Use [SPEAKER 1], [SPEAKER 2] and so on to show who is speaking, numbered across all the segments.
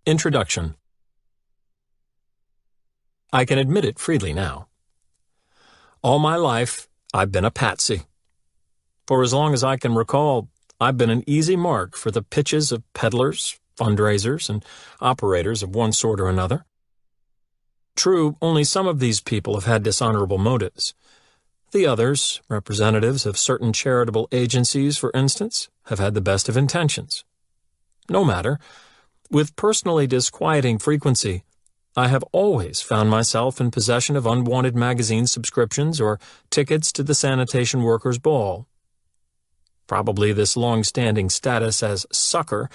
[SPEAKER 1] Introduction. I can admit it freely now. All my life, I've been a patsy. For as long as I can recall, I've been an easy mark for the pitches of peddlers, fundraisers, and operators of one sort or another. True, only some of these people have had dishonorable motives. The others, representatives of certain charitable agencies, for instance, have had the best of intentions. No matter. With personally disquieting frequency, I have always found myself in possession of unwanted magazine subscriptions or tickets to the sanitation workers' ball. Probably this long-standing status as sucker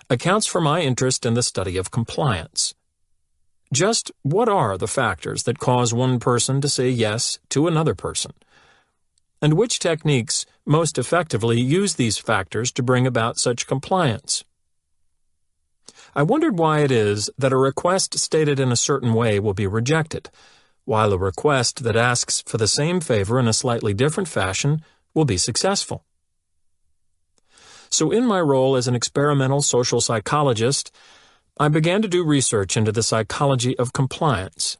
[SPEAKER 1] accounts for my interest in the study of compliance. Just what are the factors that cause one person to say yes to another person? And which techniques most effectively use these factors to bring about such compliance? I wondered why it is that a request stated in a certain way will be rejected, while a request that asks for the same favor in a slightly different fashion will be successful. So in my role as an experimental social psychologist, I began to do research into the psychology of compliance.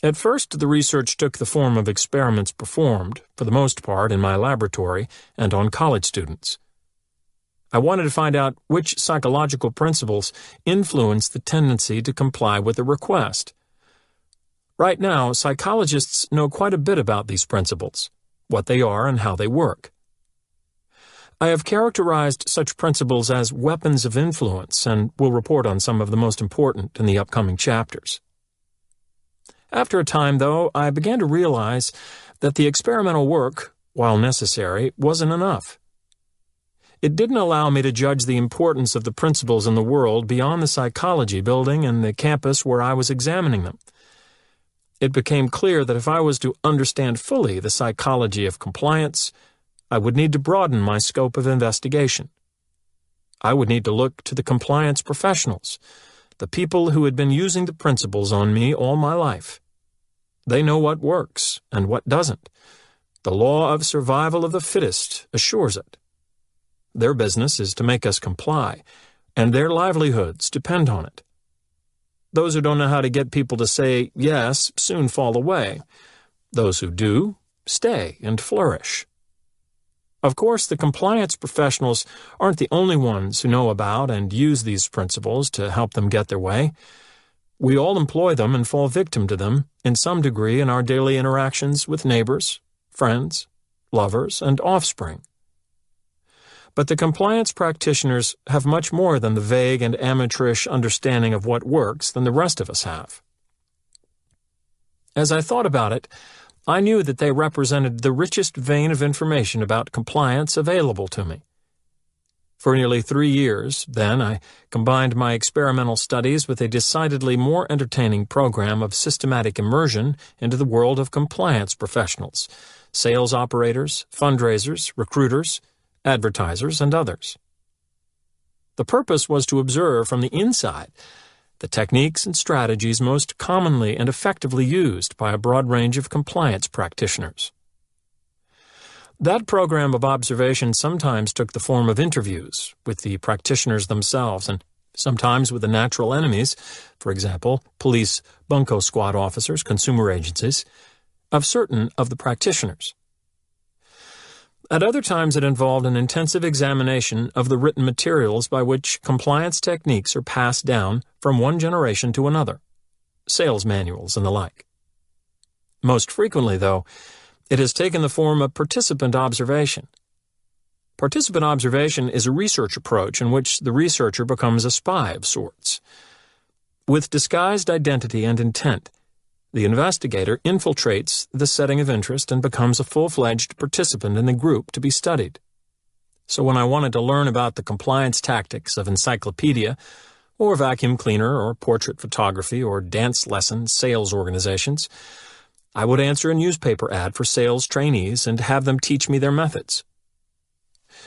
[SPEAKER 1] At first, the research took the form of experiments performed, for the most part in my laboratory and on college students. I wanted to find out which psychological principles influence the tendency to comply with a request. Right now, psychologists know quite a bit about these principles, what they are and how they work. I have characterized such principles as weapons of influence and will report on some of the most important in the upcoming chapters. After a time, though, I began to realize that the experimental work, while necessary, wasn't enough. It didn't allow me to judge the importance of the principles in the world beyond the psychology building and the campus where I was examining them. It became clear that if I was to understand fully the psychology of compliance, I would need to broaden my scope of investigation. I would need to look to the compliance professionals, the people who had been using the principles on me all my life. They know what works and what doesn't. The law of survival of the fittest assures it. Their business is to make us comply, and their livelihoods depend on it. Those who don't know how to get people to say yes soon fall away. Those who do, stay and flourish. Of course, the compliance professionals aren't the only ones who know about and use these principles to help them get their way. We all employ them and fall victim to them in some degree in our daily interactions with neighbors, friends, lovers, and offspring. But the compliance practitioners have much more than the vague and amateurish understanding of what works than the rest of us have. As I thought about it, I knew that they represented the richest vein of information about compliance available to me. For nearly 3 years, then, I combined my experimental studies with a decidedly more entertaining program of systematic immersion into the world of compliance professionals, sales operators, fundraisers, recruiters, advertisers, and others. The purpose was to observe from the inside the techniques and strategies most commonly and effectively used by a broad range of compliance practitioners. That program of observation sometimes took the form of interviews with the practitioners themselves and sometimes with the natural enemies, for example, police, bunco squad officers, consumer agencies, of certain of the practitioners. At other times it involved an intensive examination of the written materials by which compliance techniques are passed down from one generation to another, sales manuals and the like. Most frequently, though, it has taken the form of participant observation. Participant observation is a research approach in which the researcher becomes a spy of sorts. With disguised identity and intent, the investigator infiltrates the setting of interest and becomes a full-fledged participant in the group to be studied. So when I wanted to learn about the compliance tactics of encyclopedia, or vacuum cleaner, or portrait photography, or dance lesson sales organizations, I would answer a newspaper ad for sales trainees and have them teach me their methods.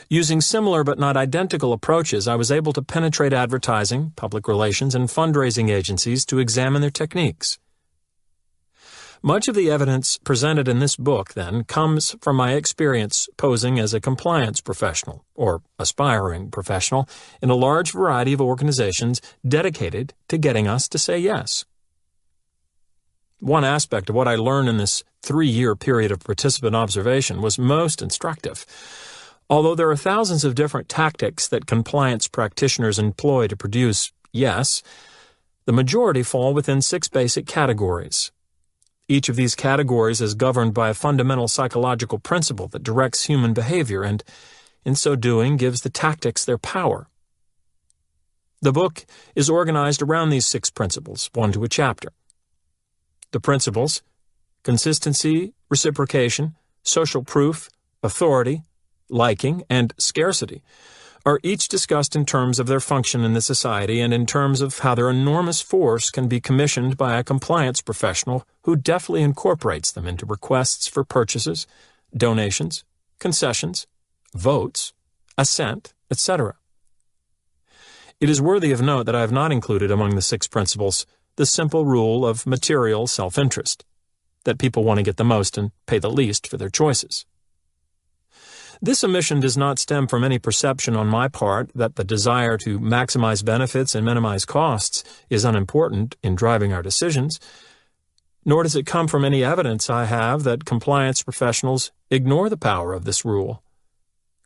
[SPEAKER 1] Using similar but not identical approaches, I was able to penetrate advertising, public relations, and fundraising agencies to examine their techniques. Much of the evidence presented in this book, then, comes from my experience posing as a compliance professional, or aspiring professional, in a large variety of organizations dedicated to getting us to say yes. One aspect of what I learned in this 3-year period of participant observation was most instructive. Although there are thousands of different tactics that compliance practitioners employ to produce yes, the majority fall within 6 basic categories. Each of these categories is governed by a fundamental psychological principle that directs human behavior and, in so doing, gives the tactics their power. The book is organized around these 6 principles, one to a chapter. The principles, consistency, reciprocation, social proof, authority, liking, and scarcity, are each discussed in terms of their function in the society and in terms of how their enormous force can be commissioned by a compliance professional who deftly incorporates them into requests for purchases, donations, concessions, votes, assent, etc. It is worthy of note that I have not included among the 6 principles the simple rule of material self-interest, that people want to get the most and pay the least for their choices. This omission does not stem from any perception on my part that the desire to maximize benefits and minimize costs is unimportant in driving our decisions, nor does it come from any evidence I have that compliance professionals ignore the power of this rule.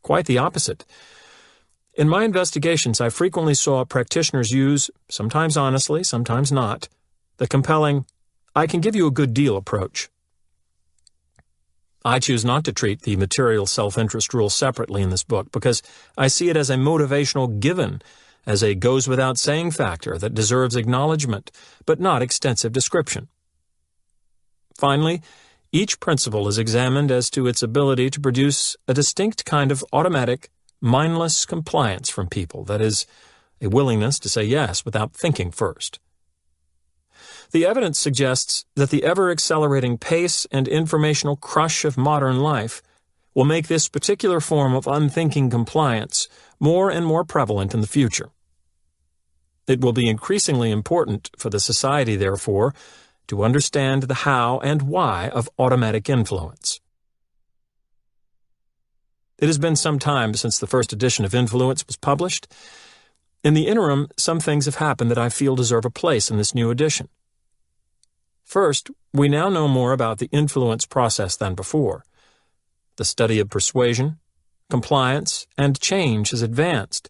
[SPEAKER 1] Quite the opposite. In my investigations, I frequently saw practitioners use, sometimes honestly, sometimes not, the compelling, "I can give you a good deal" approach. I choose not to treat the material self-interest rule separately in this book because I see it as a motivational given, as a goes-without-saying factor that deserves acknowledgement, but not extensive description. Finally, each principle is examined as to its ability to produce a distinct kind of automatic, mindless compliance from people, that is, a willingness to say yes without thinking first. The evidence suggests that the ever-accelerating pace and informational crush of modern life will make this particular form of unthinking compliance more and more prevalent in the future. It will be increasingly important for the society, therefore, to understand the how and why of automatic influence. It has been some time since the first edition of Influence was published. In the interim, some things have happened that I feel deserve a place in this new edition. First, we now know more about the influence process than before. The study of persuasion, compliance, and change has advanced,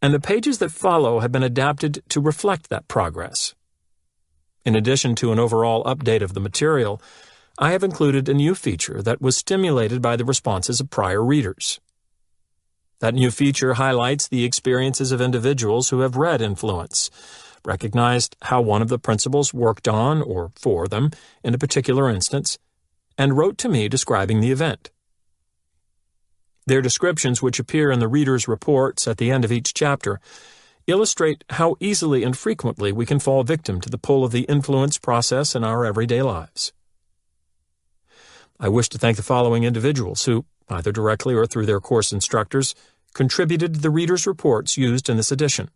[SPEAKER 1] and the pages that follow have been adapted to reflect that progress. In addition to an overall update of the material, I have included a new feature that was stimulated by the responses of prior readers. That new feature highlights the experiences of individuals who have read Influence, recognized how one of the principles worked on or for them in a particular instance, and wrote to me describing the event. Their descriptions, which appear in the reader's reports at the end of each chapter, illustrate how easily and frequently we can fall victim to the pull of the influence process in our everyday lives. I wish to thank the following individuals who, either directly or through their course instructors, contributed to the reader's reports used in this edition: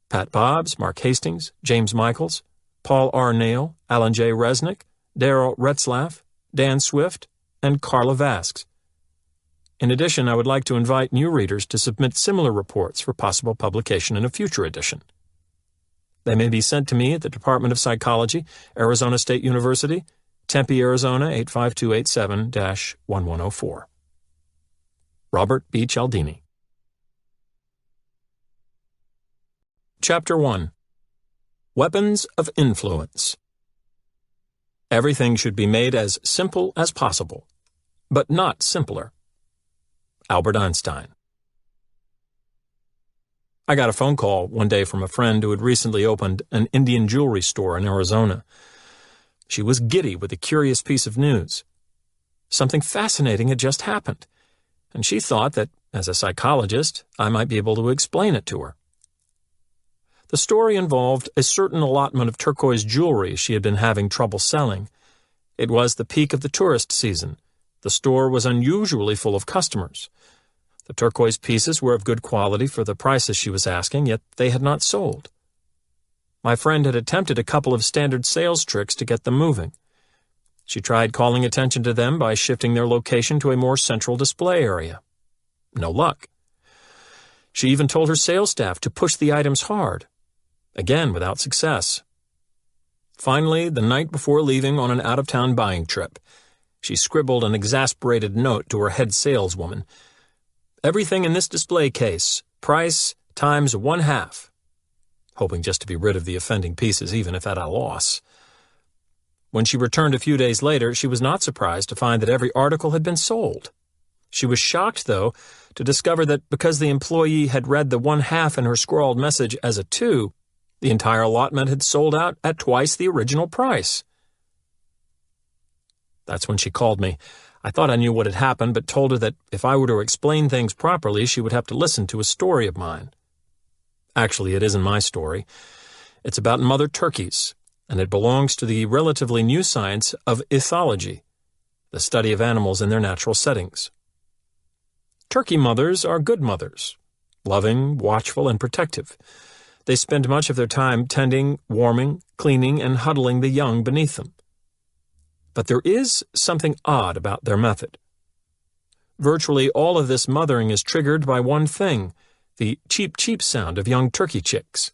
[SPEAKER 1] Pat Bobbs, Mark Hastings, James Michaels, Paul R. Nail, Alan J. Resnick, Darrell Retzlaff, Dan Swift, and Carla Vasks. In addition, I would like to invite new readers to submit similar reports for possible publication in a future edition. They may be sent to me at the Department of Psychology, Arizona State University, Tempe, Arizona 85287-1104. Robert B. Cialdini. Chapter 1. Weapons of Influence. Everything should be made as simple as possible, but not simpler. Albert Einstein. I got a phone call one day from a friend who had recently opened an Indian jewelry store in Arizona. She was giddy with a curious piece of news. Something fascinating had just happened, and she thought that, as a psychologist, I might be able to explain it to her. The story involved a certain allotment of turquoise jewelry she had been having trouble selling. It was the peak of the tourist season. The store was unusually full of customers. The turquoise pieces were of good quality for the prices she was asking, yet they had not sold. My friend had attempted a couple of standard sales tricks to get them moving. She tried calling attention to them by shifting their location to a more central display area. No luck. She even told her sales staff to push the items hard. Again, without success. Finally, the night before leaving on an out-of-town buying trip, she scribbled an exasperated note to her head saleswoman. "Everything in this display case, price times 1/2. Hoping just to be rid of the offending pieces, even if at a loss. When she returned a few days later, she was not surprised to find that every article had been sold. She was shocked, though, to discover that because the employee had read the 1/2 in her scrawled message as a 2, the entire allotment had sold out at twice the original price. That's when she called me. I thought I knew what had happened, but told her that if I were to explain things properly, she would have to listen to a story of mine. Actually, it isn't my story. It's about mother turkeys, and it belongs to the relatively new science of ethology, the study of animals in their natural settings. Turkey mothers are good mothers, loving, watchful, and protective. They spend much of their time tending, warming, cleaning, and huddling the young beneath them. But there is something odd about their method. Virtually all of this mothering is triggered by one thing, the cheep-cheep sound of young turkey chicks.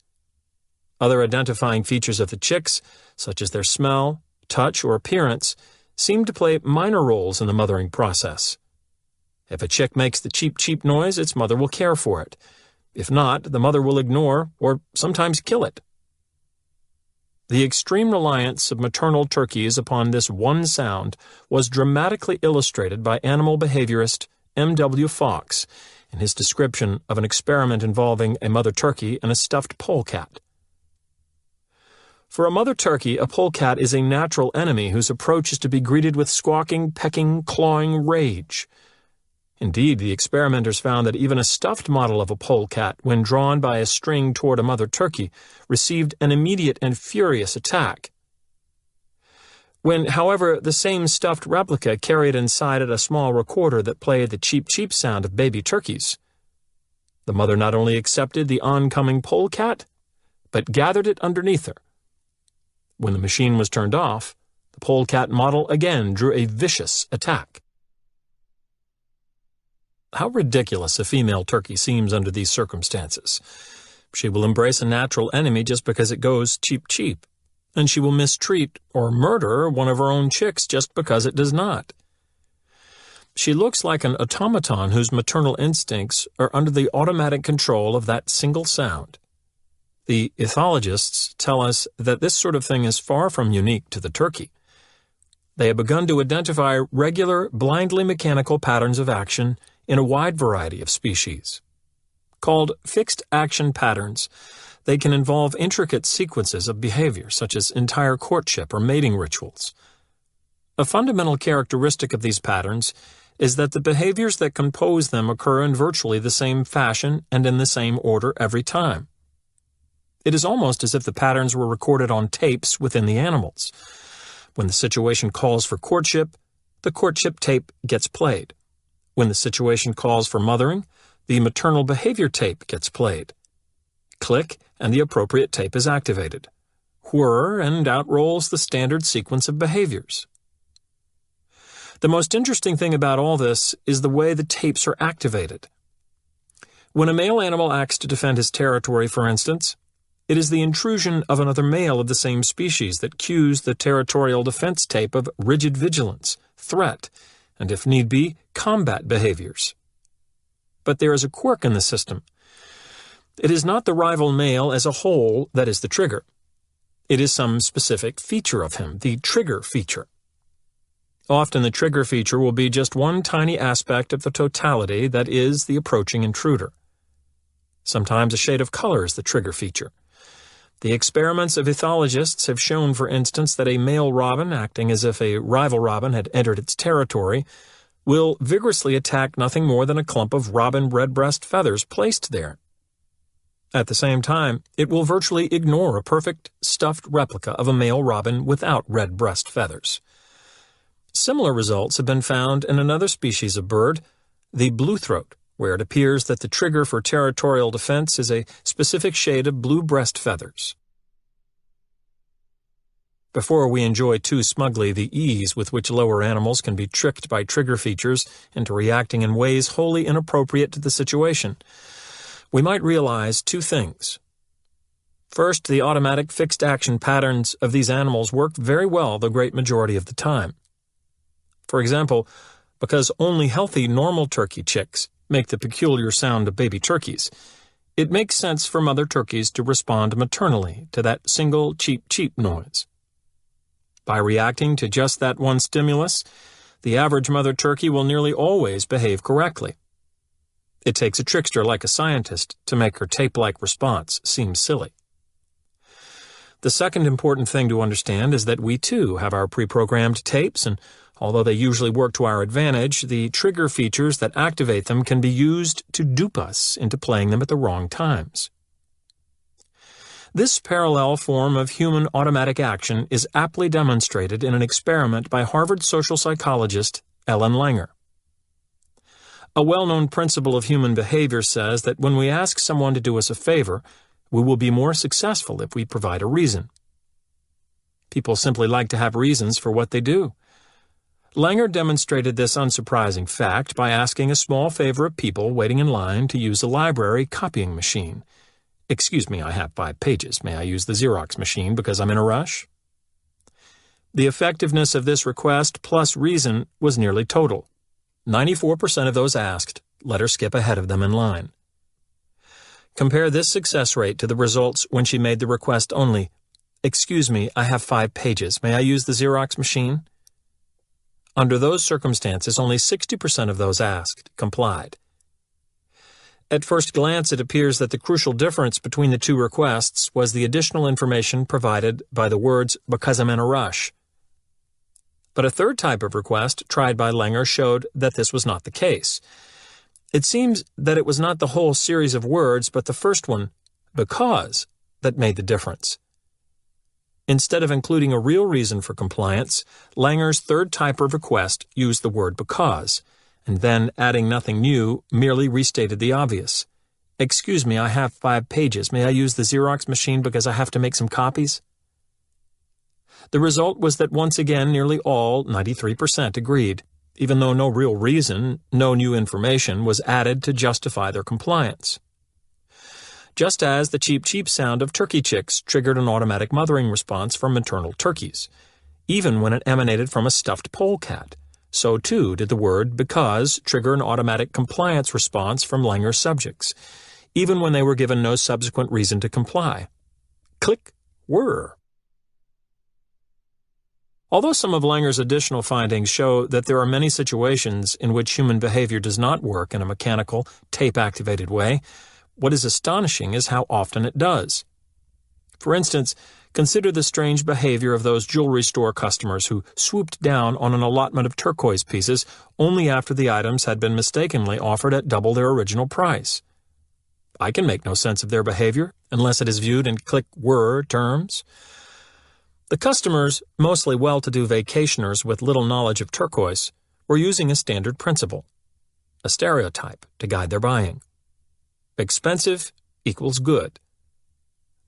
[SPEAKER 1] Other identifying features of the chicks, such as their smell, touch, or appearance, seem to play minor roles in the mothering process. If a chick makes the cheep-cheep noise, its mother will care for it. If not, the mother will ignore or sometimes kill it. The extreme reliance of maternal turkeys upon this one sound was dramatically illustrated by animal behaviorist M.W. Fox in his description of an experiment involving a mother turkey and a stuffed polecat. For a mother turkey, a polecat is a natural enemy whose approach is to be greeted with squawking, pecking, clawing rage. Indeed, the experimenters found that even a stuffed model of a polecat, when drawn by a string toward a mother turkey, received an immediate and furious attack. When, however, the same stuffed replica carried inside it a small recorder that played the cheep-cheep sound of baby turkeys, the mother not only accepted the oncoming polecat, but gathered it underneath her. When the machine was turned off, the polecat model again drew a vicious attack. How ridiculous a female turkey seems under these circumstances. She will embrace a natural enemy just because it goes cheep-cheep, and she will mistreat or murder one of her own chicks just because it does not. She looks like an automaton whose maternal instincts are under the automatic control of that single sound. The ethologists tell us that this sort of thing is far from unique to the turkey. They have begun to identify regular, blindly mechanical patterns of action in a wide variety of species. Called fixed action patterns, they can involve intricate sequences of behavior, such as entire courtship or mating rituals. A fundamental characteristic of these patterns is that the behaviors that compose them occur in virtually the same fashion and in the same order every time. It is almost as if the patterns were recorded on tapes within the animals. When the situation calls for courtship, the courtship tape gets played. When the situation calls for mothering, the maternal behavior tape gets played. Click, and the appropriate tape is activated. Whir, and out rolls the standard sequence of behaviors. The most interesting thing about all this is the way the tapes are activated. When a male animal acts to defend his territory, for instance, it is the intrusion of another male of the same species that cues the territorial defense tape of rigid vigilance, threat, and if need be, combat behaviors. But there is a quirk in the system. It is not the rival male as a whole that is the trigger. It is some specific feature of him, the trigger feature. Often the trigger feature will be just one tiny aspect of the totality that is the approaching intruder. Sometimes a shade of color is the trigger feature. The experiments of ethologists have shown, for instance, that a male robin, acting as if a rival robin had entered its territory, will vigorously attack nothing more than a clump of robin redbreast feathers placed there. At the same time, it will virtually ignore a perfect, stuffed replica of a male robin without redbreast feathers. Similar results have been found in another species of bird, the bluethroat, where it appears that the trigger for territorial defense is a specific shade of blue breast feathers. before we enjoy too smugly the ease with which lower animals can be tricked by trigger features into reacting in ways wholly inappropriate to the situation, we might realize two things. First, the automatic fixed action patterns of these animals work very well the great majority of the time. For example, because only healthy normal turkey chicks make the peculiar sound of baby turkeys, it makes sense for mother turkeys to respond maternally to that single cheep-cheep noise. By reacting to just that one stimulus, the average mother turkey will nearly always behave correctly. It takes a trickster like a scientist to make her tape-like response seem silly. The second important thing to understand is that we too have our pre-programmed tapes, and although they usually work to our advantage, the trigger features that activate them can be used to dupe us into playing them at the wrong times. This parallel form of human automatic action is aptly demonstrated in an experiment by Harvard social psychologist Ellen Langer. A well-known principle of human behavior says that when we ask someone to do us a favor, we will be more successful if we provide a reason. People simply like to have reasons for what they do. Langer demonstrated this unsurprising fact by asking a small favor of people waiting in line to use a library copying machine. "Excuse me, I have 5 pages. May I use the Xerox machine because I'm in a rush?" The effectiveness of this request plus reason was nearly total. 94% of those asked let her skip ahead of them in line. Compare this success rate to the results when she made the request only, "Excuse me, I have 5 pages. May I use the Xerox machine?" Under those circumstances, only 60% of those asked complied. At first glance, it appears that the crucial difference between the two requests was the additional information provided by the words, "because I'm in a rush." But a third type of request tried by Langer showed that this was not the case. It seems that it was not the whole series of words, but the first one, "because," that made the difference. Instead of including a real reason for compliance, Langer's third type of request used the word "because," and then, adding nothing new, merely restated the obvious. "Excuse me, I have 5 pages. May I use the Xerox machine because I have to make some copies?" The result was that once again nearly all, 93%, agreed, even though no real reason, no new information, was added to justify their compliance. Just as the cheep-cheep sound of turkey chicks triggered an automatic mothering response from maternal turkeys, even when it emanated from a stuffed polecat, so too did the word "because" trigger an automatic compliance response from Langer's subjects, even when they were given no subsequent reason to comply. Click, whir. Although some of Langer's additional findings show that there are many situations in which human behavior does not work in a mechanical, tape-activated way, what is astonishing is how often it does. For instance, consider the strange behavior of those jewelry store customers who swooped down on an allotment of turquoise pieces only after the items had been mistakenly offered at double their original price. I can make no sense of their behavior unless it is viewed in click-whir terms. The customers, mostly well-to-do vacationers with little knowledge of turquoise, were using a standard principle, a stereotype, to guide their buying. Expensive equals good.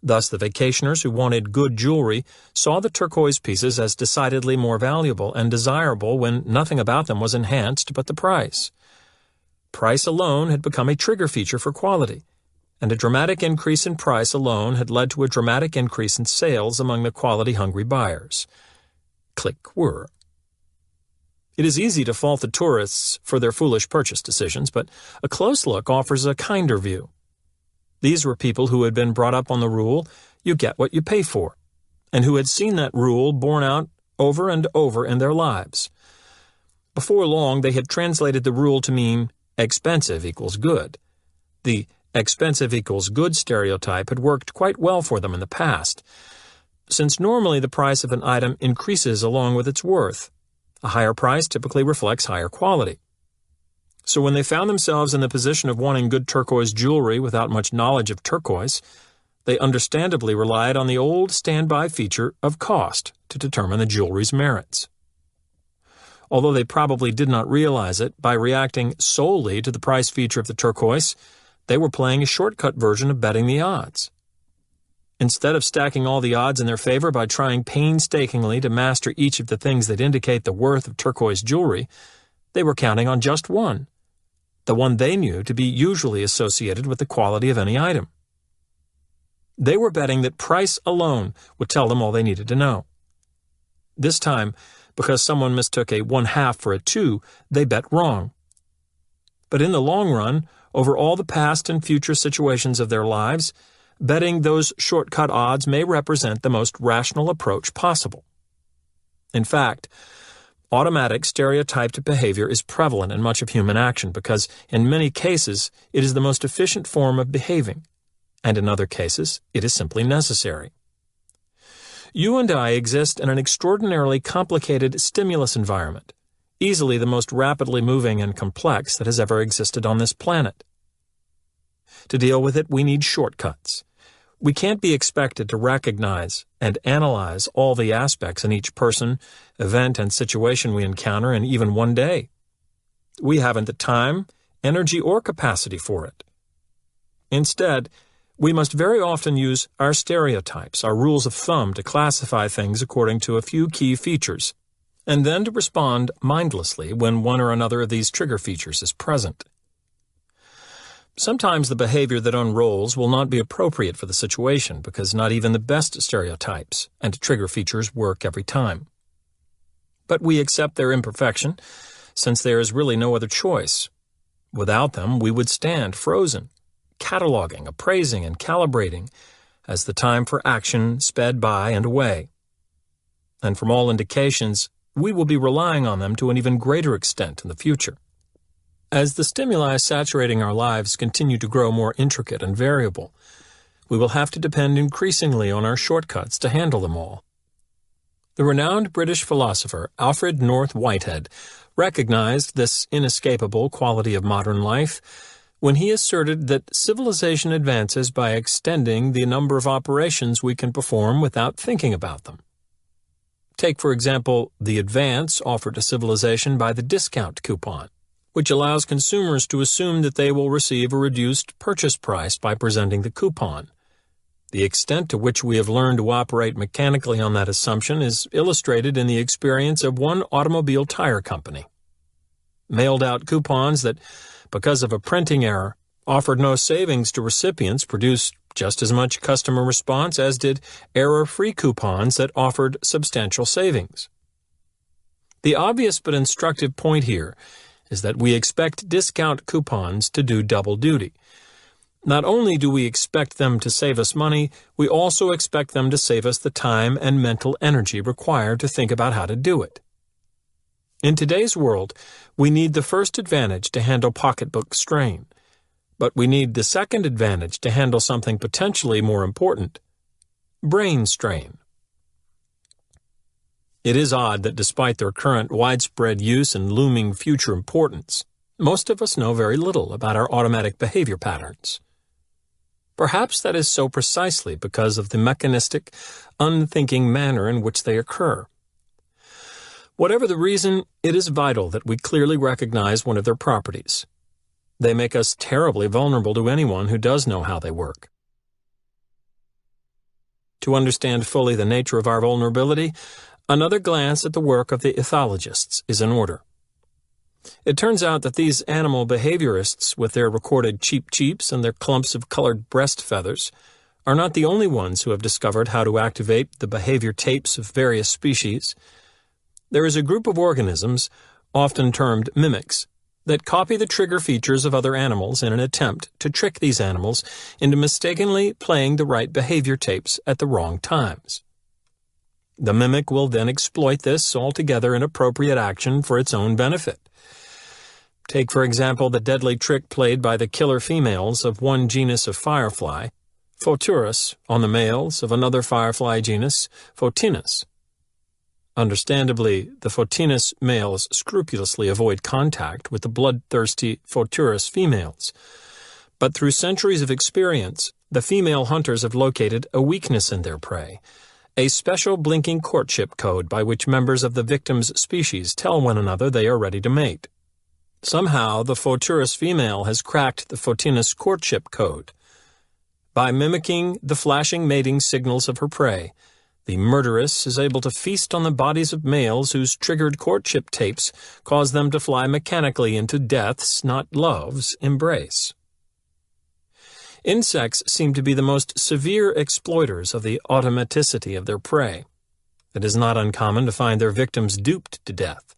[SPEAKER 1] Thus, the vacationers who wanted good jewelry saw the turquoise pieces as decidedly more valuable and desirable when nothing about them was enhanced but the price. Price alone had become a trigger feature for quality, and a dramatic increase in price alone had led to a dramatic increase in sales among the quality-hungry buyers. Click-whir. It is easy to fault the tourists for their foolish purchase decisions, but a close look offers a kinder view. These were people who had been brought up on the rule, "you get what you pay for," and who had seen that rule borne out over and over in their lives. Before long, they had translated the rule to mean expensive equals good. The expensive equals good stereotype had worked quite well for them in the past, since normally the price of an item increases along with its worth. A higher price typically reflects higher quality. So when they found themselves in the position of wanting good turquoise jewelry without much knowledge of turquoise, they understandably relied on the old standby feature of cost to determine the jewelry's merits. Although they probably did not realize it, by reacting solely to the price feature of the turquoise, they were playing a shortcut version of betting the odds. Instead of stacking all the odds in their favor by trying painstakingly to master each of the things that indicate the worth of turquoise jewelry, they were counting on just one, the one they knew to be usually associated with the quality of any item. They were betting that price alone would tell them all they needed to know. This time, because someone mistook a 1/2 for a 2, they bet wrong. But in the long run, over all the past and future situations of their lives, betting those shortcut odds may represent the most rational approach possible. In fact, automatic stereotyped behavior is prevalent in much of human action because, in many cases, it is the most efficient form of behaving, and in other cases, it is simply necessary. You and I exist in an extraordinarily complicated stimulus environment, easily the most rapidly moving and complex that has ever existed on this planet. To deal with it, we need shortcuts. We can't be expected to recognize and analyze all the aspects in each person, event, and situation we encounter in even one day. We haven't the time, energy, or capacity for it. Instead, we must very often use our stereotypes, our rules of thumb, to classify things according to a few key features, and then to respond mindlessly when one or another of these trigger features is present. Sometimes the behavior that unrolls will not be appropriate for the situation because not even the best stereotypes and trigger features work every time. But we accept their imperfection since there is really no other choice. Without them, we would stand frozen, cataloging, appraising, and calibrating as the time for action sped by and away. And from all indications, we will be relying on them to an even greater extent in the future. As the stimuli saturating our lives continue to grow more intricate and variable, we will have to depend increasingly on our shortcuts to handle them all. The renowned British philosopher Alfred North Whitehead recognized this inescapable quality of modern life when he asserted that civilization advances by extending the number of operations we can perform without thinking about them. Take, for example, the advance offered to civilization by the discount coupon, which allows consumers to assume that they will receive a reduced purchase price by presenting the coupon. The extent to which we have learned to operate mechanically on that assumption is illustrated in the experience of one automobile tire company. Mailed out coupons that, because of a printing error, offered no savings to recipients produced just as much customer response as did error-free coupons that offered substantial savings. The obvious but instructive point here is that we expect discount coupons to do double duty. Not only do we expect them to save us money, we also expect them to save us the time and mental energy required to think about how to do it. In today's world, we need the first advantage to handle pocketbook strain, but we need the second advantage to handle something potentially more important: brain strain. It is odd that despite their current widespread use and looming future importance, most of us know very little about our automatic behavior patterns. Perhaps that is so precisely because of the mechanistic, unthinking manner in which they occur. Whatever the reason, it is vital that we clearly recognize one of their properties. They make us terribly vulnerable to anyone who does know how they work. To understand fully the nature of our vulnerability, another glance at the work of the ethologists is in order. It turns out that these animal behaviorists, with their recorded cheeps and their clumps of colored breast feathers, are not the only ones who have discovered how to activate the behavior tapes of various species. There is a group of organisms, often termed mimics, that copy the trigger features of other animals in an attempt to trick these animals into mistakenly playing the right behavior tapes at the wrong times. The mimic will then exploit this altogether inappropriate action for its own benefit. Take, for example, the deadly trick played by the killer females of one genus of firefly, Photurus, on the males of another firefly genus, Photinus. Understandably, the Photinus males scrupulously avoid contact with the bloodthirsty Photurus females. But through centuries of experience, the female hunters have located a weakness in their prey, a special blinking courtship code by which members of the victim's species tell one another they are ready to mate. Somehow, the Photurus female has cracked the Photinus courtship code. By mimicking the flashing mating signals of her prey, the murderess is able to feast on the bodies of males whose triggered courtship tapes cause them to fly mechanically into death's, not love's, embrace. Insects seem to be the most severe exploiters of the automaticity of their prey. It is not uncommon to find their victims duped to death.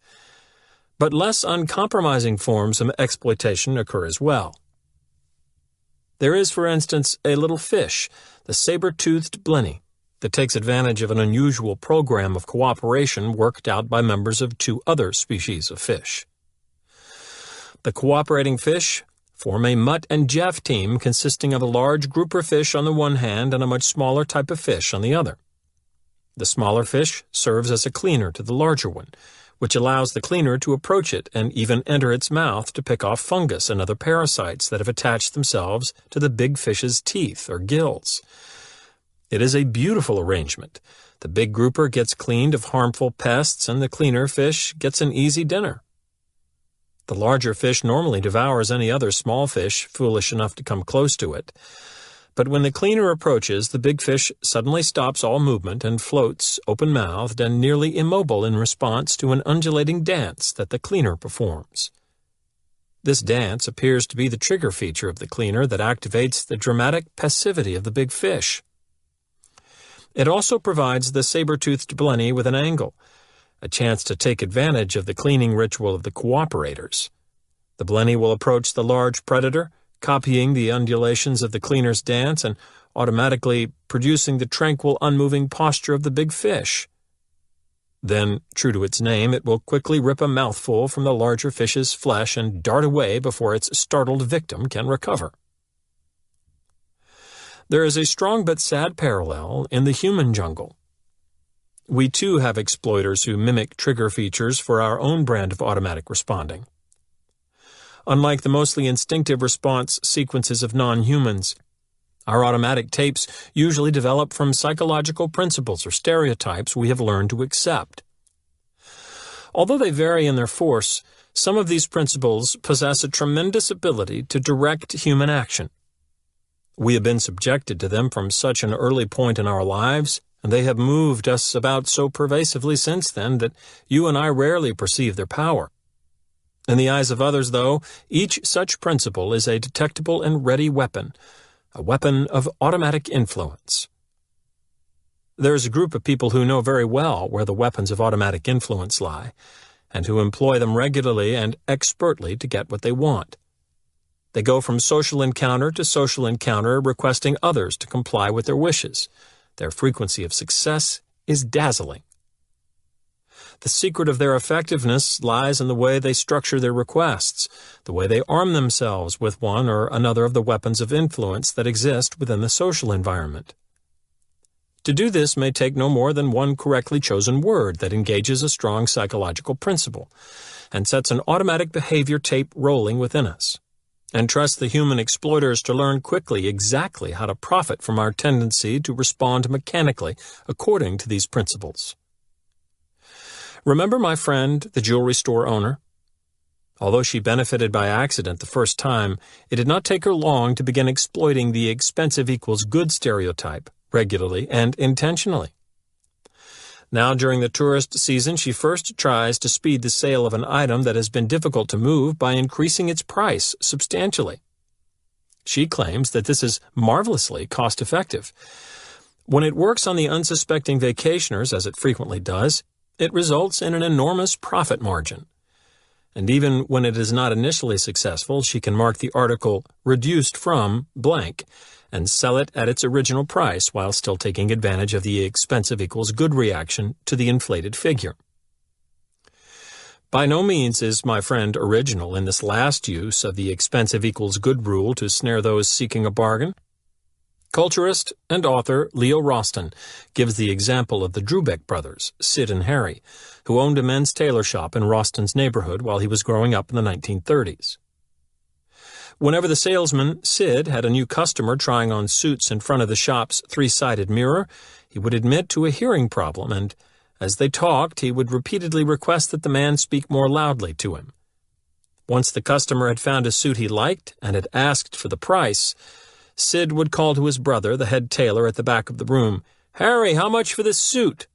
[SPEAKER 1] But less uncompromising forms of exploitation occur as well. There is, for instance, a little fish, the saber-toothed blenny, that takes advantage of an unusual program of cooperation worked out by members of two other species of fish. The cooperating fish form a Mutt and Jeff team consisting of a large grouper fish on the one hand and a much smaller type of fish on the other. The smaller fish serves as a cleaner to the larger one, which allows the cleaner to approach it and even enter its mouth to pick off fungus and other parasites that have attached themselves to the big fish's teeth or gills. It is a beautiful arrangement. The big grouper gets cleaned of harmful pests and the cleaner fish gets an easy dinner. The larger fish normally devours any other small fish foolish enough to come close to it. But when the cleaner approaches, the big fish suddenly stops all movement and floats open-mouthed and nearly immobile in response to an undulating dance that the cleaner performs. This dance appears to be the trigger feature of the cleaner that activates the dramatic passivity of the big fish. It also provides the saber-toothed blenny with an angle, a chance to take advantage of the cleaning ritual of the cooperators. The blenny will approach the large predator, copying the undulations of the cleaner's dance and automatically producing the tranquil, unmoving posture of the big fish. Then, true to its name, it will quickly rip a mouthful from the larger fish's flesh and dart away before its startled victim can recover. There is a strong but sad parallel in the human jungle. We too have exploiters who mimic trigger features for our own brand of automatic responding. Unlike the mostly instinctive response sequences of non-humans, our automatic tapes usually develop from psychological principles or stereotypes we have learned to accept. Although they vary in their force, some of these principles possess a tremendous ability to direct human action. We have been subjected to them from such an early point in our lives, and they have moved us about so pervasively since then that you and I rarely perceive their power. In the eyes of others, though, each such principle is a detectable and ready weapon, a weapon of automatic influence. There is a group of people who know very well where the weapons of automatic influence lie, and who employ them regularly and expertly to get what they want. They go from social encounter to social encounter requesting others to comply with their wishes. Their frequency of success is dazzling. The secret of their effectiveness lies in the way they structure their requests, the way they arm themselves with one or another of the weapons of influence that exist within the social environment. To do this may take no more than one correctly chosen word that engages a strong psychological principle and sets an automatic behavior tape rolling within us, and trust the human exploiters to learn quickly exactly how to profit from our tendency to respond mechanically according to these principles. Remember my friend, the jewelry store owner? Although she benefited by accident the first time, it did not take her long to begin exploiting the expensive equals good stereotype regularly and intentionally. Now, during the tourist season, she first tries to speed the sale of an item that has been difficult to move by increasing its price substantially. She claims that this is marvelously cost-effective. When it works on the unsuspecting vacationers, as it frequently does, it results in an enormous profit margin. And even when it is not initially successful, she can mark the article reduced from blank and sell it at its original price while still taking advantage of the expensive equals good reaction to the inflated figure. By no means is my friend original in this last use of the expensive equals good rule to snare those seeking a bargain. Culturist and author Leo Roston gives the example of the Drubeck brothers, Sid and Harry, who owned a men's tailor shop in Roston's neighborhood while he was growing up in the 1930s. Whenever the salesman, Sid, had a new customer trying on suits in front of the shop's three-sided mirror, he would admit to a hearing problem, and as they talked, he would repeatedly request that the man speak more loudly to him. Once the customer had found a suit he liked and had asked for the price, Sid would call to his brother, the head tailor at the back of the room, "Harry, how much for this suit?"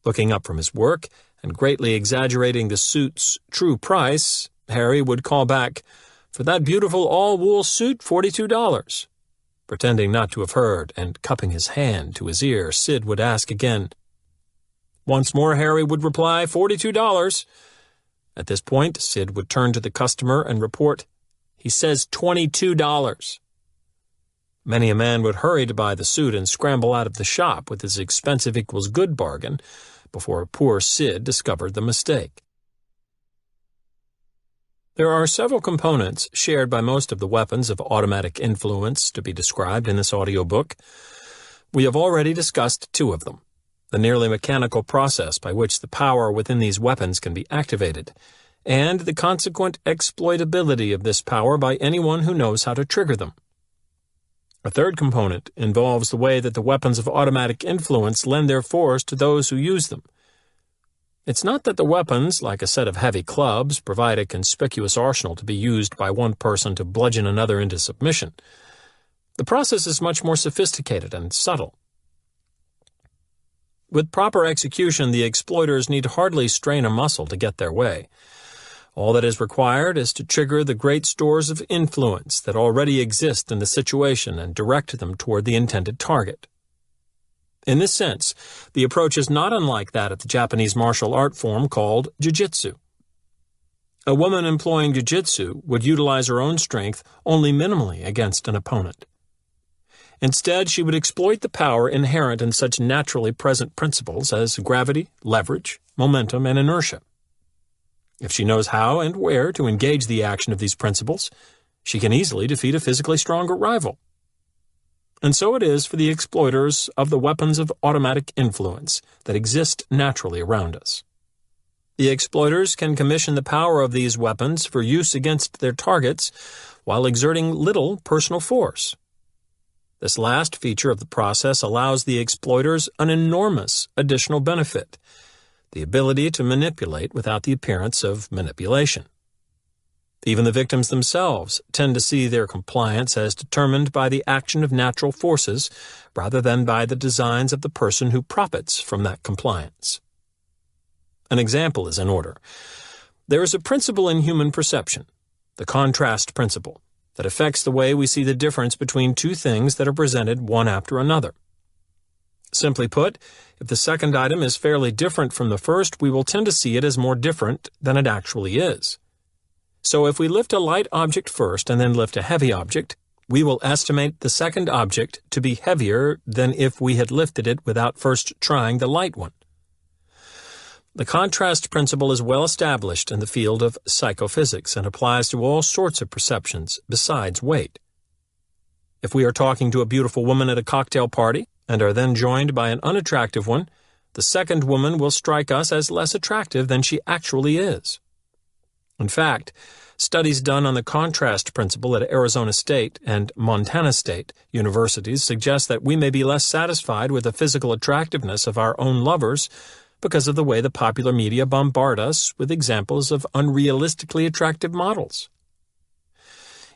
[SPEAKER 1] Looking up from his work and greatly exaggerating the suit's true price, Harry would call back, "For that beautiful all-wool suit, $42. Pretending not to have heard and cupping his hand to his ear, Sid would ask again. Once more Harry would reply, $42. At this point, Sid would turn to the customer and report, "He says $22. Many a man would hurry to buy the suit and scramble out of the shop with his expensive equals good bargain before poor Sid discovered the mistake. There are several components shared by most of the weapons of automatic influence to be described in this audiobook. We have already discussed two of them, the nearly mechanical process by which the power within these weapons can be activated, and the consequent exploitability of this power by anyone who knows how to trigger them. A third component involves the way that the weapons of automatic influence lend their force to those who use them. It's not that the weapons, like a set of heavy clubs, provide a conspicuous arsenal to be used by one person to bludgeon another into submission. The process is much more sophisticated and subtle. With proper execution, the exploiters need hardly strain a muscle to get their way. All that is required is to trigger the great stores of influence that already exist in the situation and direct them toward the intended target. In this sense, the approach is not unlike that of the Japanese martial art form called jiu-jitsu. A woman employing jiu-jitsu would utilize her own strength only minimally against an opponent. Instead, she would exploit the power inherent in such naturally present principles as gravity, leverage, momentum, and inertia. If she knows how and where to engage the action of these principles, she can easily defeat a physically stronger rival. And so it is for the exploiters of the weapons of automatic influence that exist naturally around us. The exploiters can commission the power of these weapons for use against their targets while exerting little personal force. This last feature of the process allows the exploiters an enormous additional benefit, the ability to manipulate without the appearance of manipulation. Even the victims themselves tend to see their compliance as determined by the action of natural forces rather than by the designs of the person who profits from that compliance. An example is in order. There is a principle in human perception, the contrast principle, that affects the way we see the difference between two things that are presented one after another. Simply put, if the second item is fairly different from the first, we will tend to see it as more different than it actually is. So if we lift a light object first and then lift a heavy object, we will estimate the second object to be heavier than if we had lifted it without first trying the light one. The contrast principle is well established in the field of psychophysics and applies to all sorts of perceptions besides weight. If we are talking to a beautiful woman at a cocktail party and are then joined by an unattractive one, the second woman will strike us as less attractive than she actually is. In fact, studies done on the contrast principle at Arizona State and Montana State universities suggest that we may be less satisfied with the physical attractiveness of our own lovers because of the way the popular media bombard us with examples of unrealistically attractive models.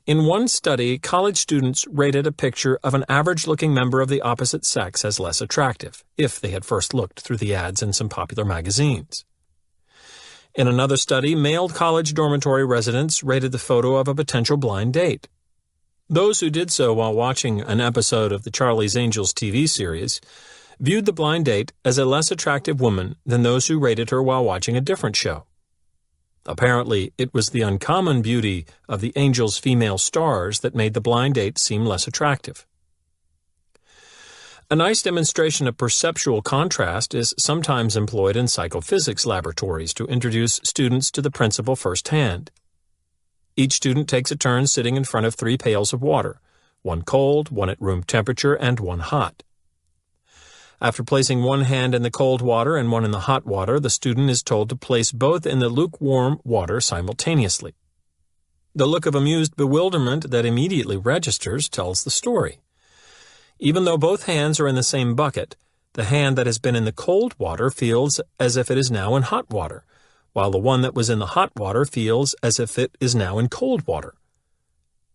[SPEAKER 1] In one study, college students rated a picture of an average-looking member of the opposite sex as less attractive, if they had first looked through the ads in some popular magazines. In another study, male college dormitory residents rated the photo of a potential blind date. Those who did so while watching an episode of the Charlie's Angels TV series viewed the blind date as a less attractive woman than those who rated her while watching a different show. Apparently, it was the uncommon beauty of the Angels' female stars that made the blind date seem less attractive. A nice demonstration of perceptual contrast is sometimes employed in psychophysics laboratories to introduce students to the principle firsthand. Each student takes a turn sitting in front of 3 pails of water, one cold, one at room temperature, and one hot. After placing one hand in the cold water and one in the hot water, the student is told to place both in the lukewarm water simultaneously. The look of amused bewilderment that immediately registers tells the story. Even though both hands are in the same bucket, the hand that has been in the cold water feels as if it is now in hot water, while the one that was in the hot water feels as if it is now in cold water.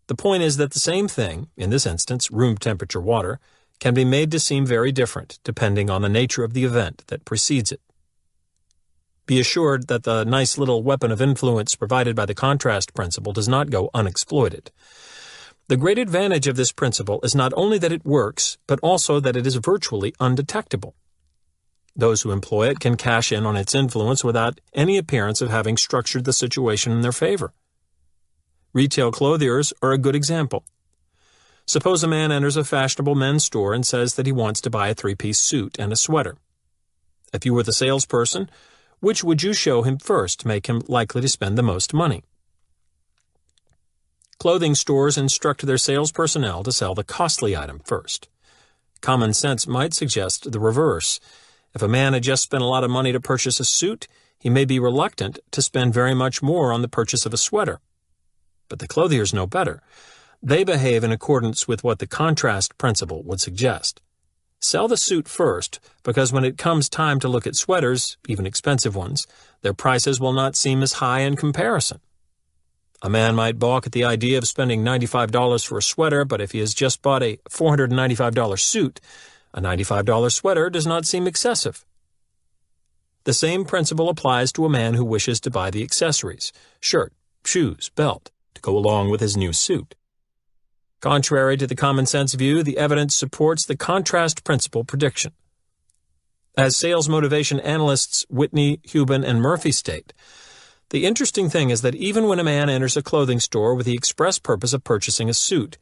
[SPEAKER 1] The point is that the same thing, in this instance room temperature water, can be made to seem very different depending on the nature of the event that precedes it. Be assured that the nice little weapon of influence provided by the contrast principle does not go unexploited. The great advantage of this principle is not only that it works, but also that it is virtually undetectable. Those who employ it can cash in on its influence without any appearance of having structured the situation in their favor. Retail clothiers are a good example. Suppose a man enters a fashionable men's store and says that he wants to buy a three-piece suit and a sweater. If you were the salesperson, which would you show him first to make him likely to spend the most money? Clothing stores instruct their sales personnel to sell the costly item first. Common sense might suggest the reverse. If a man had just spent a lot of money to purchase a suit, he may be reluctant to spend very much more on the purchase of a sweater. But the clothiers know better. They behave in accordance with what the contrast principle would suggest. Sell the suit first, because when it comes time to look at sweaters, even expensive ones, their prices will not seem as high in comparison. A man might balk at the idea of spending $95 for a sweater, but if he has just bought a $495 suit, a $95 sweater does not seem excessive. The same principle applies to a man who wishes to buy the accessories, shirt, shoes, belt, to go along with his new suit. Contrary to the common sense view, the evidence supports the contrast principle prediction. As sales motivation analysts Whitney, Hubin, and Murphy state, the interesting thing is that even when a man enters a clothing store with the express purpose of purchasing a suit,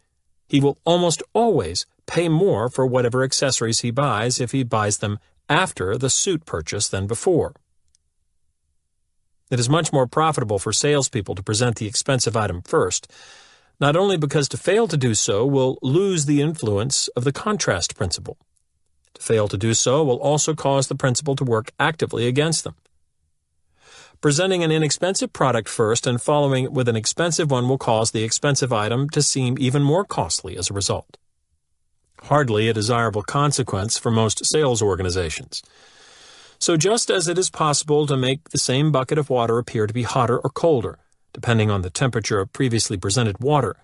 [SPEAKER 1] he will almost always pay more for whatever accessories he buys if he buys them after the suit purchase than before. It is much more profitable for salespeople to present the expensive item first, not only because to fail to do so will lose the influence of the contrast principle. To fail to do so will also cause the principle to work actively against them. Presenting an inexpensive product first and following it with an expensive one will cause the expensive item to seem even more costly as a result. Hardly a desirable consequence for most sales organizations. So just as it is possible to make the same bucket of water appear to be hotter or colder, depending on the temperature of previously presented water,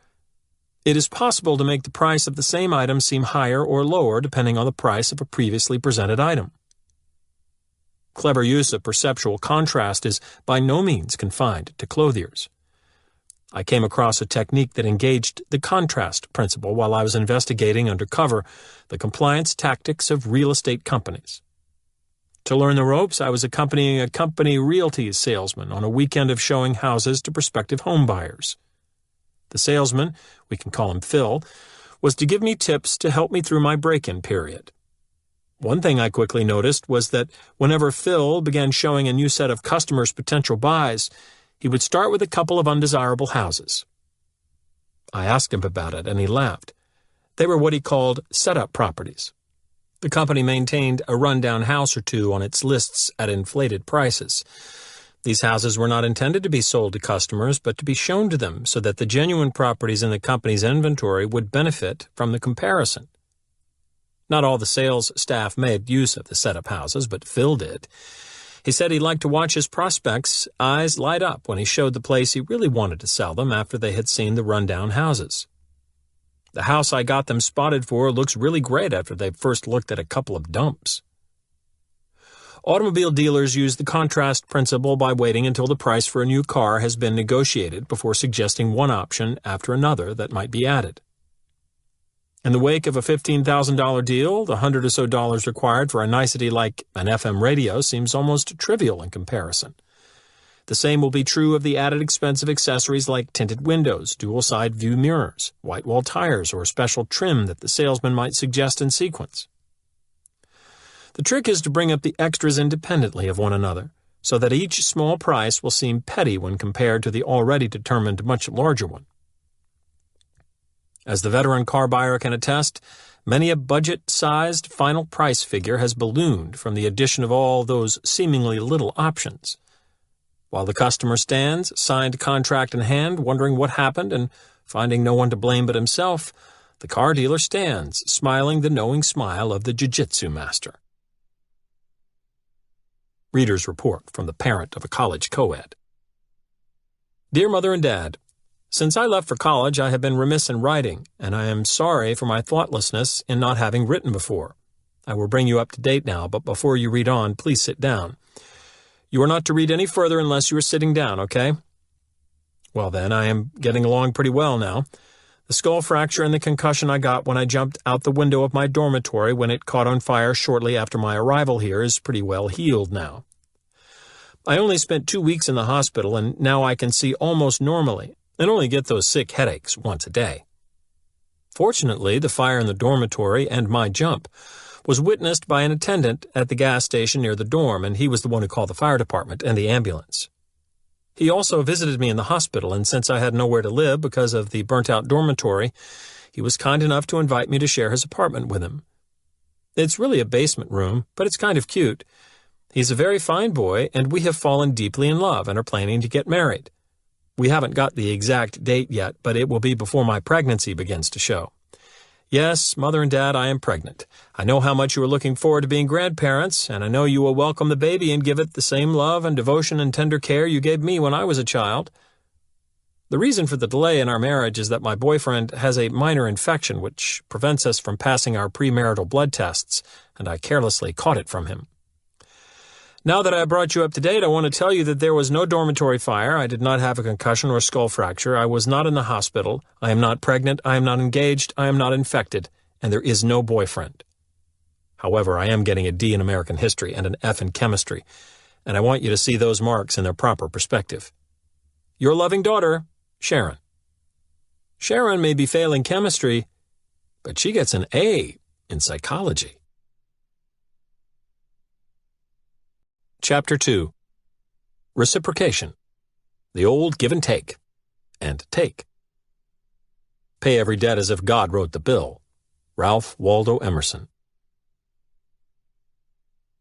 [SPEAKER 1] it is possible to make the price of the same item seem higher or lower depending on the price of a previously presented item. Clever use of perceptual contrast is by no means confined to clothiers. I came across a technique that engaged the contrast principle while I was investigating undercover the compliance tactics of real estate companies. To learn the ropes, I was accompanying a company realty salesman on a weekend of showing houses to prospective home buyers. The salesman, we can call him Phil, was to give me tips to help me through my break-in period. One thing I quickly noticed was that whenever Phil began showing a new set of customers' potential buys, he would start with a couple of undesirable houses. I asked him about it, and he laughed. They were what he called setup properties. The company maintained a rundown house or two on its lists at inflated prices. These houses were not intended to be sold to customers, but to be shown to them so that the genuine properties in the company's inventory would benefit from the comparison. Not all the sales staff made use of the setup houses, but Phil did. He said he liked to watch his prospects' eyes light up when he showed the place he really wanted to sell them after they had seen the rundown houses. The house I got them spotted for looks really great after they've first looked at a couple of dumps. Automobile dealers use the contrast principle by waiting until the price for a new car has been negotiated before suggesting one option after another that might be added. In the wake of a $15,000 deal, the $100 or so required for a nicety like an FM radio seems almost trivial in comparison. The same will be true of the added expensive accessories like tinted windows, dual-side view mirrors, white wall tires, or a special trim that the salesman might suggest in sequence. The trick is to bring up the extras independently of one another, so that each small price will seem petty when compared to the already determined much larger one. As the veteran car buyer can attest, many a budget-sized final price figure has ballooned from the addition of all those seemingly little options. While the customer stands, signed contract in hand, wondering what happened and finding no one to blame but himself, the car dealer stands, smiling the knowing smile of the jiu-jitsu master. Reader's report from the parent of a college co-ed. Dear Mother and Dad, Since I left for college, I have been remiss in writing, and I am sorry for my thoughtlessness in not having written before. I will bring you up to date now, but before you read on, please sit down. You are not to read any further unless you are sitting down, okay? Well then, I am getting along pretty well now. The skull fracture and the concussion I got when I jumped out the window of my dormitory when it caught on fire shortly after my arrival here is pretty well healed now. I only spent 2 weeks in the hospital, and now I can see almost normally, and only get those sick headaches once a day. Fortunately, the fire in the dormitory and my jump was witnessed by an attendant at the gas station near the dorm, and he was the one who called the fire department and the ambulance. He also visited me in the hospital, and since I had nowhere to live because of the burnt-out dormitory, he was kind enough to invite me to share his apartment with him. It's really a basement room, but it's kind of cute. He's a very fine boy, and we have fallen deeply in love and are planning to get married. We haven't got the exact date yet, but it will be before my pregnancy begins to show. Yes, Mother and Dad, I am pregnant. I know how much you are looking forward to being grandparents, and I know you will welcome the baby and give it the same love and devotion and tender care you gave me when I was a child. The reason for the delay in our marriage is that my boyfriend has a minor infection which prevents us from passing our premarital blood tests, and I carelessly caught it from him. Now that I have brought you up to date, I want to tell you that there was no dormitory fire, I did not have a concussion or skull fracture, I was not in the hospital, I am not pregnant, I am not engaged, I am not infected, and there is no boyfriend. However, I am getting a D in American history and an F in chemistry, and I want you to see those marks in their proper perspective. Your loving daughter, Sharon. Sharon may be failing chemistry, but she gets an A in psychology. Chapter 2. Reciprocation. The old give and take. Pay every debt as if God wrote the bill. Ralph Waldo Emerson.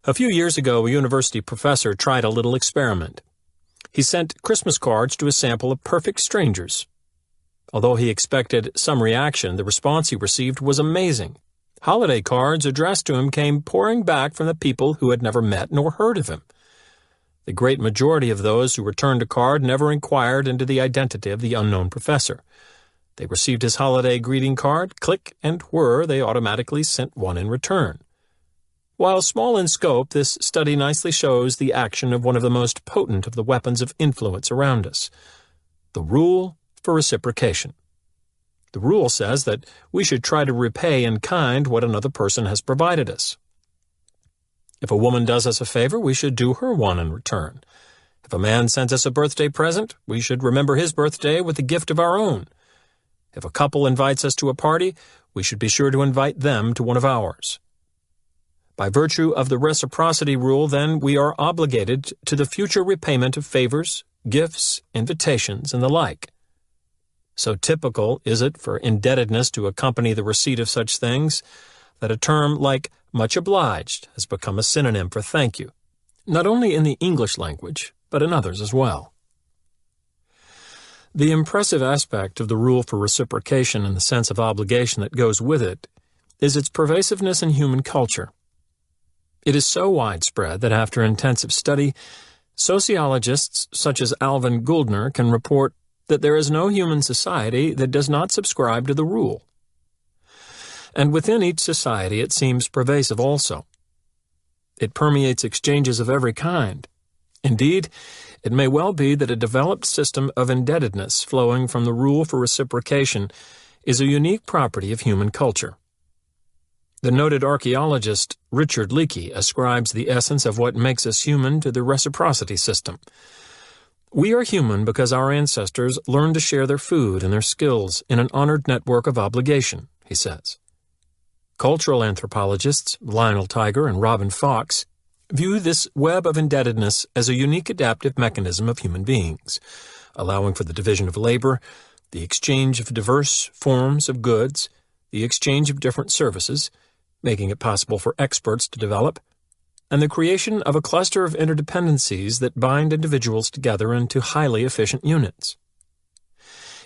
[SPEAKER 1] A few years ago, a university professor tried a little experiment. He sent Christmas cards to a sample of perfect strangers. Although he expected some reaction, the response he received was amazing. Holiday cards addressed to him came pouring back from the people who had never met nor heard of him. The great majority of those who returned a card never inquired into the identity of the unknown professor. They received his holiday greeting card, click and whir, they automatically sent one in return. While small in scope, this study nicely shows the action of one of the most potent of the weapons of influence around us, the rule for reciprocation. The rule says that we should try to repay in kind what another person has provided us. If a woman does us a favor, we should do her one in return. If a man sends us a birthday present, we should remember his birthday with a gift of our own. If a couple invites us to a party, we should be sure to invite them to one of ours. By virtue of the reciprocity rule, then, we are obligated to the future repayment of favors, gifts, invitations, and the like. So typical is it for indebtedness to accompany the receipt of such things that a term like much obliged has become a synonym for thank you, not only in the English language, but in others as well. The impressive aspect of the rule for reciprocation and the sense of obligation that goes with it is its pervasiveness in human culture. It is so widespread that after intensive study, sociologists such as Alvin Gouldner can report that there is no human society that does not subscribe to the rule. And within each society it seems pervasive also. It permeates exchanges of every kind. Indeed, it may well be that a developed system of indebtedness flowing from the rule for reciprocation is a unique property of human culture. The noted archaeologist Richard Leakey ascribes the essence of what makes us human to the reciprocity system. We are human because our ancestors learned to share their food and their skills in an honored network of obligation, he says. Cultural anthropologists Lionel Tiger and Robin Fox view this web of indebtedness as a unique adaptive mechanism of human beings, allowing for the division of labor, the exchange of diverse forms of goods, the exchange of different services, making it possible for experts to develop, and the creation of a cluster of interdependencies that bind individuals together into highly efficient units.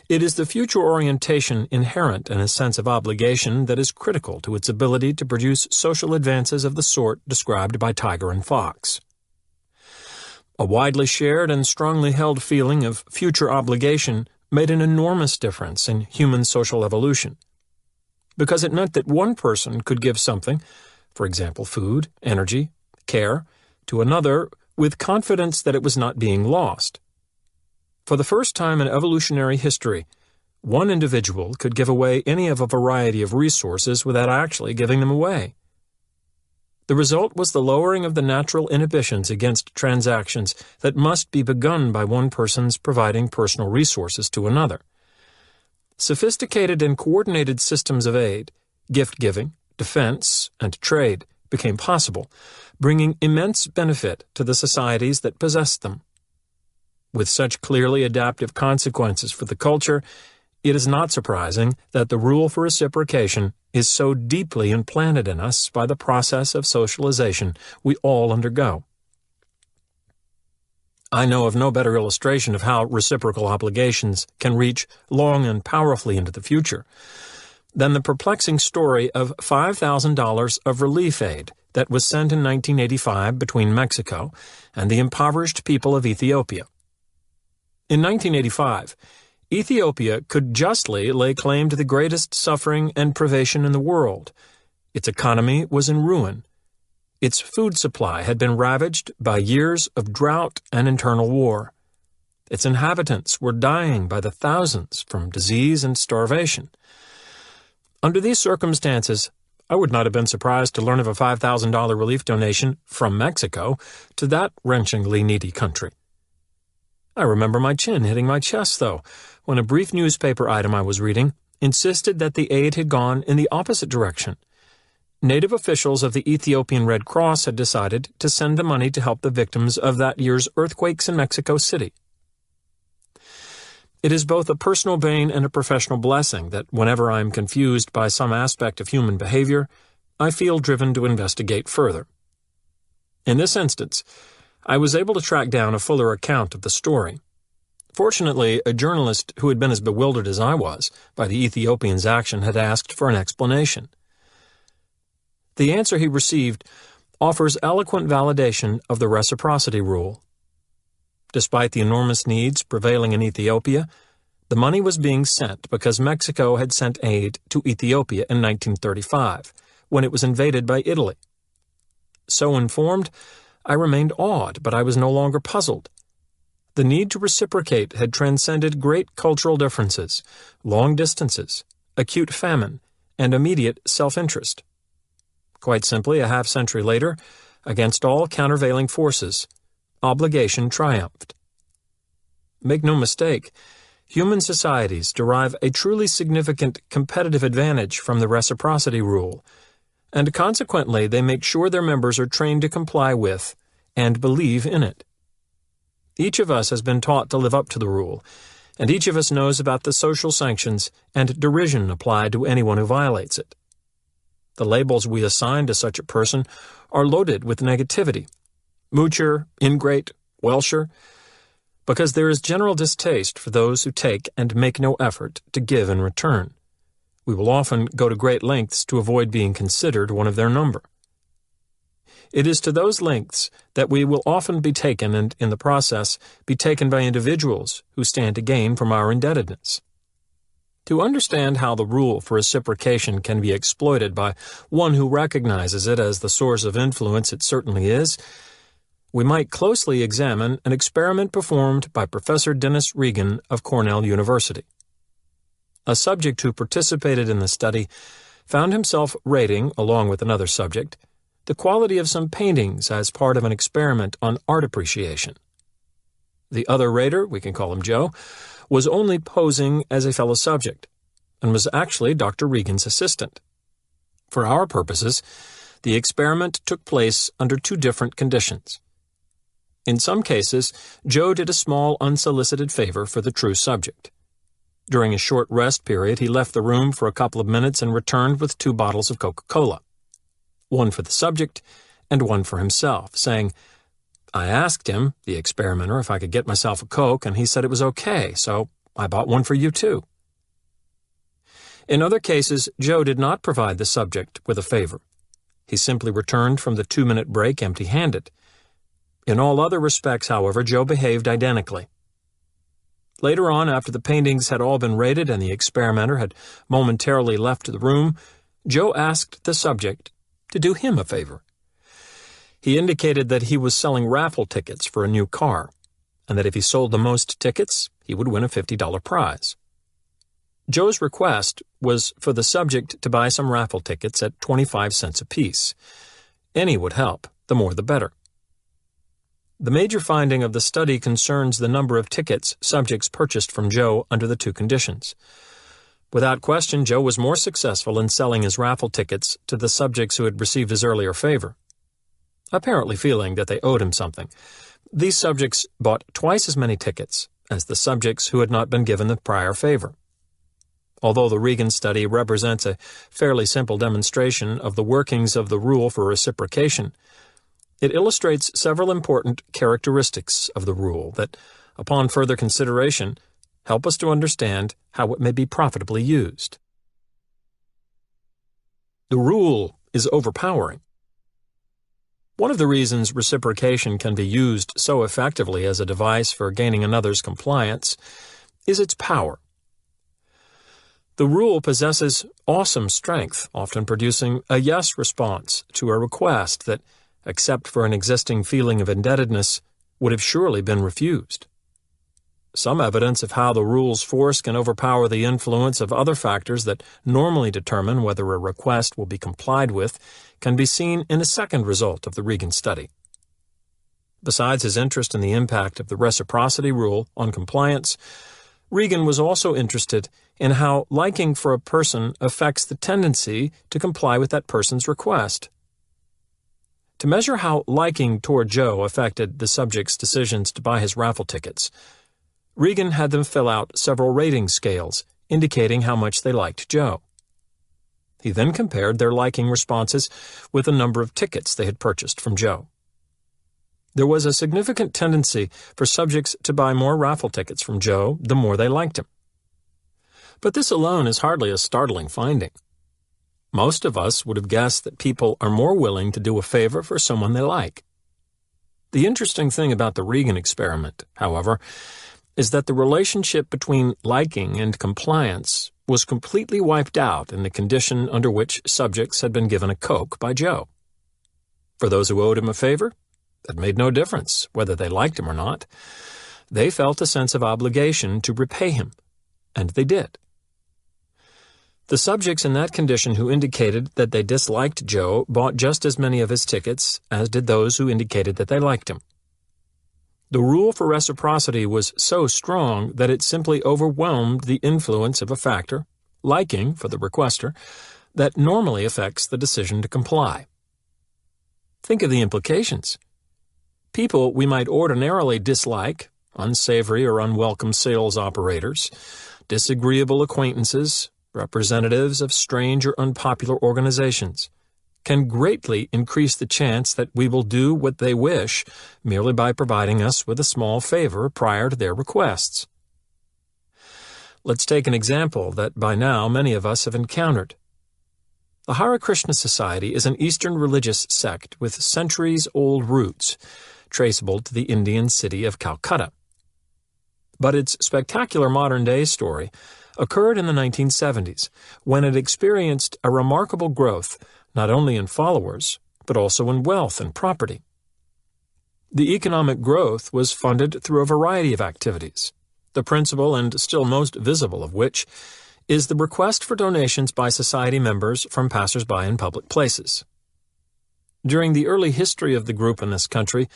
[SPEAKER 1] It is the future orientation inherent in a sense of obligation that is critical to its ability to produce social advances of the sort described by Tiger and Fox. A widely shared and strongly held feeling of future obligation made an enormous difference in human social evolution, because it meant that one person could give something, for example food, energy, care, to another with confidence that it was not being lost. For the first time in evolutionary history, one individual could give away any of a variety of resources without actually giving them away. The result was the lowering of the natural inhibitions against transactions that must be begun by one person's providing personal resources to another. Sophisticated and coordinated systems of aid, gift-giving, defense, and trade became possible, bringing immense benefit to the societies that possessed them. With such clearly adaptive consequences for the culture, it is not surprising that the rule for reciprocation is so deeply implanted in us by the process of socialization we all undergo. I know of no better illustration of how reciprocal obligations can reach long and powerfully into the future than the perplexing story of $5,000 of relief aid that was sent in 1985 between Mexico and the impoverished people of Ethiopia. In 1985, Ethiopia could justly lay claim to the greatest suffering and privation in the world. Its economy was in ruin. Its food supply had been ravaged by years of drought and internal war. Its inhabitants were dying by the thousands from disease and starvation. Under these circumstances, I would not have been surprised to learn of a $5,000 relief donation from Mexico to that wrenchingly needy country. I remember my chin hitting my chest, though, when a brief newspaper item I was reading insisted that the aid had gone in the opposite direction. Native officials of the Ethiopian Red Cross had decided to send the money to help the victims of that year's earthquakes in Mexico City. It is both a personal bane and a professional blessing that whenever I am confused by some aspect of human behavior, I feel driven to investigate further. In this instance, I was able to track down a fuller account of the story. Fortunately, a journalist who had been as bewildered as I was by the Ethiopians' action had asked for an explanation. The answer he received offers eloquent validation of the reciprocity rule. Despite the enormous needs prevailing in Ethiopia, the money was being sent because Mexico had sent aid to Ethiopia in 1935, when it was invaded by Italy. So informed, I remained awed, but I was no longer puzzled. The need to reciprocate had transcended great cultural differences, long distances, acute famine, and immediate self-interest. Quite simply, a half-century later, against all countervailing forces, obligation triumphed. Make no mistake, human societies derive a truly significant competitive advantage from the reciprocity rule, and consequently they make sure their members are trained to comply with and believe in it. Each of us has been taught to live up to the rule, and each of us knows about the social sanctions and derision applied to anyone who violates it. The labels we assign to such a person are loaded with negativity: moocher, ingrate, welsher, because there is general distaste for those who take and make no effort to give in return. We will often go to great lengths to avoid being considered one of their number. It is to those lengths that we will often be taken and, in the process, be taken by individuals who stand to gain from our indebtedness. To understand how the rule for reciprocation can be exploited by one who recognizes it as the source of influence it certainly is, we might closely examine an experiment performed by Professor Dennis Regan of Cornell University. A subject who participated in the study found himself rating, along with another subject, the quality of some paintings as part of an experiment on art appreciation. The other rater, we can call him Joe, was only posing as a fellow subject, and was actually Dr. Regan's assistant. For our purposes, the experiment took place under two different conditions. In some cases, Joe did a small unsolicited favor for the true subject. During a short rest period, he left the room for a couple of minutes and returned with 2 bottles of Coca-Cola, one for the subject and one for himself, saying, "I asked him, the experimenter, if I could get myself a Coke, and he said it was okay, so I bought one for you too." In other cases, Joe did not provide the subject with a favor. He simply returned from the 2-minute break empty-handed. In all other respects, however, Joe behaved identically. Later on, after the paintings had all been rated and the experimenter had momentarily left the room, Joe asked the subject to do him a favor. He indicated that he was selling raffle tickets for a new car, and that if he sold the most tickets, he would win a $50 prize. Joe's request was for the subject to buy some raffle tickets at 25 cents apiece. Any would help, the more the better. The major finding of the study concerns the number of tickets subjects purchased from Joe under the two conditions. Without question, Joe was more successful in selling his raffle tickets to the subjects who had received his earlier favor. Apparently feeling that they owed him something, these subjects bought twice as many tickets as the subjects who had not been given the prior favor. Although the Regan study represents a fairly simple demonstration of the workings of the rule for reciprocation, it illustrates several important characteristics of the rule that, upon further consideration, help us to understand how it may be profitably used. The rule is overpowering. One of the reasons reciprocation can be used so effectively as a device for gaining another's compliance is its power. The rule possesses awesome strength, often producing a yes response to a request that, except for an existing feeling of indebtedness, would have surely been refused. Some evidence of how the rule's force can overpower the influence of other factors that normally determine whether a request will be complied with can be seen in a second result of the Regan study. Besides his interest in the impact of the reciprocity rule on compliance, Regan was also interested in how liking for a person affects the tendency to comply with that person's request. To measure how liking toward Joe affected the subject's decisions to buy his raffle tickets, Regan had them fill out several rating scales indicating how much they liked Joe. He then compared their liking responses with the number of tickets they had purchased from Joe. There was a significant tendency for subjects to buy more raffle tickets from Joe the more they liked him. But this alone is hardly a startling finding. Most of us would have guessed that people are more willing to do a favor for someone they like. The interesting thing about the Regan experiment, however, is that the relationship between liking and compliance was completely wiped out in the condition under which subjects had been given a Coke by Joe. For those who owed him a favor, it made no difference whether they liked him or not. They felt a sense of obligation to repay him, and they did. The subjects in that condition who indicated that they disliked Joe bought just as many of his tickets as did those who indicated that they liked him. The rule for reciprocity was so strong that it simply overwhelmed the influence of a factor, liking for the requester, that normally affects the decision to comply. Think of the implications. People we might ordinarily dislike, unsavory or unwelcome sales operators, disagreeable acquaintances, representatives of strange or unpopular organizations, can greatly increase the chance that we will do what they wish merely by providing us with a small favor prior to their requests. Let's take an example that by now many of us have encountered. The Hare Krishna Society is an Eastern religious sect with centuries-old roots, traceable to the Indian city of Calcutta. But its spectacular modern-day story occurred in the 1970s, when it experienced a remarkable growth not only in followers, but also in wealth and property. The economic growth was funded through a variety of activities, the principal and still most visible of which is the request for donations by society members from passers-by in public places. During the early history of the group in this country,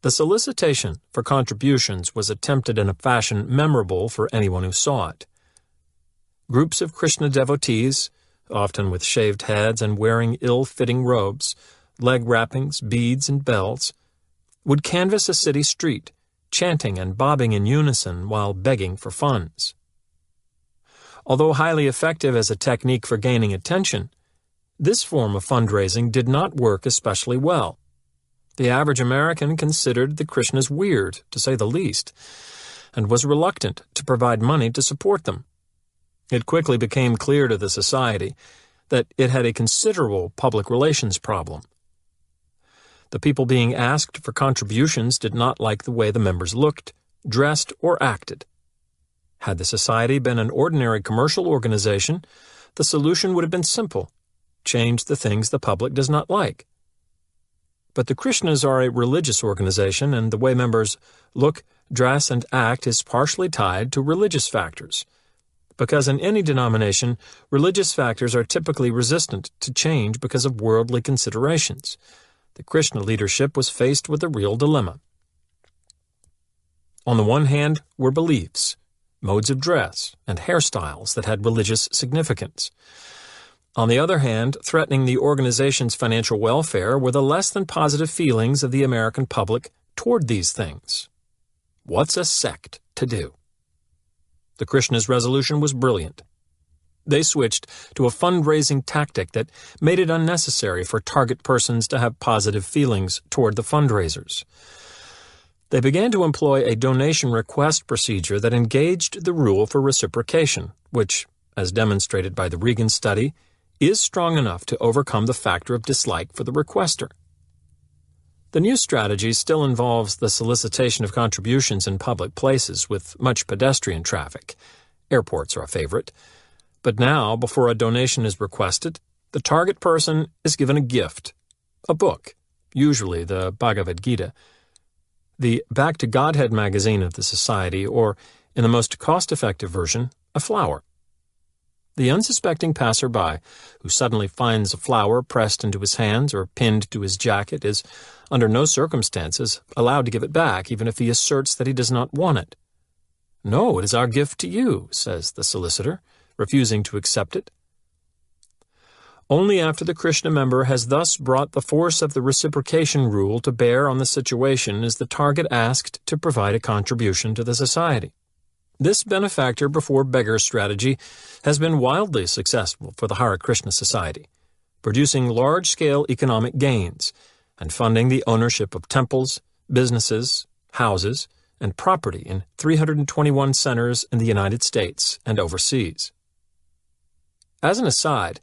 [SPEAKER 1] the solicitation for contributions was attempted in a fashion memorable for anyone who saw it. Groups of Krishna devotees, often with shaved heads and wearing ill-fitting robes, leg wrappings, beads, and bells, would canvass a city street, chanting and bobbing in unison while begging for funds. Although highly effective as a technique for gaining attention, this form of fundraising did not work especially well. The average American considered the Krishnas weird, to say the least, and was reluctant to provide money to support them. It quickly became clear to the society that it had a considerable public relations problem. The people being asked for contributions did not like the way the members looked, dressed, or acted. Had the society been an ordinary commercial organization, the solution would have been simple: change the things the public does not like. But the Krishnas are a religious organization, and the way members look, dress, and act is partially tied to religious factors. Because in any denomination, religious factors are typically resistant to change because of worldly considerations. The Krishna leadership was faced with a real dilemma. On the one hand were beliefs, modes of dress, and hairstyles that had religious significance. On the other hand, threatening the organization's financial welfare were the less than positive feelings of the American public toward these things. What's a sect to do? The Krishnas' resolution was brilliant. They switched to a fundraising tactic that made it unnecessary for target persons to have positive feelings toward the fundraisers. They began to employ a donation request procedure that engaged the rule for reciprocation, which, as demonstrated by the Regan study, is strong enough to overcome the factor of dislike for the requester. The new strategy still involves the solicitation of contributions in public places with much pedestrian traffic. Airports are a favorite. But now, before a donation is requested, the target person is given a gift, a book, usually the Bhagavad Gita, the Back to Godhead magazine of the society, or, in the most cost-effective version, a flower. The unsuspecting passerby who suddenly finds a flower pressed into his hands or pinned to his jacket is, under no circumstances, allowed to give it back, even if he asserts that he does not want it. "No, it is our gift to you," says the solicitor, refusing to accept it. Only after the Krishna member has thus brought the force of the reciprocation rule to bear on the situation is the target asked to provide a contribution to the society. This benefactor before beggar strategy has been wildly successful for the Hare Krishna Society, producing large-scale economic gains and funding the ownership of temples, businesses, houses, and property in 321 centers in the United States and overseas. As an aside,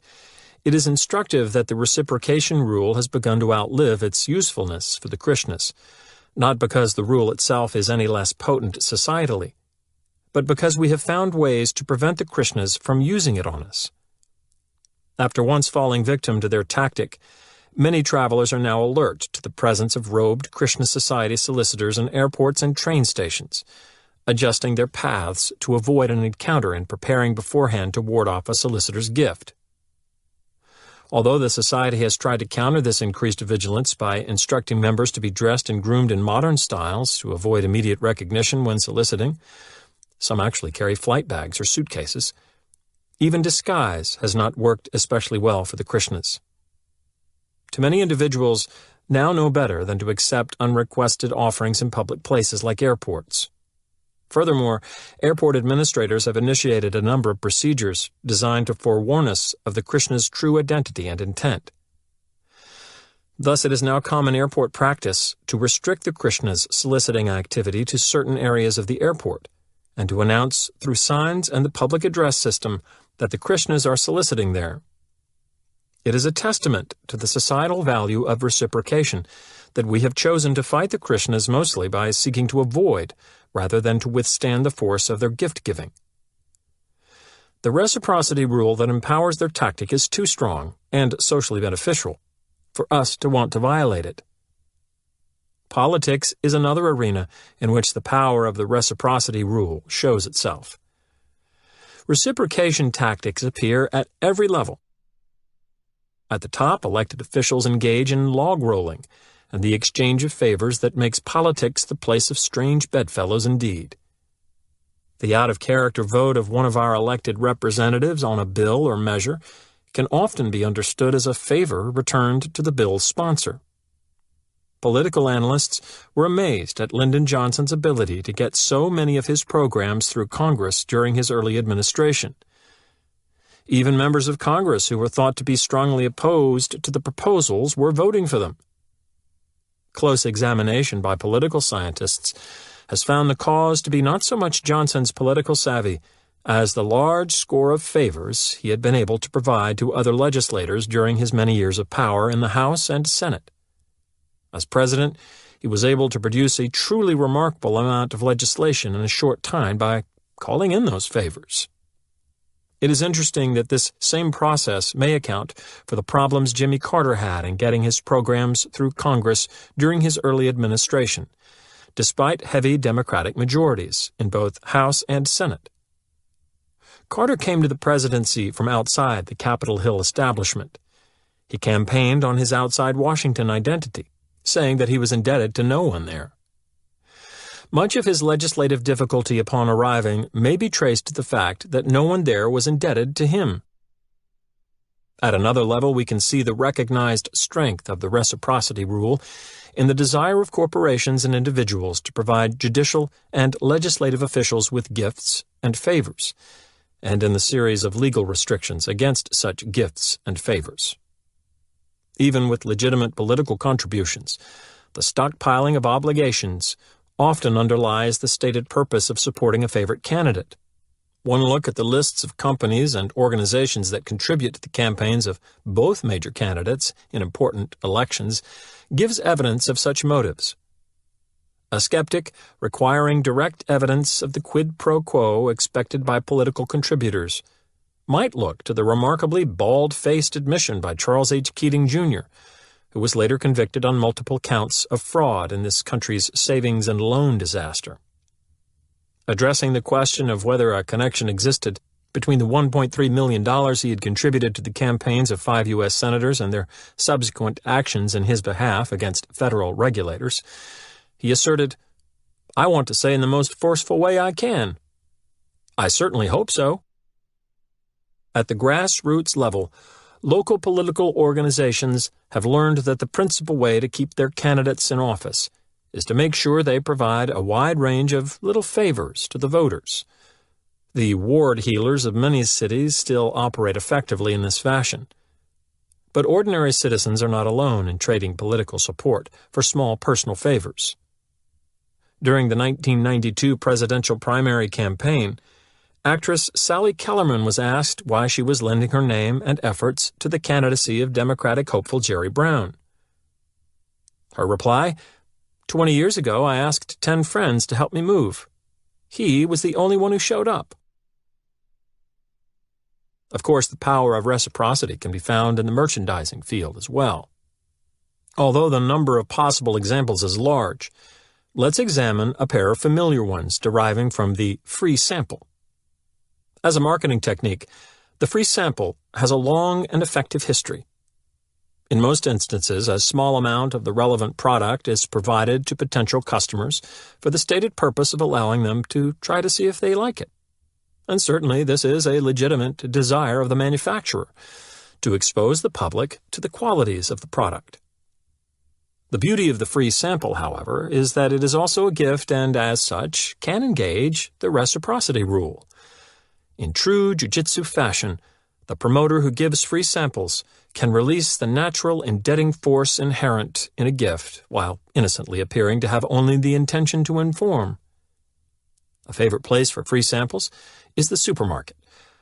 [SPEAKER 1] it is instructive that the reciprocation rule has begun to outlive its usefulness for the Krishnas, not because the rule itself is any less potent societally, but because we have found ways to prevent the Krishnas from using it on us. After once falling victim to their tactic, many travelers are now alert to the presence of robed Krishna Society solicitors in airports and train stations, adjusting their paths to avoid an encounter and preparing beforehand to ward off a solicitor's gift. Although the Society has tried to counter this increased vigilance by instructing members to be dressed and groomed in modern styles to avoid immediate recognition when soliciting, some actually carry flight bags or suitcases, even disguise has not worked especially well for the Krishnas. Too many individuals now know better than to accept unrequested offerings in public places like airports. Furthermore, airport administrators have initiated a number of procedures designed to forewarn us of the Krishna's true identity and intent. Thus, it is now common airport practice to restrict the Krishna's soliciting activity to certain areas of the airport, and to announce through signs and the public address system that the Krishnas are soliciting there. It is a testament to the societal value of reciprocation that we have chosen to fight the Krishnas mostly by seeking to avoid rather than to withstand the force of their gift-giving. The reciprocity rule that empowers their tactic is too strong and socially beneficial for us to want to violate it. Politics is another arena in which the power of the reciprocity rule shows itself. Reciprocation tactics appear at every level. At the top, elected officials engage in log rolling and the exchange of favors that makes politics the place of strange bedfellows indeed. The out-of-character vote of one of our elected representatives on a bill or measure can often be understood as a favor returned to the bill's sponsor. Political analysts were amazed at Lyndon Johnson's ability to get so many of his programs through Congress during his early administration. Even members of Congress who were thought to be strongly opposed to the proposals were voting for them. Close examination by political scientists has found the cause to be not so much Johnson's political savvy as the large score of favors he had been able to provide to other legislators during his many years of power in the House and Senate. As president, he was able to produce a truly remarkable amount of legislation in a short time by calling in those favors. It is interesting that this same process may account for the problems Jimmy Carter had in getting his programs through Congress during his early administration, despite heavy Democratic majorities in both House and Senate. Carter came to the presidency from outside the Capitol Hill establishment. He campaigned on his outside Washington identity, saying that he was indebted to no one there. Much of his legislative difficulty upon arriving may be traced to the fact that no one there was indebted to him. At another level, we can see the recognized strength of the reciprocity rule in the desire of corporations and individuals to provide judicial and legislative officials with gifts and favors, and in the series of legal restrictions against such gifts and favors. Even with legitimate political contributions, the stockpiling of obligations often underlies the stated purpose of supporting a favorite candidate. One look at the lists of companies and organizations that contribute to the campaigns of both major candidates in important elections gives evidence of such motives. A skeptic requiring direct evidence of the quid pro quo expected by political contributors might look to the remarkably bald-faced admission by Charles H. Keating, Jr., who was later convicted on multiple counts of fraud in this country's savings and loan disaster. Addressing the question of whether a connection existed between the $1.3 million he had contributed to the campaigns of 5 U.S. senators and their subsequent actions in his behalf against federal regulators, he asserted, "I want to say in the most forceful way I can, I certainly hope so." At the grassroots level, local political organizations have learned that the principal way to keep their candidates in office is to make sure they provide a wide range of little favors to the voters. The ward healers of many cities still operate effectively in this fashion. But ordinary citizens are not alone in trading political support for small personal favors. During the 1992 presidential primary campaign, actress Sally Kellerman was asked why she was lending her name and efforts to the candidacy of Democratic hopeful Jerry Brown. Her reply, "20 years ago, I asked 10 friends to help me move. He was the only one who showed up." Of course, the power of reciprocity can be found in the merchandising field as well. Although the number of possible examples is large, let's examine a pair of familiar ones deriving from the free sample. As a marketing technique, the free sample has a long and effective history. In most instances, a small amount of the relevant product is provided to potential customers for the stated purpose of allowing them to try to see if they like it. And certainly this is a legitimate desire of the manufacturer, to expose the public to the qualities of the product. The beauty of the free sample, however, is that it is also a gift and, as such, can engage the reciprocity rule. In true jiu-jitsu fashion, the promoter who gives free samples can release the natural indebting force inherent in a gift while innocently appearing to have only the intention to inform. A favorite place for free samples is the supermarket,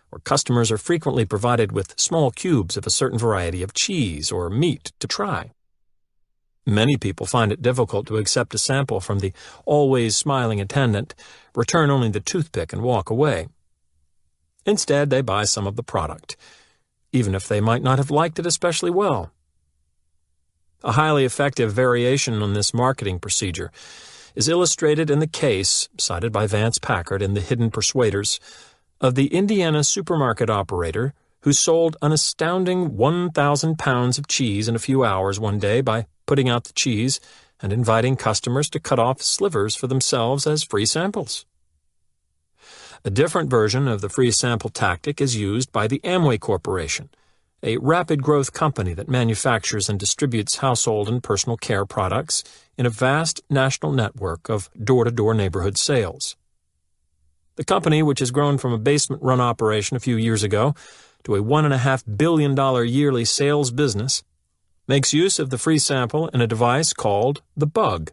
[SPEAKER 1] where customers are frequently provided with small cubes of a certain variety of cheese or meat to try. Many people find it difficult to accept a sample from the always smiling attendant, return only the toothpick and walk away. Instead, they buy some of the product, even if they might not have liked it especially well. A highly effective variation on this marketing procedure is illustrated in the case, cited by Vance Packard in The Hidden Persuaders, of the Indiana supermarket operator who sold an astounding 1,000 pounds of cheese in a few hours one day by putting out the cheese and inviting customers to cut off slivers for themselves as free samples. A different version of the free sample tactic is used by the Amway Corporation, a rapid growth company that manufactures and distributes household and personal care products in a vast national network of door-to-door neighborhood sales. The company, which has grown from a basement-run operation a few years ago to a $1.5 billion yearly sales business, makes use of the free sample in a device called the Bug.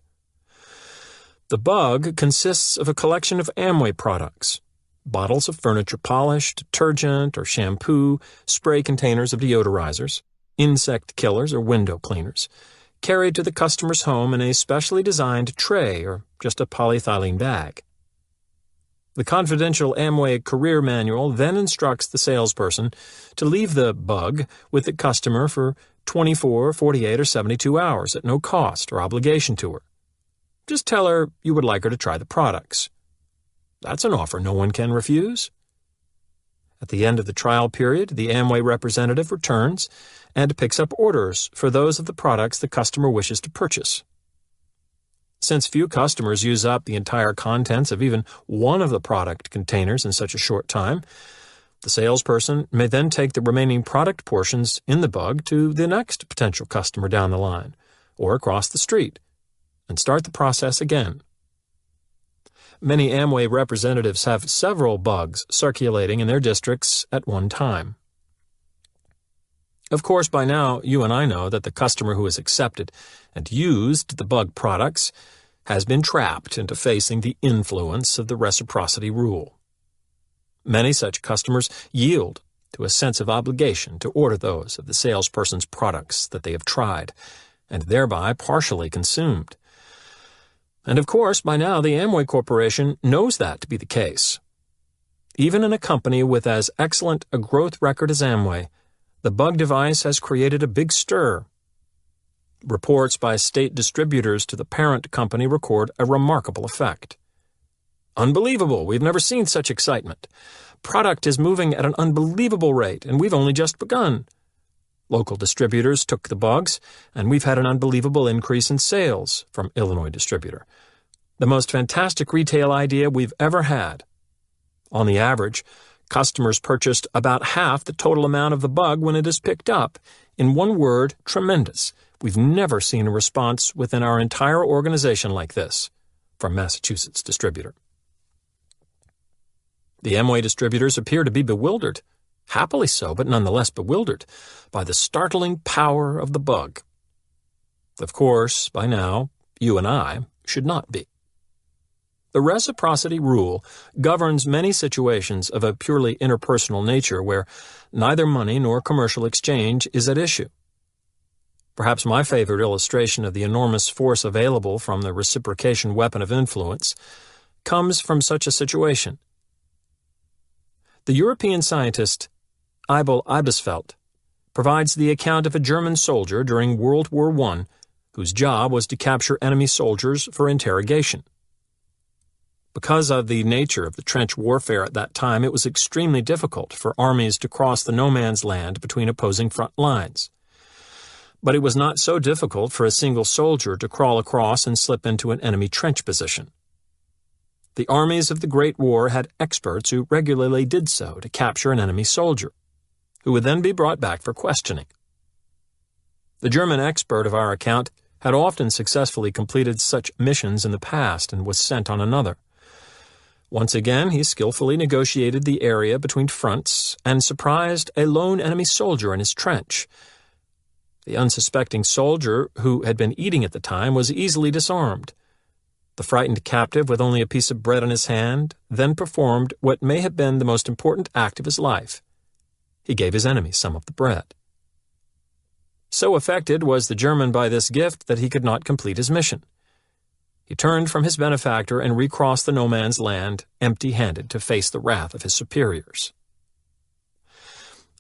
[SPEAKER 1] The Bug consists of a collection of Amway products, bottles of furniture polish, detergent or shampoo, spray containers of deodorizers, insect killers or window cleaners, carried to the customer's home in a specially designed tray or just a polyethylene bag. The confidential Amway career manual then instructs the salesperson to leave the bug with the customer for 24, 48, or 72 hours at no cost or obligation to her. Just tell her you would like her to try the products. That's an offer no one can refuse. At the end of the trial period, the Amway representative returns and picks up orders for those of the products the customer wishes to purchase. Since few customers use up the entire contents of even one of the product containers in such a short time, the salesperson may then take the remaining product portions in the bug to the next potential customer down the line or across the street and start the process again. Many Amway representatives have several bugs circulating in their districts at one time. Of course, by now, you and I know that the customer who has accepted and used the bug products has been trapped into facing the influence of the reciprocity rule. Many such customers yield to a sense of obligation to order those of the salesperson's products that they have tried and thereby partially consumed. And of course, by now, the Amway Corporation knows that to be the case. Even in a company with as excellent a growth record as Amway, the bug device has created a big stir. Reports by state distributors to the parent company record a remarkable effect. Unbelievable! We've never seen such excitement. Product is moving at an unbelievable rate, and we've only just begun. Local distributors took the bugs, and we've had an unbelievable increase in sales from Illinois distributor. The most fantastic retail idea we've ever had. On the average, customers purchased about half the total amount of the bug when it is picked up. In one word, tremendous. We've never seen a response within our entire organization like this, from Massachusetts distributor. The Amway distributors appear to be bewildered, happily so, but nonetheless bewildered, by the startling power of the bug. Of course, by now, you and I should not be. The reciprocity rule governs many situations of a purely interpersonal nature where neither money nor commercial exchange is at issue. Perhaps my favorite illustration of the enormous force available from the reciprocation weapon of influence comes from such a situation. The European scientist Eibel Eibesfeld provides the account of a German soldier during World War I whose job was to capture enemy soldiers for interrogation. Because of the nature of the trench warfare at that time, it was extremely difficult for armies to cross the no-man's land between opposing front lines. But it was not so difficult for a single soldier to crawl across and slip into an enemy trench position. The armies of the Great War had experts who regularly did so to capture an enemy soldier, who would then be brought back for questioning. The German expert of our account had often successfully completed such missions in the past and was sent on another. Once again, he skillfully negotiated the area between fronts and surprised a lone enemy soldier in his trench. The unsuspecting soldier, who had been eating at the time, was easily disarmed. The frightened captive, with only a piece of bread in his hand, then performed what may have been the most important act of his life. He gave his enemy some of the bread. So affected was the German by this gift that he could not complete his mission. He turned from his benefactor and recrossed the no-man's land, empty-handed, to face the wrath of his superiors.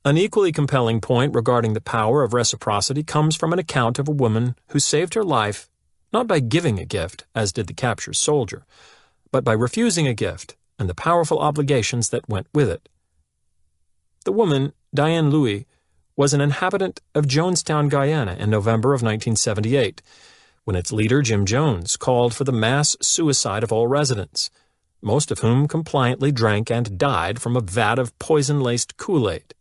[SPEAKER 1] An equally compelling point regarding the power of reciprocity comes from an account of a woman who saved her life not by giving a gift, as did the captured soldier, but by refusing a gift and the powerful obligations that went with it. The woman, Diane Louis, was an inhabitant of Jonestown, Guyana in November of 1978, when its leader, Jim Jones, called for the mass suicide of all residents, most of whom compliantly drank and died from a vat of poison-laced Kool-Aid.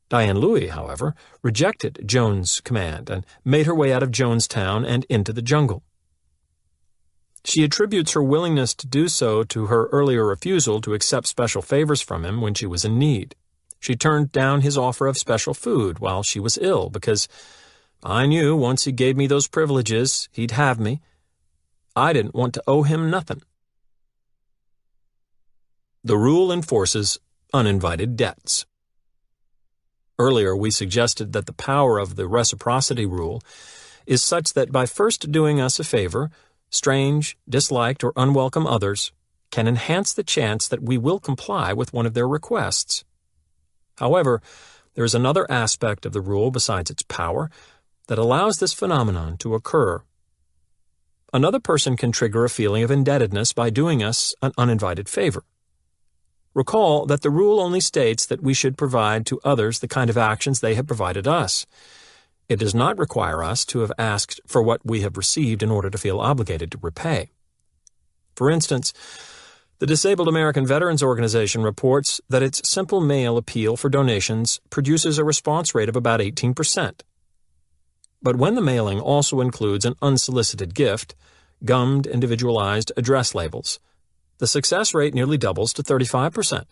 [SPEAKER 1] Diane Louis, however, rejected Jones' command and made her way out of Jonestown and into the jungle. She attributes her willingness to do so to her earlier refusal to accept special favors from him when she was in need. She turned down his offer of special food while she was ill because I knew once he gave me those privileges, he'd have me. I didn't want to owe him nothing. The rule enforces uninvited debts. Earlier, we suggested that the power of the reciprocity rule is such that by first doing us a favor, strange, disliked, or unwelcome others can enhance the chance that we will comply with one of their requests. However, there is another aspect of the rule besides its power that allows this phenomenon to occur. Another person can trigger a feeling of indebtedness by doing us an uninvited favor. Recall that the rule only states that we should provide to others the kind of actions they have provided us. It does not require us to have asked for what we have received in order to feel obligated to repay. For instance, the Disabled American Veterans Organization reports that its simple mail appeal for donations produces a response rate of about 18%. But when the mailing also includes an unsolicited gift, gummed individualized address labels, the success rate nearly doubles to 35%.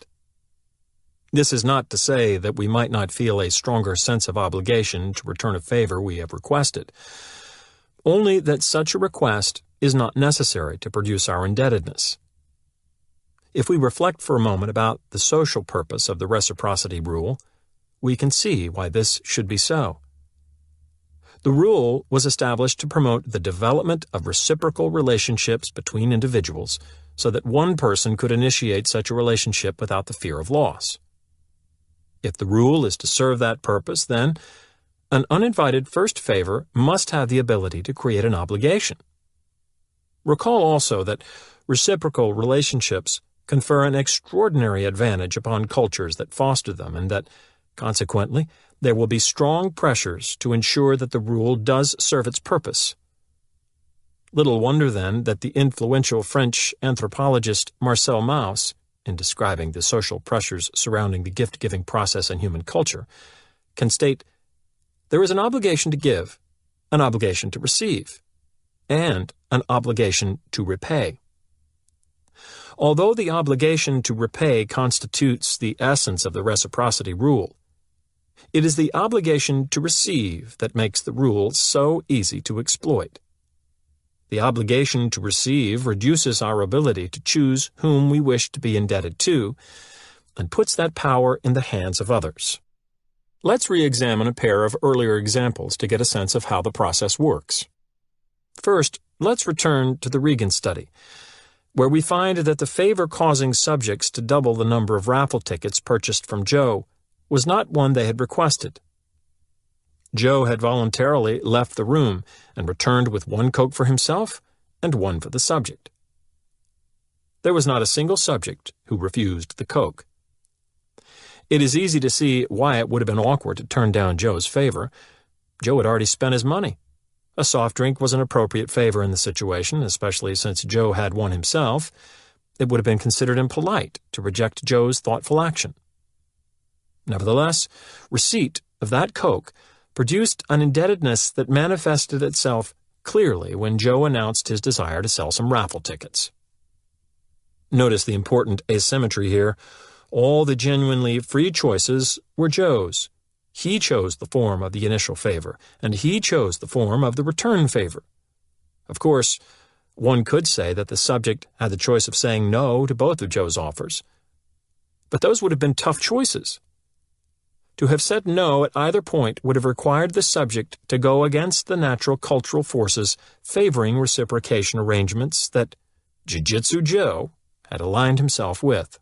[SPEAKER 1] This is not to say that we might not feel a stronger sense of obligation to return a favor we have requested, only that such a request is not necessary to produce our indebtedness. If we reflect for a moment about the social purpose of the reciprocity rule, we can see why this should be so. The rule was established to promote the development of reciprocal relationships between individuals so that one person could initiate such a relationship without the fear of loss. If the rule is to serve that purpose, then an uninvited first favor must have the ability to create an obligation. Recall also that reciprocal relationships confer an extraordinary advantage upon cultures that foster them, and that, consequently, there will be strong pressures to ensure that the rule does serve its purpose. Little wonder, then, that the influential French anthropologist Marcel Mauss, in describing the social pressures surrounding the gift-giving process in human culture, can state, "There is an obligation to give, an obligation to receive, and an obligation to repay." Although the obligation to repay constitutes the essence of the reciprocity rule, it is the obligation to receive that makes the rule so easy to exploit. The obligation to receive reduces our ability to choose whom we wish to be indebted to, and puts that power in the hands of others. Let's re-examine a pair of earlier examples to get a sense of how the process works. First, let's return to the Regan study, where we find that the favor causing subjects to double the number of raffle tickets purchased from Joe was not one they had requested. Joe had voluntarily left the room and returned with one Coke for himself and one for the subject. There was not a single subject who refused the Coke. It is easy to see why it would have been awkward to turn down Joe's favor. Joe had already spent his money. A soft drink was an appropriate favor in the situation, especially since Joe had one himself. It would have been considered impolite to reject Joe's thoughtful action. Nevertheless, receipt of that Coke produced an indebtedness that manifested itself clearly when Joe announced his desire to sell some raffle tickets. Notice the important asymmetry here. All the genuinely free choices were Joe's. He chose the form of the initial favor, and he chose the form of the return favor. Of course, one could say that the subject had the choice of saying no to both of Joe's offers. But those would have been tough choices. To have said no at either point would have required the subject to go against the natural cultural forces favoring reciprocation arrangements that Jiu-Jitsu Joe had aligned himself with.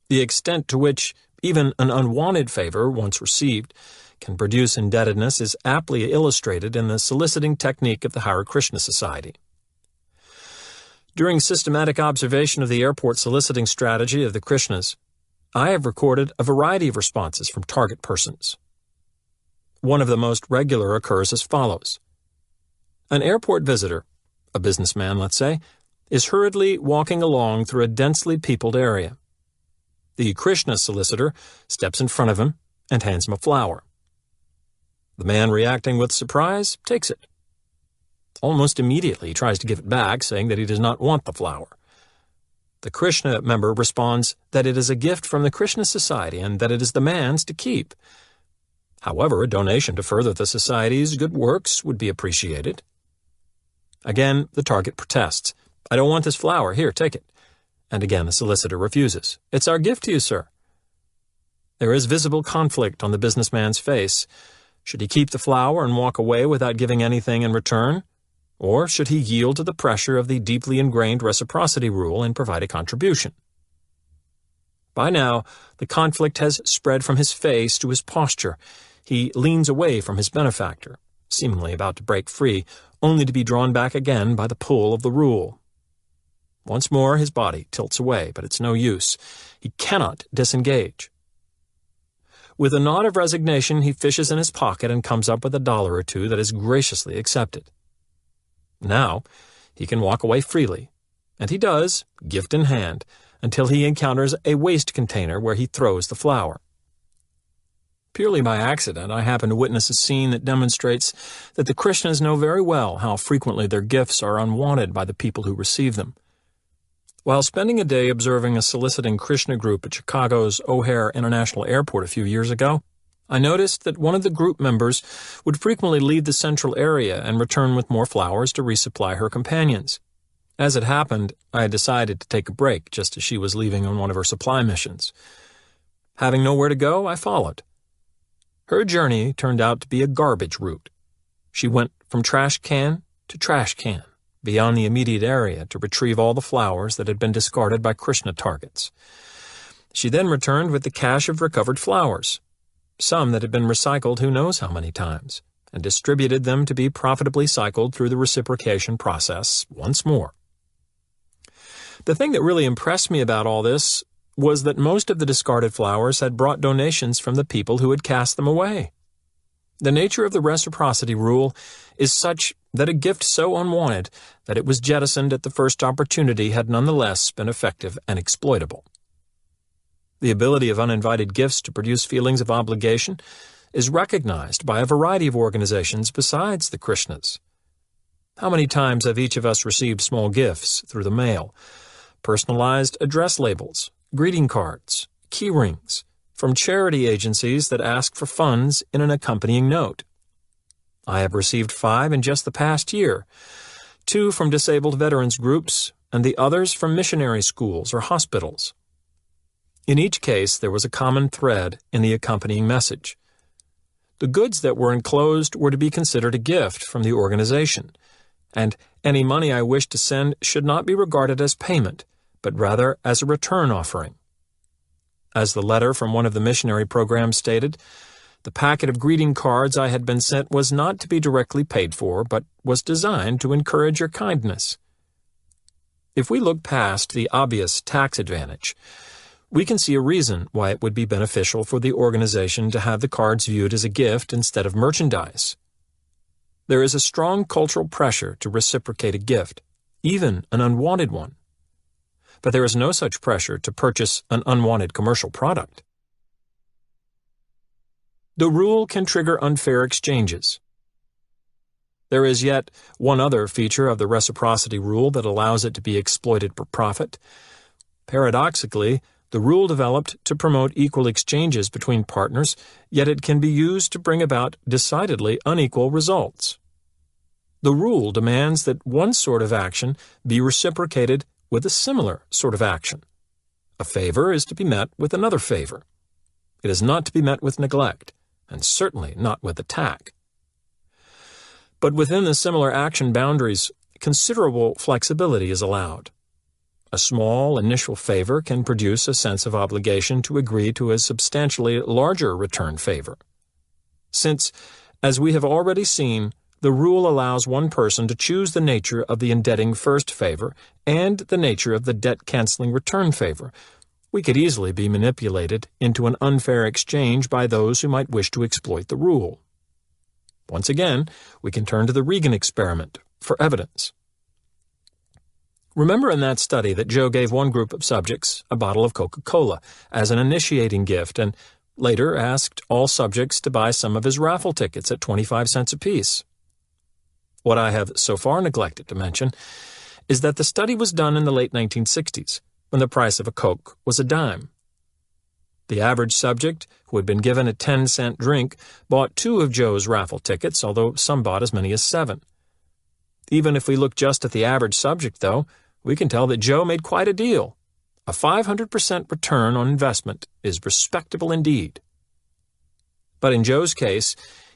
[SPEAKER 1] The extent to which even an unwanted favor, once received, can produce indebtedness is aptly illustrated in the soliciting technique of the Hare Krishna Society. During systematic observation of the airport soliciting strategy of the Krishnas, I have recorded a variety of responses from target persons. One of the most regular occurs as follows. An airport visitor, a businessman, let's say, is hurriedly walking along through a densely peopled area. The Krishna solicitor steps in front of him and hands him a flower. The man, reacting with surprise, takes it. Almost immediately, he tries to give it back, saying that he does not want the flower. The Krishna member responds that it is a gift from the Krishna Society and that it is the man's to keep. However, a donation to further the Society's good works would be appreciated. Again, the target protests. "I don't want this flower. Here, take it." And again, the solicitor refuses. "It's our gift to you, sir." There is visible conflict on the businessman's face. Should he keep the flower and walk away without giving anything in return? Or should he yield to the pressure of the deeply ingrained reciprocity rule and provide a contribution? By now, the conflict has spread from his face to his posture. He leans away from his benefactor, seemingly about to break free, only to be drawn back again by the pull of the rule. Once more his body tilts away, but it's no use. He cannot disengage. With a nod of resignation, he fishes in his pocket and comes up with $1 or two that is graciously accepted. Now he can walk away freely, and he does, gift in hand, until he encounters a waste container where he throws the flower. Purely by accident, I happen to witness a scene that demonstrates that the Krishnas know very well how frequently their gifts are unwanted by the people who receive them. While spending a day observing a soliciting Krishna group at Chicago's O'Hare International Airport a few years ago, I noticed that one of the group members would frequently leave the central area and return with more flowers to resupply her companions. As it happened, I had decided to take a break just as she was leaving on one of her supply missions. Having nowhere to go, I followed. Her journey turned out to be a garbage route. She went from trash can to trash can, beyond the immediate area to retrieve all the flowers that had been discarded by Krishna targets. She then returned with the cache of recovered flowers, some that had been recycled who knows how many times, and distributed them to be profitably cycled through the reciprocation process once more. The thing that really impressed me about all this was that most of the discarded flowers had brought donations from the people who had cast them away. The nature of the reciprocity rule is such that a gift so unwanted that it was jettisoned at the first opportunity had nonetheless been effective and exploitable. The ability of uninvited gifts to produce feelings of obligation is recognized by a variety of organizations besides the Krishnas. How many times have each of us received small gifts through the mail, personalized address labels, greeting cards, key rings, from charity agencies that ask for funds in an accompanying note? I have received 5 in just the past year, 2 from disabled veterans groups, and the others from missionary schools or hospitals. In each case, there was a common thread in the accompanying message. The goods that were enclosed were to be considered a gift from the organization, and any money I wished to send should not be regarded as payment, but rather as a return offering. As the letter from one of the missionary programs stated, the packet of greeting cards I had been sent was not to be directly paid for, but was designed to encourage your kindness. If we look past the obvious tax advantage, we can see a reason why it would be beneficial for the organization to have the cards viewed as a gift instead of merchandise. There is a strong cultural pressure to reciprocate a gift, even an unwanted one. But there is no such pressure to purchase an unwanted commercial product. The rule can trigger unfair exchanges. There is yet one other feature of the reciprocity rule that allows it to be exploited for profit. Paradoxically, the rule developed to promote equal exchanges between partners, yet it can be used to bring about decidedly unequal results. The rule demands that one sort of action be reciprocated with a similar sort of action. A favor is to be met with another favor. It is not to be met with neglect, and certainly not with attack. But within the similar action boundaries, considerable flexibility is allowed. A small initial favor can produce a sense of obligation to agree to a substantially larger return favor. Since, as we have already seen, the rule allows one person to choose the nature of the indebting first favor and the nature of the debt-canceling return favor, we could easily be manipulated into an unfair exchange by those who might wish to exploit the rule. Once again, we can turn to the Regan experiment for evidence. Remember in that study that Joe gave one group of subjects a bottle of Coca-Cola as an initiating gift and later asked all subjects to buy some of his raffle tickets at 25 cents apiece. What I have so far neglected to mention is that the study was done in the late 1960s, when the price of a Coke was a dime. The average subject, who had been given a 10-cent drink, bought 2 of Joe's raffle tickets, although some bought as many as 7. Even if we look just at the average subject, though, we can tell that Joe made quite a deal. A 500% return on investment is respectable indeed. But in Joe's case,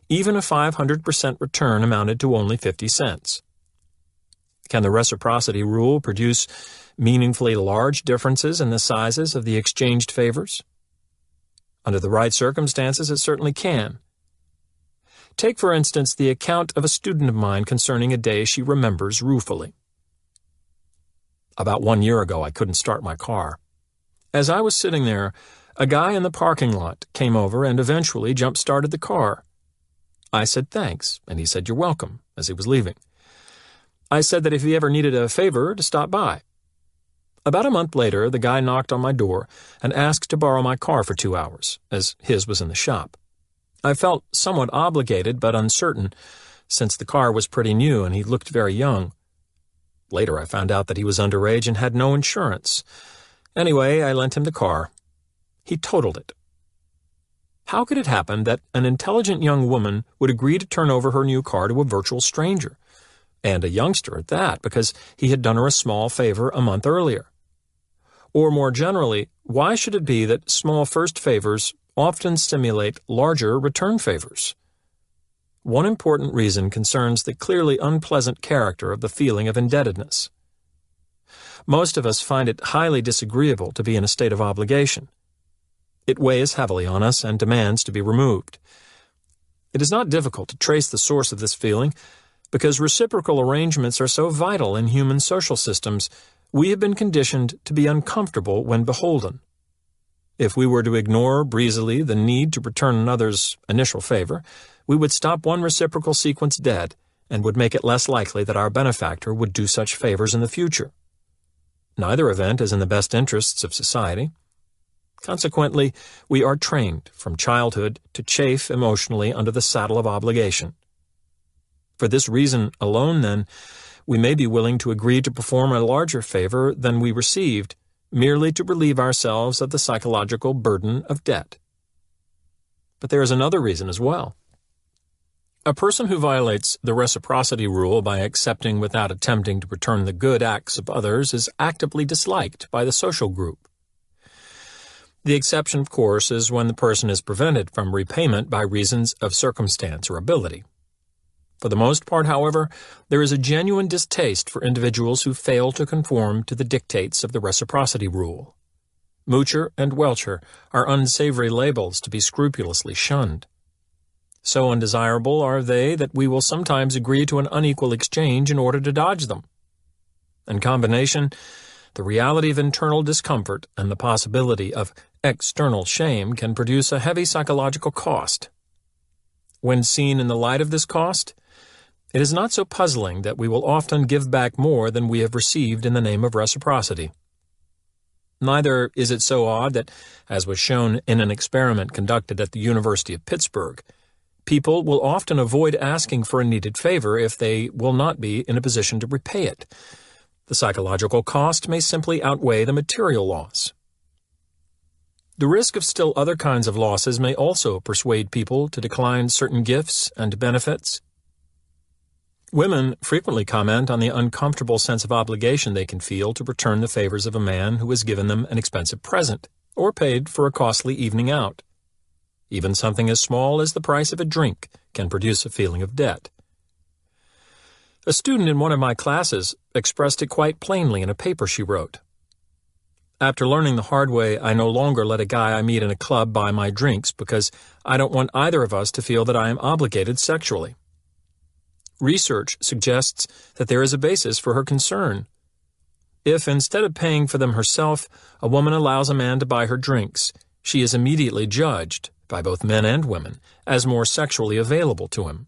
[SPEAKER 1] even a 500% return amounted to only 50 cents. Can the reciprocity rule produce meaningfully large differences in the sizes of the exchanged favors? Under the right circumstances, it certainly can. Take, for instance, the account of a student of mine concerning a day she remembers ruefully. About 1 year ago, I couldn't start my car. As I was sitting there, a guy in the parking lot came over and eventually jump-started the car. I said thanks, and he said you're welcome, as he was leaving. I said that if he ever needed a favor, to stop by. About a month later, the guy knocked on my door and asked to borrow my car for 2 hours, as his was in the shop. I felt somewhat obligated but uncertain, since the car was pretty new and he looked very young. Later I found out that he was underage and had no insurance. Anyway, I lent him the car. He totaled it. How could it happen that an intelligent young woman would agree to turn over her new car to a virtual stranger? And a youngster at that, because he had done her a small favor a month earlier. Or more generally, why should it be that small first favors often stimulate larger return favors? One important reason concerns the clearly unpleasant character of the feeling of indebtedness. Most of us find it highly disagreeable to be in a state of obligation. It weighs heavily on us and demands to be removed. It is not difficult to trace the source of this feeling, because reciprocal arrangements are so vital in human social systems. We have been conditioned to be uncomfortable when beholden. If we were to ignore breezily the need to return another's initial favor, we would stop one reciprocal sequence dead and would make it less likely that our benefactor would do such favors in the future. Neither event is in the best interests of society. Consequently, we are trained from childhood to chafe emotionally under the saddle of obligation. For this reason alone, then, we may be willing to agree to perform a larger favor than we received, merely to relieve ourselves of the psychological burden of debt. But there is another reason as well. A person who violates the reciprocity rule by accepting without attempting to return the good acts of others is actively disliked by the social group. The exception, of course, is when the person is prevented from repayment by reasons of circumstance or ability. For the most part, however, there is a genuine distaste for individuals who fail to conform to the dictates of the reciprocity rule. Moocher and welcher are unsavory labels to be scrupulously shunned. So undesirable are they that we will sometimes agree to an unequal exchange in order to dodge them. In combination, the reality of internal discomfort and the possibility of external shame can produce a heavy psychological cost. When seen in the light of this cost, it is not so puzzling that we will often give back more than we have received in the name of reciprocity. Neither is it so odd that, as was shown in an experiment conducted at the University of Pittsburgh, people will often avoid asking for a needed favor if they will not be in a position to repay it. The psychological cost may simply outweigh the material loss. The risk of still other kinds of losses may also persuade people to decline certain gifts and benefits. Women frequently comment on the uncomfortable sense of obligation they can feel to return the favors of a man who has given them an expensive present or paid for a costly evening out. Even something as small as the price of a drink can produce a feeling of debt. A student in one of my classes expressed it quite plainly in a paper she wrote. After learning the hard way, I no longer let a guy I meet in a club buy my drinks because I don't want either of us to feel that I am obligated sexually. Research suggests that there is a basis for her concern. If, instead of paying for them herself, a woman allows a man to buy her drinks, she is immediately judged, by both men and women, as more sexually available to him.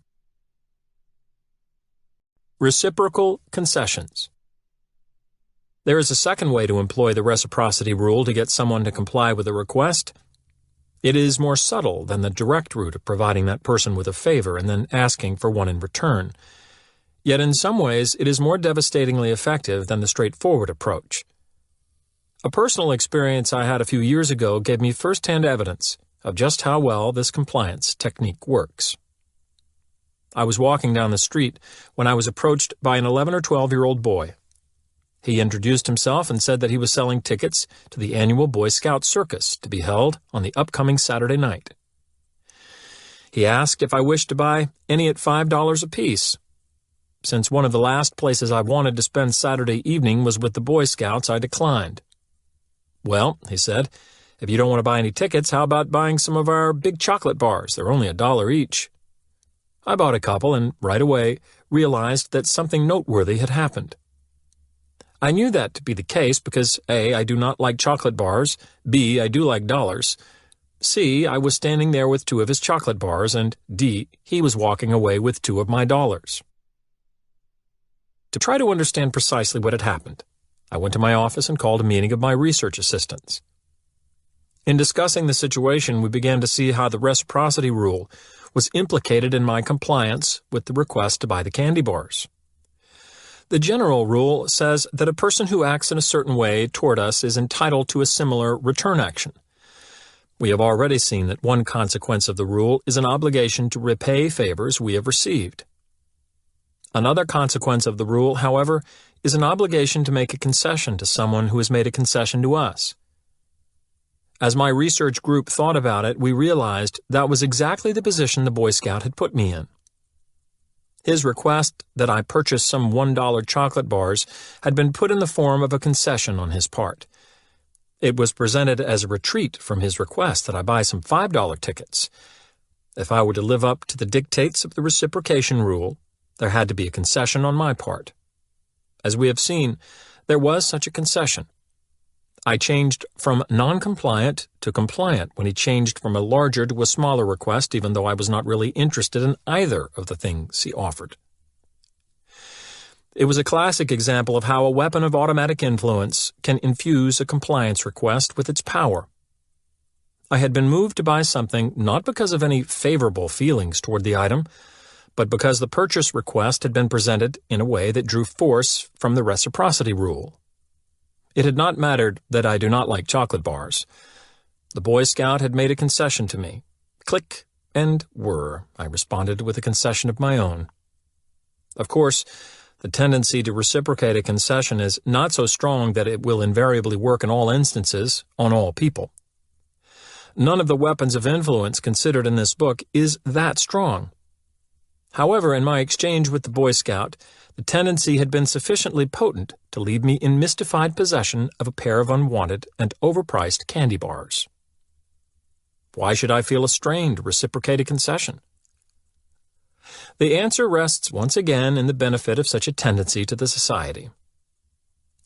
[SPEAKER 1] Reciprocal concessions. There is a second way to employ the reciprocity rule to get someone to comply with a request. It is more subtle than the direct route of providing that person with a favor and then asking for one in return. Yet in some ways it is more devastatingly effective than the straightforward approach. A personal experience I had a few years ago gave me first-hand evidence of just how well this compliance technique works. I was walking down the street when I was approached by an 11 or 12-year-old boy. He introduced himself and said that he was selling tickets to the annual Boy Scout circus to be held on the upcoming Saturday night. He asked if I wished to buy any at $5 apiece. since one of the last places I wanted to spend Saturday evening was with the Boy Scouts, I declined. "Well," he said, "if you don't want to buy any tickets, how about buying some of our big chocolate bars? They're only $1 each." I bought a couple and, right away, realized that something noteworthy had happened. I knew that to be the case because A, I do not like chocolate bars, B, I do like dollars, C, I was standing there with 2 of his chocolate bars, and D, he was walking away with 2 of my dollars. To try to understand precisely what had happened, I went to my office and called a meeting of my research assistants. In discussing the situation, we began to see how the reciprocity rule was implicated in my compliance with the request to buy the candy bars. The general rule says that a person who acts in a certain way toward us is entitled to a similar return action. We have already seen that one consequence of the rule is an obligation to repay favors we have received. Another consequence of the rule, however, is an obligation to make a concession to someone who has made a concession to us. As my research group thought about it, we realized that was exactly the position the Boy Scout had put me in. His request that I purchase some $1 chocolate bars had been put in the form of a concession on his part. It was presented as a retreat from his request that I buy some $5 tickets. If I were to live up to the dictates of the reciprocation rule, there had to be a concession on my part. As we have seen, there was such a concession. I changed from non-compliant to compliant when he changed from a larger to a smaller request, even though I was not really interested in either of the things he offered. It was a classic example of how a weapon of automatic influence can infuse a compliance request with its power. I had been moved to buy something not because of any favorable feelings toward the item, but because the purchase request had been presented in a way that drew force from the reciprocity rule. It had not mattered that I do not like chocolate bars. The Boy Scout had made a concession to me. Click and whir, I responded with a concession of my own. Of course, the tendency to reciprocate a concession is not so strong that it will invariably work in all instances, on all people. None of the weapons of influence considered in this book is that strong. However, in my exchange with the Boy Scout, the tendency had been sufficiently potent to leave me in mystified possession of a pair of unwanted and overpriced candy bars. Why should I feel a strain to reciprocate a concession? The answer rests once again in the benefit of such a tendency to the society.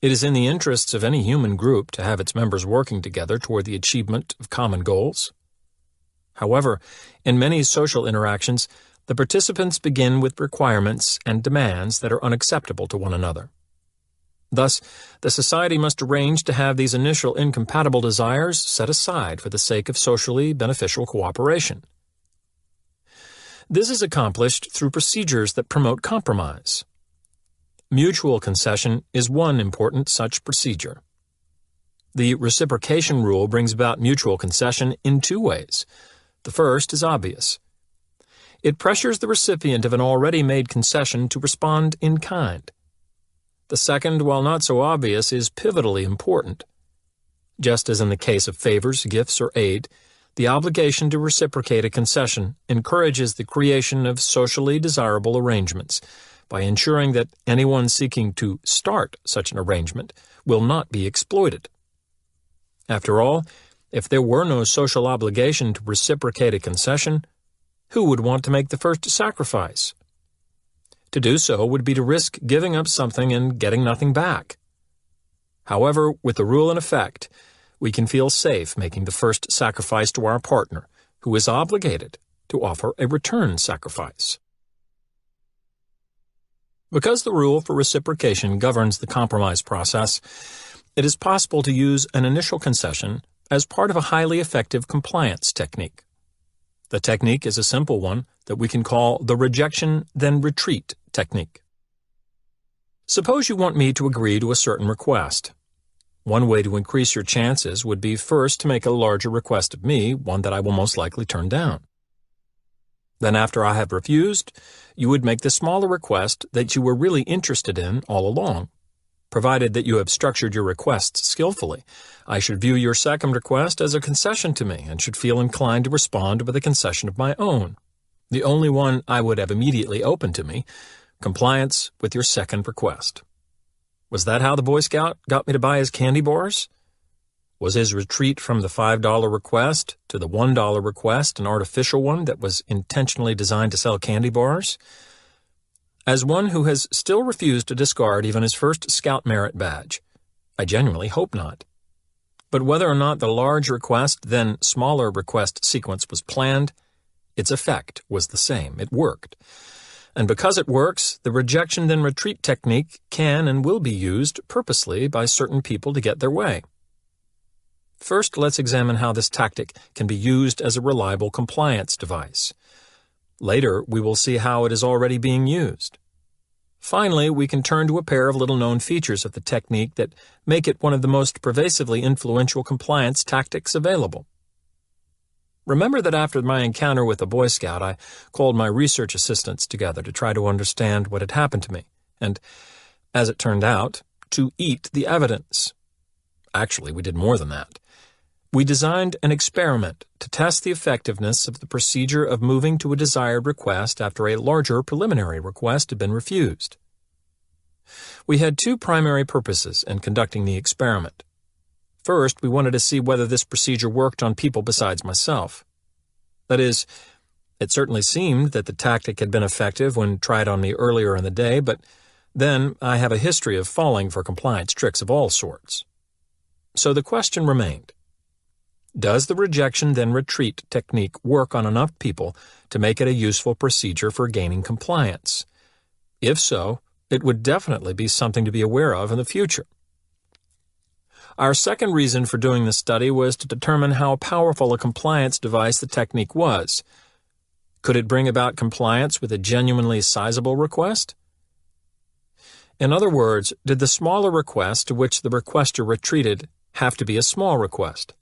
[SPEAKER 1] It is in the interests of any human group to have its members working together toward the achievement of common goals. However, in many social interactions, the participants begin with requirements and demands that are unacceptable to one another. Thus, the society must arrange to have these initial incompatible desires set aside for the sake of socially beneficial cooperation. This is accomplished through procedures that promote compromise. Mutual concession is one important such procedure. The reciprocation rule brings about mutual concession in 2 ways. The first is obvious. It pressures the recipient of an already made concession to respond in kind. The second, while not so obvious, is pivotally important. Just as in the case of favors, gifts, or aid, the obligation to reciprocate a concession encourages the creation of socially desirable arrangements by ensuring that anyone seeking to start such an arrangement will not be exploited. After all, if there were no social obligation to reciprocate a concession, who would want to make the first sacrifice? To do so would be to risk giving up something and getting nothing back. However, with the rule in effect, we can feel safe making the first sacrifice to our partner, who is obligated to offer a return sacrifice. Because the rule for reciprocation governs the compromise process, it is possible to use an initial concession as part of a highly effective compliance technique. The technique is a simple one that we can call the rejection then retreat technique. Suppose you want me to agree to a certain request. One way to increase your chances would be first to make a larger request of me, one that I will most likely turn down. Then after I have refused, you would make the smaller request that you were really interested in all along. Provided that you have structured your requests skillfully, I should view your second request as a concession to me and should feel inclined to respond with a concession of my own, the only one I would have immediately open to me, compliance with your second request. Was that how the Boy Scout got me to buy his candy bars? Was his retreat from the $5 request to the $1 request an artificial one that was intentionally designed to sell candy bars? As one who has still refused to discard even his first Scout Merit badge, I genuinely hope not. But whether or not the large request, then smaller request sequence was planned, its effect was the same. It worked. And because it works, the rejection then retreat technique can and will be used purposely by certain people to get their way. First, let's examine how this tactic can be used as a reliable compliance device. Later, we will see how it is already being used. Finally, we can turn to a pair of little-known features of the technique that make it one of the most pervasively influential compliance tactics available. Remember that after my encounter with the Boy Scout, I called my research assistants together to try to understand what had happened to me, and, as it turned out, to eat the evidence. Actually, we did more than that. We designed an experiment to test the effectiveness of the procedure of moving to a desired request after a larger preliminary request had been refused. We had two primary purposes in conducting the experiment. First, we wanted to see whether this procedure worked on people besides myself. That is, it certainly seemed that the tactic had been effective when tried on me earlier in the day, but then I have a history of falling for compliance tricks of all sorts. So the question remained, does the rejection then retreat technique work on enough people to make it a useful procedure for gaining compliance? If so, it would definitely be something to be aware of in the future. Our second reason for doing this study was to determine how powerful a compliance device the technique was. Could it bring about compliance with a genuinely sizable request? In other words, did the smaller request to which the requester retreated have to be a small request?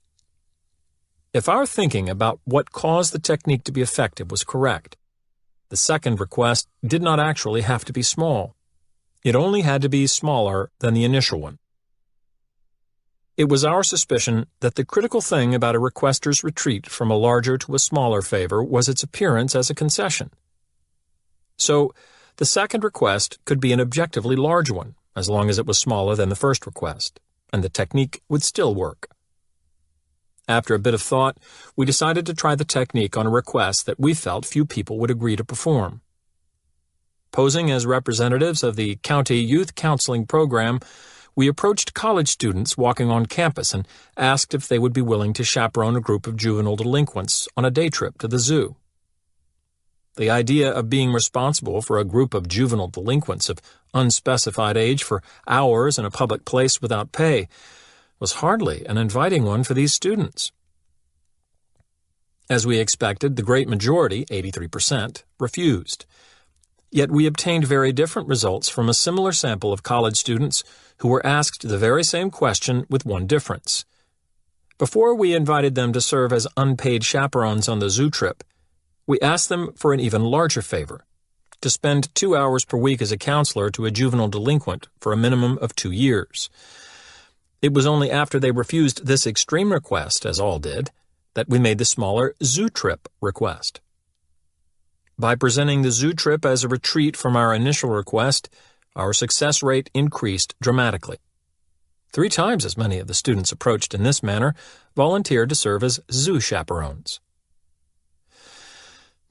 [SPEAKER 1] If our thinking about what caused the technique to be effective was correct, the second request did not actually have to be small. It only had to be smaller than the initial one. It was our suspicion that the critical thing about a requester's retreat from a larger to a smaller favor was its appearance as a concession. So, the second request could be an objectively large one, as long as it was smaller than the first request, and the technique would still work. After a bit of thought, we decided to try the technique on a request that we felt few people would agree to perform. Posing as representatives of the County Youth Counseling Program, we approached college students walking on campus and asked if they would be willing to chaperone a group of juvenile delinquents on a day trip to the zoo. The idea of being responsible for a group of juvenile delinquents of unspecified age for hours in a public place without pay was hardly an inviting one for these students. As we expected, the great majority, 83%, refused. Yet we obtained very different results from a similar sample of college students who were asked the very same question with one difference. Before we invited them to serve as unpaid chaperones on the zoo trip, we asked them for an even larger favor, to spend 2 hours per week as a counselor to a juvenile delinquent for a minimum of 2 years. It was only after they refused this extreme request, as all did, that we made the smaller zoo trip request. By presenting the zoo trip as a retreat from our initial request, our success rate increased dramatically. 3 times as many of the students approached in this manner volunteered to serve as zoo chaperones.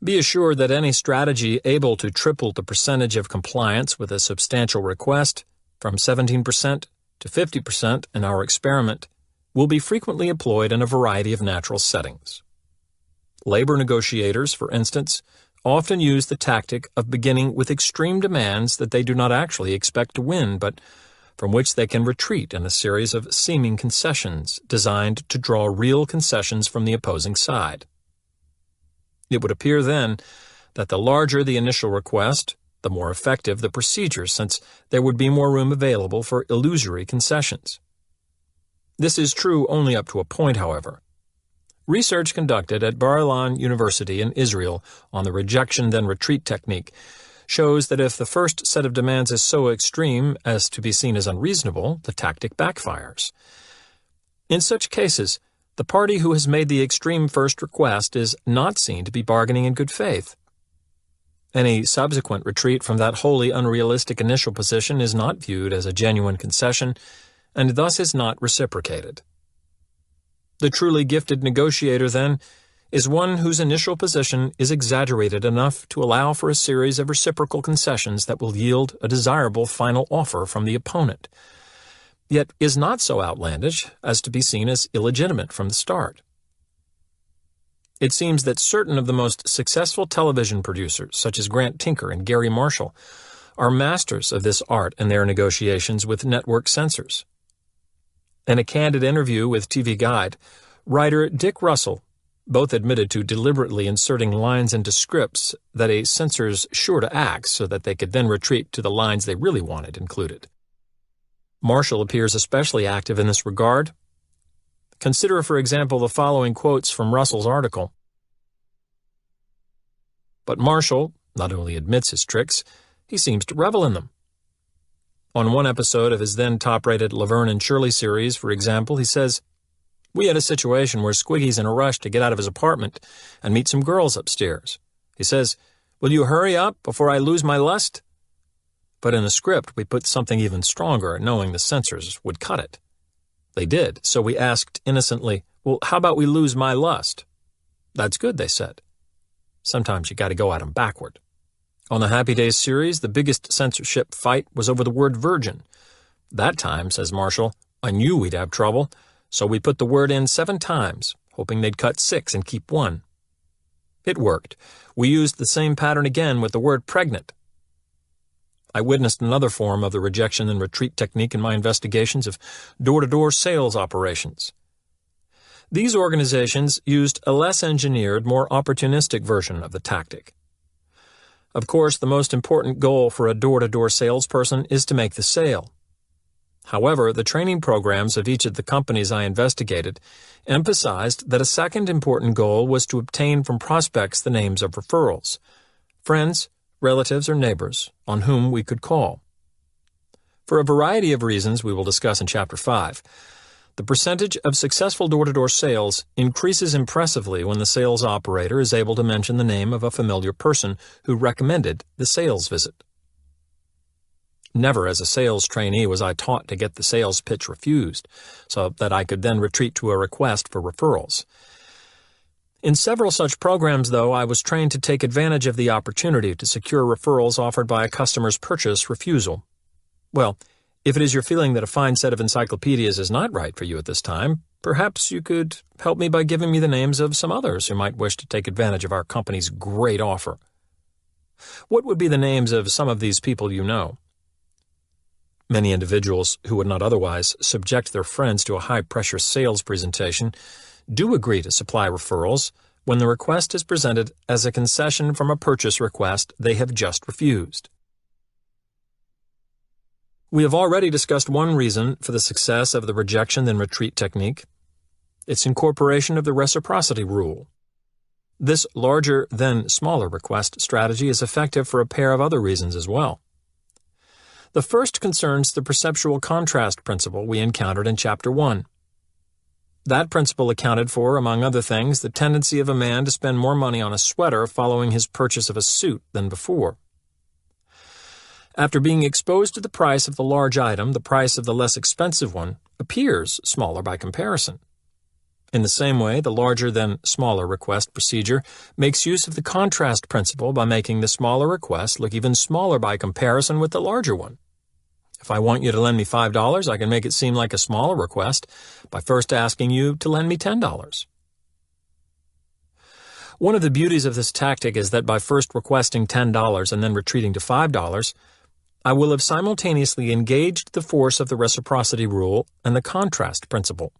[SPEAKER 1] Be assured that any strategy able to triple the percentage of compliance with a substantial request, from 17% to 50% in our experiment, will be frequently employed in a variety of natural settings. Labor negotiators, for instance, often use the tactic of beginning with extreme demands that they do not actually expect to win, but from which they can retreat in a series of seeming concessions designed to draw real concessions from the opposing side. It would appear then that the larger the initial request, the more effective the procedure, since there would be more room available for illusory concessions. This is true only up to a point, however. Research conducted at Bar-Ilan University in Israel on the rejection then retreat technique shows that if the first set of demands is so extreme as to be seen as unreasonable, the tactic backfires. In such cases, the party who has made the extreme first request is not seen to be bargaining in good faith. Any subsequent retreat from that wholly unrealistic initial position is not viewed as a genuine concession, and thus is not reciprocated. The truly gifted negotiator, then, is one whose initial position is exaggerated enough to allow for a series of reciprocal concessions that will yield a desirable final offer from the opponent, yet is not so outlandish as to be seen as illegitimate from the start. It seems that certain of the most successful television producers, such as Grant Tinker and Gary Marshall, are masters of this art in their negotiations with network censors. In a candid interview with TV Guide, writer Dick Russell both admitted to deliberately inserting lines into scripts that a censor's sure to axe so that they could then retreat to the lines they really wanted included. Marshall appears especially active in this regard. Consider, for example, the following quotes from Russell's article. But Marshall not only admits his tricks, he seems to revel in them. On one episode of his then top-rated Laverne and Shirley series, for example, he says, "We had a situation where Squiggy's in a rush to get out of his apartment and meet some girls upstairs. He says, 'Will you hurry up before I lose my lust?' But in the script, we put something even stronger, knowing the censors would cut it. They did, so we asked innocently, 'Well, how about we lose my lust?' 'That's good,' they said. Sometimes you got to go at 'em backward." On the Happy Days series, the biggest censorship fight was over the word virgin. "That time," says Marshall, "I knew we'd have trouble, so we put the word in 7 times, hoping they'd cut 6 and keep 1. It worked. We used the same pattern again with the word pregnant." I witnessed another form of the rejection and retreat technique in my investigations of door-to-door sales operations. These organizations used a less engineered, more opportunistic version of the tactic. Of course, the most important goal for a door-to-door salesperson is to make the sale. However, the training programs of each of the companies I investigated emphasized that a second important goal was to obtain from prospects the names of referrals, friends, relatives, or neighbors on whom we could call. For a variety of reasons we will discuss in Chapter 5, the percentage of successful door-to-door sales increases impressively when the sales operator is able to mention the name of a familiar person who recommended the sales visit. Never as a sales trainee was I taught to get the sales pitch refused, so that I could then retreat to a request for referrals. In several such programs, though, I was trained to take advantage of the opportunity to secure referrals offered by a customer's purchase refusal. Well, if it is your feeling that a fine set of encyclopedias is not right for you at this time, perhaps you could help me by giving me the names of some others who might wish to take advantage of our company's great offer. What would be the names of some of these people you know? Many individuals who would not otherwise subject their friends to a high-pressure sales presentation do agree to supply referrals when the request is presented as a concession from a purchase request they have just refused. We have already discussed one reason for the success of the rejection then retreat technique, its incorporation of the reciprocity rule. This larger then smaller request strategy is effective for a pair of other reasons as well. The first concerns the perceptual contrast principle we encountered in Chapter 1. That principle accounted for, among other things, the tendency of a man to spend more money on a sweater following his purchase of a suit than before. After being exposed to the price of the large item, the price of the less expensive one appears smaller by comparison. In the same way, the larger than smaller request procedure makes use of the contrast principle by making the smaller request look even smaller by comparison with the larger one. If I want you to lend me $5, I can make it seem like a smaller request by first asking you to lend me $10. One of the beauties of this tactic is that by first requesting $10 and then retreating to $5, I will have simultaneously engaged the force of the reciprocity rule and the contrast principle.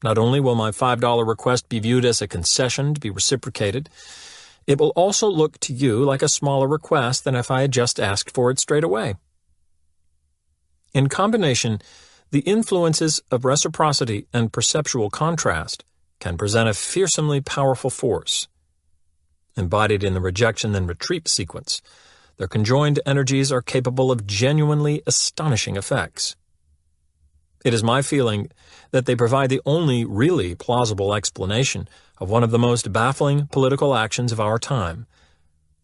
[SPEAKER 1] Not only will my $5 request be viewed as a concession to be reciprocated, it will also look to you like a smaller request than if I had just asked for it straight away. In combination, the influences of reciprocity and perceptual contrast can present a fearsomely powerful force. Embodied in the rejection then retreat sequence, their conjoined energies are capable of genuinely astonishing effects. It is my feeling that they provide the only really plausible explanation of one of the most baffling political actions of our time,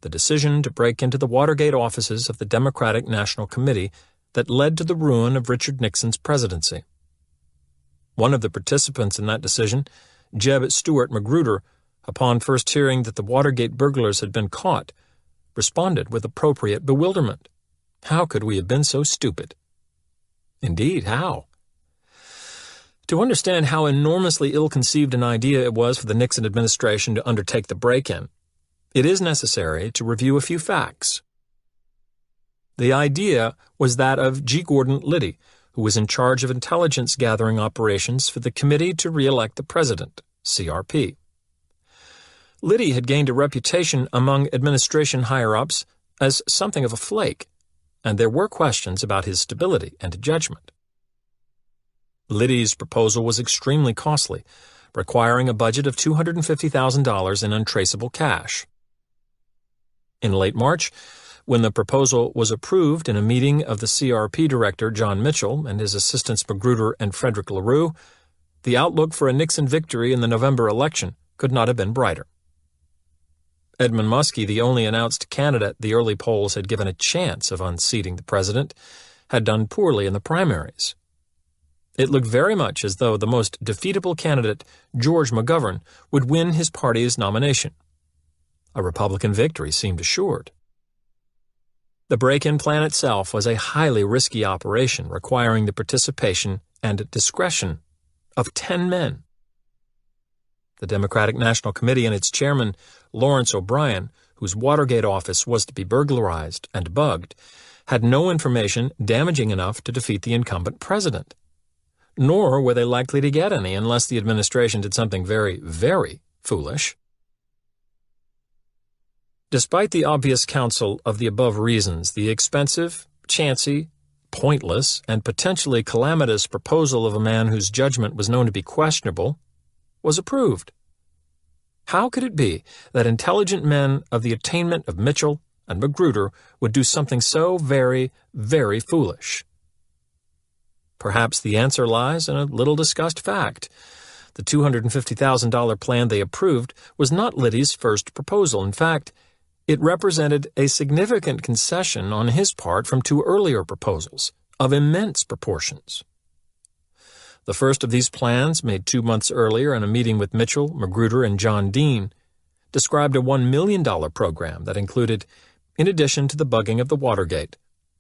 [SPEAKER 1] the the decision to break into the Watergate offices of the Democratic National Committee that led to the ruin of Richard Nixon's presidency. One of the participants in that decision, Jeb Stuart Magruder, upon first hearing that the Watergate burglars had been caught, responded with appropriate bewilderment. How could we have been so stupid? Indeed, how? To understand how enormously ill-conceived an idea it was for the Nixon administration to undertake the break-in, it is necessary to review a few facts. The idea was that of G. Gordon Liddy, who was in charge of intelligence-gathering operations for the Committee to Re-elect the President, CRP. Liddy had gained a reputation among administration higher-ups as something of a flake, and there were questions about his stability and judgment. Liddy's proposal was extremely costly, requiring a budget of $250,000 in untraceable cash. In late March, when the proposal was approved in a meeting of the CRP director John Mitchell and his assistants Magruder and Frederick LaRue, the outlook for a Nixon victory in the November election could not have been brighter. Edmund Muskie, the only announced candidate the early polls had given a chance of unseating the president, had done poorly in the primaries. It looked very much as though the most defeatable candidate, George McGovern, would win his party's nomination. A Republican victory seemed assured. The break-in plan itself was a highly risky operation requiring the participation and discretion of 10 men. The Democratic National Committee and its chairman, Lawrence O'Brien, whose Watergate office was to be burglarized and bugged, had no information damaging enough to defeat the incumbent president. Nor were they likely to get any unless the administration did something very, very foolish. Despite the obvious counsel of the above reasons, the expensive, chancy, pointless, and potentially calamitous proposal of a man whose judgment was known to be questionable was approved. How could it be that intelligent men of the attainment of Mitchell and Magruder would do something so very, very foolish? Perhaps the answer lies in a little-discussed fact. The $250,000 plan they approved was not Liddy's first proposal. In fact, it represented a significant concession on his part from two earlier proposals, of immense proportions. The first of these plans, made 2 months earlier in a meeting with Mitchell, Magruder, and John Dean, described a $1 million program that included, in addition to the bugging of the Watergate,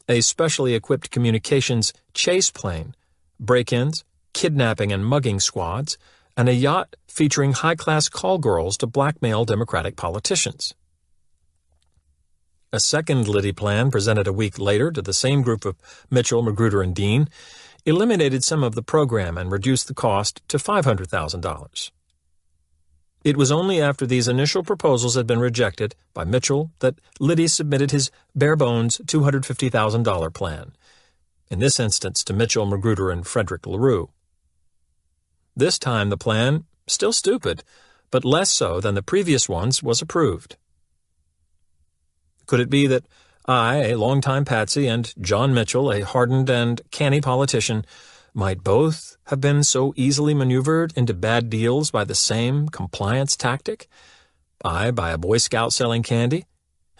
[SPEAKER 1] a specially equipped communications chase plane, break-ins, kidnapping and mugging squads, and a yacht featuring high-class call girls to blackmail Democratic politicians. A second Liddy plan, presented a week later to the same group of Mitchell, Magruder, and Dean, eliminated some of the program and reduced the cost to $500,000. It was only after these initial proposals had been rejected by Mitchell that Liddy submitted his bare-bones $250,000 plan, in this instance to Mitchell, Magruder, and Frederick LaRue. This time the plan, still stupid, but less so than the previous ones, was approved. Could it be that I, a longtime patsy, and John Mitchell, a hardened and canny politician, might both have been so easily maneuvered into bad deals by the same compliance tactic? I by a Boy Scout selling candy,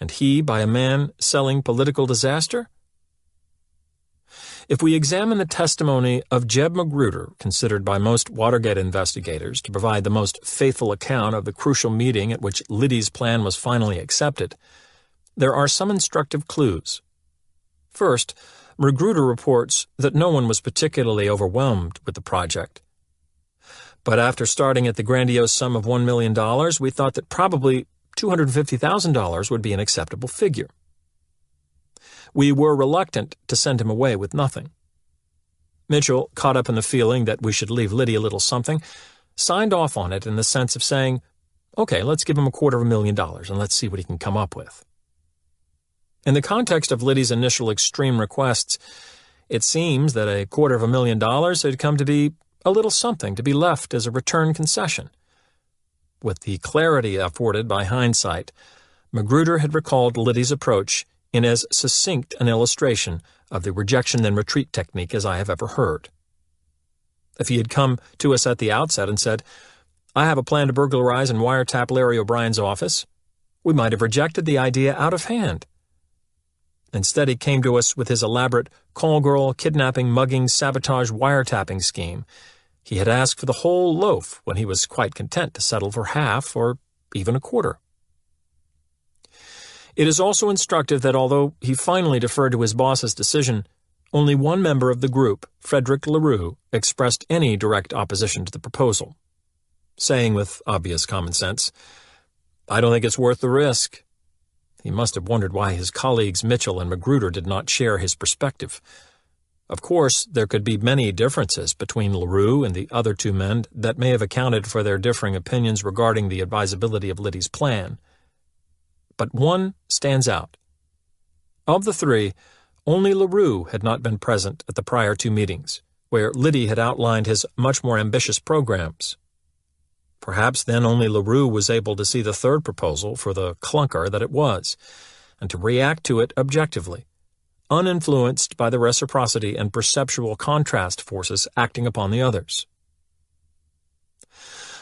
[SPEAKER 1] and he by a man selling political disaster? If we examine the testimony of Jeb Magruder, considered by most Watergate investigators to provide the most faithful account of the crucial meeting at which Liddy's plan was finally accepted, there are some instructive clues. First, Magruder reports that no one was particularly overwhelmed with the project. But after starting at the grandiose sum of $1 million, we thought that probably $250,000 would be an acceptable figure. We were reluctant to send him away with nothing. Mitchell, caught up in the feeling that we should leave Liddy a little something, signed off on it in the sense of saying, okay, let's give him $250,000 and let's see what he can come up with. In the context of Liddy's initial extreme requests, it seems that $250,000 had come to be a little something to be left as a return concession. With the clarity afforded by hindsight, Magruder had recalled Liddy's approach in as succinct an illustration of the rejection-then-retreat technique as I have ever heard. If he had come to us at the outset and said, I have a plan to burglarize and wiretap Larry O'Brien's office, We might have rejected the idea out of hand. Instead, he came to us with his elaborate call girl, kidnapping, mugging, sabotage, wiretapping scheme. He had asked for the whole loaf when he was quite content to settle for half or even a quarter. It is also instructive that although he finally deferred to his boss's decision, only one member of the group, Frederick LaRue, expressed any direct opposition to the proposal, saying with obvious common sense, "I don't think it's worth the risk." He must have wondered why his colleagues Mitchell and Magruder did not share his perspective. Of course, there could be many differences between LaRue and the other two men that may have accounted for their differing opinions regarding the advisability of Liddy's plan. But one stands out. Of the three, only LaRue had not been present at the prior two meetings, where Liddy had outlined his much more ambitious programs. Perhaps then only LaRue was able to see the third proposal for the clunker that it was, and to react to it objectively, uninfluenced by the reciprocity and perceptual contrast forces acting upon the others.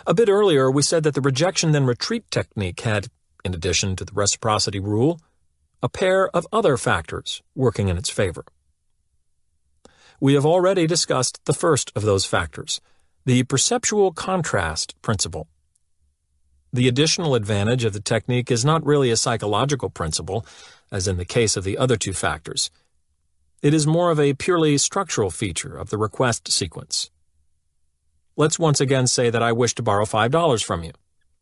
[SPEAKER 1] A bit earlier, we said that the rejection-then-retreat technique had, in addition to the reciprocity rule, a pair of other factors working in its favor. We have already discussed the first of those factors, the perceptual contrast principle. The additional advantage of the technique is not really a psychological principle, as in the case of the other two factors. It is more of a purely structural feature of the request sequence. Let's once again say that I wish to borrow $5 from you.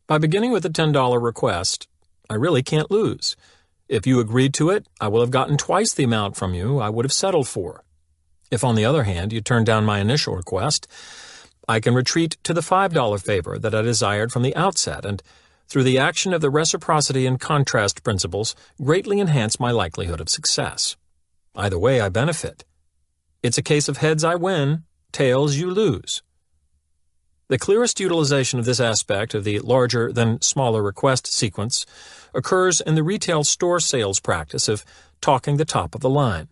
[SPEAKER 1] By beginning with a $10 request, I really can't lose. If you agreed to it, I will have gotten twice the amount from you I would have settled for. If, on the other hand, you turn down my initial request, I can retreat to the $5 favor that I desired from the outset and, through the action of the reciprocity and contrast principles, greatly enhance my likelihood of success. Either way, I benefit. It's a case of heads I win, tails you lose. The clearest utilization of this aspect of the larger than smaller request sequence occurs in the retail store sales practice of talking the top of the line.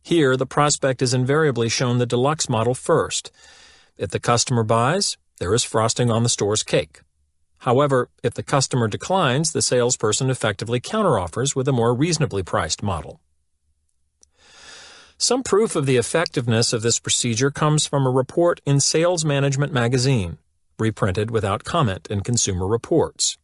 [SPEAKER 1] Here, the prospect is invariably shown the deluxe model first. If the customer buys, there is frosting on the store's cake. However, if the customer declines, the salesperson effectively counteroffers with a more reasonably priced model. Some proof of the effectiveness of this procedure comes from a report in Sales Management magazine, reprinted without comment in Consumer Reports.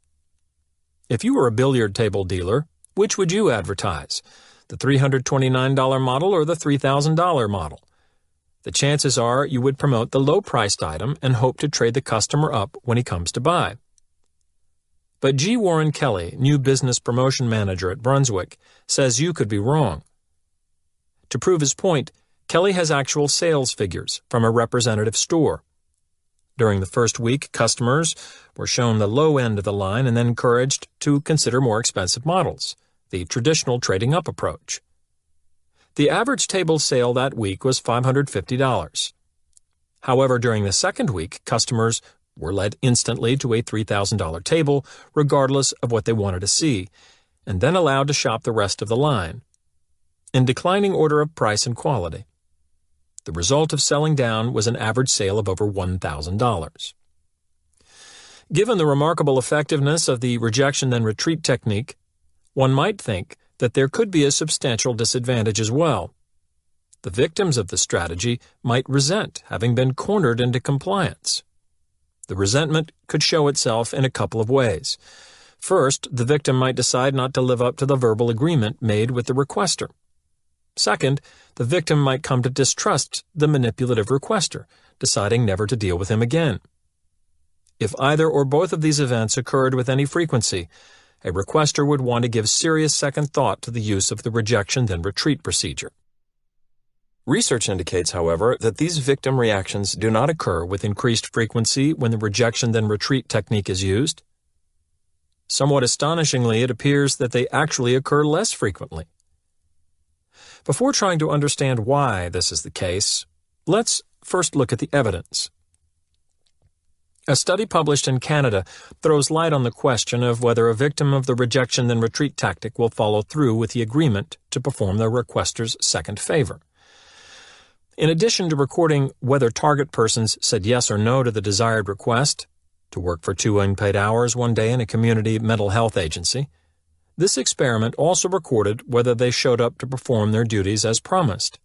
[SPEAKER 1] If you were a billiard table dealer, which would you advertise, the $329 model or the $3,000 model? The chances are you would promote the low-priced item and hope to trade the customer up when he comes to buy. But G. Warren Kelly, new business promotion manager at Brunswick, says you could be wrong. To prove his point, Kelly has actual sales figures from a representative store. During the first week, customers were shown the low end of the line and then encouraged to consider more expensive models, the traditional trading up approach. The average table sale that week was $550. However, during the second week, customers were led instantly to a $3,000 table, regardless of what they wanted to see, and then allowed to shop the rest of the line, in declining order of price and quality. The result of selling down was an average sale of over $1,000. Given the remarkable effectiveness of the rejection-then-retreat technique, one might think that there could be a substantial disadvantage as well. The victims of the strategy might resent having been cornered into compliance. The resentment could show itself in a couple of ways. First, the victim might decide not to live up to the verbal agreement made with the requester. Second, the victim might come to distrust the manipulative requester, deciding never to deal with him again. If either or both of these events occurred with any frequency, a requester would want to give serious second thought to the use of the rejection-then-retreat procedure. Research indicates, however, that these victim reactions do not occur with increased frequency when the rejection-then-retreat technique is used. Somewhat astonishingly, it appears that they actually occur less frequently. Before trying to understand why this is the case, let's first look at the evidence. A study published in Canada throws light on the question of whether a victim of the rejection-then-retreat tactic will follow through with the agreement to perform the requester's second favor. In addition to recording whether target persons said yes or no to the desired request, to work for 2 unpaid hours one day in a community mental health agency. This experiment also recorded whether they showed up to perform their duties as promised.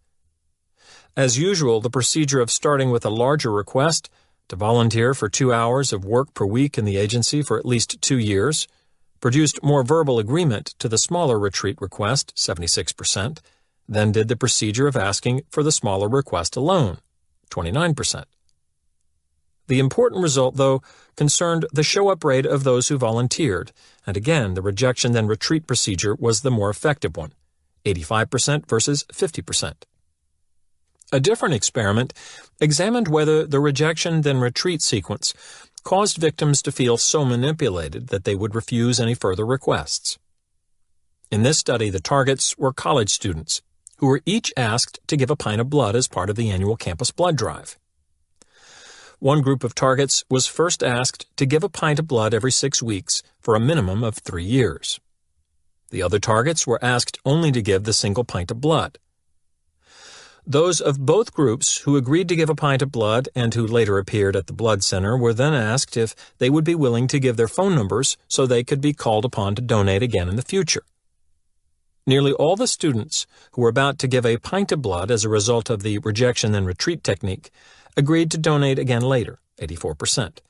[SPEAKER 1] As usual, the procedure of starting with a larger request to volunteer for 2 hours of work per week in the agency for at least 2 years produced more verbal agreement to the smaller retreat request, 76%, than did the procedure of asking for the smaller request alone, 29%. The important result, though, concerned the show-up rate of those who volunteered, and again the rejection then retreat procedure was the more effective one, 85% versus 50%. A different experiment examined whether the rejection then retreat sequence caused victims to feel so manipulated that they would refuse any further requests. In this study, the targets were college students, who were each asked to give a pint of blood as part of the annual campus blood drive. One group of targets was first asked to give a pint of blood every 6 weeks for a minimum of 3 years. The other targets were asked only to give the single pint of blood. Those of both groups who agreed to give a pint of blood and who later appeared at the blood center were then asked if they would be willing to give their phone numbers so they could be called upon to donate again in the future. Nearly all the students who were about to give a pint of blood as a result of the rejection then retreat technique agreed to donate again later, 84%,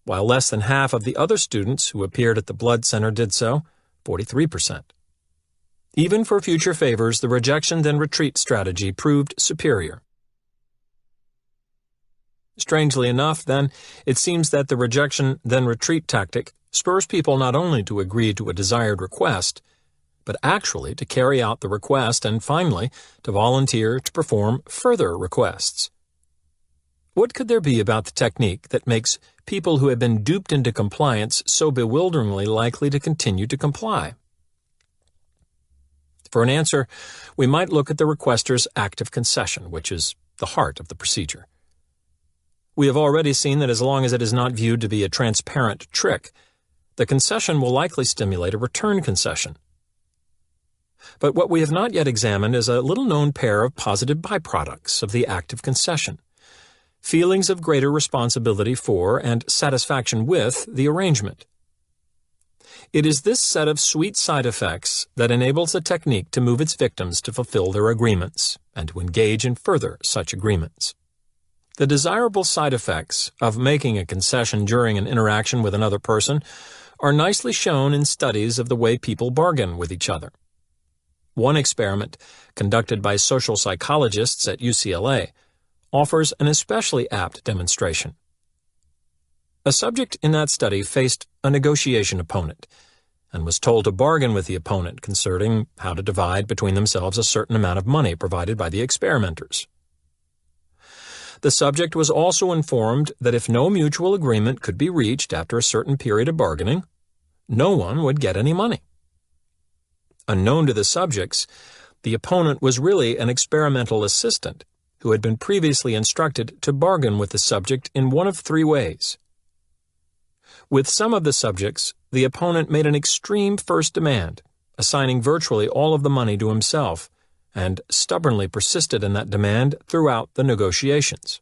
[SPEAKER 1] while less than half of the other students who appeared at the blood center did so, 43%. Even for future favors, the rejection then retreat strategy proved superior. Strangely enough, then, it seems that the rejection then retreat tactic spurs people not only to agree to a desired request, but actually to carry out the request and finally to volunteer to perform further requests. What could there be about the technique that makes people who have been duped into compliance so bewilderingly likely to continue to comply? For an answer, we might look at the requester's act of concession, which is the heart of the procedure. We have already seen that as long as it is not viewed to be a transparent trick, the concession will likely stimulate a return concession. But what we have not yet examined is a little-known pair of positive byproducts of the act of concession: feelings of greater responsibility for and satisfaction with the arrangement. It is this set of sweet side effects that enables the technique to move its victims to fulfill their agreements and to engage in further such agreements. The desirable side effects of making a concession during an interaction with another person are nicely shown in studies of the way people bargain with each other. One experiment, conducted by social psychologists at UCLA, offers an especially apt demonstration. A subject in that study faced a negotiation opponent and was told to bargain with the opponent concerning how to divide between themselves a certain amount of money provided by the experimenters. The subject was also informed that if no mutual agreement could be reached after a certain period of bargaining, no one would get any money. Unknown to the subjects, the opponent was really an experimental assistant who had been previously instructed to bargain with the subject in one of 3 ways. With some of the subjects, the opponent made an extreme first demand, assigning virtually all of the money to himself, and stubbornly persisted in that demand throughout the negotiations.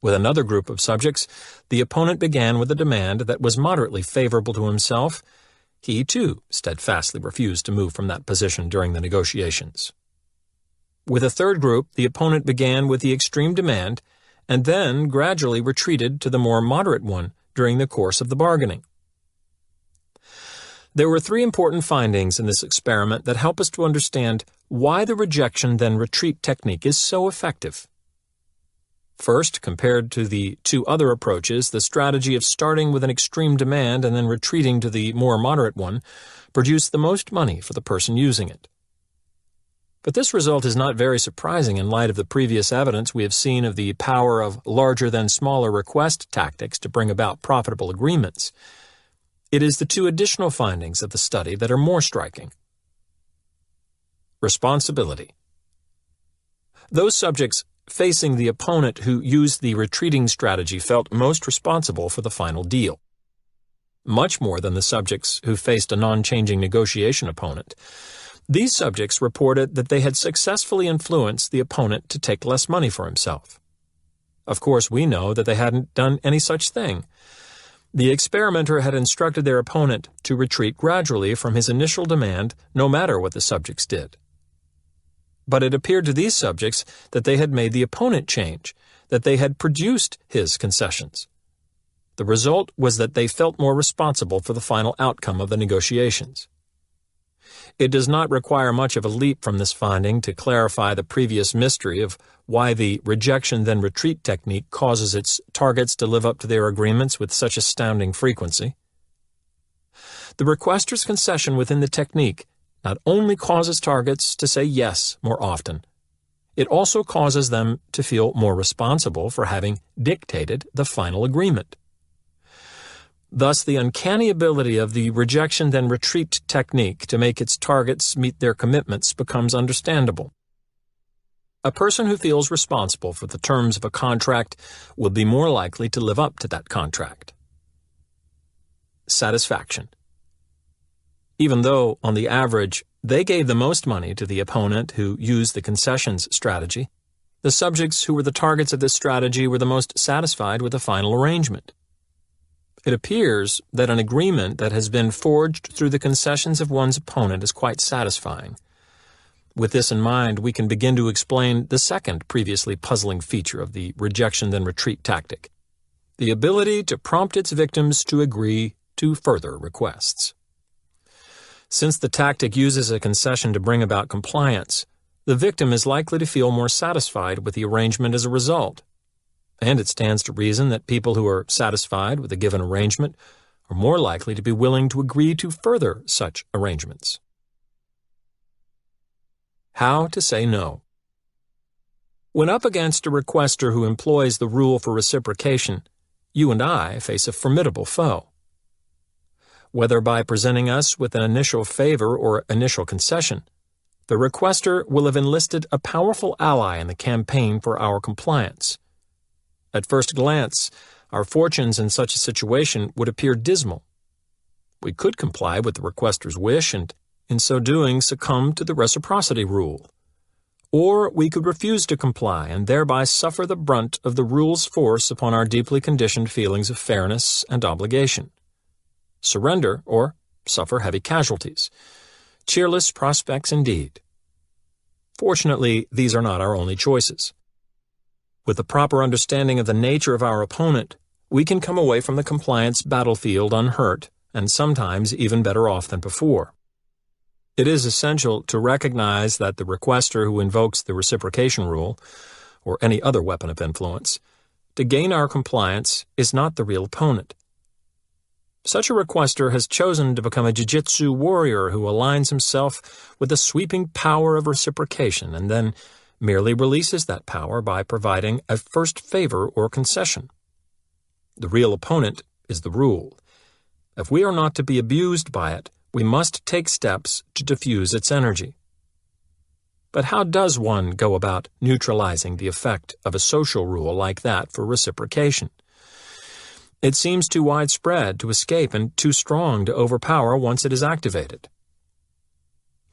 [SPEAKER 1] With another group of subjects, the opponent began with a demand that was moderately favorable to himself. He, too, steadfastly refused to move from that position during the negotiations. With a third group, the opponent began with the extreme demand and then gradually retreated to the more moderate one during the course of the bargaining. There were 3 important findings in this experiment that help us to understand why the rejection then retreat technique is so effective. First, compared to the 2 other approaches, the strategy of starting with an extreme demand and then retreating to the more moderate one produced the most money for the person using it. But this result is not very surprising in light of the previous evidence we have seen of the power of larger-than-smaller request tactics to bring about profitable agreements. It is the 2 additional findings of the study that are more striking. Responsibility. Those subjects facing the opponent who used the retreating strategy felt most responsible for the final deal. Much more than the subjects who faced a non-changing negotiation opponent. These subjects reported that they had successfully influenced the opponent to take less money for himself. Of course, we know that they hadn't done any such thing. The experimenter had instructed their opponent to retreat gradually from his initial demand, no matter what the subjects did. But it appeared to these subjects that they had made the opponent change, that they had produced his concessions. The result was that they felt more responsible for the final outcome of the negotiations. It does not require much of a leap from this finding to clarify the previous mystery of why the rejection-then-retreat technique causes its targets to live up to their agreements with such astounding frequency. The requester's concession within the technique not only causes targets to say yes more often, it also causes them to feel more responsible for having dictated the final agreement. Thus, the uncanny ability of the rejection-then-retreat technique to make its targets meet their commitments becomes understandable. A person who feels responsible for the terms of a contract will be more likely to live up to that contract. Satisfaction. Even though, on the average, they gave the most money to the opponent who used the concessions strategy, the subjects who were the targets of this strategy were the most satisfied with the final arrangement. It appears that an agreement that has been forged through the concessions of one's opponent is quite satisfying. With this in mind, we can begin to explain the second previously puzzling feature of the rejection-then-retreat tactic, the ability to prompt its victims to agree to further requests. Since the tactic uses a concession to bring about compliance, the victim is likely to feel more satisfied with the arrangement as a result. And it stands to reason that people who are satisfied with a given arrangement are more likely to be willing to agree to further such arrangements. How to say no. When up against a requester who employs the rule for reciprocation, you and I face a formidable foe. Whether by presenting us with an initial favor or initial concession, the requester will have enlisted a powerful ally in the campaign for our compliance. At first glance, our fortunes in such a situation would appear dismal. We could comply with the requester's wish and, in so doing, succumb to the reciprocity rule. Or we could refuse to comply and thereby suffer the brunt of the rule's force upon our deeply conditioned feelings of fairness and obligation. Surrender or suffer heavy casualties. Cheerless prospects indeed. Fortunately, these are not our only choices. With the proper understanding of the nature of our opponent, we can come away from the compliance battlefield unhurt and sometimes even better off than before. It is essential to recognize that the requester who invokes the reciprocation rule, or any other weapon of influence, to gain our compliance is not the real opponent. Such a requester has chosen to become a jiu-jitsu warrior who aligns himself with the sweeping power of reciprocation and then merely releases that power by providing a first favor or concession. The real opponent is the rule. If we are not to be abused by it, we must take steps to diffuse its energy. But how does one go about neutralizing the effect of a social rule like that for reciprocation? It seems too widespread to escape and too strong to overpower once it is activated.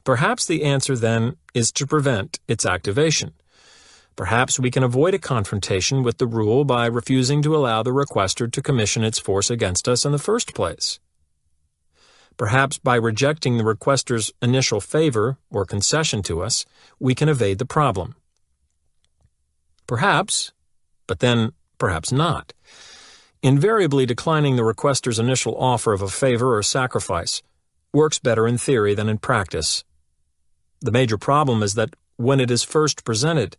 [SPEAKER 1] Perhaps the answer, then, is to prevent its activation. Perhaps we can avoid a confrontation with the rule by refusing to allow the requester to commission its force against us in the first place. Perhaps by rejecting the requester's initial favor or concession to us, we can evade the problem. Perhaps, but then perhaps not. Invariably declining the requester's initial offer of a favor or sacrifice works better in theory than in practice. The major problem is that when it is first presented,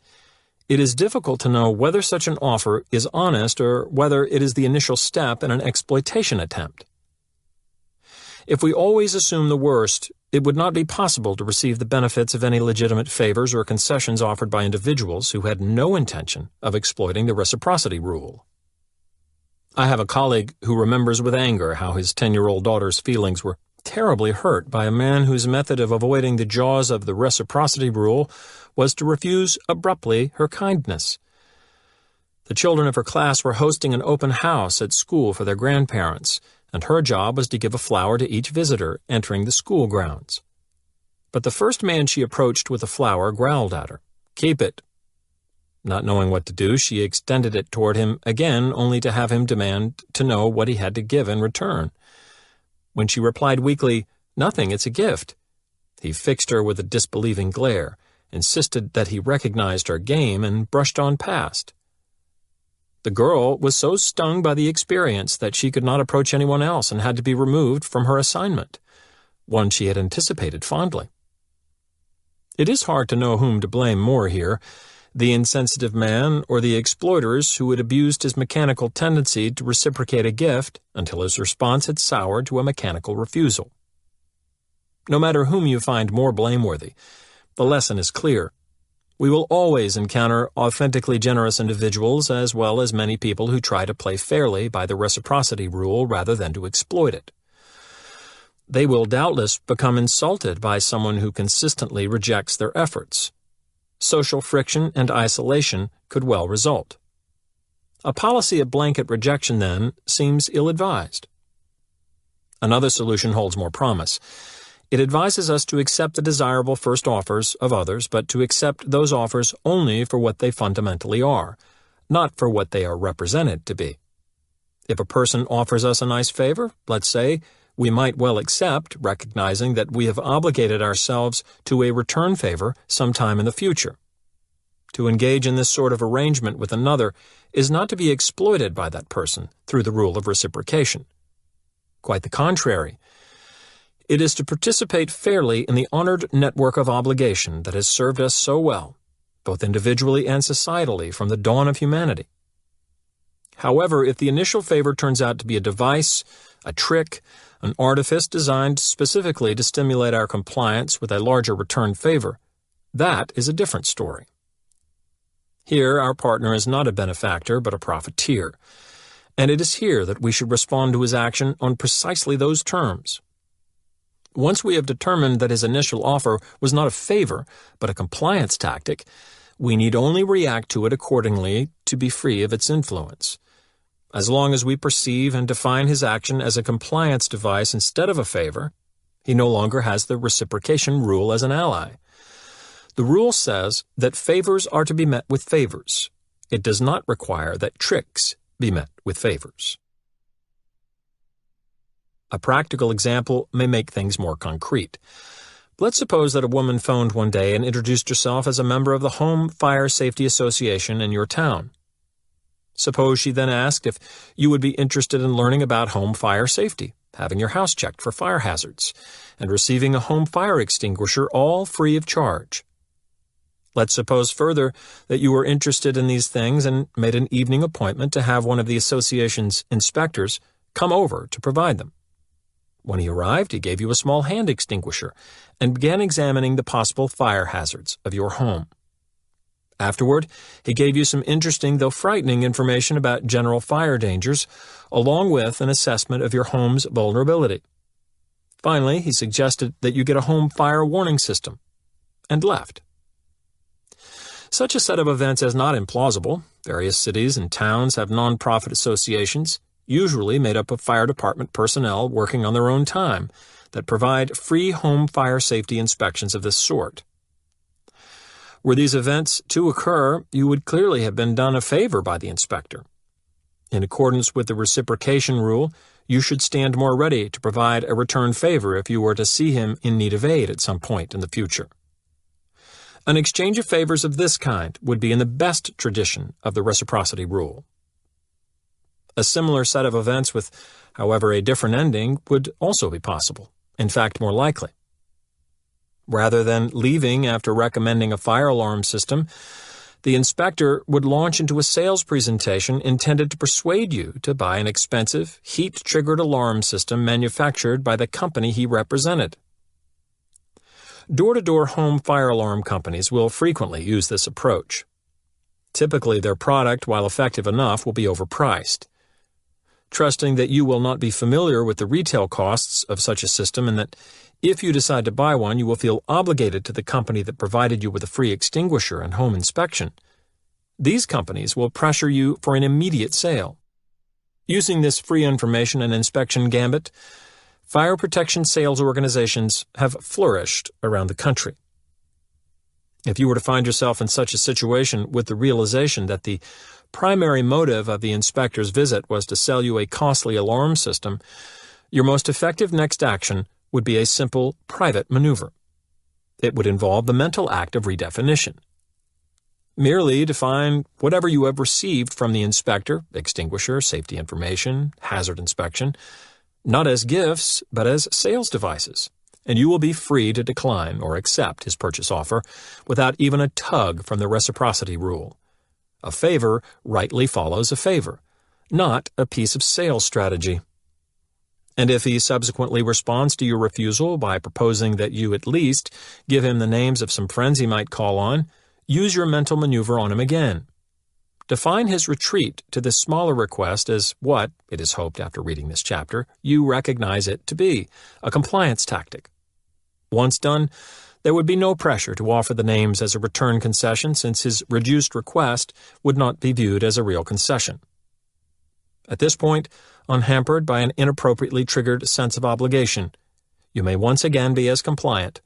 [SPEAKER 1] it is difficult to know whether such an offer is honest or whether it is the initial step in an exploitation attempt. If we always assume the worst, it would not be possible to receive the benefits of any legitimate favors or concessions offered by individuals who had no intention of exploiting the reciprocity rule. I have a colleague who remembers with anger how his 10-year-old daughter's feelings were terribly hurt by a man whose method of avoiding the jaws of the reciprocity rule was to refuse abruptly her kindness. The children of her class were hosting an open house at school for their grandparents, and her job was to give a flower to each visitor entering the school grounds. But the first man she approached with the flower growled at her, "Keep it." Not knowing what to do, she extended it toward him again, only to have him demand to know what he had to give in return. When she replied weakly, "Nothing, it's a gift," he fixed her with a disbelieving glare, insisted that he recognized her game, and brushed on past. The girl was so stung by the experience that she could not approach anyone else and had to be removed from her assignment, one she had anticipated fondly. It is hard to know whom to blame more here, the insensitive man or the exploiters who had abused his mechanical tendency to reciprocate a gift until his response had soured to a mechanical refusal. No matter whom you find more blameworthy, the lesson is clear. We will always encounter authentically generous individuals as well as many people who try to play fairly by the reciprocity rule rather than to exploit it. They will doubtless become insulted by someone who consistently rejects their efforts. Social friction and isolation could well result. A policy of blanket rejection, then, seems ill-advised. Another solution holds more promise. It advises us to accept the desirable first offers of others, but to accept those offers only for what they fundamentally are, not for what they are represented to be. If a person offers us a nice favor, let's say, we might well accept, recognizing that we have obligated ourselves to a return favor sometime in the future. To engage in this sort of arrangement with another is not to be exploited by that person through the rule of reciprocation. Quite the contrary. It is to participate fairly in the honored network of obligation that has served us so well, both individually and societally, from the dawn of humanity. However, if the initial favor turns out to be a device, a trick, an artifice designed specifically to stimulate our compliance with a larger return favor, that is a different story. Here, our partner is not a benefactor but a profiteer, and it is here that we should respond to his action on precisely those terms. Once we have determined that his initial offer was not a favor but a compliance tactic, we need only react to it accordingly to be free of its influence. As long as we perceive and define his action as a compliance device instead of a favor, he no longer has the reciprocation rule as an ally. The rule says that favors are to be met with favors. It does not require that tricks be met with favors. A practical example may make things more concrete. Let's suppose that a woman phoned one day and introduced herself as a member of the Home Fire Safety Association in your town. Suppose she then asked if you would be interested in learning about home fire safety, having your house checked for fire hazards, and receiving a home fire extinguisher all free of charge. Let's suppose further that you were interested in these things and made an evening appointment to have one of the association's inspectors come over to provide them. When he arrived, he gave you a small hand extinguisher and began examining the possible fire hazards of your home. Afterward, he gave you some interesting though frightening information about general fire dangers, along with an assessment of your home's vulnerability. Finally, he suggested that you get a home fire warning system, and left. Such a set of events is not implausible. Various cities and towns have nonprofit associations, usually made up of fire department personnel working on their own time, that provide free home fire safety inspections of this sort. Were these events to occur, you would clearly have been done a favor by the inspector. In accordance with the reciprocation rule, you should stand more ready to provide a return favor if you were to see him in need of aid at some point in the future. An exchange of favors of this kind would be in the best tradition of the reciprocity rule. A similar set of events with, however, a different ending would also be possible, in fact more likely. Rather than leaving after recommending a fire alarm system, the inspector would launch into a sales presentation intended to persuade you to buy an expensive, heat-triggered alarm system manufactured by the company he represented. Door-to-door home fire alarm companies will frequently use this approach. Typically, their product, while effective enough, will be overpriced. Trusting that you will not be familiar with the retail costs of such a system and that if you decide to buy one, you will feel obligated to the company that provided you with a free extinguisher and home inspection, these companies will pressure you for an immediate sale. Using this free information and inspection gambit, fire protection sales organizations have flourished around the country. If you were to find yourself in such a situation with the realization that the primary motive of the inspector's visit was to sell you a costly alarm system, your most effective next action would be a simple private maneuver. It would involve the mental act of redefinition. Merely define whatever you have received from the inspector, extinguisher, safety information, hazard inspection, not as gifts, but as sales devices, and you will be free to decline or accept his purchase offer without even a tug from the reciprocity rule. A favor rightly follows a favor, not a piece of sales strategy. And if he subsequently responds to your refusal by proposing that you at least give him the names of some friends he might call on, use your mental maneuver on him again. Define his retreat to this smaller request as what, it is hoped after reading this chapter, you recognize it to be, a compliance tactic. Once done, there would be no pressure to offer the names as a return concession since his reduced request would not be viewed as a real concession. At this point, unhampered by an inappropriately triggered sense of obligation, you may once again be as compliant,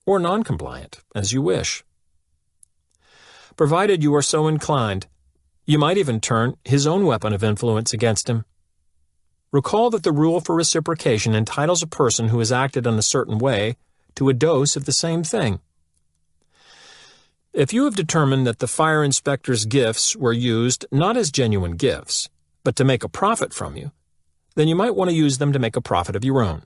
[SPEAKER 1] or non-compliant, as you wish. Provided you are so inclined, you might even turn his own weapon of influence against him. Recall that the rule for reciprocation entitles a person who has acted in a certain way to a dose of the same thing. If you have determined that the fire inspector's gifts were used not as genuine gifts, but to make a profit from you, then you might want to use them to make a profit of your own.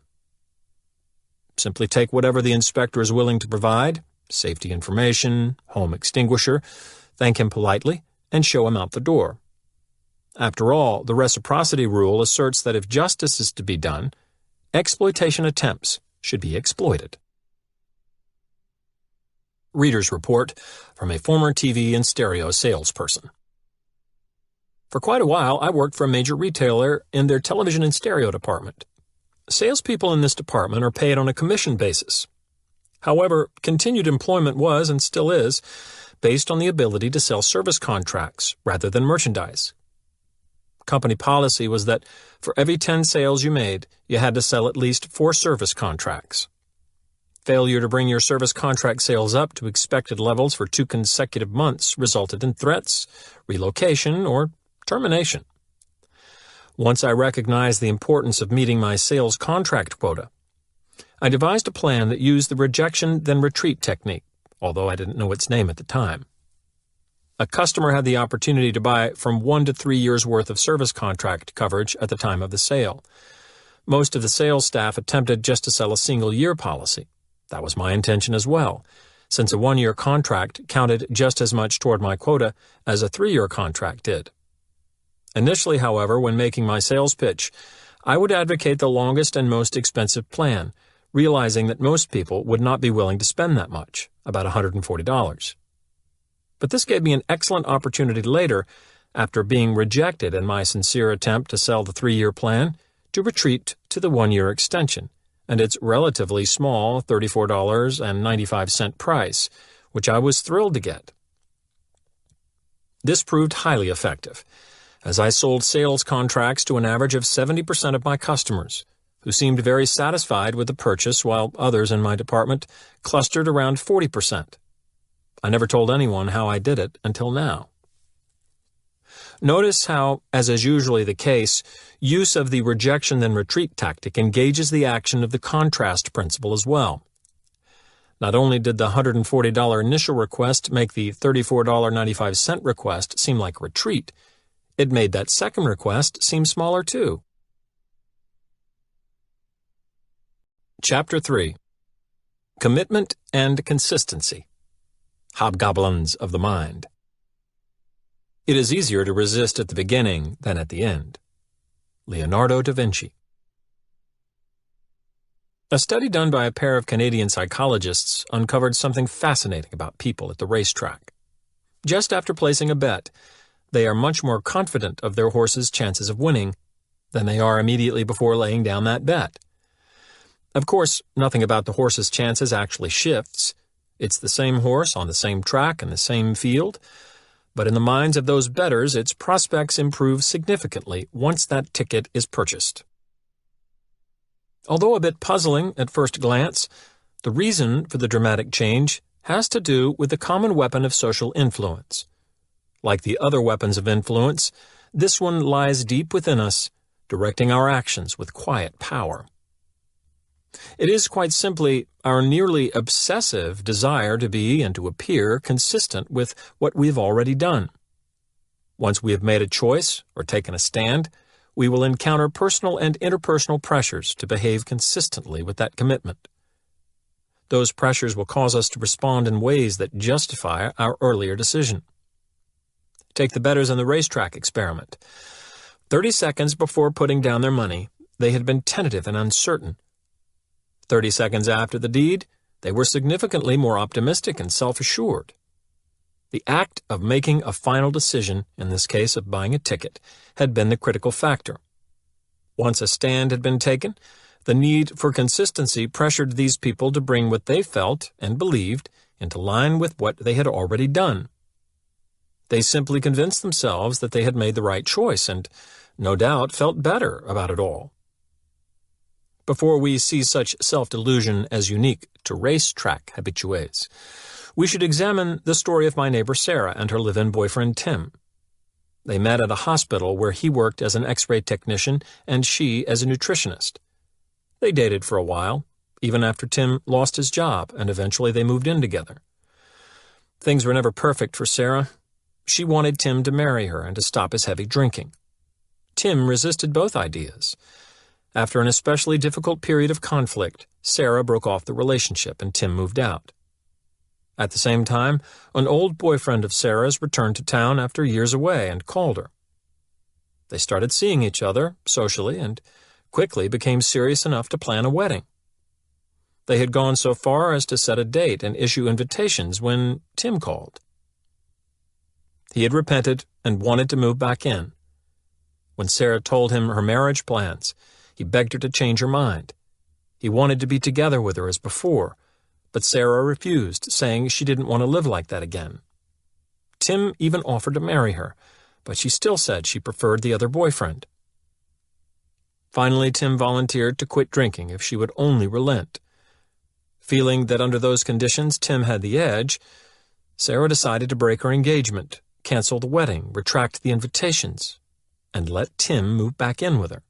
[SPEAKER 1] Simply take whatever the inspector is willing to provide, safety information, home extinguisher, thank him politely, and show him out the door. After all, the reciprocity rule asserts that if justice is to be done, exploitation attempts should be exploited. Reader's report from a former TV and stereo salesperson. For quite a while, I worked for a major retailer in their television and stereo department. Salespeople in this department are paid on a commission basis. However, continued employment was, and still is, based on the ability to sell service contracts rather than merchandise. Company policy was that for every 10 sales you made, you had to sell at least 4 service contracts. Failure to bring your service contract sales up to expected levels for 2 consecutive months resulted in threats, relocation, or termination. Once I recognized the importance of meeting my sales contract quota, I devised a plan that used the rejection then retreat technique, although I didn't know its name at the time. A customer had the opportunity to buy from 1 to 3 years' worth of service contract coverage at the time of the sale. Most of the sales staff attempted just to sell a single-year policy. That was my intention as well, since a 1-year contract counted just as much toward my quota as a 3-year contract did. Initially, however, when making my sales pitch, I would advocate the longest and most expensive plan, realizing that most people would not be willing to spend that much, about $140. But this gave me an excellent opportunity later, after being rejected in my sincere attempt to sell the 3-year plan, to retreat to the 1-year extension and its relatively small $34.95 price, which I was thrilled to get. This proved highly effective, as I sold sales contracts to an average of 70% of my customers, who seemed very satisfied with the purchase while others in my department clustered around 40%. I never told anyone how I did it until now. Notice how, as is usually the case, use of the rejection then retreat tactic engages the action of the contrast principle as well. Not only did the $140 initial request make the $34.95 request seem like a retreat, it made that second request seem smaller too. Chapter 3. Commitment and Consistency. Hobgoblins of the Mind. It is easier to resist at the beginning than at the end. Leonardo da Vinci. A study done by a pair of Canadian psychologists uncovered something fascinating about people at the racetrack. Just after placing a bet, they are much more confident of their horse's chances of winning than they are immediately before laying down that bet. Of course, nothing about the horse's chances actually shifts. It's the same horse on the same track and the same field, but in the minds of those bettors, its prospects improve significantly once that ticket is purchased. Although a bit puzzling at first glance, the reason for the dramatic change has to do with the common weapon of social influence. Like the other weapons of influence, this one lies deep within us, directing our actions with quiet power. It is quite simply our nearly obsessive desire to be and to appear consistent with what we have already done. Once we have made a choice or taken a stand, we will encounter personal and interpersonal pressures to behave consistently with that commitment. Those pressures will cause us to respond in ways that justify our earlier decision. Take the bettors in the racetrack experiment. 30 seconds before putting down their money, they had been tentative and uncertain. 30 seconds after the deed, they were significantly more optimistic and self-assured. The act of making a final decision, in this case of buying a ticket, had been the critical factor. Once a stand had been taken, the need for consistency pressured these people to bring what they felt and believed into line with what they had already done. They simply convinced themselves that they had made the right choice and, no doubt, felt better about it all. Before we see such self-delusion as unique to racetrack habitués, we should examine the story of my neighbor Sarah and her live-in boyfriend Tim. They met at a hospital where he worked as an X-ray technician and she as a nutritionist. They dated for a while, even after Tim lost his job, and eventually they moved in together. Things were never perfect for Sarah. She wanted Tim to marry her and to stop his heavy drinking. Tim resisted both ideas. After an especially difficult period of conflict, Sarah broke off the relationship and Tim moved out. At the same time, an old boyfriend of Sarah's returned to town after years away and called her. They started seeing each other socially and quickly became serious enough to plan a wedding. They had gone so far as to set a date and issue invitations when Tim called. He had repented and wanted to move back in. When Sarah told him her marriage plans, he begged her to change her mind. He wanted to be together with her as before, but Sarah refused, saying she didn't want to live like that again. Tim even offered to marry her, but she still said she preferred the other boyfriend. Finally, Tim volunteered to quit drinking if she would only relent. Feeling that under those conditions Tim had the edge, Sarah decided to break her engagement, cancel the wedding, retract the invitations, and let Tim move back in with her.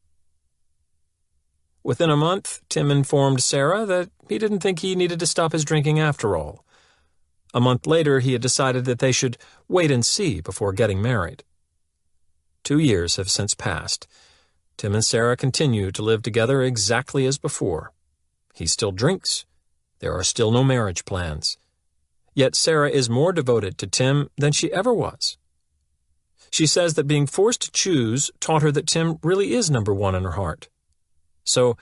[SPEAKER 1] Within a month, Tim informed Sarah that he didn't think he needed to stop his drinking after all. A month later, he had decided that they should wait and see before getting married. 2 years have since passed. Tim and Sarah continue to live together exactly as before. He still drinks. There are still no marriage plans. Yet Sarah is more devoted to Tim than she ever was. She says that being forced to choose taught her that Tim really is number one in her heart. So,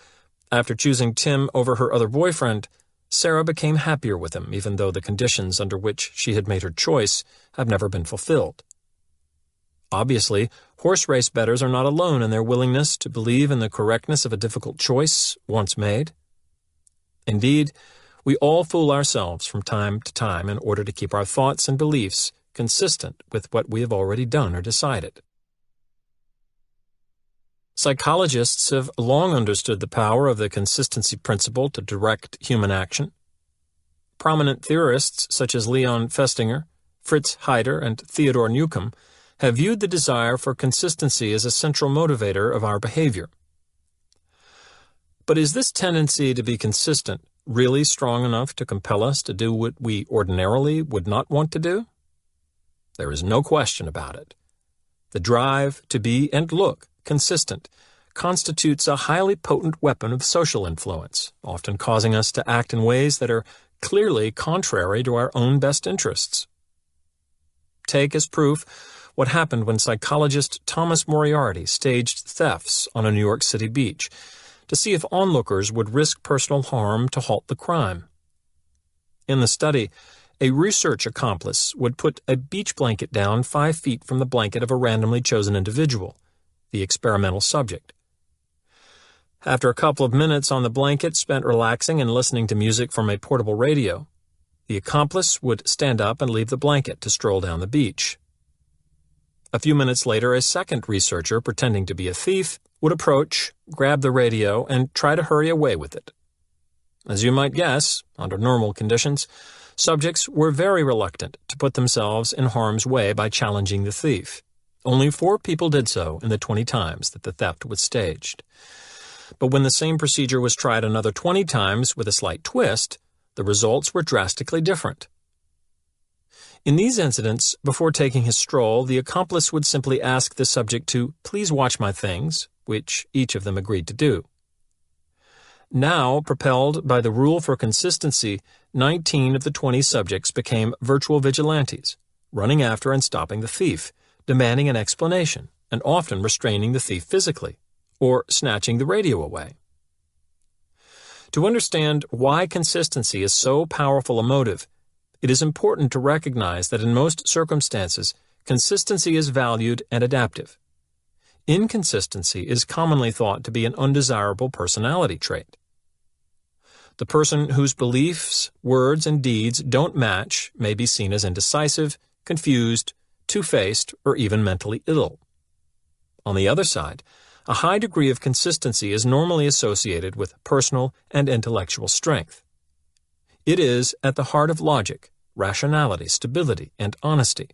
[SPEAKER 1] after choosing Tim over her other boyfriend, Sarah became happier with him, even though the conditions under which she had made her choice have never been fulfilled. Obviously, horse race bettors are not alone in their willingness to believe in the correctness of a difficult choice once made. Indeed, we all fool ourselves from time to time in order to keep our thoughts and beliefs consistent with what we have already done or decided. Psychologists have long understood the power of the consistency principle to direct human action. Prominent theorists such as Leon Festinger, Fritz Heider, and Theodore Newcomb have viewed the desire for consistency as a central motivator of our behavior. But is this tendency to be consistent really strong enough to compel us to do what we ordinarily would not want to do? There is no question about it. The drive to be and look consistent constitutes a highly potent weapon of social influence, often causing us to act in ways that are clearly contrary to our own best interests. Take as proof what happened when psychologist Thomas Moriarty staged thefts on a New York City beach to see if onlookers would risk personal harm to halt the crime. In the study, a research accomplice would put a beach blanket down 5 feet from the blanket of a randomly chosen individual, the experimental subject. After a couple of minutes on the blanket spent relaxing and listening to music from a portable radio, the accomplice would stand up and leave the blanket to stroll down the beach. A few minutes later, a second researcher, pretending to be a thief, would approach, grab the radio, and try to hurry away with it. As you might guess, under normal conditions, Subjects were very reluctant to put themselves in harm's way by challenging the thief. Only 4 people did so in the 20 times that the theft was staged. But when the same procedure was tried another 20 times with a slight twist, the results were drastically different. In these incidents, before taking his stroll, the accomplice would simply ask the subject to please watch my things, which each of them agreed to do. Now, propelled by the rule for consistency, 19 of the 20 subjects became virtual vigilantes, running after and stopping the thief, demanding an explanation, and often restraining the thief physically, or snatching the radio away. To understand why consistency is so powerful a motive, it is important to recognize that in most circumstances, consistency is valued and adaptive. Inconsistency is commonly thought to be an undesirable personality trait. The person whose beliefs, words, and deeds don't match may be seen as indecisive, confused, two-faced, or even mentally ill. On the other side, a high degree of consistency is normally associated with personal and intellectual strength. It is at the heart of logic, rationality, stability, and honesty.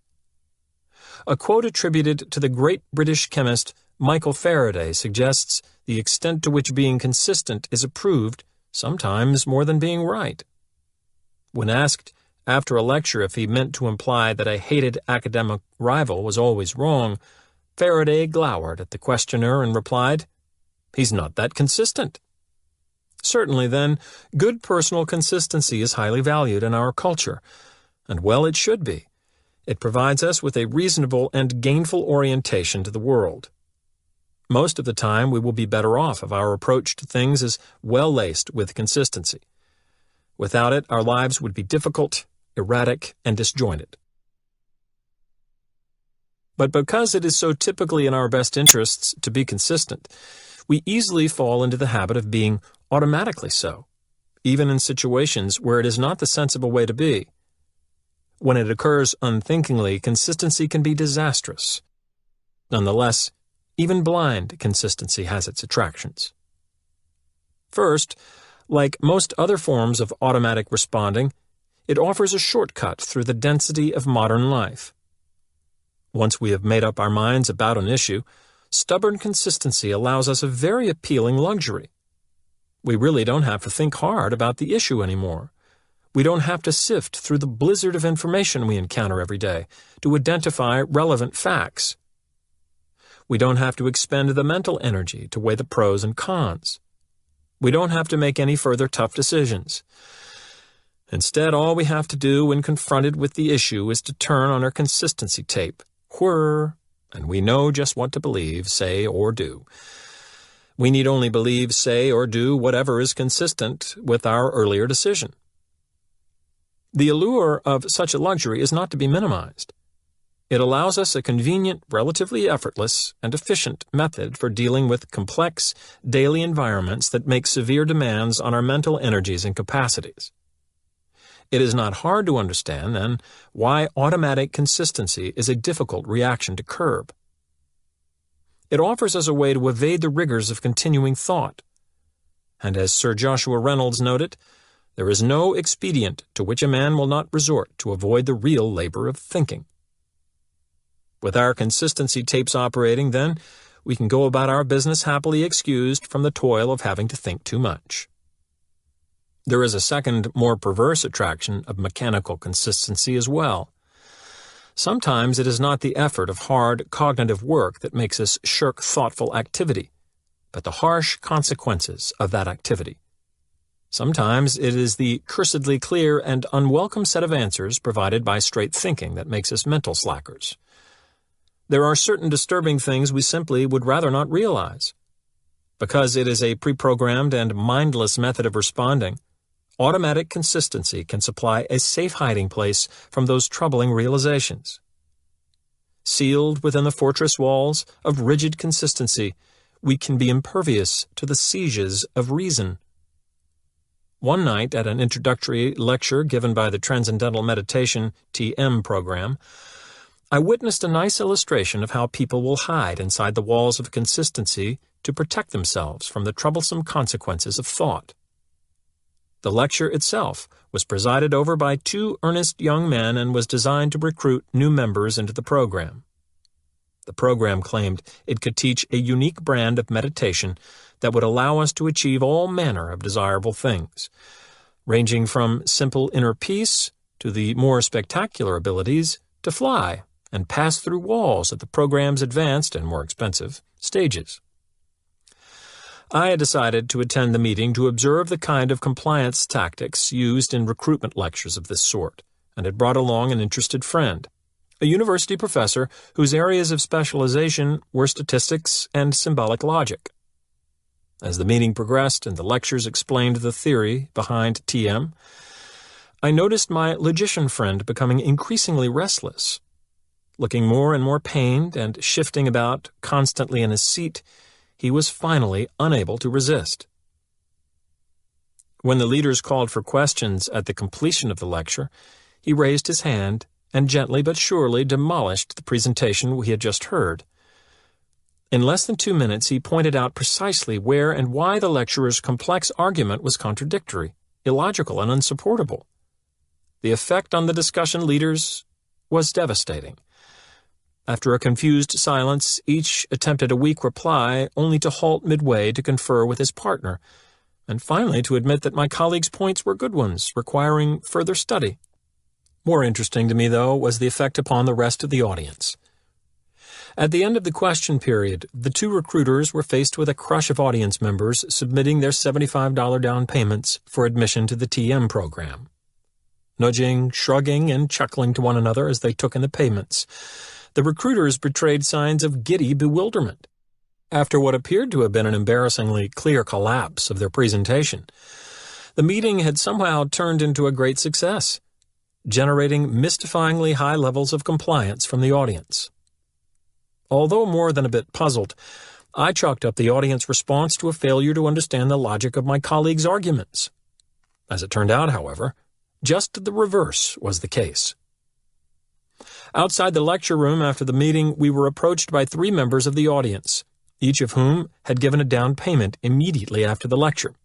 [SPEAKER 1] A quote attributed to the great British chemist Michael Faraday suggests the extent to which being consistent is approved, sometimes more than being right. When asked after a lecture if he meant to imply that a hated academic rival was always wrong, Faraday glowered at the questioner and replied, "He's not that consistent." Certainly, then, good personal consistency is highly valued in our culture, and well it should be. It provides us with a reasonable and gainful orientation to the world. Most of the time, we will be better off if our approach to things is well laced with consistency. Without it, our lives would be difficult, erratic, and disjointed. But because it is so typically in our best interests to be consistent, we easily fall into the habit of being automatically so, even in situations where it is not the sensible way to be. When it occurs unthinkingly, consistency can be disastrous. Nonetheless, even blind consistency has its attractions. First, like most other forms of automatic responding, it offers a shortcut through the density of modern life. Once we have made up our minds about an issue, stubborn consistency allows us a very appealing luxury. We really don't have to think hard about the issue anymore. We don't have to sift through the blizzard of information we encounter every day to identify relevant facts. We don't have to expend the mental energy to weigh the pros and cons. We don't have to make any further tough decisions. Instead, all we have to do when confronted with the issue is to turn on our consistency tape, whir, and we know just what to believe, say, or do. We need only believe, say, or do whatever is consistent with our earlier decision. The allure of such a luxury is not to be minimized. It allows us a convenient, relatively effortless, and efficient method for dealing with complex, daily environments that make severe demands on our mental energies and capacities. It is not hard to understand, then, why automatic consistency is a difficult reaction to curb. It offers us a way to evade the rigors of continuing thought. And as Sir Joshua Reynolds noted, there is no expedient to which a man will not resort to avoid the real labor of thinking. With our consistency tapes operating, then, we can go about our business happily excused from the toil of having to think too much. There is a second, more perverse attraction of mechanical consistency as well. Sometimes it is not the effort of hard cognitive work that makes us shirk thoughtful activity, but the harsh consequences of that activity. Sometimes it is the cursedly clear and unwelcome set of answers provided by straight thinking that makes us mental slackers. There are certain disturbing things we simply would rather not realize. Because it is a pre-programmed and mindless method of responding, automatic consistency can supply a safe hiding place from those troubling realizations. Sealed within the fortress walls of rigid consistency, we can be impervious to the sieges of reason. One night at an introductory lecture given by the Transcendental Meditation TM program, I witnessed a nice illustration of how people will hide inside the walls of consistency to protect themselves from the troublesome consequences of thought. The lecture itself was presided over by two earnest young men and was designed to recruit new members into the program. The program claimed it could teach a unique brand of meditation that would allow us to achieve all manner of desirable things, ranging from simple inner peace to the more spectacular abilities to fly and pass through walls at the program's advanced and more expensive stages. I had decided to attend the meeting to observe the kind of compliance tactics used in recruitment lectures of this sort, and had brought along an interested friend, a university professor whose areas of specialization were statistics and symbolic logic. As the meeting progressed and the lectures explained the theory behind TM, I noticed my logician friend becoming increasingly restless. Looking more and more pained and shifting about constantly in his seat, he was finally unable to resist. When the leaders called for questions at the completion of the lecture, he raised his hand and gently but surely demolished the presentation we had just heard. In less than 2 minutes, he pointed out precisely where and why the lecturer's complex argument was contradictory, illogical, and unsupportable. The effect on the discussion leaders was devastating. After a confused silence, each attempted a weak reply, only to halt midway to confer with his partner, and finally to admit that my colleague's points were good ones, requiring further study. More interesting to me, though, was the effect upon the rest of the audience. At the end of the question period, the two recruiters were faced with a crush of audience members submitting their $75 down payments for admission to the TM program. Nudging, shrugging, and chuckling to one another as they took in the payments, the recruiters betrayed signs of giddy bewilderment. After what appeared to have been an embarrassingly clear collapse of their presentation, the meeting had somehow turned into a great success, generating mystifyingly high levels of compliance from the audience. Although more than a bit puzzled, I chalked up the audience response to a failure to understand the logic of my colleagues' arguments. As it turned out, however, just the reverse was the case. Outside the lecture room after the meeting, we were approached by 3 members of the audience, each of whom had given a down payment immediately after the lecture.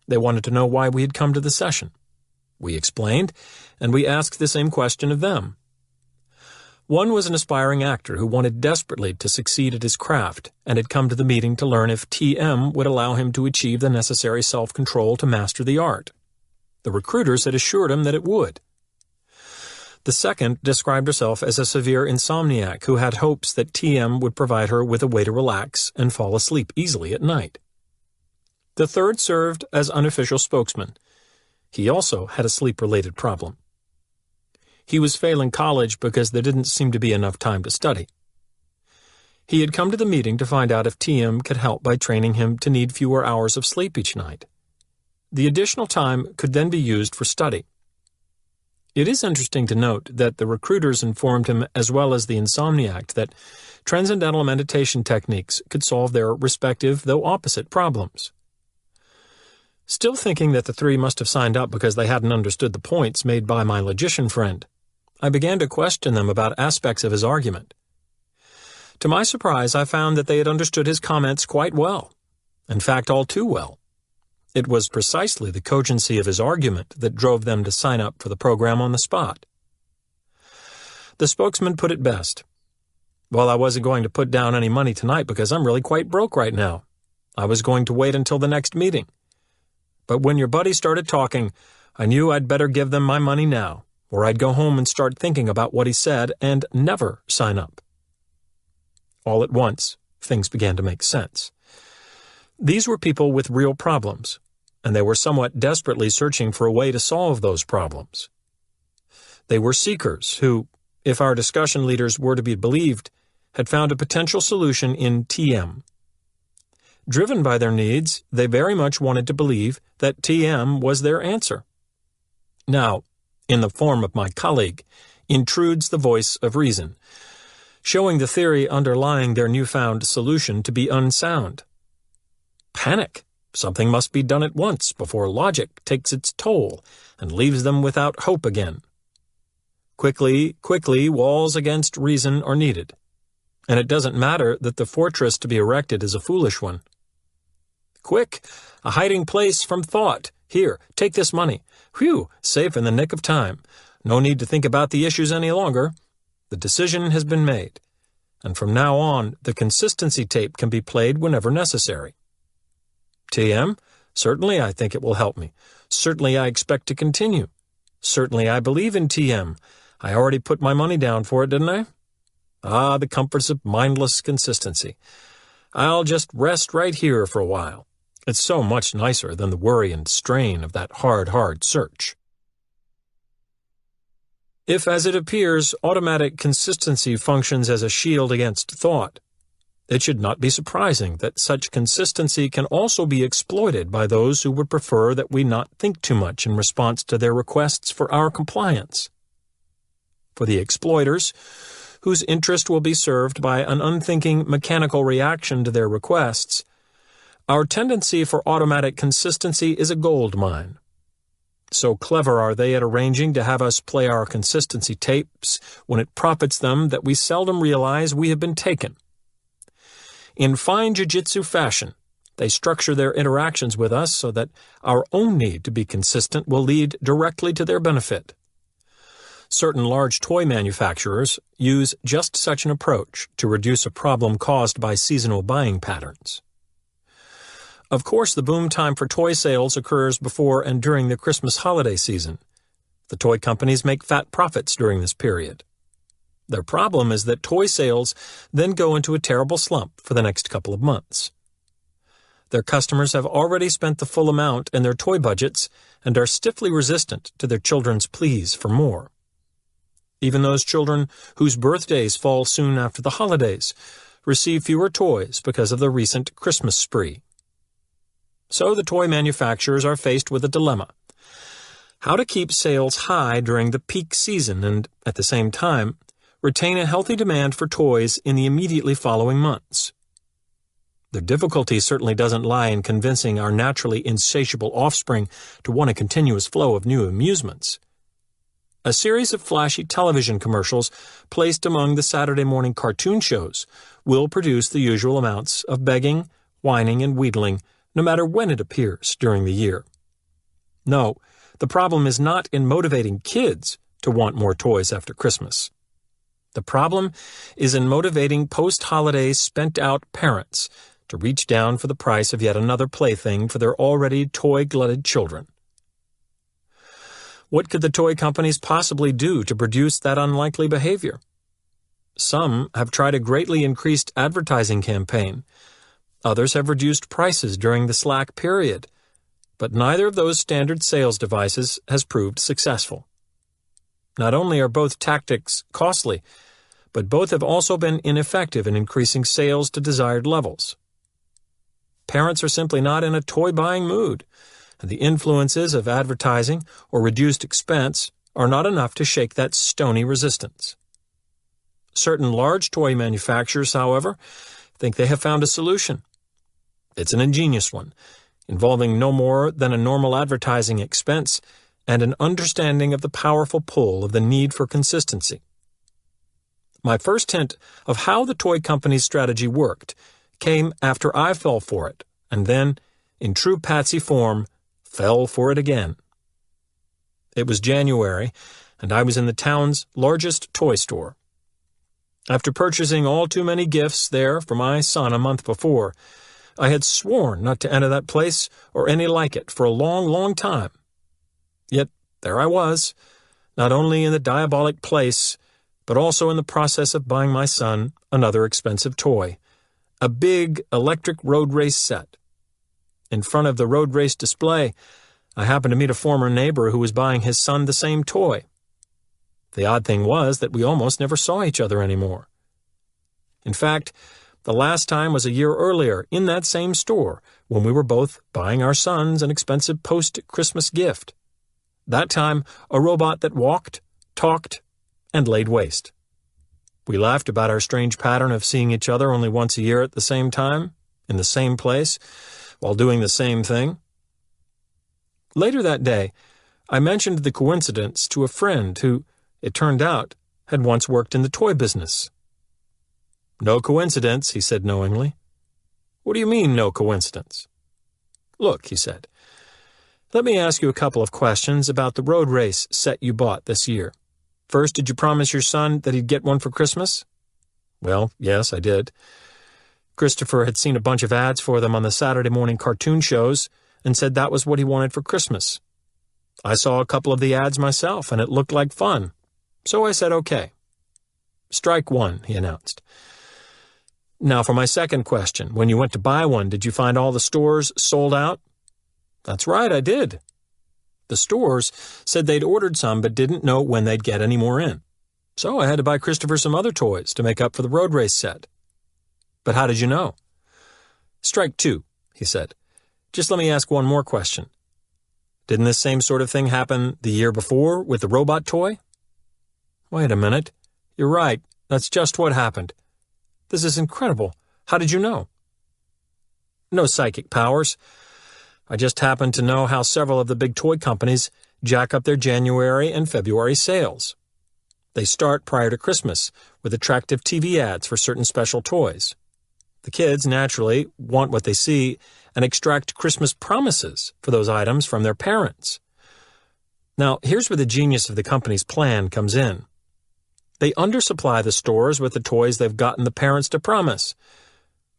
[SPEAKER 1] They wanted to know why we had come to the session. We explained, and we asked the same question of them. One was an aspiring actor who wanted desperately to succeed at his craft and had come to the meeting to learn if TM would allow him to achieve the necessary self-control to master the art. The recruiters had assured him that it would. The second described herself as a severe insomniac who had hopes that TM would provide her with a way to relax and fall asleep easily at night. The third served as unofficial spokesman. He also had a sleep-related problem. He was failing college because there didn't seem to be enough time to study. He had come to the meeting to find out if TM could help by training him to need fewer hours of sleep each night. The additional time could then be used for study. It is interesting to note that the recruiters informed him, as well as the insomniac, that transcendental meditation techniques could solve their respective, though opposite, problems. Still thinking that the 3 must have signed up because they hadn't understood the points made by my logician friend, I began to question them about aspects of his argument. To my surprise, I found that they had understood his comments quite well, in fact, all too well. It was precisely the cogency of his argument that drove them to sign up for the program on the spot. The spokesman put it best. Well, I wasn't going to put down any money tonight because I'm really quite broke right now. I was going to wait until the next meeting. But when your buddy started talking, I knew I'd better give them my money now, or I'd go home and start thinking about what he said and never sign up. All at once, things began to make sense. These were people with real problems, and they were somewhat desperately searching for a way to solve those problems. They were seekers who, if our discussion leaders were to be believed, had found a potential solution in TM. Driven by their needs, they very much wanted to believe that TM was their answer. Now, in the form of my colleague, intrudes the voice of reason, showing the theory underlying their newfound solution to be unsound. Panic. Something must be done at once before logic takes its toll and leaves them without hope again. Quickly, walls against reason are needed, and it doesn't matter that the fortress to be erected is a foolish one. Quick, a hiding place from thought. Here, take this money. Whew, safe in the nick of time. No need to think about the issues any longer. The decision has been made, and from now on, the consistency tape can be played whenever necessary. TM, certainly I think it will help me. Certainly I expect to continue. Certainly I believe in TM. I already put my money down for it, didn't I? Ah, the comforts of mindless consistency. I'll just rest right here for a while. It's so much nicer than the worry and strain of that hard search. If, as it appears, automatic consistency functions as a shield against thought, it should not be surprising that such consistency can also be exploited by those who would prefer that we not think too much in response to their requests for our compliance. For the exploiters, whose interest will be served by an unthinking mechanical reaction to their requests, our tendency for automatic consistency is a gold mine. So clever are they at arranging to have us play our consistency tapes when it profits them that we seldom realize we have been taken. In fine jiu-jitsu fashion, they structure their interactions with us so that our own need to be consistent will lead directly to their benefit. Certain large toy manufacturers use just such an approach to reduce a problem caused by seasonal buying patterns. Of course, the boom time for toy sales occurs before and during the Christmas holiday season. The toy companies make fat profits during this period. Their problem is that toy sales then go into a terrible slump for the next couple of months. Their customers have already spent the full amount in their toy budgets and are stiffly resistant to their children's pleas for more. Even those children whose birthdays fall soon after the holidays receive fewer toys because of the recent Christmas spree. So the toy manufacturers are faced with a dilemma: how to keep sales high during the peak season and, at the same time, retain a healthy demand for toys in the immediately following months. The difficulty certainly doesn't lie in convincing our naturally insatiable offspring to want a continuous flow of new amusements. A series of flashy television commercials placed among the Saturday morning cartoon shows will produce the usual amounts of begging, whining, and wheedling, no matter when it appears during the year. No, the problem is not in motivating kids to want more toys after Christmas. The problem is in motivating post-holiday spent-out parents to reach down for the price of yet another plaything for their already toy-glutted children. What could the toy companies possibly do to produce that unlikely behavior? Some have tried a greatly increased advertising campaign. Others have reduced prices during the slack period, but neither of those standard sales devices has proved successful. Not only are both tactics costly, but both have also been ineffective in increasing sales to desired levels. Parents are simply not in a toy-buying mood, and the influences of advertising or reduced expense are not enough to shake that stony resistance. Certain large toy manufacturers, however, think they have found a solution. It's an ingenious one, involving no more than a normal advertising expense and an understanding of the powerful pull of the need for consistency. My first hint of how the toy company's strategy worked came after I fell for it, and then, in true Patsy form, fell for it again. It was January, and I was in the town's largest toy store. After purchasing all too many gifts there for my son a month before, I had sworn not to enter that place or any like it for a long time. Yet there I was, not only in the diabolic place, but also in the process of buying my son another expensive toy, a big electric road race set. In front of the road race display, I happened to meet a former neighbor who was buying his son the same toy. The odd thing was that we almost never saw each other anymore. In fact, the last time was a year earlier in that same store when we were both buying our sons an expensive post-Christmas gift. That time, a robot that walked, talked, and laid waste. We laughed about our strange pattern of seeing each other only once a year at the same time, in the same place, while doing the same thing. Later that day, I mentioned the coincidence to a friend who, it turned out, had once worked in the toy business. "No coincidence," he said knowingly. "What do you mean, no coincidence?" "Look," he said, Let me ask you a couple of questions about the road race set you bought this year. First, did you promise your son that he'd get one for Christmas? Well, yes, I did. Christopher had seen a bunch of ads for them on the Saturday morning cartoon shows and said that was what he wanted for Christmas. I saw a couple of the ads myself, and it looked like fun. So I said okay. Strike one, he announced. Now for my second question. When you went to buy one, did you find all the stores sold out? That's right, I did. The stores said they'd ordered some but didn't know when they'd get any more in. So I had to buy Christopher some other toys to make up for the road race set. But how did you know? Strike two, he said. Just let me ask one more question. Didn't this same sort of thing happen the year before with the robot toy? Wait a minute. You're right. That's just what happened. This is incredible. How did you know? No psychic powers. I just happened to know how several of the big toy companies jack up their January and February sales. They start prior to Christmas with attractive TV ads for certain special toys. The kids, naturally, want what they see and extract Christmas promises for those items from their parents. Now, here's where the genius of the company's plan comes in. They undersupply the stores with the toys they've gotten the parents to promise.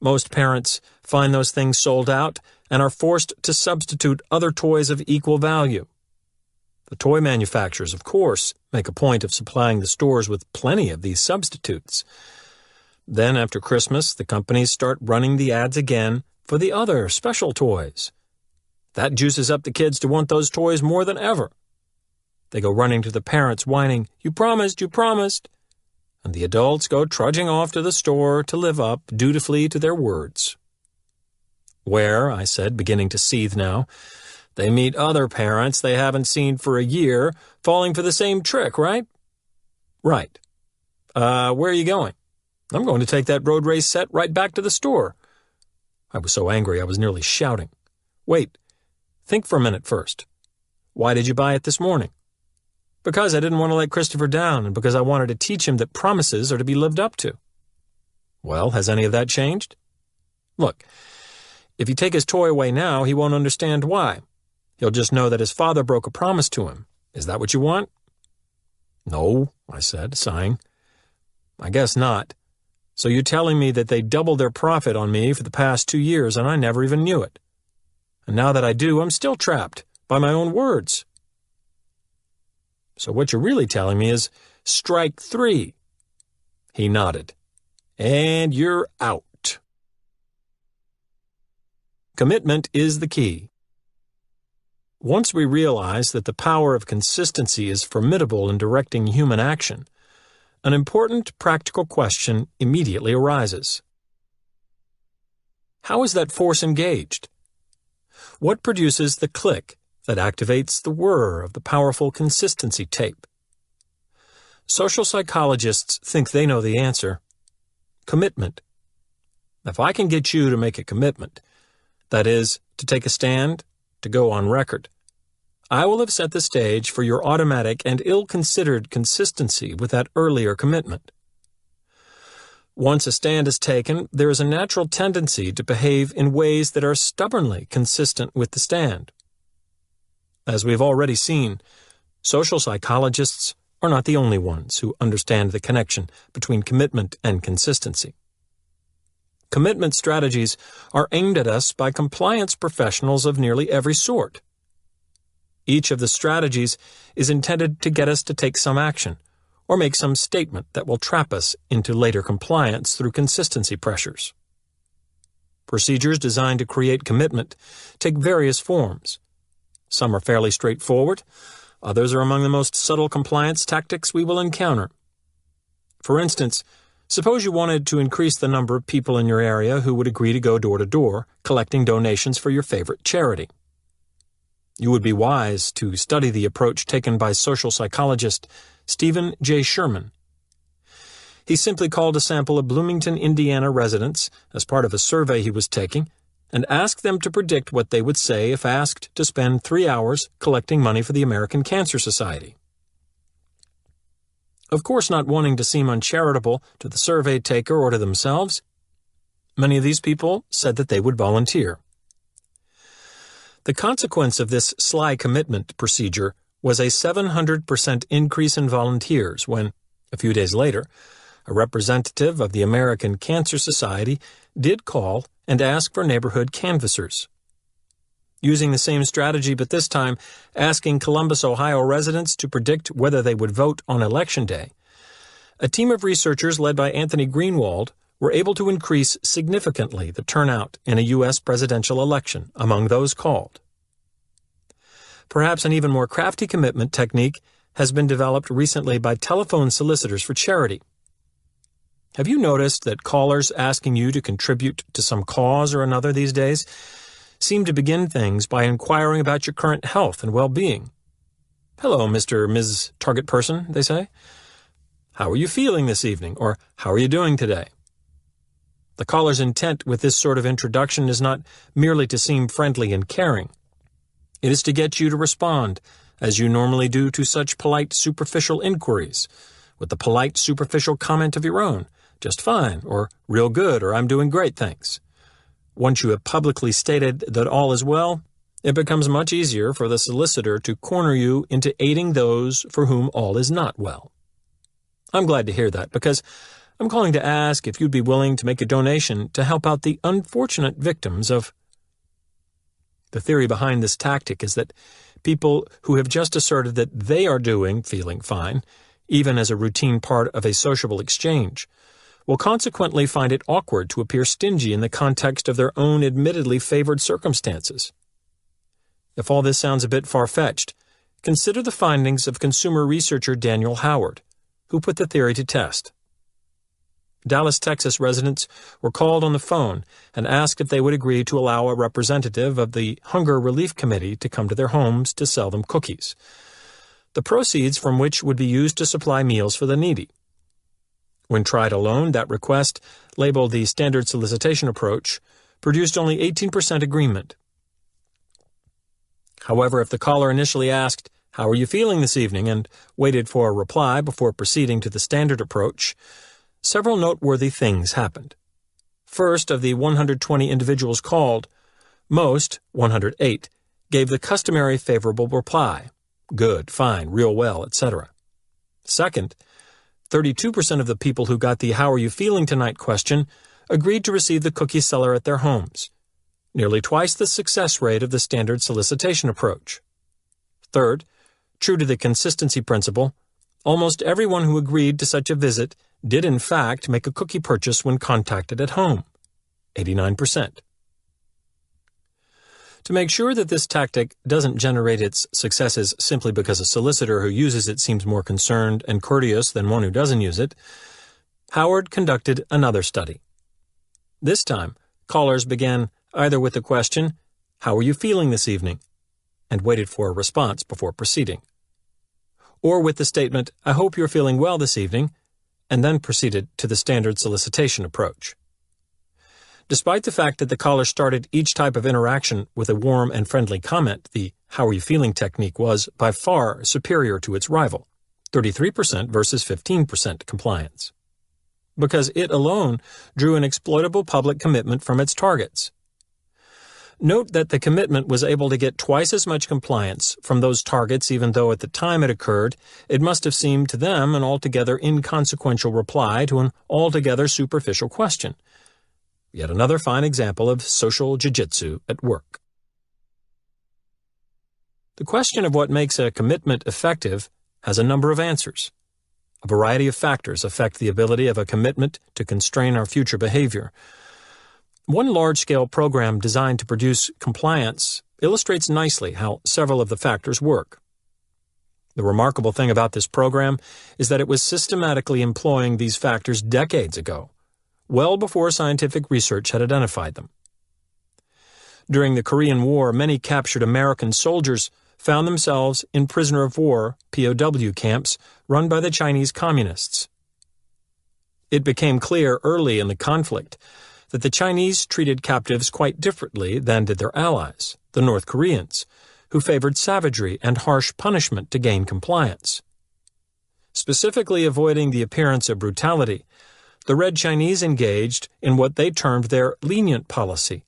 [SPEAKER 1] Most parents find those things sold out and are forced to substitute other toys of equal value. The toy manufacturers, of course, make a point of supplying the stores with plenty of these substitutes. Then, after Christmas, the companies start running the ads again for the other special toys. That juices up the kids to want those toys more than ever. They go running to the parents whining, "You promised, you promised." And the adults go trudging off to the store to live up dutifully to their words. Where, I said, beginning to seethe now, they meet other parents they haven't seen for a year, falling for the same trick, right? Right. Where are you going? I'm going to take that road race set right back to the store. I was so angry I was nearly shouting. Wait, think for a minute first. Why did you buy it this morning? Because I didn't want to let Christopher down and because I wanted to teach him that promises are to be lived up to. Well, has any of that changed? Look, if you take his toy away now, he won't understand why. He'll just know that his father broke a promise to him. Is that what you want? No, I said, sighing. I guess not. So you're telling me that they doubled their profit on me for the past 2 years and I never even knew it. And now that I do, I'm still trapped by my own words. So what you're really telling me is strike 3. He nodded. And you're out. Commitment is the key. Once we realize that the power of consistency is formidable in directing human action, an important practical question immediately arises. How is that force engaged? What produces the click that activates the whir of the powerful consistency tape? Social psychologists think they know the answer. Commitment. If I can get you to make a commitment, that is, to take a stand, to go on record, I will have set the stage for your automatic and ill-considered consistency with that earlier commitment. Once a stand is taken, there is a natural tendency to behave in ways that are stubbornly consistent with the stand. As we've already seen, social psychologists are not the only ones who understand the connection between commitment and consistency. Commitment strategies are aimed at us by compliance professionals of nearly every sort. Each of the strategies is intended to get us to take some action or make some statement that will trap us into later compliance through consistency pressures. Procedures designed to create commitment take various forms. Some are fairly straightforward. Others are among the most subtle compliance tactics we will encounter. For instance, suppose you wanted to increase the number of people in your area who would agree to go door to door, collecting donations for your favorite charity. You would be wise to study the approach taken by social psychologist Stephen J. Sherman. He simply called a sample of Bloomington, Indiana residents as part of a survey he was taking and asked them to predict what they would say if asked to spend 3 hours collecting money for the American Cancer Society. Of course, not wanting to seem uncharitable to the survey taker or to themselves, many of these people said that they would volunteer. The consequence of this sly commitment procedure was a 700% increase in volunteers when, a few days later, a representative of the American Cancer Society did call and ask for neighborhood canvassers. Using the same strategy, but this time asking Columbus, Ohio residents to predict whether they would vote on Election Day, a team of researchers led by Anthony Greenwald were able to increase significantly the turnout in a U.S. presidential election among those called. Perhaps an even more crafty commitment technique has been developed recently by telephone solicitors for charity. Have you noticed that callers asking you to contribute to some cause or another these days seem to begin things by inquiring about your current health and well-being? "Hello, Mr. or Ms. Target Person," they say. "How are you feeling this evening?" or "How are you doing today?" The caller's intent with this sort of introduction is not merely to seem friendly and caring. It is to get you to respond, as you normally do to such polite superficial inquiries, with the polite superficial comment of your own, "Just fine," or "Real good," or "I'm doing great, thanks." Once you have publicly stated that all is well, it becomes much easier for the solicitor to corner you into aiding those for whom all is not well. I'm glad to hear that, because I'm calling to ask if you'd be willing to make a donation to help out the unfortunate victims of... The theory behind this tactic is that people who have just asserted that they are feeling fine, even as a routine part of a sociable exchange, will consequently find it awkward to appear stingy in the context of their own admittedly favored circumstances. If all this sounds a bit far-fetched, consider the findings of consumer researcher Daniel Howard, who put the theory to test. Dallas, Texas residents were called on the phone and asked if they would agree to allow a representative of the Hunger Relief Committee to come to their homes to sell them cookies, the proceeds from which would be used to supply meals for the needy. When tried alone, that request, labeled the standard solicitation approach, produced only 18% agreement. However, if the caller initially asked, "How are you feeling this evening?" and waited for a reply before proceeding to the standard approach, several noteworthy things happened. First, of the 120 individuals called, most, 108, gave the customary favorable reply, "Good, fine, real well," etc. Second, 32% of the people who got the "How are you feeling tonight?" question agreed to receive the cookie seller at their homes, nearly twice the success rate of the standard solicitation approach. Third, true to the consistency principle, almost everyone who agreed to such a visit did in fact make a cookie purchase when contacted at home, 89%. To make sure that this tactic doesn't generate its successes simply because a solicitor who uses it seems more concerned and courteous than one who doesn't use it, Howard conducted another study. This time, callers began either with the question, "How are you feeling this evening?" and waited for a response before proceeding, or with the statement, "I hope you're feeling well this evening," and then proceeded to the standard solicitation approach. Despite the fact that the caller started each type of interaction with a warm and friendly comment, the "How are you feeling?" technique was by far superior to its rival, 33% versus 15% compliance, because it alone drew an exploitable public commitment from its targets. Note that the commitment was able to get twice as much compliance from those targets, even though at the time it occurred, it must have seemed to them an altogether inconsequential reply to an altogether superficial question. Yet another fine example of social jiu-jitsu at work. The question of what makes a commitment effective has a number of answers. A variety of factors affect the ability of a commitment to constrain our future behavior. One large-scale program designed to produce compliance illustrates nicely how several of the factors work. The remarkable thing about this program is that it was systematically employing these factors decades ago, well before scientific research had identified them. During the Korean War, many captured American soldiers found themselves in prisoner of war (POW) camps run by the Chinese communists. It became clear early in the conflict that the Chinese treated captives quite differently than did their allies, the North Koreans, who favored savagery and harsh punishment to gain compliance. Specifically avoiding the appearance of brutality, the Red Chinese engaged in what they termed their lenient policy,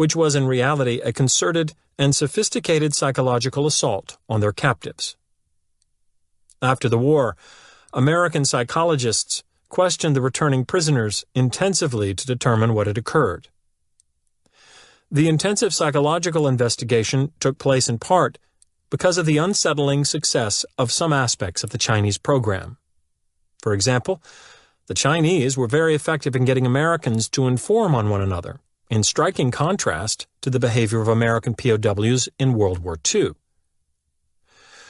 [SPEAKER 1] which was in reality a concerted and sophisticated psychological assault on their captives. After the war, American psychologists questioned the returning prisoners intensively to determine what had occurred. The intensive psychological investigation took place in part because of the unsettling success of some aspects of the Chinese program. For example, the Chinese were very effective in getting Americans to inform on one another, in striking contrast to the behavior of American POWs in World War II.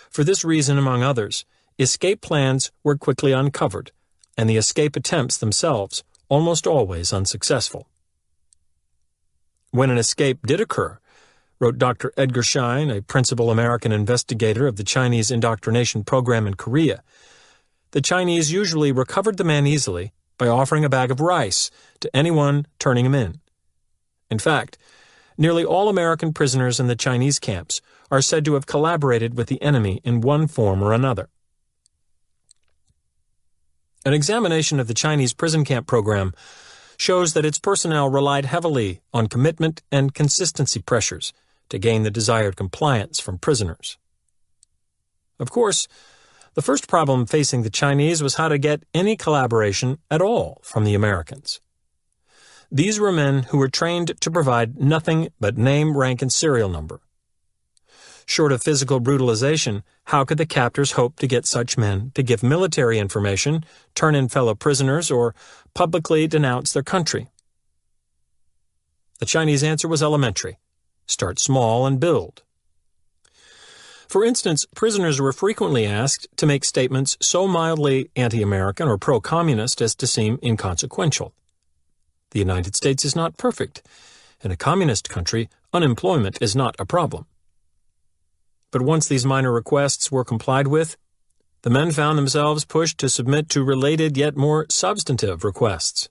[SPEAKER 1] For this reason, among others, escape plans were quickly uncovered, and the escape attempts themselves almost always unsuccessful. When an escape did occur, wrote Dr. Edgar Schein, a principal American investigator of the Chinese indoctrination program in Korea, the Chinese usually recovered the man easily by offering a bag of rice to anyone turning him in. In fact, nearly all American prisoners in the Chinese camps are said to have collaborated with the enemy in one form or another. An examination of the Chinese prison camp program shows that its personnel relied heavily on commitment and consistency pressures to gain the desired compliance from prisoners. Of course, the first problem facing the Chinese was how to get any collaboration at all from the Americans. These were men who were trained to provide nothing but name, rank, and serial number. Short of physical brutalization, how could the captors hope to get such men to give military information, turn in fellow prisoners, or publicly denounce their country? The Chinese answer was elementary: start small and build. For instance, prisoners were frequently asked to make statements so mildly anti-American or pro-communist as to seem inconsequential. The United States is not perfect. In a communist country, unemployment is not a problem. But once these minor requests were complied with, the men found themselves pushed to submit to related yet more substantive requests.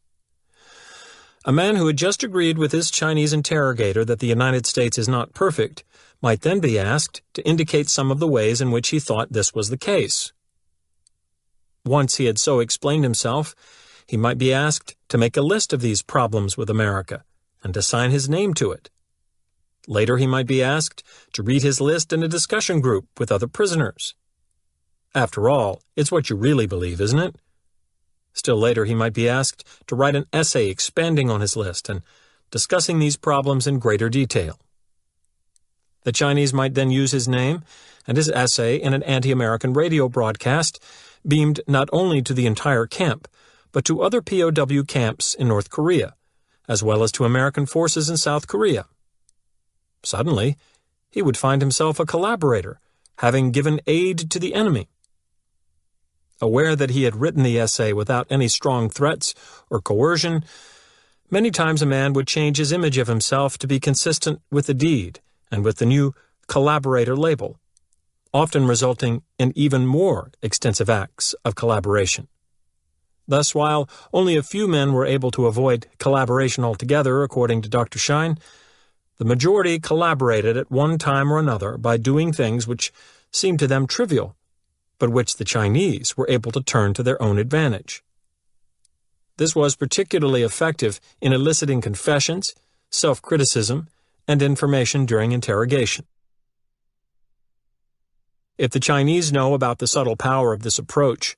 [SPEAKER 1] A man who had just agreed with his Chinese interrogator that the United States is not perfect might then be asked to indicate some of the ways in which he thought this was the case. Once he had so explained himself, he might be asked to make a list of these problems with America and to sign his name to it. Later he might be asked to read his list in a discussion group with other prisoners. After all, it's what you really believe, isn't it? Still later he might be asked to write an essay expanding on his list and discussing these problems in greater detail. The Chinese might then use his name and his essay in an anti-American radio broadcast beamed not only to the entire camp, but to other POW camps in North Korea, as well as to American forces in South Korea. Suddenly, he would find himself a collaborator, having given aid to the enemy. Aware that he had written the essay without any strong threats or coercion, many times a man would change his image of himself to be consistent with the deed and with the new collaborator label, often resulting in even more extensive acts of collaboration. Thus, while only a few men were able to avoid collaboration altogether, according to Dr. Schein, the majority collaborated at one time or another by doing things which seemed to them trivial, but which the Chinese were able to turn to their own advantage. This was particularly effective in eliciting confessions, self-criticism, and information during interrogation. If the Chinese know about the subtle power of this approach,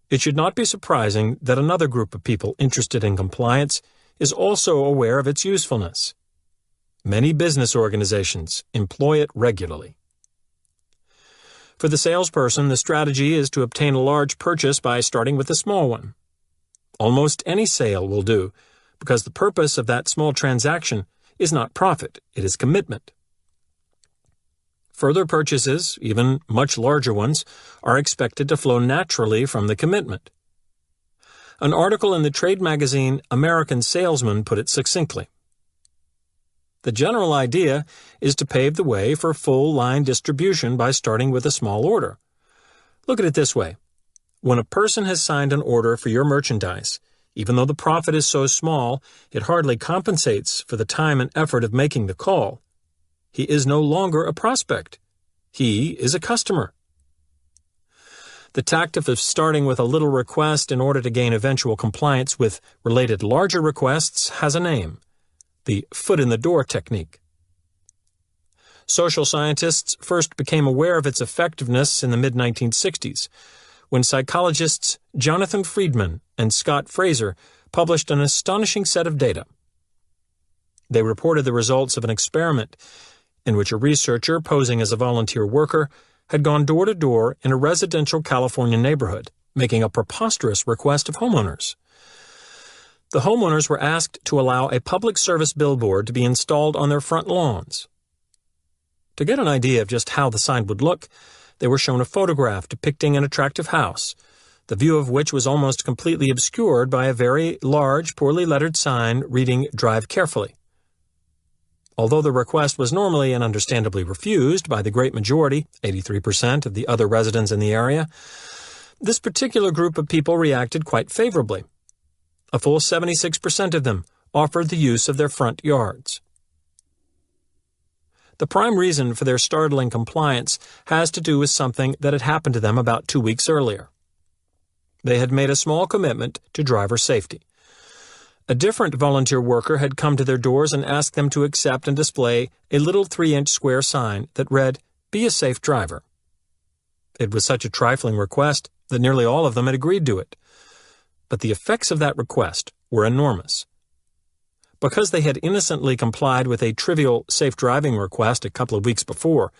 [SPEAKER 1] it should not be surprising that another group of people interested in compliance is also aware of its usefulness. Many business organizations employ it regularly. For the salesperson, the strategy is to obtain a large purchase by starting with a small one. Almost any sale will do, because the purpose of that small transaction is not profit, it is commitment. Further purchases, even much larger ones, are expected to flow naturally from the commitment. An article in the trade magazine American Salesman put it succinctly. The general idea is to pave the way for full-line distribution by starting with a small order. Look at it this way. When a person has signed an order for your merchandise, even though the profit is so small, it hardly compensates for the time and effort of making the call. He is no longer a prospect. He is a customer. The tactic of starting with a little request in order to gain eventual compliance with related larger requests has a name: the foot-in-the-door technique. Social scientists first became aware of its effectiveness in the mid-1960s, when psychologists Jonathan Friedman and Scott Fraser published an astonishing set of data. They reported the results of an experiment in which a researcher posing as a volunteer worker had gone door to door in a residential California neighborhood, making a preposterous request of homeowners. The homeowners were asked to allow a public service billboard to be installed on their front lawns. To get an idea of just how the sign would look, they were shown a photograph depicting an attractive house, the view of which was almost completely obscured by a very large, poorly lettered sign reading "Drive carefully." Although the request was normally and understandably refused by the great majority, 83% of the other residents in the area, this particular group of people reacted quite favorably. A full 76% of them offered the use of their front yards. The prime reason for their startling compliance has to do with something that had happened to them about 2 weeks earlier. They had made a small commitment to driver safety. A different volunteer worker had come to their doors and asked them to accept and display a little 3-inch square sign that read, "Be a safe driver." It was such a trifling request that nearly all of them had agreed to it. But the effects of that request were enormous. Because they had innocently complied with a trivial safe driving request a couple of weeks before,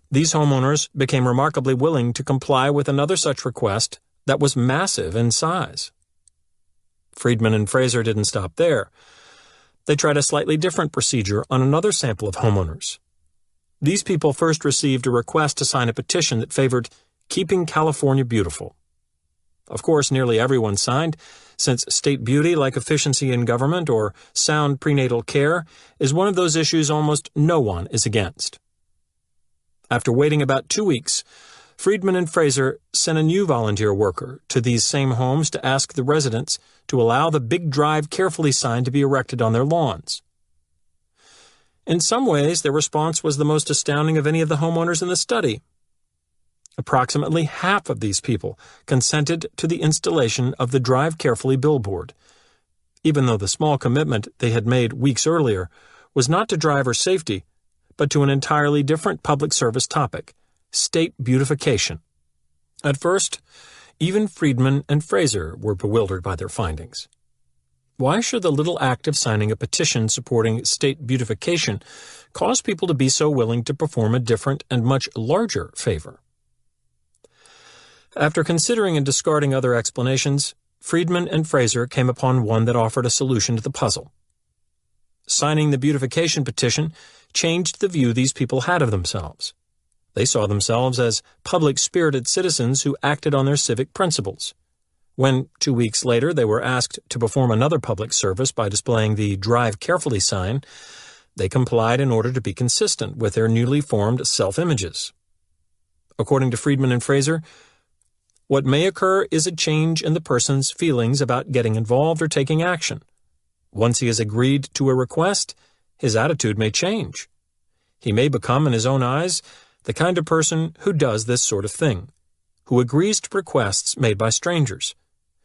[SPEAKER 1] these homeowners became remarkably willing to comply with another such request that was massive in size. Friedman and Fraser didn't stop there. They tried a slightly different procedure on another sample of homeowners. These people first received a request to sign a petition that favored keeping California beautiful. Of course, nearly everyone signed, since state beauty, like efficiency in government or sound prenatal care, is one of those issues almost no one is against. After waiting about 2 weeks, Friedman and Fraser sent a new volunteer worker to these same homes to ask the residents to allow the big "Drive carefully" sign to be erected on their lawns. In some ways, their response was the most astounding of any of the homeowners in the study. Approximately half of these people consented to the installation of the "Drive carefully" billboard, even though the small commitment they had made weeks earlier was not to driver safety, but to an entirely different public service topic: state beautification. At first, even Friedman and Fraser were bewildered by their findings. Why should the little act of signing a petition supporting state beautification cause people to be so willing to perform a different and much larger favor? After considering and discarding other explanations, Friedman and Fraser came upon one that offered a solution to the puzzle. Signing the beautification petition changed the view these people had of themselves. They saw themselves as public-spirited citizens who acted on their civic principles. When, 2 weeks later, they were asked to perform another public service by displaying the "Drive carefully" sign, they complied in order to be consistent with their newly formed self-images. According to Friedman and Fraser, what may occur is a change in the person's feelings about getting involved or taking action. Once he has agreed to a request, his attitude may change. He may become, in his own eyes, the kind of person who does this sort of thing, who agrees to requests made by strangers,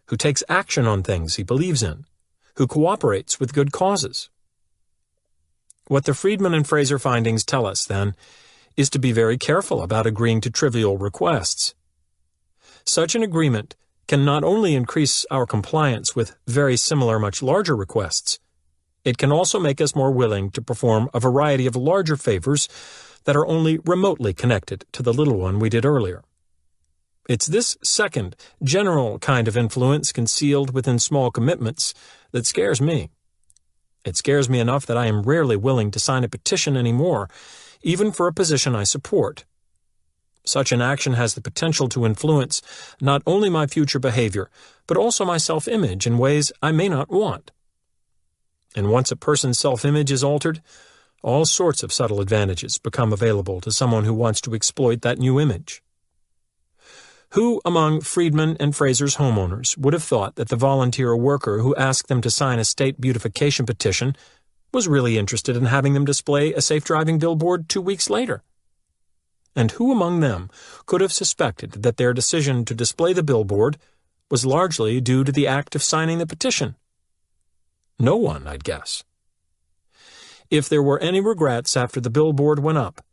[SPEAKER 1] who takes action on things he believes in, who cooperates with good causes. What the Friedman and Fraser findings tell us, then, is to be very careful about agreeing to trivial requests. Such an agreement can not only increase our compliance with very similar, much larger requests, it can also make us more willing to perform a variety of larger favors that are only remotely connected to the little one we did earlier. It's this second, general kind of influence concealed within small commitments that scares me. It scares me enough that I am rarely willing to sign a petition anymore, even for a position I support. Such an action has the potential to influence not only my future behavior, but also my self-image in ways I may not want. And once a person's self-image is altered, all sorts of subtle advantages become available to someone who wants to exploit that new image. Who among Friedman and Fraser's homeowners would have thought that the volunteer worker who asked them to sign a state beautification petition was really interested in having them display a safe driving billboard 2 weeks later? And who among them could have suspected that their decision to display the billboard was largely due to the act of signing the petition? No one, I'd guess. If there were any regrets after the billboard went up,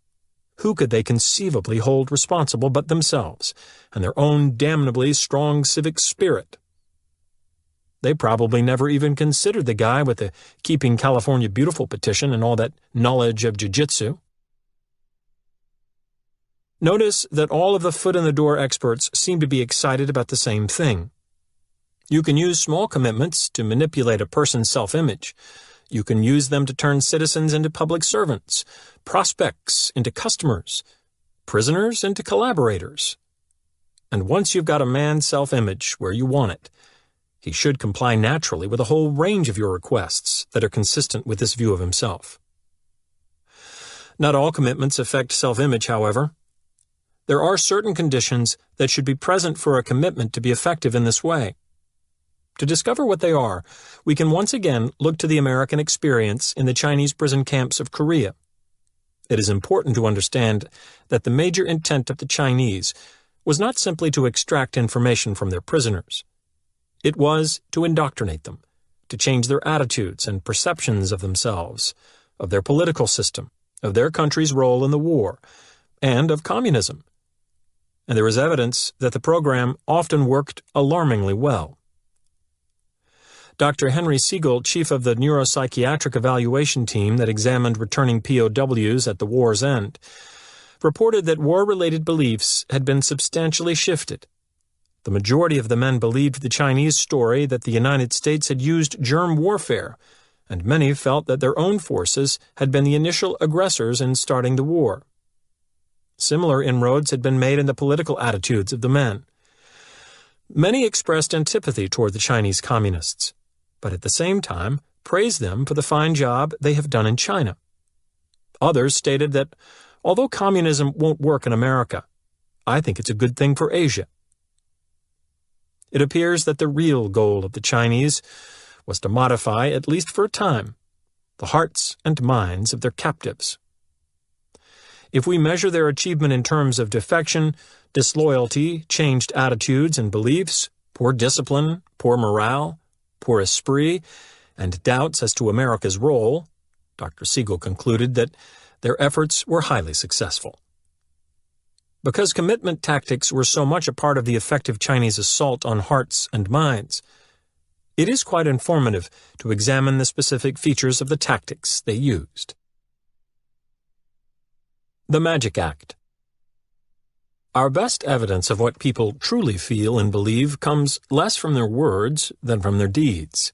[SPEAKER 1] who could they conceivably hold responsible but themselves and their own damnably strong civic spirit? They probably never even considered the guy with the Keeping California Beautiful petition and all that knowledge of jiu-jitsu. Notice that all of the foot-in-the-door experts seem to be excited about the same thing. You can use small commitments to manipulate a person's self-image. You can use them to turn citizens into public servants, prospects into customers, prisoners into collaborators. And once you've got a man's self-image where you want it, he should comply naturally with a whole range of your requests that are consistent with this view of himself. Not all commitments affect self-image, however. There are certain conditions that should be present for a commitment to be effective in this way. To discover what they are, we can once again look to the American experience in the Chinese prison camps of Korea. It is important to understand that the major intent of the Chinese was not simply to extract information from their prisoners. It was to indoctrinate them, to change their attitudes and perceptions of themselves, of their political system, of their country's role in the war, and of communism. And there is evidence that the program often worked alarmingly well. Dr. Henry Siegel, chief of the neuropsychiatric evaluation team that examined returning POWs at the war's end, reported that war-related beliefs had been substantially shifted. The majority of the men believed the Chinese story that the United States had used germ warfare, and many felt that their own forces had been the initial aggressors in starting the war. Similar inroads had been made in the political attitudes of the men. Many expressed antipathy toward the Chinese communists, but at the same time praised them for the fine job they have done in China. Others stated that, although communism won't work in America, I think it's a good thing for Asia. It appears that the real goal of the Chinese was to modify, at least for a time, the hearts and minds of their captives. If we measure their achievement in terms of defection, disloyalty, changed attitudes and beliefs, poor discipline, poor morale, poor esprit, and doubts as to America's role, Dr. Siegel concluded that their efforts were highly successful. Because commitment tactics were so much a part of the effective Chinese assault on hearts and minds, it is quite informative to examine the specific features of the tactics they used. The Magic Act. Our best evidence of what people truly feel and believe comes less from their words than from their deeds.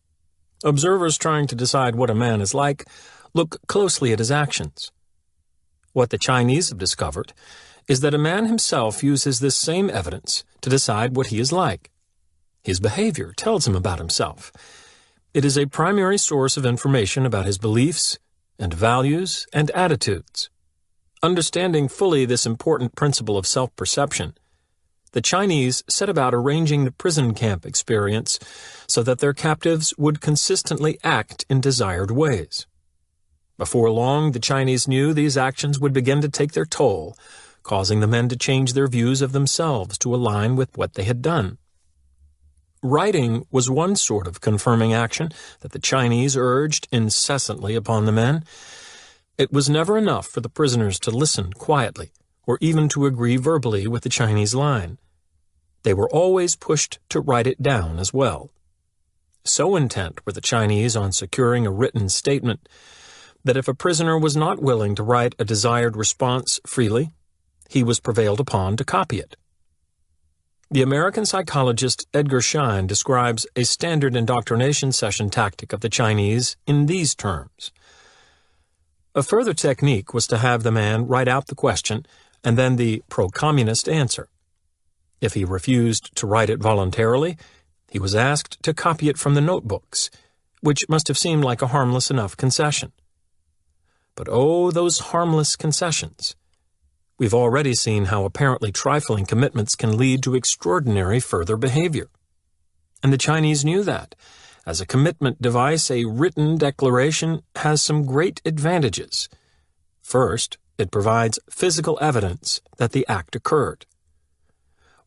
[SPEAKER 1] Observers trying to decide what a man is like look closely at his actions. What the Chinese have discovered is that a man himself uses this same evidence to decide what he is like. His behavior tells him about himself. It is a primary source of information about his beliefs and values and attitudes. Understanding fully this important principle of self-perception, the Chinese set about arranging the prison camp experience so that their captives would consistently act in desired ways. Before long, the Chinese knew these actions would begin to take their toll, causing the men to change their views of themselves to align with what they had done. Writing was one sort of confirming action that the Chinese urged incessantly upon the men. It was never enough for the prisoners to listen quietly or even to agree verbally with the Chinese line. They were always pushed to write it down as well. So intent were the Chinese on securing a written statement that if a prisoner was not willing to write a desired response freely, he was prevailed upon to copy it. The American psychologist Edgar Schein describes a standard indoctrination session tactic of the Chinese in these terms. A further technique was to have the man write out the question and then the pro-communist answer. If he refused to write it voluntarily, he was asked to copy it from the notebooks, which must have seemed like a harmless enough concession. But oh, those harmless concessions! We've already seen how apparently trifling commitments can lead to extraordinary further behavior. And the Chinese knew that. As a commitment device, a written declaration has some great advantages. First, it provides physical evidence that the act occurred.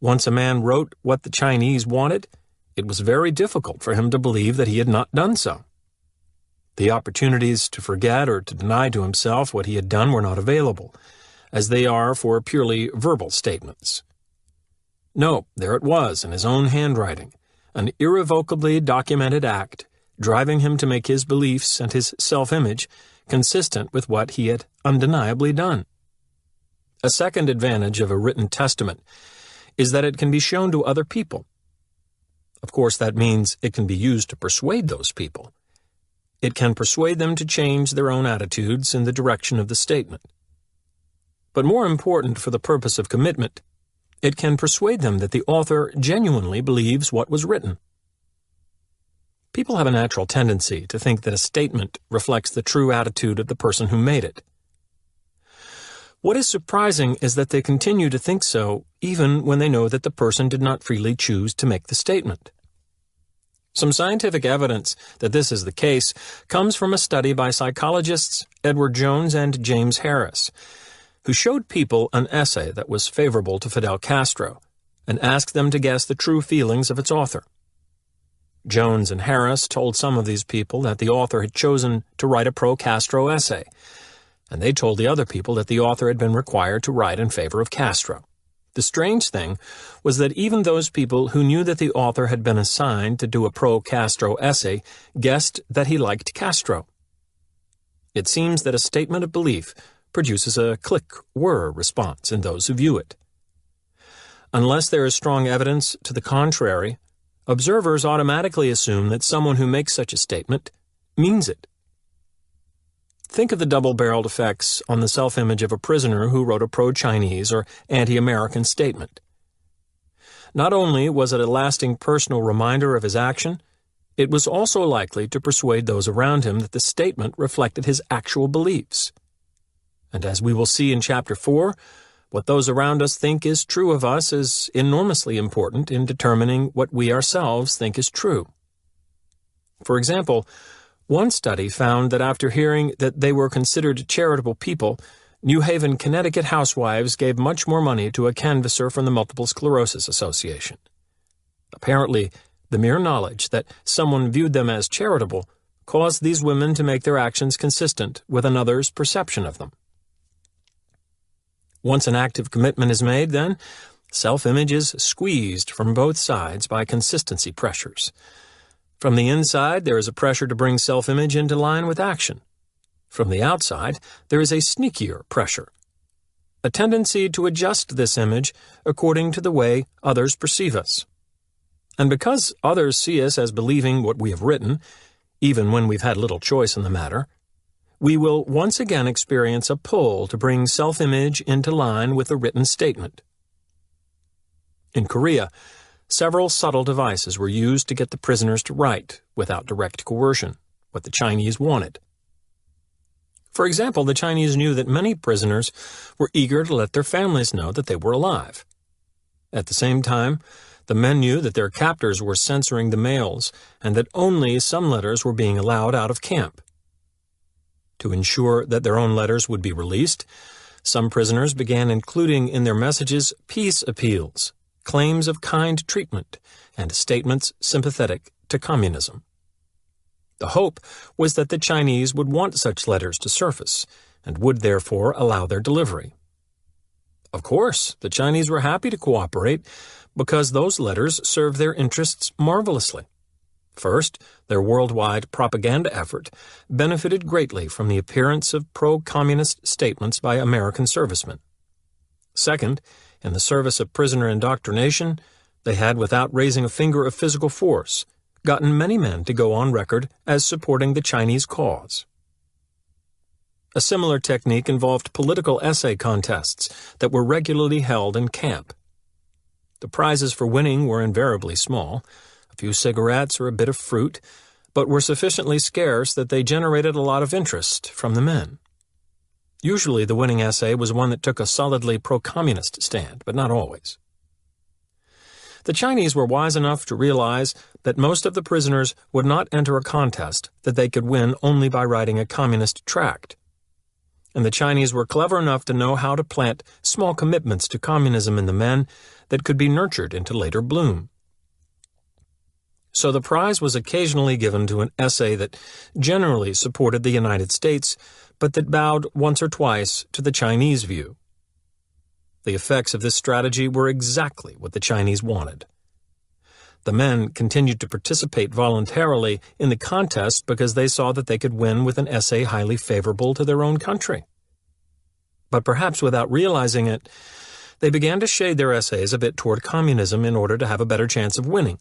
[SPEAKER 1] Once a man wrote what the Chinese wanted, it was very difficult for him to believe that he had not done so. The opportunities to forget or to deny to himself what he had done were not available, as they are for purely verbal statements. No, there it was in his own handwriting, an irrevocably documented act, driving him to make his beliefs and his self-image consistent with what he had undeniably done. A second advantage of a written testament is that it can be shown to other people. Of course, that means it can be used to persuade those people. It can persuade them to change their own attitudes in the direction of the statement. But more important for the purpose of commitment, it can persuade them that the author genuinely believes what was written. People have a natural tendency to think that a statement reflects the true attitude of the person who made it. What is surprising is that they continue to think so even when they know that the person did not freely choose to make the statement. Some scientific evidence that this is the case comes from a study by psychologists Edward Jones and James Harris, who showed people an essay that was favorable to Fidel Castro and asked them to guess the true feelings of its author. Jones and Harris told some of these people that the author had chosen to write a pro-Castro essay, and they told the other people that the author had been required to write in favor of Castro. The strange thing was that even those people who knew that the author had been assigned to do a pro-Castro essay guessed that he liked Castro. It seems that a statement of belief produces a click-whir response in those who view it. Unless there is strong evidence to the contrary, observers automatically assume that someone who makes such a statement means it. Think of the double-barreled effects on the self-image of a prisoner who wrote a pro-Chinese or anti-American statement. Not only was it a lasting personal reminder of his action, it was also likely to persuade those around him that the statement reflected his actual beliefs. And as we will see in Chapter 4, what those around us think is true of us is enormously important in determining what we ourselves think is true. For example, one study found that after hearing that they were considered charitable people, New Haven, Connecticut housewives gave much more money to a canvasser from the Multiple Sclerosis Association. Apparently, the mere knowledge that someone viewed them as charitable caused these women to make their actions consistent with another's perception of them. Once an active commitment is made, then, self-image is squeezed from both sides by consistency pressures. From the inside, there is a pressure to bring self-image into line with action. From the outside, there is a sneakier pressure, a tendency to adjust this image according to the way others perceive us. And because others see us as believing what we have written, even when we've had little choice in the matter, we will once again experience a pull to bring self-image into line with the written statement. In Korea, several subtle devices were used to get the prisoners to write, without direct coercion, what the Chinese wanted. For example, the Chinese knew that many prisoners were eager to let their families know that they were alive. At the same time, the men knew that their captors were censoring the mails and that only some letters were being allowed out of camp. To ensure that their own letters would be released, some prisoners began including in their messages peace appeals, claims of kind treatment, and statements sympathetic to communism. The hope was that the Chinese would want such letters to surface and would therefore allow their delivery. Of course, the Chinese were happy to cooperate because those letters served their interests marvelously. First, their worldwide propaganda effort benefited greatly from the appearance of pro-communist statements by American servicemen. Second, in the service of prisoner indoctrination, they had, without raising a finger of physical force, gotten many men to go on record as supporting the Chinese cause. A similar technique involved political essay contests that were regularly held in camp. The prizes for winning were invariably small, a few cigarettes or a bit of fruit, but were sufficiently scarce that they generated a lot of interest from the men. Usually the winning essay was one that took a solidly pro-communist stand, but not always. The Chinese were wise enough to realize that most of the prisoners would not enter a contest that they could win only by writing a communist tract. And the Chinese were clever enough to know how to plant small commitments to communism in the men that could be nurtured into later bloom. so the prize was occasionally given to an essay that generally supported the United States, but that bowed once or twice to the Chinese view. The effects of this strategy were exactly what the Chinese wanted. The men continued to participate voluntarily in the contest because they saw that they could win with an essay highly favorable to their own country. But perhaps without realizing it, they began to shade their essays a bit toward communism in order to have a better chance of winning.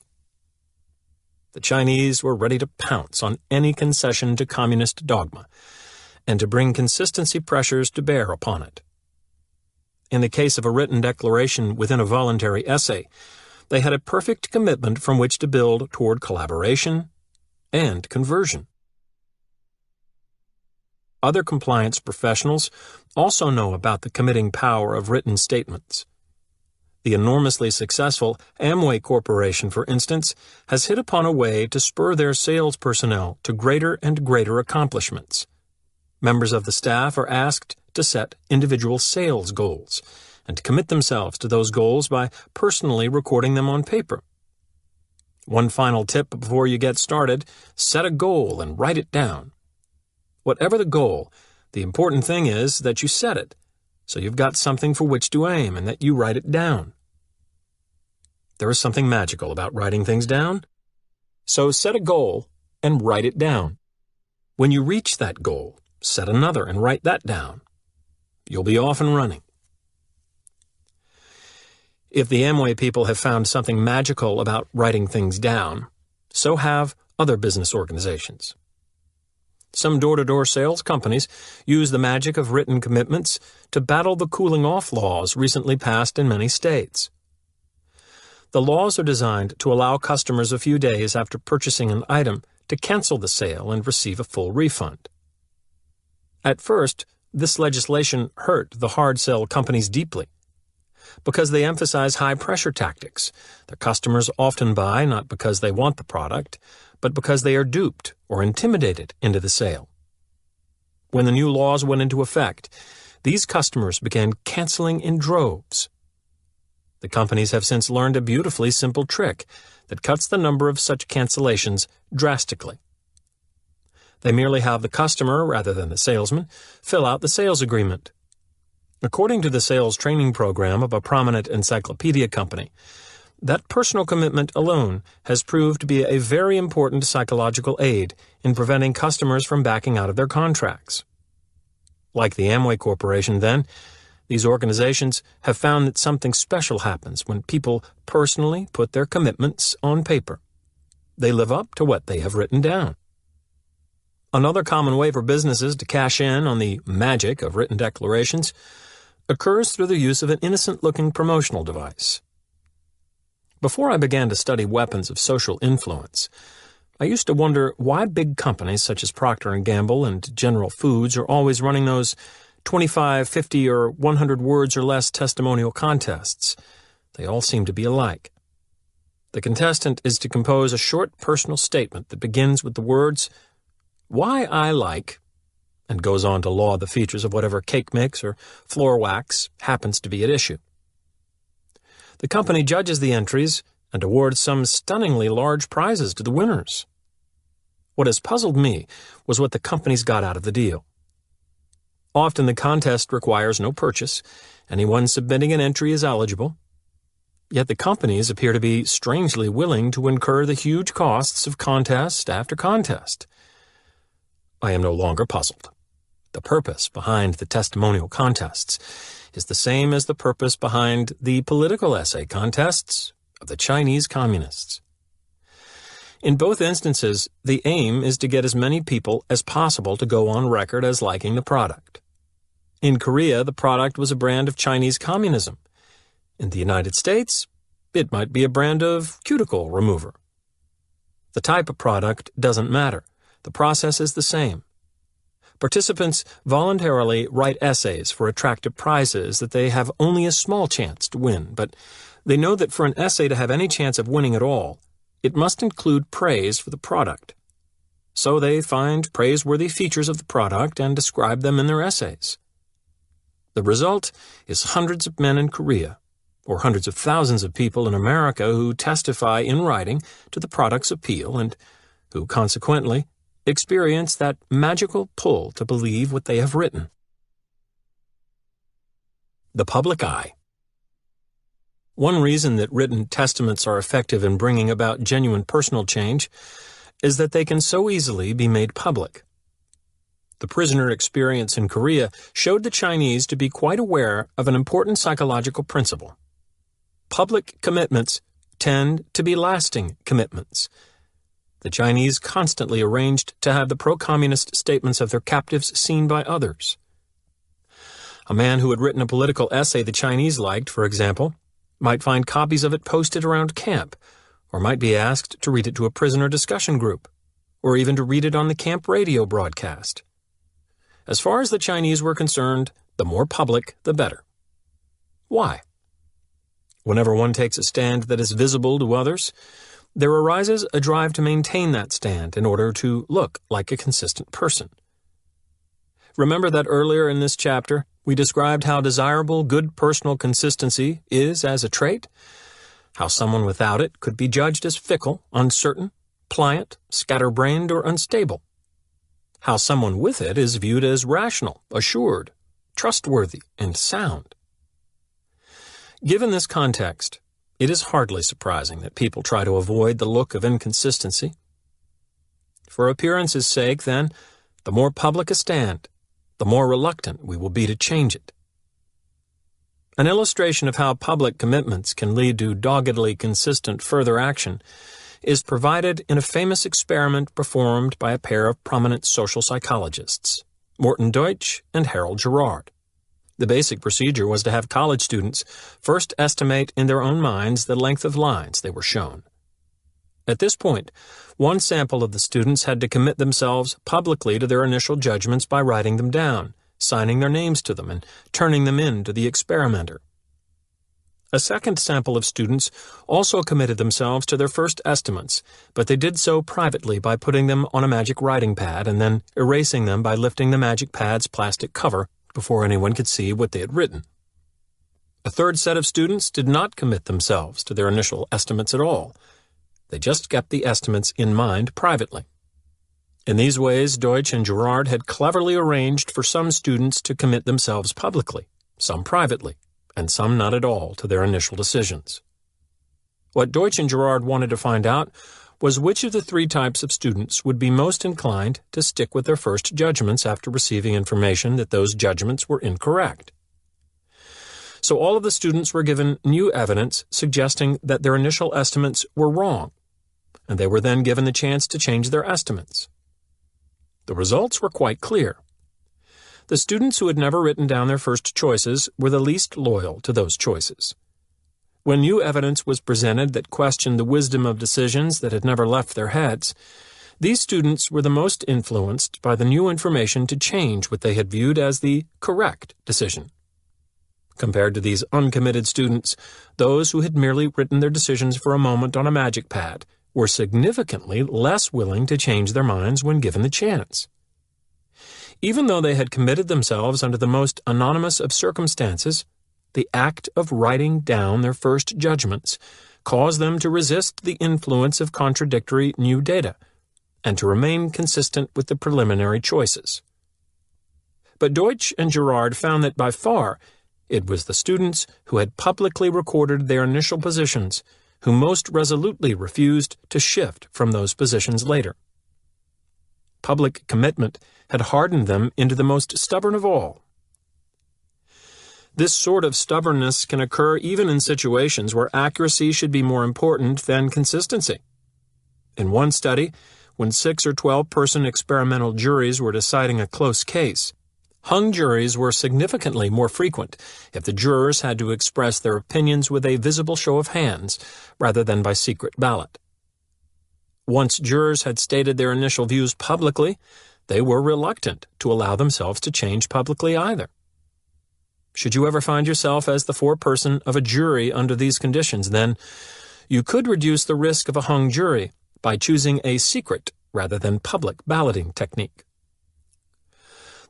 [SPEAKER 1] The Chinese were ready to pounce on any concession to communist dogma and to bring consistency pressures to bear upon it. In the case of a written declaration within a voluntary essay, they had a perfect commitment from which to build toward collaboration and conversion. Other compliance professionals also know about the committing power of written statements. The enormously successful Amway Corporation, for instance, has hit upon a way to spur their sales personnel to greater and greater accomplishments. Members of the staff are asked to set individual sales goals and to commit themselves to those goals by personally recording them on paper. One final tip before you get started: set a goal and write it down. Whatever the goal, the important thing is that you set it, so you've got something for which to aim and that you write it down. There is something magical about writing things down. So set a goal and write it down. When you reach that goal, set another and write that down. You'll be off and running. If the Amway people have found something magical about writing things down, so have other business organizations. Some door-to-door sales companies use the magic of written commitments to battle the cooling-off laws recently passed in many states. The laws are designed to allow customers a few days after purchasing an item to cancel the sale and receive a full refund. At first, this legislation hurt the hard sell companies deeply. Because they emphasize high-pressure tactics, their customers often buy not because they want the product, but because they are duped or intimidated into the sale. When the new laws went into effect, these customers began canceling in droves. The companies have since learned a beautifully simple trick that cuts the number of such cancellations drastically. They merely have the customer, rather than the salesman, fill out the sales agreement. According to the sales training program of a prominent encyclopedia company, that personal commitment alone has proved to be a very important psychological aid in preventing customers from backing out of their contracts. Like the Amway Corporation, then, these organizations have found that something special happens when people personally put their commitments on paper. They live up to what they have written down. Another common way for businesses to cash in on the magic of written declarations occurs through the use of an innocent-looking promotional device. Before I began to study weapons of social influence, I used to wonder why big companies such as Procter & Gamble and General Foods are always running those 25, 50, or 100 words or less testimonial contests. They all seem to be alike. The contestant is to compose a short personal statement that begins with the words, "Why I like," and goes on to laud the features of whatever cake mix or floor wax happens to be at issue. The company judges the entries and awards some stunningly large prizes to the winners. What has puzzled me was what the companies got out of the deal. Often the contest requires no purchase. Anyone submitting an entry is eligible. Yet the companies appear to be strangely willing to incur the huge costs of contest after contest. I am no longer puzzled. The purpose behind the testimonial contests is the same as the purpose behind the political essay contests of the Chinese communists. In both instances, the aim is to get as many people as possible to go on record as liking the product. In Korea, the product was a brand of Chinese communism. In the United States, it might be a brand of cuticle remover. The type of product doesn't matter. The process is the same. Participants voluntarily write essays for attractive prizes that they have only a small chance to win, but they know that for an essay to have any chance of winning at all, it must include praise for the product. So they find praiseworthy features of the product and describe them in their essays. The result is hundreds of men in Korea, or hundreds of thousands of people in America who testify in writing to the product's appeal and who, consequently, experience that magical pull to believe what they have written. The public eye. One reason that written testaments are effective in bringing about genuine personal change is that they can so easily be made public. The prisoner experience in Korea showed the Chinese to be quite aware of an important psychological principle. Public commitments tend to be lasting commitments. The Chinese constantly arranged to have the pro-communist statements of their captives seen by others. A man who had written a political essay the Chinese liked, for example, might find copies of it posted around camp, or might be asked to read it to a prisoner discussion group, or even to read it on the camp radio broadcast. As far as the Chinese were concerned, the more public, the better. Why? Whenever one takes a stand that is visible to others, there arises a drive to maintain that stand in order to look like a consistent person. Remember that earlier in this chapter, we described how desirable good personal consistency is as a trait, how someone without it could be judged as fickle, uncertain, pliant, scatterbrained, or unstable, how someone with it is viewed as rational, assured, trustworthy, and sound. Given this context, it is hardly surprising that people try to avoid the look of inconsistency. For appearance's sake, then, the more public a stand, the more reluctant we will be to change it. An illustration of how public commitments can lead to doggedly consistent further action is provided in a famous experiment performed by a pair of prominent social psychologists, Morton Deutsch and Harold Gerard. The basic procedure was to have college students first estimate in their own minds the length of lines they were shown. At this point, one sample of the students had to commit themselves publicly to their initial judgments by writing them down, signing their names to them, and turning them in to the experimenter. A second sample of students also committed themselves to their first estimates, but they did so privately by putting them on a magic writing pad and then erasing them by lifting the magic pad's plastic cover before anyone could see what they had written. A third set of students did not commit themselves to their initial estimates at all. They just kept the estimates in mind privately. In these ways, Deutsch and Gerard had cleverly arranged for some students to commit themselves publicly, some privately, and some not at all to their initial decisions. What Deutsch and Gerard wanted to find out was which of the three types of students would be most inclined to stick with their first judgments after receiving information that those judgments were incorrect. So all of the students were given new evidence suggesting that their initial estimates were wrong, and they were then given the chance to change their estimates. The results were quite clear. The students who had never written down their first choices were the least loyal to those choices. When new evidence was presented that questioned the wisdom of decisions that had never left their heads, these students were the most influenced by the new information to change what they had viewed as the correct decision. Compared to these uncommitted students, those who had merely written their decisions for a moment on a magic pad were significantly less willing to change their minds when given the chance. Even though they had committed themselves under the most anonymous of circumstances, the act of writing down their first judgments caused them to resist the influence of contradictory new data and to remain consistent with the preliminary choices. But Deutsch and Gerard found that by far it was the students who had publicly recorded their initial positions who most resolutely refused to shift from those positions later. Public commitment had hardened them into the most stubborn of all. This sort of stubbornness can occur even in situations where accuracy should be more important than consistency. In one study, when 6 or 12-person experimental juries were deciding a close case, hung juries were significantly more frequent if the jurors had to express their opinions with a visible show of hands rather than by secret ballot. Once jurors had stated their initial views publicly, they were reluctant to allow themselves to change publicly either. Should you ever find yourself as the foreperson of a jury under these conditions, then you could reduce the risk of a hung jury by choosing a secret rather than public balloting technique.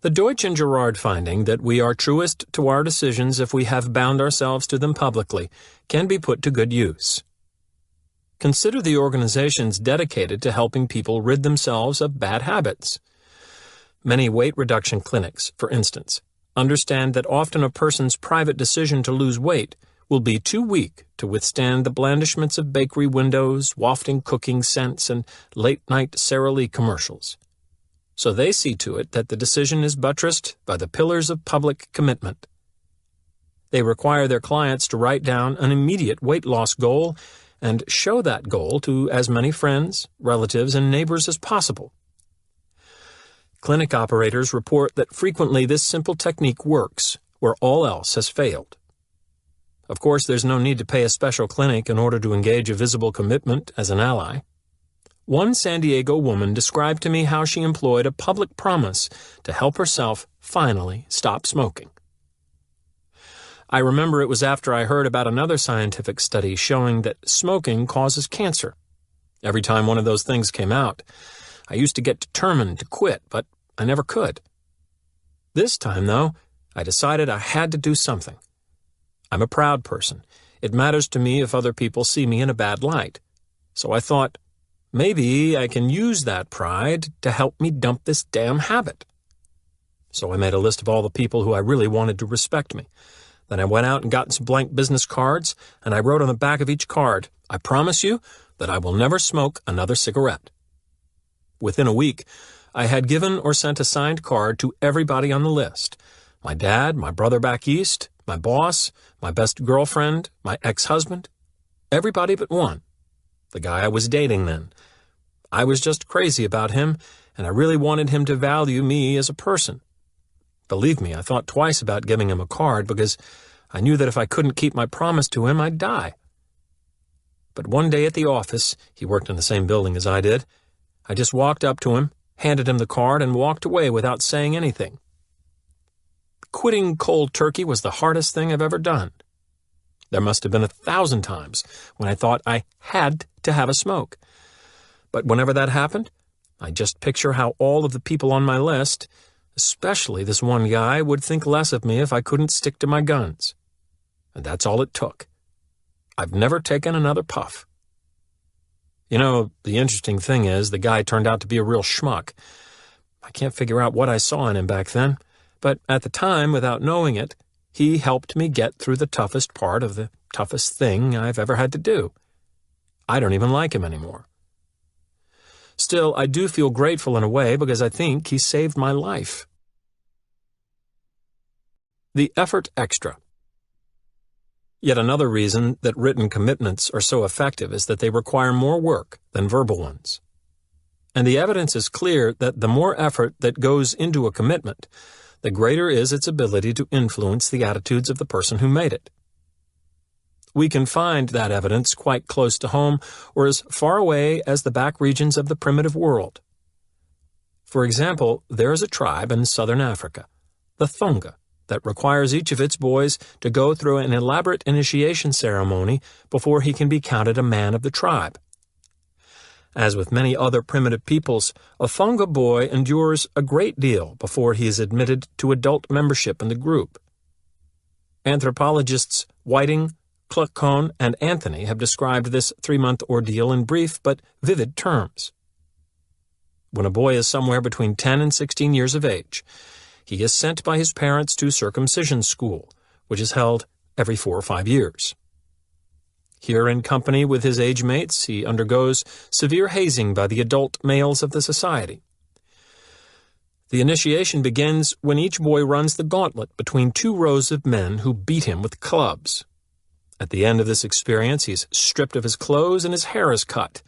[SPEAKER 1] The Deutsch and Girard finding that we are truest to our decisions if we have bound ourselves to them publicly can be put to good use. Consider the organizations dedicated to helping people rid themselves of bad habits. Many weight reduction clinics, for instance, understand that often a person's private decision to lose weight will be too weak to withstand the blandishments of bakery windows, wafting cooking scents, and late-night Sara Lee commercials. So they see to it that the decision is buttressed by the pillars of public commitment. They require their clients to write down an immediate weight loss goal and show that goal to as many friends, relatives, and neighbors as possible. Clinic operators report that frequently this simple technique works where all else has failed. Of course, there's no need to pay a special clinic in order to engage a visible commitment as an ally. One San Diego woman described to me how she employed a public promise to help herself finally stop smoking. I remember it was after I heard about another scientific study showing that smoking causes cancer. Every time one of those things came out, I used to get determined to quit, but I never could. This time, though, I decided I had to do something. I'm a proud person. It matters to me if other people see me in a bad light. So I thought, maybe I can use that pride to help me dump this damn habit. So I made a list of all the people who I really wanted to respect me. Then I went out and got some blank business cards, and I wrote on the back of each card, "I promise you that I will never smoke another cigarette." Within a week, I had given or sent a signed card to everybody on the list. My dad, my brother back east, my boss, my best girlfriend, my ex-husband, everybody but one, the guy I was dating then. I was just crazy about him, and I really wanted him to value me as a person. Believe me, I thought twice about giving him a card because I knew that if I couldn't keep my promise to him, I'd die. But one day at the office, he worked in the same building as I did, I just walked up to him, handed him the card, and walked away without saying anything. Quitting cold turkey was the hardest thing I've ever done. There must have been 1,000 times when I thought I had to have a smoke. But whenever that happened, I just picture how all of the people on my list, especially this one guy, would think less of me if I couldn't stick to my guns. And that's all it took. I've never taken another puff. You know, the interesting thing is, the guy turned out to be a real schmuck. I can't figure out what I saw in him back then, but at the time, without knowing it, he helped me get through the toughest part of the toughest thing I've ever had to do. I don't even like him anymore. Still, I do feel grateful in a way because I think he saved my life. The effort extra. Yet another reason that written commitments are so effective is that they require more work than verbal ones. And the evidence is clear that the more effort that goes into a commitment, the greater is its ability to influence the attitudes of the person who made it. We can find that evidence quite close to home or as far away as the back regions of the primitive world. For example, there is a tribe in southern Africa, the Thonga, that requires each of its boys to go through an elaborate initiation ceremony before he can be counted a man of the tribe. As with many other primitive peoples, a Thonga boy endures a great deal before he is admitted to adult membership in the group. Anthropologists Whiting, Cluckcone, and Anthony have described this 3-month ordeal in brief but vivid terms. When a boy is somewhere between 10 and 16 years of age, he is sent by his parents to circumcision school, which is held every 4 or 5 years. Here, in company with his age mates, he undergoes severe hazing by the adult males of the society. The initiation begins when each boy runs the gauntlet between 2 rows of men who beat him with clubs. At the end of this experience, he is stripped of his clothes and his hair is cut.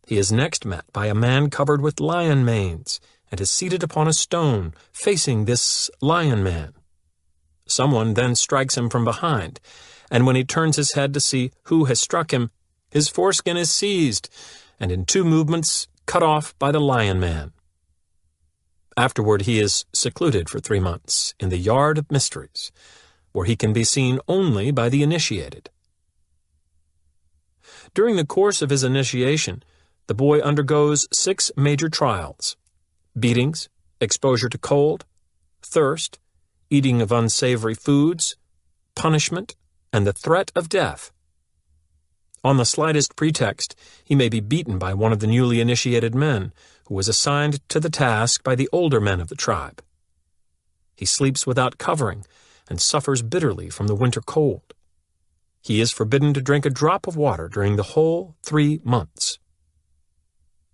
[SPEAKER 1] He is next met by a man covered with lion manes and is seated upon a stone facing this lion man. Someone then strikes him from behind, and when he turns his head to see who has struck him, his foreskin is seized and in 2 movements cut off by the lion man. Afterward, he is secluded for 3 months in the Yard of Mysteries, where he can be seen only by the initiated. During the course of his initiation, the boy undergoes 6 major trials: beatings, exposure to cold, thirst, eating of unsavory foods, punishment, and the threat of death. On the slightest pretext, he may be beaten by one of the newly initiated men, who was assigned to the task by the older men of the tribe. He sleeps without covering and suffers bitterly from the winter cold. He is forbidden to drink a drop of water during the whole 3 months.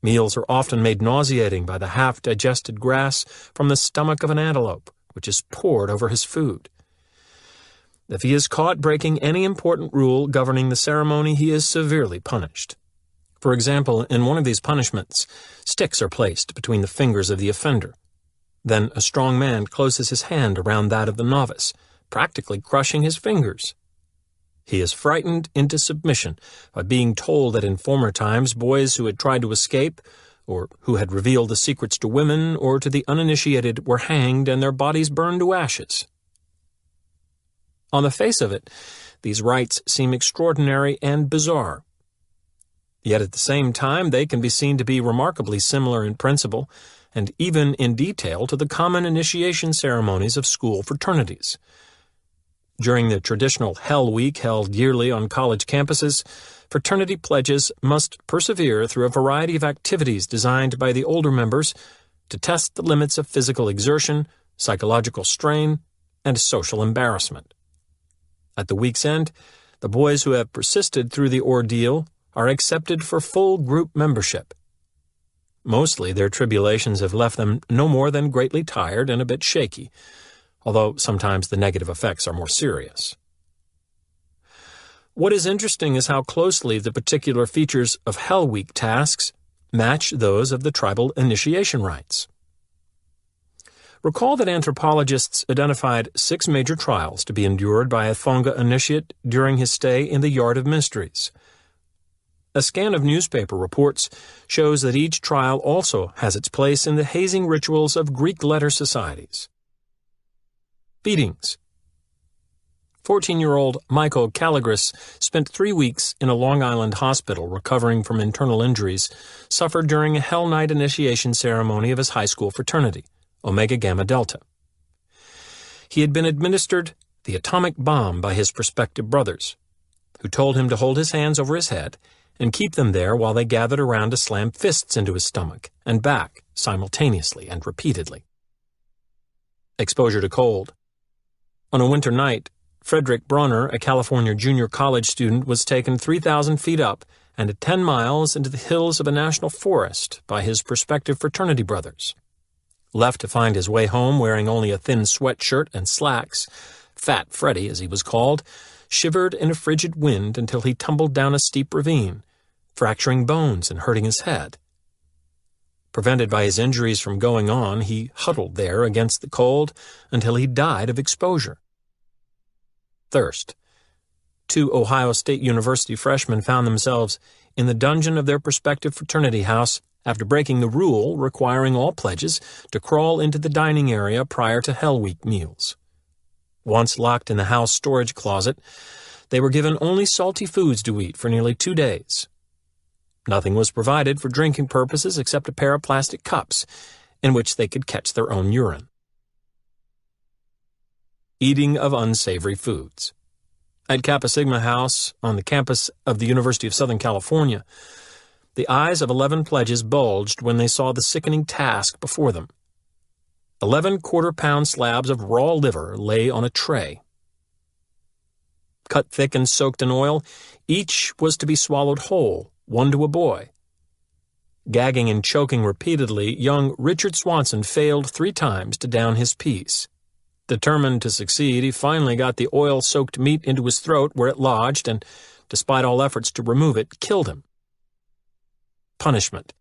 [SPEAKER 1] Meals are often made nauseating by the half-digested grass from the stomach of an antelope, which is poured over his food. If he is caught breaking any important rule governing the ceremony, he is severely punished. For example, in one of these punishments, sticks are placed between the fingers of the offender. Then a strong man closes his hand around that of the novice, practically crushing his fingers. He is frightened into submission by being told that in former times boys who had tried to escape, or who had revealed the secrets to women or to the uninitiated, were hanged and their bodies burned to ashes. On the face of it, these rites seem extraordinary and bizarre. Yet at the same time, they can be seen to be remarkably similar in principle and even in detail to the common initiation ceremonies of school fraternities. During the traditional Hell Week held yearly on college campuses, fraternity pledges must persevere through a variety of activities designed by the older members to test the limits of physical exertion, psychological strain, and social embarrassment. At the week's end, the boys who have persisted through the ordeal are accepted for full group membership. Mostly their tribulations have left them no more than greatly tired and a bit shaky, although sometimes the negative effects are more serious. What is interesting is how closely the particular features of Hell Week tasks match those of the tribal initiation rites. Recall that anthropologists identified 6 major trials to be endured by a Thonga initiate during his stay in the Yard of Mysteries. A scan of newspaper reports shows that each trial also has its place in the hazing rituals of Greek letter societies. Beatings. 14-year-old Michael Calligris spent 3 weeks in a Long Island hospital recovering from internal injuries suffered during a Hell Night initiation ceremony of his high school fraternity, Omega Gamma Delta. He had been administered the atomic bomb by his prospective brothers, who told him to hold his hands over his head and keep them there while they gathered around to slam fists into his stomach and back simultaneously and repeatedly. Exposure to cold. On a winter night, Frederick Bronner, a California junior college student, was taken 3,000 feet up and at 10 miles into the hills of a national forest by his prospective fraternity brothers. Left to find his way home wearing only a thin sweatshirt and slacks, Fat Freddy, as he was called, shivered in a frigid wind until he tumbled down a steep ravine, fracturing bones and hurting his head. Prevented by his injuries from going on, he huddled there against the cold until he died of exposure. Thirst. 2 Ohio State University freshmen found themselves in the dungeon of their prospective fraternity house after breaking the rule requiring all pledges to crawl into the dining area prior to Hell Week meals. Once locked in the house storage closet, they were given only salty foods to eat for nearly 2 days. Nothing was provided for drinking purposes except a pair of plastic cups in which they could catch their own urine. Eating of unsavory foods. At Kappa Sigma House on the campus of the University of Southern California, the eyes of 11 pledges bulged when they saw the sickening task before them. 11 quarter-pound slabs of raw liver lay on a tray. Cut thick and soaked in oil, each was to be swallowed whole, one to a boy. Gagging and choking repeatedly, young Richard Swanson failed 3 times to down his piece. Determined to succeed, he finally got the oil-soaked meat into his throat where it lodged and, despite all efforts to remove it, killed him. Punishment.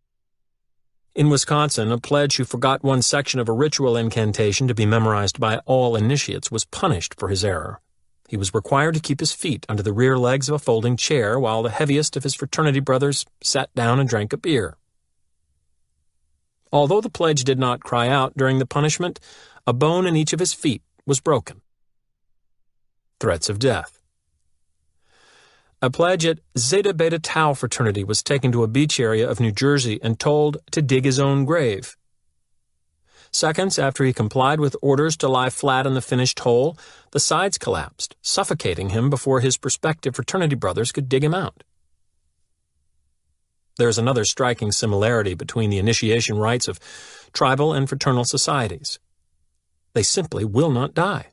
[SPEAKER 1] In Wisconsin, a pledge who forgot one section of a ritual incantation to be memorized by all initiates was punished for his error. He was required to keep his feet under the rear legs of a folding chair while the heaviest of his fraternity brothers sat down and drank a beer. Although the pledge did not cry out during the punishment, a bone in each of his feet was broken. Threats of death. A pledge at Zeta Beta Tau fraternity was taken to a beach area of New Jersey and told to dig his own grave. Seconds after he complied with orders to lie flat in the finished hole, the sides collapsed, suffocating him before his prospective fraternity brothers could dig him out. There is another striking similarity between the initiation rites of tribal and fraternal societies. They simply will not die.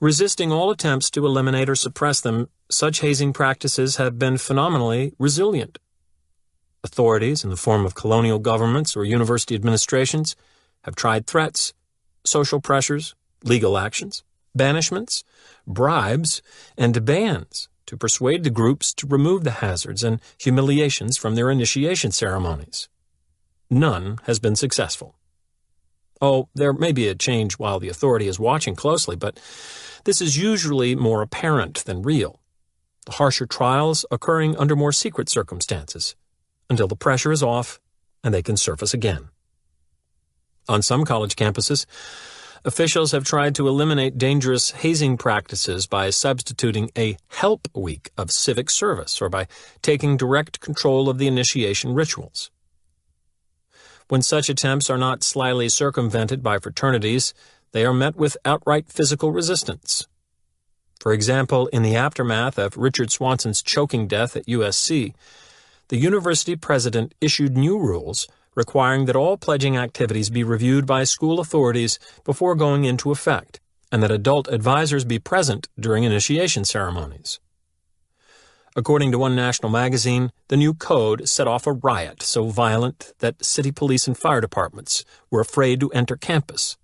[SPEAKER 1] Resisting all attempts to eliminate or suppress them, such hazing practices have been phenomenally resilient. Authorities, in the form of colonial governments or university administrations, have tried threats, social pressures, legal actions, banishments, bribes, and bans to persuade the groups to remove the hazards and humiliations from their initiation ceremonies. None has been successful. Oh, there may be a change while the authority is watching closely, but this is usually more apparent than real, the harsher trials occurring under more secret circumstances, until the pressure is off and they can surface again. On some college campuses, officials have tried to eliminate dangerous hazing practices by substituting a help week of civic service or by taking direct control of the initiation rituals. When such attempts are not slyly circumvented by fraternities, they are met with outright physical resistance. For example, in the aftermath of Richard Swanson's choking death at USC, the university president issued new rules requiring that all pledging activities be reviewed by school authorities before going into effect, and that adult advisors be present during initiation ceremonies. According to one national magazine, the new code set off a riot so violent that city police and fire departments were afraid to enter campus.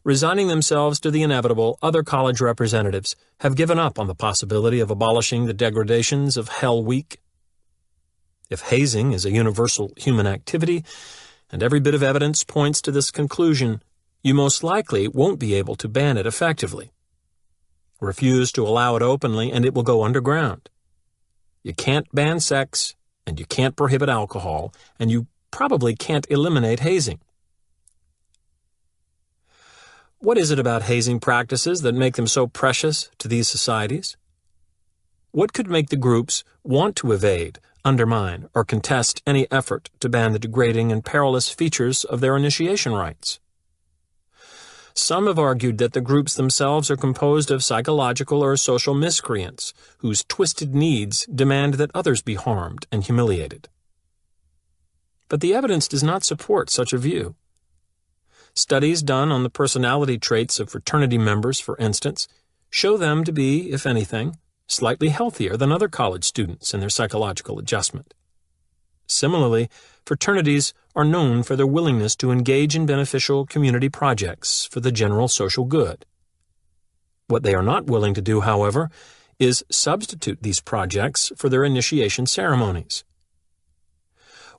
[SPEAKER 1] Resigning themselves to the inevitable, other college representatives have given up on the possibility of abolishing the degradations of Hell Week. If hazing is a universal human activity, and every bit of evidence points to this conclusion, you most likely won't be able to ban it effectively. Refuse to allow it openly, and it will go underground. You can't ban sex, and you can't prohibit alcohol, and you probably can't eliminate hazing. What is it about hazing practices that make them so precious to these societies? What could make the groups want to evade, undermine, or contest any effort to ban the degrading and perilous features of their initiation rites? Some have argued that the groups themselves are composed of psychological or social miscreants whose twisted needs demand that others be harmed and humiliated. But the evidence does not support such a view. Studies done on the personality traits of fraternity members, for instance, show them to be, if anything, slightly healthier than other college students in their psychological adjustment. Similarly, fraternities are known for their willingness to engage in beneficial community projects for the general social good. What they are not willing to do, however, is substitute these projects for their initiation ceremonies.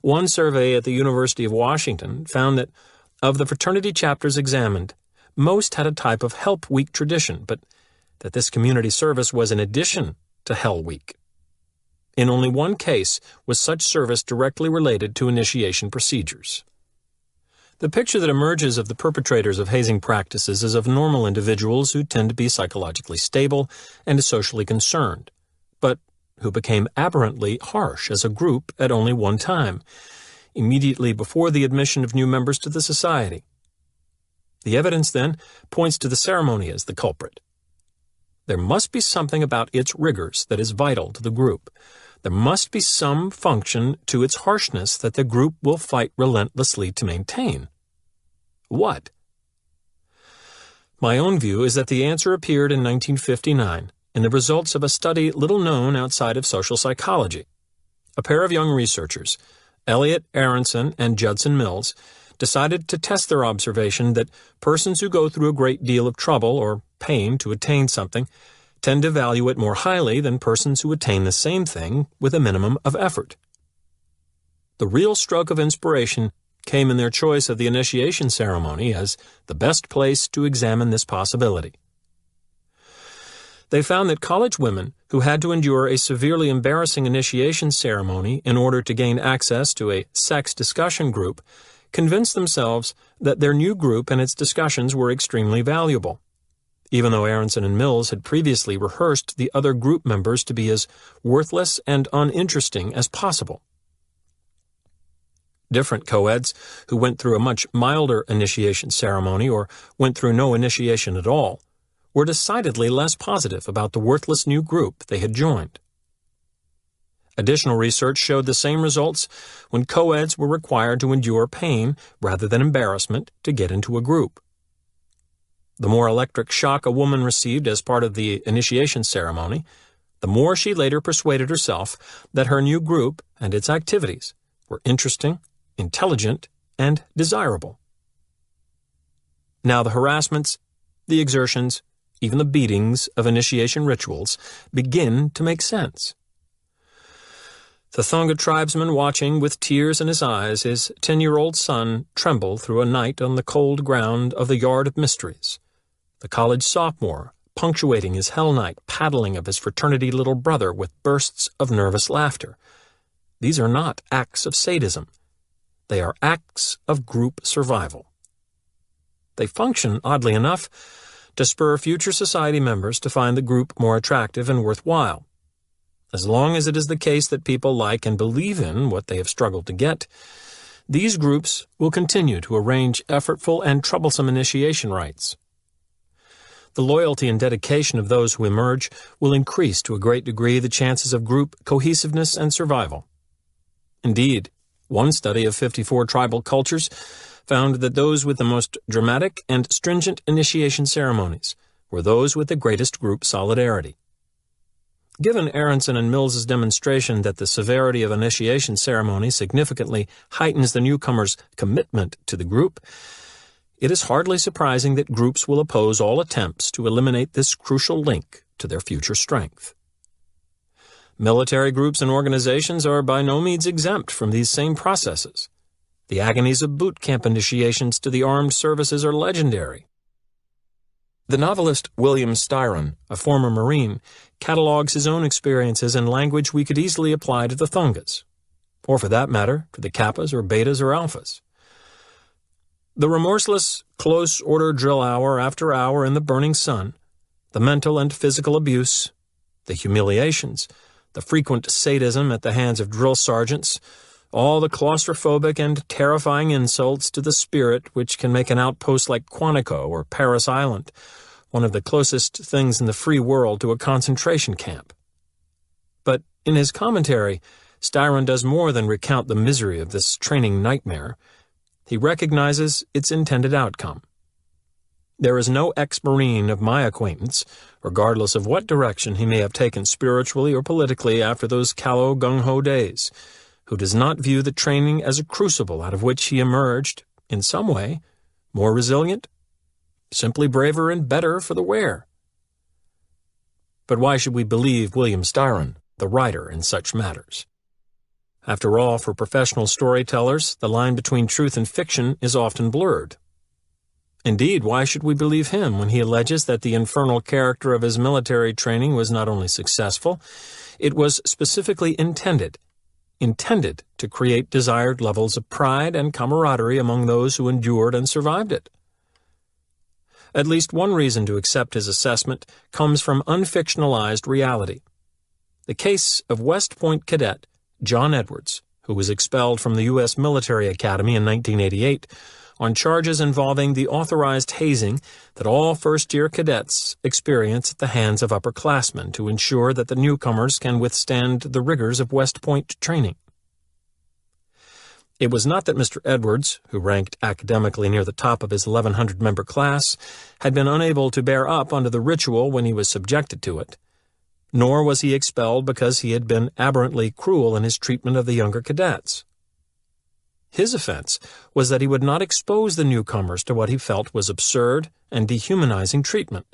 [SPEAKER 1] One survey at the University of Washington found that of the fraternity chapters examined, most had a type of Help Week tradition, but that this community service was in addition to Hell Week. In only one case was such service directly related to initiation procedures. The picture that emerges of the perpetrators of hazing practices is of normal individuals who tend to be psychologically stable and socially concerned, but who became aberrantly harsh as a group at only one time, immediately before the admission of new members to the society. The evidence, then, points to the ceremony as the culprit. There must be something about its rigors that is vital to the group. There must be some function to its harshness that the group will fight relentlessly to maintain. What? My own view is that the answer appeared in 1959 in the results of a study little known outside of social psychology. A pair of young researchers, Elliot Aronson and Judson Mills, decided to test their observation that persons who go through a great deal of trouble or pain to attain something tend to value it more highly than persons who attain the same thing with a minimum of effort. The real stroke of inspiration came in their choice of the initiation ceremony as the best place to examine this possibility. They found that college women who had to endure a severely embarrassing initiation ceremony in order to gain access to a sex discussion group convinced themselves that their new group and its discussions were extremely valuable, even though Aronson and Mills had previously rehearsed the other group members to be as worthless and uninteresting as possible. Different co-eds who went through a much milder initiation ceremony or went through no initiation at all were decidedly less positive about the worthless new group they had joined. Additional research showed the same results when co-eds were required to endure pain rather than embarrassment to get into a group. The more electric shock a woman received as part of the initiation ceremony, the more she later persuaded herself that her new group and its activities were interesting, intelligent, and desirable. Now the harassments, the exertions, even the beatings of initiation rituals begin to make sense. The Thonga tribesman watching with tears in his eyes his 10-year-old son tremble through a night on the cold ground of the Yard of Mysteries. The college sophomore punctuating his hell night paddling of his fraternity little brother with bursts of nervous laughter. These are not acts of sadism. They are acts of group survival. They function, oddly enough, to spur future society members to find the group more attractive and worthwhile. As long as it is the case that people like and believe in what they have struggled to get, these groups will continue to arrange effortful and troublesome initiation rites. The loyalty and dedication of those who emerge will increase to a great degree the chances of group cohesiveness and survival. Indeed, one study of 54 tribal cultures found that those with the most dramatic and stringent initiation ceremonies were those with the greatest group solidarity. Given Aronson and Mills's demonstration that the severity of initiation ceremony significantly heightens the newcomer's commitment to the group, it is hardly surprising that groups will oppose all attempts to eliminate this crucial link to their future strength. Military groups and organizations are by no means exempt from these same processes. The agonies of boot camp initiations to the armed services are legendary. The novelist William Styron, a former Marine, catalogues his own experiences in language we could easily apply to the Thongas, or for that matter, to the Kappas or Betas or Alphas. The remorseless, close-order drill hour after hour in the burning sun, the mental and physical abuse, the humiliations, the frequent sadism at the hands of drill sergeants, all the claustrophobic and terrifying insults to the spirit which can make an outpost like Quantico or Paris Island one of the closest things in the free world to a concentration camp. But in his commentary, Styron does more than recount the misery of this training nightmare. He recognizes its intended outcome. There is no ex-Marine of my acquaintance, regardless of what direction he may have taken spiritually or politically after those callow gung-ho days, who does not view the training as a crucible out of which he emerged, in some way, more resilient, simply braver and better for the wear. But why should we believe William Styron, the writer, in such matters? After all, for professional storytellers, the line between truth and fiction is often blurred. Indeed, why should we believe him when he alleges that the infernal character of his military training was not only successful, it was specifically intended to create desired levels of pride and camaraderie among those who endured and survived it? At least one reason to accept his assessment comes from unfictionalized reality. The case of West Point cadet John Edwards, who was expelled from the U.S. Military Academy in 1988 on charges involving the authorized hazing that all first-year cadets experience at the hands of upperclassmen to ensure that the newcomers can withstand the rigors of West Point training. It was not that Mr. Edwards, who ranked academically near the top of his 1,100-member class, had been unable to bear up under the ritual when he was subjected to it, nor was he expelled because he had been aberrantly cruel in his treatment of the younger cadets. His offense was that he would not expose the newcomers to what he felt was absurd and dehumanizing treatment.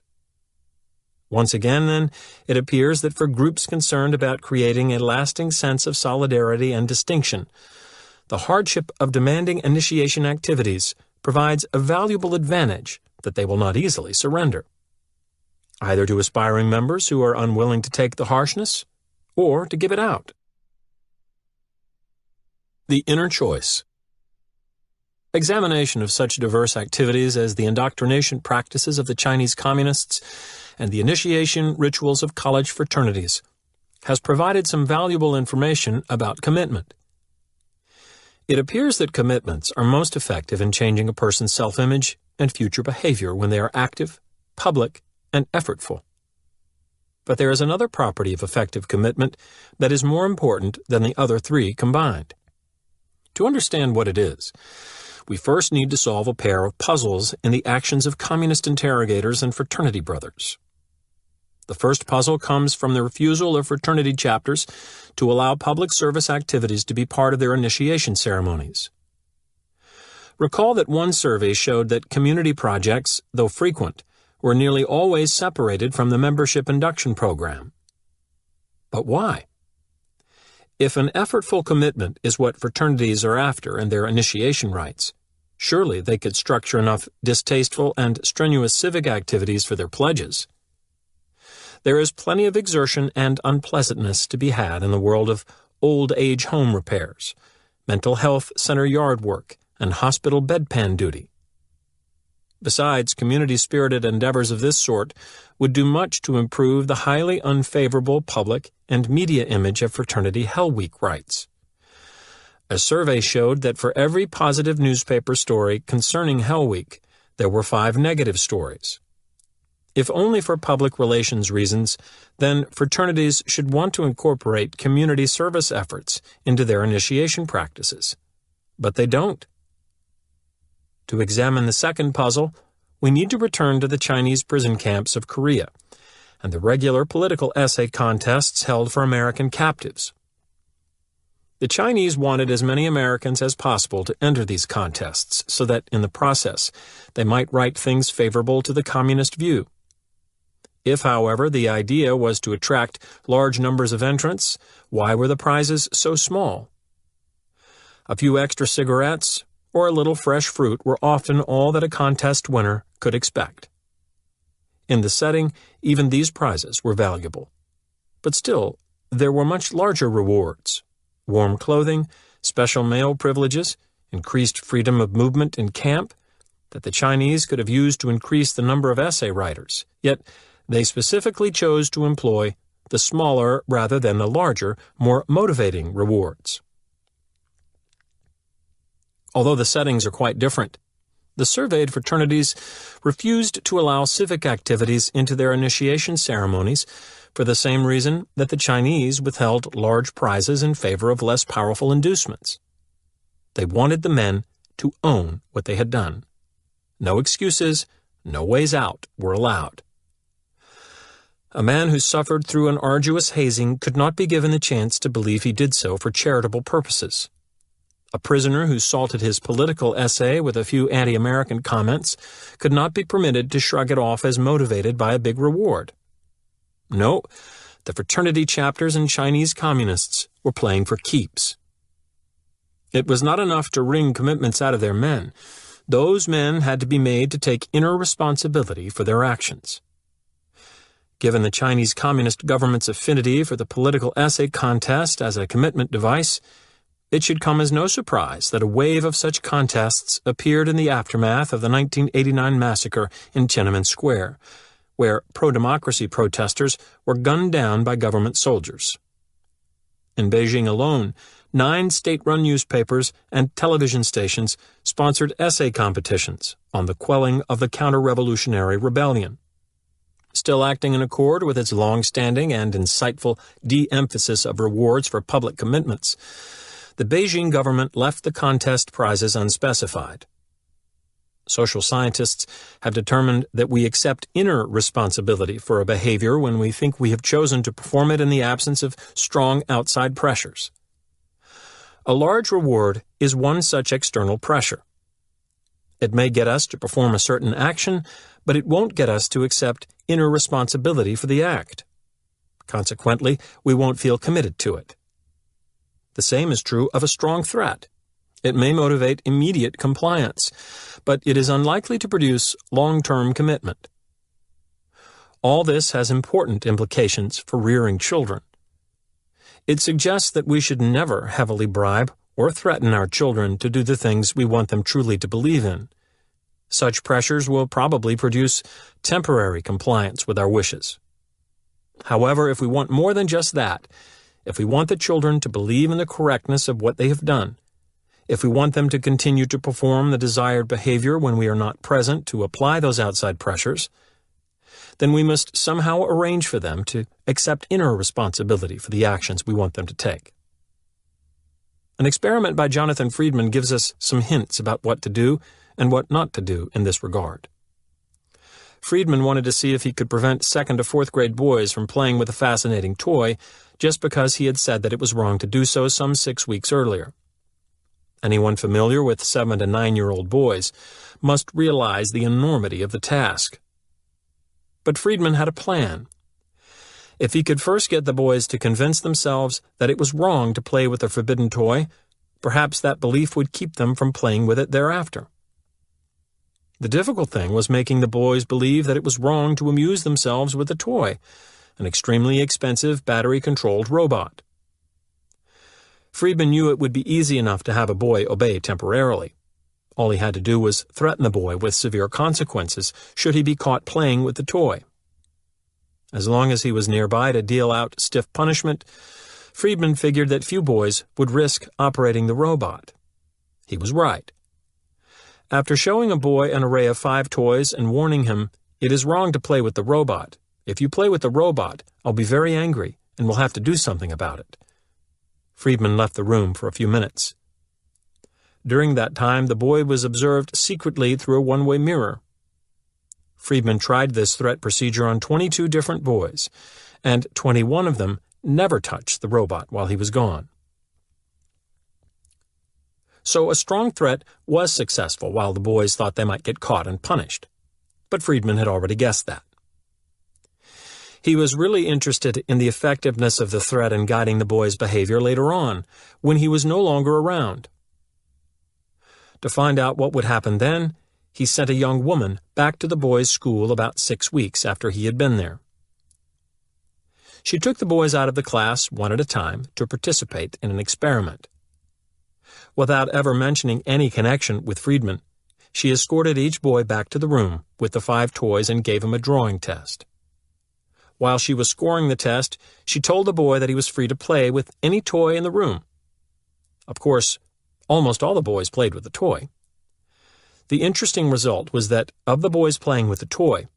[SPEAKER 1] Once again, then, it appears that for groups concerned about creating a lasting sense of solidarity and distinction, the hardship of demanding initiation activities provides a valuable advantage that they will not easily surrender, either to aspiring members who are unwilling to take the harshness or to give it out. The inner choice. Examination of such diverse activities as the indoctrination practices of the Chinese Communists and the initiation rituals of college fraternities has provided some valuable information about commitment. It appears that commitments are most effective in changing a person's self-image and future behavior when they are active, public, and effortful. But there is another property of effective commitment that is more important than the other three combined. To understand what it is, we first need to solve a pair of puzzles in the actions of communist interrogators and fraternity brothers. The first puzzle comes from the refusal of fraternity chapters to allow public service activities to be part of their initiation ceremonies. Recall that one survey showed that community projects, though frequent, were nearly always separated from the membership induction program. But why? If an effortful commitment is what fraternities are after in their initiation rites, surely they could structure enough distasteful and strenuous civic activities for their pledges. There is plenty of exertion and unpleasantness to be had in the world of old age home repairs, mental health center yard work, and hospital bedpan duty. Besides, community-spirited endeavors of this sort would do much to improve the highly unfavorable public and media image of Fraternity Hell Week rites. A survey showed that for every positive newspaper story concerning Hell Week, there were 5 negative stories. If only for public relations reasons, then fraternities should want to incorporate community service efforts into their initiation practices. But they don't. To examine the second puzzle, we need to return to the Chinese prison camps of Korea and the regular political essay contests held for American captives. The Chinese wanted as many Americans as possible to enter these contests so that, in the process, they might write things favorable to the communist view. If, however, the idea was to attract large numbers of entrants, why were the prizes so small? A few extra cigarettes or a little fresh fruit were often all that a contest winner could expect. In the setting, even these prizes were valuable. But still, there were much larger rewards: warm clothing, special mail privileges, increased freedom of movement in camp, that the Chinese could have used to increase the number of essay writers. Yet, they specifically chose to employ the smaller rather than the larger, more motivating rewards. Although the settings are quite different, the surveyed fraternities refused to allow civic activities into their initiation ceremonies for the same reason that the Chinese withheld large prizes in favor of less powerful inducements. They wanted the men to own what they had done. No excuses, no ways out were allowed. A man who suffered through an arduous hazing could not be given the chance to believe he did so for charitable purposes. A prisoner who salted his political essay with a few anti-American comments could not be permitted to shrug it off as motivated by a big reward. No, the fraternity chapters and Chinese communists were playing for keeps. It was not enough to wring commitments out of their men. Those men had to be made to take inner responsibility for their actions. Given the Chinese Communist government's affinity for the political essay contest as a commitment device, it should come as no surprise that a wave of such contests appeared in the aftermath of the 1989 massacre in Tiananmen Square, where pro-democracy protesters were gunned down by government soldiers. In Beijing alone, 9 state-run newspapers and television stations sponsored essay competitions on the quelling of the counter-revolutionary rebellion. Still acting in accord with its long-standing and insightful de-emphasis of rewards for public commitments, the Beijing government left the contest prizes unspecified. Social scientists have determined that we accept inner responsibility for a behavior when we think we have chosen to perform it in the absence of strong outside pressures. A large reward is one such external pressure. It may get us to perform a certain action, but it won't get us to accept inner responsibility for the act. Consequently, we won't feel committed to it. The same is true of a strong threat. It may motivate immediate compliance, but it is unlikely to produce long-term commitment. All this has important implications for rearing children. It suggests that we should never heavily bribe or threaten our children to do the things we want them truly to believe in. Such pressures will probably produce temporary compliance with our wishes. However, if we want more than just that, if we want the children to believe in the correctness of what they have done, If we want them to continue to perform the desired behavior when we are not present to apply those outside pressures, then we must somehow arrange for them to accept inner responsibility for the actions we want them to take. An experiment by Jonathan Friedman gives us some hints about what to do and what not to do in this regard. Friedman wanted to see if he could prevent 2nd to 4th grade boys from playing with a fascinating toy just because he had said that it was wrong to do so some 6 weeks earlier. Anyone familiar with 7 to 9-year-old boys must realize the enormity of the task. But Friedman had a plan. If he could first get the boys to convince themselves that it was wrong to play with the forbidden toy, perhaps that belief would keep them from playing with it thereafter. The difficult thing was making the boys believe that it was wrong to amuse themselves with the toy, an extremely expensive battery-controlled robot. Friedman knew it would be easy enough to have a boy obey temporarily. All he had to do was threaten the boy with severe consequences should he be caught playing with the toy. As long as he was nearby to deal out stiff punishment, Friedman figured that few boys would risk operating the robot. He was right. After showing a boy an array of 5 toys and warning him, "It is wrong to play with the robot. If you play with the robot, I'll be very angry and we'll have to do something about it," Friedman left the room for a few minutes. During that time, the boy was observed secretly through a one-way mirror. Friedman tried this threat procedure on 22 different boys, and 21 of them never touched the robot while he was gone. So a strong threat was successful while the boys thought they might get caught and punished. But Friedman had already guessed that. He was really interested in the effectiveness of the threat in guiding the boys' behavior later on, when he was no longer around. To find out what would happen then, he sent a young woman back to the boys' school about 6 weeks after he had been there. She took the boys out of the class one at a time to participate in an experiment. Without ever mentioning any connection with Friedman, she escorted each boy back to the room with the 5 toys and gave him a drawing test. While she was scoring the test, she told the boy that he was free to play with any toy in the room. Of course, almost all the boys played with the toy. The interesting result was that of the boys playing with the toy,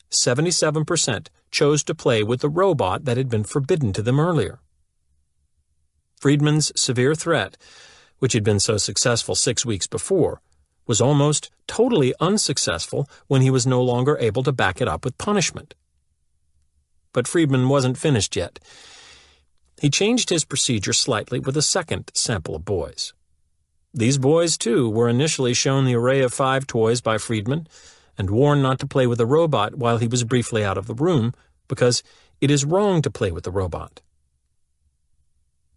[SPEAKER 1] 77% chose to play with the robot that had been forbidden to them earlier. Friedman's severe threat, which had been so successful 6 weeks before, was almost totally unsuccessful when he was no longer able to back it up with punishment. But Friedman wasn't finished yet. He changed his procedure slightly with a second sample of boys. These boys, too, were initially shown the array of 5 toys by Friedman and warned not to play with the robot while he was briefly out of the room, because it is wrong to play with the robot.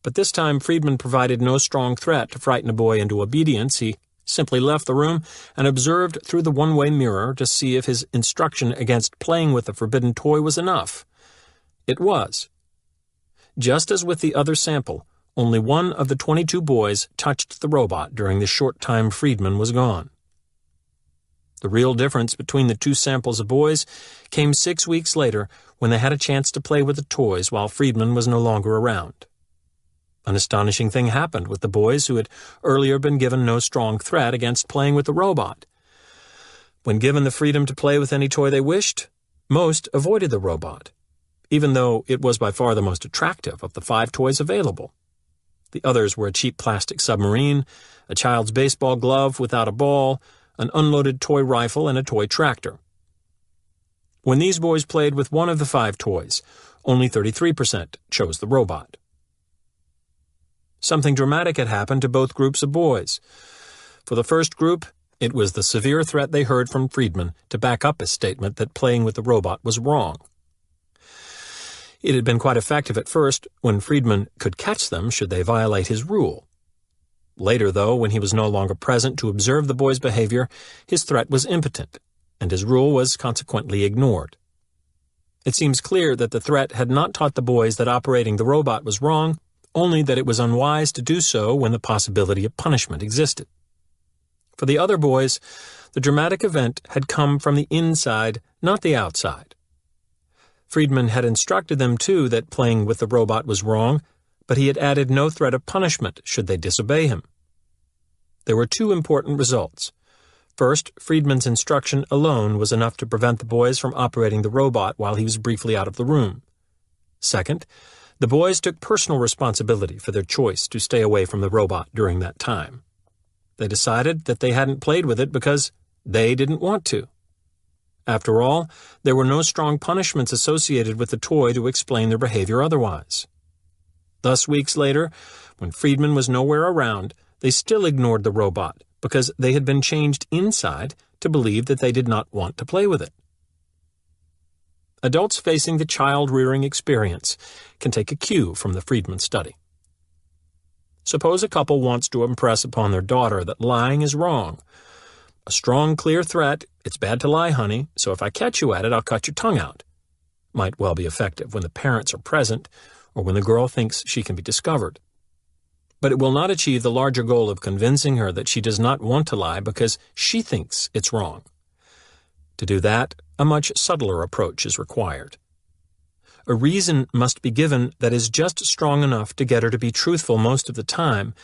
[SPEAKER 1] But this time Friedman provided no strong threat to frighten a boy into obedience. He simply left the room and observed through the one-way mirror to see if his instruction against playing with the forbidden toy was enough. It was. Just as with the other sample, only one of the 22 boys touched the robot during the short time Friedman was gone. The real difference between the 2 samples of boys came 6 weeks later when they had a chance to play with the toys while Friedman was no longer around. An astonishing thing happened with the boys who had earlier been given no strong threat against playing with the robot. When given the freedom to play with any toy they wished, most avoided the robot, even though it was by far the most attractive of the 5 toys available. The others were a cheap plastic submarine, a child's baseball glove without a ball, an unloaded toy rifle, and a toy tractor. When these boys played with one of the 5 toys, only 33% chose the robot. Something dramatic had happened to both groups of boys. For the first group, it was the severe threat they heard from Friedman to back up his statement that playing with the robot was wrong. It had been quite effective at first when Friedman could catch them should they violate his rule. Later, though, when he was no longer present to observe the boys' behavior, his threat was impotent, and his rule was consequently ignored. It seems clear that the threat had not taught the boys that operating the robot was wrong, only that it was unwise to do so when the possibility of punishment existed. For the other boys, the dramatic event had come from the inside, not the outside. Friedman had instructed them, too, that playing with the robot was wrong, but he had added no threat of punishment should they disobey him. There were two important results. First, Friedman's instruction alone was enough to prevent the boys from operating the robot while he was briefly out of the room. Second, the boys took personal responsibility for their choice to stay away from the robot during that time. They decided that they hadn't played with it because they didn't want to. After all, there were no strong punishments associated with the toy to explain their behavior otherwise. Thus, weeks later, when Friedman was nowhere around, they still ignored the robot because they had been changed inside to believe that they did not want to play with it. Adults facing the child-rearing experience can take a cue from the Friedman study. Suppose a couple wants to impress upon their daughter that lying is wrong. A strong, clear threat, "It's bad to lie, honey, so if I catch you at it, I'll cut your tongue out," might well be effective when the parents are present or when the girl thinks she can be discovered. But it will not achieve the larger goal of convincing her that she does not want to lie because she thinks it's wrong. To do that, a much subtler approach is required. A reason must be given that is just strong enough to get her to be truthful most of the time,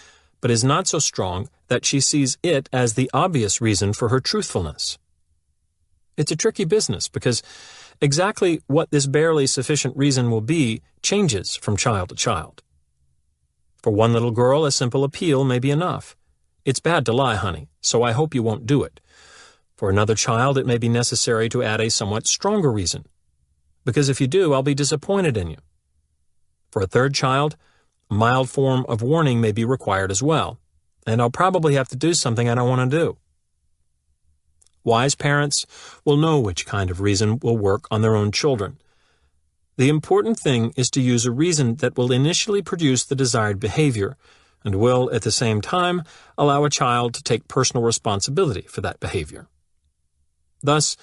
[SPEAKER 1] but is not so strong that she sees it as the obvious reason for her truthfulness. It's a tricky business because exactly what this barely sufficient reason will be changes from child to child. For one little girl, a simple appeal may be enough. "It's bad to lie, honey, so I hope you won't do it." For another child, it may be necessary to add a somewhat stronger reason. "Because if you do, I'll be disappointed in you." For a third child, a mild form of warning may be required as well, and I'll probably have to do something I don't want to do. Wise parents will know which kind of reason will work on their own children. The important thing is to use a reason that will initially produce the desired behavior and will, at the same time, allow a child to take personal responsibility for that behavior. Thus,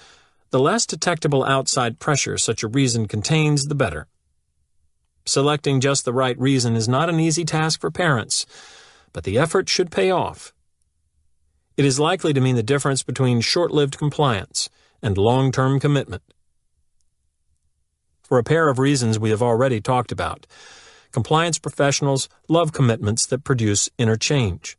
[SPEAKER 1] the less detectable outside pressure such a reason contains, the better. Selecting just the right reason is not an easy task for parents, but the effort should pay off. It is likely to mean the difference between short-lived compliance and long-term commitment. For a pair of reasons we have already talked about, compliance professionals love commitments that produce inner change.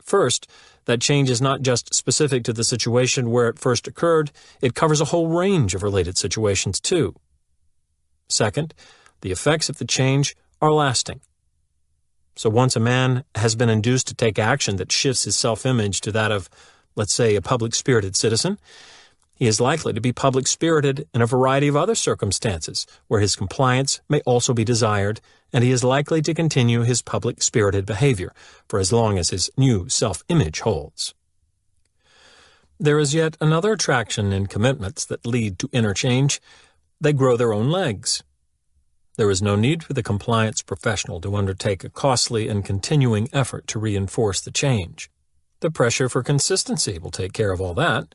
[SPEAKER 1] First, that change is not just specific to the situation where it first occurred, it covers a whole range of related situations too. Second, the effects of the change are lasting. So once a man has been induced to take action that shifts his self-image to that of, let's say, a public-spirited citizen, he is likely to be public-spirited in a variety of other circumstances where his compliance may also be desired, and he is likely to continue his public-spirited behavior for as long as his new self-image holds. There is yet another attraction in commitments that lead to inner change. They grow their own legs. There is no need for the compliance professional to undertake a costly and continuing effort to reinforce the change. The pressure for consistency will take care of all that.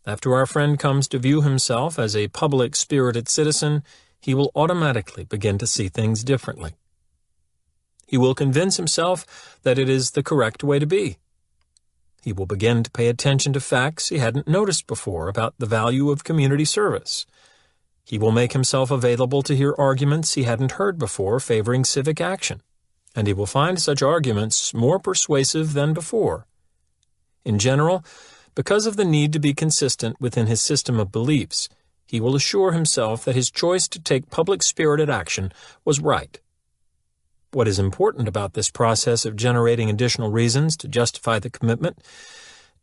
[SPEAKER 1] After our friend comes to view himself as a public-spirited citizen, he will automatically begin to see things differently. He will convince himself that it is the correct way to be. He will begin to pay attention to facts he hadn't noticed before about the value of community service. He will make himself available to hear arguments he hadn't heard before favoring civic action, and he will find such arguments more persuasive than before. In general, because of the need to be consistent within his system of beliefs, he will assure himself that his choice to take public-spirited action was right. What is important about this process of generating additional reasons to justify the commitment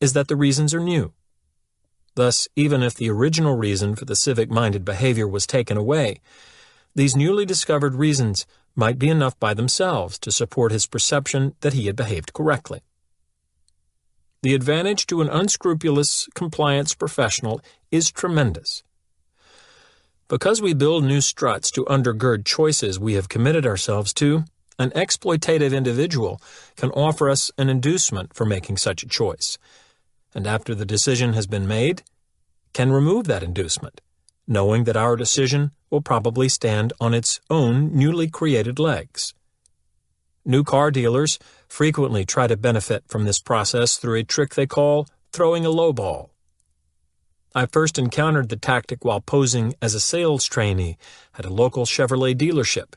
[SPEAKER 1] is that the reasons are new. Thus, even if the original reason for the civic-minded behavior was taken away, these newly discovered reasons might be enough by themselves to support his perception that he had behaved correctly. The advantage to an unscrupulous compliance professional is tremendous. Because we build new struts to undergird choices we have committed ourselves to, an exploitative individual can offer us an inducement for making such a choice, and after the decision has been made, can remove that inducement, knowing that our decision will probably stand on its own newly created legs. New car dealers frequently try to benefit from this process through a trick they call throwing a low ball. I first encountered the tactic while posing as a sales trainee at a local Chevrolet dealership.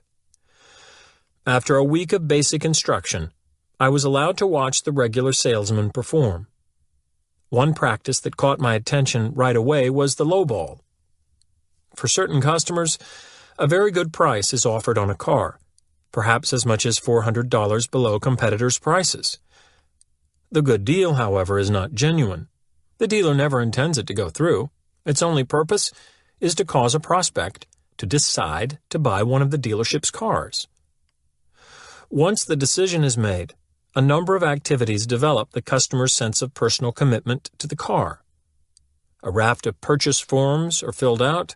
[SPEAKER 1] After a week of basic instruction, I was allowed to watch the regular salesman perform. One practice that caught my attention right away was the lowball. For certain customers, a very good price is offered on a car, perhaps as much as $400 below competitors' prices. The good deal, however, is not genuine. The dealer never intends it to go through. Its only purpose is to cause a prospect to decide to buy one of the dealership's cars. Once the decision is made, a number of activities develop the customer's sense of personal commitment to the car. A raft of purchase forms are filled out,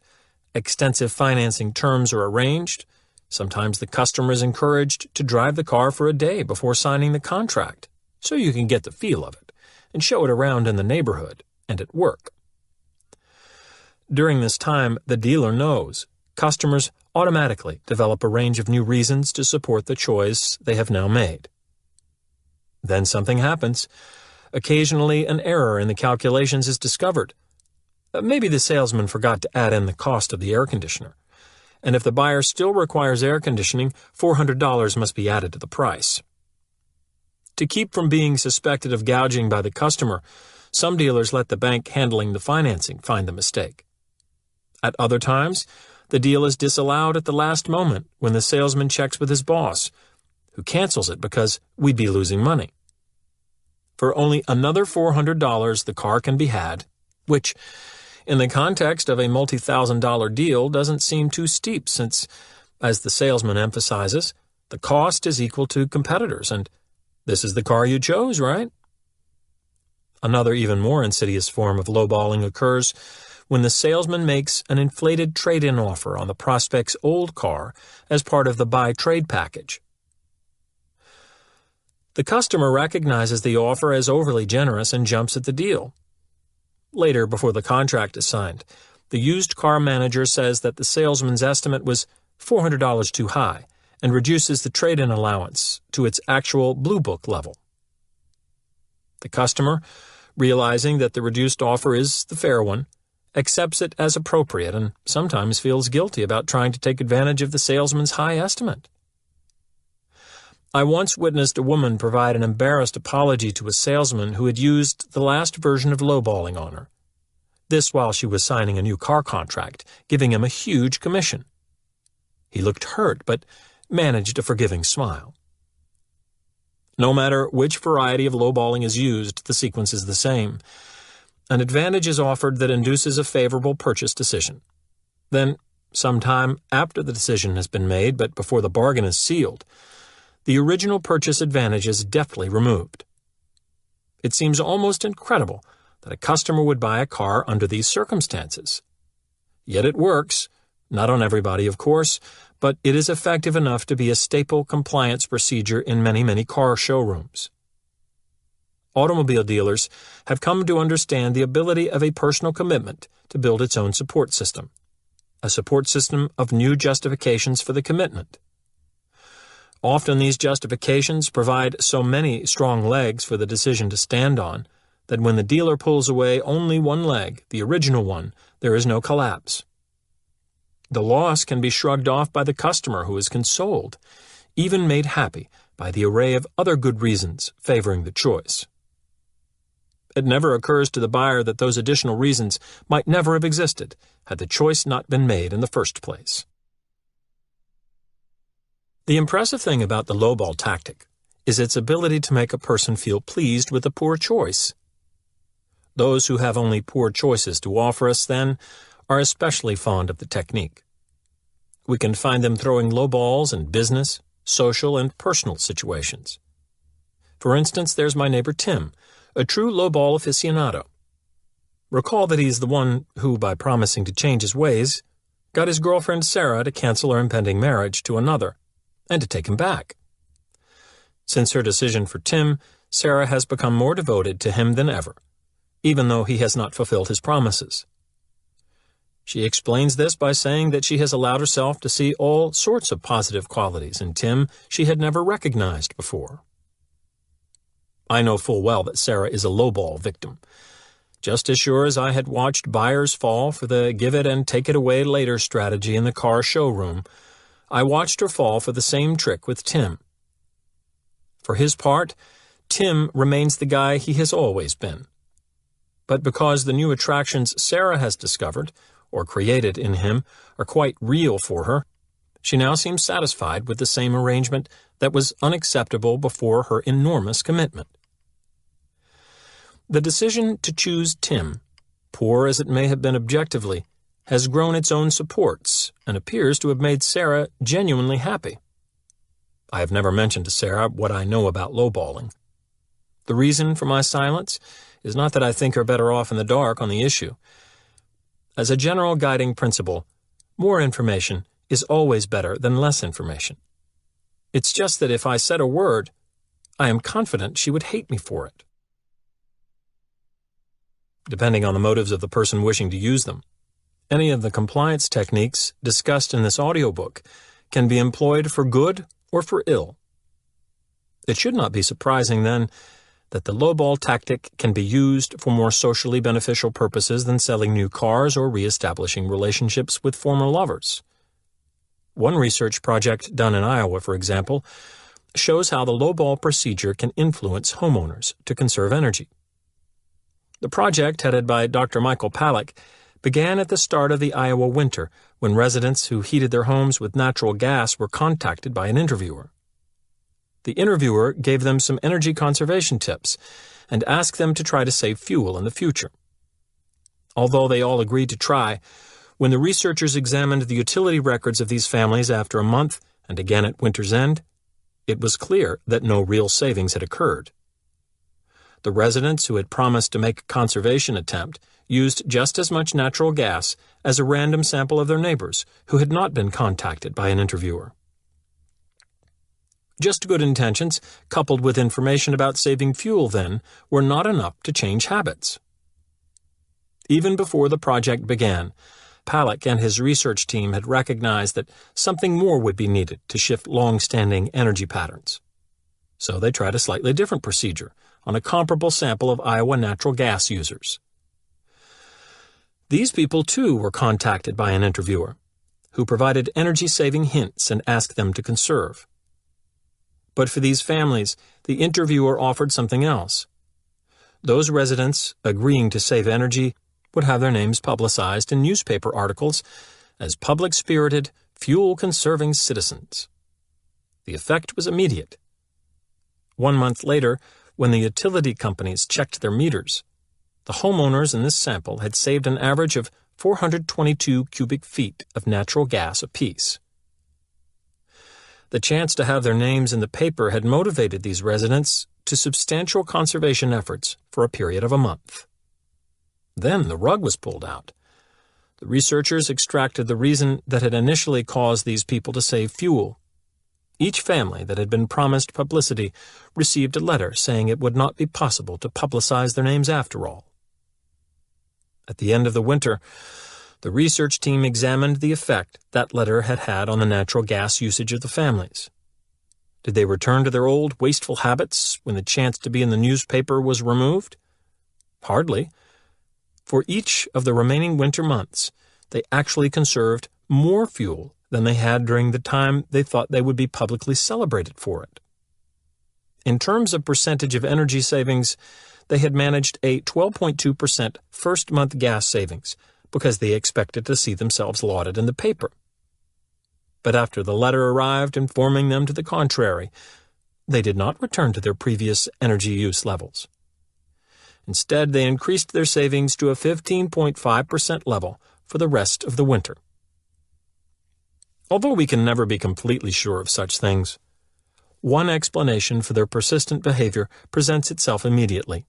[SPEAKER 1] extensive financing terms are arranged. Sometimes the customer is encouraged to drive the car for a day before signing the contract, so you can get the feel of it and show it around in the neighborhood and at work. During this time, the dealer knows customers automatically develop a range of new reasons to support the choice they have now made. Then something happens. Occasionally, an error in the calculations is discovered. Maybe the salesman forgot to add in the cost of the air conditioner. And if the buyer still requires air conditioning, $400 must be added to the price. To keep from being suspected of gouging by the customer, some dealers let the bank handling the financing find the mistake. At other times, the deal is disallowed at the last moment when the salesman checks with his boss, who cancels it because we'd be losing money. For only another $400 the car can be had, which, in the context of a multi-thousand-dollar deal, doesn't seem too steep since, as the salesman emphasizes, the cost is equal to competitors, and this is the car you chose, right? Another even more insidious form of lowballing occurs when the salesman makes an inflated trade-in offer on the prospect's old car as part of the buy-trade package. The customer recognizes the offer as overly generous and jumps at the deal. Later, before the contract is signed, the used car manager says that the salesman's estimate was $400 too high and reduces the trade-in allowance to its actual Blue Book level. The customer, realizing that the reduced offer is the fair one, accepts it as appropriate and sometimes feels guilty about trying to take advantage of the salesman's high estimate. I once witnessed a woman provide an embarrassed apology to a salesman who had used the last version of lowballing on her. This while she was signing a new car contract, giving him a huge commission. He looked hurt, but managed a forgiving smile. No matter which variety of lowballing is used, the sequence is the same. An advantage is offered that induces a favorable purchase decision. Then, sometime after the decision has been made, but before the bargain is sealed, the original purchase advantage is deftly removed. It seems almost incredible that a customer would buy a car under these circumstances. Yet it works, not on everybody, of course, but it is effective enough to be a staple compliance procedure in many car showrooms. Automobile dealers have come to understand the ability of a personal commitment to build its own support system, a support system of new justifications for the commitment. Often these justifications provide so many strong legs for the decision to stand on that when the dealer pulls away only one leg, the original one, there is no collapse. The loss can be shrugged off by the customer who is consoled, even made happy by the array of other good reasons favoring the choice. It never occurs to the buyer that those additional reasons might never have existed had the choice not been made in the first place. The impressive thing about the lowball tactic is its ability to make a person feel pleased with a poor choice. Those who have only poor choices to offer us, then, are especially fond of the technique. We can find them throwing lowballs in business, social, and personal situations. For instance, there's my neighbor Tim, a true lowball aficionado. Recall that he's the one who, by promising to change his ways, got his girlfriend Sarah to cancel her impending marriage to another, and to take him back. Since her decision for Tim, Sarah has become more devoted to him than ever, even though he has not fulfilled his promises. She explains this by saying that she has allowed herself to see all sorts of positive qualities in Tim she had never recognized before. I know full well that Sarah is a lowball victim. Just as sure as I had watched buyers fall for the give-it-and-take-it-away-later strategy in the car showroom, I watched her fall for the same trick with Tim. For his part, Tim remains the guy he has always been. But because the new attractions Sarah has discovered, or created in him, are quite real for her, she now seems satisfied with the same arrangement that was unacceptable before her enormous commitment. The decision to choose Tim, poor as it may have been objectively, has grown its own supports and appears to have made Sarah genuinely happy. I have never mentioned to Sarah what I know about lowballing. The reason for my silence is not that I think her better off in the dark on the issue. As a general guiding principle, more information is always better than less information. It's just that if I said a word, I am confident she would hate me for it. Depending on the motives of the person wishing to use them, any of the compliance techniques discussed in this audiobook can be employed for good or for ill. It should not be surprising, then, that the lowball tactic can be used for more socially beneficial purposes than selling new cars or reestablishing relationships with former lovers. One research project done in Iowa, for example, shows how the lowball procedure can influence homeowners to conserve energy. The project, headed by Dr. Michael Palak, began at the start of the Iowa winter when residents who heated their homes with natural gas were contacted by an interviewer. The interviewer gave them some energy conservation tips and asked them to try to save fuel in the future. Although they all agreed to try, when the researchers examined the utility records of these families after a month and again at winter's end, it was clear that no real savings had occurred. The residents who had promised to make a conservation attempt used just as much natural gas as a random sample of their neighbors who had not been contacted by an interviewer. Just good intentions, coupled with information about saving fuel, then, were not enough to change habits. Even before the project began, Palak and his research team had recognized that something more would be needed to shift long-standing energy patterns. So they tried a slightly different procedure on a comparable sample of Iowa natural gas users. These people, too, were contacted by an interviewer, who provided energy-saving hints and asked them to conserve. But for these families, the interviewer offered something else. Those residents, agreeing to save energy, would have their names publicized in newspaper articles as public-spirited, fuel-conserving citizens. The effect was immediate. 1 month later, when the utility companies checked their meters, the homeowners in this sample had saved an average of 422 cubic feet of natural gas apiece. The chance to have their names in the paper had motivated these residents to substantial conservation efforts for a period of a month. Then the rug was pulled out. The researchers extracted the reason that had initially caused these people to save fuel. Each family that had been promised publicity received a letter saying it would not be possible to publicize their names after all. At the end of the winter, the research team examined the effect that letter had had on the natural gas usage of the families. Did they return to their old wasteful habits when the chance to be in the newspaper was removed? Hardly. For each of the remaining winter months, they actually conserved more fuel than they had during the time they thought they would be publicly celebrated for it. In terms of percentage of energy savings, they had managed a 12.2% first-month gas savings because they expected to see themselves lauded in the paper. But after the letter arrived informing them to the contrary, they did not return to their previous energy use levels. Instead, they increased their savings to a 15.5% level for the rest of the winter. Although we can never be completely sure of such things, one explanation for their persistent behavior presents itself immediately.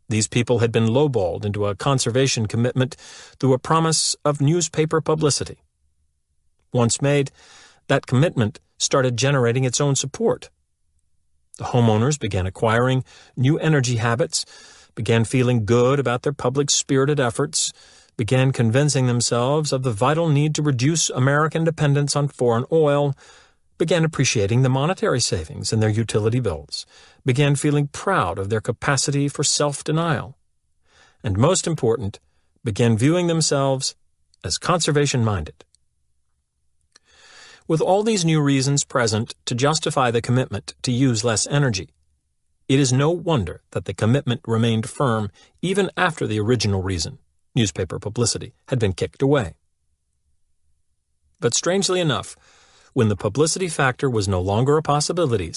[SPEAKER 1] These people had been lowballed into a conservation commitment through a promise of newspaper publicity. Once made, that commitment started generating its own support. The homeowners began acquiring new energy habits, began feeling good about their public-spirited efforts, began convincing themselves of the vital need to reduce American dependence on foreign oil, began appreciating the monetary savings in their utility bills, began feeling proud of their capacity for self-denial, and most important, began viewing themselves as conservation-minded. With all these new reasons present to justify the commitment to use less energy, it is no wonder that the commitment remained firm even after the original reason, newspaper publicity, had been kicked away. But strangely enough, when the publicity factor was no longer a possibility,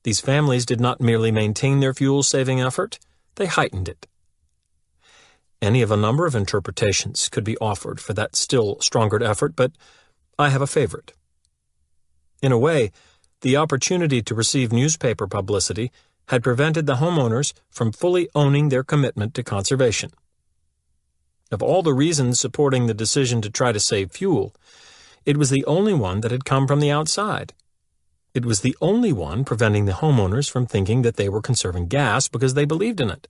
[SPEAKER 1] these families did not merely maintain their fuel-saving effort, they heightened it. Any of a number of interpretations could be offered for that still stronger effort, but I have a favorite. In a way, the opportunity to receive newspaper publicity had prevented the homeowners from fully owning their commitment to conservation. Of all the reasons supporting the decision to try to save fuel, it was the only one that had come from the outside. It was the only one preventing the homeowners from thinking that they were conserving gas because they believed in it.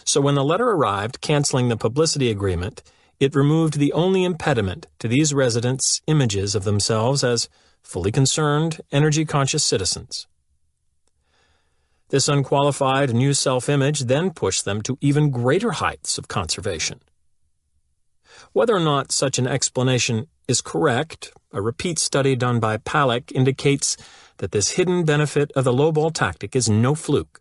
[SPEAKER 1] So when the letter arrived canceling the publicity agreement, it removed the only impediment to these residents' images of themselves as fully concerned, energy-conscious citizens. This unqualified new self-image then pushed them to even greater heights of conservation. Whether or not such an explanation is correct, a repeat study done by Palek indicates that this hidden benefit of the lowball tactic is no fluke.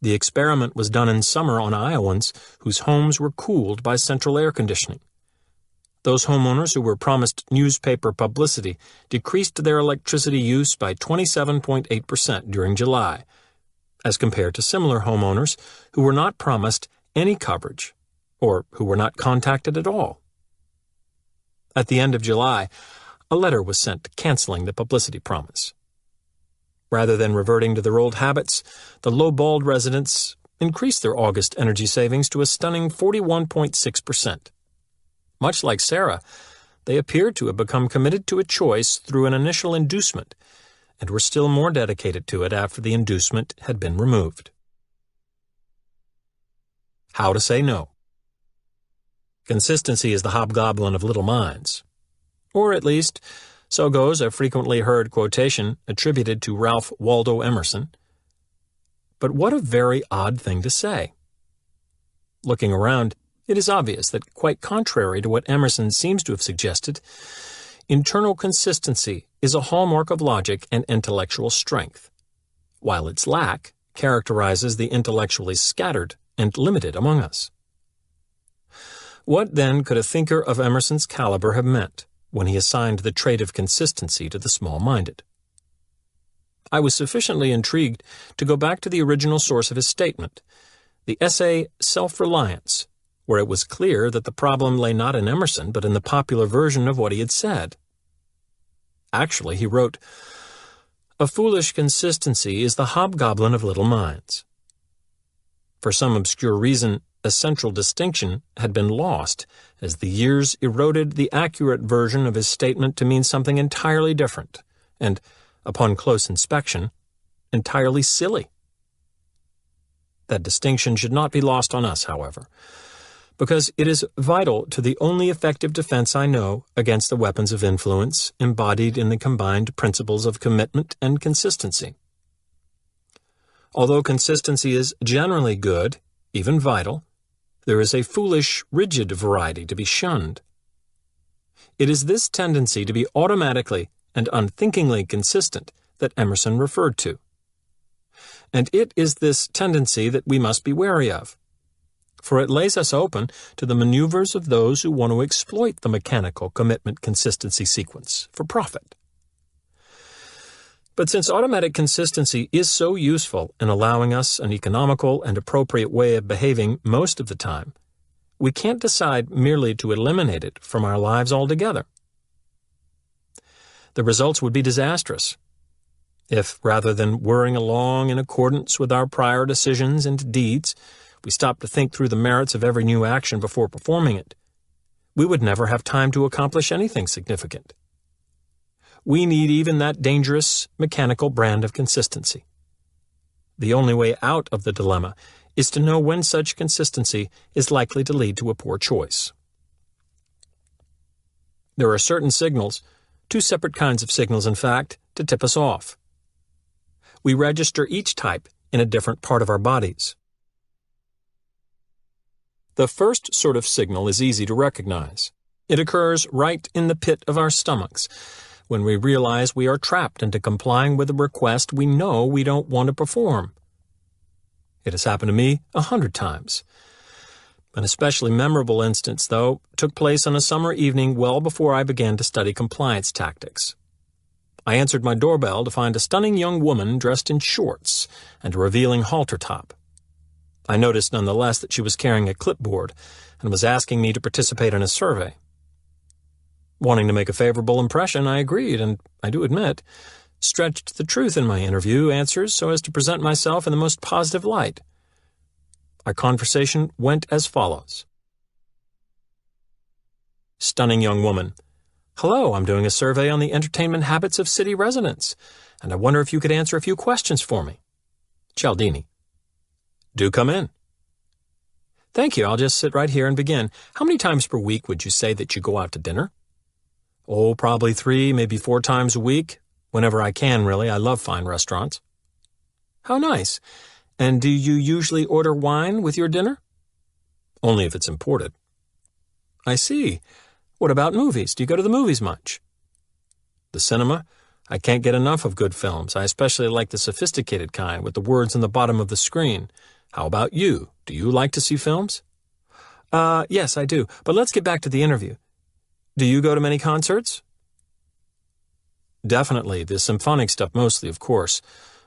[SPEAKER 1] The experiment was done in summer on Iowans whose homes were cooled by central air conditioning. Those homeowners who were promised newspaper publicity decreased their electricity use by 27.8% during July, as compared to similar homeowners who were not promised any coverage or who were not contacted at all. At the end of July, a letter was sent canceling the publicity promise. Rather than reverting to their old habits, the low-balled residents increased their August energy savings to a stunning 41.6%. Much like Sarah, they appeared to have become committed to a choice through an initial inducement and were still more dedicated to it after the inducement had been removed. How to say no. Consistency is the hobgoblin of little minds. Or at least, so goes a frequently heard quotation attributed to Ralph Waldo Emerson. But what a very odd thing to say. Looking around, it is obvious that, quite contrary to what Emerson seems to have suggested, internal consistency is a hallmark of logic and intellectual strength, while its lack characterizes the intellectually scattered and limited among us. What, then, could a thinker of Emerson's caliber have meant when he assigned the trait of consistency to the small-minded? I was sufficiently intrigued to go back to the original source of his statement, the essay Self-Reliance, where it was clear that the problem lay not in Emerson but in the popular version of what he had said. Actually, he wrote, "A foolish consistency is the hobgoblin of little minds." For some obscure reason, a central distinction had been lost as the years eroded the accurate version of his statement to mean something entirely different and, upon close inspection, entirely silly. That distinction should not be lost on us, however, because it is vital to the only effective defense I know against the weapons of influence embodied in the combined principles of commitment and consistency. Although consistency is generally good, even vital, there is a foolish, rigid variety to be shunned. It is this tendency to be automatically and unthinkingly consistent that Emerson referred to. And it is this tendency that we must be wary of, for it lays us open to the maneuvers of those who want to exploit the mechanical commitment-consistency sequence for profit. But since automatic consistency is so useful in allowing us an economical and appropriate way of behaving most of the time, we can't decide merely to eliminate it from our lives altogether. The results would be disastrous. If, rather than whirring along in accordance with our prior decisions and deeds, we stopped to think through the merits of every new action before performing it, we would never have time to accomplish anything significant. We need even that dangerous, mechanical brand of consistency. The only way out of the dilemma is to know when such consistency is likely to lead to a poor choice. There are certain signals, two separate kinds of signals, in fact, to tip us off. We register each type in a different part of our bodies. The first sort of signal is easy to recognize. It occurs right in the pit of our stomachs, when we realize we are trapped into complying with a request we know we don't want to perform. It has happened to me 100 times. An especially memorable instance, though, took place on a summer evening well before I began to study compliance tactics. I answered my doorbell to find a stunning young woman dressed in shorts and a revealing halter top. I noticed nonetheless that she was carrying a clipboard and was asking me to participate in a survey. Wanting to make a favorable impression, I agreed, and, I do admit, stretched the truth in my interview answers so as to present myself in the most positive light. Our conversation went as follows. Stunning young woman. Hello, I'm doing a survey on the entertainment habits of city residents, and I wonder if you could answer a few questions for me. Cialdini. Do come in. Thank you, I'll just sit right here and begin. How many times per week would you say that you go out to dinner? Oh, probably 3, maybe 4 times a week. Whenever I can, really. I love fine restaurants. How nice. And do you usually order wine with your dinner? Only if it's imported. I see. What about movies? Do you go to the movies much? The cinema? I can't get enough of good films. I especially like the sophisticated kind with the words on the bottom of the screen. How about you? Do you like to see films? Yes, I do. But let's get back to the interview. Do you go to many concerts? Definitely. The symphonic stuff mostly, of course.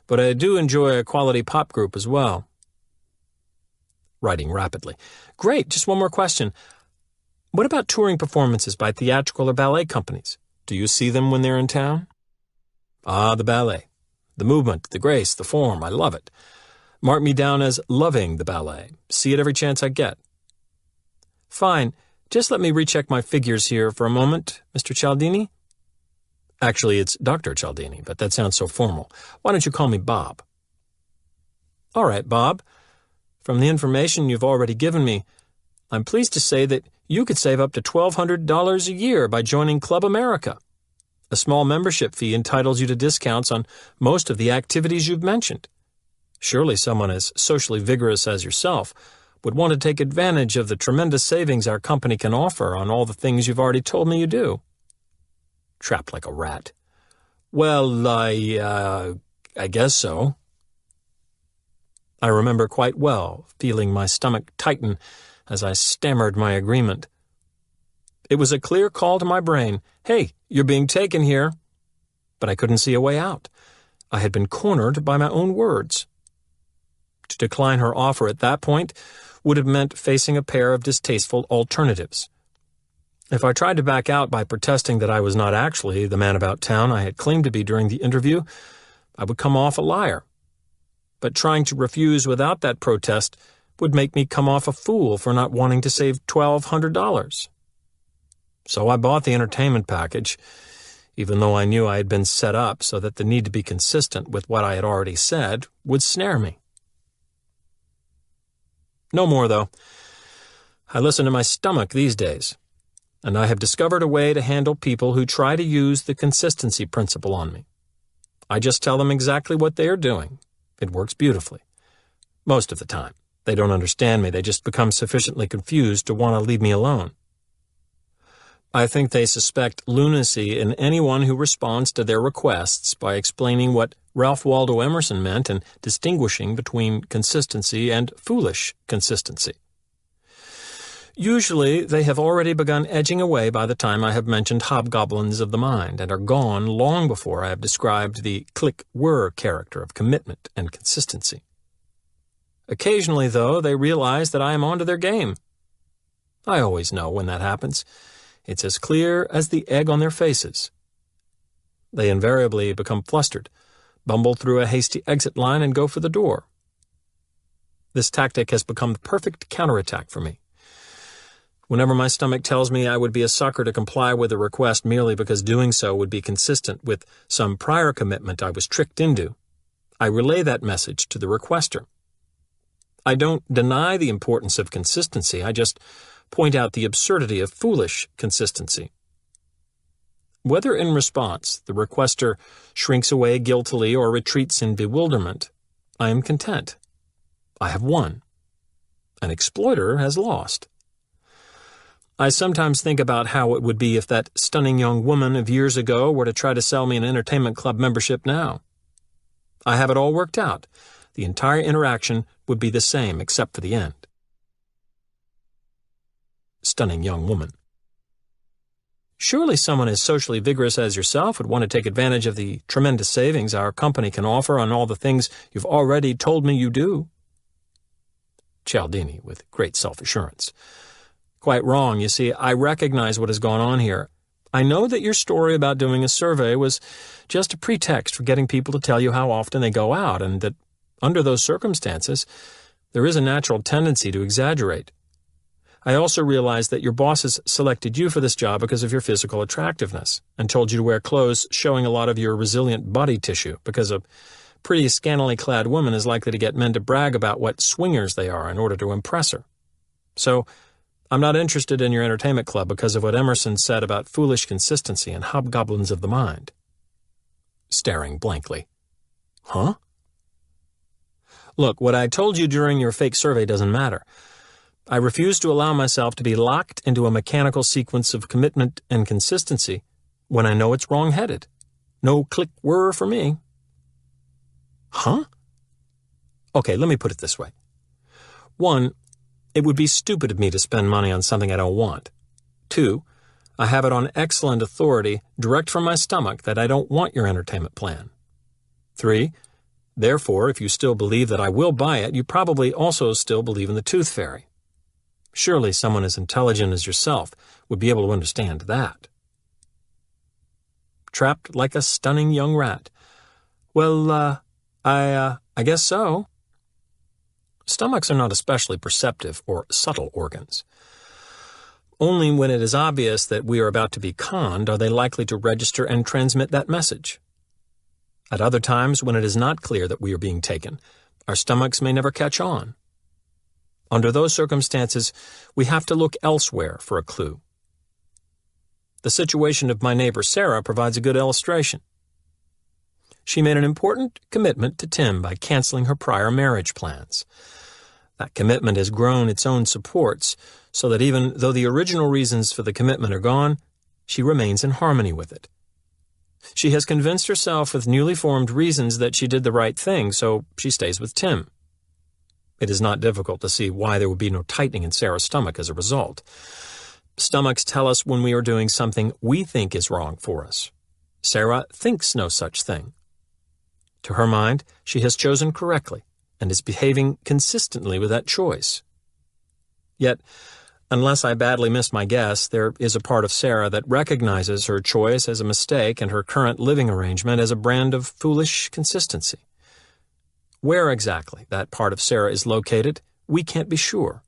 [SPEAKER 1] But I do enjoy a quality pop group as well. Writing rapidly. Great. Just one more question. What about touring performances by theatrical or ballet companies? Do you see them when they're in town? Ah, the ballet. The movement, the grace, the form. I love it. Mark me down as loving the ballet. See it every chance I get. Fine. Just let me recheck my figures here for a moment, Mr. Cialdini. Actually, it's Dr. Cialdini, but that sounds so formal. Why don't you call me Bob? All right, Bob. From the information you've already given me, I'm pleased to say that you could save up to $1,200 a year by joining Club America. A small membership fee entitles you to discounts on most of the activities you've mentioned. Surely someone as socially vigorous as yourself would want to take advantage of the tremendous savings our company can offer on all the things you've already told me you do. Trapped like a rat. Well, I guess so. I remember quite well feeling my stomach tighten as I stammered my agreement. It was a clear call to my brain. Hey, you're being taken here. But I couldn't see a way out. I had been cornered by my own words. To decline her offer at that point would have meant facing a pair of distasteful alternatives. If I tried to back out by protesting that I was not actually the man about town I had claimed to be during the interview, I would come off a liar. But trying to refuse without that protest would make me come off a fool for not wanting to save $1,200. So I bought the entertainment package, even though I knew I had been set up so that the need to be consistent with what I had already said would snare me. No more, though. I listen to my stomach these days, and I have discovered a way to handle people who try to use the consistency principle on me. I just tell them exactly what they are doing. It works beautifully. Most of the time. They don't understand me. They just become sufficiently confused to want to leave me alone. I think they suspect lunacy in anyone who responds to their requests by explaining what Ralph Waldo Emerson meant and distinguishing between consistency and foolish consistency. Usually, they have already begun edging away by the time I have mentioned hobgoblins of the mind and are gone long before I have described the click-whir character of commitment and consistency. Occasionally, though, they realize that I am onto their game. I always know when that happens. It's as clear as the egg on their faces. They invariably become flustered, bumble through a hasty exit line, and go for the door. This tactic has become the perfect counterattack for me. Whenever my stomach tells me I would be a sucker to comply with a request merely because doing so would be consistent with some prior commitment I was tricked into, I relay that message to the requester. I don't deny the importance of consistency, I just point out the absurdity of foolish consistency. Whether in response the requester shrinks away guiltily or retreats in bewilderment, I am content. I have won. An exploiter has lost. I sometimes think about how it would be if that stunning young woman of years ago were to try to sell me an entertainment club membership now. I have it all worked out. The entire interaction would be the same except for the end. Stunning young woman. Surely someone as socially vigorous as yourself would want to take advantage of the tremendous savings our company can offer on all the things you've already told me you do. Cialdini, with great self-assurance. Quite wrong. You see, I recognize what has gone on here. I know that your story about doing a survey was just a pretext for getting people to tell you how often they go out, and that under those circumstances, there is a natural tendency to exaggerate. I also realize that your bosses selected you for this job because of your physical attractiveness and told you to wear clothes showing a lot of your resilient body tissue, because a pretty scantily clad woman is likely to get men to brag about what swingers they are in order to impress her. So, I'm not interested in your entertainment club because of what Emerson said about foolish consistency and hobgoblins of the mind. Staring blankly. Huh? Look, what I told you during your fake survey doesn't matter. I refuse to allow myself to be locked into a mechanical sequence of commitment and consistency when I know it's wrong-headed. No click whir for me. Huh? Okay, let me put it this way. 1, it would be stupid of me to spend money on something I don't want. 2, I have it on excellent authority, direct from my stomach, that I don't want your entertainment plan. 3, therefore, if you still believe that I will buy it, you probably also still believe in the tooth fairy. Surely someone as intelligent as yourself would be able to understand that. Trapped like a stunning young rat. Well, I guess so. Stomachs are not especially perceptive or subtle organs. Only when it is obvious that we are about to be conned are they likely to register and transmit that message. At other times, when it is not clear that we are being taken, our stomachs may never catch on. Under those circumstances, we have to look elsewhere for a clue. The situation of my neighbor Sarah provides a good illustration. She made an important commitment to Tim by canceling her prior marriage plans. That commitment has grown its own supports, so that even though the original reasons for the commitment are gone, she remains in harmony with it. She has convinced herself with newly formed reasons that she did the right thing, so she stays with Tim. It is not difficult to see why there would be no tightening in Sarah's stomach as a result. Stomachs tell us when we are doing something we think is wrong for us. Sarah thinks no such thing. To her mind, she has chosen correctly and is behaving consistently with that choice. Yet, unless I badly missed my guess, there is a part of Sarah that recognizes her choice as a mistake and her current living arrangement as a brand of foolish consistency. Where exactly that part of Sarah is located, we can't be sure.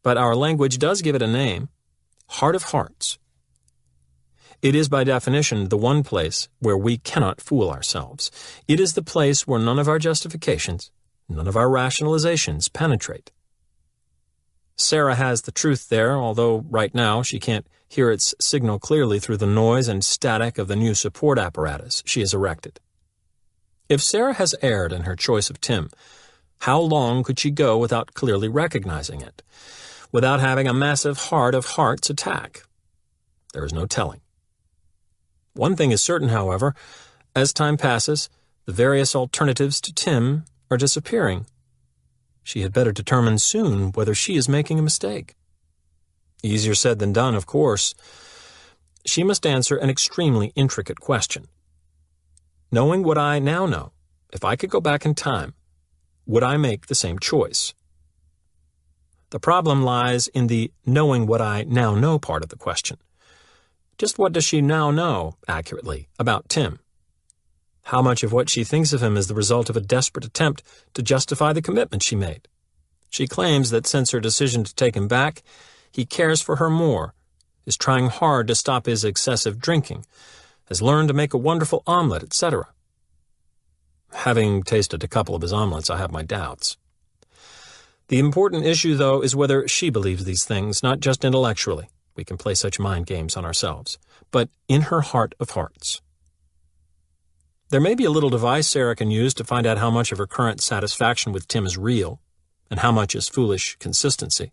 [SPEAKER 1] But our language does give it a name: heart of hearts. It is by definition the one place where we cannot fool ourselves. It is the place where none of our justifications, none of our rationalizations penetrate. Sarah has the truth there, although right now she can't hear its signal clearly through the noise and static of the new support apparatus she has erected. If Sarah has erred in her choice of Tim, how long could she go without clearly recognizing it, without having a massive heart of hearts attack? There is no telling. One thing is certain, however: as time passes, the various alternatives to Tim are disappearing. She had better determine soon whether she is making a mistake. Easier said than done, of course. She must answer an extremely intricate question. Knowing what I now know, if I could go back in time, would I make the same choice? The problem lies in the knowing what I now know part of the question. Just what does she now know, accurately, about Tim? How much of what she thinks of him is the result of a desperate attempt to justify the commitment she made? She claims that since her decision to take him back, he cares for her more, is trying hard to stop his excessive drinking, has learned to make a wonderful omelet, etc. Having tasted a couple of his omelets, I have my doubts. The important issue, though, is whether she believes these things, not just intellectually. We can play such mind games on ourselves, but in her heart of hearts. There may be a little device Sarah can use to find out how much of her current satisfaction with Tim is real, and how much is foolish consistency.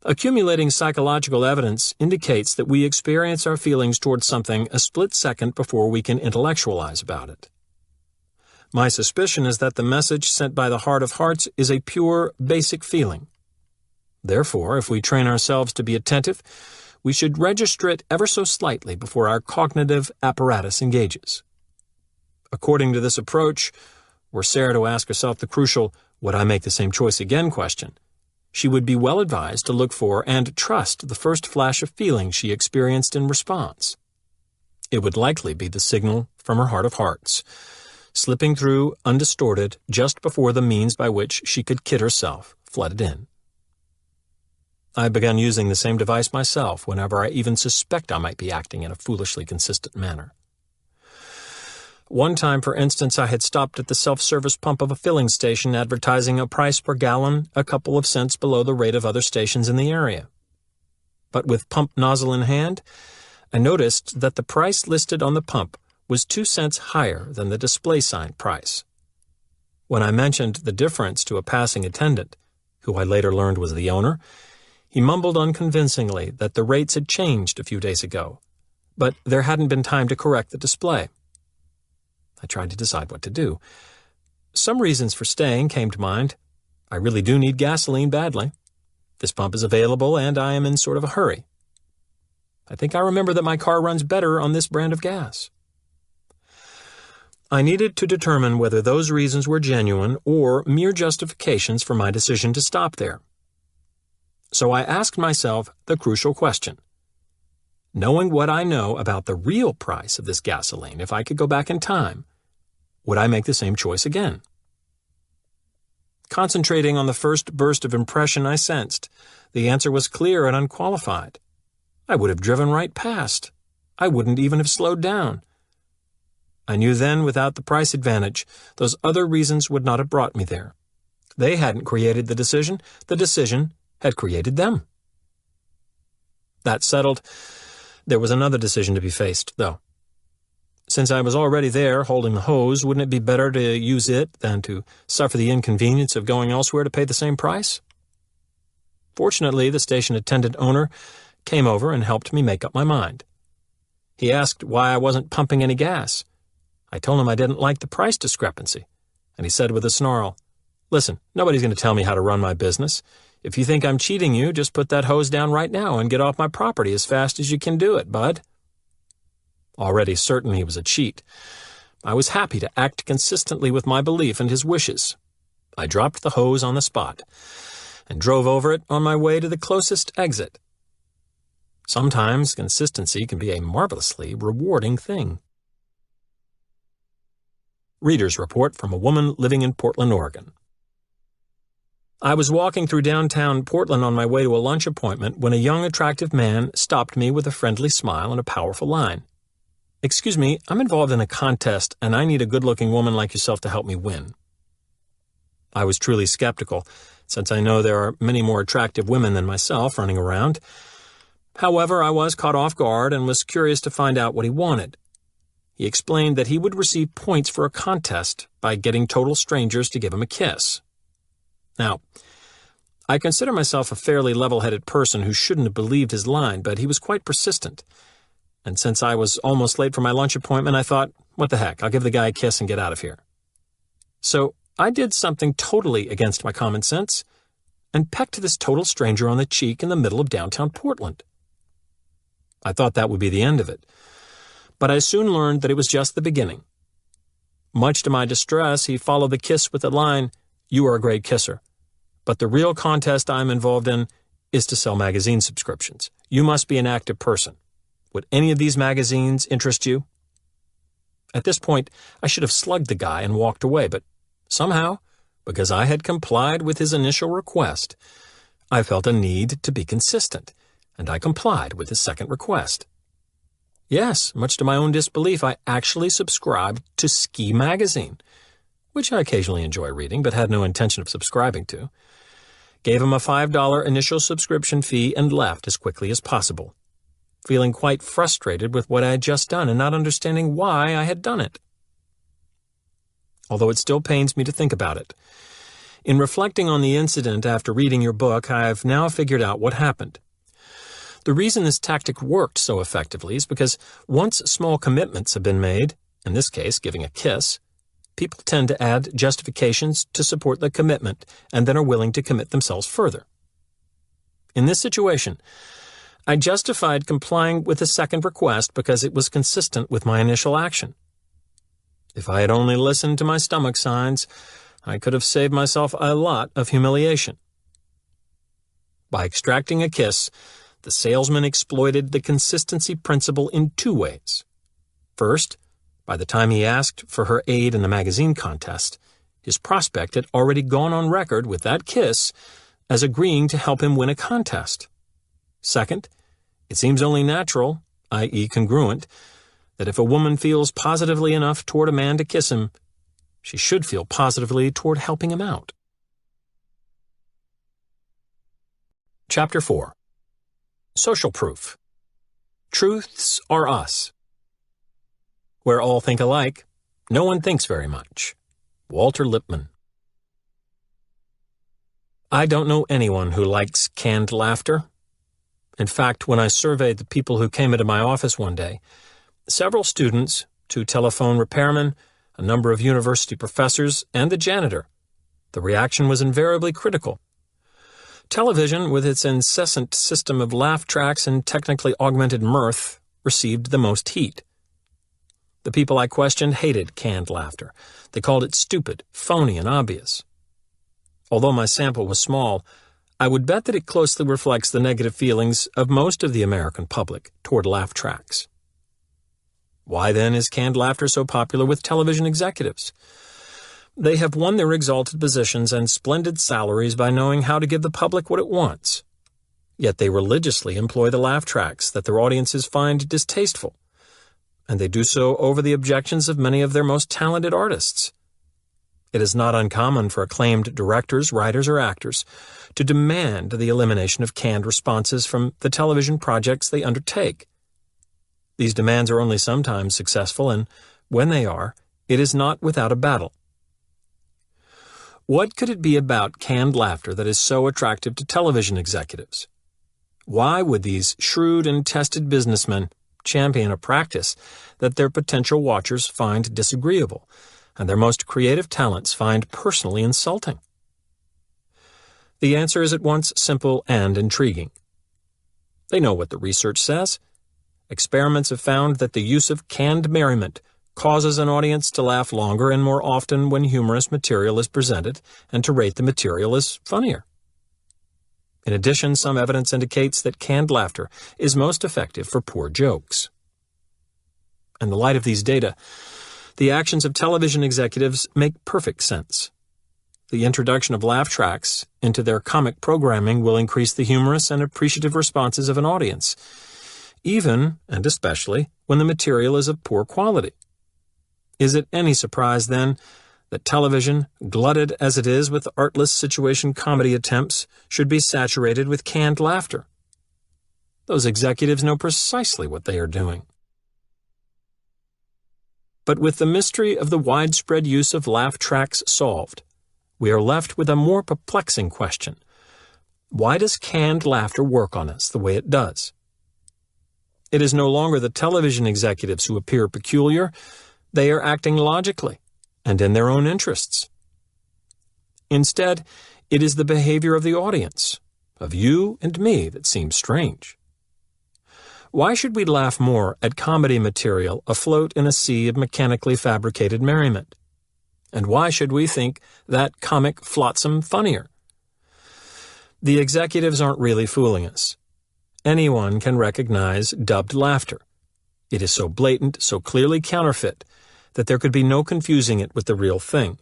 [SPEAKER 1] Accumulating psychological evidence indicates that we experience our feelings towards something a split second before we can intellectualize about it. My suspicion is that the message sent by the heart of hearts is a pure, basic feeling. Therefore, if we train ourselves to be attentive, we should register it ever so slightly before our cognitive apparatus engages. According to this approach, were Sarah to ask herself the crucial, "Would I make the same choice again?" question, she would be well advised to look for and trust the first flash of feeling she experienced in response. It would likely be the signal from her heart of hearts, slipping through undistorted just before the means by which she could kid herself flooded in. I have begun using the same device myself whenever I even suspect I might be acting in a foolishly consistent manner. One time, for instance, I had stopped at the self-service pump of a filling station advertising a price per gallon a couple of cents below the rate of other stations in the area. But with pump nozzle in hand, I noticed that the price listed on the pump was 2 cents higher than the display sign price. When I mentioned the difference to a passing attendant, who I later learned was the owner, he mumbled unconvincingly that the rates had changed a few days ago, but there hadn't been time to correct the display. I tried to decide what to do. Some reasons for staying came to mind. I really do need gasoline badly. This pump is available, and I am in sort of a hurry. I think I remember that my car runs better on this brand of gas. I needed to determine whether those reasons were genuine or mere justifications for my decision to stop there. So I asked myself the crucial question. Knowing what I know about the real price of this gasoline, if I could go back in time, would I make the same choice again? Concentrating on the first burst of impression I sensed, the answer was clear and unqualified. I would have driven right past. I wouldn't even have slowed down. I knew then, without the price advantage, those other reasons would not have brought me there. They hadn't created the decision had created them. That settled, there was another decision to be faced, though. Since I was already there, holding the hose, wouldn't it be better to use it than to suffer the inconvenience of going elsewhere to pay the same price? Fortunately, the station attendant owner came over and helped me make up my mind. He asked why I wasn't pumping any gas. I told him I didn't like the price discrepancy, and he said with a snarl, "Listen, nobody's going to tell me how to run my business. If you think I'm cheating you, just put that hose down right now and get off my property as fast as you can do it, bud." Already certain he was a cheat, I was happy to act consistently with my belief and his wishes. I dropped the hose on the spot and drove over it on my way to the closest exit. Sometimes consistency can be a marvelously rewarding thing. Reader's report from a woman living in Portland, Oregon. I was walking through downtown Portland on my way to a lunch appointment when a young, attractive man stopped me with a friendly smile and a powerful line. "Excuse me, I'm involved in a contest, and I need a good-looking woman like yourself to help me win." I was truly skeptical, since I know there are many more attractive women than myself running around. However, I was caught off guard and was curious to find out what he wanted. He explained that he would receive points for a contest by getting total strangers to give him a kiss. Now, I consider myself a fairly level-headed person who shouldn't have believed his line, but he was quite persistent. And since I was almost late for my lunch appointment, I thought, what the heck, I'll give the guy a kiss and get out of here. So I did something totally against my common sense and pecked this total stranger on the cheek in the middle of downtown Portland. I thought that would be the end of it, but I soon learned that it was just the beginning. Much to my distress, he followed the kiss with the line, "You are a great kisser, but the real contest I'm involved in is to sell magazine subscriptions. You must be an active person. Would any of these magazines interest you?" At this point, I should have slugged the guy and walked away, but somehow, because I had complied with his initial request, I felt a need to be consistent, and I complied with his second request. Yes, much to my own disbelief, I actually subscribed to Ski Magazine, which I occasionally enjoy reading but had no intention of subscribing to, gave him a $5 initial subscription fee, and left as quickly as possible, feeling quite frustrated with what I had just done and not understanding why I had done it. Although it still pains me to think about it, In reflecting on the incident after reading your book, I've now figured out what happened. The reason this tactic worked so effectively is because once small commitments have been made, in this case giving a kiss, people tend to add justifications to support the commitment and then are willing to commit themselves further. In this situation, I justified complying with the second request because it was consistent with my initial action. If I had only listened to my stomach signs, I could have saved myself a lot of humiliation. By extracting a kiss, the salesman exploited the consistency principle in two ways. First, by the time he asked for her aid in the magazine contest, his prospect had already gone on record with that kiss as agreeing to help him win a contest. Second, it seems only natural, i.e. congruent, that if a woman feels positively enough toward a man to kiss him, she should feel positively toward helping him out. Chapter 4. Social Proof. Truths are us. Where all think alike, no one thinks very much. Walter Lippmann. I don't know anyone who likes canned laughter. In fact, when I surveyed the people who came into my office one day, several students, 2 telephone repairmen, a number of university professors, and the janitor, the reaction was invariably critical. Television, with its incessant system of laugh tracks and technically augmented mirth, received the most heat. The people I questioned hated canned laughter. They called it stupid, phony, and obvious. Although my sample was small, I would bet that it closely reflects the negative feelings of most of the American public toward laugh tracks. Why, then, is canned laughter so popular with television executives? They have won their exalted positions and splendid salaries by knowing how to give the public what it wants. Yet they religiously employ the laugh tracks that their audiences find distasteful, and they do so over the objections of many of their most talented artists. It is not uncommon for acclaimed directors, writers, or actors to demand the elimination of canned responses from the television projects they undertake. These demands are only sometimes successful, and when they are, it is not without a battle. What could it be about canned laughter that is so attractive to television executives? Why would these shrewd and tested businessmen champion a practice that their potential watchers find disagreeable and their most creative talents find personally insulting? The answer is at once simple and intriguing. They know what the research says. Experiments have found that the use of canned merriment causes an audience to laugh longer and more often when humorous material is presented and to rate the material as funnier. In addition, some evidence indicates that canned laughter is most effective for poor jokes. In the light of these data, the actions of television executives make perfect sense. The introduction of laugh tracks into their comic programming will increase the humorous and appreciative responses of an audience, even, and especially, when the material is of poor quality. Is it any surprise, then, that television, glutted as it is with artless situation comedy attempts, should be saturated with canned laughter? Those executives know precisely what they are doing. But with the mystery of the widespread use of laugh tracks solved, we are left with a more perplexing question. Why does canned laughter work on us the way it does? It is no longer the television executives who appear peculiar. They are acting logically and in their own interests. Instead, it is the behavior of the audience, of you and me, that seems strange. Why should we laugh more at comedy material afloat in a sea of mechanically fabricated merriment? And why should we think that comic flotsam funnier? The executives aren't really fooling us. Anyone can recognize dubbed laughter. It is so blatant, so clearly counterfeit, that there could be no confusing it with the real thing.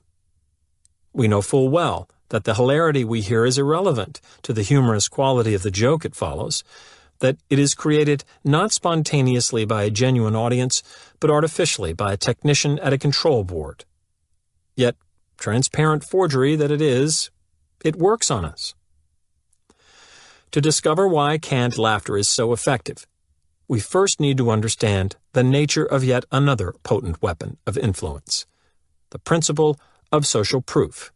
[SPEAKER 1] We know full well that the hilarity we hear is irrelevant to the humorous quality of the joke it follows, that it is created not spontaneously by a genuine audience, but artificially by a technician at a control board. Yet, transparent forgery that it is, it works on us. To discover why canned laughter is so effective, we first need to understand the nature of yet another potent weapon of influence, the principle of social proof.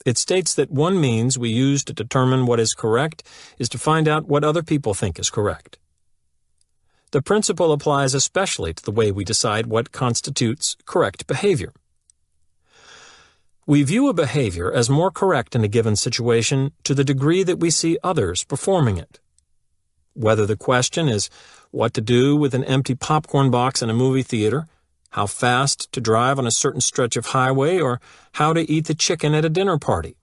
[SPEAKER 1] It states that one means we use to determine what is correct is to find out what other people think is correct. The principle applies especially to the way we decide what constitutes correct behavior. We view a behavior as more correct in a given situation to the degree that we see others performing it. Whether the question is what to do with an empty popcorn box in a movie theater, how fast to drive on a certain stretch of highway, or how to eat the chicken at a dinner party.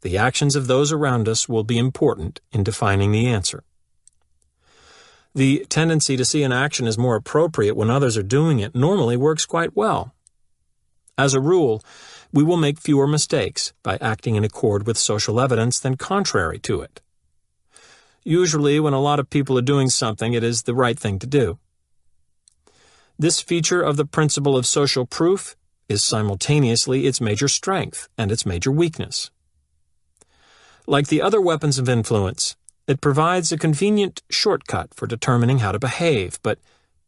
[SPEAKER 1] The actions of those around us will be important in defining the answer. The tendency to see an action as more appropriate when others are doing it normally works quite well. As a rule, we will make fewer mistakes by acting in accord with social evidence than contrary to it. Usually, when a lot of people are doing something, it is the right thing to do. This feature of the principle of social proof is simultaneously its major strength and its major weakness. Like the other weapons of influence, it provides a convenient shortcut for determining how to behave, but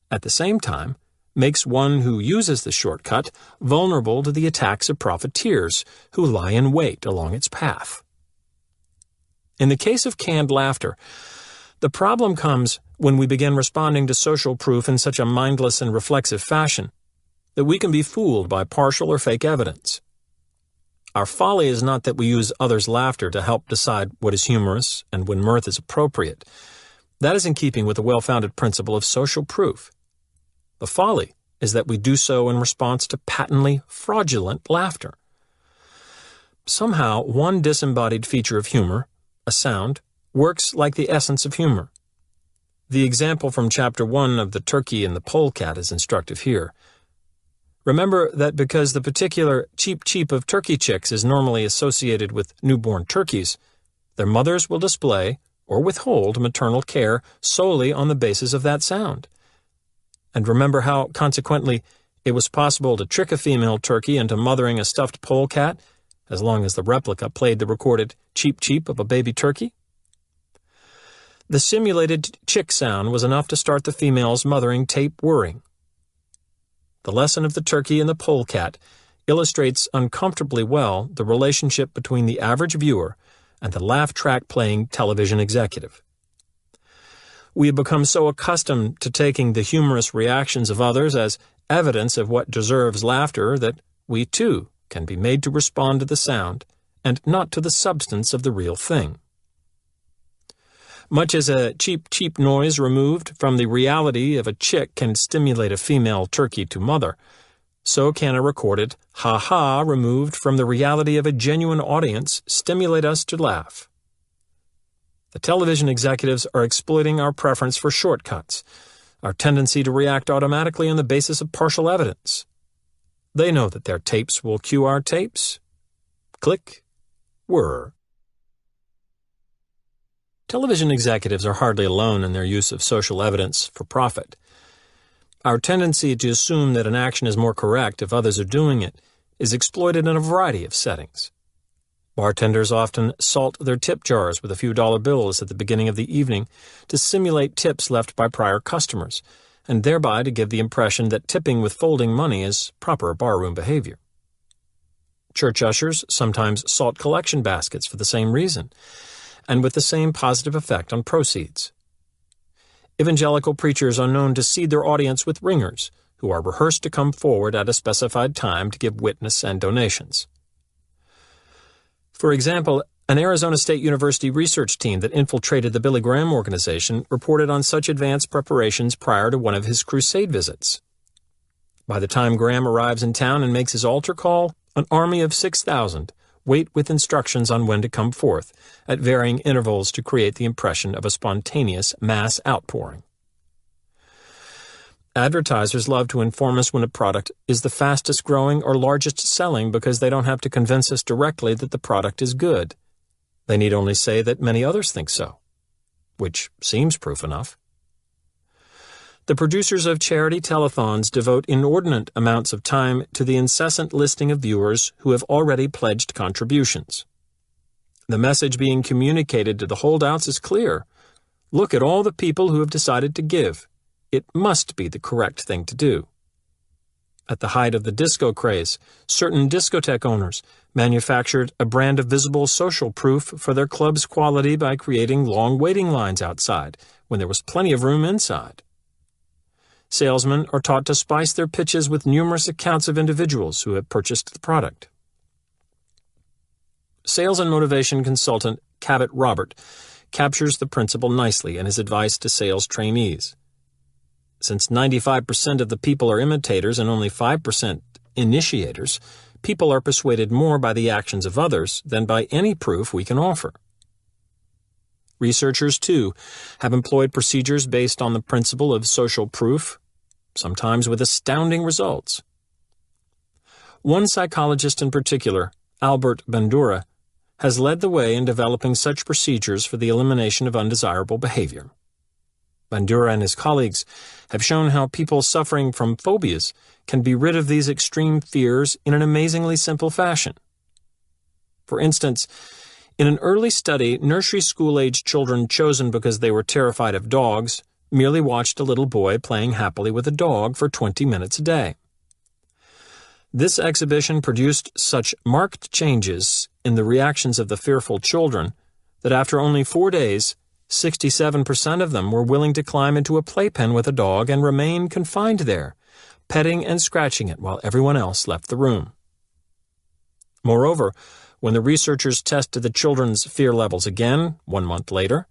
[SPEAKER 1] at the same time makes one who uses the shortcut vulnerable to the attacks of profiteers who lie in wait along its path. In the case of canned laughter, the problem comes when we begin responding to social proof in such a mindless and reflexive fashion that we can be fooled by partial or fake evidence. Our folly is not that we use others' laughter to help decide what is humorous and when mirth is appropriate. That is in keeping with the well-founded principle of social proof. The folly is that we do so in response to patently fraudulent laughter. Somehow, one disembodied feature of humor, a sound, works like the essence of humor. The example from Chapter 1 of The Turkey and the Polecat is instructive here. Remember that because the particular cheep-cheep of turkey chicks is normally associated with newborn turkeys, their mothers will display or withhold maternal care solely on the basis of that sound. And remember how, consequently, it was possible to trick a female turkey into mothering a stuffed polecat as long as the replica played the recorded cheep-cheep of a baby turkey? The simulated chick sound was enough to start the female's mothering tape whirring. The lesson of the turkey and the polecat illustrates uncomfortably well the relationship between the average viewer and the laugh-track-playing television executive. We have become so accustomed to taking the humorous reactions of others as evidence of what deserves laughter that we, too, can be made to respond to the sound and not to the substance of the real thing. Much as a cheep-cheep noise removed from the reality of a chick can stimulate a female turkey to mother, so can a recorded ha-ha removed from the reality of a genuine audience stimulate us to laugh. The television executives are exploiting our preference for shortcuts, our tendency to react automatically on the basis of partial evidence. They know that their tapes will cue our tapes. Click, whir. Television executives are hardly alone in their use of social evidence for profit. Our tendency to assume that an action is more correct if others are doing it is exploited in a variety of settings. Bartenders often salt their tip jars with a few dollar bills at the beginning of the evening to simulate tips left by prior customers, and thereby to give the impression that tipping with folding money is proper barroom behavior. Church ushers sometimes salt collection baskets for the same reason, and with the same positive effect on proceeds. Evangelical preachers are known to seed their audience with ringers, who are rehearsed to come forward at a specified time to give witness and donations. For example, an Arizona State University research team that infiltrated the Billy Graham organization reported on such advanced preparations prior to one of his crusade visits. By the time Graham arrives in town and makes his altar call, an army of 6,000 wait with instructions on when to come forth, at varying intervals to create the impression of a spontaneous mass outpouring. Advertisers love to inform us when a product is the fastest growing or largest selling because they don't have to convince us directly that the product is good. They need only say that many others think so, which seems proof enough. The producers of charity telethons devote inordinate amounts of time to the incessant listing of viewers who have already pledged contributions. The message being communicated to the holdouts is clear. Look at all the people who have decided to give. It must be the correct thing to do. At the height of the disco craze, certain discotheque owners manufactured a brand of visible social proof for their club's quality by creating long waiting lines outside when there was plenty of room inside. Salesmen are taught to spice their pitches with numerous accounts of individuals who have purchased the product. Sales and motivation consultant Cabot Robert captures the principle nicely in his advice to sales trainees. Since 95% of the people are imitators and only 5% initiators, people are persuaded more by the actions of others than by any proof we can offer. Researchers, too, have employed procedures based on the principle of social proof, sometimes with astounding results. One psychologist in particular, Albert Bandura, has led the way in developing such procedures for the elimination of undesirable behavior. Bandura and his colleagues have shown how people suffering from phobias can be rid of these extreme fears in an amazingly simple fashion. For instance, in an early study, nursery school-age children chosen because they were terrified of dogs merely watched a little boy playing happily with a dog for 20 minutes a day. This exhibition produced such marked changes in the reactions of the fearful children that after only 4 days, 67% of them were willing to climb into a playpen with a dog and remain confined there, petting and scratching it while everyone else left the room. Moreover, when the researchers tested the children's fear levels again 1 month later,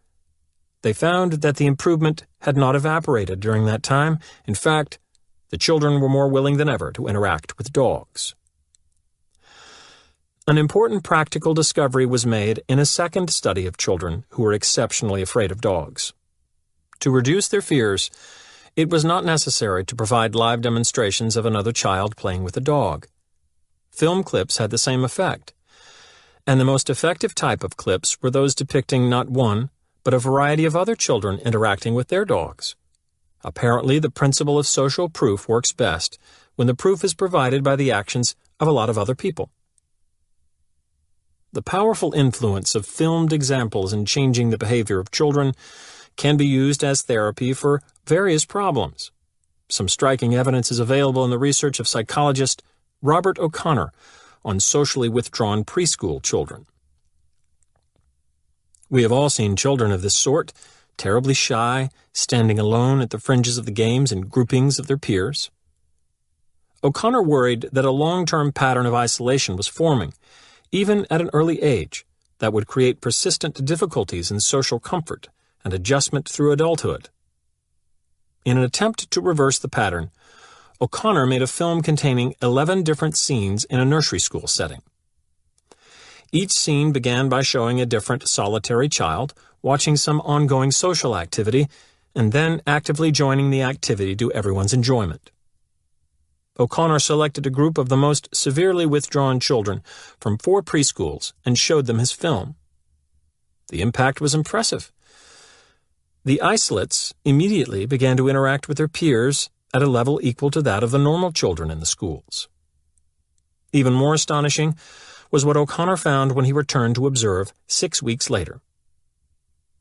[SPEAKER 1] they found that the improvement had not evaporated during that time. In fact, the children were more willing than ever to interact with dogs. An important practical discovery was made in a second study of children who were exceptionally afraid of dogs. To reduce their fears, it was not necessary to provide live demonstrations of another child playing with a dog. Film clips had the same effect, and the most effective type of clips were those depicting not one, but a variety of other children interacting with their dogs. Apparently, the principle of social proof works best when the proof is provided by the actions of a lot of other people. The powerful influence of filmed examples in changing the behavior of children can be used as therapy for various problems. Some striking evidence is available in the research of psychologist Robert O'Connor on socially withdrawn preschool children. We have all seen children of this sort, terribly shy, standing alone at the fringes of the games in groupings of their peers. O'Connor worried that a long-term pattern of isolation was forming, even at an early age, that would create persistent difficulties in social comfort and adjustment through adulthood. In an attempt to reverse the pattern, O'Connor made a film containing 11 different scenes in a nursery school setting. Each scene began by showing a different solitary child watching some ongoing social activity and then actively joining the activity to everyone's enjoyment. O'Connor selected a group of the most severely withdrawn children from 4 preschools and showed them his film. The impact was impressive. The isolates immediately began to interact with their peers at a level equal to that of the normal children in the schools. Even more astonishing was what O'Connor found when he returned to observe 6 weeks later.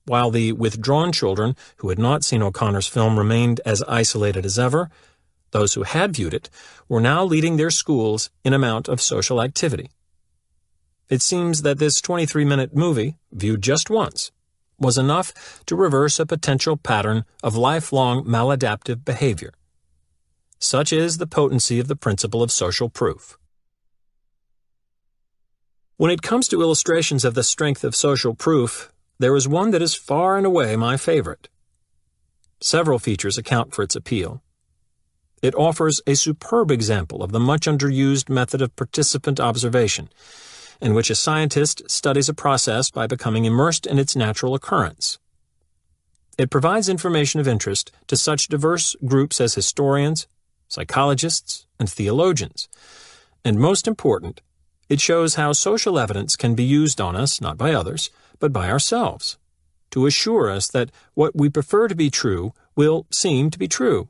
[SPEAKER 1] While the withdrawn children who had not seen O'Connor's film remained as isolated as ever, those who had viewed it were now leading their schools in amount of social activity. It seems that this 23-minute movie, viewed just once, was enough to reverse a potential pattern of lifelong maladaptive behavior. Such is the potency of the principle of social proof. When it comes to illustrations of the strength of social proof, there is one that is far and away my favorite. Several features account for its appeal. It offers a superb example of the much underused method of participant observation, in which a scientist studies a process by becoming immersed in its natural occurrence. It provides information of interest to such diverse groups as historians, psychologists, and theologians, and most important, it shows how social evidence can be used on us, not by others, but by ourselves, to assure us that what we prefer to be true will seem to be true.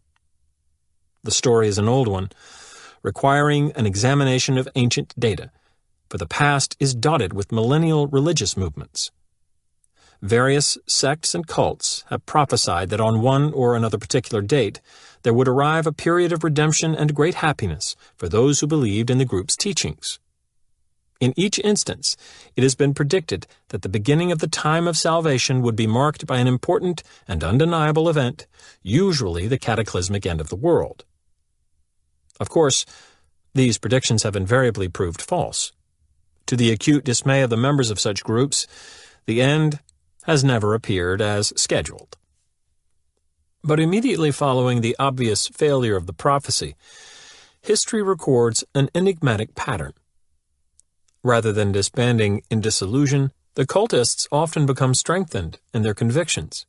[SPEAKER 1] The story is an old one, requiring an examination of ancient data, for the past is dotted with millennial religious movements. Various sects and cults have prophesied that on one or another particular date there would arrive a period of redemption and great happiness for those who believed in the group's teachings. In each instance, it has been predicted that the beginning of the time of salvation would be marked by an important and undeniable event, usually the cataclysmic end of the world. Of course, these predictions have invariably proved false. To the acute dismay of the members of such groups, the end has never appeared as scheduled. But immediately following the obvious failure of the prophecy, history records an enigmatic pattern. Rather than disbanding in disillusion, the cultists often become strengthened in their convictions.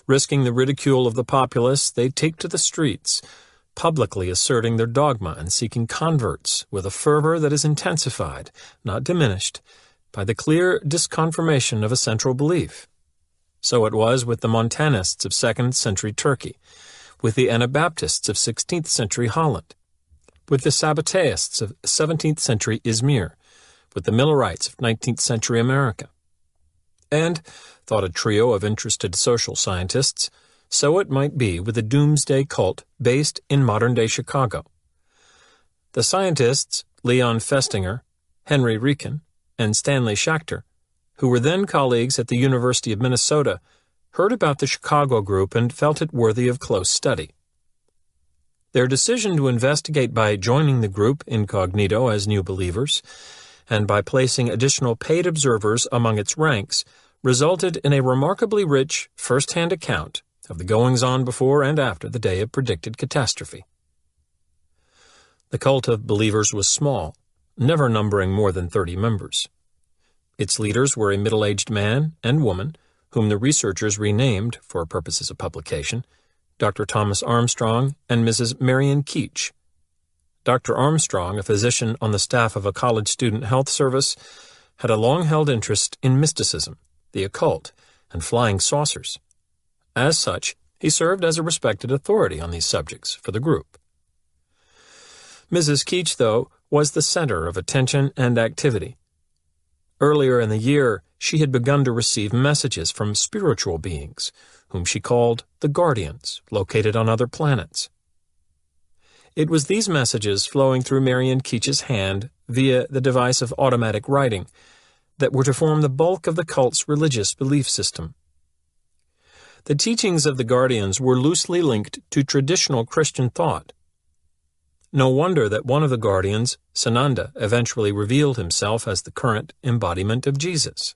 [SPEAKER 1] Risking the ridicule of the populace, they take to the streets, publicly asserting their dogma and seeking converts with a fervor that is intensified, not diminished, by the clear disconfirmation of a central belief. So it was with the Montanists of 2nd century Turkey, with the Anabaptists of 16th century Holland, with the Sabbataists of 17th century Izmir, with the Millerites of 19th century America. And, thought a trio of interested social scientists, so it might be with the doomsday cult based in modern-day Chicago. The scientists, Leon Festinger, Henry Riken, and Stanley Schachter, who were then colleagues at the University of Minnesota, heard about the Chicago group and felt it worthy of close study. Their decision to investigate by joining the group incognito as new believers, and by placing additional paid observers among its ranks, resulted in a remarkably rich first-hand account of the goings-on before and after the day of predicted catastrophe. The cult of believers was small, never numbering more than 30 members. Its leaders were a middle-aged man and woman, whom the researchers renamed, for purposes of publication, Dr. Thomas Armstrong and Mrs. Marion Keach. Dr. Armstrong, a physician on the staff of a college student health service, had a long-held interest in mysticism, the occult, and flying saucers. As such, he served as a respected authority on these subjects for the group. Mrs. Keach, though, was the center of attention and activity. Earlier in the year, she had begun to receive messages from spiritual beings, whom she called the Guardians, located on other planets. It was these messages flowing through Marion Keach's hand via the device of automatic writing that were to form the bulk of the cult's religious belief system. The teachings of the Guardians were loosely linked to traditional Christian thought. No wonder that one of the Guardians, Sananda, eventually revealed himself as the current embodiment of Jesus.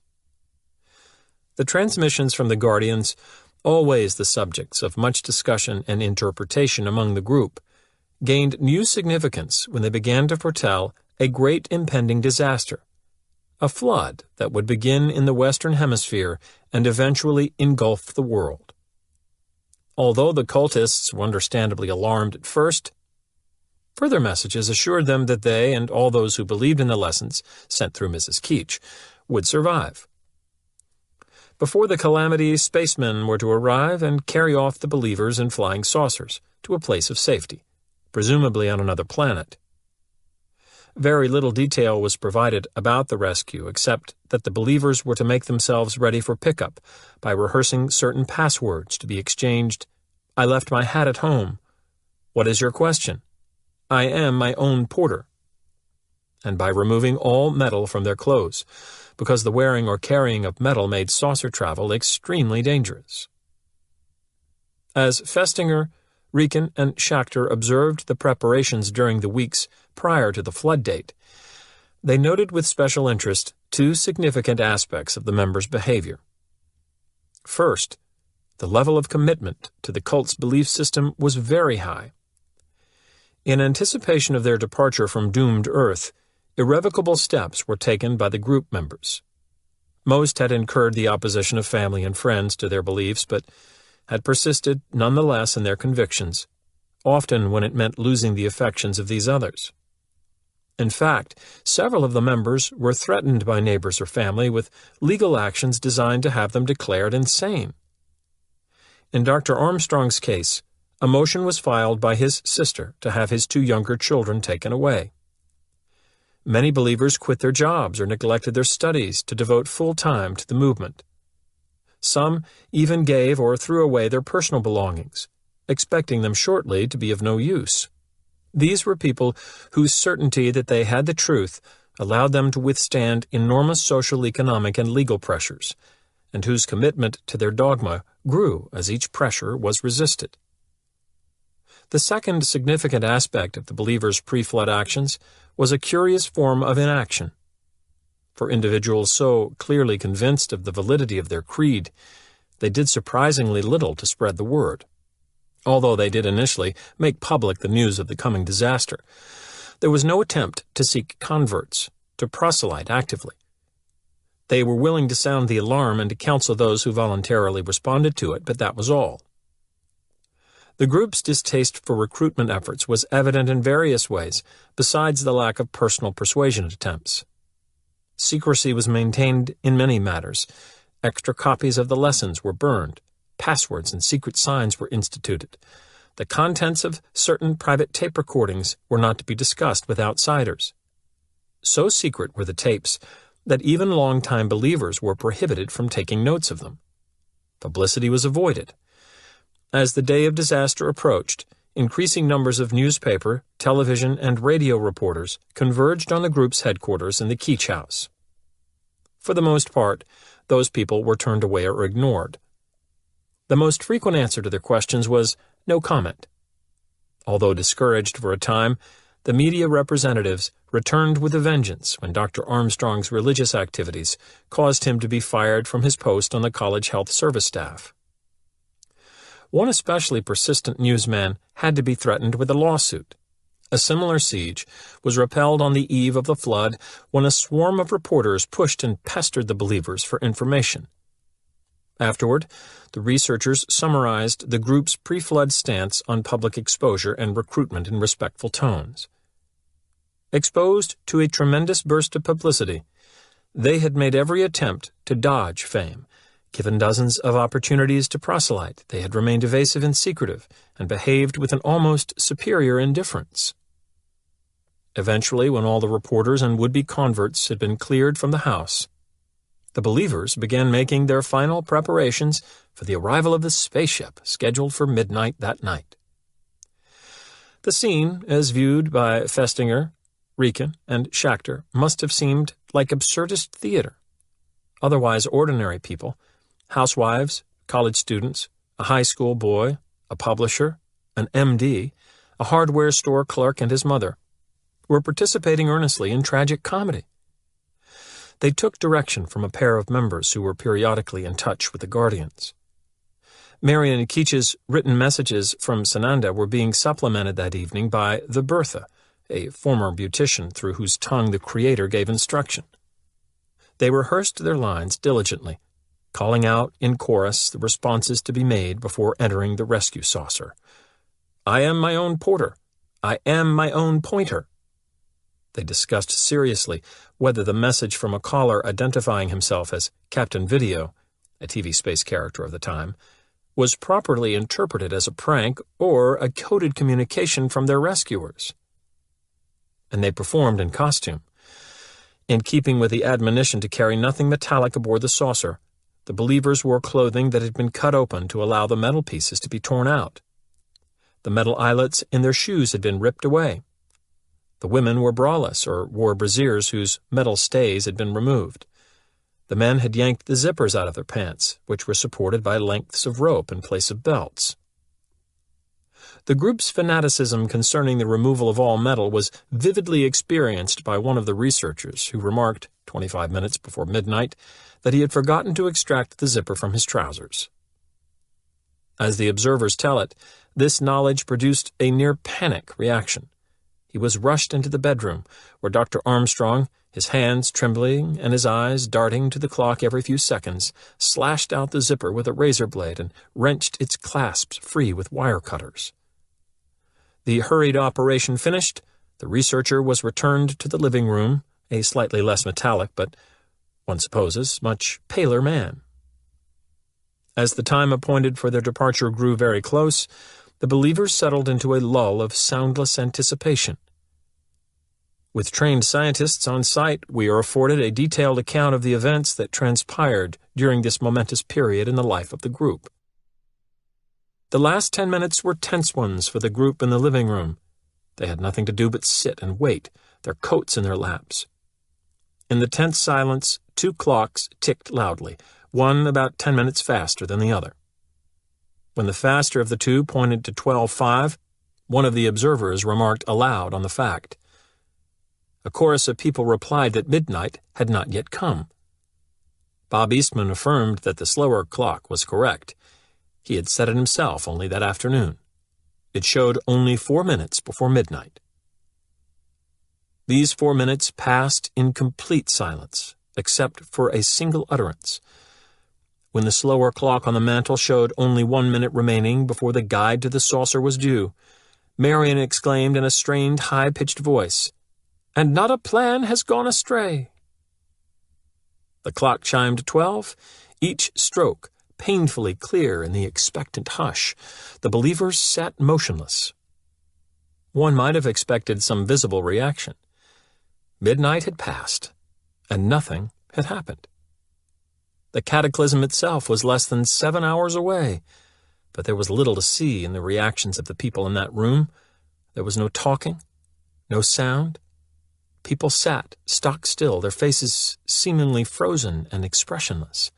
[SPEAKER 1] The transmissions from the Guardians, always the subjects of much discussion and interpretation among the group, gained new significance when they began to foretell a great impending disaster, a flood that would begin in the Western Hemisphere and eventually engulf the world. Although the cultists were understandably alarmed at first, further messages assured them that they and all those who believed in the lessons sent through Mrs. Keach would survive. Before the calamity, spacemen were to arrive and carry off the believers in flying saucers to a place of safety, presumably on another planet. Very little detail was provided about the rescue except that the believers were to make themselves ready for pickup by rehearsing certain passwords to be exchanged. "I left my hat at home." "What is your question?" "I am my own porter." And by removing all metal from their clothes, because the wearing or carrying of metal made saucer travel extremely dangerous. As Festinger, Riken, and Schachter observed the preparations during the weeks prior to the flood date, they noted with special interest two significant aspects of the members' behavior. First, the level of commitment to the cult's belief system was very high. In anticipation of their departure from doomed Earth, irrevocable steps were taken by the group members. Most had incurred the opposition of family and friends to their beliefs, but had persisted nonetheless in their convictions, often when it meant losing the affections of these others. In fact, several of the members were threatened by neighbors or family with legal actions designed to have them declared insane. In Dr. Armstrong's case, a motion was filed by his sister to have his two younger children taken away. Many believers quit their jobs or neglected their studies to devote full time to the movement. Some even gave or threw away their personal belongings, expecting them shortly to be of no use. These were people whose certainty that they had the truth allowed them to withstand enormous social, economic, and legal pressures, and whose commitment to their dogma grew as each pressure was resisted. The second significant aspect of the believers' pre-flood actions was a curious form of inaction. For individuals so clearly convinced of the validity of their creed, they did surprisingly little to spread the word. Although they did initially make public the news of the coming disaster, there was no attempt to seek converts, to proselyte actively. They were willing to sound the alarm and to counsel those who voluntarily responded to it, but that was all. The group's distaste for recruitment efforts was evident in various ways, besides the lack of personal persuasion attempts. Secrecy was maintained in many matters. Extra copies of the lessons were burned. Passwords and secret signs were instituted. The contents of certain private tape recordings were not to be discussed with outsiders. So secret were the tapes that even longtime believers were prohibited from taking notes of them. Publicity was avoided. As the day of disaster approached, increasing numbers of newspaper, television, and radio reporters converged on the group's headquarters in the Keach House. For the most part, those people were turned away or ignored. The most frequent answer to their questions was no comment. Although discouraged for a time, the media representatives returned with a vengeance when Dr. Armstrong's religious activities caused him to be fired from his post on the college health service staff. One especially persistent newsman had to be threatened with a lawsuit. A similar siege was repelled on the eve of the flood when a swarm of reporters pushed and pestered the believers for information. Afterward, the researchers summarized the group's pre-flood stance on public exposure and recruitment in respectful tones. Exposed to a tremendous burst of publicity, they had made every attempt to dodge fame. Given dozens of opportunities to proselyte, they had remained evasive and secretive, and behaved with an almost superior indifference. Eventually, when all the reporters and would-be converts had been cleared from the house, the believers began making their final preparations for the arrival of the spaceship scheduled for midnight that night. The scene, as viewed by Festinger, Rieken, and Schachter, must have seemed like absurdist theater. Otherwise ordinary people, housewives, college students, a high school boy, a publisher, an MD, a hardware store clerk and his mother, were participating earnestly in tragic comedy. They took direction from a pair of members who were periodically in touch with the Guardians. Marian Keach's written messages from Sananda were being supplemented that evening by the Bertha, a former beautician through whose tongue the Creator gave instruction. They rehearsed their lines diligently, calling out in chorus the responses to be made before entering the rescue saucer. "I am my own porter. I am my own pointer." They discussed seriously whether the message from a caller identifying himself as Captain Video, a TV space character of the time, was properly interpreted as a prank or a coded communication from their rescuers. And they performed in costume. In keeping with the admonition to carry nothing metallic aboard the saucer, the believers wore clothing that had been cut open to allow the metal pieces to be torn out. The metal eyelets in their shoes had been ripped away. The women were braless or wore brassieres whose metal stays had been removed. The men had yanked the zippers out of their pants, which were supported by lengths of rope in place of belts. The group's fanaticism concerning the removal of all metal was vividly experienced by one of the researchers, who remarked, 25 minutes before midnight, that he had forgotten to extract the zipper from his trousers. As the observers tell it, this knowledge produced a near-panic reaction. He was rushed into the bedroom, where Dr. Armstrong, his hands trembling and his eyes darting to the clock every few seconds, slashed out the zipper with a razor blade and wrenched its clasps free with wire cutters. The hurried operation finished, the researcher was returned to the living room, a slightly less metallic but, one supposes, much paler man. As the time appointed for their departure grew very close, the believers settled into a lull of soundless anticipation. With trained scientists on site, we are afforded a detailed account of the events that transpired during this momentous period in the life of the group. The last 10 minutes were tense ones for the group in the living room. They had nothing to do but sit and wait, their coats in their laps. In the tense silence, 2 clocks ticked loudly, one about 10 minutes faster than the other. When the faster of the two pointed to 12:05, one of the observers remarked aloud on the fact. A chorus of people replied that midnight had not yet come. Bob Eastman affirmed that the slower clock was correct. He had set it himself only that afternoon. It showed only 4 minutes before midnight. These 4 minutes passed in complete silence, except for a single utterance. When the slower clock on the mantel showed only 1 minute remaining before the guide to the saucer was due, Marian exclaimed in a strained, high-pitched voice, "And not a plan has gone astray." The clock chimed 12, each stroke painfully clear in the expectant hush. The believers sat motionless. One might have expected some visible reaction. Midnight had passed, and nothing had happened. The cataclysm itself was less than 7 hours away, but there was little to see in the reactions of the people in that room. There was no talking, no sound. People sat stock still, their faces seemingly frozen and expressionless.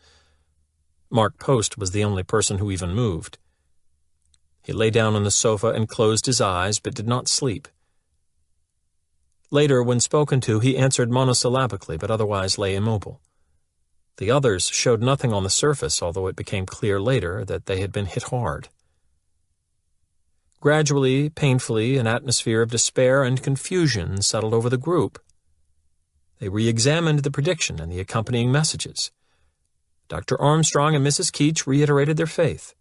[SPEAKER 1] Mark Post was the only person who even moved. He lay down on the sofa and closed his eyes, but did not sleep. Later, when spoken to, he answered monosyllabically, but otherwise lay immobile. The others showed nothing on the surface, although it became clear later that they had been hit hard. Gradually, painfully, an atmosphere of despair and confusion settled over the group. They re-examined the prediction and the accompanying messages. Dr. Armstrong and Mrs. Keach reiterated their faith.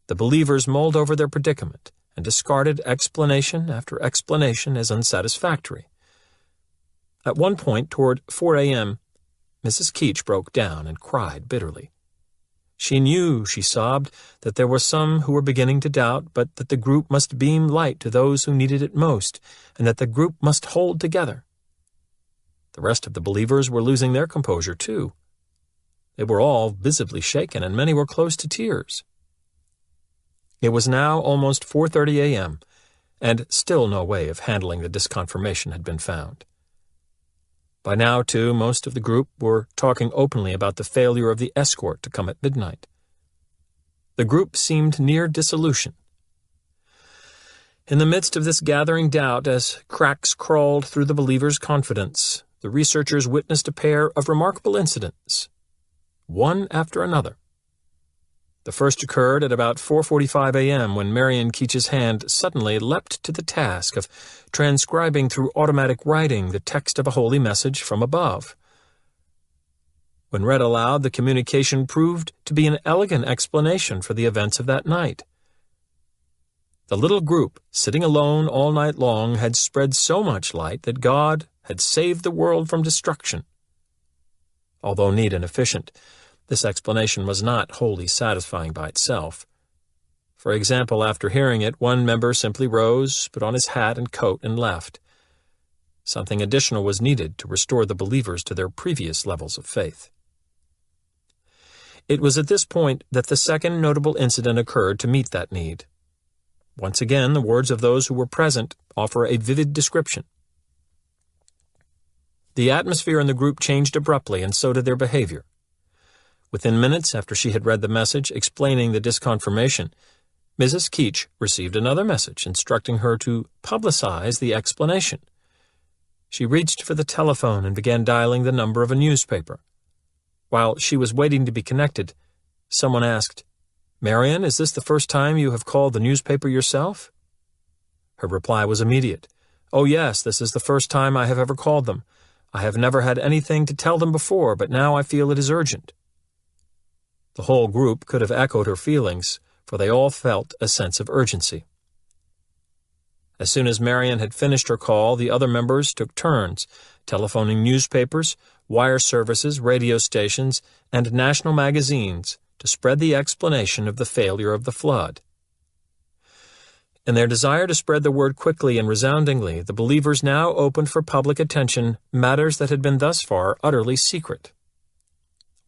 [SPEAKER 1] The believers mulled over their predicament and discarded explanation after explanation as unsatisfactory. At one point, toward 4 a.m., Mrs. Keach broke down and cried bitterly. She knew, she sobbed, that there were some who were beginning to doubt, but that the group must beam light to those who needed it most, and that the group must hold together. The rest of the believers were losing their composure, too. They were all visibly shaken, and many were close to tears. It was now almost 4:30 a.m., and still no way of handling the disconfirmation had been found. By now, too, most of the group were talking openly about the failure of the escort to come at midnight. The group seemed near dissolution. In the midst of this gathering doubt, as cracks crawled through the believers' confidence, the researchers witnessed a pair of remarkable incidents, one after another. The first occurred at about 4:45 a.m. when Marian Keach's hand suddenly leapt to the task of transcribing through automatic writing the text of a holy message from above. When read aloud, the communication proved to be an elegant explanation for the events of that night. The little group, sitting alone all night long, had spread so much light that God had saved the world from destruction. Although neat and efficient, this explanation was not wholly satisfying by itself. For example, after hearing it, one member simply rose, put on his hat and coat, and left. Something additional was needed to restore the believers to their previous levels of faith. It was at this point that the second notable incident occurred to meet that need. Once again, the words of those who were present offer a vivid description. The atmosphere in the group changed abruptly, and so did their behavior. Within minutes after she had read the message explaining the disconfirmation, Mrs. Keach received another message instructing her to publicize the explanation. She reached for the telephone and began dialing the number of a newspaper. While she was waiting to be connected, someone asked, "Marian, is this the first time you have called the newspaper yourself?" Her reply was immediate. "Oh yes, this is the first time I have ever called them. I have never had anything to tell them before, but now I feel it is urgent." The whole group could have echoed her feelings, for they all felt a sense of urgency. As soon as Marian had finished her call, the other members took turns, telephoning newspapers, wire services, radio stations, and national magazines to spread the explanation of the failure of the flood. In their desire to spread the word quickly and resoundingly, the believers now opened for public attention matters that had been thus far utterly secret.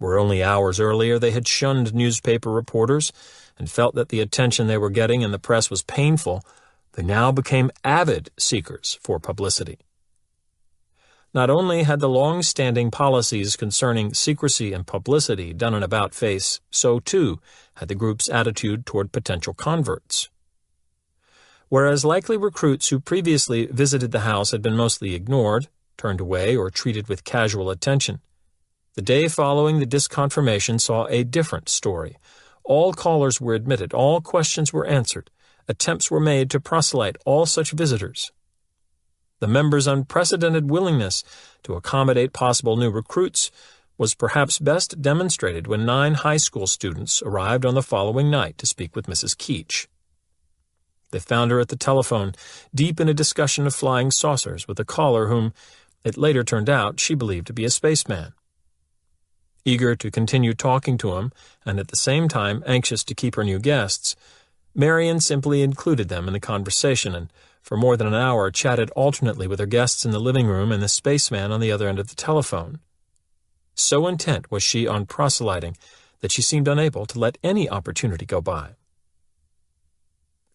[SPEAKER 1] Where only hours earlier they had shunned newspaper reporters and felt that the attention they were getting in the press was painful, they now became avid seekers for publicity. Not only had the long-standing policies concerning secrecy and publicity done an about-face, so too had the group's attitude toward potential converts. Whereas likely recruits who previously visited the house had been mostly ignored, turned away, or treated with casual attention, the day following the disconfirmation saw a different story. All callers were admitted, all questions were answered, attempts were made to proselyte all such visitors. The members' unprecedented willingness to accommodate possible new recruits was perhaps best demonstrated when 9 high school students arrived on the following night to speak with Mrs. Keach. They found her at the telephone, deep in a discussion of flying saucers with a caller whom, it later turned out, she believed to be a spaceman. Eager to continue talking to him, and at the same time anxious to keep her new guests, Marion simply included them in the conversation and for more than an hour chatted alternately with her guests in the living room and the spaceman on the other end of the telephone. So intent was she on proselyting that she seemed unable to let any opportunity go by.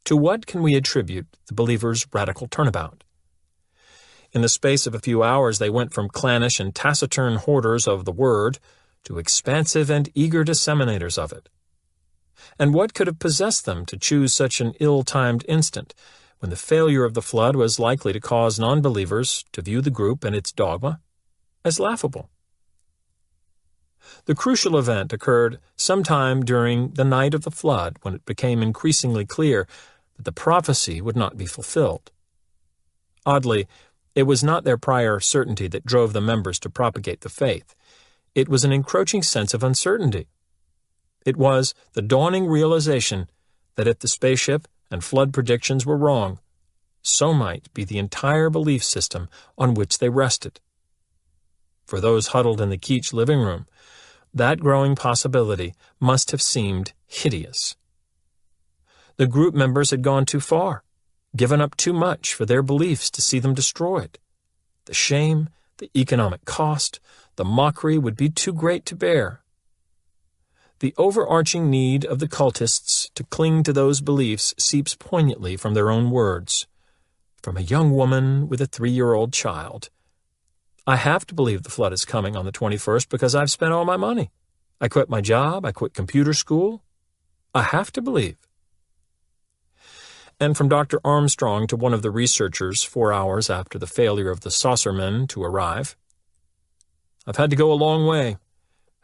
[SPEAKER 1] To what can we attribute the believers' radical turnabout? In the space of a few hours they went from clannish and taciturn hoarders of the Word to expansive and eager disseminators of it. And what could have possessed them to choose such an ill-timed instant, when the failure of the flood was likely to cause non-believers to view the group and its dogma as laughable? The crucial event occurred sometime during the night of the flood, when it became increasingly clear that the prophecy would not be fulfilled. Oddly, it was not their prior certainty that drove the members to propagate the faith. It was an encroaching sense of uncertainty. It was the dawning realization that if the spaceship and flood predictions were wrong, so might be the entire belief system on which they rested. For those huddled in the Keach living room, that growing possibility must have seemed hideous. The group members had gone too far, given up too much for their beliefs to see them destroyed. The shame, the economic cost, the mockery would be too great to bear. The overarching need of the cultists to cling to those beliefs seeps poignantly from their own words. From a young woman with a 3-year-old child. I have to believe the flood is coming on the 21st because I've spent all my money. I quit my job. I quit computer school. I have to believe. And from Dr. Armstrong to one of the researchers 4 hours after the failure of the saucermen to arrive. I've had to go a long way.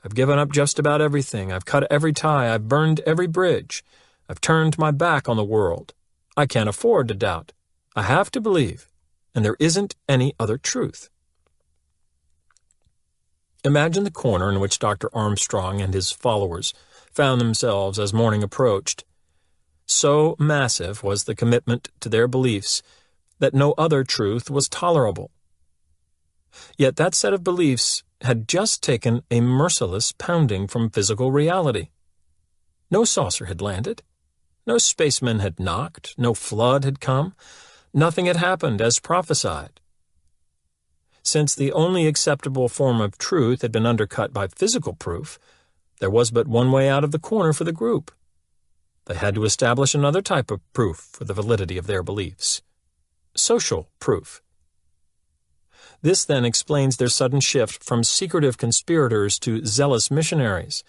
[SPEAKER 1] I've given up just about everything. I've cut every tie. I've burned every bridge. I've turned my back on the world. I can't afford to doubt. I have to believe, and there isn't any other truth. Imagine the corner in which Dr. Armstrong and his followers found themselves as morning approached. So massive was the commitment to their beliefs that no other truth was tolerable. Yet that set of beliefs had just taken a merciless pounding from physical reality. No saucer had landed. No spaceman had knocked. No flood had come. Nothing had happened as prophesied. Since the only acceptable form of truth had been undercut by physical proof, there was but one way out of the corner for the group. They had to establish another type of proof for the validity of their beliefs. Social proof. This then explains their sudden shift from secretive conspirators to zealous missionaries,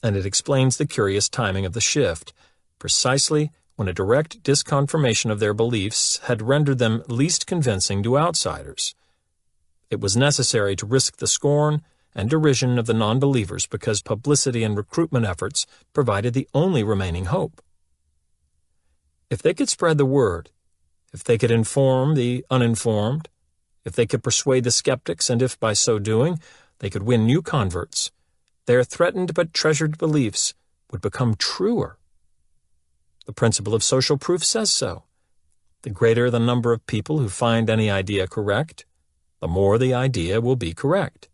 [SPEAKER 1] and it explains the curious timing of the shift, precisely when a direct disconfirmation of their beliefs had rendered them least convincing to outsiders. It was necessary to risk the scorn and derision of the non-believers because publicity and recruitment efforts provided the only remaining hope. If they could spread the word, if they could inform the uninformed, if they could persuade the skeptics, and if by so doing they could win new converts, their threatened but treasured beliefs would become truer. The principle of social proof says so. The greater the number of people who find any idea correct, the more the idea will be correct.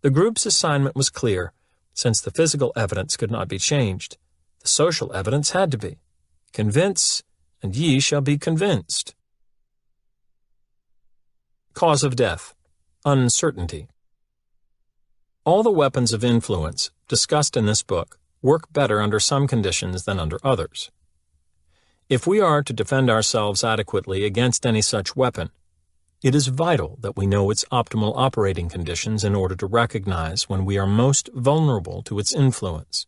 [SPEAKER 1] The group's assignment was clear. Since the physical evidence could not be changed, the social evidence had to be. Convince, and ye shall be convinced. Cause of death. Uncertainty. All the weapons of influence discussed in this book work better under some conditions than under others. If we are to defend ourselves adequately against any such weapon, it is vital that we know its optimal operating conditions in order to recognize when we are most vulnerable to its influence.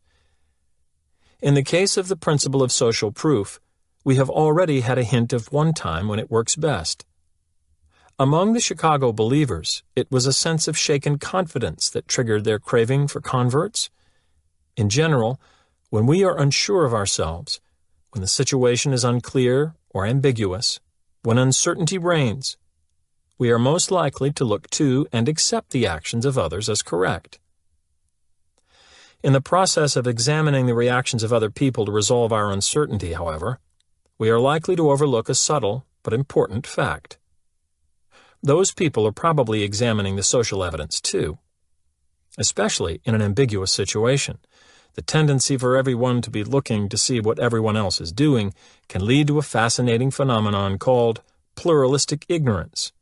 [SPEAKER 1] In the case of the principle of social proof, we have already had a hint of one time when it works best. Among the Chicago believers, it was a sense of shaken confidence that triggered their craving for converts. In general, when we are unsure of ourselves, when the situation is unclear or ambiguous, when uncertainty reigns, we are most likely to look to and accept the actions of others as correct. In the process of examining the reactions of other people to resolve our uncertainty, however, we are likely to overlook a subtle but important fact. Those people are probably examining the social evidence too. Especially in an ambiguous situation, the tendency for everyone to be looking to see what everyone else is doing can lead to a fascinating phenomenon called pluralistic ignorance.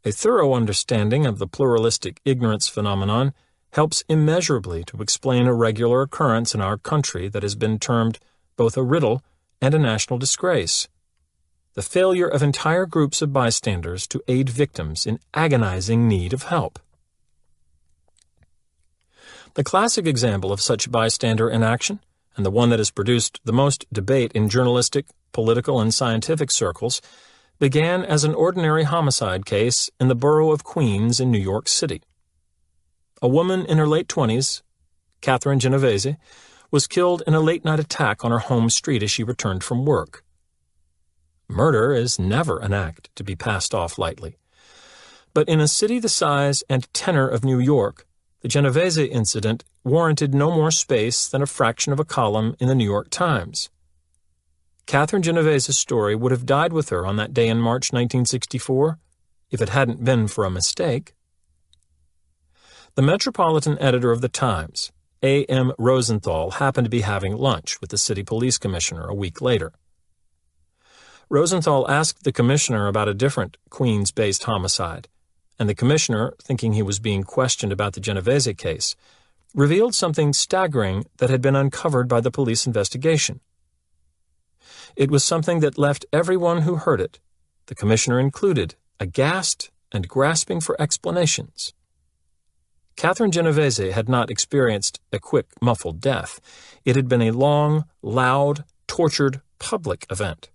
[SPEAKER 1] A thorough understanding of the pluralistic ignorance phenomenon helps immeasurably to explain a regular occurrence in our country that has been termed both a riddle and a national disgrace: the failure of entire groups of bystanders to aid victims in agonizing need of help. The classic example of such bystander inaction, and the one that has produced the most debate in journalistic, political, and scientific circles, began as an ordinary homicide case in the borough of Queens in New York City. A woman in her late 20s, Catherine Genovese, was killed in a late-night attack on her home street as she returned from work. Murder is never an act to be passed off lightly. But in a city the size and tenor of New York, the Genovese incident warranted no more space than a fraction of a column in the New York Times. Catherine Genovese's story would have died with her on that day in March 1964 if it hadn't been for a mistake. The metropolitan editor of the Times, A.M. Rosenthal, happened to be having lunch with the city police commissioner a week later. Rosenthal asked the commissioner about a different Queens-based homicide, and the commissioner, thinking he was being questioned about the Genovese case, revealed something staggering that had been uncovered by the police investigation. It was something that left everyone who heard it, the commissioner included, aghast and grasping for explanations. Catherine Genovese had not experienced a quick, muffled death. It had been a long, loud, tortured, public event.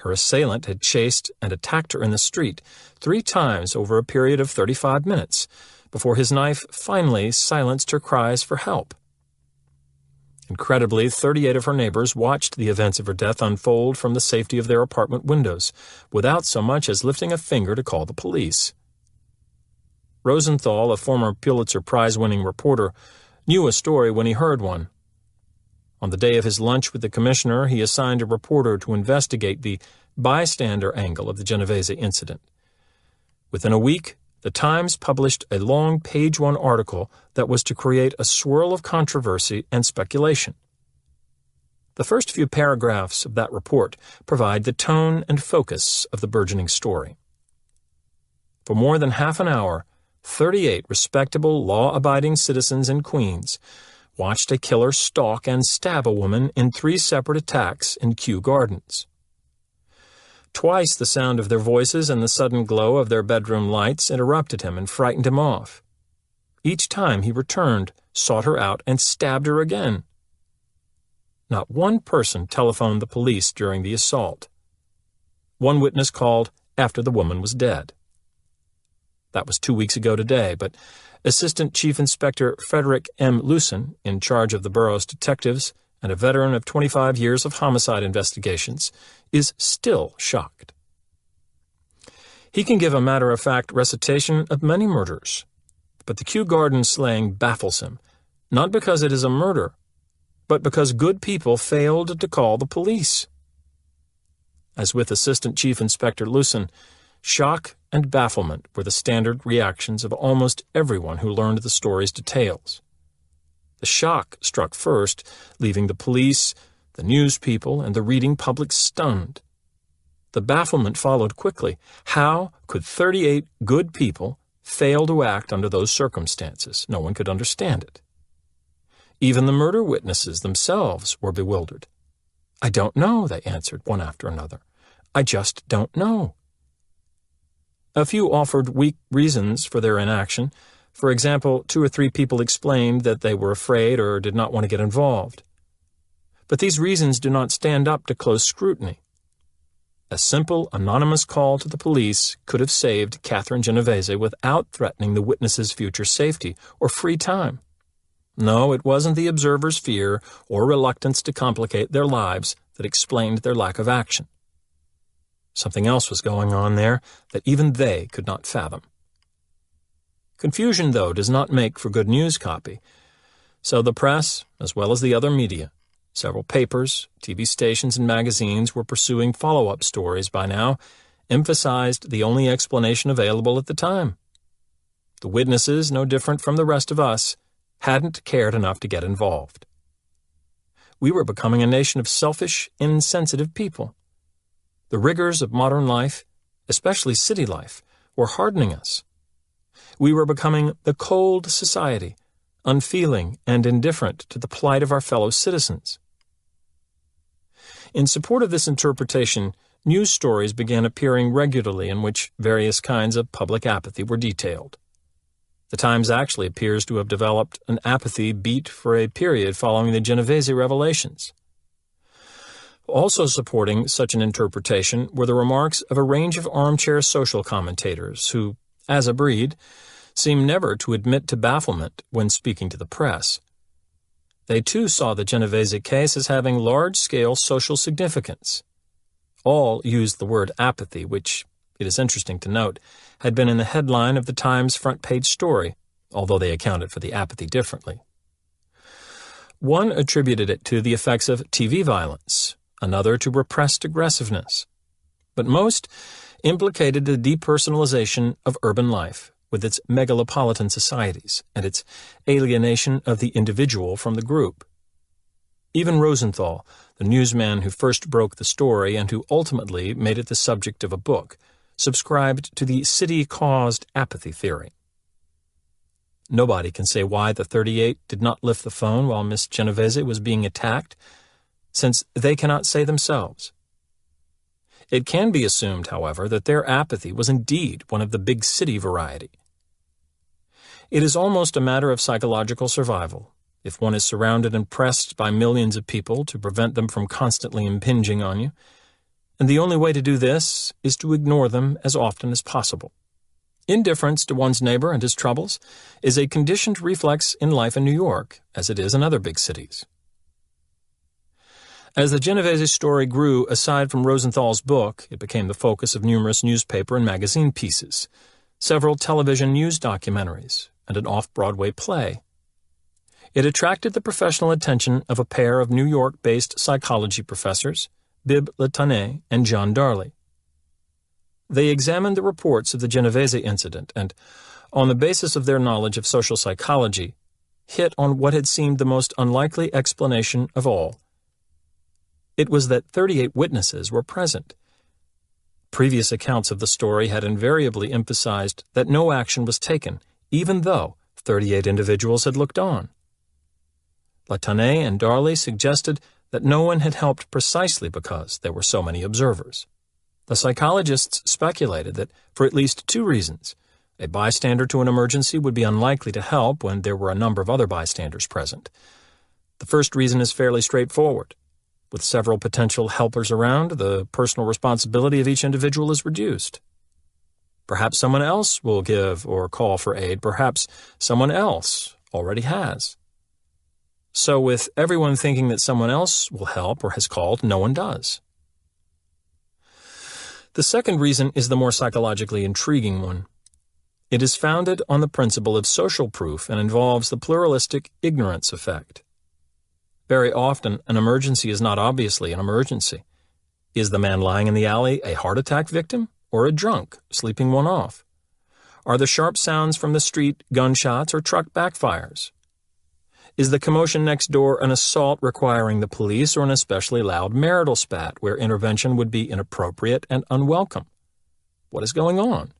[SPEAKER 1] Her assailant had chased and attacked her in the street 3 times over a period of 35 minutes before his knife finally silenced her cries for help. Incredibly, 38 of her neighbors watched the events of her death unfold from the safety of their apartment windows, without so much as lifting a finger to call the police. Rosenthal, a former Pulitzer Prize-winning reporter, knew a story when he heard one. On the day of his lunch with the commissioner, he assigned a reporter to investigate the bystander angle of the Genovese incident. Within a week, the Times published a long page-one article that was to create a swirl of controversy and speculation. The first few paragraphs of that report provide the tone and focus of the burgeoning story. For more than half an hour, 38 respectable, law-abiding citizens in Queens watched a killer stalk and stab a woman in 3 separate attacks in Kew Gardens. Twice the sound of their voices and the sudden glow of their bedroom lights interrupted him and frightened him off. Each time he returned, sought her out, and stabbed her again. Not one person telephoned the police during the assault. One witness called after the woman was dead. That was 2 weeks ago today, but Assistant Chief Inspector Frederick M. Lewson, in charge of the borough's detectives and a veteran of 25 years of homicide investigations, is still shocked. He can give a matter-of-fact recitation of many murders, but the Kew Gardens slaying baffles him, not because it is a murder, but because good people failed to call the police. As with Assistant Chief Inspector Lewson, shock and bafflement were the standard reactions of almost everyone who learned the story's details. The shock struck first, leaving the police, the news people, and the reading public stunned. The bafflement followed quickly. How could 38 good people fail to act under those circumstances? No one could understand it. Even the murder witnesses themselves were bewildered. "I don't know," they answered one after another. "I just don't know." A few offered weak reasons for their inaction. For example, 2 or 3 people explained that they were afraid or did not want to get involved. But these reasons do not stand up to close scrutiny. A simple, anonymous call to the police could have saved Catherine Genovese without threatening the witnesses' future safety or free time. No, it wasn't the observer's fear or reluctance to complicate their lives that explained their lack of action. Something else was going on there that even they could not fathom. Confusion, though, does not make for good news copy. So the press, as well as the other media, several papers, TV stations, and magazines were pursuing follow-up stories by now, emphasized the only explanation available at the time. The witnesses, no different from the rest of us, hadn't cared enough to get involved. We were becoming a nation of selfish, insensitive people. The rigors of modern life, especially city life, were hardening us. We were becoming the cold society, unfeeling and indifferent to the plight of our fellow citizens. In support of this interpretation, news stories began appearing regularly in which various kinds of public apathy were detailed. The Times actually appears to have developed an apathy beat for a period following the Genovese revelations. Also supporting such an interpretation were the remarks of a range of armchair social commentators who, as a breed, seem never to admit to bafflement when speaking to the press. They too saw the Genovese case as having large-scale social significance. All used the word apathy, which, it is interesting to note, had been in the headline of the Times front-page story, although they accounted for the apathy differently. One attributed it to the effects of TV violence, another to repressed aggressiveness, but most implicated the depersonalization of urban life, with its megalopolitan societies and its alienation of the individual from the group. Even Rosenthal, the newsman who first broke the story and who ultimately made it the subject of a book, subscribed to the city-caused apathy theory. Nobody can say why the 38 did not lift the phone while Miss Genovese was being attacked, since they cannot say themselves. It can be assumed, however, that their apathy was indeed one of the big city variety. It is almost a matter of psychological survival, if one is surrounded and pressed by millions of people to prevent them from constantly impinging on you, and the only way to do this is to ignore them as often as possible. Indifference to one's neighbor and his troubles is a conditioned reflex in life in New York, as it is in other big cities. As the Genovese story grew, aside from Rosenthal's book, it became the focus of numerous newspaper and magazine pieces, several television news documentaries, and an off-Broadway play. It attracted the professional attention of a pair of New York-based psychology professors, Bibb Latané and John Darley. They examined the reports of the Genovese incident and, on the basis of their knowledge of social psychology, hit on what had seemed the most unlikely explanation of all. It was that 38 witnesses were present. Previous accounts of the story had invariably emphasized that no action was taken, even though 38 individuals had looked on. Latané and Darley suggested that no one had helped precisely because there were so many observers. The psychologists speculated that, for at least 2 reasons, a bystander to an emergency would be unlikely to help when there were a number of other bystanders present. The first reason is fairly straightforward. With several potential helpers around, the personal responsibility of each individual is reduced. Perhaps someone else will give or call for aid. Perhaps someone else already has. So with everyone thinking that someone else will help or has called, no one does. The second reason is the more psychologically intriguing one. It is founded on the principle of social proof and involves the pluralistic ignorance effect. Very often, an emergency is not obviously an emergency. Is the man lying in the alley a heart attack victim or a drunk sleeping one off? Are the sharp sounds from the street gunshots or truck backfires? Is the commotion next door an assault requiring the police or an especially loud marital spat where intervention would be inappropriate and unwelcome? What is going on?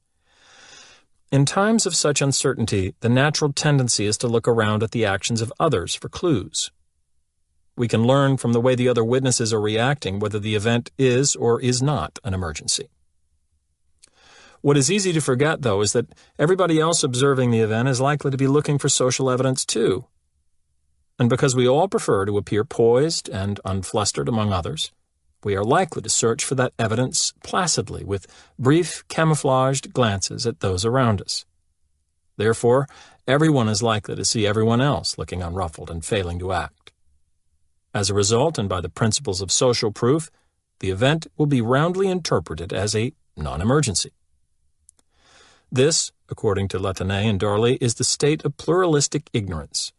[SPEAKER 1] In times of such uncertainty, the natural tendency is to look around at the actions of others for clues. We can learn from the way the other witnesses are reacting whether the event is or is not an emergency. What is easy to forget, though, is that everybody else observing the event is likely to be looking for social evidence too. And because we all prefer to appear poised and unflustered among others, we are likely to search for that evidence placidly with brief, camouflaged glances at those around us. Therefore, everyone is likely to see everyone else looking unruffled and failing to act. As a result, and by the principles of social proof, the event will be roundly interpreted as a non-emergency. This, according to Latane and Darley, is the state of pluralistic ignorance,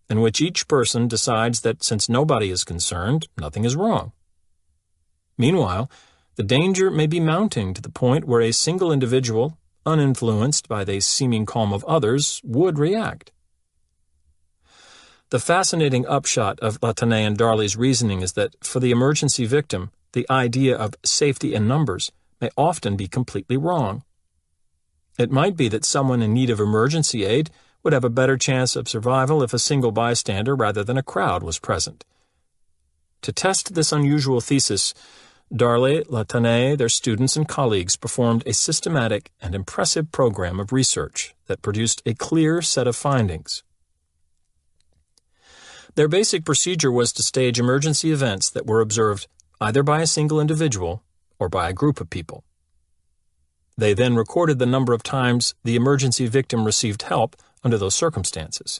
[SPEAKER 1] in which each person decides that since nobody is concerned, nothing is wrong. Meanwhile, the danger may be mounting to the point where a single individual, uninfluenced by the seeming calm of others, would react. The fascinating upshot of Latane and Darley's reasoning is that for the emergency victim, the idea of safety in numbers may often be completely wrong. It might be that someone in need of emergency aid would have a better chance of survival if a single bystander rather than a crowd was present. To test this unusual thesis, Darley, Latane, their students, and colleagues performed a systematic and impressive program of research that produced a clear set of findings. Their basic procedure was to stage emergency events that were observed either by a single individual or by a group of people. They then recorded the number of times the emergency victim received help under those circumstances.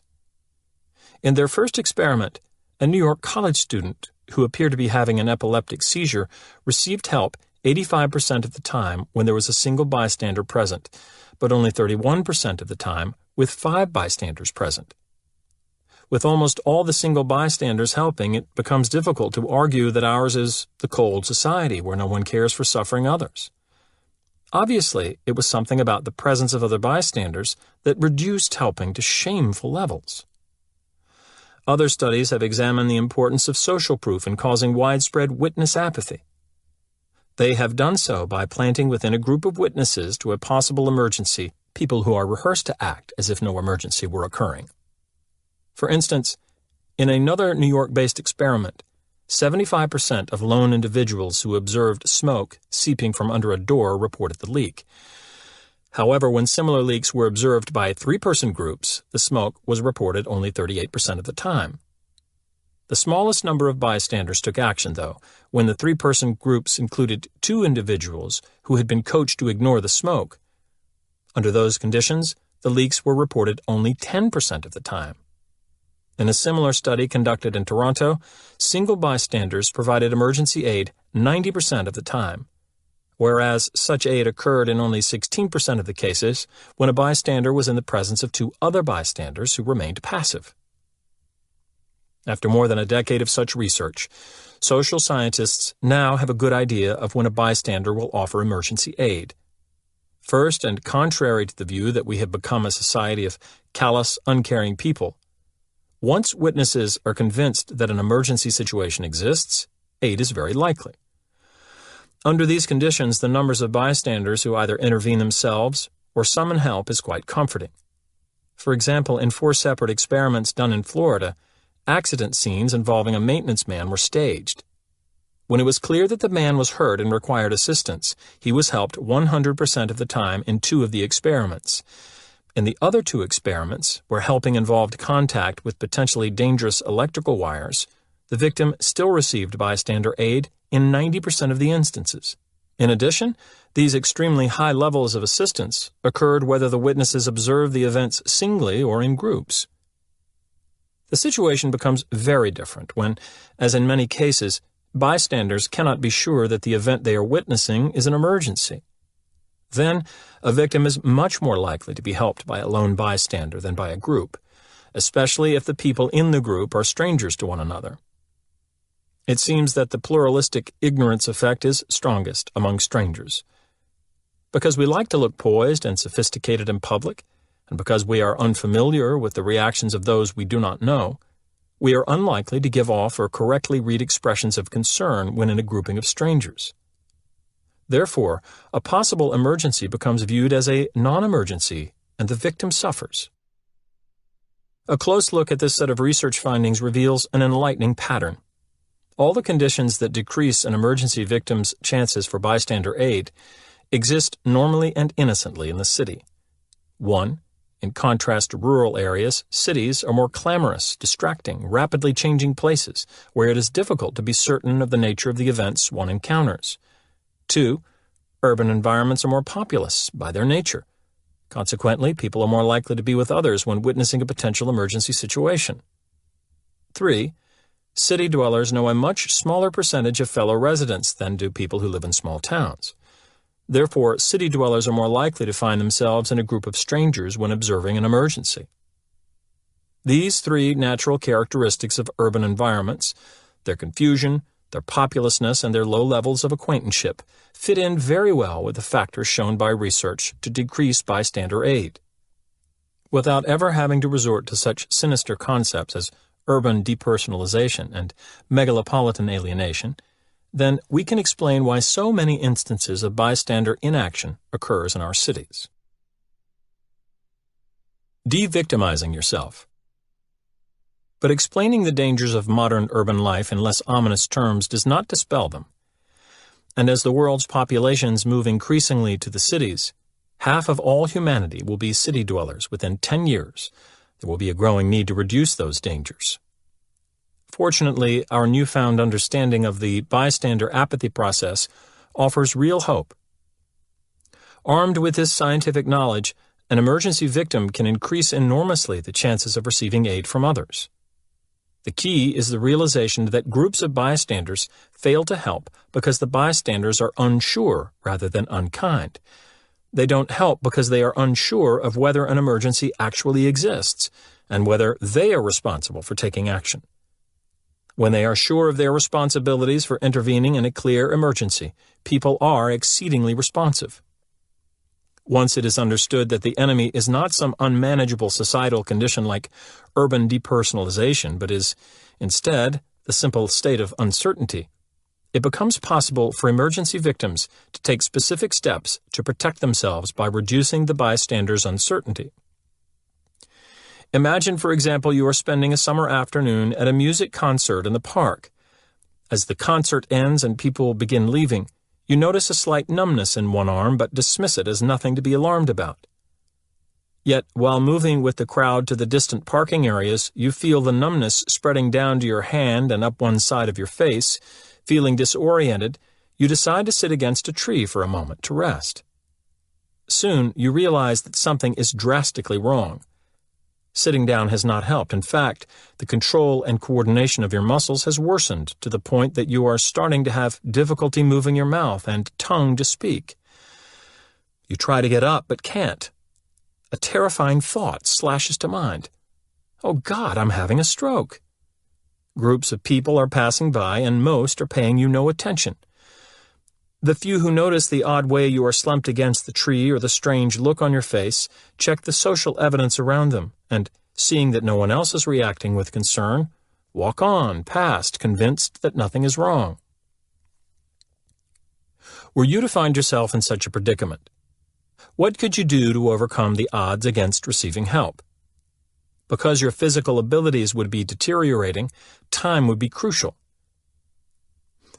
[SPEAKER 1] In their first experiment, a New York college student who appeared to be having an epileptic seizure received help 85% of the time when there was a single bystander present, but only 31% of the time with 5 bystanders present. With almost all the single bystanders helping, it becomes difficult to argue that ours is the cold society where no one cares for suffering others. Obviously, it was something about the presence of other bystanders that reduced helping to shameful levels. Other studies have examined the importance of social proof in causing widespread witness apathy. They have done so by planting within a group of witnesses to a possible emergency people who are rehearsed to act as if no emergency were occurring. For instance, in another New York-based experiment, 75% of lone individuals who observed smoke seeping from under a door reported the leak. However, when similar leaks were observed by 3-person groups, the smoke was reported only 38% of the time. The smallest number of bystanders took action, though, when the 3-person groups included 2 individuals who had been coached to ignore the smoke. Under those conditions, the leaks were reported only 10% of the time. In a similar study conducted in Toronto, single bystanders provided emergency aid 90% of the time, whereas such aid occurred in only 16% of the cases when a bystander was in the presence of 2 other bystanders who remained passive. After more than a decade of such research, social scientists now have a good idea of when a bystander will offer emergency aid. First, and contrary to the view that we have become a society of callous, uncaring people, once witnesses are convinced that an emergency situation exists, aid is very likely. Under these conditions, the numbers of bystanders who either intervene themselves or summon help is quite comforting. For example, in 4 separate experiments done in Florida, accident scenes involving a maintenance man were staged. When it was clear that the man was hurt and required assistance, he was helped 100% of the time in 2 of the experiments. In the other 2 experiments, where helping involved contact with potentially dangerous electrical wires, the victim still received bystander aid in 90% of the instances. In addition, these extremely high levels of assistance occurred whether the witnesses observed the events singly or in groups. The situation becomes very different when, as in many cases, bystanders cannot be sure that the event they are witnessing is an emergency. Then, a victim is much more likely to be helped by a lone bystander than by a group, especially if the people in the group are strangers to one another. It seems that the pluralistic ignorance effect is strongest among strangers. Because we like to look poised and sophisticated in public, and because we are unfamiliar with the reactions of those we do not know, we are unlikely to give off or correctly read expressions of concern when in a grouping of strangers. Therefore, a possible emergency becomes viewed as a non-emergency and the victim suffers. A close look at this set of research findings reveals an enlightening pattern. All the conditions that decrease an emergency victim's chances for bystander aid exist normally and innocently in the city. 1. In contrast to rural areas, cities are more clamorous, distracting, rapidly changing places where it is difficult to be certain of the nature of the events one encounters. 2. Urban environments are more populous by their nature. Consequently, people are more likely to be with others when witnessing a potential emergency situation. 3. City dwellers know a much smaller percentage of fellow residents than do people who live in small towns. Therefore, city dwellers are more likely to find themselves in a group of strangers when observing an emergency. These 3 natural characteristics of urban environments, their confusion, their populousness, and their low levels of acquaintanceship, fit in very well with the factors shown by research to decrease bystander aid. Without ever having to resort to such sinister concepts as urban depersonalization and megalopolitan alienation, then we can explain why so many instances of bystander inaction occurs in our cities. De-victimizing yourself. But explaining the dangers of modern urban life in less ominous terms does not dispel them. And as the world's populations move increasingly to the cities, half of all humanity will be city dwellers within 10 years. There will be a growing need to reduce those dangers. Fortunately, our newfound understanding of the bystander apathy process offers real hope. Armed with this scientific knowledge, an emergency victim can increase enormously the chances of receiving aid from others. The key is the realization that groups of bystanders fail to help because the bystanders are unsure rather than unkind. They don't help because they are unsure of whether an emergency actually exists and whether they are responsible for taking action. When they are sure of their responsibilities for intervening in a clear emergency, people are exceedingly responsive. Once it is understood that the enemy is not some unmanageable societal condition like urban depersonalization, but is, instead, the simple state of uncertainty, it becomes possible for emergency victims to take specific steps to protect themselves by reducing the bystander's uncertainty. Imagine, for example, you are spending a summer afternoon at a music concert in the park. As the concert ends and people begin leaving, you notice a slight numbness in one arm but dismiss it as nothing to be alarmed about. Yet, while moving with the crowd to the distant parking areas, you feel the numbness spreading down to your hand and up one side of your face. Feeling disoriented, you decide to sit against a tree for a moment to rest. Soon, you realize that something is drastically wrong. Sitting down has not helped. In fact, the control and coordination of your muscles has worsened to the point that you are starting to have difficulty moving your mouth and tongue to speak. You try to get up but can't. A terrifying thought slashes to mind. Oh God, I'm having a stroke. Groups of people are passing by and most are paying you no attention. The few who notice the odd way you are slumped against the tree or the strange look on your face check the social evidence around them and, seeing that no one else is reacting with concern, walk on past, convinced that nothing is wrong. Were you to find yourself in such a predicament, what could you do to overcome the odds against receiving help? Because your physical abilities would be deteriorating, time would be crucial.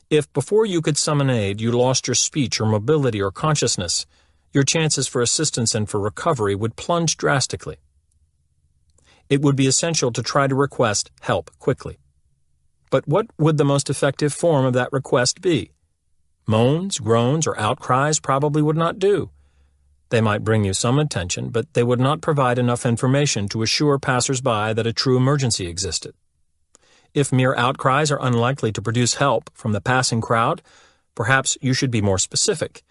[SPEAKER 1] If before you could summon aid you lost your speech or mobility or consciousness, your chances for assistance and for recovery would plunge drastically. It would be essential to try to request help quickly. But what would the most effective form of that request be? Moans, groans, or outcries probably would not do. They might bring you some attention, but they would not provide enough information to assure passers-by that a true emergency existed. If mere outcries are unlikely to produce help from the passing crowd, perhaps you should be more specific.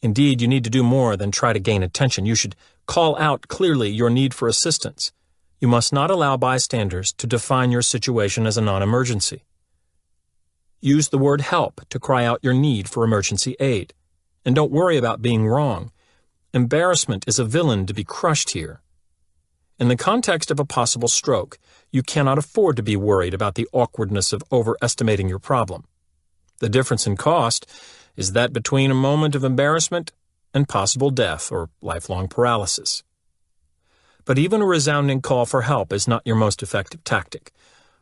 [SPEAKER 1] Indeed, you need to do more than try to gain attention. You should call out clearly your need for assistance. You must not allow bystanders to define your situation as a non-emergency. Use the word help to cry out your need for emergency aid. And don't worry about being wrong. Embarrassment is a villain to be crushed here. In the context of a possible stroke, you cannot afford to be worried about the awkwardness of overestimating your problem. The difference in cost is that between a moment of embarrassment and possible death or lifelong paralysis. But even a resounding call for help is not your most effective tactic,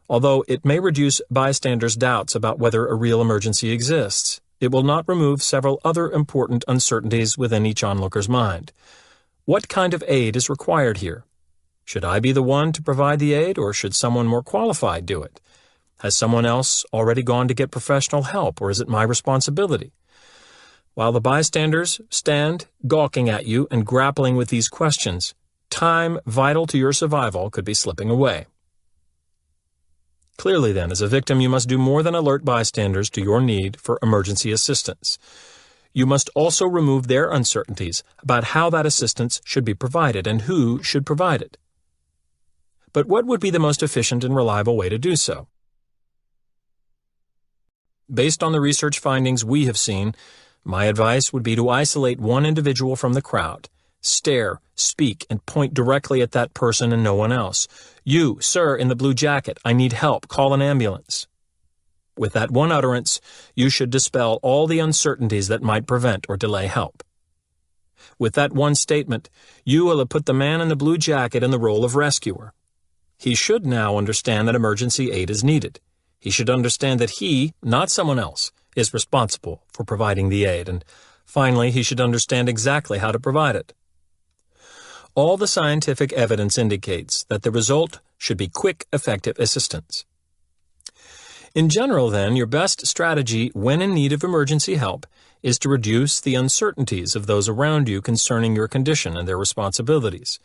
[SPEAKER 1] although it may reduce bystanders' doubts about whether a real emergency exists. It will not remove several other important uncertainties within each onlooker's mind. What kind of aid is required here? Should I be the one to provide the aid, or should someone more qualified do it? Has someone else already gone to get professional help, or is it my responsibility? While the bystanders stand gawking at you and grappling with these questions, time vital to your survival could be slipping away. Clearly, then, as a victim, you must do more than alert bystanders to your need for emergency assistance. You must also remove their uncertainties about how that assistance should be provided and who should provide it. But what would be the most efficient and reliable way to do so? Based on the research findings we have seen, my advice would be to isolate one individual from the crowd. Stare, speak, and point directly at that person and no one else. You, sir, in the blue jacket, I need help. Call an ambulance. With that one utterance, you should dispel all the uncertainties that might prevent or delay help. With that one statement, you will have put the man in the blue jacket in the role of rescuer. He should now understand that emergency aid is needed. He should understand that he, not someone else, is responsible for providing the aid, and finally, he should understand exactly how to provide it. All the scientific evidence indicates that the result should be quick, effective assistance. In general, then, your best strategy when in need of emergency help is to reduce the uncertainties of those around you concerning your condition and their responsibilities.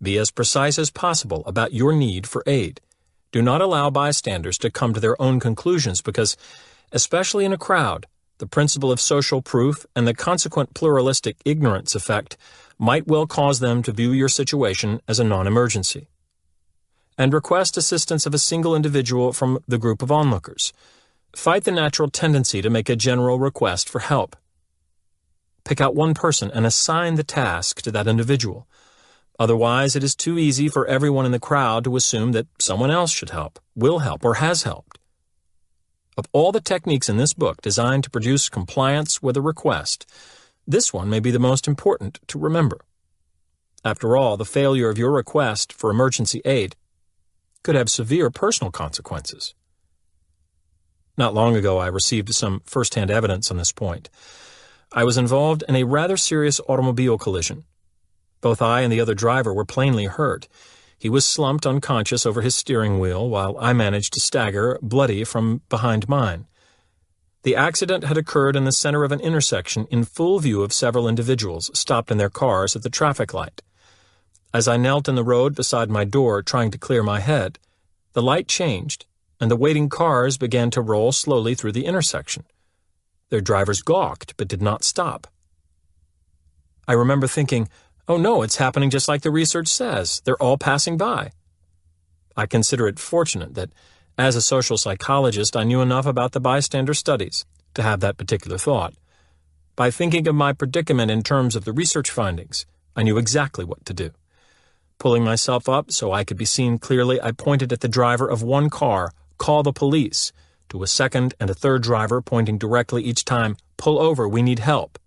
[SPEAKER 1] Be as precise as possible about your need for aid. Do not allow bystanders to come to their own conclusions because, especially in a crowd, the principle of social proof and the consequent pluralistic ignorance effect might well cause them to view your situation as a non-emergency. And request assistance of a single individual from the group of onlookers. Fight the natural tendency to make a general request for help. Pick out one person and assign the task to that individual. Otherwise, it is too easy for everyone in the crowd to assume that someone else should help, will help, or has helped. Of all the techniques in this book designed to produce compliance with a request, this one may be the most important to remember. After all, the failure of your request for emergency aid could have severe personal consequences. Not long ago, I received some first-hand evidence on this point. I was involved in a rather serious automobile collision. Both I and the other driver were plainly hurt. He was slumped unconscious over his steering wheel, while I managed to stagger, bloody, from behind mine. The accident had occurred in the center of an intersection in full view of several individuals stopped in their cars at the traffic light. As I knelt in the road beside my door trying to clear my head, the light changed, and the waiting cars began to roll slowly through the intersection. Their drivers gawked but did not stop. I remember thinking, oh no, it's happening just like the research says. They're all passing by. I consider it fortunate that, as a social psychologist, I knew enough about the bystander studies to have that particular thought. By thinking of my predicament in terms of the research findings, I knew exactly what to do. Pulling myself up so I could be seen clearly, I pointed at the driver of one car, "Call the police," to a second and a third driver pointing directly each time, "Pull over, we need help."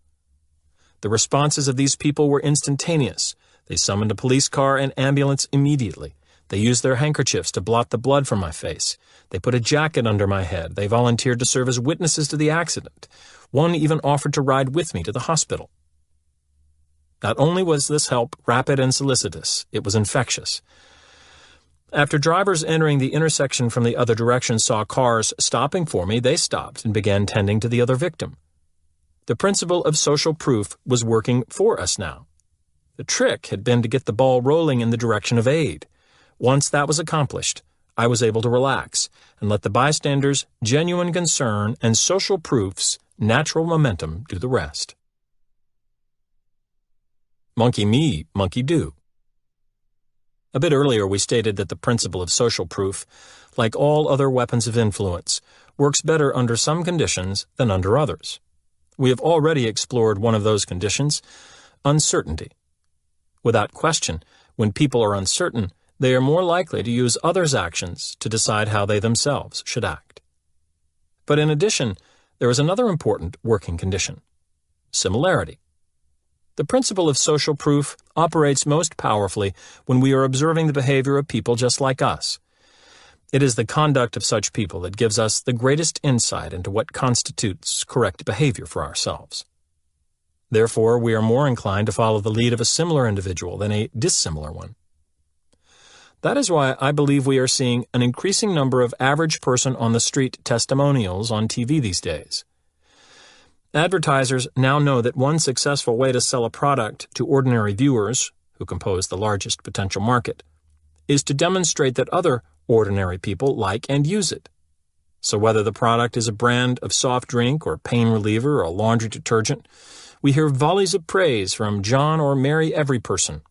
[SPEAKER 1] The responses of these people were instantaneous. They summoned a police car and ambulance immediately. They used their handkerchiefs to blot the blood from my face. They put a jacket under my head. They volunteered to serve as witnesses to the accident. One even offered to ride with me to the hospital. Not only was this help rapid and solicitous, it was infectious. After drivers entering the intersection from the other direction saw cars stopping for me, they stopped and began tending to the other victim. The principle of social proof was working for us now. The trick had been to get the ball rolling in the direction of aid. Once that was accomplished, I was able to relax and let the bystanders' genuine concern and social proof's natural momentum do the rest. Monkey me, monkey do. A bit earlier we stated that the principle of social proof, like all other weapons of influence, works better under some conditions than under others. We have already explored one of those conditions, uncertainty. Without question, when people are uncertain, they are more likely to use others' actions to decide how they themselves should act. But in addition, there is another important working condition: similarity. The principle of social proof operates most powerfully when we are observing the behavior of people just like us. It is the conduct of such people that gives us the greatest insight into what constitutes correct behavior for ourselves. Therefore, we are more inclined to follow the lead of a similar individual than a dissimilar one. That is why I believe we are seeing an increasing number of average person on the street testimonials on TV these days. Advertisers now know that one successful way to sell a product to ordinary viewers, who compose the largest potential market, is to demonstrate that other ordinary people like and use it. So whether the product is a brand of soft drink or pain reliever or a laundry detergent, we hear volleys of praise from John or Mary Everyperson.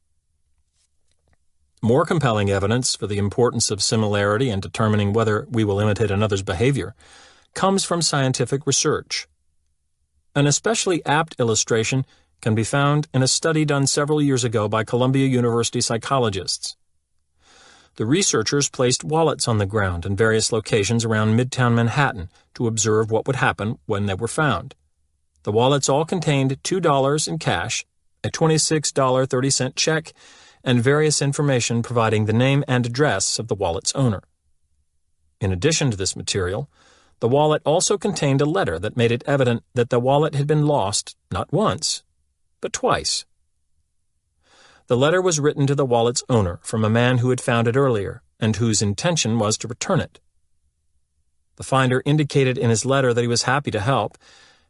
[SPEAKER 1] More compelling evidence for the importance of similarity in determining whether we will imitate another's behavior comes from scientific research. An especially apt illustration can be found in a study done several years ago by Columbia University psychologists. The researchers placed wallets on the ground in various locations around Midtown Manhattan to observe what would happen when they were found. The wallets all contained $2 in cash, a $26.30 check, and various information providing the name and address of the wallet's owner. In addition to this material, the wallet also contained a letter that made it evident that the wallet had been lost not once, but twice. The letter was written to the wallet's owner from a man who had found it earlier and whose intention was to return it. The finder indicated in his letter that he was happy to help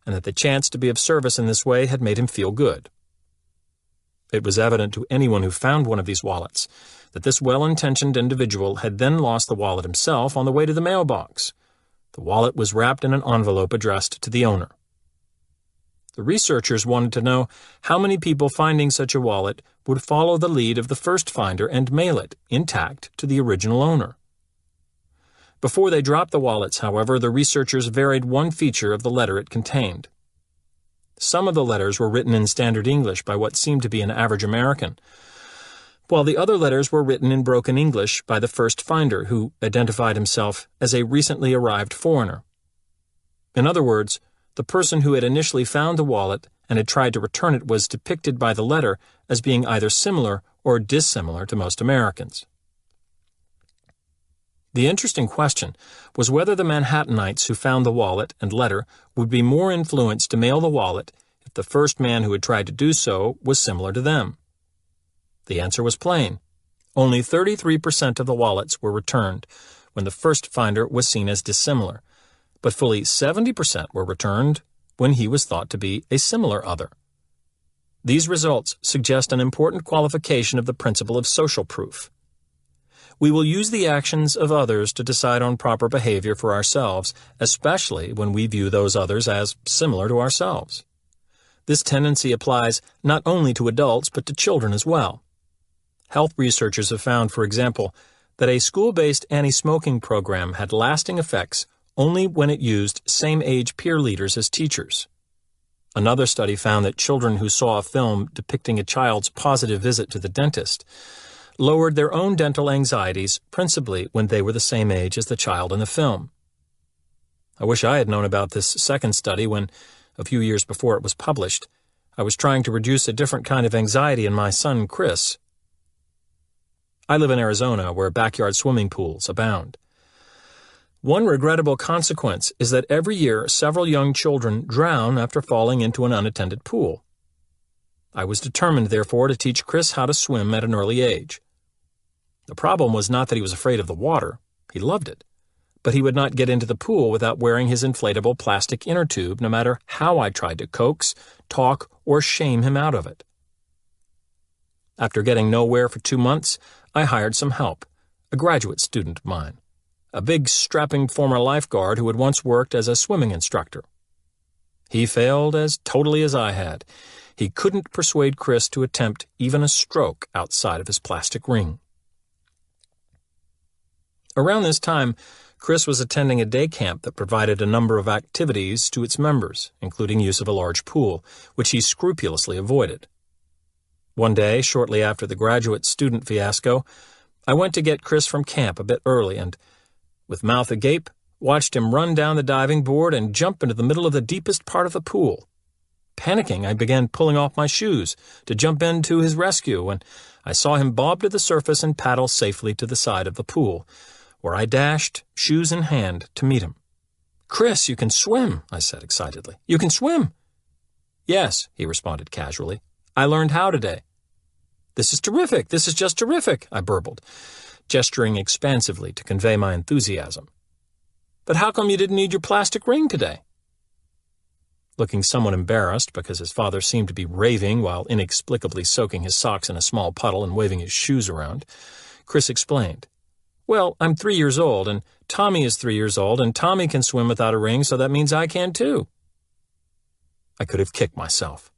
[SPEAKER 1] and that the chance to be of service in this way had made him feel good. It was evident to anyone who found one of these wallets that this well-intentioned individual had then lost the wallet himself on the way to the mailbox. The wallet was wrapped in an envelope addressed to the owner. The researchers wanted to know how many people finding such a wallet would follow the lead of the first finder and mail it, intact, to the original owner. Before they dropped the wallets, however, the researchers varied one feature of the letter it contained. Some of the letters were written in standard English by what seemed to be an average American, while the other letters were written in broken English by the first finder, who identified himself as a recently arrived foreigner. In other words, the person who had initially found the wallet and had tried to return it was depicted by the letter as being either similar or dissimilar to most Americans. The interesting question was whether the Manhattanites who found the wallet and letter would be more influenced to mail the wallet if the first man who had tried to do so was similar to them. The answer was plain. Only 33% of the wallets were returned when the first finder was seen as dissimilar, but fully 70% were returned when he was thought to be a similar other. These results suggest an important qualification of the principle of social proof. We will use the actions of others to decide on proper behavior for ourselves, especially when we view those others as similar to ourselves. This tendency applies not only to adults but to children as well. Health researchers have found, for example, that a school-based anti-smoking program had lasting effects only when it used same-age peer leaders as teachers. Another study found that children who saw a film depicting a child's positive visit to the dentist lowered their own dental anxieties principally when they were the same age as the child in the film. I wish I had known about this second study when, a few years before it was published, I was trying to reduce a different kind of anxiety in my son, Chris. I live in Arizona, where backyard swimming pools abound. One regrettable consequence is that every year several young children drown after falling into an unattended pool. I was determined, therefore, to teach Chris how to swim at an early age. The problem was not that he was afraid of the water. He loved it. But he would not get into the pool without wearing his inflatable plastic inner tube, no matter how I tried to coax, talk, or shame him out of it. After getting nowhere for 2 months, I hired some help, a graduate student of mine, a big, strapping former lifeguard who had once worked as a swimming instructor. He failed as totally as I had. He couldn't persuade Chris to attempt even a stroke outside of his plastic ring. Around this time, Chris was attending a day camp that provided a number of activities to its members, including use of a large pool, which he scrupulously avoided. One day, shortly after the graduate student fiasco, I went to get Chris from camp a bit early and, with mouth agape, watched him run down the diving board and jump into the middle of the deepest part of the pool. Panicking, I began pulling off my shoes to jump in to his rescue when I saw him bob to the surface and paddle safely to the side of the pool, where I dashed, shoes in hand, to meet him. "Chris, you can swim," I said excitedly. "You can swim." "Yes," he responded casually. "I learned how today." "This is terrific. This is just terrific," I burbled, gesturing expansively to convey my enthusiasm. "But how come you didn't need your plastic ring today?" Looking somewhat embarrassed because his father seemed to be raving while inexplicably soaking his socks in a small puddle and waving his shoes around, Chris explained. "Well, I'm 3 years old, and Tommy is 3 years old, and Tommy can swim without a ring, so that means I can too." I could have kicked myself.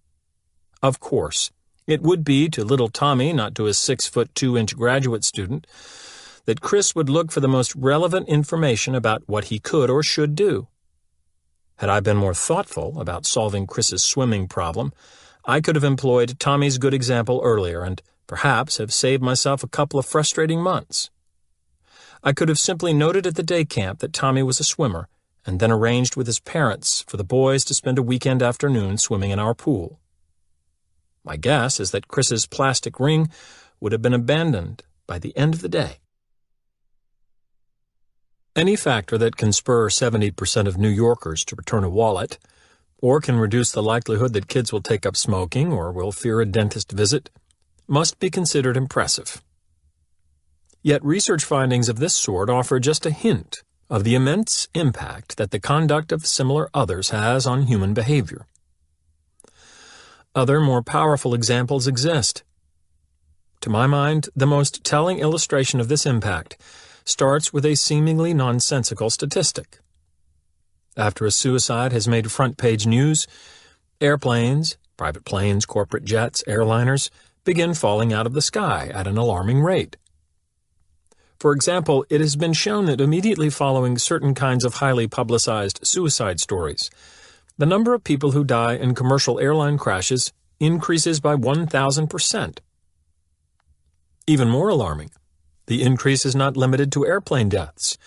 [SPEAKER 1] Of course, it would be to little Tommy, not to a 6'2" graduate student, that Chris would look for the most relevant information about what he could or should do. Had I been more thoughtful about solving Chris's swimming problem, I could have employed Tommy's good example earlier and perhaps have saved myself a couple of frustrating months. I could have simply noted at the day camp that Tommy was a swimmer and then arranged with his parents for the boys to spend a weekend afternoon swimming in our pool. My guess is that Chris's plastic ring would have been abandoned by the end of the day. Any factor that can spur 70% of New Yorkers to return a wallet, or can reduce the likelihood that kids will take up smoking or will fear a dentist visit, must be considered impressive. Yet research findings of this sort offer just a hint of the immense impact that the conduct of similar others has on human behavior. Other, more powerful examples exist. To my mind, the most telling illustration of this impact starts with a seemingly nonsensical statistic. After a suicide has made front-page news, airplanes, private planes, corporate jets, airliners begin falling out of the sky at an alarming rate. For example, it has been shown that immediately following certain kinds of highly publicized suicide stories, the number of people who die in commercial airline crashes increases by 1,000%. Even more alarming, the increase is not limited to airplane deaths.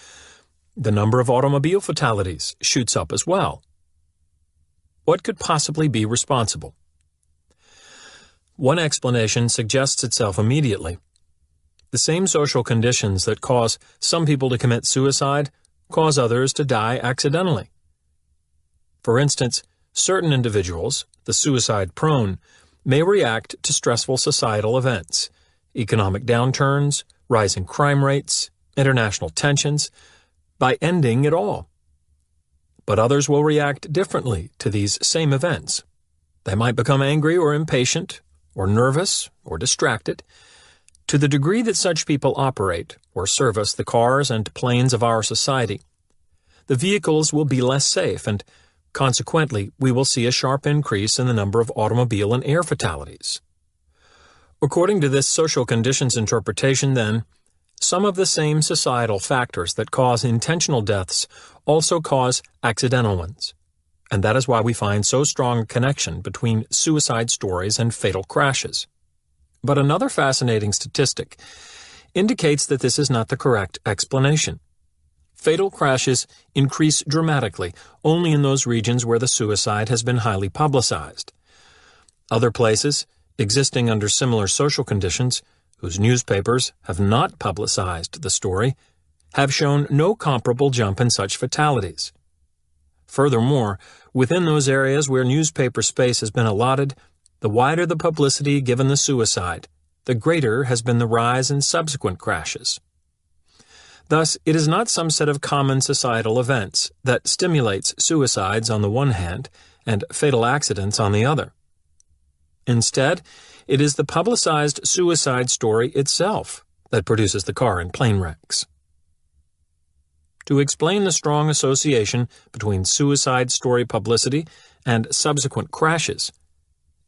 [SPEAKER 1] The number of automobile fatalities shoots up as well. What could possibly be responsible? One explanation suggests itself immediately. The same social conditions that cause some people to commit suicide cause others to die accidentally. For instance, certain individuals, the suicide-prone, may react to stressful societal events, economic downturns, rising crime rates, international tensions, by ending it all. But others will react differently to these same events. They might become angry or impatient, or nervous, or distracted. To the degree that such people operate or service the cars and planes of our society, the vehicles will be less safe, and consequently, we will see a sharp increase in the number of automobile and air fatalities. According to this social conditions interpretation, then, some of the same societal factors that cause intentional deaths also cause accidental ones, and that is why we find so strong a connection between suicide stories and fatal crashes. But another fascinating statistic indicates that this is not the correct explanation. Fatal crashes increase dramatically only in those regions where the suicide has been highly publicized. Other places, existing under similar social conditions, whose newspapers have not publicized the story, have shown no comparable jump in such fatalities. Furthermore, within those areas where newspaper space has been allotted, the wider the publicity given the suicide, the greater has been the rise in subsequent crashes. Thus, it is not some set of common societal events that stimulates suicides on the one hand and fatal accidents on the other. Instead, it is the publicized suicide story itself that produces the car and plane wrecks. To explain the strong association between suicide story publicity and subsequent crashes,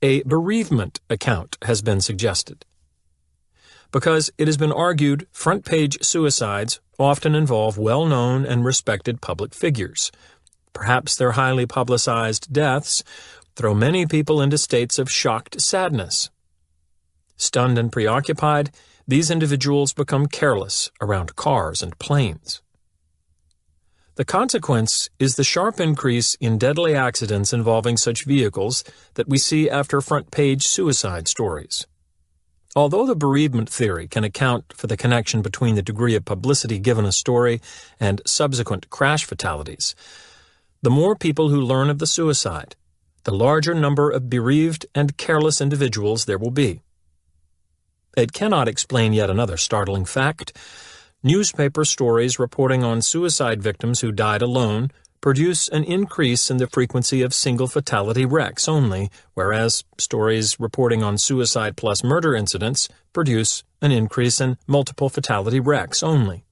[SPEAKER 1] a bereavement account has been suggested. Because it has been argued front-page suicides often involve well-known and respected public figures. Perhaps their highly publicized deaths throw many people into states of shocked sadness. Stunned and preoccupied, these individuals become careless around cars and planes. The consequence is the sharp increase in deadly accidents involving such vehicles that we see after front-page suicide stories. Although the bereavement theory can account for the connection between the degree of publicity given a story and subsequent crash fatalities, the more people who learn of the suicide, the larger number of bereaved and careless individuals there will be. It cannot explain yet another startling fact. Newspaper stories reporting on suicide victims who died alone produce an increase in the frequency of single fatality wrecks only, whereas stories reporting on suicide plus murder incidents produce an increase in multiple fatality wrecks only.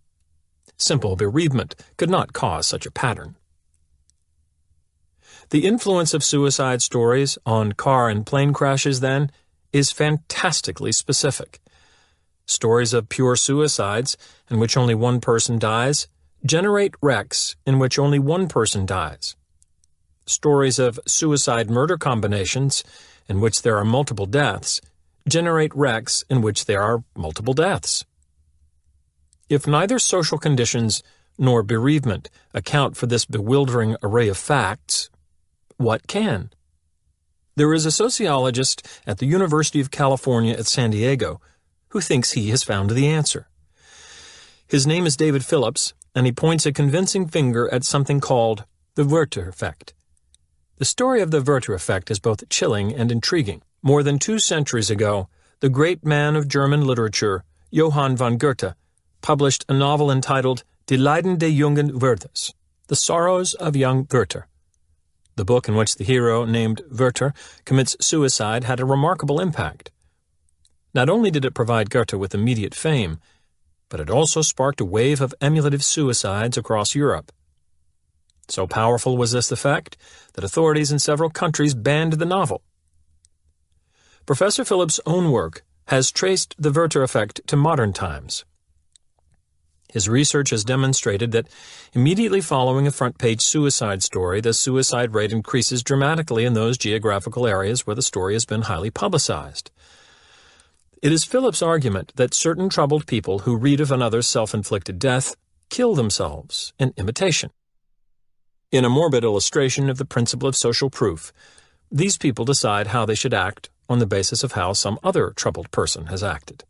[SPEAKER 1] Simple bereavement could not cause such a pattern. The influence of suicide stories on car and plane crashes, then, is fantastically specific. Stories of pure suicides, in which only one person dies, generate wrecks in which only one person dies. Stories of suicide-murder combinations, in which there are multiple deaths, generate wrecks in which there are multiple deaths. If neither social conditions nor bereavement account for this bewildering array of facts, what can? There is a sociologist at the University of California at San Diego who thinks he has found the answer. His name is David Phillips, and he points a convincing finger at something called the Werther effect. The story of the Werther effect is both chilling and intriguing. More than 2 centuries ago, the great man of German literature, Johann von Goethe, published a novel entitled Die Leiden des jungen Werthers, The Sorrows of Young Werther. The book in which the hero, named Werther, commits suicide had a remarkable impact. Not only did it provide Goethe with immediate fame, but it also sparked a wave of emulative suicides across Europe. So powerful was this effect that authorities in several countries banned the novel. Professor Phillips' own work has traced the Werther effect to modern times. His research has demonstrated that immediately following a front-page suicide story, the suicide rate increases dramatically in those geographical areas where the story has been highly publicized. It is Phillips' argument that certain troubled people who read of another's self-inflicted death kill themselves in imitation. In a morbid illustration of the principle of social proof, these people decide how they should act on the basis of how some other troubled person has acted.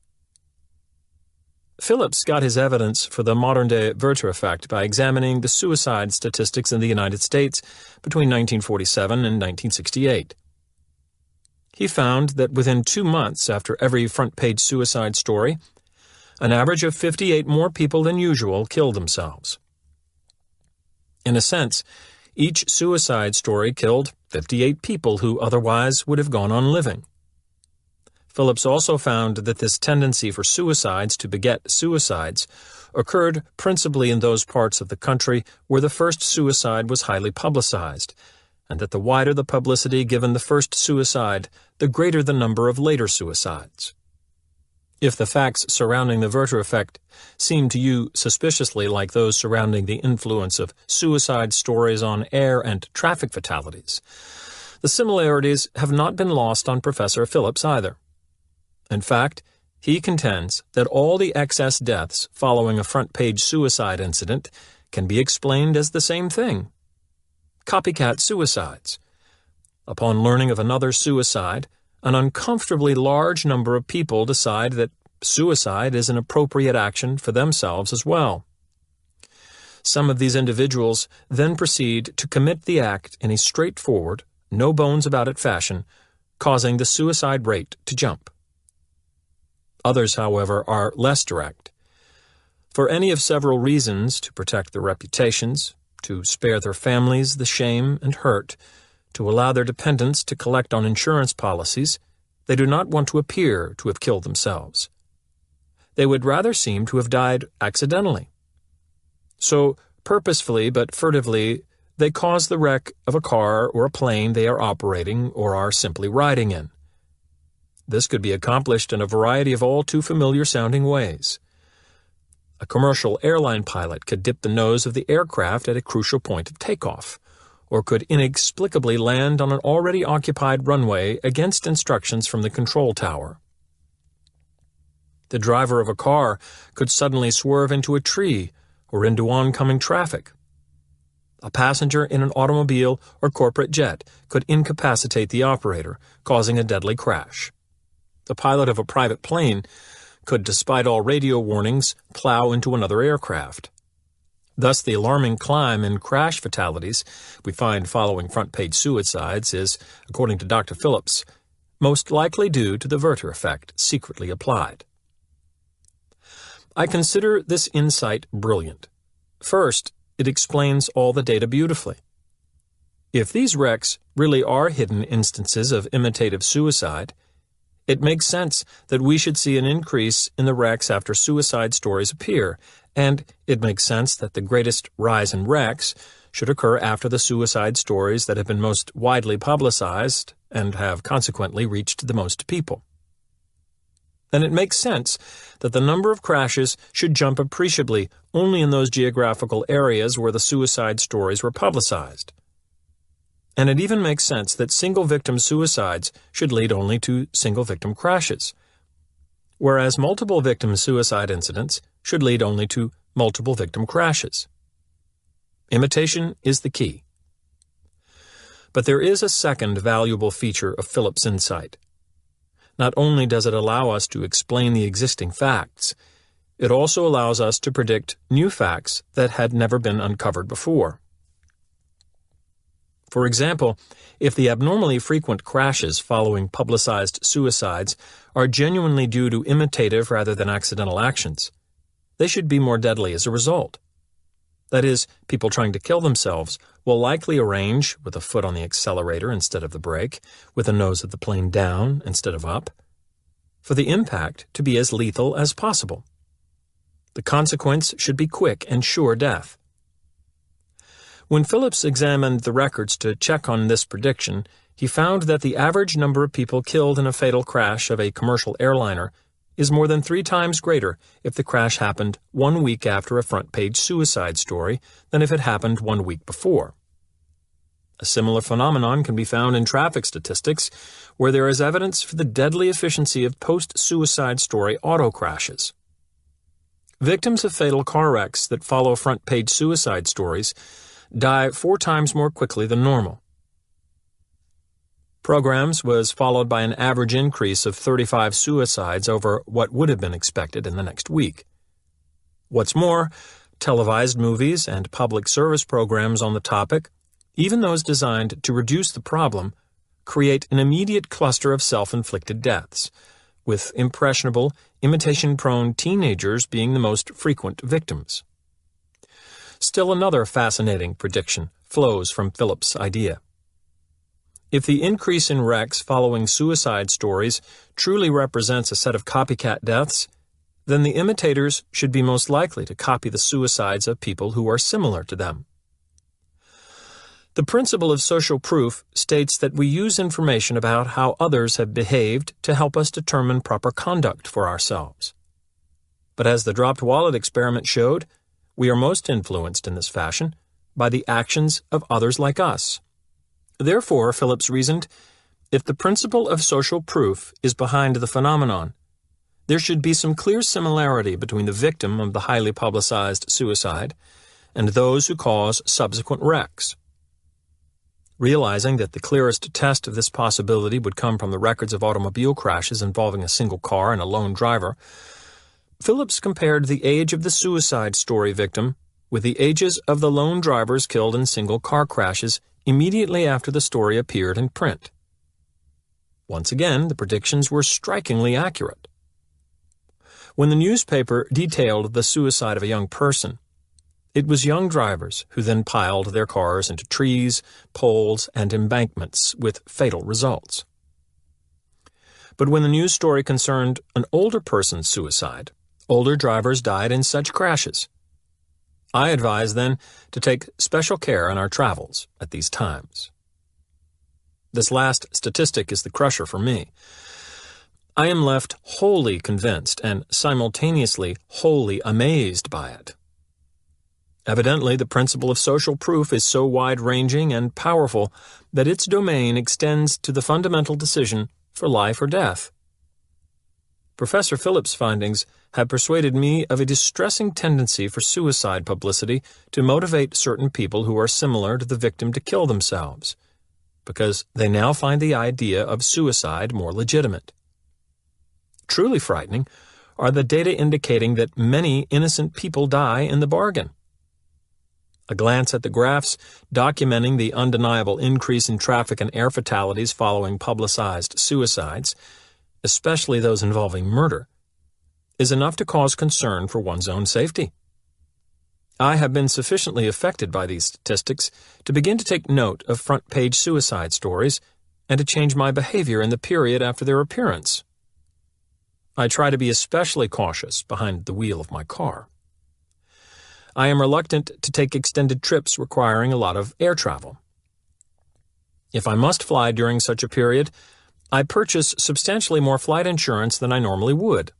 [SPEAKER 1] Phillips got his evidence for the modern-day Werther effect by examining the suicide statistics in the United States between 1947 and 1968. He found that within 2 months after every front-page suicide story, an average of 58 more people than usual killed themselves. In a sense, each suicide story killed 58 people who otherwise would have gone on living. Phillips also found that this tendency for suicides to beget suicides occurred principally in those parts of the country where the first suicide was highly publicized, and that the wider the publicity given the first suicide, the greater the number of later suicides. If the facts surrounding the Werther effect seem to you suspiciously like those surrounding the influence of suicide stories on air and traffic fatalities, the similarities have not been lost on Professor Phillips either. In fact, he contends that all the excess deaths following a front-page suicide incident can be explained as the same thing: copycat suicides. Upon learning of another suicide, an uncomfortably large number of people decide that suicide is an appropriate action for themselves as well. Some of these individuals then proceed to commit the act in a straightforward, no-bones-about-it fashion, causing the suicide rate to jump. Others, however, are less direct. For any of several reasons, to protect their reputations, to spare their families the shame and hurt, to allow their dependents to collect on insurance policies, they do not want to appear to have killed themselves. They would rather seem to have died accidentally. So, purposefully but furtively, they cause the wreck of a car or a plane they are operating or are simply riding in. This could be accomplished in a variety of all too familiar-sounding ways. A commercial airline pilot could dip the nose of the aircraft at a crucial point of takeoff, or could inexplicably land on an already occupied runway against instructions from the control tower. The driver of a car could suddenly swerve into a tree or into oncoming traffic. A passenger in an automobile or corporate jet could incapacitate the operator, causing a deadly crash. The pilot of a private plane could, despite all radio warnings, plow into another aircraft. Thus, the alarming climb in crash fatalities we find following front-page suicides is, according to Dr. Phillips, most likely due to the Werther effect secretly applied. I consider this insight brilliant. First, it explains all the data beautifully. If these wrecks really are hidden instances of imitative suicide, it makes sense that we should see an increase in the wrecks after suicide stories appear, and it makes sense that the greatest rise in wrecks should occur after the suicide stories that have been most widely publicized and have consequently reached the most people. And it makes sense that the number of crashes should jump appreciably only in those geographical areas where the suicide stories were publicized. And it even makes sense that single-victim suicides should lead only to single-victim crashes, whereas multiple-victim suicide incidents should lead only to multiple-victim crashes. Imitation is the key. But there is a second valuable feature of Phillips' insight. Not only does it allow us to explain the existing facts, it also allows us to predict new facts that had never been uncovered before. For example, if the abnormally frequent crashes following publicized suicides are genuinely due to imitative rather than accidental actions, they should be more deadly as a result. That is, people trying to kill themselves will likely arrange, with a foot on the accelerator instead of the brake, with the nose of the plane down instead of up, for the impact to be as lethal as possible. The consequence should be quick and sure death. When Phillips examined the records to check on this prediction, he found that the average number of people killed in a fatal crash of a commercial airliner is more than 3 times greater if the crash happened 1 week after a front-page suicide story than if it happened 1 week before. A similar phenomenon can be found in traffic statistics, where there is evidence for the deadly efficiency of post-suicide story auto crashes. Victims of fatal car wrecks that follow front-page suicide stories die 4 times more quickly than normal. Programs was followed by an average increase of 35 suicides over what would have been expected in the next week. What's more, televised movies and public service programs on the topic, even those designed to reduce the problem, create an immediate cluster of self-inflicted deaths, with impressionable, imitation-prone teenagers being the most frequent victims. Still another fascinating prediction flows from Phillips' idea. If the increase in wrecks following suicide stories truly represents a set of copycat deaths, then the imitators should be most likely to copy the suicides of people who are similar to them. The principle of social proof states that we use information about how others have behaved to help us determine proper conduct for ourselves. But as the dropped wallet experiment showed, we are most influenced in this fashion by the actions of others like us. Therefore, Phillips reasoned, if the principle of social proof is behind the phenomenon, there should be some clear similarity between the victim of the highly publicized suicide and those who cause subsequent wrecks. Realizing that the clearest test of this possibility would come from the records of automobile crashes involving a single car and a lone driver, Phillips compared the age of the suicide story victim with the ages of the lone drivers killed in single car crashes immediately after the story appeared in print. Once again, the predictions were strikingly accurate. When the newspaper detailed the suicide of a young person, it was young drivers who then piled their cars into trees, poles, and embankments with fatal results. But when the news story concerned an older person's suicide, older drivers died in such crashes. I advise, then, to take special care in our travels at these times. This last statistic is the crusher for me. I am left wholly convinced and simultaneously wholly amazed by it. Evidently, the principle of social proof is so wide-ranging and powerful that its domain extends to the fundamental decision for life or death. Professor Phillips' findings have persuaded me of a distressing tendency for suicide publicity to motivate certain people who are similar to the victim to kill themselves, because they now find the idea of suicide more legitimate. Truly frightening are the data indicating that many innocent people die in the bargain. A glance at the graphs documenting the undeniable increase in traffic and air fatalities following publicized suicides, especially those involving murder, is enough to cause concern for one's own safety. I have been sufficiently affected by these statistics to begin to take note of front-page suicide stories and to change my behavior in the period after their appearance. I try to be especially cautious behind the wheel of my car. I am reluctant to take extended trips requiring a lot of air travel. If I must fly during such a period, I purchase substantially more flight insurance than I normally would.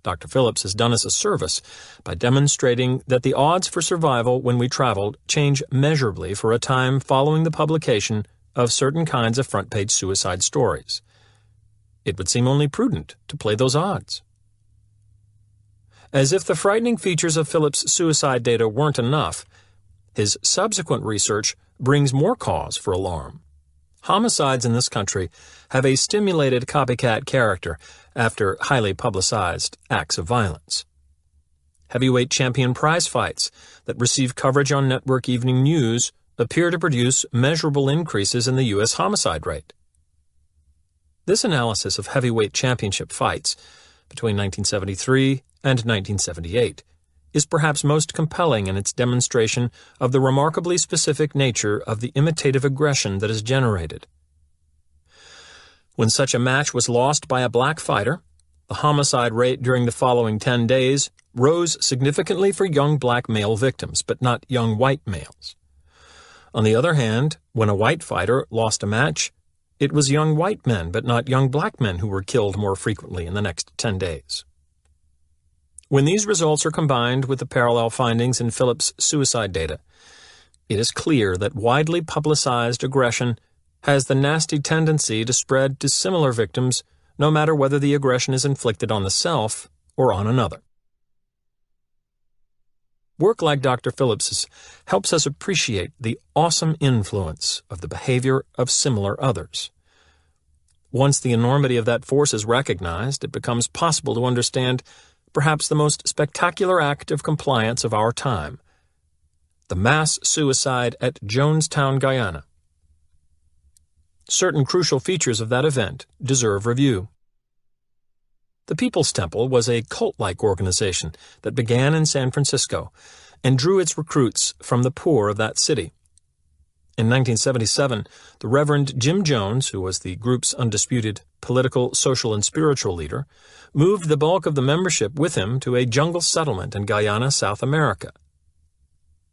[SPEAKER 1] Dr. Phillips has done us a service by demonstrating that the odds for survival when we traveled change measurably for a time following the publication of certain kinds of front-page suicide stories. It would seem only prudent to play those odds. As if the frightening features of Phillips' suicide data weren't enough, his subsequent research brings more cause for alarm. Homicides in this country have a stimulated copycat character after highly publicized acts of violence. Heavyweight champion prize fights that receive coverage on network evening news appear to produce measurable increases in the U.S. homicide rate. This analysis of heavyweight championship fights between 1973 and 1978 is perhaps most compelling in its demonstration of the remarkably specific nature of the imitative aggression that is generated. When such a match was lost by a black fighter, the homicide rate during the following 10 days rose significantly for young black male victims, but not young white males. On the other hand, when a white fighter lost a match, it was young white men, but not young black men who were killed more frequently in the next 10 days. When these results are combined with the parallel findings in Phillips' suicide data, it is clear that widely publicized aggression has the nasty tendency to spread to similar victims, no matter whether the aggression is inflicted on the self or on another. Work like Dr. Phillips's helps us appreciate the awesome influence of the behavior of similar others. Once the enormity of that force is recognized, it becomes possible to understand perhaps the most spectacular act of compliance of our time, the mass suicide at Jonestown, Guyana. Certain crucial features of that event deserve review. The People's Temple was a cult-like organization that began in San Francisco and drew its recruits from the poor of that city. In 1977, the Reverend Jim Jones, who was the group's undisputed political, social, and spiritual leader, moved the bulk of the membership with him to a jungle settlement in Guyana, South America.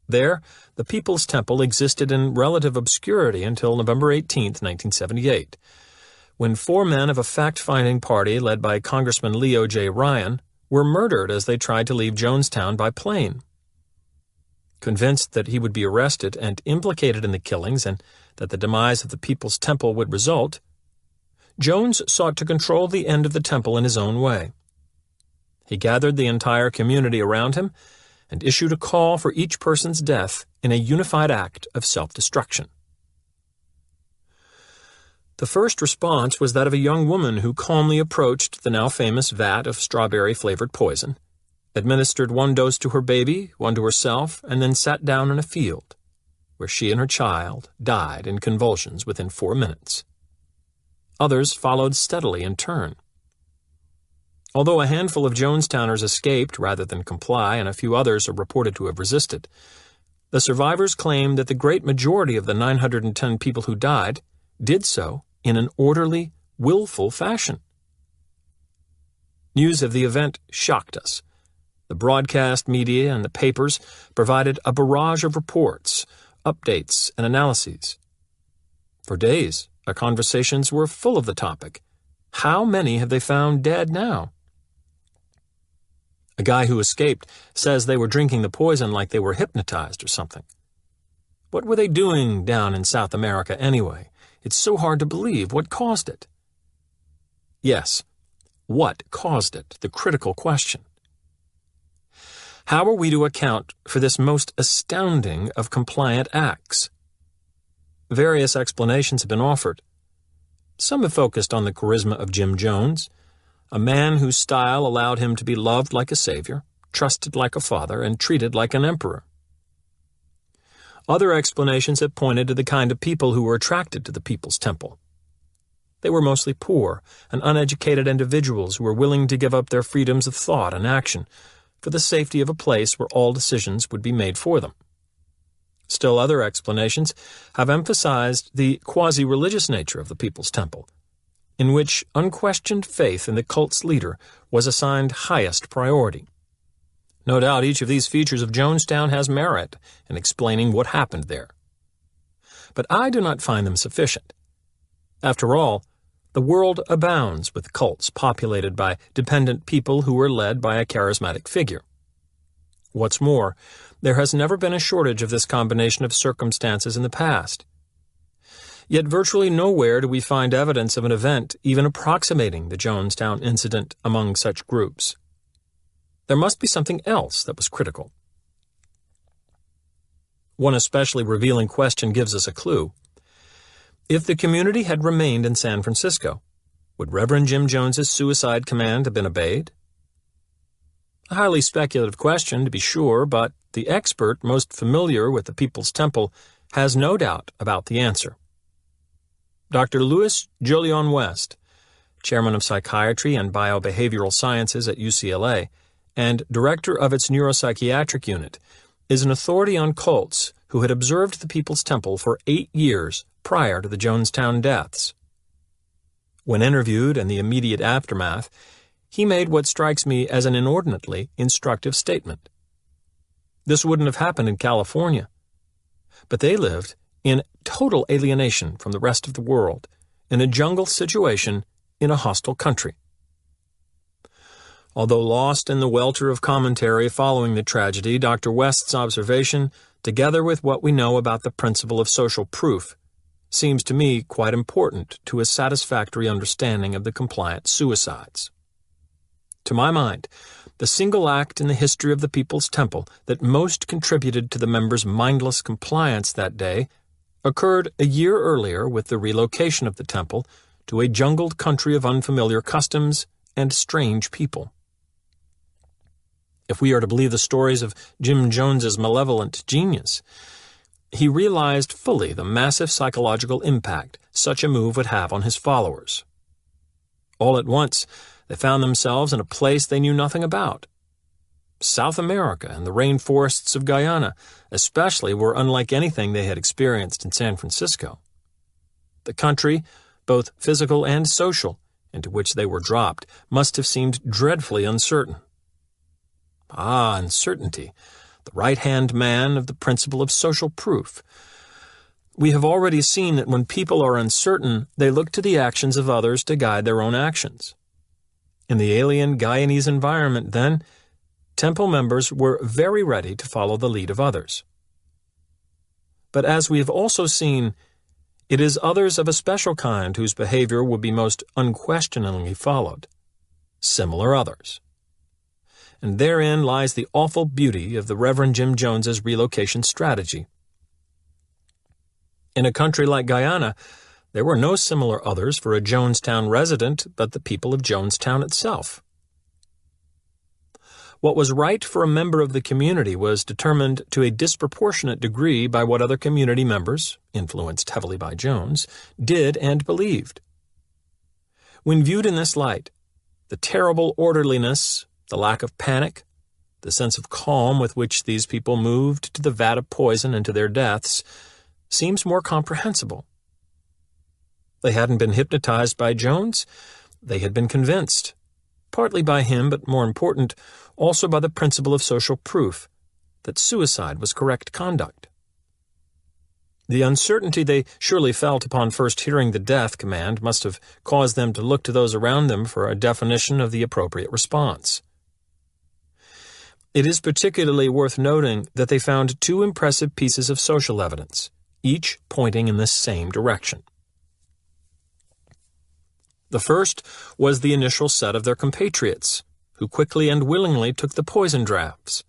[SPEAKER 1] There, the People's Temple existed in relative obscurity until November 18, 1978, when 4 men of a fact-finding party led by Congressman Leo J. Ryan were murdered as they tried to leave Jonestown by plane. Convinced that he would be arrested and implicated in the killings and that the demise of the People's Temple would result, Jones sought to control the end of the temple in his own way. He gathered the entire community around him and issued a call for each person's death in a unified act of self-destruction. The first response was that of a young woman who calmly approached the now famous vat of strawberry-flavored poison, administered 1 dose to her baby, 1 to herself, and then sat down in a field, where she and her child died in convulsions within 4 minutes. Others followed steadily in turn. Although a handful of Jonestowners escaped rather than comply, and a few others are reported to have resisted, the survivors claim that the great majority of the 910 people who died did so in an orderly, willful fashion. News of the event shocked us. The broadcast media and the papers provided a barrage of reports, updates, and analyses. For days, our conversations were full of the topic. How many have they found dead now? A guy who escaped says they were drinking the poison like they were hypnotized or something. What were they doing down in South America anyway? It's so hard to believe. What caused it? Yes, What caused it? The critical question. How are we to account for this most astounding of compliant acts? Various explanations have been offered. Some have focused on the charisma of Jim Jones, a man whose style allowed him to be loved like a savior, trusted like a father, and treated like an emperor. Other explanations have pointed to the kind of people who were attracted to the People's Temple. They were mostly poor and uneducated individuals who were willing to give up their freedoms of thought and action for the safety of a place where all decisions would be made for them. Still other explanations have emphasized the quasi-religious nature of the People's Temple, in which unquestioned faith in the cult's leader was assigned highest priority. No doubt each of these features of Jonestown has merit in explaining what happened there. But I do not find them sufficient. After all, the world abounds with cults populated by dependent people who were led by a charismatic figure. What's more, there has never been a shortage of this combination of circumstances in the past. Yet virtually nowhere do we find evidence of an event even approximating the Jonestown incident among such groups. There must be something else that was critical. One especially revealing question gives us a clue. If the community had remained in San Francisco, would Reverend Jim Jones's suicide command have been obeyed? A highly speculative question, to be sure, but the expert most familiar with the People's Temple has no doubt about the answer. Dr. Louis Jolion West, chairman of psychiatry and biobehavioral sciences at UCLA, and director of its neuropsychiatric unit, is an authority on cults who had observed the People's Temple for 8 years prior to the Jonestown deaths. When interviewed in the immediate aftermath, he made what strikes me as an inordinately instructive statement. This wouldn't have happened in California, but they lived in total alienation from the rest of the world, in a jungle situation in a hostile country. Although lost in the welter of commentary following the tragedy, Dr. West's observation, together with what we know about the principle of social proof, seems to me quite important to a satisfactory understanding of the compliant suicides. To my mind, the single act in the history of the People's Temple that most contributed to the members' mindless compliance that day occurred a year earlier with the relocation of the temple to a jungled country of unfamiliar customs and strange people. If we are to believe the stories of Jim Jones's malevolent genius, he realized fully the massive psychological impact such a move would have on his followers. All at once, they found themselves in a place they knew nothing about. South America and the rainforests of Guyana especially were unlike anything they had experienced in San Francisco. The country, both physical and social, into which they were dropped, must have seemed dreadfully uncertain. Ah, uncertainty, the right-hand man of the principle of social proof. We have already seen that when people are uncertain, they look to the actions of others to guide their own actions. In the alien Guyanese environment, then, temple members were very ready to follow the lead of others. But as we have also seen, it is others of a special kind whose behavior would be most unquestioningly followed, similar others. And therein lies the awful beauty of the Reverend Jim Jones's relocation strategy. In a country like Guyana, there were no similar others for a Jonestown resident but the people of Jonestown itself. What was right for a member of the community was determined to a disproportionate degree by what other community members, influenced heavily by Jones, did and believed. When viewed in this light, the terrible orderliness, the lack of panic, the sense of calm with which these people moved to the vat of poison and to their deaths, seems more comprehensible. They hadn't been hypnotized by Jones. They had been convinced, partly by him, but more important, also by the principle of social proof, that suicide was correct conduct. The uncertainty they surely felt upon first hearing the death command must have caused them to look to those around them for a definition of the appropriate response. It is particularly worth noting that they found 2 impressive pieces of social evidence, each pointing in the same direction. The first was the initial set of their compatriots, who quickly and willingly took the poison drafts.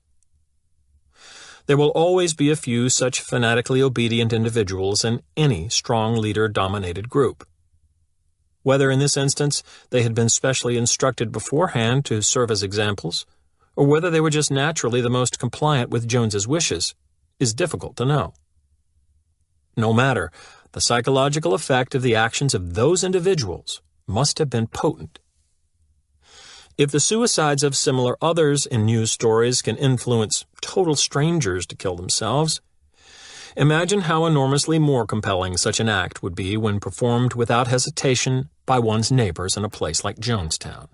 [SPEAKER 1] There will always be a few such fanatically obedient individuals in any strong leader-dominated group. Whether in this instance they had been specially instructed beforehand to serve as examples, or whether they were just naturally the most compliant with Jones's wishes, is difficult to know. No matter, the psychological effect of the actions of those individuals must have been potent. If the suicides of similar others in news stories can influence total strangers to kill themselves, imagine how enormously more compelling such an act would be when performed without hesitation by one's neighbors in a place like Jonestown.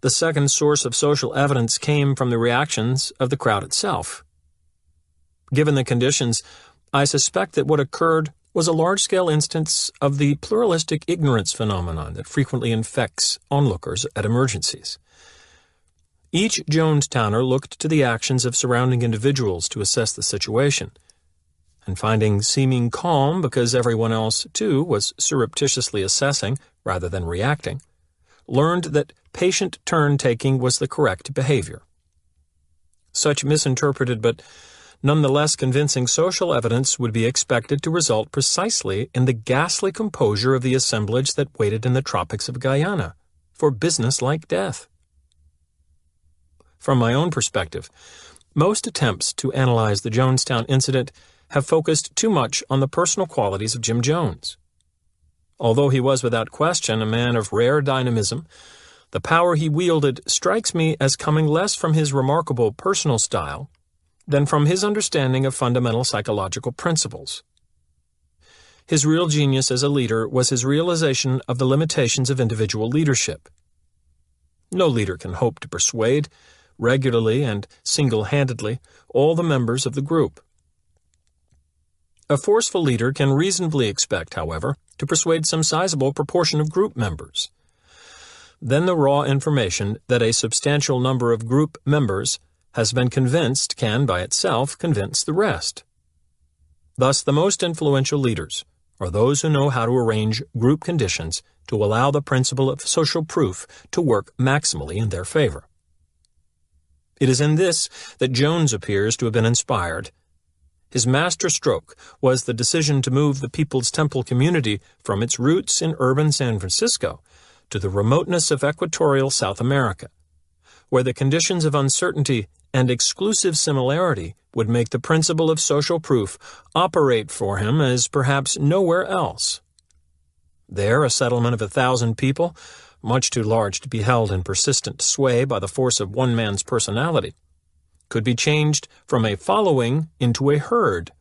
[SPEAKER 1] The second source of social evidence came from the reactions of the crowd itself. Given the conditions, I suspect that what occurred was a large-scale instance of the pluralistic ignorance phenomenon that frequently infects onlookers at emergencies. Each Jonestowner looked to the actions of surrounding individuals to assess the situation, and finding seeming calm because everyone else, too, was surreptitiously assessing rather than reacting, learned that patient turn-taking was the correct behavior. Such misinterpreted but nonetheless convincing social evidence would be expected to result precisely in the ghastly composure of the assemblage that waited in the tropics of Guyana for business-like death. From my own perspective, most attempts to analyze the Jonestown incident have focused too much on the personal qualities of Jim Jones. Although he was without question a man of rare dynamism, the power he wielded strikes me as coming less from his remarkable personal style than from his understanding of fundamental psychological principles. His real genius as a leader was his realization of the limitations of individual leadership. No leader can hope to persuade, regularly and single-handedly, all the members of the group. A forceful leader can reasonably expect, however, to persuade some sizable proportion of group members. Then the raw information that a substantial number of group members has been convinced can, by itself, convince the rest. Thus, the most influential leaders are those who know how to arrange group conditions to allow the principle of social proof to work maximally in their favor. It is in this that Jones appears to have been inspired. His master stroke was the decision to move the People's Temple community from its roots in urban San Francisco to the remoteness of equatorial South America, where the conditions of uncertainty and exclusive similarity would make the principle of social proof operate for him as perhaps nowhere else. There, a settlement of 1,000 people, much too large to be held in persistent sway by the force of one man's personality, could be changed from a following into a herd.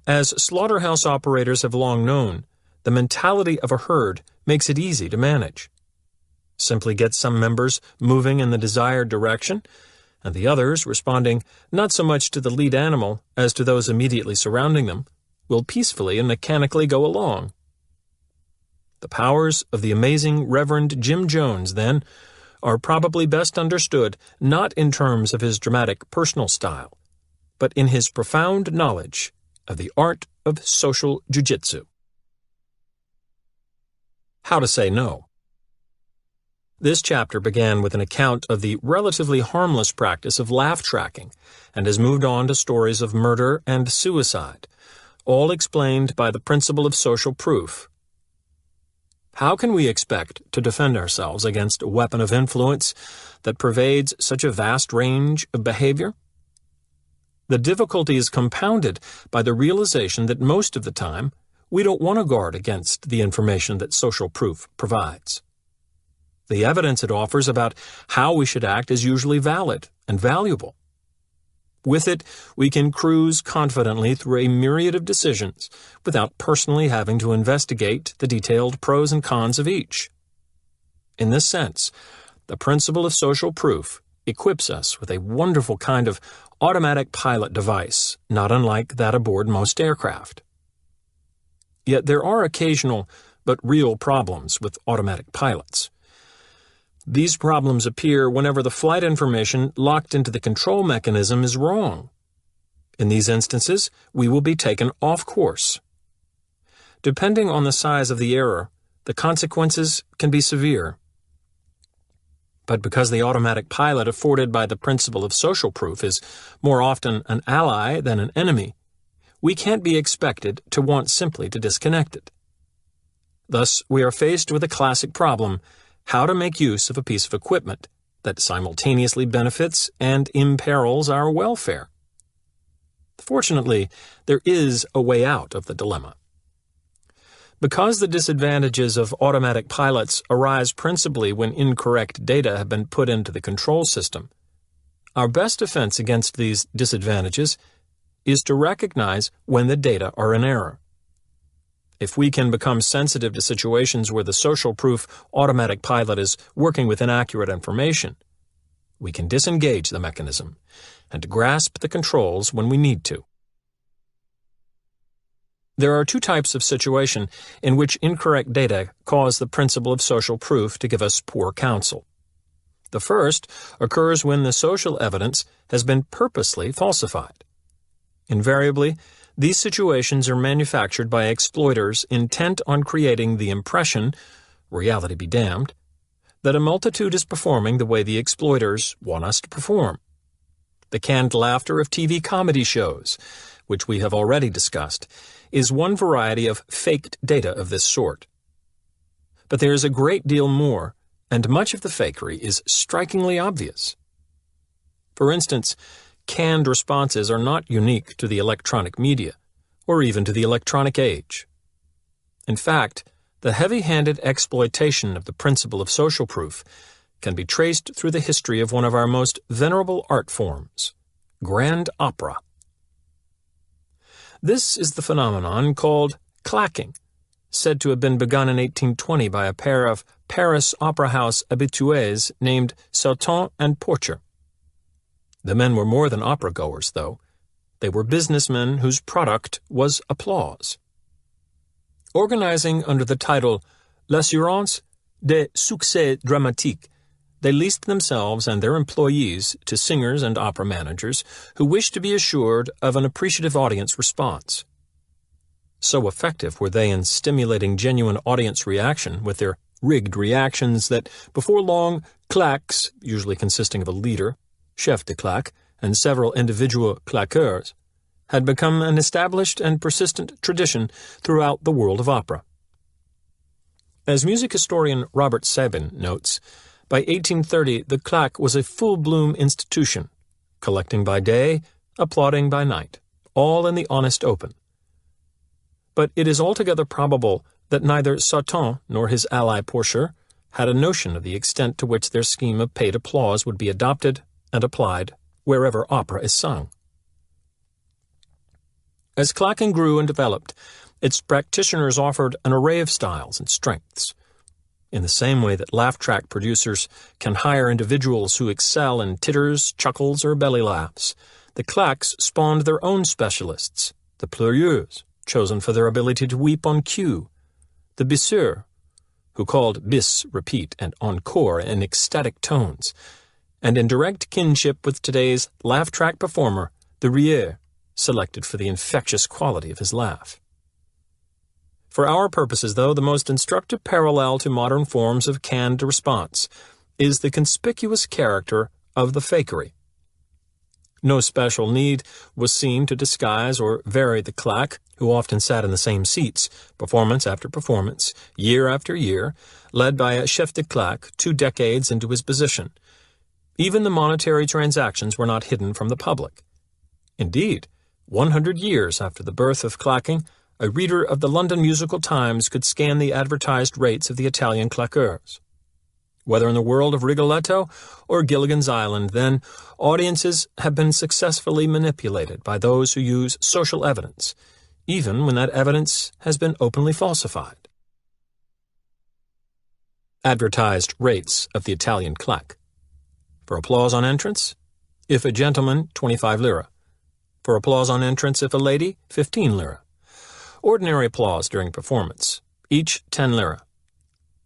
[SPEAKER 1] As slaughterhouse operators have long known, the mentality of a herd makes it easy to manage. Simply get some members moving in the desired direction, and the others, responding not so much to the lead animal as to those immediately surrounding them, will peacefully and mechanically go along. The powers of the amazing Reverend Jim Jones, then, are probably best understood not in terms of his dramatic personal style, but in his profound knowledge of the art of social jiu-jitsu. How to say no. This chapter began with an account of the relatively harmless practice of laugh tracking and has moved on to stories of murder and suicide, all explained by the principle of social proof. How can we expect to defend ourselves against a weapon of influence that pervades such a vast range of behavior? The difficulty is compounded by the realization that most of the time we don't want to guard against the information that social proof provides. The evidence it offers about how we should act is usually valid and valuable. With it, we can cruise confidently through a myriad of decisions without personally having to investigate the detailed pros and cons of each. In this sense, the principle of social proof equips us with a wonderful kind of automatic pilot device, not unlike that aboard most aircraft. Yet there are occasional but real problems with automatic pilots. These problems appear whenever the flight information locked into the control mechanism is wrong. In these instances, we will be taken off course. Depending on the size of the error, the consequences can be severe. But because the automatic pilot afforded by the principle of social proof is more often an ally than an enemy, we can't be expected to want simply to disconnect it. Thus, we are faced with a classic problem: how to make use of a piece of equipment that simultaneously benefits and imperils our welfare. Fortunately, there is a way out of the dilemma. Because the disadvantages of automatic pilots arise principally when incorrect data have been put into the control system, our best defense against these disadvantages is to recognize when the data are in error. If we can become sensitive to situations where the social proof automatic pilot is working with inaccurate information, we can disengage the mechanism and grasp the controls when we need to. There are two types of situation in which incorrect data cause the principle of social proof to give us poor counsel. The first occurs when the social evidence has been purposely falsified. Invariably, these situations are manufactured by exploiters intent on creating the impression, reality be damned, that a multitude is performing the way the exploiters want us to perform. The canned laughter of TV comedy shows, which we have already discussed, is one variety of faked data of this sort. But there is a great deal more, and much of the fakery is strikingly obvious. For instance, canned responses are not unique to the electronic media, or even to the electronic age. In fact, the heavy-handed exploitation of the principle of social proof can be traced through the history of one of our most venerable art forms, grand opera. This is the phenomenon called clacking, said to have been begun in 1820 by a pair of Paris opera house habitués named Sauton and Porcher. The men were more than opera-goers, though. They were businessmen whose product was applause. Organizing under the title L'Assurance des Succès Dramatiques, they leased themselves and their employees to singers and opera managers who wished to be assured of an appreciative audience response. So effective were they in stimulating genuine audience reaction with their rigged reactions that before long, claques, usually consisting of a leader, chef de claque, and several individual claqueurs, had become an established and persistent tradition throughout the world of opera. As music historian Robert Sabin notes, by 1830 the claque was a full-bloom institution, collecting by day, applauding by night, all in the honest open. But it is altogether probable that neither Sauton nor his ally Porcher had a notion of the extent to which their scheme of paid applause would be adopted and applied wherever opera is sung. As clacking grew and developed, its practitioners offered an array of styles and strengths. In the same way that laugh-track producers can hire individuals who excel in titters, chuckles, or belly laughs, the claques spawned their own specialists, the pleureux, chosen for their ability to weep on cue, the bisseurs, who called bis repeat and encore in ecstatic tones, and in direct kinship with today's laugh-track performer, the rieur, selected for the infectious quality of his laugh. For our purposes, though, the most instructive parallel to modern forms of canned response is the conspicuous character of the fakery. No special need was seen to disguise or vary the claque, who often sat in the same seats, performance after performance, year after year, led by a chef de claque 2 decades into his position. Even the monetary transactions were not hidden from the public. Indeed, 100 years after the birth of clacking, a reader of the London Musical Times could scan the advertised rates of the Italian claqueurs. Whether in the world of Rigoletto or Gilligan's Island, then, audiences have been successfully manipulated by those who use social evidence, even when that evidence has been openly falsified. Advertised rates of the Italian claque. For applause on entrance, if a gentleman, 25 lire. For applause on entrance, if a lady, 15 lire. Ordinary applause during performance, each 10 lire.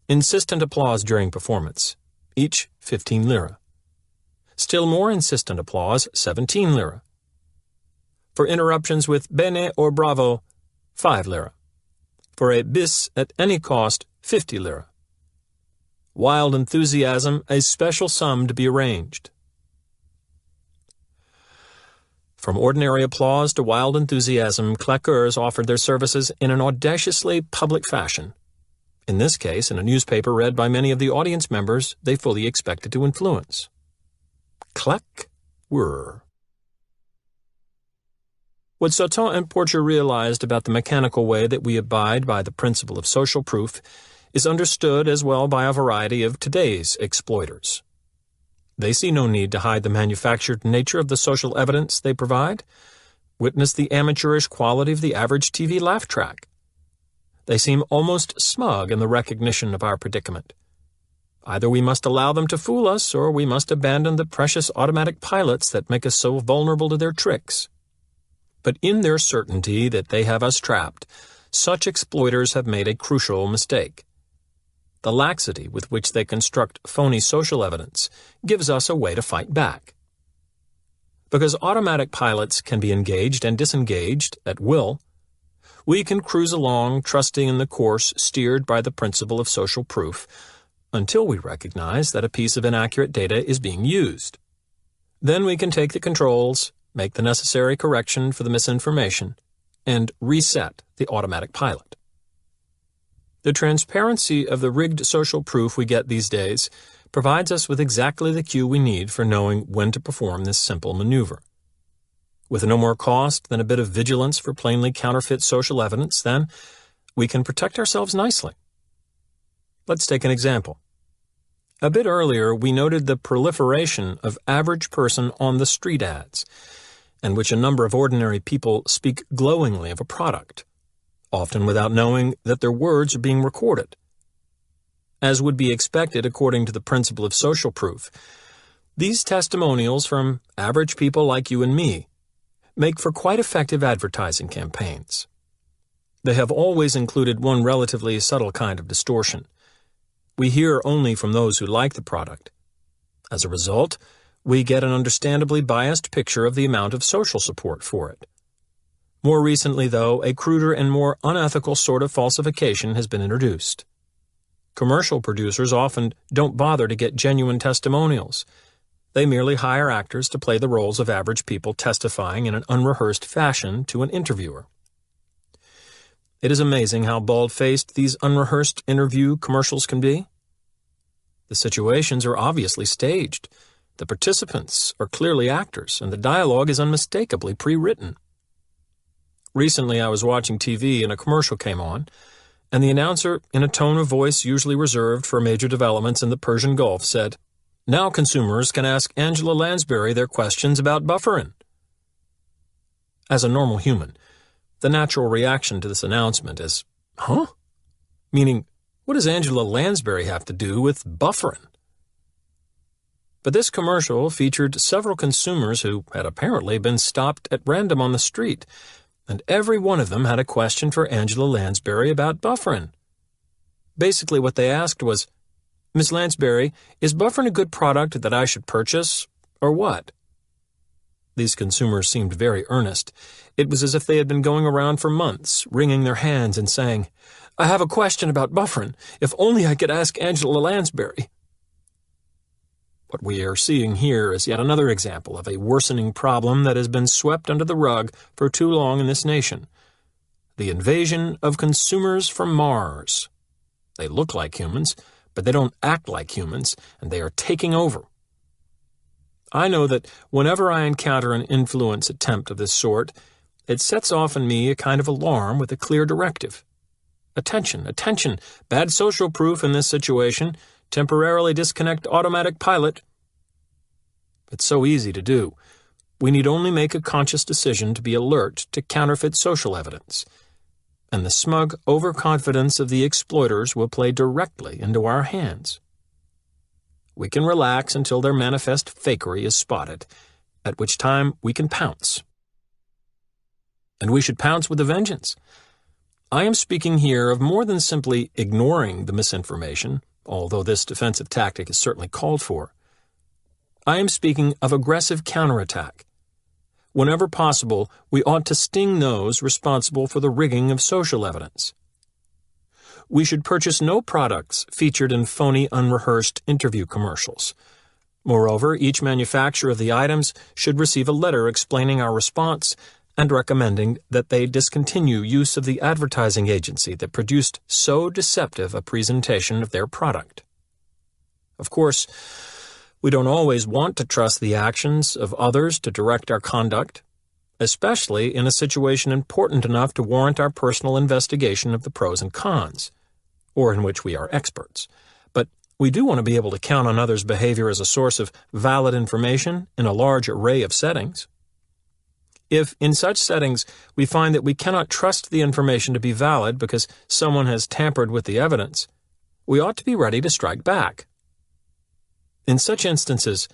[SPEAKER 1] Insistent applause during performance, each 15 lire. Still more insistent applause, 17 lire. For interruptions with bene or bravo, 5 lire. For a bis at any cost, 50 lire. Wild enthusiasm, a special sum to be arranged. From ordinary applause to wild enthusiasm, claqueurs offered their services in an audaciously public fashion. In this case, in a newspaper read by many of the audience members they fully expected to influence. Claqueur. What Sauton and Porcher realized about the mechanical way that we abide by the principle of social proof is understood as well by a variety of today's exploiters. They see no need to hide the manufactured nature of the social evidence they provide. Witness the amateurish quality of the average TV laugh track. They seem almost smug in the recognition of our predicament. Either we must allow them to fool us, or we must abandon the precious automatic pilots that make us so vulnerable to their tricks. But in their certainty that they have us trapped, such exploiters have made a crucial mistake. The laxity with which they construct phony social evidence gives us a way to fight back. Because automatic pilots can be engaged and disengaged at will, we can cruise along trusting in the course steered by the principle of social proof until we recognize that a piece of inaccurate data is being used. Then we can take the controls, make the necessary correction for the misinformation, and reset the automatic pilot. The transparency of the rigged social proof we get these days provides us with exactly the cue we need for knowing when to perform this simple maneuver. With no more cost than a bit of vigilance for plainly counterfeit social evidence, then, we can protect ourselves nicely. Let's take an example. A bit earlier, we noted the proliferation of average person on the street ads, in which a number of ordinary people speak glowingly of a product, often without knowing that their words are being recorded. As would be expected according to the principle of social proof, these testimonials from average people like you and me make for quite effective advertising campaigns. They have always included one relatively subtle kind of distortion. We hear only from those who like the product. As a result, we get an understandably biased picture of the amount of social support for it. More recently, though, a cruder and more unethical sort of falsification has been introduced. Commercial producers often don't bother to get genuine testimonials. They merely hire actors to play the roles of average people testifying in an unrehearsed fashion to an interviewer. It is amazing how bald-faced these unrehearsed interview commercials can be. The situations are obviously staged. The participants are clearly actors, and the dialogue is unmistakably pre-written. Recently, I was watching TV and a commercial came on, and the announcer, in a tone of voice usually reserved for major developments in the Persian Gulf, said, "Now consumers can ask Angela Lansbury their questions about bufferin." As a normal human, the natural reaction to this announcement is, "Huh?" Meaning, what does Angela Lansbury have to do with bufferin? But this commercial featured several consumers who had apparently been stopped at random on the street, and every one of them had a question for Angela Lansbury about bufferin. Basically what they asked was, "Miss Lansbury, is bufferin a good product that I should purchase, or what?" These consumers seemed very earnest. It was as if they had been going around for months, wringing their hands and saying, "I have a question about bufferin. If only I could ask Angela Lansbury." What we are seeing here is yet another example of a worsening problem that has been swept under the rug for too long in this nation. The invasion of consumers from Mars. They look like humans, but they don't act like humans, and they are taking over. I know that whenever I encounter an influence attempt of this sort, it sets off in me a kind of alarm with a clear directive. Attention, attention, bad social proof in this situation. Temporarily disconnect automatic pilot. It's so easy to do. We need only make a conscious decision to be alert to counterfeit social evidence, and the smug overconfidence of the exploiters will play directly into our hands. We can relax until their manifest fakery is spotted, at which time we can pounce. And we should pounce with a vengeance. I am speaking here of more than simply ignoring the misinformation, although this defensive tactic is certainly called for. I am speaking of aggressive counterattack. Whenever possible, we ought to sting those responsible for the rigging of social evidence. we should purchase no products featured in phony, unrehearsed interview commercials. Moreover, each manufacturer of the items should receive a letter explaining our response and recommending that they discontinue use of the advertising agency that produced so deceptive a presentation of their product. Of course, we don't always want to trust the actions of others to direct our conduct, especially in a situation important enough to warrant our personal investigation of the pros and cons, or in which we are experts. But we do want to be able to count on others' behavior as a source of valid information in a large array of settings. If, in such settings, we find that we cannot trust the information to be valid because someone has tampered with the evidence, we ought to be ready to strike back. In such instances,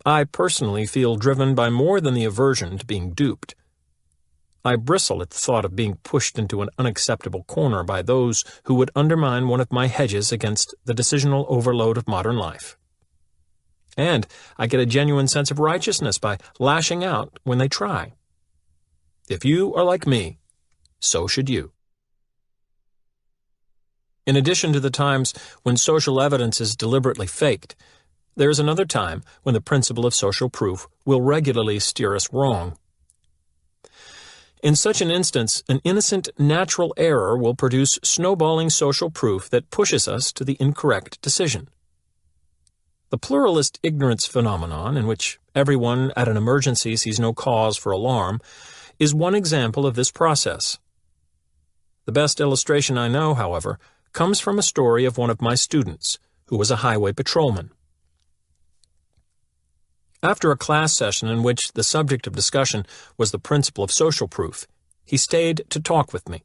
[SPEAKER 1] I personally feel driven by more than the aversion to being duped. I bristle at the thought of being pushed into an unacceptable corner by those who would undermine one of my hedges against the decisional overload of modern life. And I get a genuine sense of righteousness by lashing out when they try. If you are like me, so should you. In addition to the times when social evidence is deliberately faked, there is another time when the principle of social proof will regularly steer us wrong. In such an instance, an innocent natural error will produce snowballing social proof that pushes us to the incorrect decision. The pluralist ignorance phenomenon, in which everyone at an emergency sees no cause for alarm, is one example of this process. The best illustration I know, however, comes from a story of one of my students, who was a highway patrolman. After a class session in which the subject of discussion was the principle of social proof, he stayed to talk with me.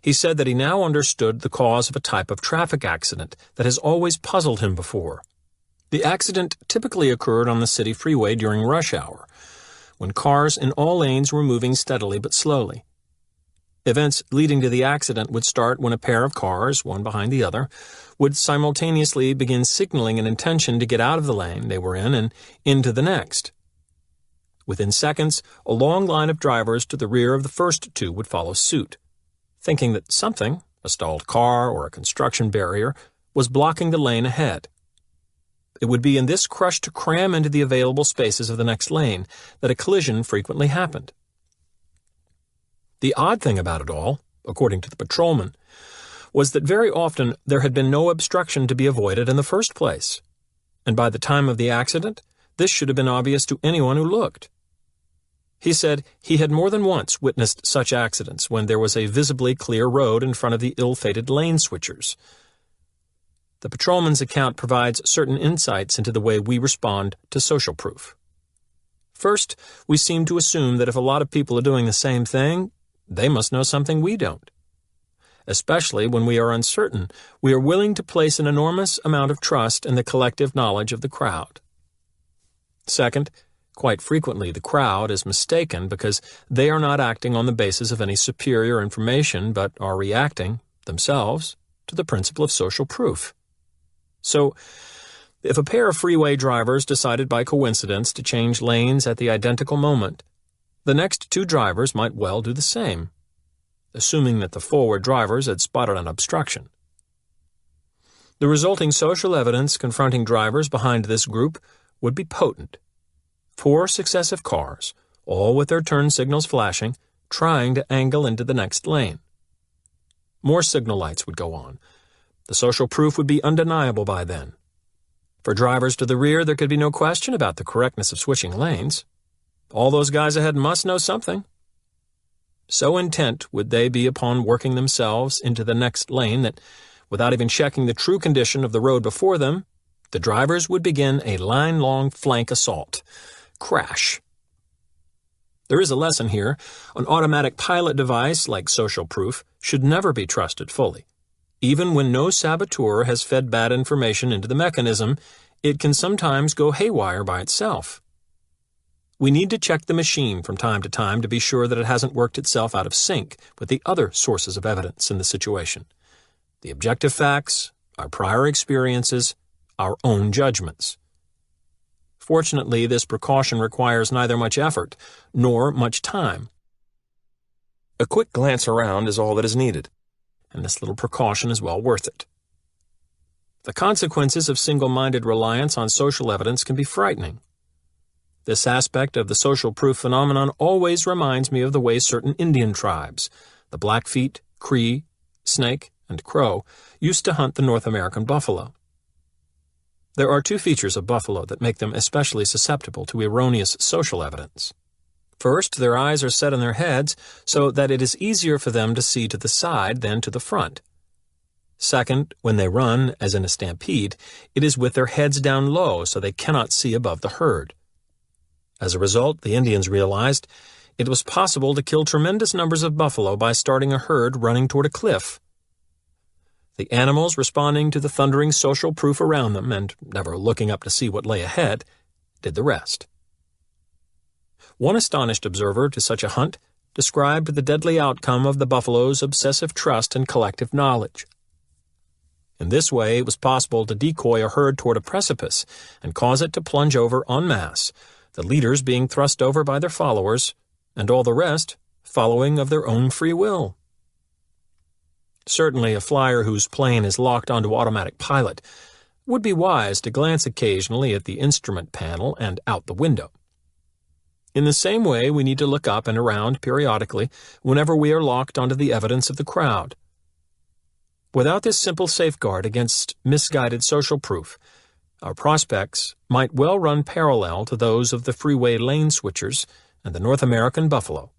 [SPEAKER 1] He said that he now understood the cause of a type of traffic accident that has always puzzled him before. The accident typically occurred on the city freeway during rush hour, when cars in all lanes were moving steadily but slowly. Events leading to the accident would start when a pair of cars, one behind the other, would simultaneously begin signaling an intention to get out of the lane they were in and into the next. Within seconds, a long line of drivers to the rear of the first two would follow suit, thinking that something, a stalled car or a construction barrier, was blocking the lane ahead. It would be in this rush to cram into the available spaces of the next lane that a collision frequently happened. The odd thing about it all, according to the patrolman, was that very often there had been no obstruction to be avoided in the first place, and by the time of the accident, this should have been obvious to anyone who looked. He said he had more than once witnessed such accidents when there was a visibly clear road in front of the ill-fated lane switchers. The patrolman's account provides certain insights into the way we respond to social proof. First, we seem to assume that if a lot of people are doing the same thing, they must know something we don't. Especially when we are uncertain, we are willing to place an enormous amount of trust in the collective knowledge of the crowd. Second, quite frequently the crowd is mistaken because they are not acting on the basis of any superior information but are reacting, themselves, to the principle of social proof. So, if a pair of freeway drivers decided by coincidence to change lanes at the identical moment, the next two drivers might well do the same, assuming that the forward drivers had spotted an obstruction. The resulting social evidence confronting drivers behind this group would be potent. 4 successive cars, all with their turn signals flashing, trying to angle into the next lane. More signal lights would go on. The social proof would be undeniable by then. For drivers to the rear, there could be no question about the correctness of switching lanes. All those guys ahead must know something. So intent would they be upon working themselves into the next lane that, without even checking the true condition of the road before them, the drivers would begin a line-long flank assault. Crash. There is a lesson here. An automatic pilot device, like social proof, should never be trusted fully. Even when no saboteur has fed bad information into the mechanism, it can sometimes go haywire by itself. We need to check the machine from time to time to be sure that it hasn't worked itself out of sync with the other sources of evidence in the situation. The objective facts, our prior experiences, our own judgments. Fortunately, this precaution requires neither much effort nor much time. A quick glance around is all that is needed. and this little precaution is well worth it. The consequences of single-minded reliance on social evidence can be frightening. This aspect of the social proof phenomenon always reminds me of the way certain Indian tribes, the Blackfeet, Cree, Snake, and Crow, used to hunt the North American buffalo. There are two features of buffalo that make them especially susceptible to erroneous social evidence. First, their eyes are set in their heads so that it is easier for them to see to the side than to the front. Second, when they run, as in a stampede, it is with their heads down low so they cannot see above the herd. As a result, the Indians realized it was possible to kill tremendous numbers of buffalo by starting a herd running toward a cliff. The animals, responding to the thundering social proof around them and never looking up to see what lay ahead, did the rest. One astonished observer to such a hunt described the deadly outcome of the buffalo's obsessive trust in collective knowledge. In this way, it was possible to decoy a herd toward a precipice and cause it to plunge over en masse, the leaders being thrust over by their followers, and all the rest following of their own free will. Certainly, a flyer whose plane is locked onto automatic pilot would be wise to glance occasionally at the instrument panel and out the window. In the same way, we need to look up and around periodically whenever we are locked onto the evidence of the crowd. Without this simple safeguard against misguided social proof, our prospects might well run parallel to those of the freeway lane switchers and the North American buffalo.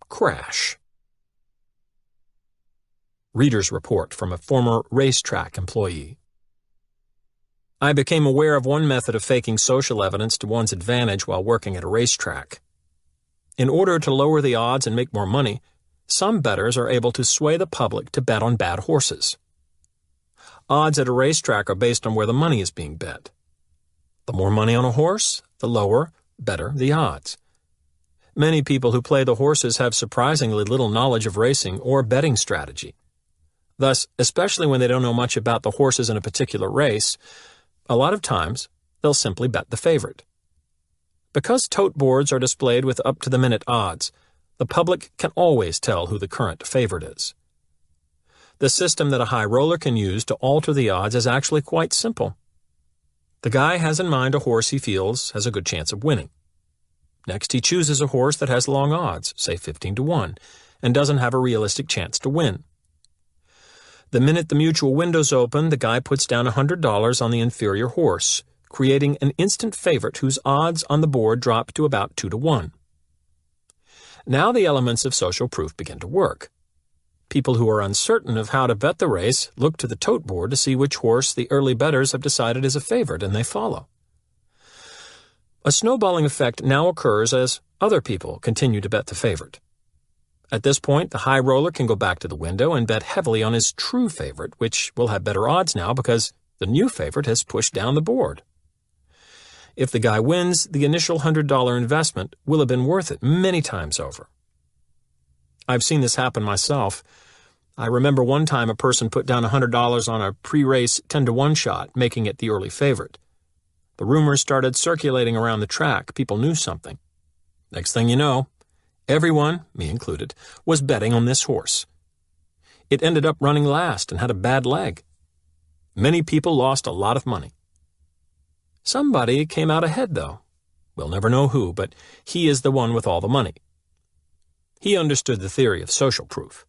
[SPEAKER 1] Crash. Reader's report from a former racetrack employee. I became aware of one method of faking social evidence to one's advantage while working at a racetrack. In order to lower the odds and make more money, some bettors are able to sway the public to bet on bad horses. Odds at a racetrack are based on where the money is being bet. The more money on a horse, the lower, better the odds. Many people who play the horses have surprisingly little knowledge of racing or betting strategy. Thus, especially when they don't know much about the horses in a particular race, a lot of times they'll simply bet the favorite. Because tote boards are displayed with up-to-the-minute odds, the public can always tell who the current favorite is. The system that a high roller can use to alter the odds is actually quite simple. The guy has in mind a horse he feels has a good chance of winning. Next, he chooses a horse that has long odds, say 15-1, and doesn't have a realistic chance to win. The minute the mutual windows open, the guy puts down $100 on the inferior horse, creating an instant favorite whose odds on the board drop to about 2-1. Now the elements of social proof begin to work. People who are uncertain of how to bet the race look to the tote board to see which horse the early bettors have decided is a favorite, and they follow. A snowballing effect now occurs as other people continue to bet the favorite. At this point, the high roller can go back to the window and bet heavily on his true favorite, which will have better odds now because the new favorite has pushed down the board. If the guy wins, the initial $100 investment will have been worth it many times over. I've seen this happen myself. I remember one time a person put down $100 on a pre-race 10-1 shot, making it the early favorite. The rumors started circulating around the track. People knew something. Next thing you know, everyone, me included, was betting on this horse. It ended up running last and had a bad leg. Many people lost a lot of money. Somebody came out ahead, though. We'll never know who, but he is the one with all the money. He understood the theory of social proof.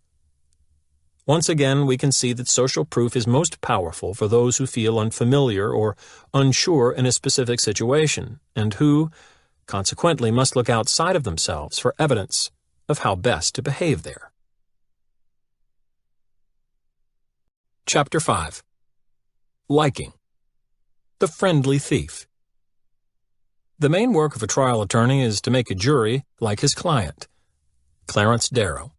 [SPEAKER 1] Once again, we can see that social proof is most powerful for those who feel unfamiliar or unsure in a specific situation, and who, consequently, must look outside of themselves for evidence of how best to behave there. Chapter 5. Liking. The Friendly Thief. The main work of a trial attorney is to make a jury like his client. Clarence Darrow.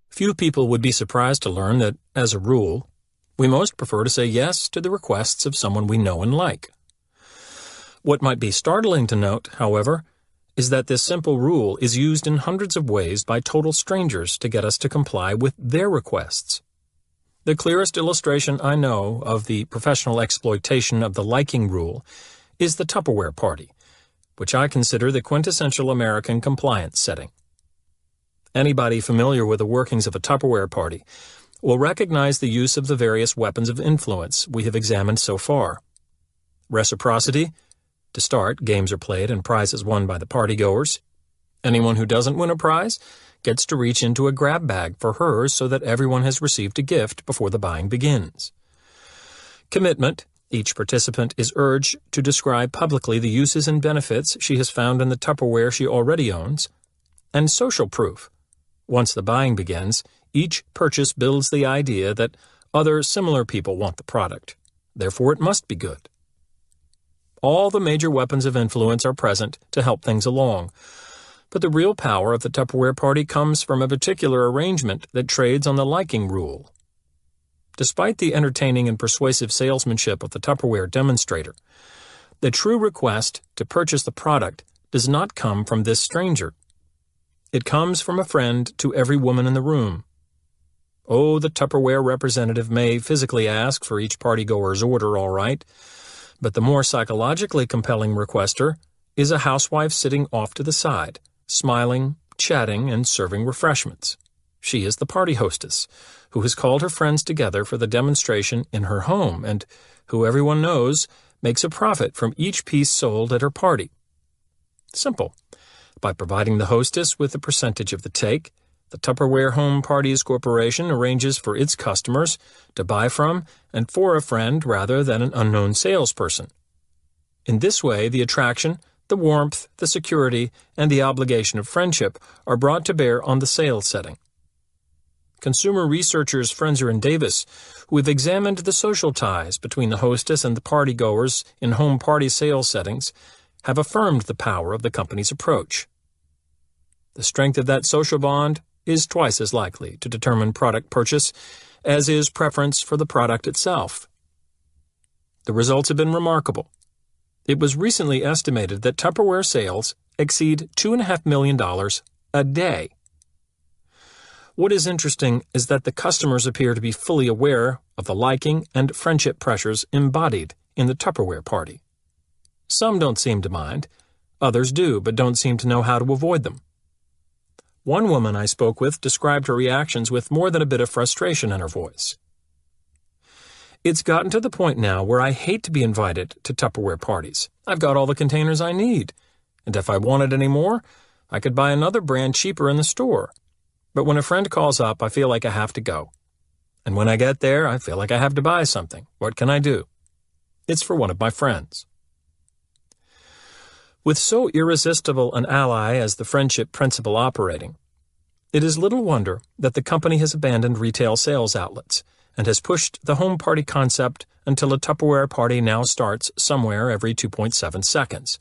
[SPEAKER 1] Few people would be surprised to learn that, as a rule, we most prefer to say yes to the requests of someone we know and like. What might be startling to note, however, is that this simple rule is used in hundreds of ways by total strangers to get us to comply with their requests. The clearest illustration I know of the professional exploitation of the liking rule is the Tupperware party, which I consider the quintessential American compliance setting. Anybody familiar with the workings of a Tupperware party will recognize the use of the various weapons of influence we have examined so far. Reciprocity. To start, games are played and prizes won by the partygoers. Anyone who doesn't win a prize gets to reach into a grab bag for hers so that everyone has received a gift before the buying begins. Commitment. Each participant is urged to describe publicly the uses and benefits she has found in the Tupperware she already owns. And social proof. Once the buying begins, each purchase builds the idea that other similar people want the product. Therefore, it must be good. All the major weapons of influence are present to help things along. But the real power of the Tupperware party comes from a particular arrangement that trades on the liking rule. Despite the entertaining and persuasive salesmanship of the Tupperware demonstrator, the true request to purchase the product does not come from this stranger. It comes from a friend to every woman in the room. Oh, the Tupperware representative may physically ask for each partygoer's order, all right, but the more psychologically compelling requester is a housewife sitting off to the side, smiling, chatting, and serving refreshments. She is the party hostess, who has called her friends together for the demonstration in her home and who everyone knows makes a profit from each piece sold at her party. Simple. By providing the hostess with a percentage of the take, the Tupperware Home Parties Corporation arranges for its customers to buy from and for a friend rather than an unknown salesperson. In this way, the attraction, the warmth, the security, and the obligation of friendship are brought to bear on the sales setting. Consumer researchers Frenzer and Davis, who have examined the social ties between the hostess and the partygoers in home party sales settings, have affirmed the power of the company's approach. The strength of that social bond is twice as likely to determine product purchase as is preference for the product itself. The results have been remarkable. It was recently estimated that Tupperware sales exceed $2.5 million a day. What is interesting is that the customers appear to be fully aware of the liking and friendship pressures embodied in the Tupperware party. Some don't seem to mind, others do, but don't seem to know how to avoid them. One woman I spoke with described her reactions with more than a bit of frustration in her voice. It's gotten to the point now where I hate to be invited to Tupperware parties. I've got all the containers I need, and if I wanted any more, I could buy another brand cheaper in the store. But when a friend calls up, I feel like I have to go. And when I get there, I feel like I have to buy something. What can I do? It's for one of my friends. With so irresistible an ally as the friendship principle operating, it is little wonder that the company has abandoned retail sales outlets and has pushed the home party concept until a Tupperware party now starts somewhere every 2.7 seconds.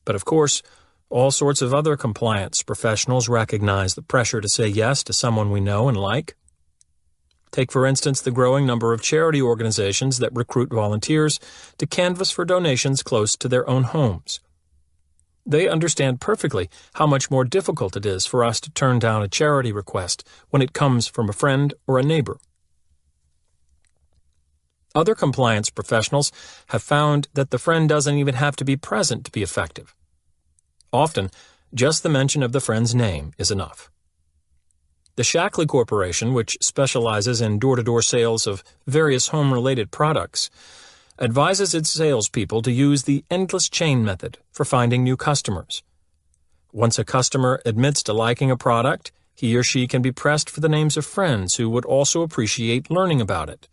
[SPEAKER 1] But of course, all sorts of other compliance professionals recognize the pressure to say yes to someone we know and like. Take, for instance, the growing number of charity organizations that recruit volunteers to canvass for donations close to their own homes. They understand perfectly how much more difficult it is for us to turn down a charity request when it comes from a friend or a neighbor. Other compliance professionals have found that the friend doesn't even have to be present to be effective. Often, just the mention of the friend's name is enough. The Shackley Corporation, which specializes in door-to-door sales of various home-related products, advises its salespeople to use the endless chain method for finding new customers. Once a customer admits to liking a product, he or she can be pressed for the names of friends who would also appreciate learning about it.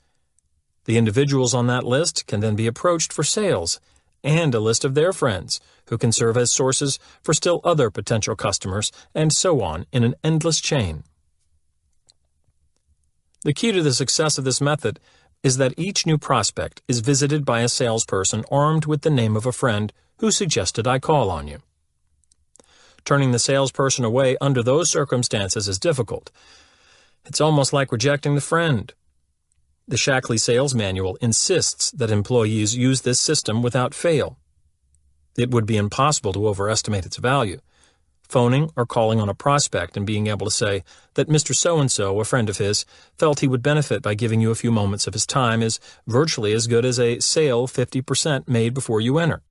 [SPEAKER 1] The individuals on that list can then be approached for sales, and a list of their friends, who can serve as sources for still other potential customers, and so on in an endless chain. The key to the success of this method is that each new prospect is visited by a salesperson armed with the name of a friend who suggested I call on you. Turning the salesperson away under those circumstances is difficult. It's almost like rejecting the friend. The Shackley Sales Manual insists that employees use this system without fail. It would be impossible to overestimate its value. Phoning or calling on a prospect and being able to say that Mr. So-and-so, a friend of his, felt he would benefit by giving you a few moments of his time is virtually as good as a sale 50% made before you enter.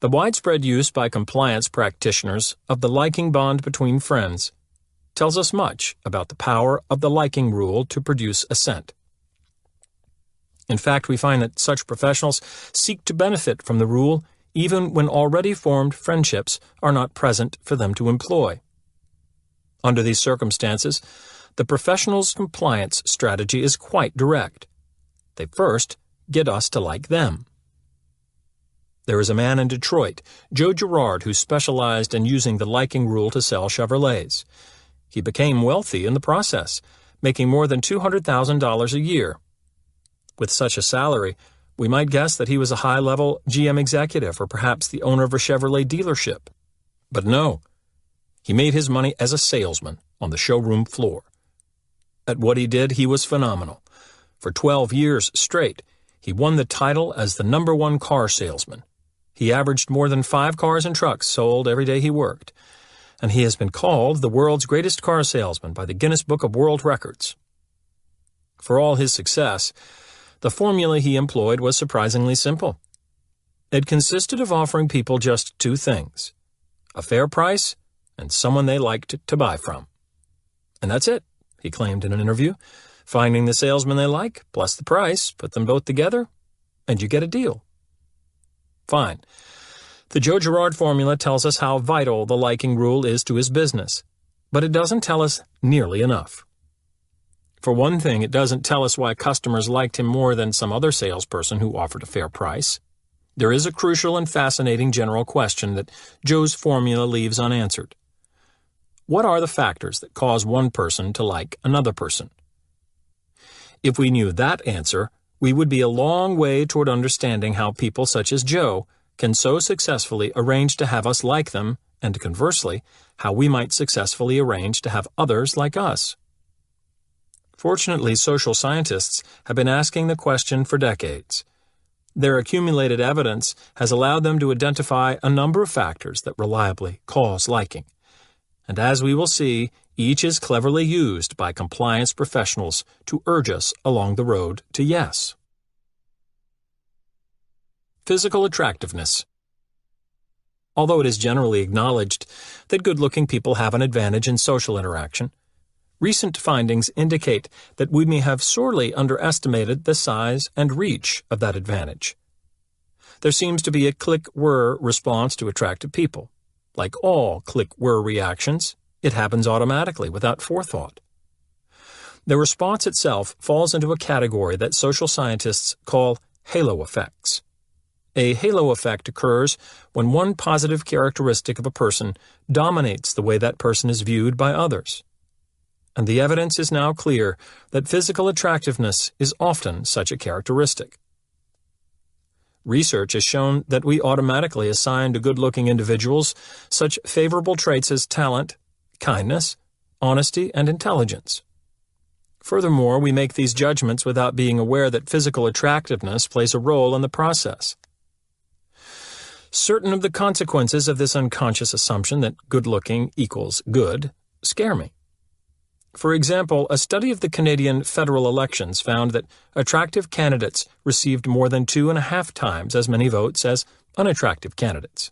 [SPEAKER 1] The widespread use by compliance practitioners of the liking bond between friends tells us much about the power of the liking rule to produce assent. In fact, we find that such professionals seek to benefit from the rule even when already formed friendships are not present for them to employ. Under these circumstances, the professional's compliance strategy is quite direct. They first get us to like them. There is a man in Detroit, Joe Girard, who specialized in using the liking rule to sell Chevrolets. He became wealthy in the process, making more than $200,000 a year. With such a salary, we might guess that he was a high-level GM executive or perhaps the owner of a Chevrolet dealership. But no, he made his money as a salesman on the showroom floor. At what he did, he was phenomenal. For 12 years straight, he won the title as the #1 car salesman. He averaged more than 5 cars and trucks sold every day he worked, and he has been called the world's greatest car salesman by the Guinness Book of World Records. For all his success, the formula he employed was surprisingly simple. It consisted of offering people just 2 things: a fair price and someone they liked to buy from. And that's it, he claimed in an interview. Finding the salesman they like, plus the price, put them both together, and you get a deal. Fine. The Joe Girard formula tells us how vital the liking rule is to his business, but it doesn't tell us nearly enough. For one thing, it doesn't tell us why customers liked him more than some other salesperson who offered a fair price. There is a crucial and fascinating general question that Joe's formula leaves unanswered. What are the factors that cause one person to like another person? If we knew that answer, we would be a long way toward understanding how people such as Joe can so successfully arrange to have us like them, and conversely, how we might successfully arrange to have others like us. Fortunately, social scientists have been asking the question for decades. Their accumulated evidence has allowed them to identify a number of factors that reliably cause liking. And as we will see, each is cleverly used by compliance professionals to urge us along the road to yes. Physical attractiveness. Although it is generally acknowledged that good-looking people have an advantage in social interaction, recent findings indicate that we may have sorely underestimated the size and reach of that advantage. There seems to be a click-whir response to attractive people. Like all click-whir reactions, it happens automatically without forethought. The response itself falls into a category that social scientists call halo effects. A halo effect occurs when one positive characteristic of a person dominates the way that person is viewed by others. And the evidence is now clear that physical attractiveness is often such a characteristic. Research has shown that we automatically assign to good-looking individuals such favorable traits as talent, kindness, honesty, and intelligence. Furthermore, we make these judgments without being aware that physical attractiveness plays a role in the process. Certain of the consequences of this unconscious assumption that good-looking equals good scare me. For example, a study of the Canadian federal elections found that attractive candidates received more than 2.5 times as many votes as unattractive candidates.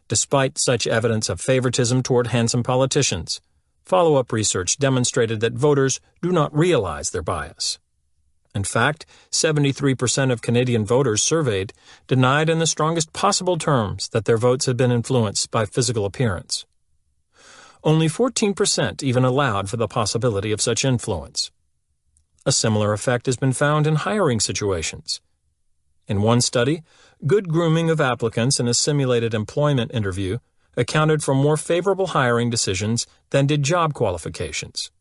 [SPEAKER 1] Despite such evidence of favoritism toward handsome politicians, follow-up research demonstrated that voters do not realize their bias. In fact, 73% of Canadian voters surveyed denied in the strongest possible terms that their votes had been influenced by physical appearance. Only 14% even allowed for the possibility of such influence. A similar effect has been found in hiring situations. In one study, good grooming of applicants in a simulated employment interview accounted for more favorable hiring decisions than did job qualifications.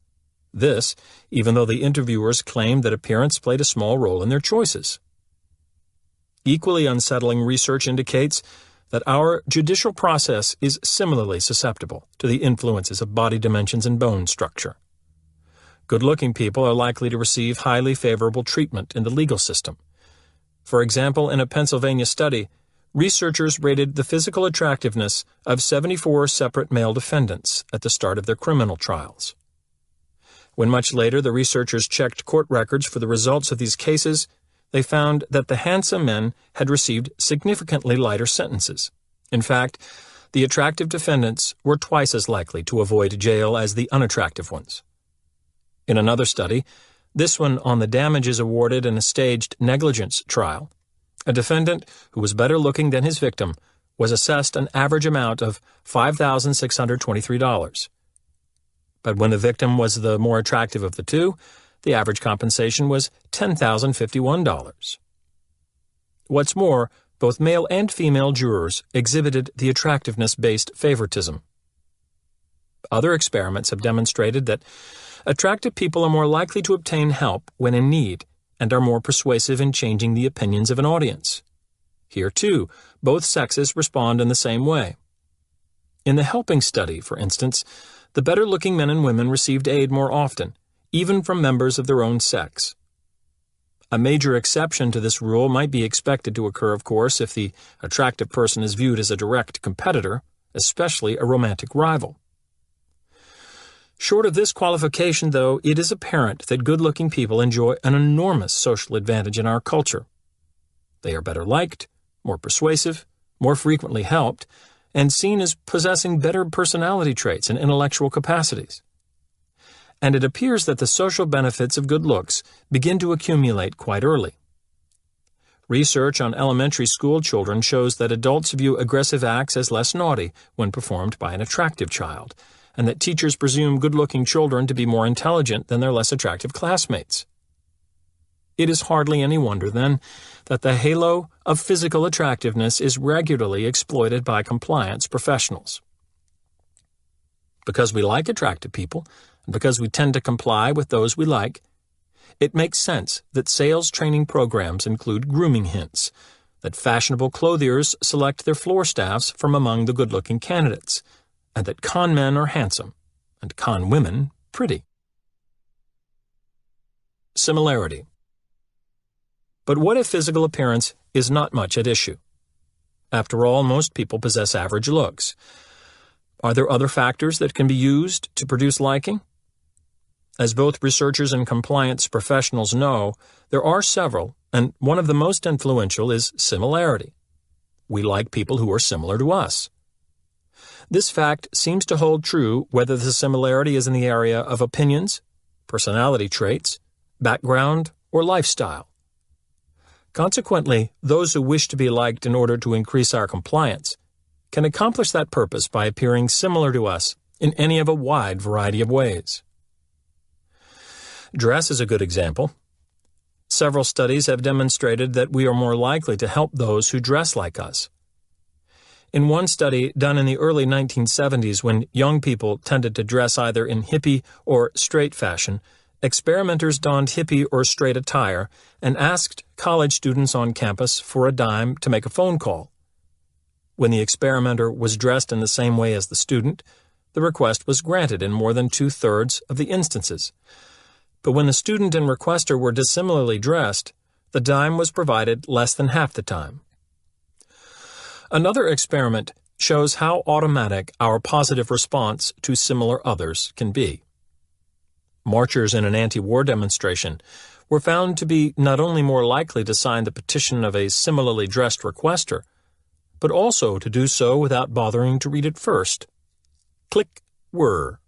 [SPEAKER 1] This, even though the interviewers claimed that appearance played a small role in their choices. Equally unsettling research indicates that our judicial process is similarly susceptible to the influences of body dimensions and bone structure. Good-looking people are likely to receive highly favorable treatment in the legal system. For example, in a Pennsylvania study, researchers rated the physical attractiveness of 74 separate male defendants at the start of their criminal trials. When much later the researchers checked court records for the results of these cases, they found that the handsome men had received significantly lighter sentences. In fact, the attractive defendants were twice as likely to avoid jail as the unattractive ones. In another study, this one on the damages awarded in a staged negligence trial, a defendant who was better looking than his victim was assessed an average amount of $5,623. But when the victim was the more attractive of the two, the average compensation was $10,051. What's more, both male and female jurors exhibited the attractiveness-based favoritism. Other experiments have demonstrated that attractive people are more likely to obtain help when in need and are more persuasive in changing the opinions of an audience. Here, too, both sexes respond in the same way. In the helping study, for instance, the better-looking men and women received aid more often, even from members of their own sex. A major exception to this rule might be expected to occur, of course, if the attractive person is viewed as a direct competitor, especially a romantic rival. Short of this qualification, though, it is apparent that good-looking people enjoy an enormous social advantage in our culture. They are better liked, more persuasive, more frequently helped, and seen as possessing better personality traits and intellectual capacities. And it appears that the social benefits of good looks begin to accumulate quite early. Research on elementary school children shows that adults view aggressive acts as less naughty when performed by an attractive child, and that teachers presume good-looking children to be more intelligent than their less attractive classmates. It is hardly any wonder, then, that the halo of physical attractiveness is regularly exploited by compliance professionals. Because we like attractive people, and because we tend to comply with those we like, it makes sense that sales training programs include grooming hints, that fashionable clothiers select their floor staffs from among the good-looking candidates, and that con men are handsome, and con women pretty. Similarity. But what if physical appearance is not much at issue? After all, most people possess average looks. Are there other factors that can be used to produce liking? As both researchers and compliance professionals know, there are several, and one of the most influential is similarity. We like people who are similar to us. This fact seems to hold true whether the similarity is in the area of opinions, personality traits, background, or lifestyle. Consequently, those who wish to be liked in order to increase our compliance can accomplish that purpose by appearing similar to us in any of a wide variety of ways. Dress is a good example. Several studies have demonstrated that we are more likely to help those who dress like us. In one study done in the early 1970s, when young people tended to dress either in hippie or straight fashion, experimenters donned hippie or straight attire and asked college students on campus for a dime to make a phone call. When the experimenter was dressed in the same way as the student, the request was granted in more than 2/3 of the instances. But when the student and requester were dissimilarly dressed, the dime was provided less than half the time. Another experiment shows how automatic our positive response to similar others can be. Marchers in an anti-war demonstration were found to be not only more likely to sign the petition of a similarly dressed requester, but also to do so without bothering to read it first. Click, whir.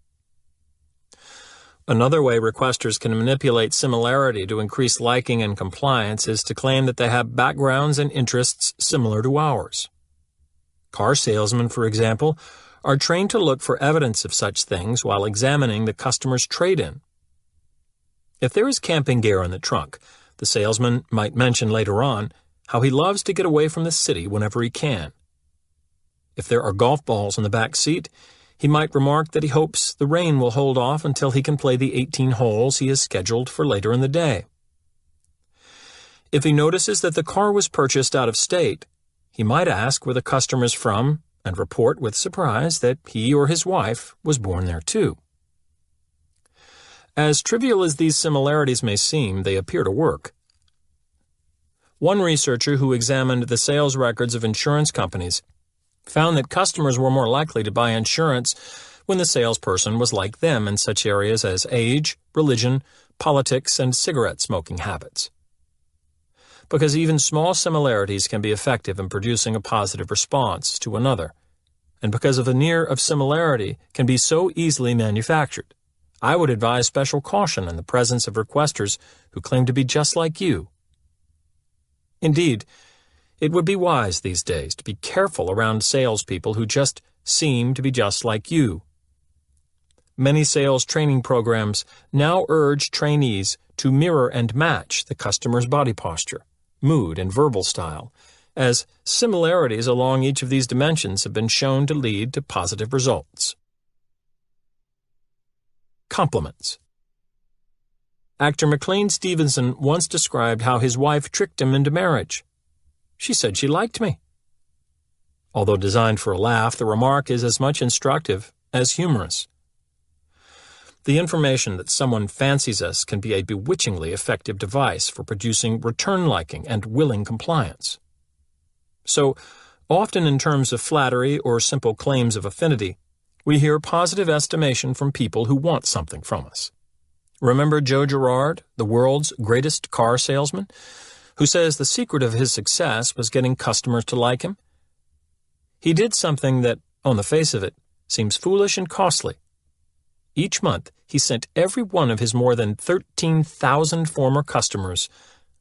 [SPEAKER 1] Another way requesters can manipulate similarity to increase liking and compliance is to claim that they have backgrounds and interests similar to ours. Car salesmen, for example, are trained to look for evidence of such things while examining the customer's trade-in. If there is camping gear in the trunk, the salesman might mention later on how he loves to get away from the city whenever he can. If there are golf balls in the back seat, he might remark that he hopes the rain will hold off until he can play the 18 holes he has scheduled for later in the day. If he notices that the car was purchased out of state, he might ask where the customer is from and report with surprise that he or his wife was born there too. As trivial as these similarities may seem, they appear to work. One researcher who examined the sales records of insurance companies found that customers were more likely to buy insurance when the salesperson was like them in such areas as age, religion, politics, and cigarette smoking habits. because even small similarities can be effective in producing a positive response to another, and because a veneer of similarity can be so easily manufactured. I would advise special caution in the presence of requesters who claim to be just like you. Indeed, it would be wise these days to be careful around salespeople who just seem to be just like you. Many sales training programs now urge trainees to mirror and match the customer's body posture, mood, and verbal style, as similarities along each of these dimensions have been shown to lead to positive results. Compliments. Actor McLean Stevenson once described how his wife tricked him into marriage. She said she liked me. Although designed for a laugh, the remark is as much instructive as humorous. The information that someone fancies us can be a bewitchingly effective device for producing return liking and willing compliance. So, often in terms of flattery or simple claims of affinity, we hear positive estimation from people who want something from us. Remember Joe Girard, the world's greatest car salesman, who says the secret of his success was getting customers to like him? He did something that, on the face of it, seems foolish and costly. Each month, he sent every one of his more than 13,000 former customers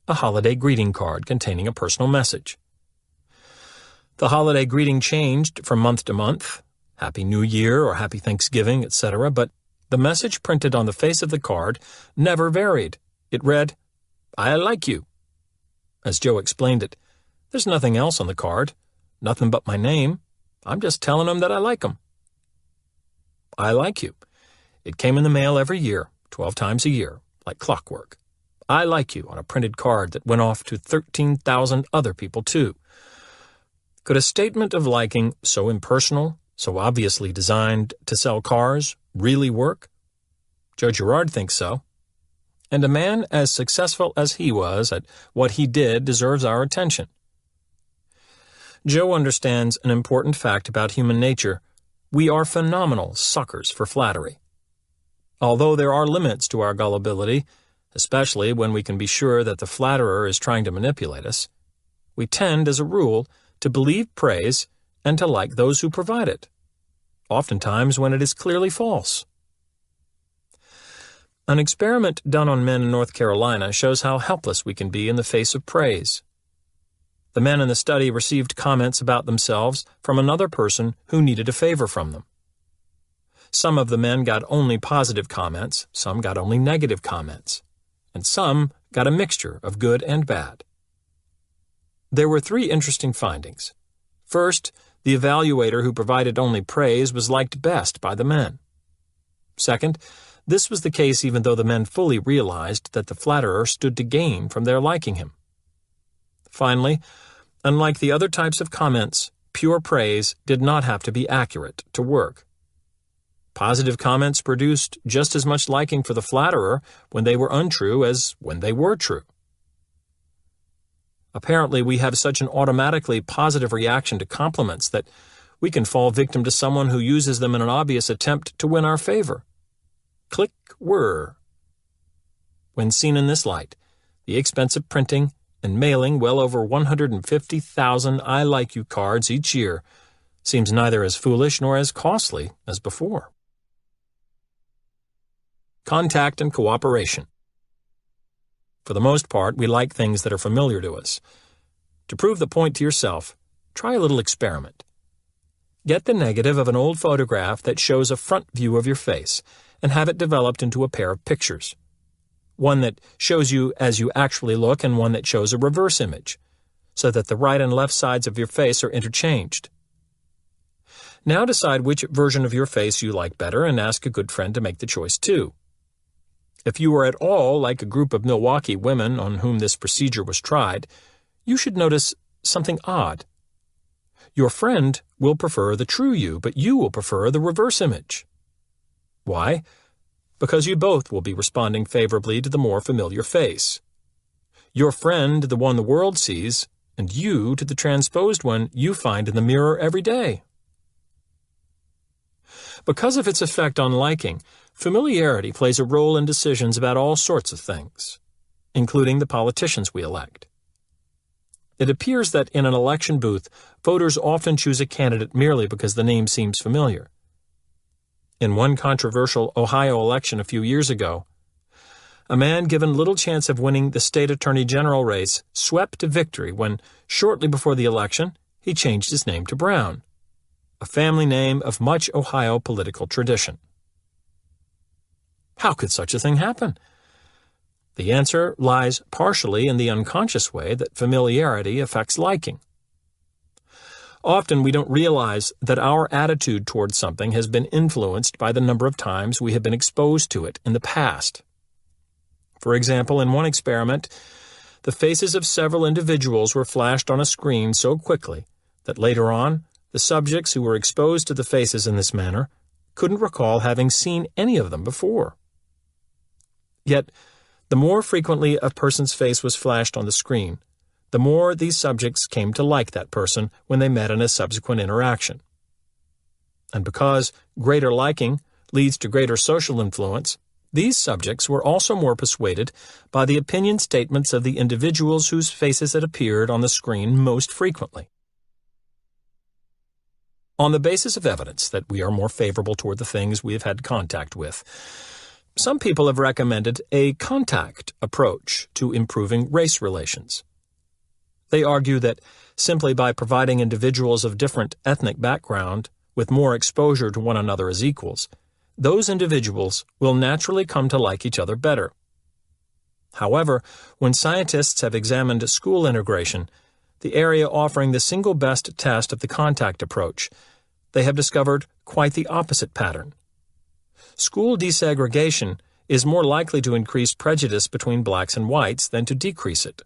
[SPEAKER 1] a holiday greeting card containing a personal message. The holiday greeting changed from month to month, Happy New Year or Happy Thanksgiving, etc., but the message printed on the face of the card never varied. It read, "I like you." As Joe explained it, there's nothing else on the card, nothing but my name. I'm just telling them that I like them. I like you. It came in the mail every year, 12 times a year, like clockwork. I like you on a printed card that went off to 13,000 other people, too. Could a statement of liking so impersonal, so obviously designed to sell cars, really work? Joe Girard thinks so. And a man as successful as he was at what he did deserves our attention. Joe understands an important fact about human nature. We are phenomenal suckers for flattery. Although there are limits to our gullibility, especially when we can be sure that the flatterer is trying to manipulate us, we tend, as a rule, to believe praise and to like those who provide it, oftentimes when it is clearly false. An experiment done on men in North Carolina shows how helpless we can be in the face of praise. The men in the study received comments about themselves from another person who needed a favor from them. Some of the men got only positive comments, some got only negative comments, and some got a mixture of good and bad. There were 3 interesting findings. First, the evaluator who provided only praise was liked best by the men. Second, this was the case even though the men fully realized that the flatterer stood to gain from their liking him. Finally, unlike the other types of comments, pure praise did not have to be accurate to work. Positive comments produced just as much liking for the flatterer when they were untrue as when they were true. Apparently, we have such an automatically positive reaction to compliments that we can fall victim to someone who uses them in an obvious attempt to win our favor. Click whir. When seen in this light, the expensive printing and mailing well over 150,000 I like you cards each year seems neither as foolish nor as costly as before. Contact and cooperation. For the most part, we like things that are familiar to us. To prove the point to yourself, try a little experiment. Get the negative of an old photograph that shows a front view of your face and have it developed into a pair of pictures. One that shows you as you actually look and one that shows a reverse image, so that the right and left sides of your face are interchanged. Now decide which version of your face you like better and ask a good friend to make the choice too. If you are at all like a group of Milwaukee women on whom this procedure was tried, you should notice something odd. Your friend will prefer the true you, but you will prefer the reverse image. Why? Because you both will be responding favorably to the more familiar face. Your friend, the one the world sees, and you to the transposed one you find in the mirror every day. Because of its effect on liking, familiarity plays a role in decisions about all sorts of things, including the politicians we elect. It appears that in an election booth, voters often choose a candidate merely because the name seems familiar. In one controversial Ohio election a few years ago, a man given little chance of winning the state attorney general race swept to victory when, shortly before the election, he changed his name to Brown, a family name of much Ohio political tradition. How could such a thing happen? The answer lies partially in the unconscious way that familiarity affects liking. Often we don't realize that our attitude towards something has been influenced by the number of times we have been exposed to it in the past. For example, in one experiment, the faces of several individuals were flashed on a screen so quickly that later on, the subjects who were exposed to the faces in this manner couldn't recall having seen any of them before. Yet, the more frequently a person's face was flashed on the screen, the more these subjects came to like that person when they met in a subsequent interaction. And because greater liking leads to greater social influence, these subjects were also more persuaded by the opinion statements of the individuals whose faces had appeared on the screen most frequently. On the basis of evidence that we are more favorable toward the things we have had contact with, some people have recommended a contact approach to improving race relations. They argue that simply by providing individuals of different ethnic background with more exposure to one another as equals, those individuals will naturally come to like each other better. However, when scientists have examined school integration, the area offering the single best test of the contact approach, they have discovered quite the opposite pattern. School desegregation is more likely to increase prejudice between blacks and whites than to decrease it.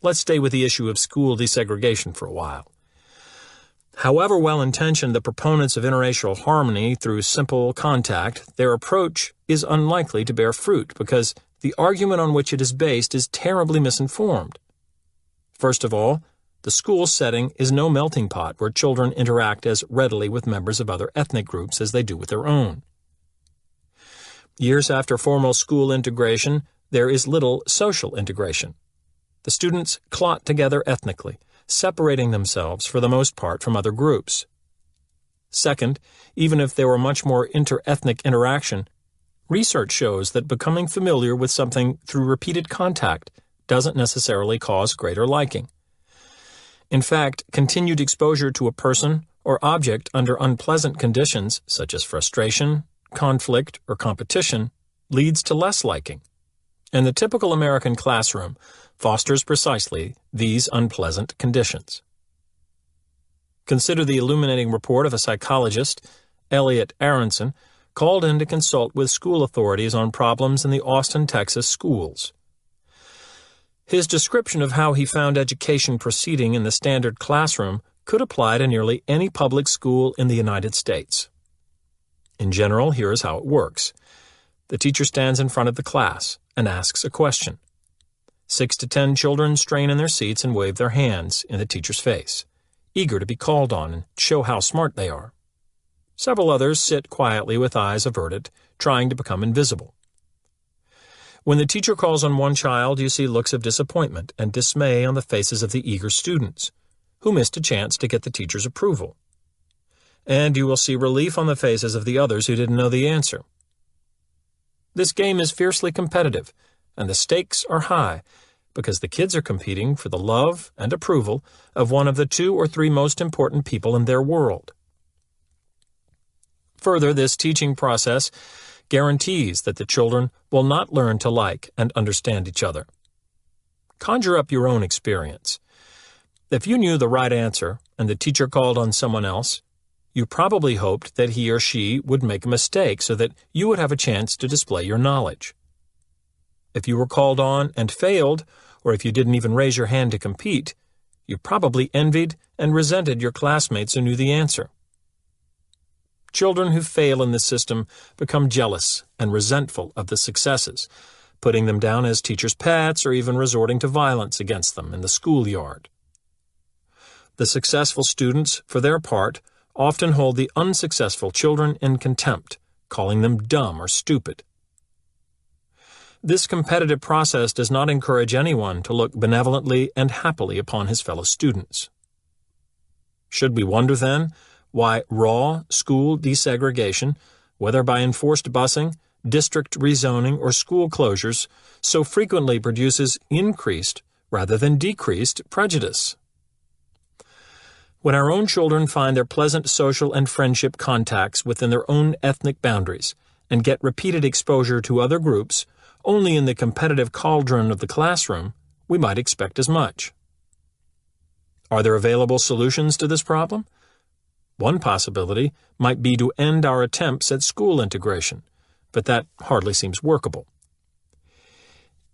[SPEAKER 1] Let's stay with the issue of school desegregation for a while. However well-intentioned the proponents of interracial harmony through simple contact, their approach is unlikely to bear fruit because the argument on which it is based is terribly misinformed. First of all, the school setting is no melting pot where children interact as readily with members of other ethnic groups as they do with their own. Years after formal school integration, there is little social integration. The students clot together ethnically, separating themselves for the most part from other groups. Second, even if there were much more inter-ethnic interaction, research shows that becoming familiar with something through repeated contact doesn't necessarily cause greater liking. In fact, continued exposure to a person or object under unpleasant conditions, such as frustration, conflict, or competition, leads to less liking. And the typical American classroom fosters precisely these unpleasant conditions. Consider the illuminating report of a psychologist, Elliot Aronson, called in to consult with school authorities on problems in the Austin, Texas schools. His description of how he found education proceeding in the standard classroom could apply to nearly any public school in the United States. In general, here is how it works. The teacher stands in front of the class and asks a question. 6 to 10 children strain in their seats and wave their hands in the teacher's face, eager to be called on and show how smart they are. Several others sit quietly with eyes averted, trying to become invisible. When the teacher calls on one child, you see looks of disappointment and dismay on the faces of the eager students, who missed a chance to get the teacher's approval. And you will see relief on the faces of the others who didn't know the answer. This game is fiercely competitive, and the stakes are high, because the kids are competing for the love and approval of one of the 2 or 3 most important people in their world. Further, this teaching process guarantees that the children will not learn to like and understand each other. Conjure up your own experience. If you knew the right answer and the teacher called on someone else, you probably hoped that he or she would make a mistake so that you would have a chance to display your knowledge. If you were called on and failed, or if you didn't even raise your hand to compete, you probably envied and resented your classmates who knew the answer. Children who fail in this system become jealous and resentful of the successes, putting them down as teachers' pets or even resorting to violence against them in the schoolyard. The successful students, for their part, often hold the unsuccessful children in contempt, calling them dumb or stupid. This competitive process does not encourage anyone to look benevolently and happily upon his fellow students. Should we wonder, then, why raw school desegregation, whether by enforced busing, district rezoning, or school closures, so frequently produces increased rather than decreased prejudice? When our own children find their pleasant social and friendship contacts within their own ethnic boundaries and get repeated exposure to other groups only in the competitive cauldron of the classroom, we might expect as much. Are there available solutions to this problem? One possibility might be to end our attempts at school integration, but that hardly seems workable.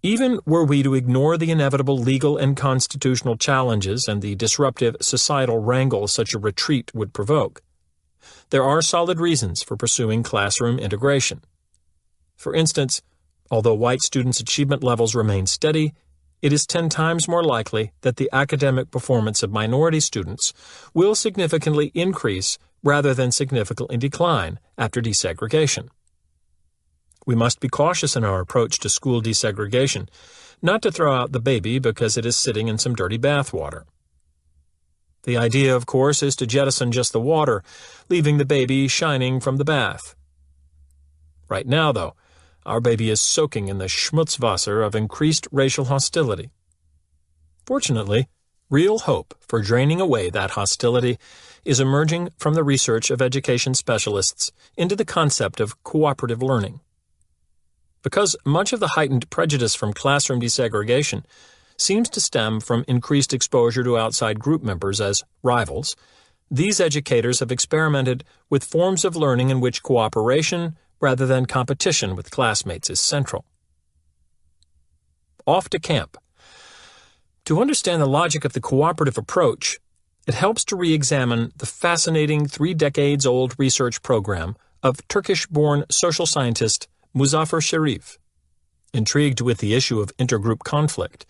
[SPEAKER 1] Even were we to ignore the inevitable legal and constitutional challenges and the disruptive societal wrangle such a retreat would provoke, there are solid reasons for pursuing classroom integration. For instance, although white students' achievement levels remain steady, it is 10 times more likely that the academic performance of minority students will significantly increase rather than significantly decline after desegregation. We must be cautious in our approach to school desegregation, not to throw out the baby because it is sitting in some dirty bathwater. The idea, of course, is to jettison just the water, leaving the baby shining from the bath. Right now, though, our baby is soaking in the Schmutzwasser of increased racial hostility. Fortunately, real hope for draining away that hostility is emerging from the research of education specialists into the concept of cooperative learning. Because much of the heightened prejudice from classroom desegregation seems to stem from increased exposure to outside group members as rivals, these educators have experimented with forms of learning in which cooperation rather than competition with classmates is central. Off to camp. To understand the logic of the cooperative approach, it helps to re-examine the fascinating 3-decades-old research program of Turkish-born social scientist Muzafer Sherif. Intrigued with the issue of intergroup conflict,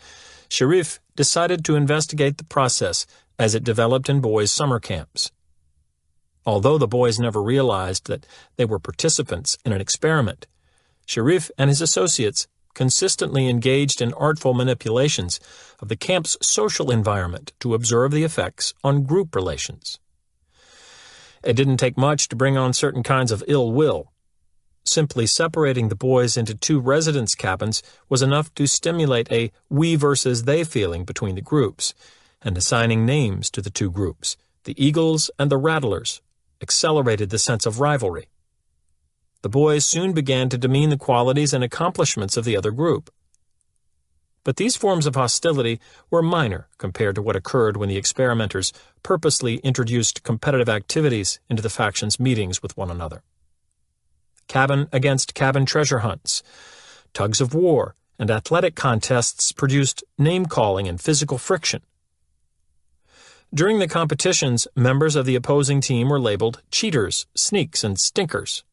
[SPEAKER 1] Sherif decided to investigate the process as it developed in boys' summer camps. Although the boys never realized that they were participants in an experiment, Sherif and his associates consistently engaged in artful manipulations of the camp's social environment to observe the effects on group relations. It didn't take much to bring on certain kinds of ill will. Simply separating the boys into 2 residence cabins was enough to stimulate a we versus they feeling between the groups, and assigning names to the 2 groups, the Eagles and the Rattlers, accelerated the sense of rivalry. The boys soon began to demean the qualities and accomplishments of the other group. But these forms of hostility were minor compared to what occurred when the experimenters purposely introduced competitive activities into the factions' meetings with one another. Cabin against cabin treasure hunts, tugs of war, and athletic contests produced name-calling and physical friction. During the competitions, members of the opposing team were labeled cheaters, sneaks, and stinkers.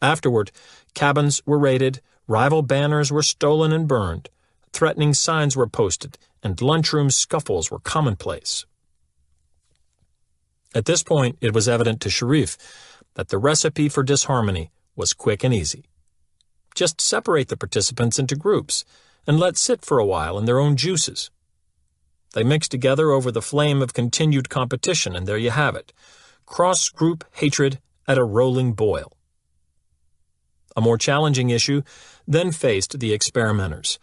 [SPEAKER 1] Afterward, cabins were raided, rival banners were stolen and burned, threatening signs were posted, and lunchroom scuffles were commonplace. At this point, it was evident to Sherif that the recipe for disharmony was quick and easy. Just separate the participants into groups and let sit for a while in their own juices. They mix together over the flame of continued competition, and there you have it, cross-group hatred at a rolling boil. A more challenging issue then faced the experimenters: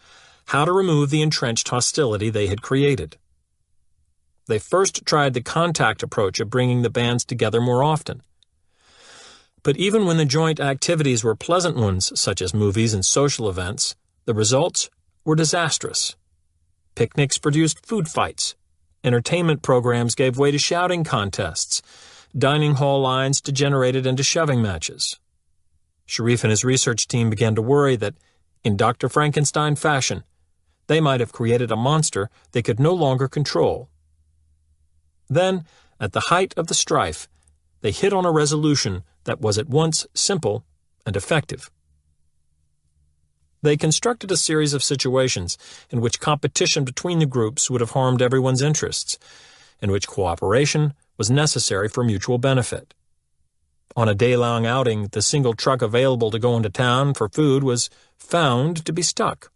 [SPEAKER 1] how to remove the entrenched hostility they had created. They first tried the contact approach of bringing the bands together more often. But even when the joint activities were pleasant ones, such as movies and social events, the results were disastrous. Picnics produced food fights. Entertainment programs gave way to shouting contests. Dining hall lines degenerated into shoving matches. Sherif and his research team began to worry that, in Dr. Frankenstein fashion, they might have created a monster they could no longer control. Then, at the height of the strife, they hit on a resolution that was at once simple and effective. They constructed a series of situations in which competition between the groups would have harmed everyone's interests, in which cooperation was necessary for mutual benefit. On a day-long outing, the single truck available to go into town for food was found to be stuck.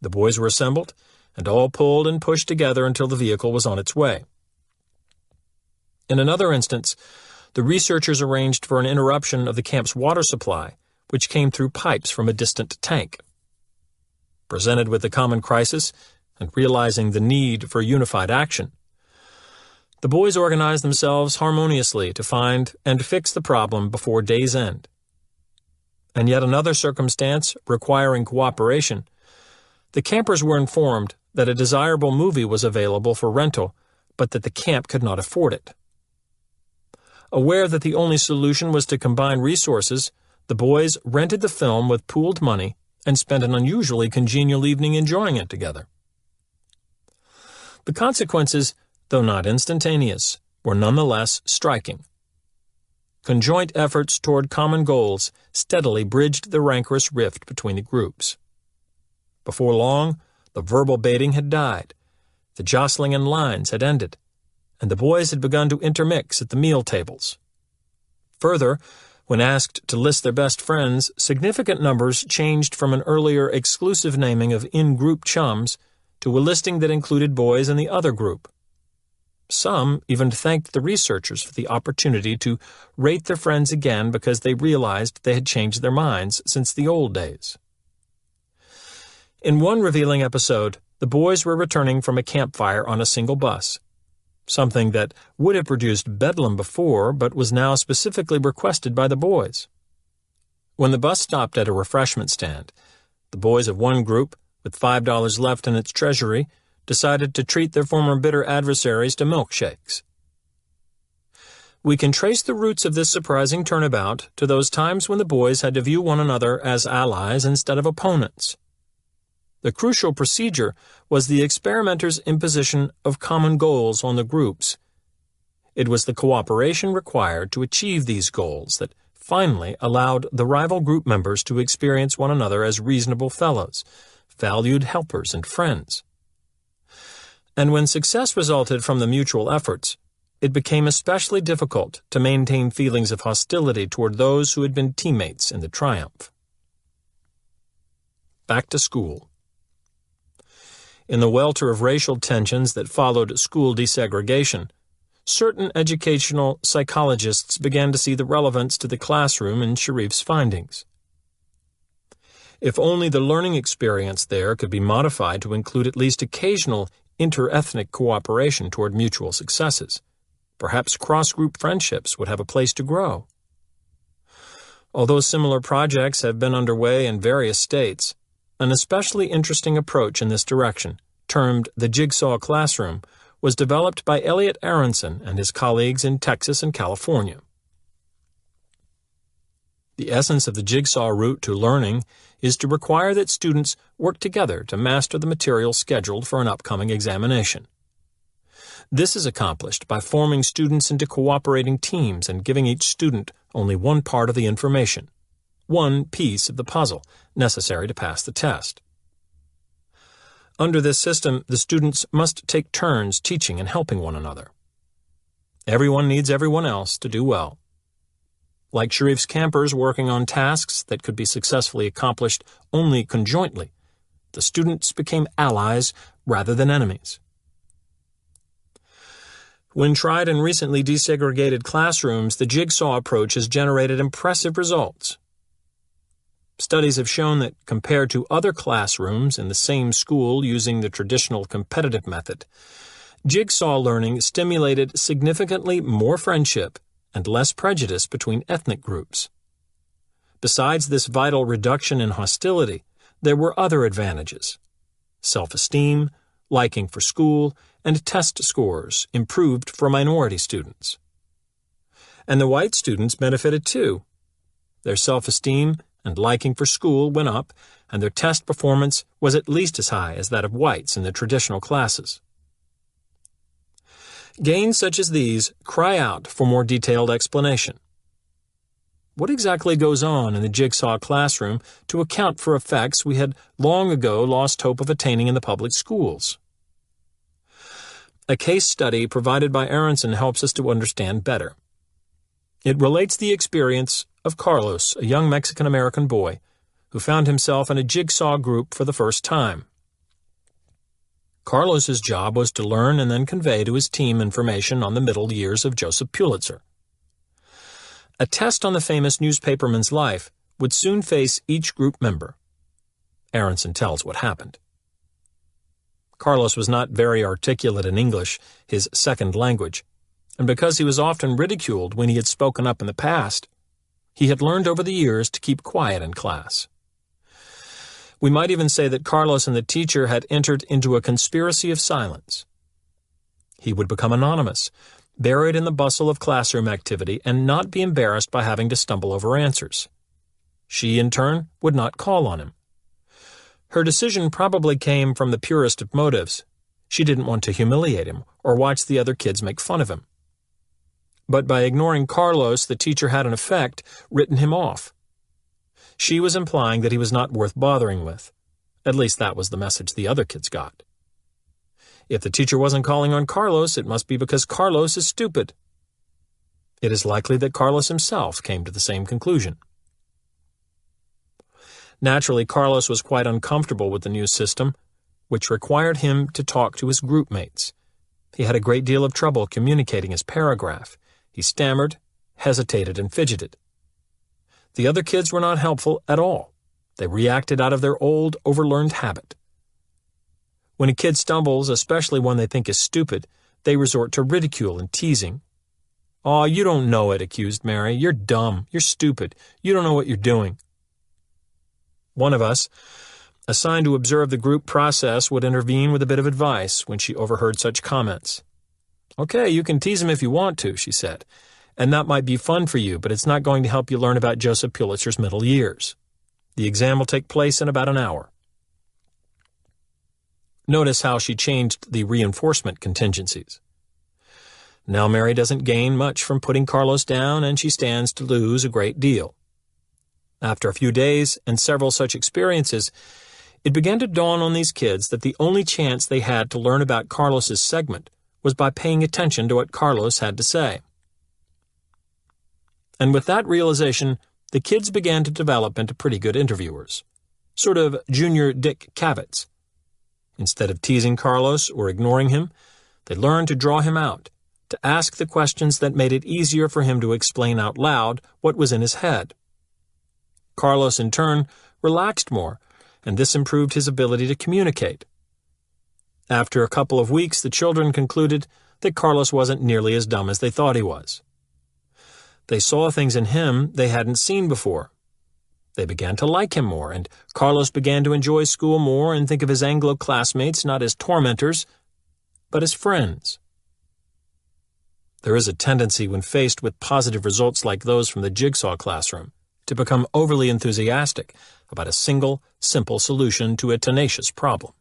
[SPEAKER 1] The boys were assembled, and all pulled and pushed together until the vehicle was on its way. In another instance, the researchers arranged for an interruption of the camp's water supply, which came through pipes from a distant tank. Presented with the common crisis and realizing the need for unified action, the boys organized themselves harmoniously to find and fix the problem before day's end. And yet another circumstance requiring cooperation, the campers were informed that a desirable movie was available for rental, but that the camp could not afford it. Aware that the only solution was to combine resources, the boys rented the film with pooled money and spent an unusually congenial evening enjoying it together. The consequences, though not instantaneous, were nonetheless striking. Conjoint efforts toward common goals steadily bridged the rancorous rift between the groups. Before long, the verbal baiting had died, the jostling in lines had ended, and the boys had begun to intermix at the meal tables. Further, when asked to list their best friends, significant numbers changed from an earlier exclusive naming of in-group chums to a listing that included boys in the other group. Some even thanked the researchers for the opportunity to rate their friends again because they realized they had changed their minds since the old days. In one revealing episode, the boys were returning from a campfire on a single bus, something that would have produced bedlam before but was now specifically requested by the boys. When the bus stopped at a refreshment stand, the boys of one group, with $5 left in its treasury, decided to treat their former bitter adversaries to milkshakes. We can trace the roots of this surprising turnabout to those times when the boys had to view one another as allies instead of opponents. The crucial procedure was the experimenters' imposition of common goals on the groups. It was the cooperation required to achieve these goals that finally allowed the rival group members to experience one another as reasonable fellows, valued helpers and friends. And when success resulted from the mutual efforts, it became especially difficult to maintain feelings of hostility toward those who had been teammates in the triumph. Back to school. In the welter of racial tensions that followed school desegregation, certain educational psychologists began to see the relevance to the classroom in Sharif's findings. If only the learning experience there could be modified to include at least occasional inter-ethnic cooperation toward mutual successes, perhaps cross-group friendships would have a place to grow. Although similar projects have been underway in various states, an especially interesting approach in this direction, termed the Jigsaw Classroom, was developed by Elliot Aronson and his colleagues in Texas and California. The essence of the jigsaw route to learning is to require that students work together to master the material scheduled for an upcoming examination. This is accomplished by forming students into cooperating teams and giving each student only one part of the information, one piece of the puzzle necessary to pass the test. Under this system, the students must take turns teaching and helping one another. Everyone needs everyone else to do well. Like Sharif's campers working on tasks that could be successfully accomplished only conjointly, the students became allies rather than enemies. When tried in recently desegregated classrooms, the jigsaw approach has generated impressive results. Studies have shown that compared to other classrooms in the same school using the traditional competitive method, jigsaw learning stimulated significantly more friendship and less prejudice between ethnic groups. Besides this vital reduction in hostility, there were other advantages. Self-esteem, liking for school, and test scores improved for minority students. And the white students benefited too. Their self-esteem and liking for school went up, and their test performance was at least as high as that of whites in the traditional classes. Gains such as these cry out for more detailed explanation. What exactly goes on in the jigsaw classroom to account for effects we had long ago lost hope of attaining in the public schools? A case study provided by Aronson helps us to understand better. It relates the experience of Carlos, a young Mexican-American boy, who found himself in a jigsaw group for the first time. Carlos's job was to learn and then convey to his team information on the middle years of Joseph Pulitzer. A test on the famous newspaperman's life would soon face each group member. Aronson tells what happened. Carlos was not very articulate in English, his second language, and because he was often ridiculed when he had spoken up in the past, he had learned over the years to keep quiet in class. We might even say that Carlos and the teacher had entered into a conspiracy of silence. He would become anonymous, buried in the bustle of classroom activity, and not be embarrassed by having to stumble over answers. She, in turn, would not call on him. Her decision probably came from the purest of motives. She didn't want to humiliate him or watch the other kids make fun of him. But by ignoring Carlos, the teacher had, in effect, written him off. She was implying that he was not worth bothering with. At least that was the message the other kids got. If the teacher wasn't calling on Carlos, it must be because Carlos is stupid. It is likely that Carlos himself came to the same conclusion. Naturally, Carlos was quite uncomfortable with the new system, which required him to talk to his group mates. He had a great deal of trouble communicating his paragraph. He stammered, hesitated, and fidgeted. The other kids were not helpful at all. They reacted out of their old, overlearned habit. When a kid stumbles, especially one they think is stupid, they resort to ridicule and teasing. "Aw, you don't know it," accused Mary. "You're dumb. You're stupid. You don't know what you're doing." One of us, assigned to observe the group process, would intervene with a bit of advice when she overheard such comments. "Okay, you can tease him if you want to," she said, "and that might be fun for you, but it's not going to help you learn about Joseph Pulitzer's middle years. The exam will take place in about an hour." Notice how she changed the reinforcement contingencies. Now Mary doesn't gain much from putting Carlos down, and she stands to lose a great deal. After a few days and several such experiences, it began to dawn on these kids that the only chance they had to learn about Carlos's segment was by paying attention to what Carlos had to say. And with that realization, the kids began to develop into pretty good interviewers, sort of junior Dick Cavitts. Instead of teasing Carlos or ignoring him, they learned to draw him out, to ask the questions that made it easier for him to explain out loud what was in his head. Carlos, in turn, relaxed more, and this improved his ability to communicate. After a couple of weeks, the children concluded that Carlos wasn't nearly as dumb as they thought he was. They saw things in him they hadn't seen before. They began to like him more, and Carlos began to enjoy school more and think of his Anglo classmates not as tormentors, but as friends. There is a tendency when faced with positive results like those from the jigsaw classroom to become overly enthusiastic about a single, simple solution to a tenacious problem.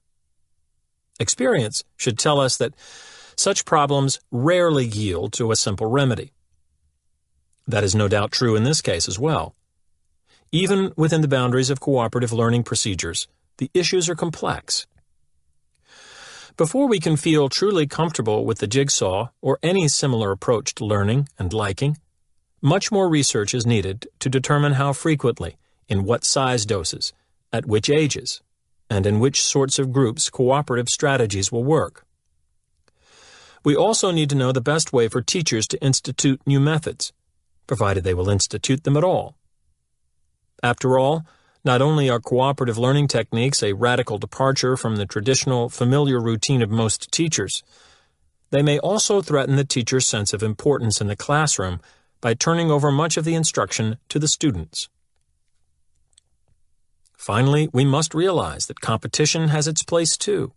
[SPEAKER 1] Experience should tell us that such problems rarely yield to a simple remedy. That is no doubt true in this case as well. Even within the boundaries of cooperative learning procedures, the issues are complex. Before we can feel truly comfortable with the jigsaw or any similar approach to learning and liking, much more research is needed to determine how frequently, in what size doses, at which ages, and in which sorts of groups cooperative strategies will work. We also need to know the best way for teachers to institute new methods, provided they will institute them at all. After all, not only are cooperative learning techniques a radical departure from the traditional, familiar routine of most teachers, they may also threaten the teacher's sense of importance in the classroom by turning over much of the instruction to the students. Finally, we must realize that competition has its place too.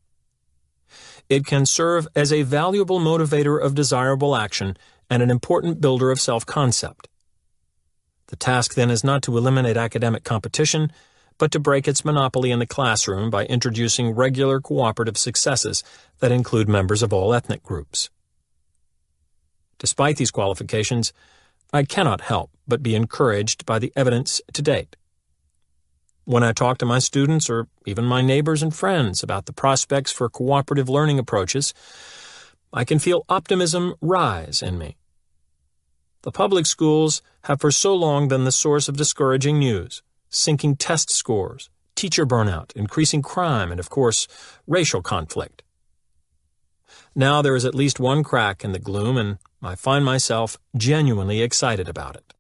[SPEAKER 1] It can serve as a valuable motivator of desirable action and an important builder of self-concept. The task then is not to eliminate academic competition, but to break its monopoly in the classroom by introducing regular cooperative successes that include members of all ethnic groups. Despite these qualifications, I cannot help but be encouraged by the evidence to date. When I talk to my students or even my neighbors and friends about the prospects for cooperative learning approaches, I can feel optimism rise in me. The public schools have for so long been the source of discouraging news, sinking test scores, teacher burnout, increasing crime, and, of course, racial conflict. Now there is at least one crack in the gloom, and I find myself genuinely excited about it.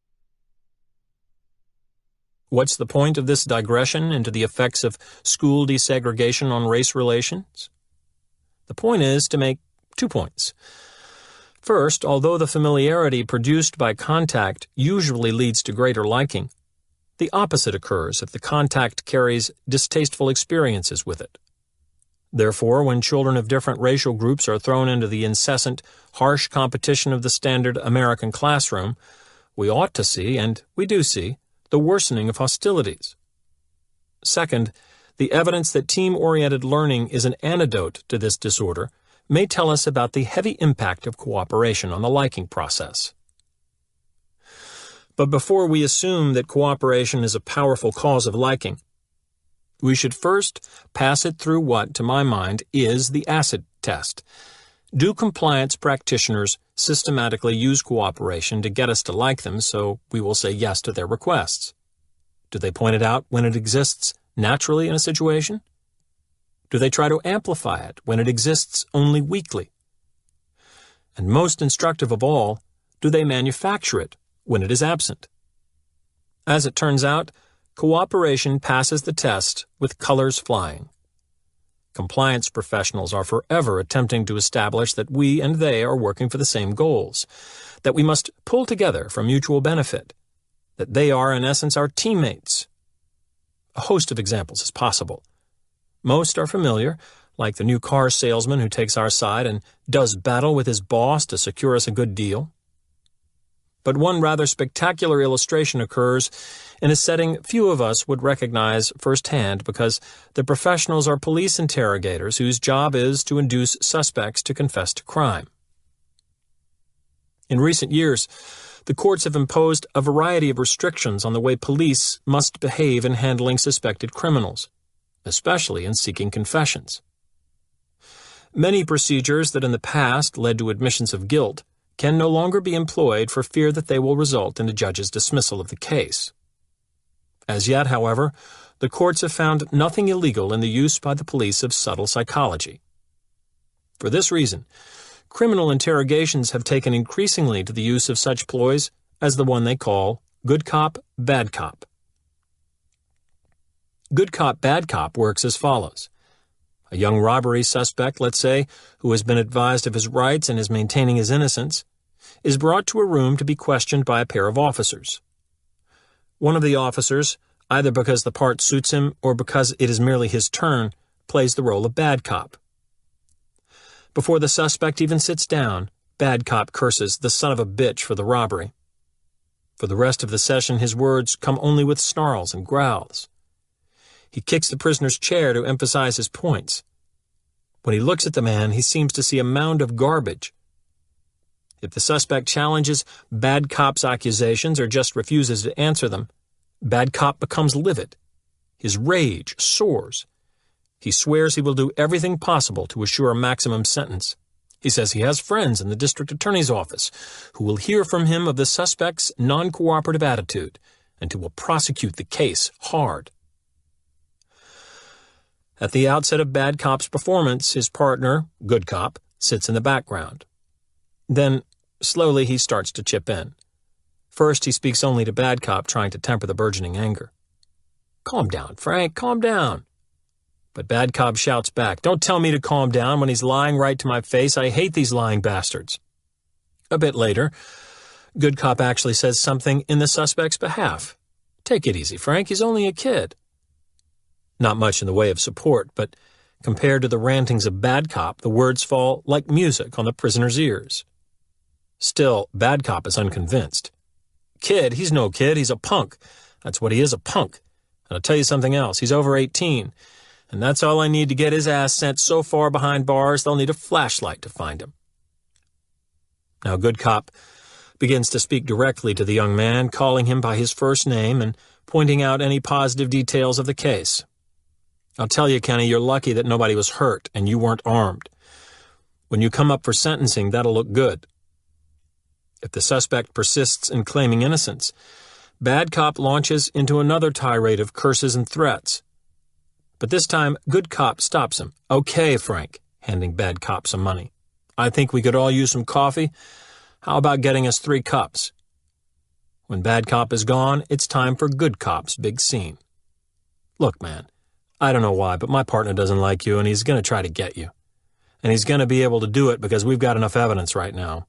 [SPEAKER 1] What's the point of this digression into the effects of school desegregation on race relations? The point is to make 2 points. First, although the familiarity produced by contact usually leads to greater liking, the opposite occurs if the contact carries distasteful experiences with it. Therefore, when children of different racial groups are thrown into the incessant, harsh competition of the standard American classroom, we ought to see, and we do see, the worsening of hostilities. Second, the evidence that team-oriented learning is an antidote to this disorder may tell us about the heavy impact of cooperation on the liking process. But before we assume that cooperation is a powerful cause of liking, we should first pass it through what, to my mind, is the acid test. Do compliance practitioners systematically use cooperation to get us to like them so we will say yes to their requests? Do they point it out when it exists naturally in a situation? Do they try to amplify it when it exists only weakly? And most instructive of all, do they manufacture it when it is absent? As it turns out, cooperation passes the test with colors flying. Compliance professionals are forever attempting to establish that we and they are working for the same goals, that we must pull together for mutual benefit, that they are in essence our teammates. A host of examples is possible. Most are familiar, like the new car salesman who takes our side and does battle with his boss to secure us a good deal. But one rather spectacular illustration occurs in a setting few of us would recognize firsthand because the professionals are police interrogators whose job is to induce suspects to confess to crime. In recent years, the courts have imposed a variety of restrictions on the way police must behave in handling suspected criminals, especially in seeking confessions. Many procedures that in the past led to admissions of guilt can no longer be employed for fear that they will result in a judge's dismissal of the case. As yet, however, the courts have found nothing illegal in the use by the police of subtle psychology. For this reason, criminal interrogations have taken increasingly to the use of such ploys as the one they call good cop, bad cop. Good cop, bad cop works as follows. A young robbery suspect, let's say, who has been advised of his rights and is maintaining his innocence, is brought to a room to be questioned by a pair of officers. One of the officers, either because the part suits him or because it is merely his turn, plays the role of bad cop. Before the suspect even sits down, bad cop curses the son of a bitch for the robbery. For the rest of the session, his words come only with snarls and growls. He kicks the prisoner's chair to emphasize his points. When he looks at the man, he seems to see a mound of garbage. If the suspect challenges bad cop's accusations or just refuses to answer them, bad cop becomes livid. His rage soars. He swears he will do everything possible to assure a maximum sentence. He says he has friends in the district attorney's office who will hear from him of the suspect's non-cooperative attitude and who will prosecute the case hard. At the outset of bad cop's performance, his partner, good cop, sits in the background. Then, slowly, he starts to chip in. First, he speaks only to bad cop, trying to temper the burgeoning anger. "Calm down, Frank, calm down." But bad cop shouts back, "Don't tell me to calm down when he's lying right to my face. I hate these lying bastards." A bit later, good cop actually says something in the suspect's behalf. "Take it easy, Frank, he's only a kid." Not much in the way of support, but compared to the rantings of bad cop, the words fall like music on the prisoner's ears. Still, bad cop is unconvinced. "Kid, he's no kid, he's a punk. That's what he is, a punk. And I'll tell you something else, he's over 18. And that's all I need to get his ass sent so far behind bars they'll need a flashlight to find him." Now good cop begins to speak directly to the young man, calling him by his first name and pointing out any positive details of the case. "I'll tell you, Kenny, you're lucky that nobody was hurt and you weren't armed. When you come up for sentencing, that'll look good." If the suspect persists in claiming innocence, bad cop launches into another tirade of curses and threats. But this time, good cop stops him. "Okay, Frank," handing bad cop some money. "I think we could all use some coffee. How about getting us 3 cups? When bad cop is gone, it's time for good cop's big scene. "Look, man, I don't know why, but my partner doesn't like you, and he's going to try to get you. And he's going to be able to do it because we've got enough evidence right now.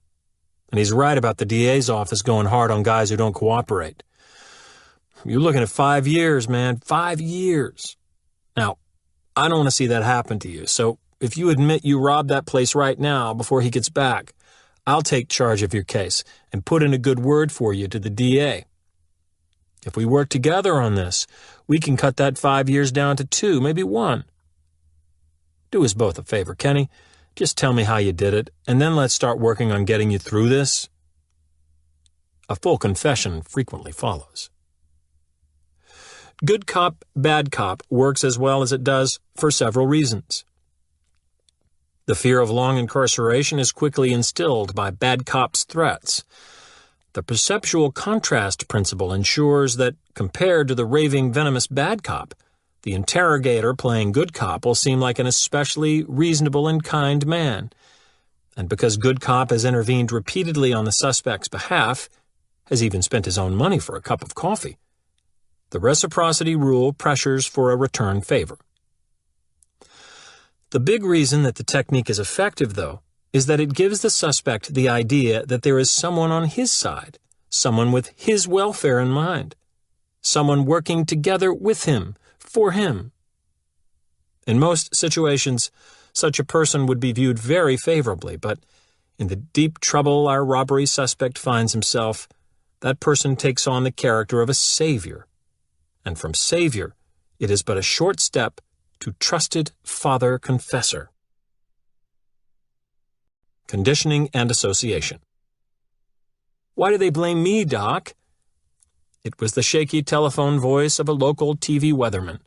[SPEAKER 1] And he's right about the DA's office going hard on guys who don't cooperate. You're looking at 5 years, man, 5 years. Now, I don't want to see that happen to you, so if you admit you robbed that place right now before he gets back, I'll take charge of your case and put in a good word for you to the DA. If we work together on this, we can cut that 5 years down to 2, maybe 1. Do us both a favor, Kenny. Just tell me how you did it, and then let's start working on getting you through this." A full confession frequently follows. Good cop, bad cop works as well as it does for several reasons. The fear of long incarceration is quickly instilled by bad cop's threats. The perceptual contrast principle ensures that, compared to the raving, venomous bad cop, the interrogator playing good cop will seem like an especially reasonable and kind man. And because good cop has intervened repeatedly on the suspect's behalf, has even spent his own money for a cup of coffee, the reciprocity rule pressures for a return favor. The big reason that the technique is effective, though, is that it gives the suspect the idea that there is someone on his side, someone with his welfare in mind, someone working together with him, for him. In most situations, such a person would be viewed very favorably, but in the deep trouble our robbery suspect finds himself, that person takes on the character of a savior. And from savior, it is but a short step to trusted father confessor. Conditioning and association. "Why do they blame me, Doc?" It was the shaky telephone voice of a local TV weatherman.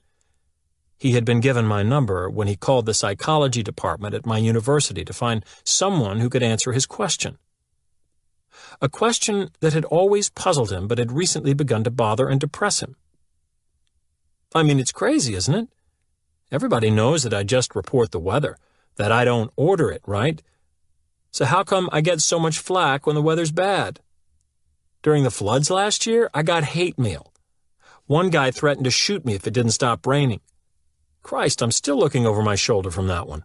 [SPEAKER 1] He had been given my number when he called the psychology department at my university to find someone who could answer his question. A question that had always puzzled him but had recently begun to bother and depress him. I mean, it's crazy, isn't it? Everybody knows that I just report the weather, that I don't order it, right? So how come I get so much flack when the weather's bad? During the floods last year, I got hate mail. One guy threatened to shoot me if it didn't stop raining. Christ, I'm still looking over my shoulder from that one.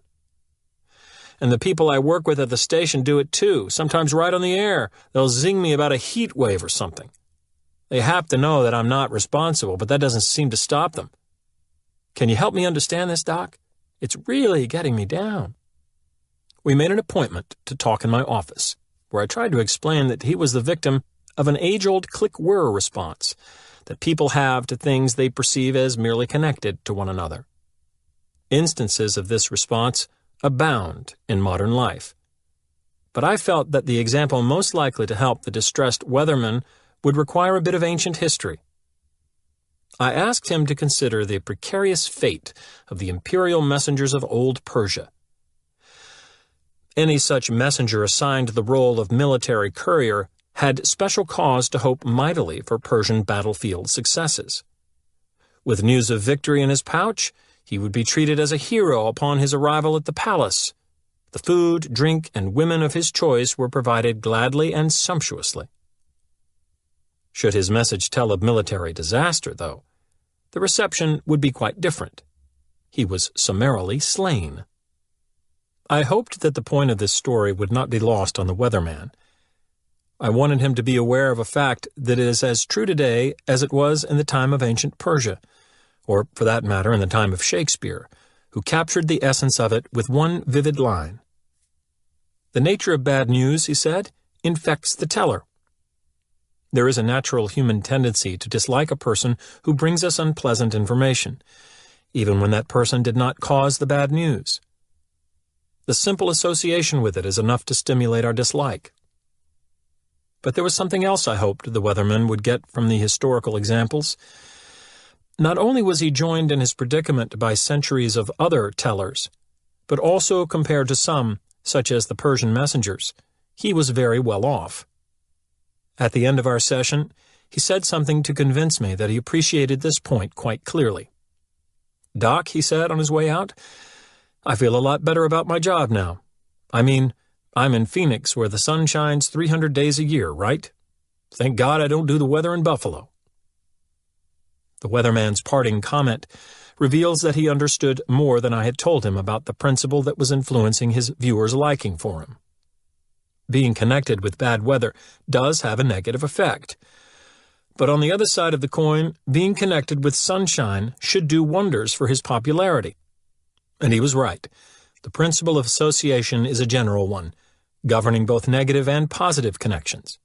[SPEAKER 1] And the people I work with at the station do it too, sometimes right on the air. They'll zing me about a heat wave or something. They have to know that I'm not responsible, but that doesn't seem to stop them. Can you help me understand this, Doc? It's really getting me down. We made an appointment to talk in my office, where I tried to explain that he was the victim of an age-old click-whirr response that people have to things they perceive as merely connected to one another. Instances of this response abound in modern life. But I felt that the example most likely to help the distressed weatherman would require a bit of ancient history. I asked him to consider the precarious fate of the imperial messengers of old Persia. Any such messenger assigned the role of military courier had special cause to hope mightily for Persian battlefield successes. With news of victory in his pouch, he would be treated as a hero upon his arrival at the palace. The food, drink, and women of his choice were provided gladly and sumptuously. Should his message tell of military disaster, though, the reception would be quite different. He was summarily slain. I hoped that the point of this story would not be lost on the weatherman. I wanted him to be aware of a fact that is as true today as it was in the time of ancient Persia, or, for that matter, in the time of Shakespeare, who captured the essence of it with one vivid line. The nature of bad news, he said, infects the teller. There is a natural human tendency to dislike a person who brings us unpleasant information, even when that person did not cause the bad news. The simple association with it is enough to stimulate our dislike. But there was something else I hoped the weatherman would get from the historical examples. Not only was he joined in his predicament by centuries of other tellers, but also compared to some, such as the Persian messengers, he was very well off. At the end of our session, he said something to convince me that he appreciated this point quite clearly. "Doc," he said on his way out, "I feel a lot better about my job now. I mean, I'm in Phoenix where the sun shines 300 days a year, right? Thank God I don't do the weather in Buffalo." The weatherman's parting comment reveals that he understood more than I had told him about the principle that was influencing his viewers' liking for him. Being connected with bad weather does have a negative effect. But on the other side of the coin, being connected with sunshine should do wonders for his popularity. And he was right. The principle of association is a general one, governing both negative and positive connections.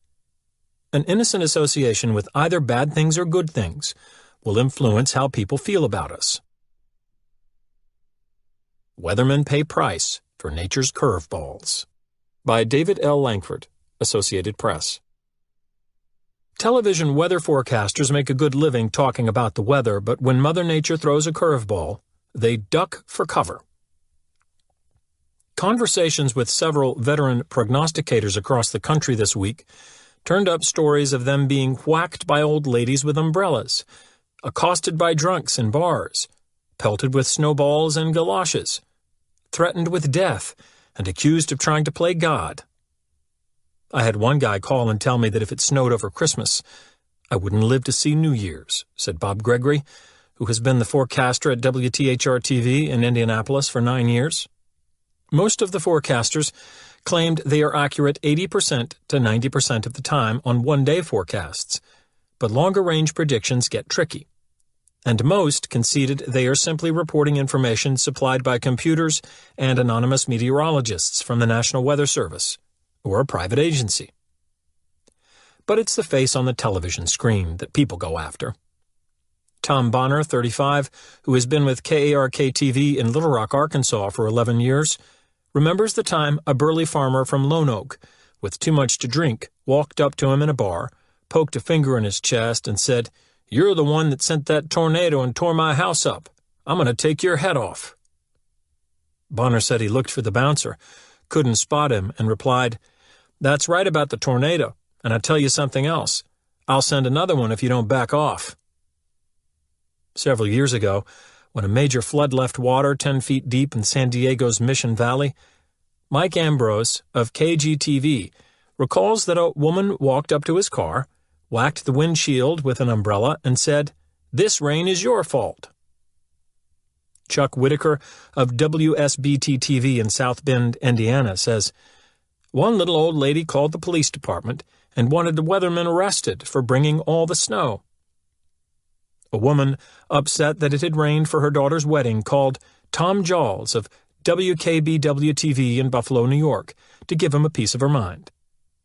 [SPEAKER 1] An innocent association with either bad things or good things will influence how people feel about us. Weathermen Pay Price for Nature's Curveballs by David L. Langford, Associated Press. Television weather forecasters make a good living talking about the weather, but when Mother Nature throws a curveball, they duck for cover. Conversations with several veteran prognosticators across the country this week turned up stories of them being whacked by old ladies with umbrellas, accosted by drunks in bars, pelted with snowballs and galoshes, threatened with death, and accused of trying to play God. I had one guy call and tell me that if it snowed over Christmas, I wouldn't live to see New Year's, said Bob Gregory, who has been the forecaster at WTHR-TV in Indianapolis for 9 years. Most of the forecasters claimed they are accurate 80% to 90% of the time on one-day forecasts, but longer-range predictions get tricky. And most conceded they are simply reporting information supplied by computers and anonymous meteorologists from the National Weather Service, or a private agency. But it's the face on the television screen that people go after. Tom Bonner, 35, who has been with KARK-TV in Little Rock, Arkansas for 11 years, remembers the time a burly farmer from Lone Oak, with too much to drink, walked up to him in a bar, poked a finger in his chest, and said, "You're the one that sent that tornado and tore my house up. I'm going to take your head off." Bonner said he looked for the bouncer, couldn't spot him, and replied, "That's right about the tornado, and I'll tell you something else. I'll send another one if you don't back off." Several years ago, when a major flood left water 10 feet deep in San Diego's Mission Valley, Mike Ambrose of KGTV recalls that a woman walked up to his car, whacked the windshield with an umbrella, and said, "This rain is your fault." Chuck Whitaker of WSBT-TV in South Bend, Indiana, says, "One little old lady called the police department and wanted the weatherman arrested for bringing all the snow." A woman, upset that it had rained for her daughter's wedding, called Tom Jawls of WKBW-TV in Buffalo, New York, to give him a piece of her mind.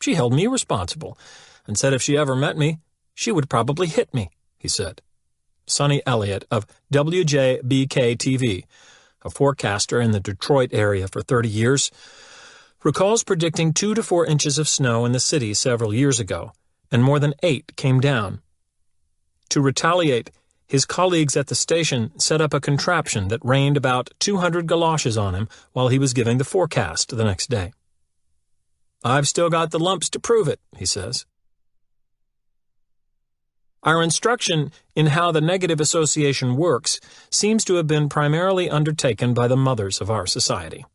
[SPEAKER 1] "She held me responsible and said if she ever met me, she would probably hit me," he said. Sonny Elliott of WJBK-TV, a forecaster in the Detroit area for 30 years, recalls predicting 2 to 4 inches of snow in the city several years ago, and more than 8 came down. To retaliate, his colleagues at the station set up a contraption that rained about 200 galoshes on him while he was giving the forecast the next day. "I've still got the lumps to prove it," he says. Our instruction in how the negative association works seems to have been primarily undertaken by the mothers of our society.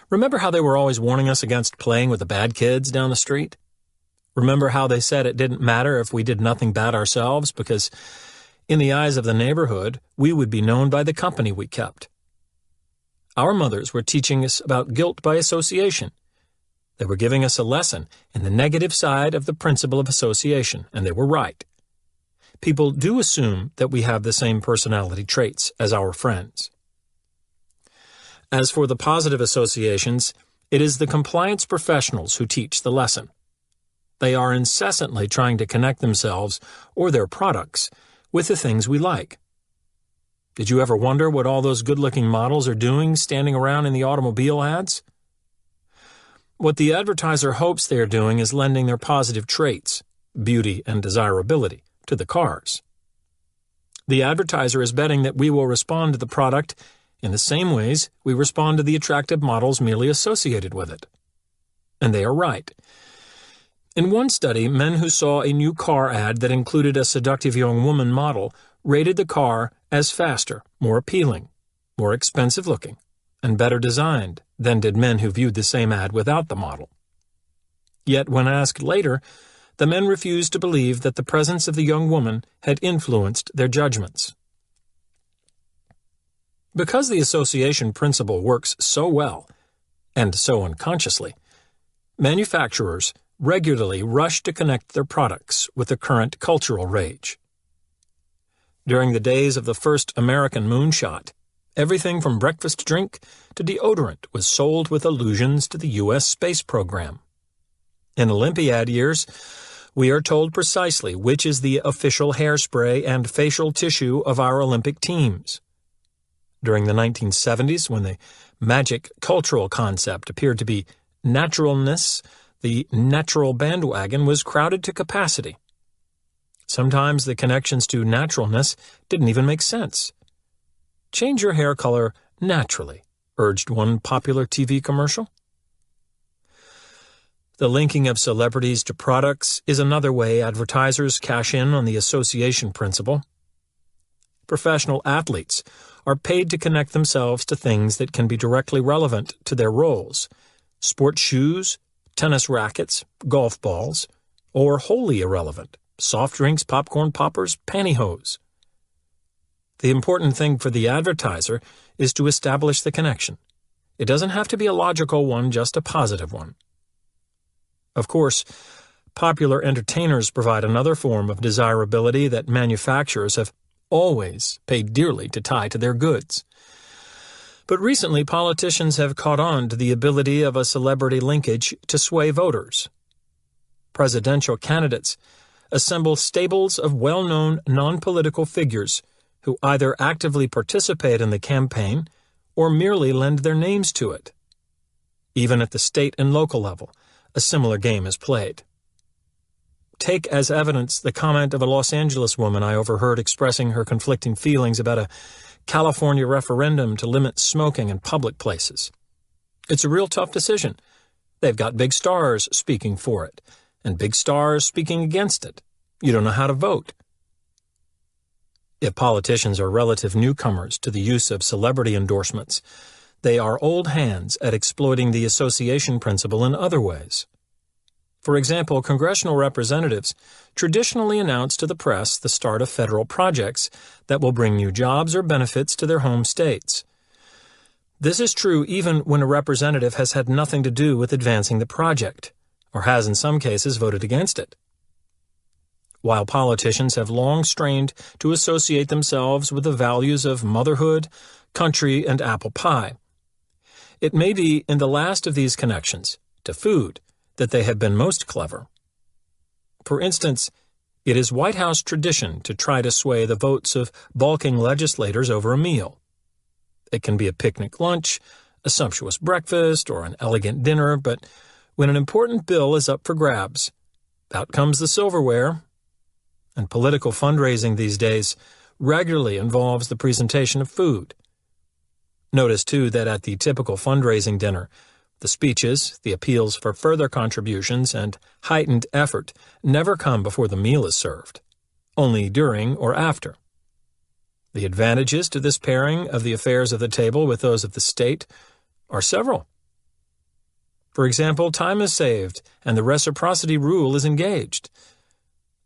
[SPEAKER 1] Remember how they were always warning us against playing with the bad kids down the street? Remember how they said it didn't matter if we did nothing bad ourselves because, in the eyes of the neighborhood, we would be known by the company we kept. Our mothers were teaching us about guilt by association. They were giving us a lesson in the negative side of the principle of association, and they were right. People do assume that we have the same personality traits as our friends. As for the positive associations, it is the compliance professionals who teach the lesson. They are incessantly trying to connect themselves, or their products, with the things we like. Did you ever wonder what all those good-looking models are doing standing around in the automobile ads? What the advertiser hopes they are doing is lending their positive traits, beauty and desirability, to the cars. The advertiser is betting that we will respond to the product in the same ways we respond to the attractive models merely associated with it. And they are right. In one study, men who saw a new car ad that included a seductive young woman model rated the car as faster, more appealing, more expensive-looking, and better designed than did men who viewed the same ad without the model. Yet when asked later, the men refused to believe that the presence of the young woman had influenced their judgments. Because the association principle works so well, and so unconsciously, manufacturers regularly rush to connect their products with the current cultural rage. During the days of the first American moonshot, everything from breakfast drink to deodorant was sold with allusions to the U.S. space program. In Olympiad years, we are told precisely which is the official hairspray and facial tissue of our Olympic teams. During the 1970s, when the magic cultural concept appeared to be naturalness, the natural bandwagon was crowded to capacity. Sometimes the connections to naturalness didn't even make sense. Change your hair color naturally, urged one popular TV commercial. The linking of celebrities to products is another way advertisers cash in on the association principle. Professional athletes are paid to connect themselves to things that can be directly relevant to their roles: sports shoes, tennis rackets, golf balls, or wholly irrelevant: soft drinks, popcorn poppers, pantyhose. The important thing for the advertiser is to establish the connection. It doesn't have to be a logical one, just a positive one. Of course, popular entertainers provide another form of desirability that manufacturers have always paid dearly to tie to their goods. But recently, politicians have caught on to the ability of a celebrity linkage to sway voters. Presidential candidates assemble stables of well-known non-political figures who either actively participate in the campaign or merely lend their names to it. Even at the state and local level, a similar game is played. Take as evidence the comment of a Los Angeles woman I overheard expressing her conflicting feelings about a California referendum to limit smoking in public places. It's a real tough decision. They've got big stars speaking for it, and big stars speaking against it. You don't know how to vote. If politicians are relative newcomers to the use of celebrity endorsements, they are old hands at exploiting the association principle in other ways. For example, congressional representatives traditionally announce to the press the start of federal projects that will bring new jobs or benefits to their home states. This is true even when a representative has had nothing to do with advancing the project, or has in some cases voted against it. While politicians have long strained to associate themselves with the values of motherhood, country, and apple pie, it may be in the last of these connections, to food, that they have been most clever. For instance, it is White House tradition to try to sway the votes of balking legislators over a meal. It can be a picnic lunch, a sumptuous breakfast, or an elegant dinner, but when an important bill is up for grabs, out comes the silverware. And political fundraising these days regularly involves the presentation of food. Notice, too, that at the typical fundraising dinner, the speeches, the appeals for further contributions, and heightened effort never come before the meal is served, only during or after. The advantages to this pairing of the affairs of the table with those of the state are several. For example, time is saved and the reciprocity rule is engaged.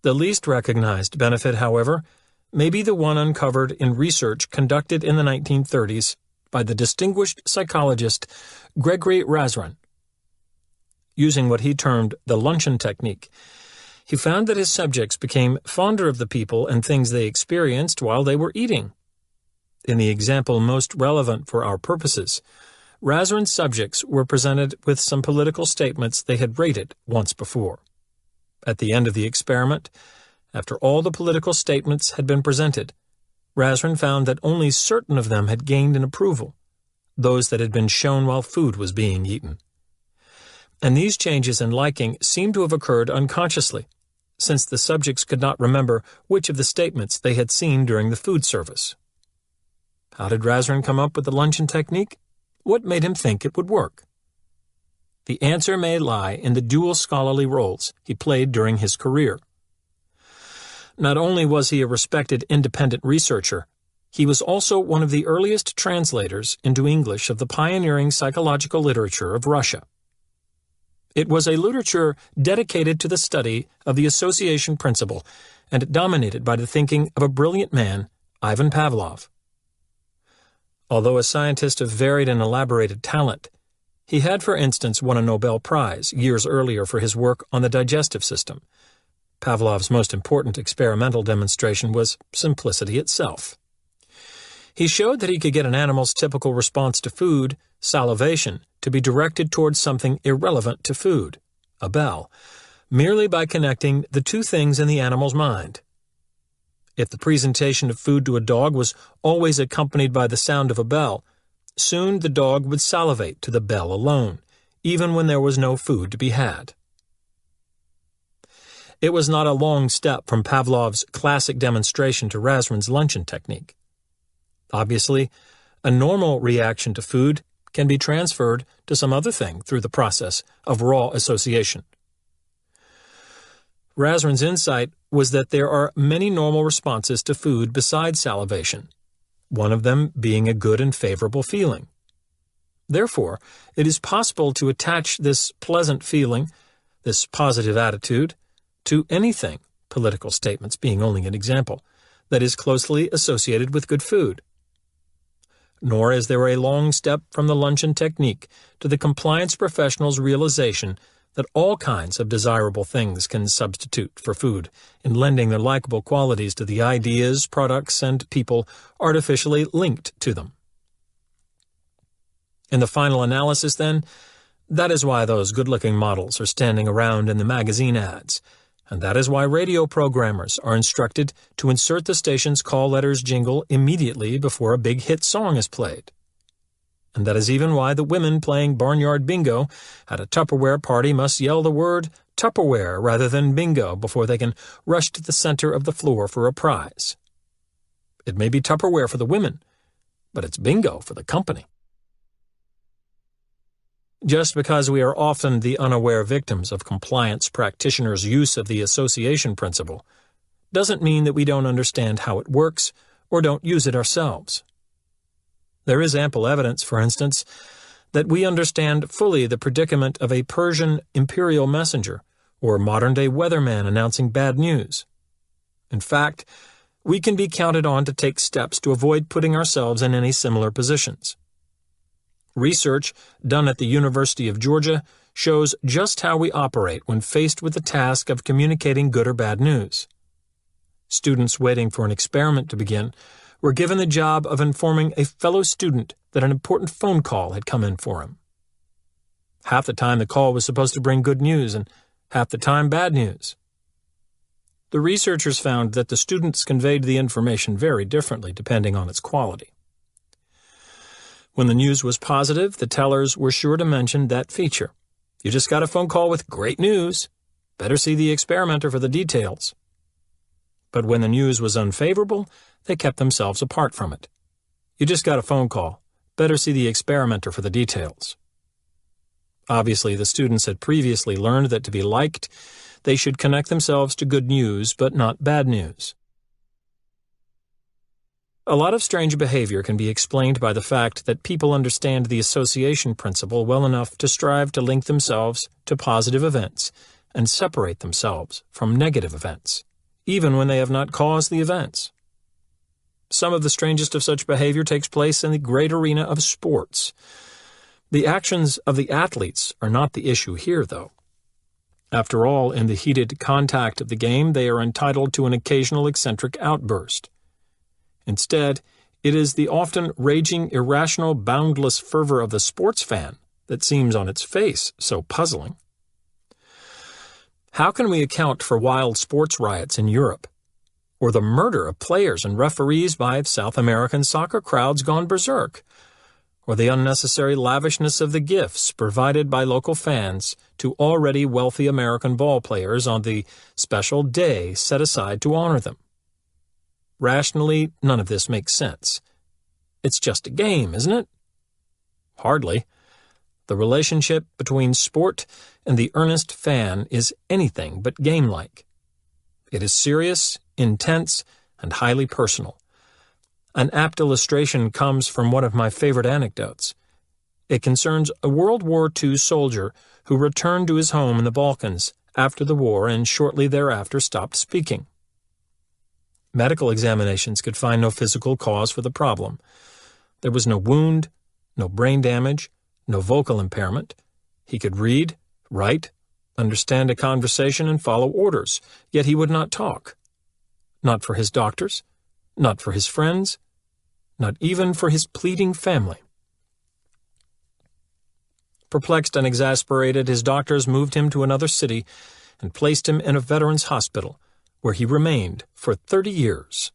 [SPEAKER 1] The least recognized benefit, however, may be the one uncovered in research conducted in the 1930s by the distinguished psychologist Gregory Razran. Using what he termed the luncheon technique, he found that his subjects became fonder of the people and things they experienced while they were eating. In the example most relevant for our purposes, Razran's subjects were presented with some political statements they had rated once before. At the end of the experiment, after all the political statements had been presented, Razran found that only certain of them had gained in approval, those that had been shown while food was being eaten. And these changes in liking seemed to have occurred unconsciously, since the subjects could not remember which of the statements they had seen during the food service. How did Razran come up with the luncheon technique? What made him think it would work? the answer may lie in the dual scholarly roles he played during his career. Not only was he a respected independent researcher, he was also one of the earliest translators into English of the pioneering psychological literature of Russia. It was a literature dedicated to the study of the association principle and dominated by the thinking of a brilliant man, Ivan Pavlov. Although a scientist of varied and elaborated talent, he had, for instance, won a Nobel Prize years earlier for his work on the digestive system. Pavlov's most important experimental demonstration was simplicity itself. He showed that he could get an animal's typical response to food, salivation, to be directed towards something irrelevant to food, a bell, merely by connecting the two things in the animal's mind. If the presentation of food to a dog was always accompanied by the sound of a bell, soon the dog would salivate to the bell alone, even when there was no food to be had. It was not a long step from Pavlov's classic demonstration to Razran's luncheon technique. Obviously, a normal reaction to food can be transferred to some other thing through the process of raw association. Razran's insight was that there are many normal responses to food besides salivation, one of them being a good and favorable feeling. Therefore, it is possible to attach this pleasant feeling, this positive attitude, to anything, political statements being only an example, that is closely associated with good food. Nor is there a long step from the luncheon technique to the compliance professional's realization that all kinds of desirable things can substitute for food in lending their likable qualities to the ideas, products, and people artificially linked to them. In the final analysis, then, that is why those good-looking models are standing around in the magazine ads, and that is why radio programmers are instructed to insert the station's call letters jingle immediately before a big hit song is played. And that is even why the women playing barnyard bingo at a Tupperware party must yell the word Tupperware rather than bingo before they can rush to the center of the floor for a prize. It may be Tupperware for the women, but it's bingo for the company. Just because we are often the unaware victims of compliance practitioners' use of the association principle doesn't mean that we don't understand how it works or don't use it ourselves. There is ample evidence, for instance, that we understand fully the predicament of a Persian imperial messenger or modern-day weatherman announcing bad news. In fact, we can be counted on to take steps to avoid putting ourselves in any similar positions. Research done at the University of Georgia shows just how we operate when faced with the task of communicating good or bad news. Students waiting for an experiment to begin were given the job of informing a fellow student that an important phone call had come in for him. Half the time the call was supposed to bring good news and half the time bad news. The researchers found that the students conveyed the information very differently depending on its quality. When the news was positive, the tellers were sure to mention that feature. You just got a phone call with great news. Better see the experimenter for the details. But when the news was unfavorable, they kept themselves apart from it. You just got a phone call. Better see the experimenter for the details. Obviously, the students had previously learned that to be liked, they should connect themselves to good news, but not bad news. A lot of strange behavior can be explained by the fact that people understand the association principle well enough to strive to link themselves to positive events and separate themselves from negative events, even when they have not caused the events. Some of the strangest of such behavior takes place in the great arena of sports. The actions of the athletes are not the issue here, though. After all, in the heated contact of the game, they are entitled to an occasional eccentric outburst. Instead, it is the often raging, irrational, boundless fervor of the sports fan that seems on its face so puzzling. How can we account for wild sports riots in Europe, or the murder of players and referees by South American soccer crowds gone berserk, or the unnecessary lavishness of the gifts provided by local fans to already wealthy American ball players on the special day set aside to honor them? Rationally, none of this makes sense. It's just a game, isn't it? Hardly. The relationship between sport and the earnest fan is anything but game-like. It is serious, intense, and highly personal. An apt illustration comes from one of my favorite anecdotes. It concerns a World War II soldier who returned to his home in the Balkans after the war and shortly thereafter stopped speaking. Medical examinations could find no physical cause for the problem. There was no wound, no brain damage, no vocal impairment. He could read, write, understand a conversation, and follow orders, yet he would not talk. Not for his doctors, not for his friends, not even for his pleading family. Perplexed and exasperated, his doctors moved him to another city and placed him in a veterans' hospital, where he remained for 30 years,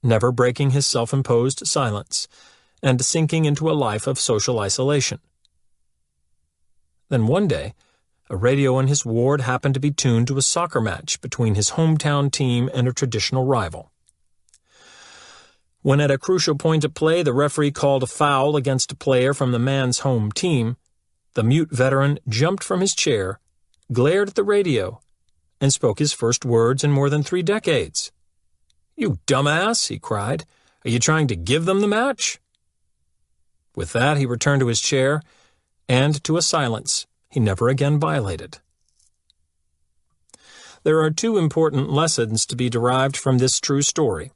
[SPEAKER 1] never breaking his self-imposed silence and sinking into a life of social isolation. Then one day, a radio in his ward happened to be tuned to a soccer match between his hometown team and a traditional rival. When at a crucial point of play the referee called a foul against a player from the man's home team, the mute veteran jumped from his chair, glared at the radio, and spoke his first words in more than 3 decades. "You dumbass," he cried. "Are you trying to give them the match?" With that, he returned to his chair, and to a silence he never again violated. There are 2 important lessons to be derived from this true story.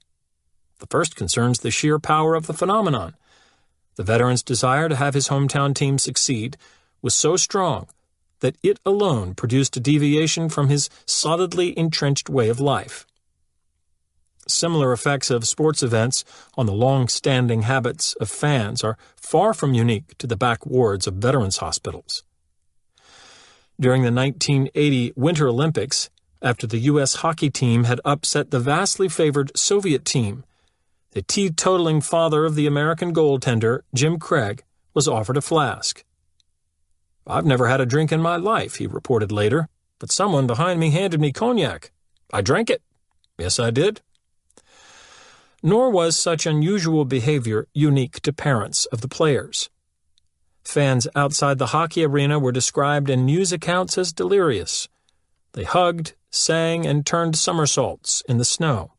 [SPEAKER 1] The first concerns the sheer power of the phenomenon. The veteran's desire to have his hometown team succeed was so strong that it alone produced a deviation from his solidly entrenched way of life. Similar effects of sports events on the long-standing habits of fans are far from unique to the back wards of veterans' hospitals. During the 1980 Winter Olympics, after the U.S. hockey team had upset the vastly favored Soviet team, the teetotaling father of the American goaltender, Jim Craig, was offered a flask. "I've never had a drink in my life," he reported later, "but someone behind me handed me cognac. I drank it. Yes, I did." Nor was such unusual behavior unique to parents of the players. Fans outside the hockey arena were described in news accounts as delirious. They hugged, sang, and turned somersaults in the snow.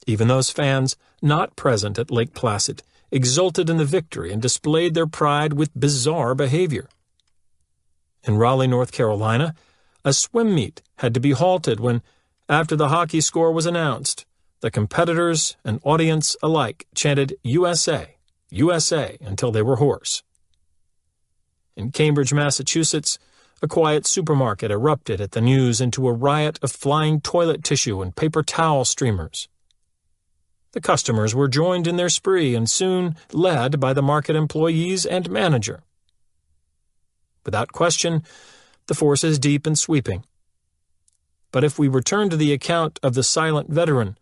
[SPEAKER 1] Even those fans not present at Lake Placid exulted in the victory and displayed their pride with bizarre behavior. In Raleigh, North Carolina, a swim meet had to be halted when, after the hockey score was announced, the competitors and audience alike chanted "USA, USA" until they were hoarse. In Cambridge, Massachusetts, a quiet supermarket erupted at the news into a riot of flying toilet tissue and paper towel streamers. The customers were joined in their spree and soon led by the market employees and manager. Without question, the force is deep and sweeping. But if we return to the account of the silent veteran,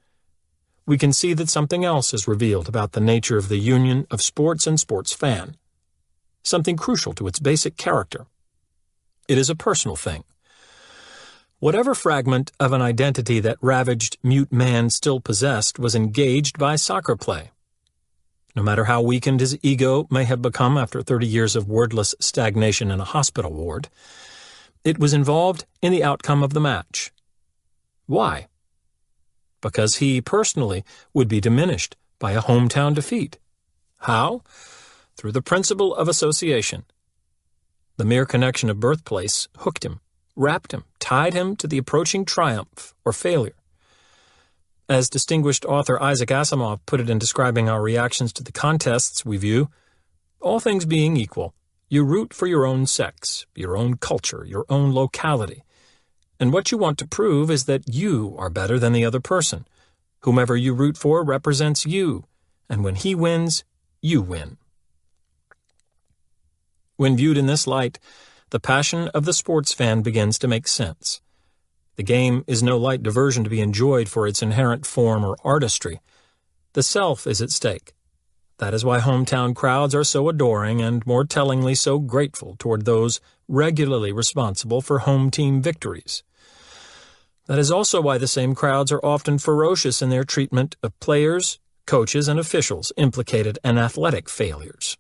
[SPEAKER 1] we can see that something else is revealed about the nature of the union of sports and sports fan, something crucial to its basic character. It is a personal thing. Whatever fragment of an identity that ravaged mute man still possessed was engaged by soccer play. No matter how weakened his ego may have become after 30 years of wordless stagnation in a hospital ward, it was involved in the outcome of the match. Why? Because he personally would be diminished by a hometown defeat. How? Through the principle of association. The mere connection of birthplace hooked him, wrapped him, tied him to the approaching triumph or failure. As distinguished author Isaac Asimov put it in describing our reactions to the contests we view, all things being equal, you root for your own sex, your own culture, your own locality. And what you want to prove is that you are better than the other person. Whomever you root for represents you, and when he wins, you win. When viewed in this light, the passion of the sports fan begins to make sense. The game is no light diversion to be enjoyed for its inherent form or artistry. The self is at stake. That is why hometown crowds are so adoring and, more tellingly, so grateful toward those regularly responsible for home team victories. That is also why the same crowds are often ferocious in their treatment of players, coaches, and officials implicated in athletic failures.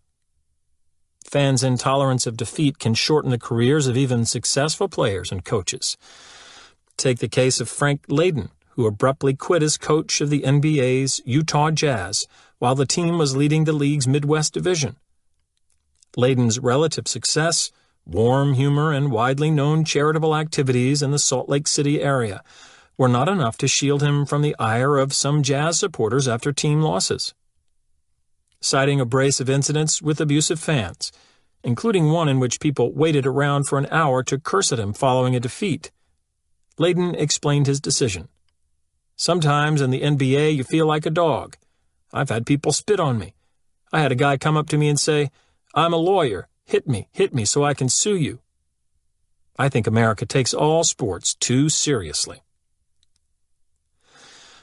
[SPEAKER 1] Fans' intolerance of defeat can shorten the careers of even successful players and coaches. Take the case of Frank Layden, who abruptly quit as coach of the NBA's Utah Jazz while the team was leading the league's Midwest Division. Layden's relative success, warm humor, and widely known charitable activities in the Salt Lake City area were not enough to shield him from the ire of some Jazz supporters after team losses. Citing abrasive incidents with abusive fans, including one in which people waited around for an hour to curse at him following a defeat, Layden explained his decision. "Sometimes in the NBA you feel like a dog. I've had people spit on me. I had a guy come up to me and say, 'I'm a lawyer. Hit me so I can sue you.' I think America takes all sports too seriously."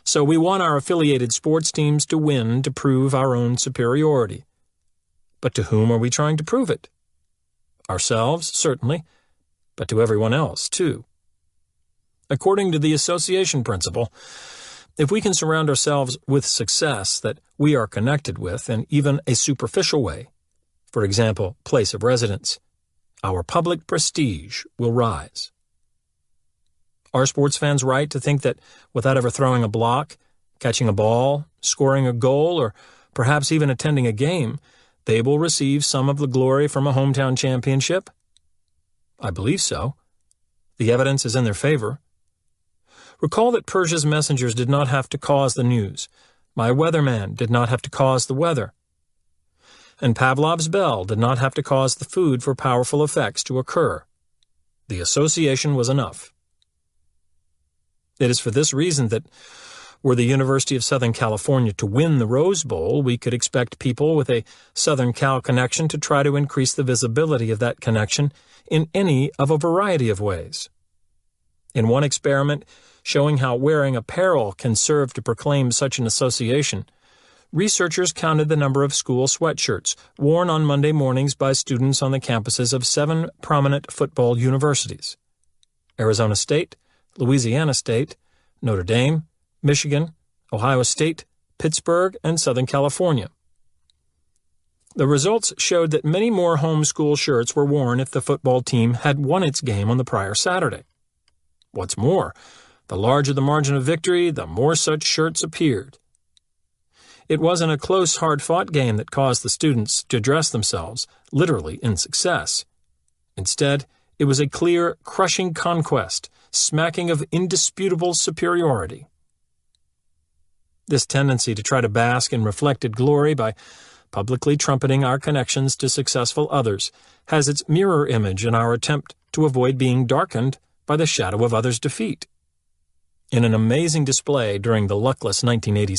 [SPEAKER 1] So we want our affiliated sports teams to win to prove our own superiority. But to whom are we trying to prove it? Ourselves, certainly, but to everyone else, too. According to the association principle, if we can surround ourselves with success that we are connected with in even a superficial way, for example, place of residence, our public prestige will rise. Are sports fans right to think that without ever throwing a block, catching a ball, scoring a goal, or perhaps even attending a game, they will receive some of the glory from a hometown championship? I believe so. The evidence is in their favor. Recall that Persia's messengers did not have to cause the news. My weatherman did not have to cause the weather. And Pavlov's bell did not have to cause the food for powerful effects to occur. The association was enough. It is for this reason that, were the University of Southern California to win the Rose Bowl, we could expect people with a Southern Cal connection to try to increase the visibility of that connection in any of a variety of ways. In one experiment showing how wearing apparel can serve to proclaim such an association, researchers counted the number of school sweatshirts worn on Monday mornings by students on the campuses of 7 prominent football universities: Arizona State, Louisiana State, Notre Dame, Michigan, Ohio State, Pittsburgh, and Southern California. The results showed that many more home school shirts were worn if the football team had won its game on the prior Saturday. What's more, the larger the margin of victory, the more such shirts appeared. It wasn't a close, hard-fought game that caused the students to dress themselves, literally, in success. Instead, it was a clear, crushing conquest, smacking of indisputable superiority. This tendency to try to bask in reflected glory by publicly trumpeting our connections to successful others has its mirror image in our attempt to avoid being darkened by the shadow of others' defeat. In an amazing display during the luckless 1980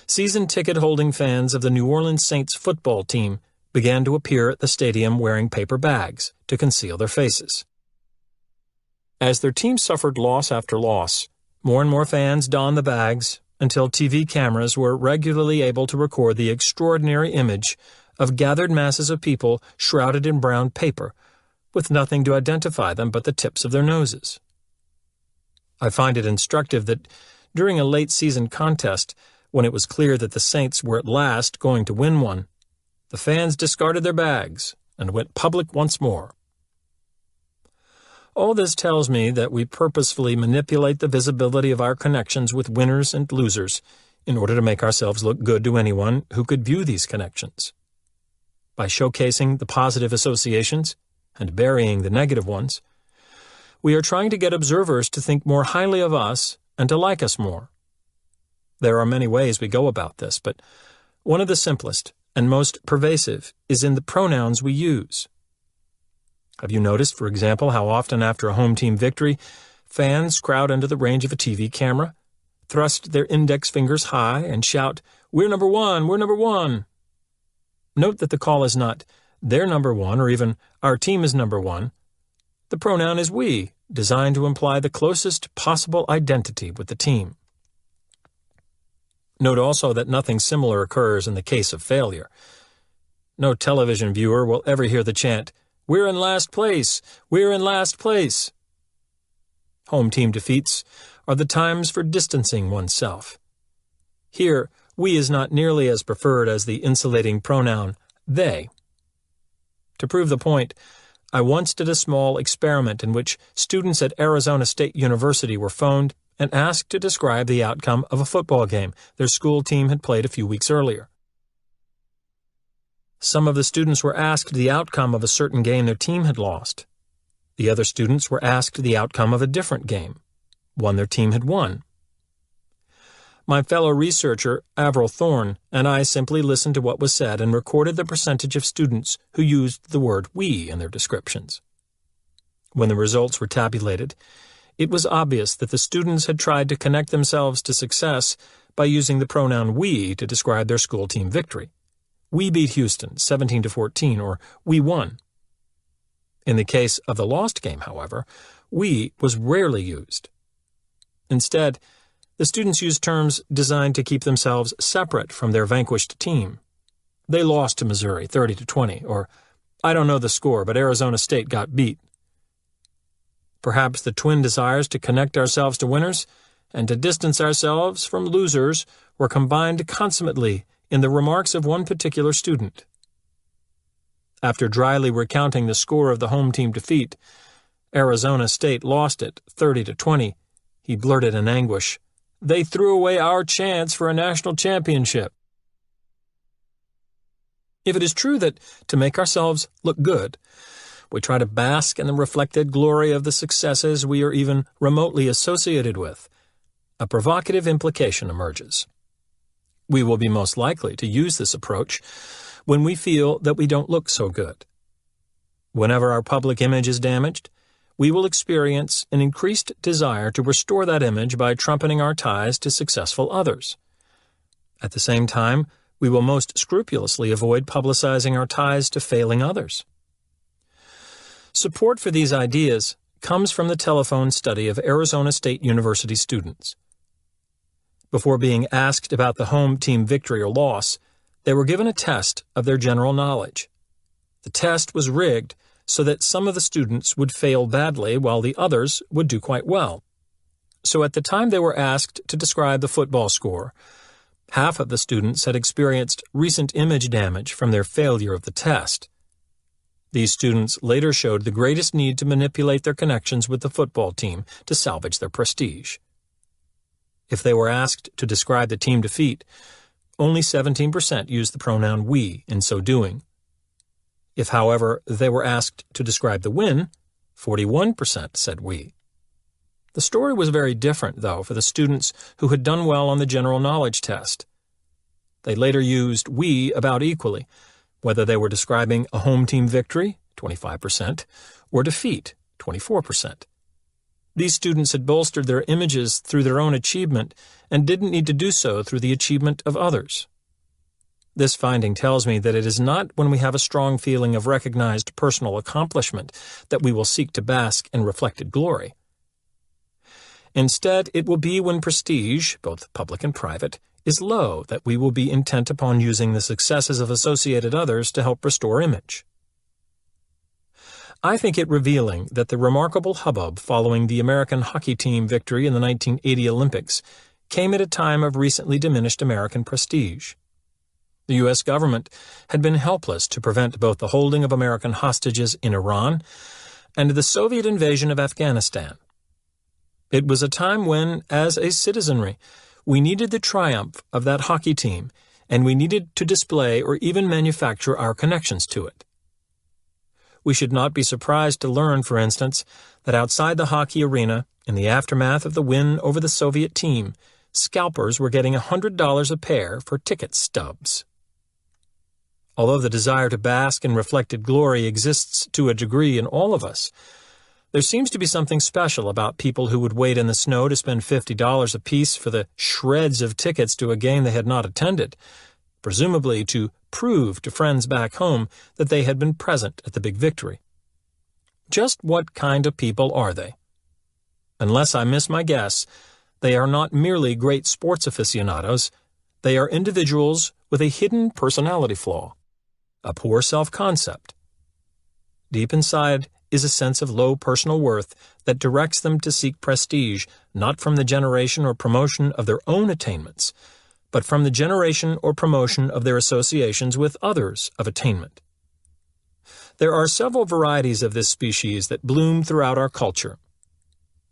[SPEAKER 1] season ticket-holding fans of the New Orleans Saints football team began to appear at the stadium wearing paper bags to conceal their faces. As their team suffered loss after loss, more and more fans donned the bags until TV cameras were regularly able to record the extraordinary image of gathered masses of people shrouded in brown paper, with nothing to identify them but the tips of their noses. I find it instructive that during a late-season contest, when it was clear that the Saints were at last going to win one, the fans discarded their bags and went public once more. All this tells me that we purposefully manipulate the visibility of our connections with winners and losers in order to make ourselves look good to anyone who could view these connections. By showcasing the positive associations and burying the negative ones, we are trying to get observers to think more highly of us and to like us more. There are many ways we go about this, but one of the simplest and most pervasive is in the pronouns we use. Have you noticed, for example, how often after a home team victory, fans crowd under the range of a TV camera, thrust their index fingers high, and shout, "We're number one, we're number one." Note that the call is not, "They're number one," or even, "Our team is number one." The pronoun is we, designed to imply the closest possible identity with the team. Note also that nothing similar occurs in the case of failure. No television viewer will ever hear the chant, "We're in last place! We're in last place!" Home team defeats are the times for distancing oneself. Here, we is not nearly as preferred as the insulating pronoun they. To prove the point, I once did a small experiment in which students at Arizona State University were phoned and asked to describe the outcome of a football game their school team had played a few weeks earlier. Some of the students were asked the outcome of a certain game their team had lost. The other students were asked the outcome of a different game, one their team had won. My fellow researcher, Avril Thorne, and I simply listened to what was said and recorded the percentage of students who used the word "we" in their descriptions. When the results were tabulated, it was obvious that the students had tried to connect themselves to success by using the pronoun "we" to describe their school team victory. "We beat Houston 17-14," or "we won." In the case of the lost game, however, "we" was rarely used. Instead, the students used terms designed to keep themselves separate from their vanquished team. "They lost to Missouri 30-20," or "I don't know the score, but Arizona State got beat." Perhaps the twin desires to connect ourselves to winners and to distance ourselves from losers were combined consummately in the remarks of one particular student. After dryly recounting the score of the home team defeat, Arizona State lost it 30-20, he blurted in anguish, "They threw away our chance for a national championship." If it is true that to make ourselves look good, we try to bask in the reflected glory of the successes we are even remotely associated with, a provocative implication emerges. We will be most likely to use this approach when we feel that we don't look so good. Whenever our public image is damaged, we will experience an increased desire to restore that image by trumpeting our ties to successful others. At the same time, we will most scrupulously avoid publicizing our ties to failing others. Support for these ideas comes from the telephone study of Arizona State University students. Before being asked about the home team victory or loss, they were given a test of their general knowledge. The test was rigged so that some of the students would fail badly while the others would do quite well. So at the time they were asked to describe the football score, half of the students had experienced recent image damage from their failure of the test. These students later showed the greatest need to manipulate their connections with the football team to salvage their prestige. If they were asked to describe the team defeat, only 17% used the pronoun "we" in so doing. If, however, they were asked to describe the win, 41% said "we." The story was very different, though, for the students who had done well on the general knowledge test. They later used "we" about equally, whether they were describing a home team victory, 25%, or defeat, 24%. These students had bolstered their images through their own achievement and didn't need to do so through the achievement of others. This finding tells me that it is not when we have a strong feeling of recognized personal accomplishment that we will seek to bask in reflected glory. Instead, it will be when prestige, both public and private, is low that we will be intent upon using the successes of associated others to help restore image. I think it revealing that the remarkable hubbub following the American hockey team victory in the 1980 Olympics came at a time of recently diminished American prestige. The U.S. government had been helpless to prevent both the holding of American hostages in Iran and the Soviet invasion of Afghanistan. It was a time when, as a citizenry, we needed the triumph of that hockey team, and we needed to display or even manufacture our connections to it. We should not be surprised to learn, for instance, that outside the hockey arena, in the aftermath of the win over the Soviet team, scalpers were getting $100 a pair for ticket stubs. Although the desire to bask in reflected glory exists to a degree in all of us, there seems to be something special about people who would wait in the snow to spend $50 apiece for the shreds of tickets to a game they had not attended, presumably to prove to friends back home that they had been present at the big victory. Just what kind of people are they? Unless I miss my guess, they are not merely great sports aficionados, they are individuals with a hidden personality flaw, a poor self-concept. Deep inside is a sense of low personal worth that directs them to seek prestige not from the generation or promotion of their own attainments, but from the generation or promotion of their associations with others of attainment. There are several varieties of this species that bloom throughout our culture.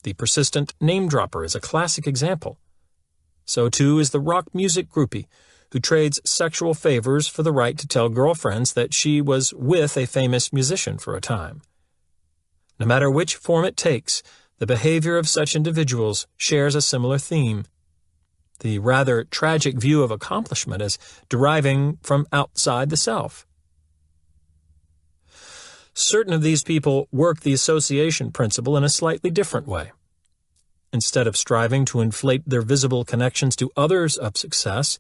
[SPEAKER 1] The persistent name-dropper is a classic example. So too is the rock music groupie, who trades sexual favors for the right to tell girlfriends that she was with a famous musician for a time. No matter which form it takes, the behavior of such individuals shares a similar theme. The rather tragic view of accomplishment as deriving from outside the self. Certain of these people work the association principle in a slightly different way. Instead of striving to inflate their visible connections to others of success,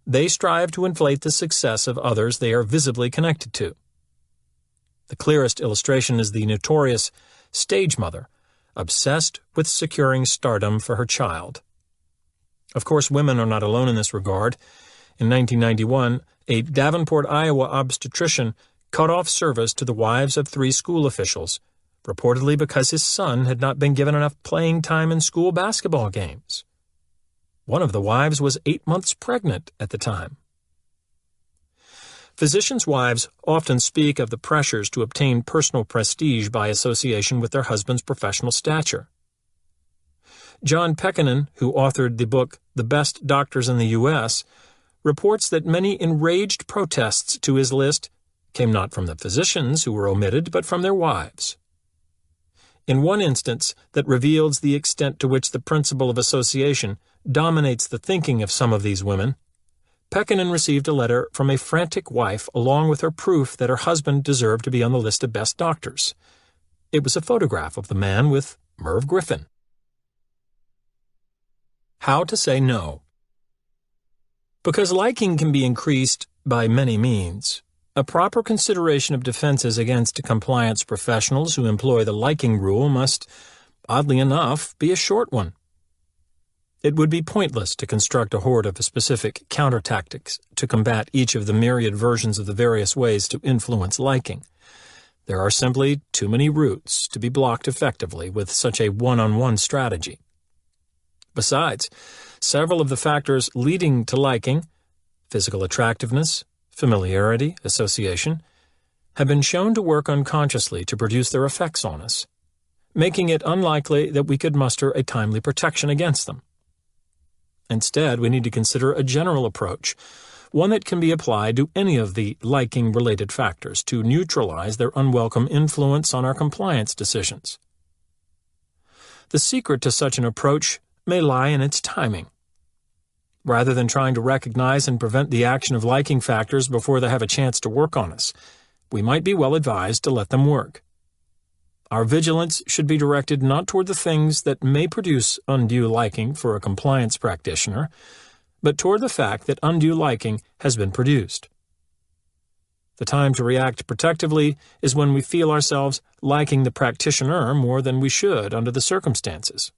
[SPEAKER 1] they strive to inflate the success of others they are visibly connected to. The clearest illustration is the notorious stage mother, obsessed with securing stardom for her child. Of course, women are not alone in this regard. In 1991, a Davenport, Iowa obstetrician cut off service to the wives of 3 school officials, reportedly because his son had not been given enough playing time in school basketball games. One of the wives was 8 months pregnant at the time. Physicians' wives often speak of the pressures to obtain personal prestige by association with their husband's professional stature. John Pekkanen, who authored the book The Best Doctors in the U.S., reports that many enraged protests to his list came not from the physicians who were omitted, but from their wives. In one instance that reveals the extent to which the principle of association dominates the thinking of some of these women, Pekkanen received a letter from a frantic wife along with her proof that her husband deserved to be on the list of best doctors. It was a photograph of the man with Merv Griffin. How to say no. Because liking can be increased by many means, a proper consideration of defenses against compliance professionals who employ the liking rule must, oddly enough, be a short one. It would be pointless to construct a horde of specific counter-tactics to combat each of the myriad versions of the various ways to influence liking. There are simply too many routes to be blocked effectively with such a one-on-one strategy. Besides, several of the factors leading to liking, physical attractiveness, familiarity, association, have been shown to work unconsciously to produce their effects on us, making it unlikely that we could muster a timely protection against them. Instead, we need to consider a general approach, one that can be applied to any of the liking-related factors to neutralize their unwelcome influence on our compliance decisions. The secret to such an approach may lie in its timing. Rather than trying to recognize and prevent the action of liking factors before they have a chance to work on us, we might be well advised to let them work. Our vigilance should be directed not toward the things that may produce undue liking for a compliance practitioner, but toward the fact that undue liking has been produced. The time to react protectively is when we feel ourselves liking the practitioner more than we should under the circumstances.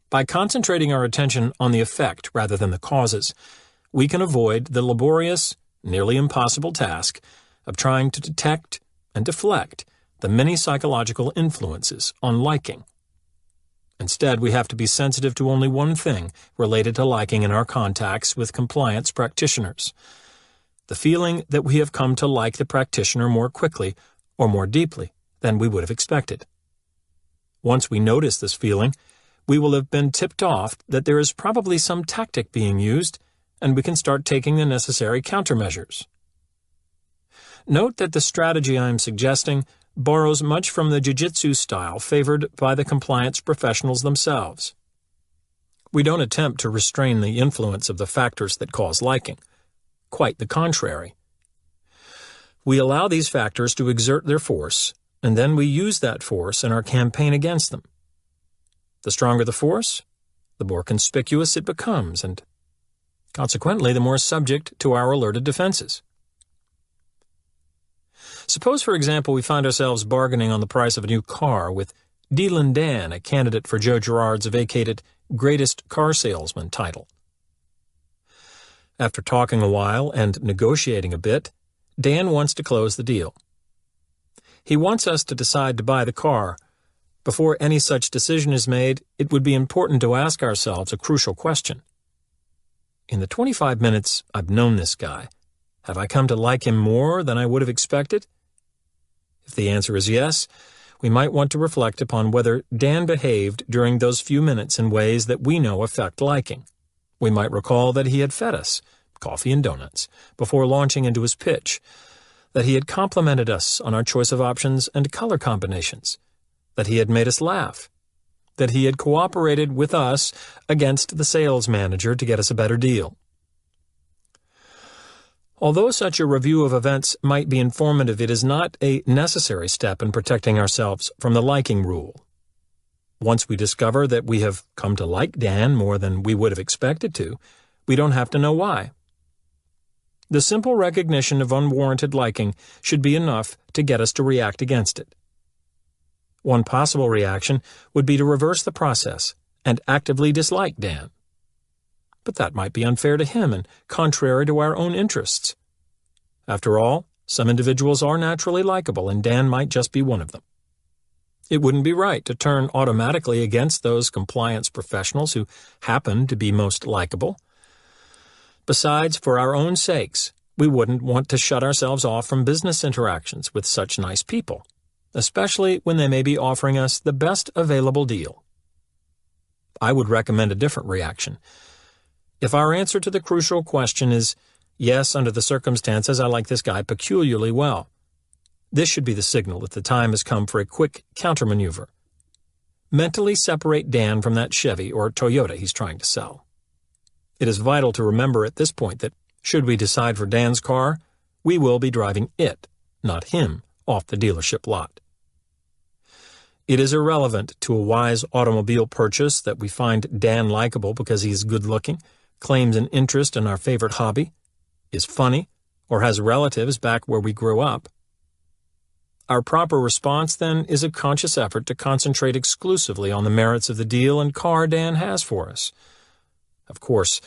[SPEAKER 1] By concentrating our attention on the effect rather than the causes, we can avoid the laborious, nearly impossible task of trying to detect and deflect the many psychological influences on liking. Instead, we have to be sensitive to only one thing related to liking in our contacts with compliance practitioners: the feeling that we have come to like the practitioner more quickly or more deeply than we would have expected. Once we notice this feeling, we will have been tipped off that there is probably some tactic being used, and we can start taking the necessary countermeasures. Note that the strategy I am suggesting borrows much from the jiu-jitsu style favored by the compliance professionals themselves. We don't attempt to restrain the influence of the factors that cause liking. Quite the contrary. We allow these factors to exert their force, and then we use that force in our campaign against them. The stronger the force, the more conspicuous it becomes, and consequently the more subject to our alerted defenses. Suppose, for example, we find ourselves bargaining on the price of a new car with Dylan Dan, a candidate for Joe Girard's vacated Greatest Car Salesman title. After talking a while and negotiating a bit, Dan wants to close the deal. He wants us to decide to buy the car. Before any such decision is made, it would be important to ask ourselves a crucial question. In the 25 minutes I've known this guy, Have I come to like him more than I would have expected? If the answer is yes, we might want to reflect upon whether Dan behaved during those few minutes in ways that we know affect liking. We might recall that he had fed us, coffee and donuts, before launching into his pitch, that he had complimented us on our choice of options and color combinations, that he had made us laugh, that he had cooperated with us against the sales manager to get us a better deal. Although such a review of events might be informative, it is not a necessary step in protecting ourselves from the liking rule. Once we discover that we have come to like Dan more than we would have expected to, we don't have to know why. The simple recognition of unwarranted liking should be enough to get us to react against it. One possible reaction would be to reverse the process and actively dislike Dan. But that might be unfair to him and contrary to our own interests. After all, some individuals are naturally likable, and Dan might just be one of them. It wouldn't be right to turn automatically against those compliance professionals who happen to be most likable. Besides, for our own sakes, we wouldn't want to shut ourselves off from business interactions with such nice people, especially when they may be offering us the best available deal. I would recommend a different reaction. If our answer to the crucial question is, yes, under the circumstances, I like this guy peculiarly well, this should be the signal that the time has come for a quick countermaneuver. Mentally separate Dan from that Chevy or Toyota he's trying to sell. It is vital to remember at this point that, should we decide for Dan's car, we will be driving it, not him, off the dealership lot. It is irrelevant to a wise automobile purchase that we find Dan likable because he is good-looking, claims an interest in our favorite hobby, is funny, or has relatives back where we grew up. Our proper response, then, is a conscious effort to concentrate exclusively on the merits of the deal and car Dan has for us. Of course,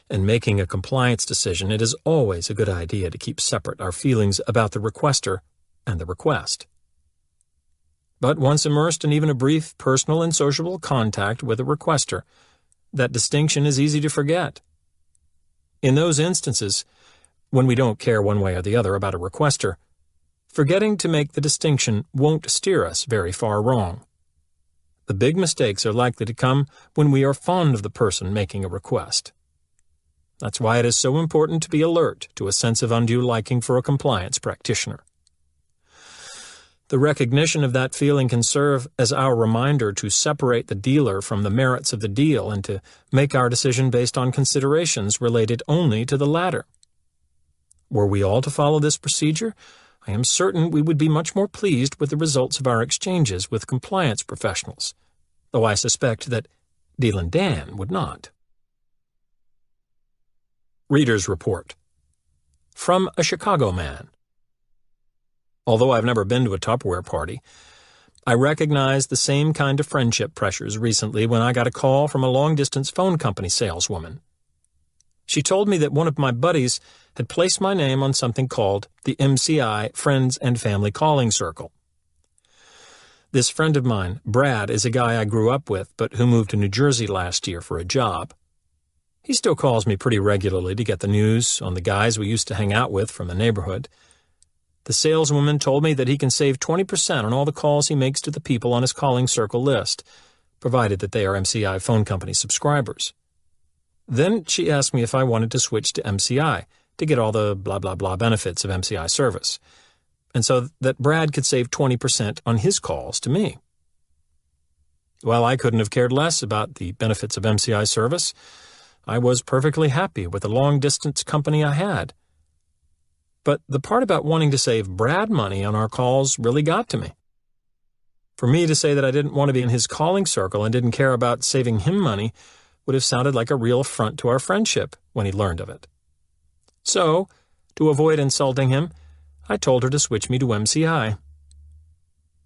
[SPEAKER 1] in making a compliance decision, it is always a good idea to keep separate our feelings about the requester and the request. But once immersed in even a brief personal and sociable contact with a requester, that distinction is easy to forget. In those instances, when we don't care one way or the other about a requester, forgetting to make the distinction won't steer us very far wrong. The big mistakes are likely to come when we are fond of the person making a request. That's why it is so important to be alert to a sense of undue liking for a compliance practitioner. The recognition of that feeling can serve as our reminder to separate the dealer from the merits of the deal and to make our decision based on considerations related only to the latter. Were we all to follow this procedure, I am certain we would be much more pleased with the results of our exchanges with compliance professionals, though I suspect that Dealin' Dan would not. Reader's Report. From a Chicago man. Although I've never been to a Tupperware party, I recognized the same kind of friendship pressures recently when I got a call from a long-distance phone company saleswoman. She told me that one of my buddies had placed my name on something called the MCI Friends and Family Calling Circle. This friend of mine, Brad, is a guy I grew up with but who moved to New Jersey last year for a job. He still calls me pretty regularly to get the news on the guys we used to hang out with from the neighborhood. The saleswoman told me that he can save 20% on all the calls he makes to the people on his calling circle list, provided that they are MCI phone company subscribers. Then she asked me if I wanted to switch to MCI to get all the blah-blah-blah benefits of MCI service, and so that Brad could save 20% on his calls to me. Well, I couldn't have cared less about the benefits of MCI service. I was perfectly happy with the long-distance company I had. But the part about wanting to save Brad money on our calls really got to me. For me to say that I didn't want to be in his calling circle and didn't care about saving him money would have sounded like a real affront to our friendship when he learned of it. So, to avoid insulting him, I told her to switch me to MCI.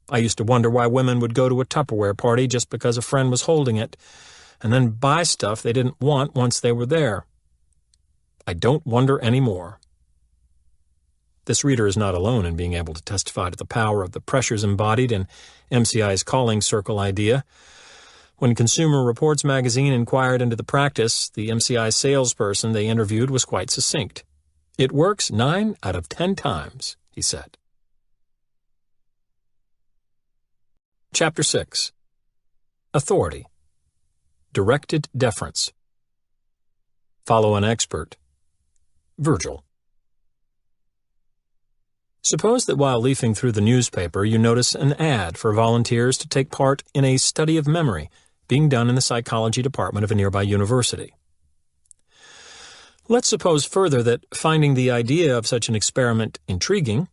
[SPEAKER 1] I used to wonder why women would go to a Tupperware party just because a friend was holding it, and then buy stuff they didn't want once they were there. I don't wonder anymore. This reader is not alone in being able to testify to the power of the pressures embodied in MCI's calling circle idea. When Consumer Reports magazine inquired into the practice, the MCI salesperson they interviewed was quite succinct. It works 9 out of 10 times, he said. Chapter 6. Authority. Directed deference. Follow an expert. Virgil. Suppose that while leafing through the newspaper you notice an ad for volunteers to take part in a study of memory being done in the psychology department of a nearby university. Let's suppose further that, finding the idea of such an experiment intriguing,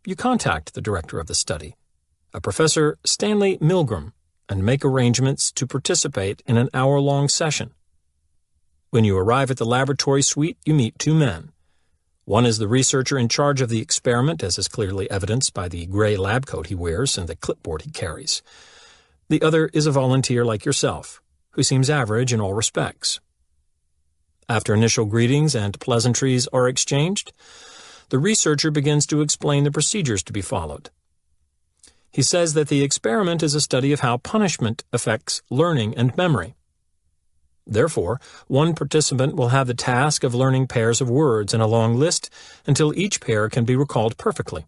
[SPEAKER 1] you contact the director of the study, a Professor Stanley Milgram, and make arrangements to participate in an hour-long session. When you arrive at the laboratory suite, you meet two men. One is the researcher in charge of the experiment, as is clearly evidenced by the gray lab coat he wears and the clipboard he carries. The other is a volunteer like yourself, who seems average in all respects. After initial greetings and pleasantries are exchanged, the researcher begins to explain the procedures to be followed. He says that the experiment is a study of how punishment affects learning and memory. Therefore, one participant will have the task of learning pairs of words in a long list until each pair can be recalled perfectly.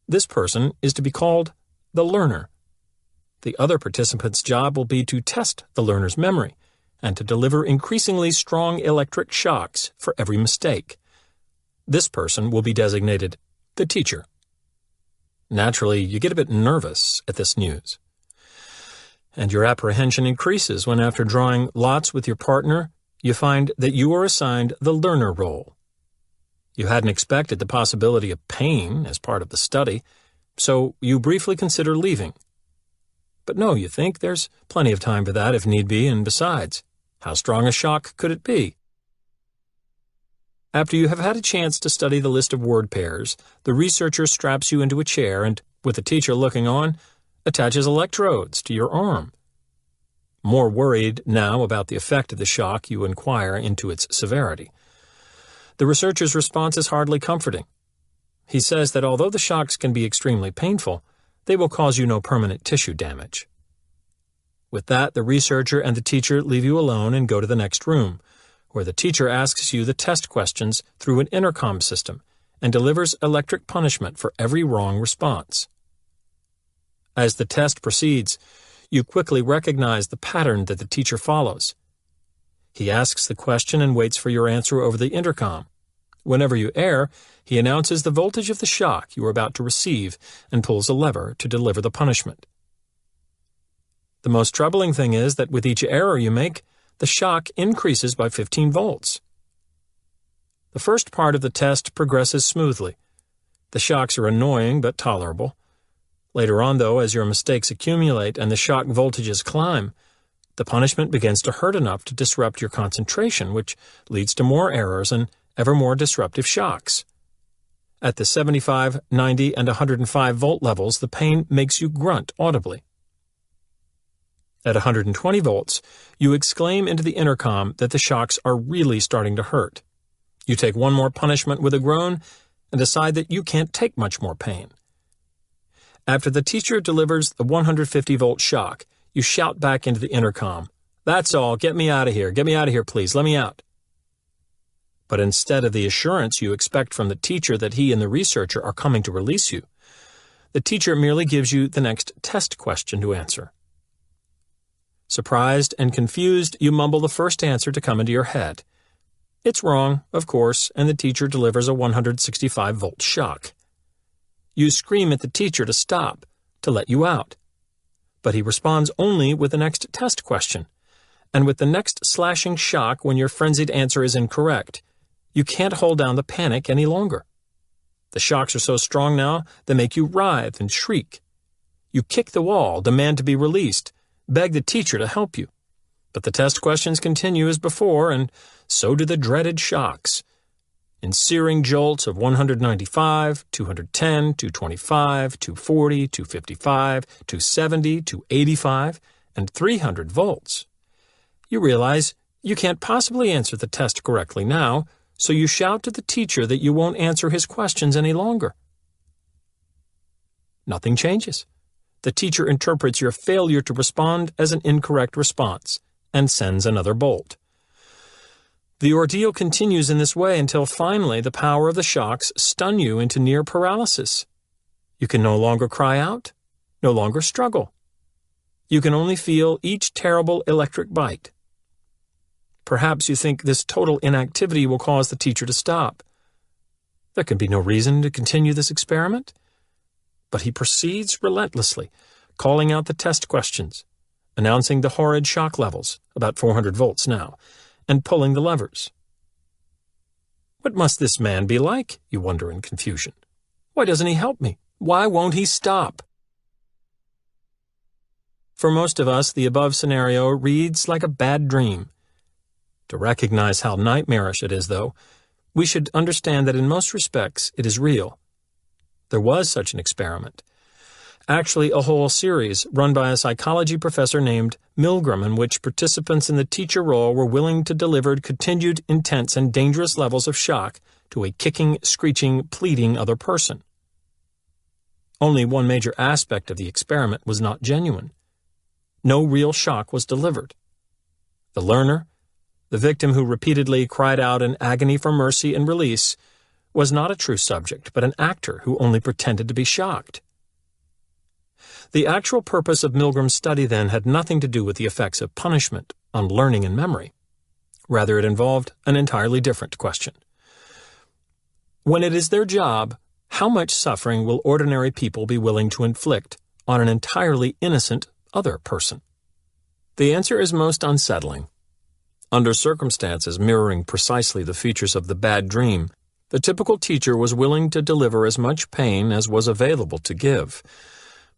[SPEAKER 1] This person is to be called the learner. The other participant's job will be to test the learner's memory and to deliver increasingly strong electric shocks for every mistake. This person will be designated the teacher. Naturally, you get a bit nervous at this news. And your apprehension increases when, after drawing lots with your partner, you find that you are assigned the learner role. You hadn't expected the possibility of pain as part of the study, so you briefly consider leaving. But no, you think, there's plenty of time for that if need be, and besides, how strong a shock could it be? After you have had a chance to study the list of word pairs, the researcher straps you into a chair and, with the teacher looking on, attaches electrodes to your arm. More worried now about the effect of the shock, you inquire into its severity. The researcher's response is hardly comforting. He says that although the shocks can be extremely painful, they will cause you no permanent tissue damage. With that, the researcher and the teacher leave you alone and go to the next room, where the teacher asks you the test questions through an intercom system and delivers electric punishment for every wrong response. As the test proceeds, you quickly recognize the pattern that the teacher follows. He asks the question and waits for your answer over the intercom. Whenever you err, he announces the voltage of the shock you are about to receive and pulls a lever to deliver the punishment. The most troubling thing is that with each error you make, the shock increases by 15 volts. The first part of the test progresses smoothly. The shocks are annoying but tolerable. Later on, though, as your mistakes accumulate and the shock voltages climb, the punishment begins to hurt enough to disrupt your concentration, which leads to more errors and ever more disruptive shocks. At the 75, 90, and 105 volt levels, the pain makes you grunt audibly. At 120 volts, you exclaim into the intercom that the shocks are really starting to hurt. You take one more punishment with a groan and decide that you can't take much more pain. After the teacher delivers the 150-volt shock, you shout back into the intercom, "That's all, get me out of here, please, let me out." But instead of the assurance you expect from the teacher that he and the researcher are coming to release you, the teacher merely gives you the next test question to answer. Surprised and confused, you mumble the first answer to come into your head. It's wrong, of course, and the teacher delivers a 165-volt shock. You scream at the teacher to stop, to let you out. But he responds only with the next test question, and with the next slashing shock when your frenzied answer is incorrect. You can't hold down the panic any longer. The shocks are so strong now, they make you writhe and shriek. You kick the wall, demand to be released, beg the teacher to help you. But the test questions continue as before, and so do the dreaded shocks. In searing jolts of 195, 210, 225, 240, 255, 270, 285, and 300 volts. You realize you can't possibly answer the test correctly now, so you shout to the teacher that you won't answer his questions any longer. Nothing changes. The teacher interprets your failure to respond as an incorrect response and sends another bolt. The ordeal continues in this way until finally the power of the shocks stun you into near paralysis. You can no longer cry out, no longer struggle. You can only feel each terrible electric bite. Perhaps you think this total inactivity will cause the teacher to stop. There can be no reason to continue this experiment. But he proceeds relentlessly, calling out the test questions, announcing the horrid shock levels, about 400 volts now, and pulling the levers. What must this man be like, you wonder in confusion? Why doesn't he help me? Why won't he stop? For most of us, the above scenario reads like a bad dream. To recognize how nightmarish it is, though, we should understand that in most respects it is real. There was such an experiment. Actually, a whole series run by a psychology professor named Milgram, in which participants in the teacher role were willing to deliver continued intense and dangerous levels of shock to a kicking, screeching, pleading other person. Only one major aspect of the experiment was not genuine. No real shock was delivered. The learner, the victim who repeatedly cried out in agony for mercy and release, was not a true subject, but an actor who only pretended to be shocked. The actual purpose of Milgram's study, then, had nothing to do with the effects of punishment on learning and memory. Rather, it involved an entirely different question. When it is their job, how much suffering will ordinary people be willing to inflict on an entirely innocent other person? The answer is most unsettling. Under circumstances mirroring precisely the features of the bad dream, the typical teacher was willing to deliver as much pain as was available to give.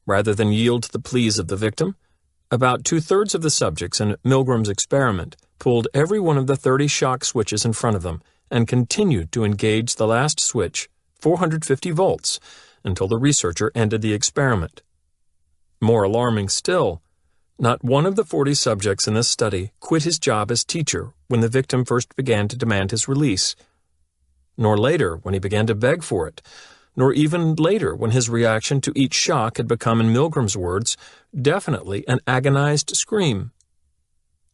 [SPEAKER 1] Rather than yield to the pleas of the victim, about 2/3 of the subjects in Milgram's experiment pulled every one of the 30 shock switches in front of them and continued to engage the last switch, 450 volts, until the researcher ended the experiment. More alarming still, not one of the 40 subjects in this study quit his job as teacher when the victim first began to demand his release, nor later when he began to beg for it, nor even later when his reaction to each shock had become, in Milgram's words, definitely an agonized scream.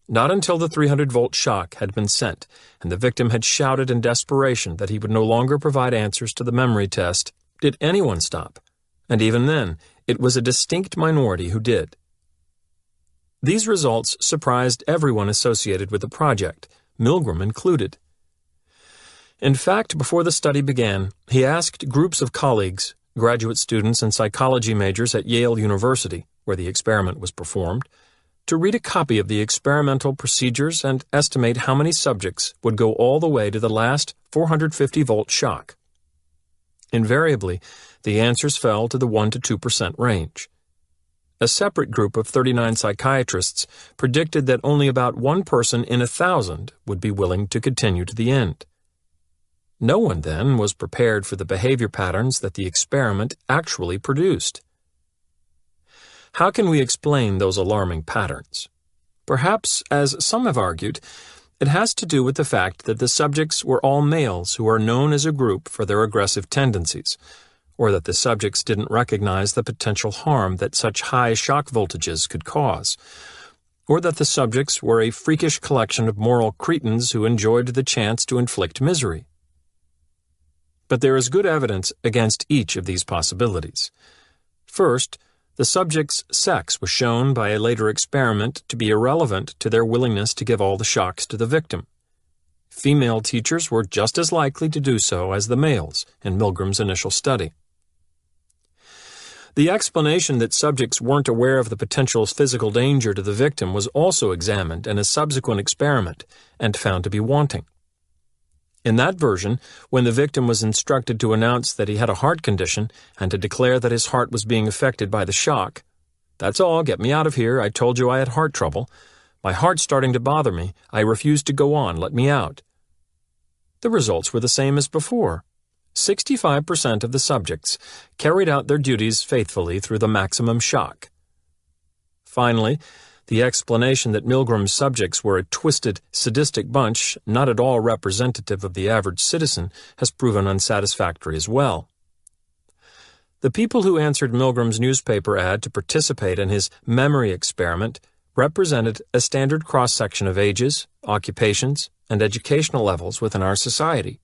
[SPEAKER 1] Not until the 300-volt shock had been sent and the victim had shouted in desperation that he would no longer provide answers to the memory test did anyone stop, and even then it was a distinct minority who did. These results surprised everyone associated with the project, Milgram included. In fact, before the study began, he asked groups of colleagues, graduate students and psychology majors at Yale University, where the experiment was performed, to read a copy of the experimental procedures and estimate how many subjects would go all the way to the last 450-volt shock. Invariably, the answers fell to the 1 to 2% range. A separate group of 39 psychiatrists predicted that only about 1 person in 1,000 would be willing to continue to the end. No one, then, was prepared for the behavior patterns that the experiment actually produced. How can we explain those alarming patterns? Perhaps, as some have argued, it has to do with the fact that the subjects were all males who are known as a group for their aggressive tendencies, or that the subjects didn't recognize the potential harm that such high shock voltages could cause, or that the subjects were a freakish collection of moral cretins who enjoyed the chance to inflict misery. But there is good evidence against each of these possibilities. First, the subject's sex was shown by a later experiment to be irrelevant to their willingness to give all the shocks to the victim. Female teachers were just as likely to do so as the males in Milgram's initial study. The explanation that subjects weren't aware of the potential physical danger to the victim was also examined in a subsequent experiment and found to be wanting. In that version, when the victim was instructed to announce that he had a heart condition and to declare that his heart was being affected by the shock, "That's all, get me out of here, I told you I had heart trouble. My heart's starting to bother me, I refuse to go on, let me out." The results were the same as before. 65% of the subjects carried out their duties faithfully through the maximum shock. Finally, the explanation that Milgram's subjects were a twisted, sadistic bunch, not at all representative of the average citizen, has proven unsatisfactory as well. The people who answered Milgram's newspaper ad to participate in his memory experiment represented a standard cross-section of ages, occupations, and educational levels within our society.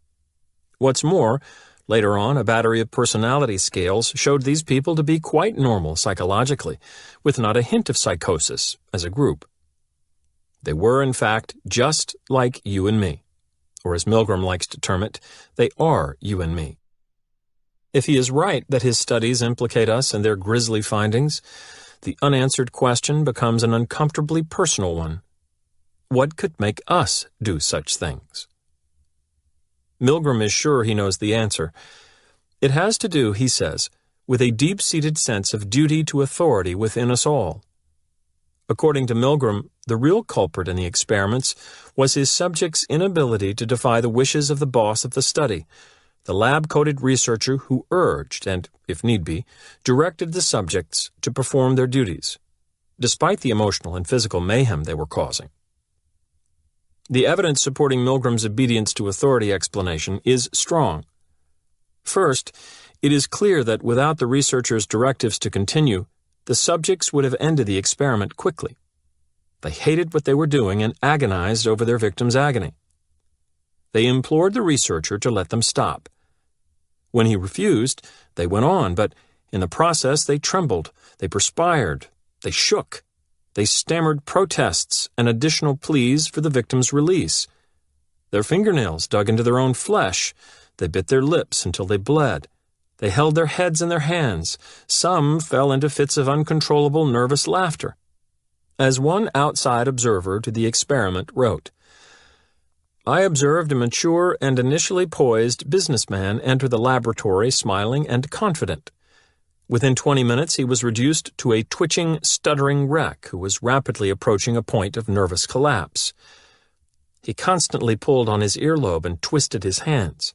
[SPEAKER 1] What's more, later on, a battery of personality scales showed these people to be quite normal psychologically, with not a hint of psychosis as a group. They were, in fact, just like you and me, or as Milgram likes to term it, they are you and me. If he is right that his studies implicate us in their grisly findings, the unanswered question becomes an uncomfortably personal one. What could make us do such things? Milgram is sure he knows the answer. It has to do, he says, with a deep-seated sense of duty to authority within us all. According to Milgram, the real culprit in the experiments was his subjects' inability to defy the wishes of the boss of the study, the lab-coated researcher who urged and, if need be, directed the subjects to perform their duties, despite the emotional and physical mayhem they were causing. The evidence supporting Milgram's obedience to authority explanation is strong. First, it is clear that without the researcher's directives to continue, the subjects would have ended the experiment quickly. They hated what they were doing and agonized over their victim's agony. They implored the researcher to let them stop. When he refused, they went on, but in the process they trembled, they perspired, they shook. They stammered protests and additional pleas for the victim's release. Their fingernails dug into their own flesh. They bit their lips until they bled. They held their heads in their hands. Some fell into fits of uncontrollable nervous laughter. As one outside observer to the experiment wrote, "I observed a mature and initially poised businessman enter the laboratory smiling and confident. Within 20 minutes, he was reduced to a twitching, stuttering wreck who was rapidly approaching a point of nervous collapse. He constantly pulled on his earlobe and twisted his hands.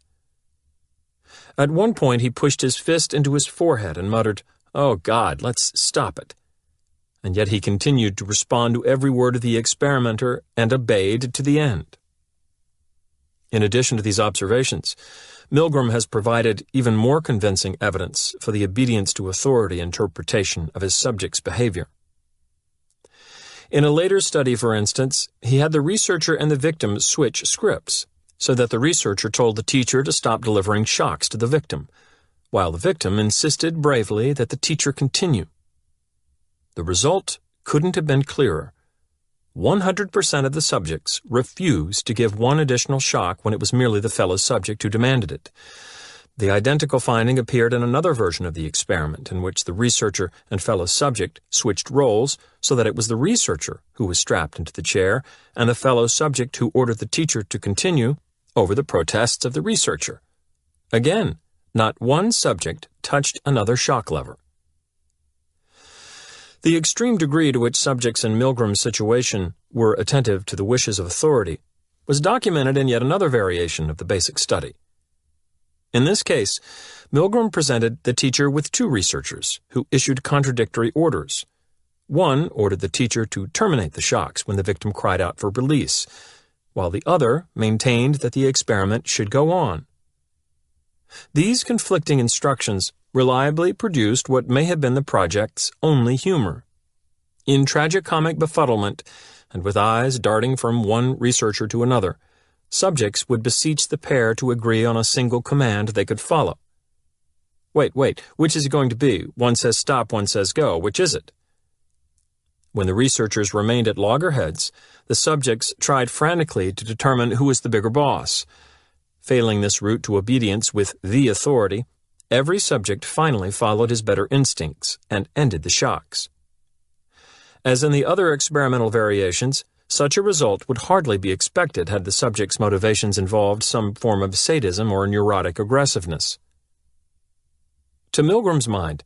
[SPEAKER 1] At one point, he pushed his fist into his forehead and muttered, 'Oh God, let's stop it.' And yet he continued to respond to every word of the experimenter and obeyed to the end." In addition to these observations, Milgram has provided even more convincing evidence for the obedience to authority interpretation of his subjects' behavior. In a later study, for instance, he had the researcher and the victim switch scripts, so that the researcher told the teacher to stop delivering shocks to the victim, while the victim insisted bravely that the teacher continue. The result couldn't have been clearer. 100% of the subjects refused to give one additional shock when it was merely the fellow subject who demanded it. The identical finding appeared in another version of the experiment, in which the researcher and fellow subject switched roles so that it was the researcher who was strapped into the chair and the fellow subject who ordered the teacher to continue over the protests of the researcher. Again, not one subject touched another shock lever. The extreme degree to which subjects in Milgram's situation were attentive to the wishes of authority was documented in yet another variation of the basic study. In this case, Milgram presented the teacher with two researchers who issued contradictory orders. One ordered the teacher to terminate the shocks when the victim cried out for release, while the other maintained that the experiment should go on. These conflicting instructions reliably produced what may have been the project's only humor. In tragicomic befuddlement, and with eyes darting from one researcher to another, subjects would beseech the pair to agree on a single command they could follow. Wait, which is it going to be? One says stop, one says go. Which is it? When the researchers remained at loggerheads, the subjects tried frantically to determine who was the bigger boss. Failing this route to obedience with the authority, every subject finally followed his better instincts and ended the shocks. As in the other experimental variations, such a result would hardly be expected had the subject's motivations involved some form of sadism or neurotic aggressiveness. To Milgram's mind,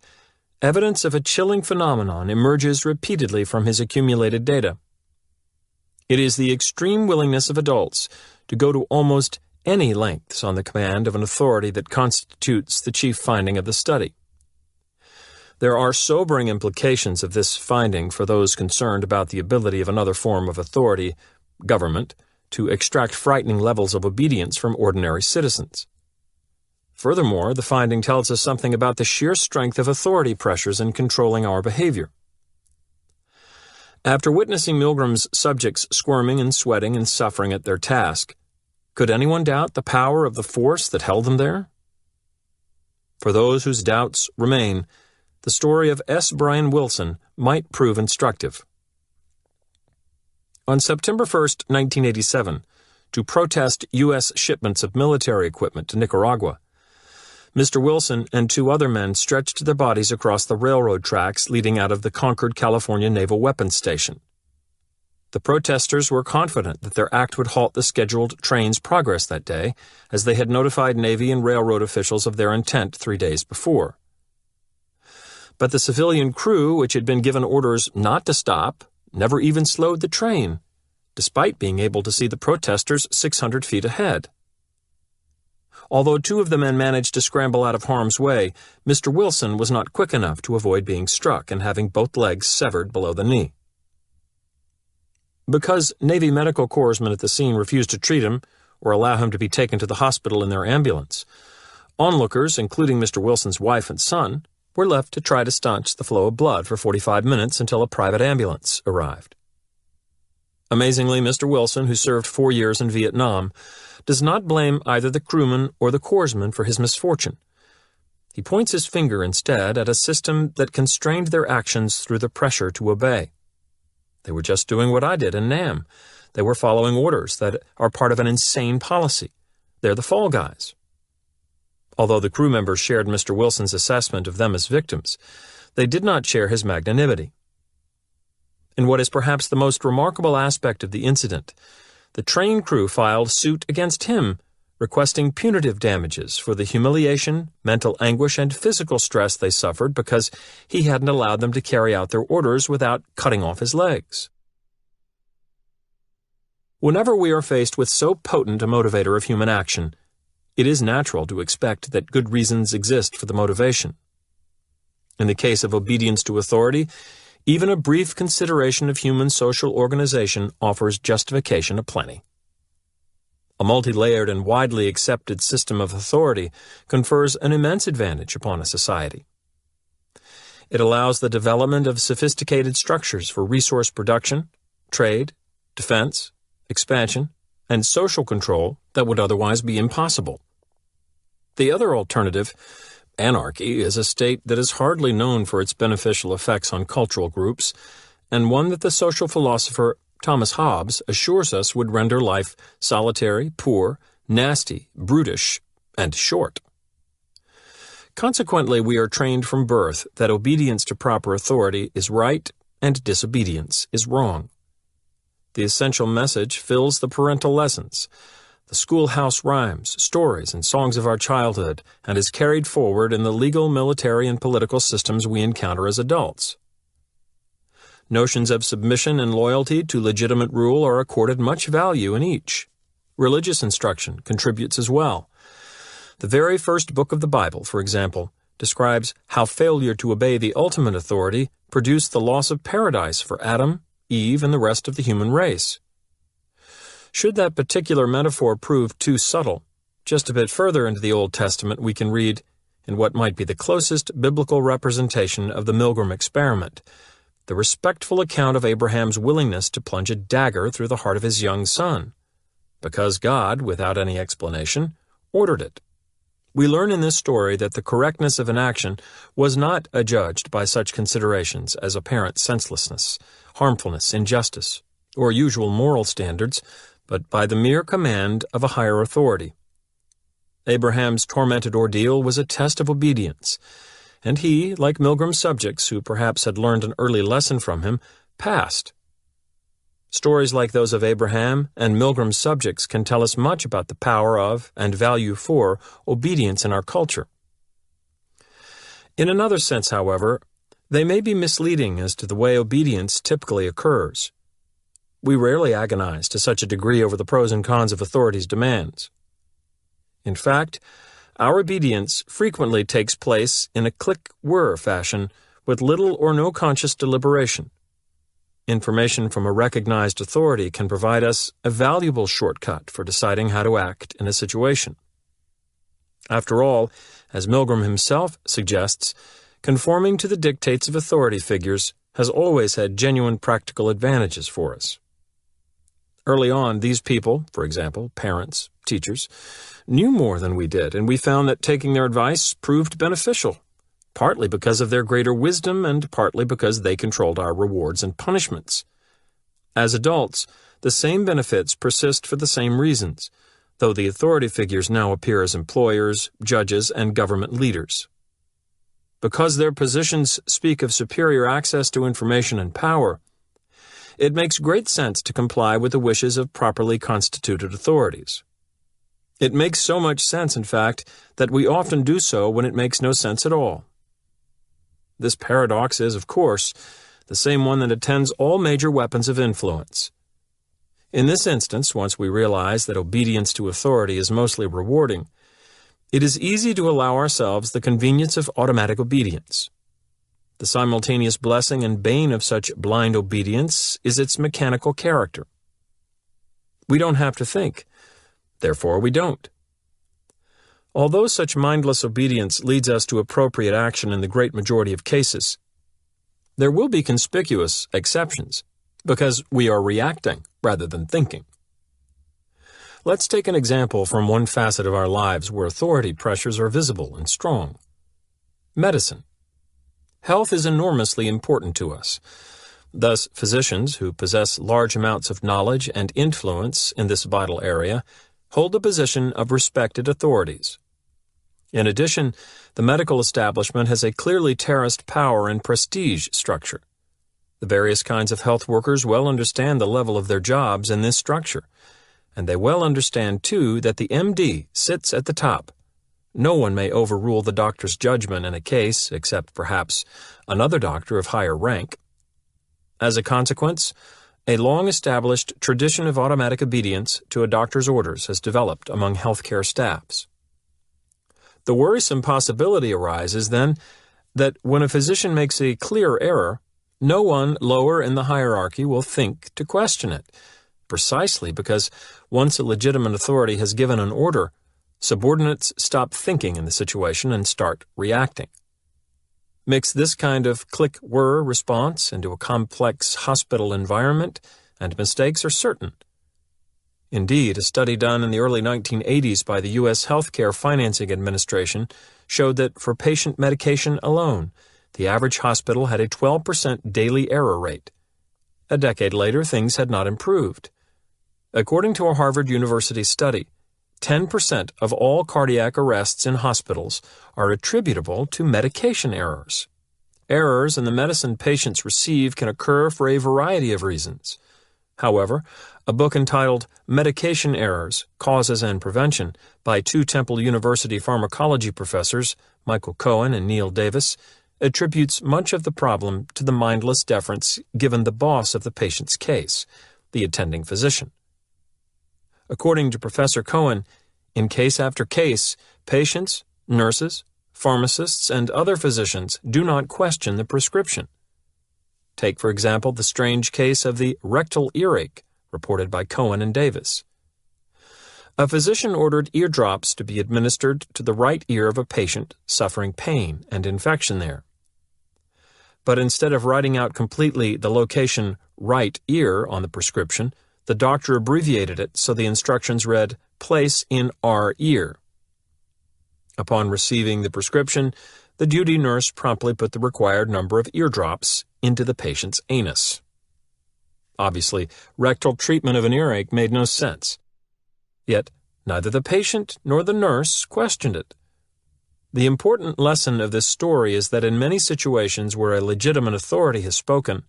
[SPEAKER 1] evidence of a chilling phenomenon emerges repeatedly from his accumulated data. It is the extreme willingness of adults to go to almost any lengths on the command of an authority that constitutes the chief finding of the study. There are sobering implications of this finding for those concerned about the ability of another form of authority, government, to extract frightening levels of obedience from ordinary citizens. Furthermore, the finding tells us something about the sheer strength of authority pressures in controlling our behavior. After witnessing Milgram's subjects squirming and sweating and suffering at their task, could anyone doubt the power of the force that held them there? For those whose doubts remain, the story of S. Brian Wilson might prove instructive. On September 1, 1987, to protest U.S. shipments of military equipment to Nicaragua, Mr. Wilson and two other men stretched their bodies across the railroad tracks leading out of the Concord, California Naval Weapons Station. The protesters were confident that their act would halt the scheduled train's progress that day, as they had notified Navy and railroad officials of their intent 3 days before. But the civilian crew, which had been given orders not to stop, never even slowed the train, despite being able to see the protesters 600 feet ahead. Although two of the men managed to scramble out of harm's way, Mr. Wilson was not quick enough to avoid being struck and having both legs severed below the knee. Because Navy medical corpsmen at the scene refused to treat him or allow him to be taken to the hospital in their ambulance, onlookers, including Mr. Wilson's wife and son, were left to try to staunch the flow of blood for 45 minutes until a private ambulance arrived. Amazingly, Mr. Wilson, who served 4 years in Vietnam, does not blame either the crewman or the corpsman for his misfortune. He points his finger instead at a system that constrained their actions through the pressure to obey. They were just doing what I did in Nam. They were following orders that are part of an insane policy. They're the fall guys. Although the crew members shared Mr. Wilson's assessment of them as victims, they did not share his magnanimity. In what is perhaps the most remarkable aspect of the incident, the train crew filed suit against him, requesting punitive damages for the humiliation, mental anguish, and physical stress they suffered because he hadn't allowed them to carry out their orders without cutting off his legs. Whenever we are faced with so potent a motivator of human action, it is natural to expect that good reasons exist for the motivation. In the case of obedience to authority, even a brief consideration of human social organization offers justification aplenty. A multi-layered and widely accepted system of authority confers an immense advantage upon a society. It allows the development of sophisticated structures for resource production, trade, defense, expansion, and social control that would otherwise be impossible. The other alternative, anarchy, is a state that is hardly known for its beneficial effects on cultural groups, and one that the social philosopher Thomas Hobbes assures us would render life solitary, poor, nasty, brutish, and short. Consequently, we are trained from birth that obedience to proper authority is right and disobedience is wrong. The essential message fills the parental lessons, the schoolhouse rhymes, stories, and songs of our childhood, and is carried forward in the legal, military, and political systems we encounter as adults. Notions of submission and loyalty to legitimate rule are accorded much value in each. Religious instruction contributes as well. The very first book of the Bible, for example, describes how failure to obey the ultimate authority produced the loss of paradise for Adam, Eve, and the rest of the human race. Should that particular metaphor prove too subtle, just a bit further into the Old Testament we can read, in what might be the closest biblical representation of the Milgram experiment, the respectful account of Abraham's willingness to plunge a dagger through the heart of his young son, because God, without any explanation, ordered it. We learn in this story that the correctness of an action was not adjudged by such considerations as apparent senselessness, harmfulness, injustice, or usual moral standards, but by the mere command of a higher authority. Abraham's tormented ordeal was a test of obedience, and he, like Milgram's subjects who perhaps had learned an early lesson from him, passed. Stories like those of Abraham and Milgram's subjects can tell us much about the power of and value for obedience in our culture. In another sense, however, they may be misleading as to the way obedience typically occurs. We rarely agonize to such a degree over the pros and cons of authority's demands. In fact, our obedience frequently takes place in a click-whir fashion with little or no conscious deliberation. Information from a recognized authority can provide us a valuable shortcut for deciding how to act in a situation. After all, as Milgram himself suggests, conforming to the dictates of authority figures has always had genuine practical advantages for us. Early on, these people, for example, parents, teachers, knew more than we did, and we found that taking their advice proved beneficial, partly because of their greater wisdom and partly because they controlled our rewards and punishments. As adults, the same benefits persist for the same reasons, though the authority figures now appear as employers, judges, and government leaders. Because their positions speak of superior access to information and power, it makes great sense to comply with the wishes of properly constituted authorities. It makes so much sense, in fact, that we often do so when it makes no sense at all. This paradox is, of course, the same one that attends all major weapons of influence. In this instance, once we realize that obedience to authority is mostly rewarding, it is easy to allow ourselves the convenience of automatic obedience. The simultaneous blessing and bane of such blind obedience is its mechanical character. We don't have to think, therefore we don't. Although such mindless obedience leads us to appropriate action in the great majority of cases, there will be conspicuous exceptions, because we are reacting rather than thinking. Let's take an example from one facet of our lives where authority pressures are visible and strong. Medicine. Health is enormously important to us. Thus, physicians who possess large amounts of knowledge and influence in this vital area hold the position of respected authorities. In addition, the medical establishment has a clearly terraced power and prestige structure. The various kinds of health workers well understand the level of their jobs in this structure, and they well understand, too, that the MD sits at the top. No one may overrule the doctor's judgment in a case, except perhaps another doctor of higher rank. As a consequence, a long-established tradition of automatic obedience to a doctor's orders has developed among healthcare staffs. The worrisome possibility arises, then, that when a physician makes a clear error, no one lower in the hierarchy will think to question it, precisely because once a legitimate authority has given an order, subordinates stop thinking in the situation and start reacting. Mix this kind of click-whir response into a complex hospital environment, and mistakes are certain. Indeed, a study done in the early 1980s by the U.S. Healthcare Financing Administration showed that for patient medication alone, the average hospital had a 12% daily error rate. A decade later, things had not improved. According to a Harvard University study, 10% of all cardiac arrests in hospitals are attributable to medication errors. Errors in the medicine patients receive can occur for a variety of reasons. However, a book entitled Medication Errors, Causes and Prevention by two Temple University pharmacology professors, Michael Cohen and Neil Davis, attributes much of the problem to the mindless deference given the boss of the patient's case, the attending physician. According to Professor Cohen, in case after case, patients, nurses, pharmacists, and other physicians do not question the prescription. Take, for example, the strange case of the rectal earache, reported by Cohen and Davis. A physician ordered eardrops to be administered to the right ear of a patient suffering pain and infection there. But instead of writing out completely the location right ear on the prescription, the doctor abbreviated it so the instructions read, "Place in our ear." Upon receiving the prescription, the duty nurse promptly put the required number of eardrops into the patient's anus. Obviously, rectal treatment of an earache made no sense. Yet, neither the patient nor the nurse questioned it. The important lesson of this story is that in many situations where a legitimate authority has spoken,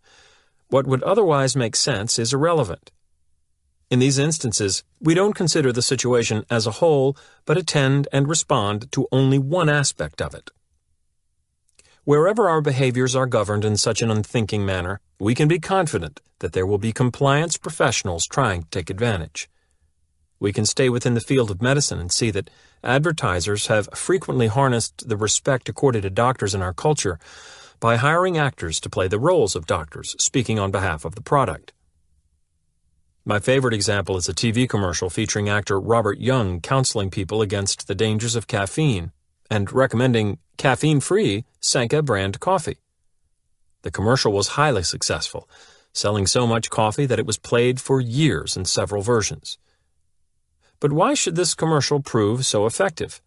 [SPEAKER 1] what would otherwise make sense is irrelevant. In these instances, we don't consider the situation as a whole, but attend and respond to only one aspect of it. Wherever our behaviors are governed in such an unthinking manner, we can be confident that there will be compliance professionals trying to take advantage. We can stay within the field of medicine and see that advertisers have frequently harnessed the respect accorded to doctors in our culture by hiring actors to play the roles of doctors speaking on behalf of the product. My favorite example is a TV commercial featuring actor Robert Young counseling people against the dangers of caffeine and recommending caffeine-free Sanka brand coffee. The commercial was highly successful, selling so much coffee that it was played for years in several versions. But why should this commercial prove so effective?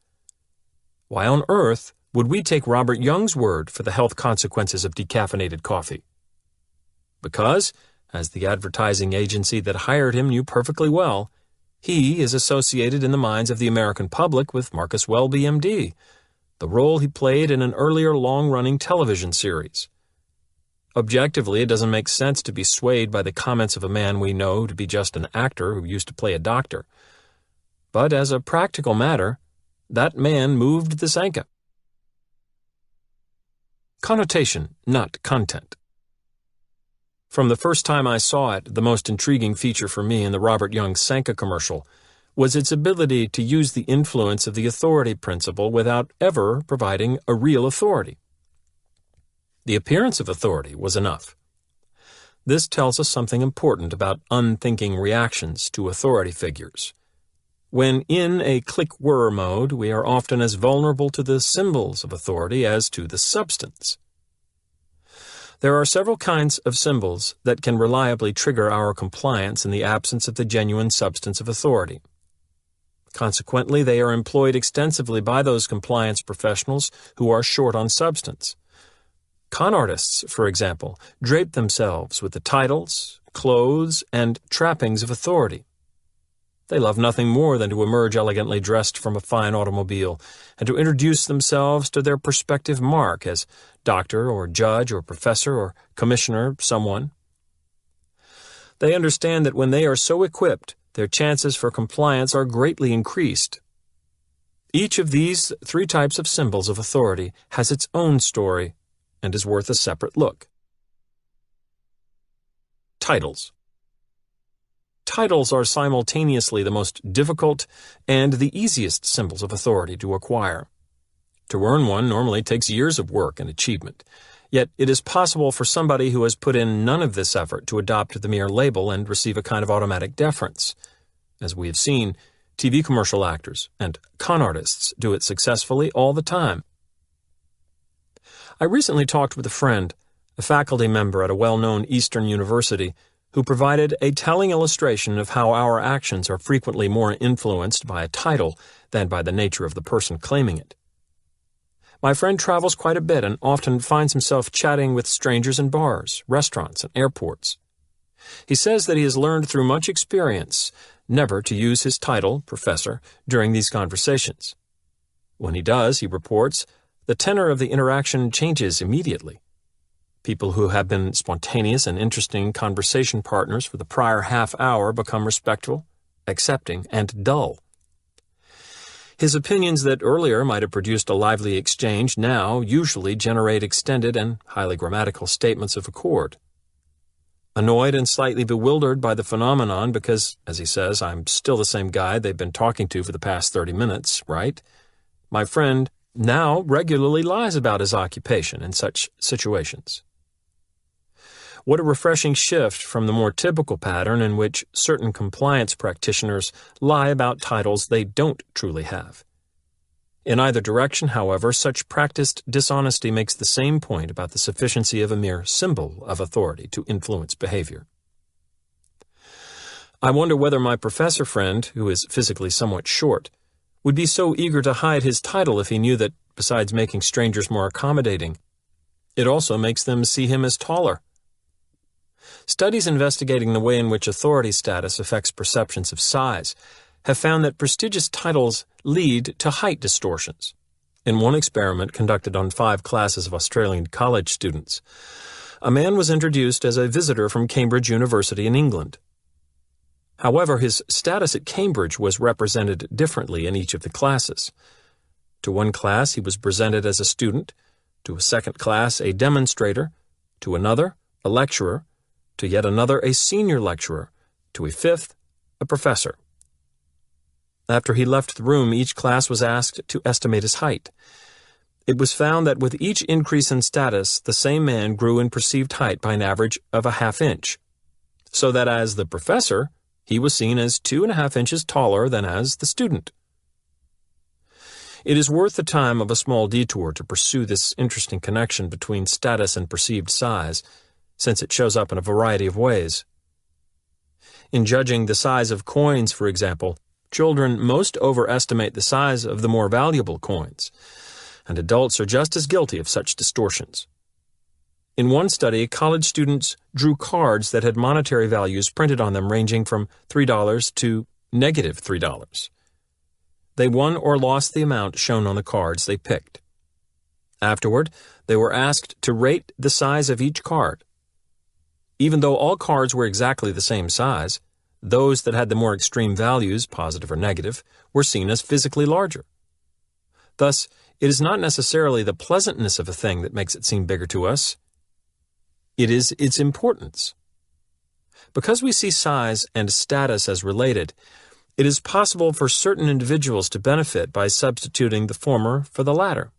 [SPEAKER 1] Why on earth would we take Robert Young's word for the health consequences of decaffeinated coffee? Because, as the advertising agency that hired him knew perfectly well, he is associated in the minds of the American public with Marcus Welby, M.D., the role he played in an earlier long-running television series. Objectively, it doesn't make sense to be swayed by the comments of a man we know to be just an actor who used to play a doctor. But as a practical matter, that man moved the Sanka. Connotation, not content. From the first time I saw it, the most intriguing feature for me in the Robert Young Sanka commercial was its ability to use the influence of the authority principle without ever providing a real authority. The appearance of authority was enough. This tells us something important about unthinking reactions to authority figures. When in a click-whir mode, we are often as vulnerable to the symbols of authority as to the substance. There are several kinds of symbols that can reliably trigger our compliance in the absence of the genuine substance of authority. Consequently, they are employed extensively by those compliance professionals who are short on substance. Con artists, for example, drape themselves with the titles, clothes, and trappings of authority. They love nothing more than to emerge elegantly dressed from a fine automobile and to introduce themselves to their prospective mark as doctor or judge or professor or commissioner someone. They understand that when they are so equipped, their chances for compliance are greatly increased. Each of these three types of symbols of authority has its own story and is worth a separate look. Titles. Titles are simultaneously the most difficult and the easiest symbols of authority to acquire. To earn one normally takes years of work and achievement, yet it is possible for somebody who has put in none of this effort to adopt the mere label and receive a kind of automatic deference. As we have seen, TV commercial actors and con artists do it successfully all the time. I recently talked with a friend, a faculty member at a well-known Eastern university, who provided a telling illustration of how our actions are frequently more influenced by a title than by the nature of the person claiming it. My friend travels quite a bit and often finds himself chatting with strangers in bars, restaurants, and airports. He says that he has learned through much experience never to use his title, professor, during these conversations. When he does, he reports, the tenor of the interaction changes immediately. People who have been spontaneous and interesting conversation partners for the prior half hour become respectful, accepting, and dull. His opinions that earlier might have produced a lively exchange now usually generate extended and highly grammatical statements of accord. Annoyed and slightly bewildered by the phenomenon because, as he says, I'm still the same guy they've been talking to for the past 30 minutes, right? My friend now regularly lies about his occupation in such situations. What a refreshing shift from the more typical pattern in which certain compliance practitioners lie about titles they don't truly have. In either direction, however, such practiced dishonesty makes the same point about the sufficiency of a mere symbol of authority to influence behavior. I wonder whether my professor friend, who is physically somewhat short, would be so eager to hide his title if he knew that, besides making strangers more accommodating, it also makes them see him as taller. Studies investigating the way in which authority status affects perceptions of size have found that prestigious titles lead to height distortions. In one experiment conducted on 5 classes of Australian college students, a man was introduced as a visitor from Cambridge University in England. However, his status at Cambridge was represented differently in each of the classes. To one class, he was presented as a student, to a second class, a demonstrator, to another, a lecturer, to yet another, a senior lecturer, to a fifth, a professor. After he left the room, each class was asked to estimate his height. It was found that with each increase in status, the same man grew in perceived height by an average of a ½ inch, so that as the professor, he was seen as 2½ inches taller than as the student. It is worth the time of a small detour to pursue this interesting connection between status and perceived size, since it shows up in a variety of ways. In judging the size of coins, for example, children most overestimate the size of the more valuable coins, and adults are just as guilty of such distortions. In one study, college students drew cards that had monetary values printed on them ranging from $3 to -$3. They won or lost the amount shown on the cards they picked. Afterward, they were asked to rate the size of each card. Even though all cards were exactly the same size, those that had the more extreme values, positive or negative, were seen as physically larger. Thus, it is not necessarily the pleasantness of a thing that makes it seem bigger to us. It is its importance. Because we see size and status as related, it is possible for certain individuals to benefit by substituting the former for the latter.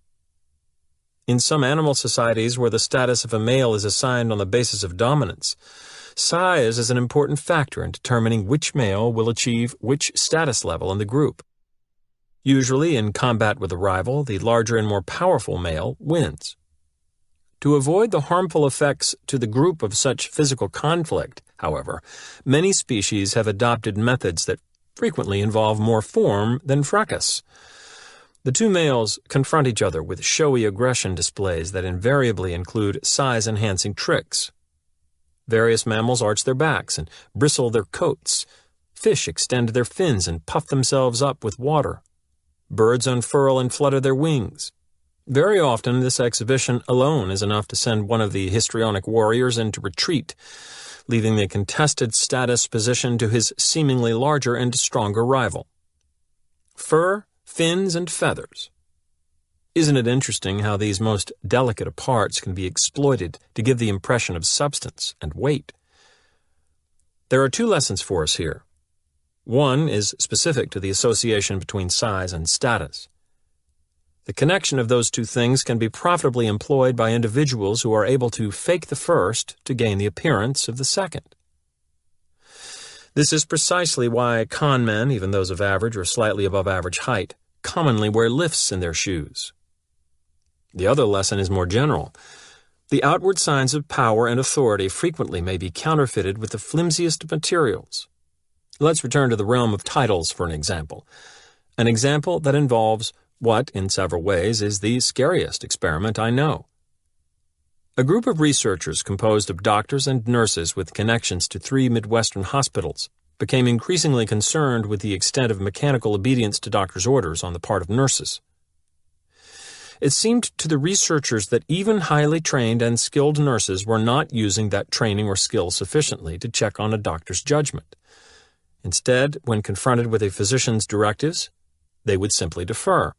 [SPEAKER 1] In some animal societies where the status of a male is assigned on the basis of dominance, size is an important factor in determining which male will achieve which status level in the group. Usually, in combat with a rival, the larger and more powerful male wins. To avoid the harmful effects to the group of such physical conflict, however, many species have adopted methods that frequently involve more form than fracas. The two males confront each other with showy aggression displays that invariably include size-enhancing tricks. Various mammals arch their backs and bristle their coats. Fish extend their fins and puff themselves up with water. Birds unfurl and flutter their wings. Very often, this exhibition alone is enough to send one of the histrionic warriors into retreat, leaving the contested status position to his seemingly larger and stronger rival. Fur, fins, and feathers. Isn't it interesting how these most delicate of parts can be exploited to give the impression of substance and weight? There are two lessons for us here. One is specific to the association between size and status. The connection of those two things can be profitably employed by individuals who are able to fake the first to gain the appearance of the second. This is precisely why con men, even those of average or slightly above average height, commonly wear lifts in their shoes. The other lesson is more general. The outward signs of power and authority frequently may be counterfeited with the flimsiest of materials. Let's return to the realm of titles for an example that involves what, in several ways, is the scariest experiment I know. A group of researchers composed of doctors and nurses with connections to 3 Midwestern hospitals became increasingly concerned with the extent of mechanical obedience to doctors' orders on the part of nurses. It seemed to the researchers that even highly trained and skilled nurses were not using that training or skill sufficiently to check on a doctor's judgment. Instead, when confronted with a physician's directives, they would simply defer.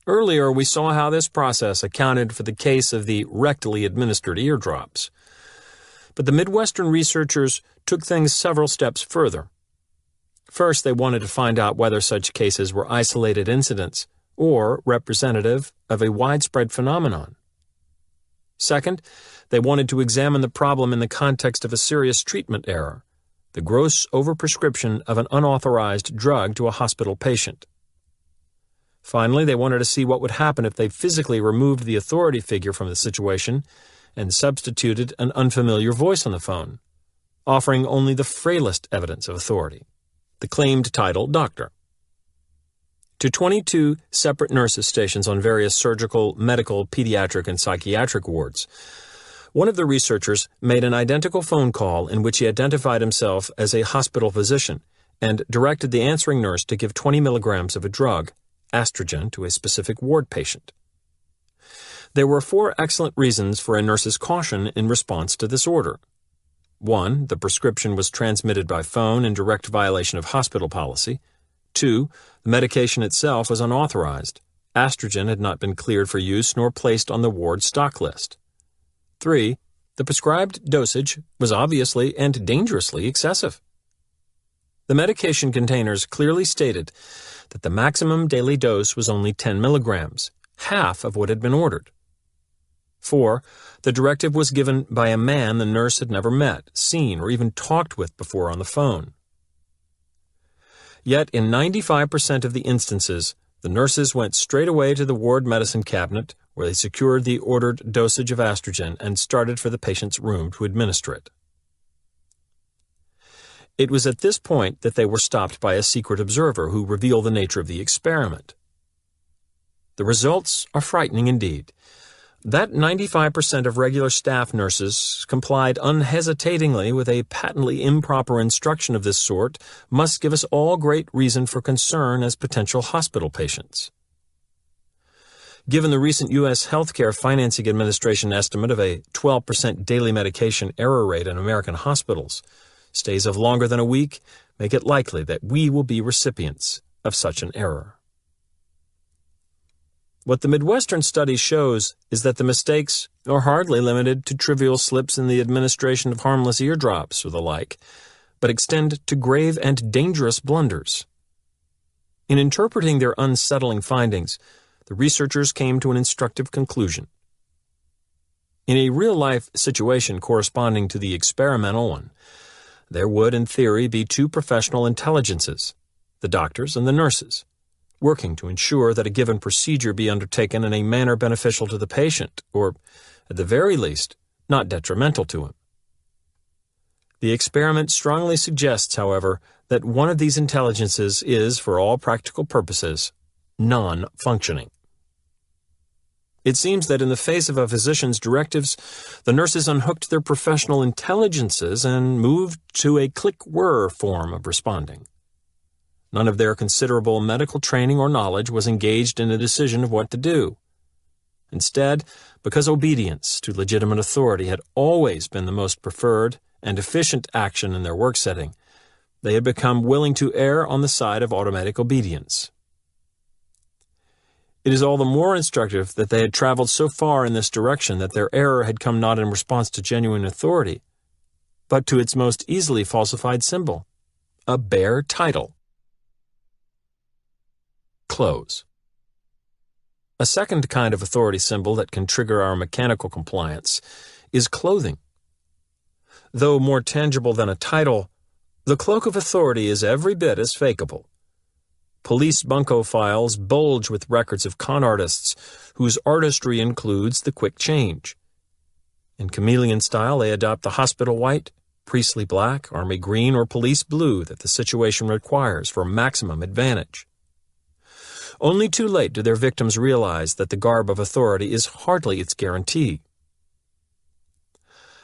[SPEAKER 1] Earlier, we saw how this process accounted for the case of the rectally administered eardrops. But the Midwestern researchers took things several steps further. First, they wanted to find out whether such cases were isolated incidents or representative of a widespread phenomenon. Second, they wanted to examine the problem in the context of a serious treatment error, the gross overprescription of an unauthorized drug to a hospital patient. Finally, they wanted to see what would happen if they physically removed the authority figure from the situation and substituted an unfamiliar voice on the phone, offering only the frailest evidence of authority, the claimed title doctor. To 22 separate nurses stationed on various surgical, medical, pediatric, and psychiatric wards, one of the researchers made an identical phone call in which he identified himself as a hospital physician and directed the answering nurse to give 20 milligrams of a drug, estrogen, to a specific ward patient. There were 4 excellent reasons for a nurse's caution in response to this order. 1, the prescription was transmitted by phone in direct violation of hospital policy. 2, the medication itself was unauthorized. Estrogen had not been cleared for use nor placed on the ward stock list. 3, the prescribed dosage was obviously and dangerously excessive. The medication containers clearly stated that the maximum daily dose was only 10 milligrams, half of what had been ordered. 4, the directive was given by a man the nurse had never met, seen, or even talked with before on the phone. Yet in 95% of the instances, The nurses went straight away to the ward medicine cabinet, where they secured the ordered dosage of estrogen and started for the patient's room to administer it. It was at this point that they were stopped by a secret observer who revealed the nature of the experiment. The results are frightening indeed. That 95% of regular staff nurses complied unhesitatingly with a patently improper instruction of this sort must give us all great reason for concern as potential hospital patients. Given the recent U.S. Healthcare Financing Administration estimate of a 12% daily medication error rate in American hospitals, stays of longer than a week make it likely that we will be recipients of such an error. What the Midwestern study shows is that the mistakes are hardly limited to trivial slips in the administration of harmless eardrops or the like, but extend to grave and dangerous blunders. In interpreting their unsettling findings, the researchers came to an instructive conclusion. In a real-life situation corresponding to the experimental one, there would, in theory, be two professional intelligences, the doctors and the nurses, working to ensure that a given procedure be undertaken in a manner beneficial to the patient, or, at the very least, not detrimental to him. The experiment strongly suggests, however, that one of these intelligences is, for all practical purposes, non-functioning. It seems that in the face of a physician's directives, the nurses unhooked their professional intelligences and moved to a click-whir form of responding. None of their considerable medical training or knowledge was engaged in a decision of what to do. Instead, because obedience to legitimate authority had always been the most preferred and efficient action in their work setting, they had become willing to err on the side of automatic obedience. It is all the more instructive that they had traveled so far in this direction that their error had come not in response to genuine authority, but to its most easily falsified symbol, a bare title. Close. A second kind of authority symbol that can trigger our mechanical compliance is clothing. Though more tangible than a title, the cloak of authority is every bit as fakeable. Police bunco files bulge with records of con artists whose artistry includes the quick change. In chameleon style, they adopt the hospital white, priestly black, army green, or police blue that the situation requires for maximum advantage. Only too late do their victims realize that the garb of authority is hardly its guarantee.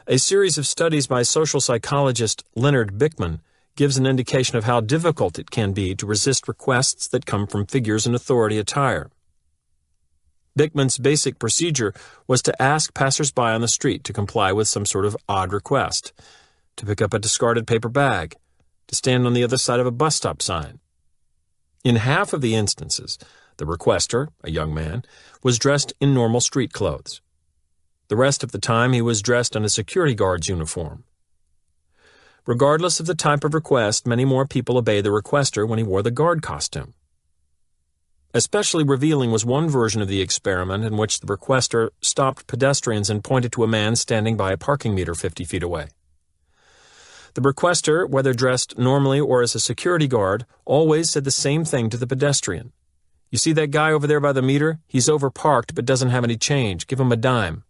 [SPEAKER 1] A series of studies by social psychologist Leonard Bickman gives an indication of how difficult it can be to resist requests that come from figures in authority attire. Bickman's basic procedure was to ask passers-by on the street to comply with some sort of odd request, to pick up a discarded paper bag, to stand on the other side of a bus stop sign. In half of the instances, the requester, a young man, was dressed in normal street clothes. The rest of the time he was dressed in a security guard's uniform. Regardless of the type of request, many more people obeyed the requester when he wore the guard costume. Especially revealing was one version of the experiment in which the requester stopped pedestrians and pointed to a man standing by a parking meter 50 feet away. The requester, whether dressed normally or as a security guard, always said the same thing to the pedestrian. "You see that guy over there by the meter? He's overparked but doesn't have any change. Give him a dime."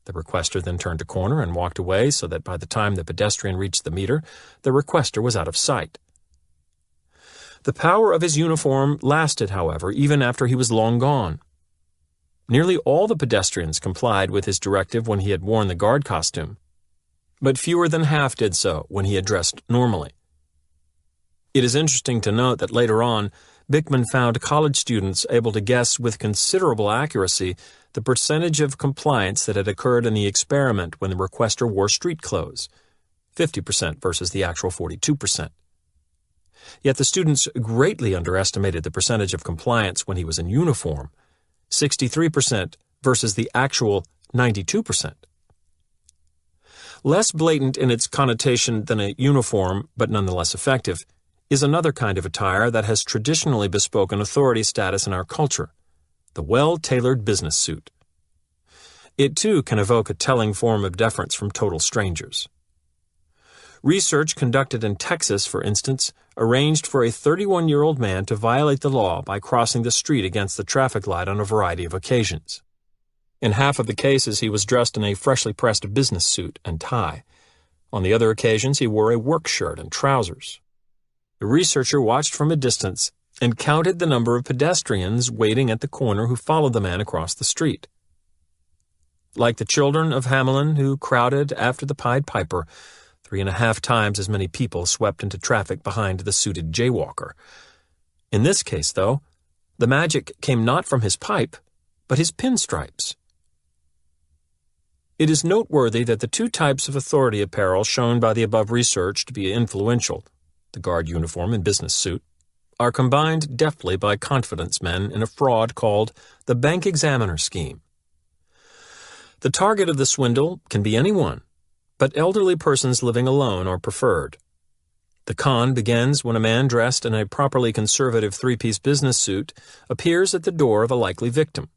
[SPEAKER 1] The requester then turned a corner and walked away so that by the time the pedestrian reached the meter, the requester was out of sight. The power of his uniform lasted, however, even after he was long gone. Nearly all the pedestrians complied with his directive when he had worn the guard costume, but fewer than half did so when he had dressed normally. It is interesting to note that later on, Bickman found college students able to guess with considerable accuracy the percentage of compliance that had occurred in the experiment when the requester wore street clothes, 50% versus the actual 42%. Yet the students greatly underestimated the percentage of compliance when he was in uniform, 63% versus the actual 92%. Less blatant in its connotation than a uniform, but nonetheless effective, is another kind of attire that has traditionally bespoken authority status in our culture, the well-tailored business suit. It, too, can evoke a telling form of deference from total strangers. Research conducted in Texas, for instance, arranged for a 31-year-old man to violate the law by crossing the street against the traffic light on a variety of occasions. In half of the cases, he was dressed in a freshly pressed business suit and tie. On the other occasions, he wore a work shirt and trousers. The researcher watched from a distance and counted the number of pedestrians waiting at the corner who followed the man across the street. Like the children of Hamelin who crowded after the Pied Piper, 3.5 times as many people swept into traffic behind the suited jaywalker. In this case, though, the magic came not from his pipe, but his pinstripes. It is noteworthy that the two types of authority apparel shown by the above research to be influential, the guard uniform and business suit, are combined deftly by confidence men in a fraud called the bank examiner scheme. The target of the swindle can be anyone, but elderly persons living alone are preferred. The con begins when a man dressed in a properly conservative three-piece business suit appears at the door of a likely victim.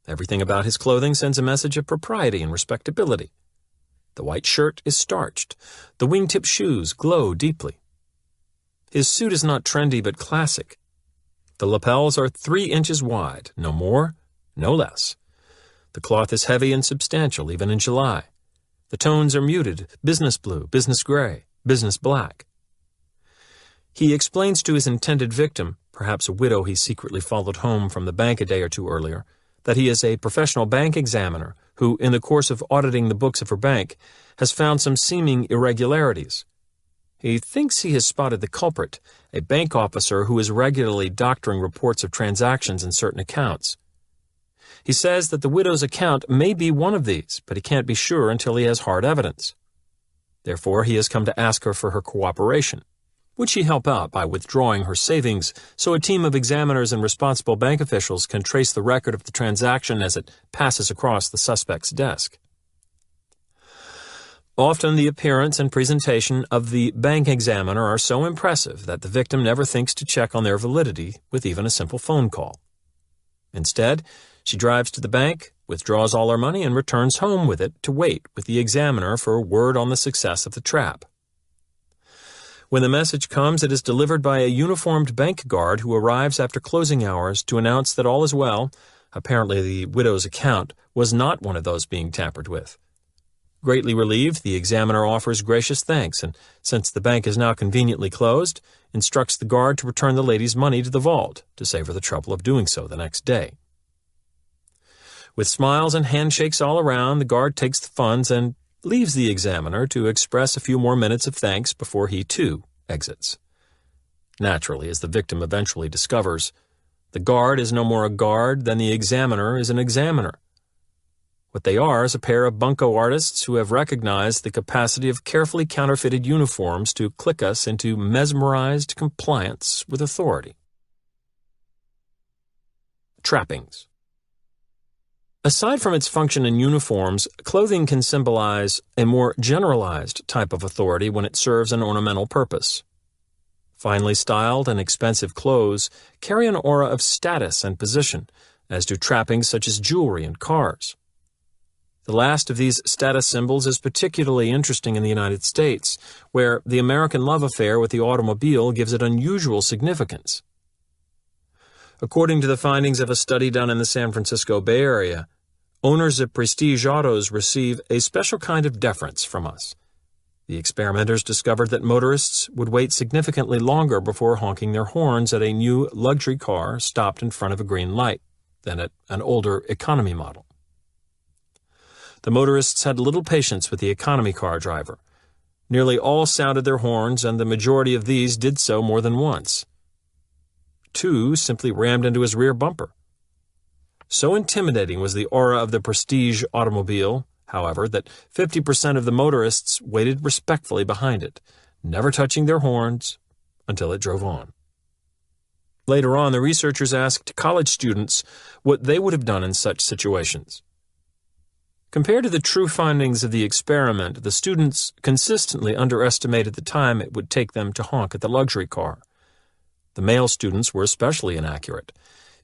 [SPEAKER 1] Everything about his clothing sends a message of propriety and respectability. The white shirt is starched. The wingtip shoes glow deeply. His suit is not trendy but classic. The lapels are 3 inches wide, no more, no less. The cloth is heavy and substantial, even in July. The tones are muted, business blue, business gray, business black. He explains to his intended victim, perhaps a widow he secretly followed home from the bank a day or two earlier, that he is a professional bank examiner who, in the course of auditing the books of her bank, has found some seeming irregularities. He thinks he has spotted the culprit, a bank officer who is regularly doctoring reports of transactions in certain accounts. He says that the widow's account may be one of these, but he can't be sure until he has hard evidence. Therefore, he has come to ask her for her cooperation. Would she help out by withdrawing her savings so a team of examiners and responsible bank officials can trace the record of the transaction as it passes across the suspect's desk? Often the appearance and presentation of the bank examiner are so impressive that the victim never thinks to check on their validity with even a simple phone call. Instead, she drives to the bank, withdraws all her money, and returns home with it to wait with the examiner for word on the success of the trap. When the message comes, it is delivered by a uniformed bank guard who arrives after closing hours to announce that all is well. Apparently the widow's account was not one of those being tampered with. Greatly relieved, the examiner offers gracious thanks and, since the bank is now conveniently closed, instructs the guard to return the lady's money to the vault to save her the trouble of doing so the next day. With smiles and handshakes all around, the guard takes the funds and leaves the examiner to express a few more minutes of thanks before he, too, exits. Naturally, as the victim eventually discovers, the guard is no more a guard than the examiner is an examiner. What they are is a pair of bunco artists who have recognized the capacity of carefully counterfeited uniforms to click us into mesmerized compliance with authority. Trappings. Aside from its function in uniforms, clothing can symbolize a more generalized type of authority when it serves an ornamental purpose. Finely styled and expensive clothes carry an aura of status and position, as do trappings such as jewelry and cars. The last of these status symbols is particularly interesting in the United States, where the American love affair with the automobile gives it unusual significance. According to the findings of a study done in the San Francisco Bay Area, owners of prestige autos receive a special kind of deference from us. The experimenters discovered that motorists would wait significantly longer before honking their horns at a new luxury car stopped in front of a green light than at an older economy model. The motorists had little patience with the economy car driver. Nearly all sounded their horns, and the majority of these did so more than once. 2 simply rammed into his rear bumper. So intimidating was the aura of the prestige automobile, however, that 50% of the motorists waited respectfully behind it, never touching their horns until it drove on. Later on, the researchers asked college students what they would have done in such situations. Compared to the true findings of the experiment, the students consistently underestimated the time it would take them to honk at the luxury car. The male students were especially inaccurate,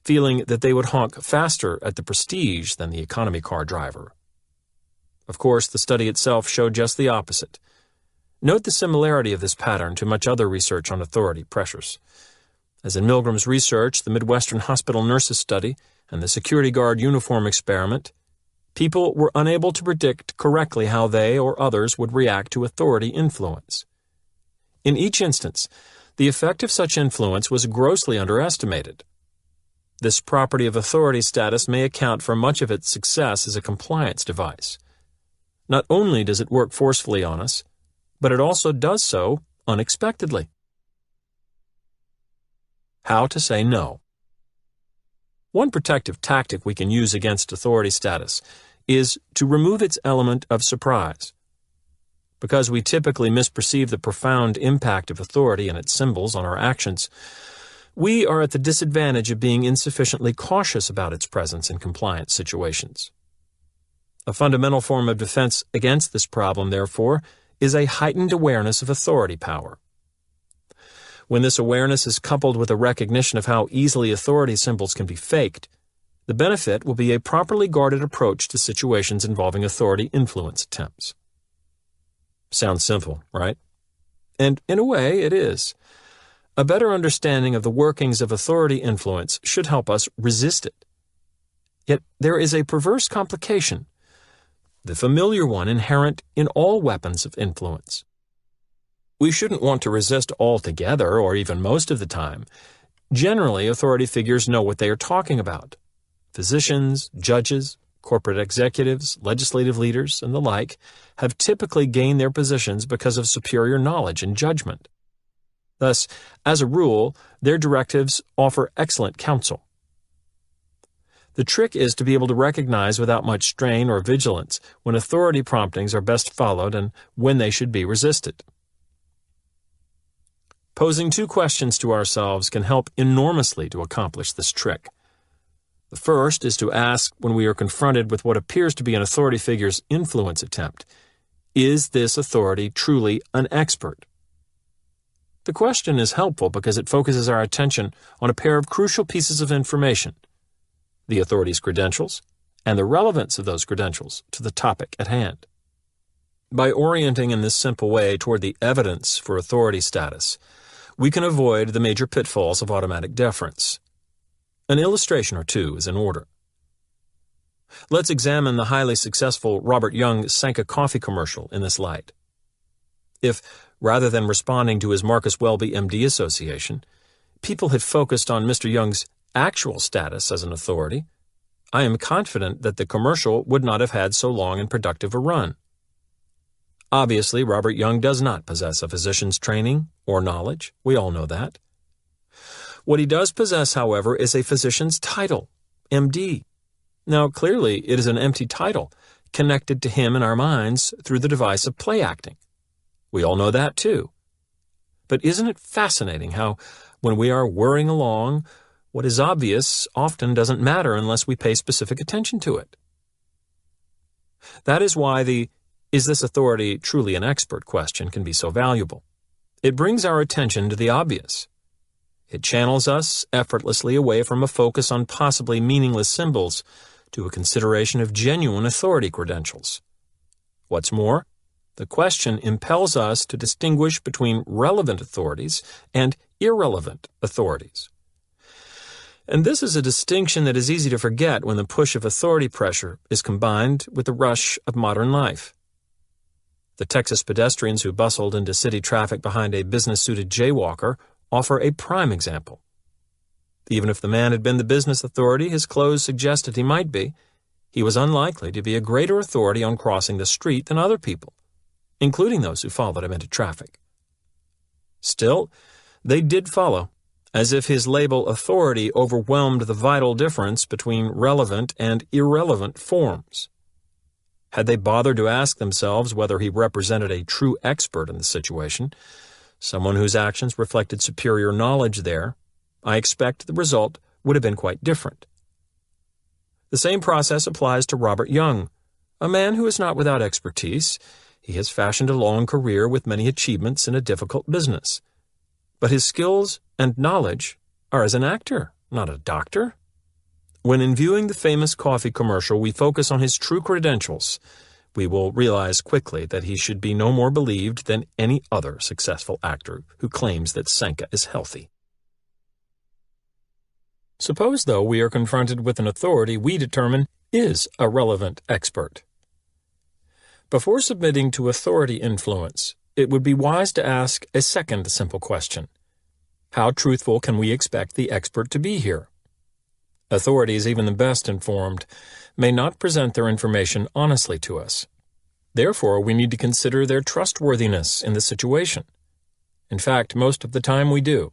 [SPEAKER 1] feeling that they would honk faster at the prestige than the economy car driver. Of course, the study itself showed just the opposite. Note the similarity of this pattern to much other research on authority pressures. As in Milgram's research, the Midwestern Hospital Nurses Study, and the security guard uniform experiment, people were unable to predict correctly how they or others would react to authority influence. In each instance, the effect of such influence was grossly underestimated. This property of authority status may account for much of its success as a compliance device. Not only does it work forcefully on us, but it also does so unexpectedly. How to say no. One protective tactic we can use against authority status is to remove its element of surprise. Because we typically misperceive the profound impact of authority and its symbols on our actions, we are at the disadvantage of being insufficiently cautious about its presence in compliance situations. A fundamental form of defense against this problem, therefore, is a heightened awareness of authority power. When this awareness is coupled with a recognition of how easily authority symbols can be faked, the benefit will be a properly guarded approach to situations involving authority influence attempts. Sounds simple, right? And in a way, it is. A better understanding of the workings of authority influence should help us resist it. Yet there is a perverse complication, the familiar one inherent in all weapons of influence. We shouldn't want to resist altogether or even most of the time. Generally, authority figures know what they are talking about. Physicians, judges, corporate executives, legislative leaders, and the like have typically gained their positions because of superior knowledge and judgment. Thus, as a rule, their directives offer excellent counsel. The trick is to be able to recognize without much strain or vigilance when authority promptings are best followed and when they should be resisted. Posing two questions to ourselves can help enormously to accomplish this trick. The first is to ask when we are confronted with what appears to be an authority figure's influence attempt, is this authority truly an expert? The question is helpful because it focuses our attention on a pair of crucial pieces of information, the authority's credentials and the relevance of those credentials to the topic at hand. By orienting in this simple way toward the evidence for authority status, we can avoid the major pitfalls of automatic deference. An illustration or two is in order. Let's examine the highly successful Robert Young Sanka coffee commercial in this light. If, rather than responding to his Marcus Welby MD association, people had focused on Mr. Young's actual status as an authority, I am confident that the commercial would not have had so long and productive a run. Obviously, Robert Young does not possess a physician's training or knowledge. We all know that. What he does possess, however, is a physician's title, MD. Now, clearly, it is an empty title, connected to him in our minds through the device of play acting. We all know that, too. But isn't it fascinating how, when we are whirring along, what is obvious often doesn't matter unless we pay specific attention to it? That is why the "is this authority truly an expert?" question can be so valuable. It brings our attention to the obvious. It channels us effortlessly away from a focus on possibly meaningless symbols to a consideration of genuine authority credentials. What's more, the question impels us to distinguish between relevant authorities and irrelevant authorities. And this is a distinction that is easy to forget when the push of authority pressure is combined with the rush of modern life. The Texas pedestrians who bustled into city traffic behind a business-suited jaywalker offer a prime example. Even if the man had been the business authority his clothes suggested he might be, he was unlikely to be a greater authority on crossing the street than other people, including those who followed him into traffic. Still, they did follow, as if his label authority overwhelmed the vital difference between relevant and irrelevant forms. Had they bothered to ask themselves whether he represented a true expert in the situation, someone whose actions reflected superior knowledge there, I expect the result would have been quite different. The same process applies to Robert Young, a man who is not without expertise. He has fashioned a long career with many achievements in a difficult business. But his skills and knowledge are as an actor, not a doctor. When in viewing the famous coffee commercial we focus on his true credentials, we will realize quickly that he should be no more believed than any other successful actor who claims that Senka is healthy. Suppose, though, we are confronted with an authority we determine is a relevant expert. Before submitting to authority influence, it would be wise to ask a second simple question. How truthful can we expect the expert to be here? Authorities, even the best informed, may not present their information honestly to us. Therefore, we need to consider their trustworthiness in the situation. In fact, most of the time we do.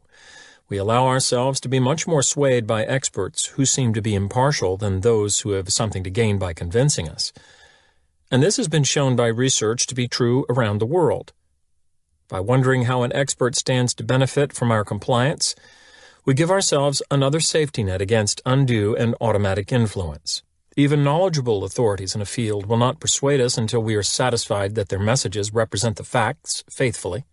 [SPEAKER 1] We allow ourselves to be much more swayed by experts who seem to be impartial than those who have something to gain by convincing us. And this has been shown by research to be true around the world. By wondering how an expert stands to benefit from our compliance, we give ourselves another safety net against undue and automatic influence. Even knowledgeable authorities in a field will not persuade us until we are satisfied that their messages represent the facts faithfully.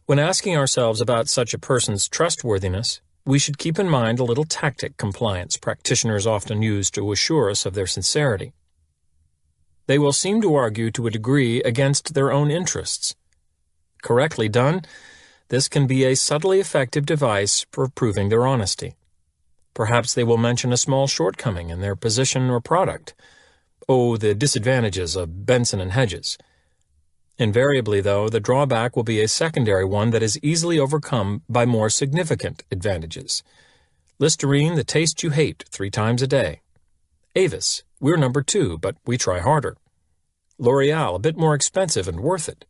[SPEAKER 1] When asking ourselves about such a person's trustworthiness, we should keep in mind a little tactic compliance practitioners often use to assure us of their sincerity. They will seem to argue to a degree against their own interests. Correctly done, this can be a subtly effective device for proving their honesty. Perhaps they will mention a small shortcoming in their position or product. Oh, the disadvantages of Benson and Hedges. Invariably, though, the drawback will be a secondary one that is easily overcome by more significant advantages. Listerine, the taste you hate 3 times a day. Avis, we're number 2, but we try harder. L'Oreal, a bit more expensive and worth it.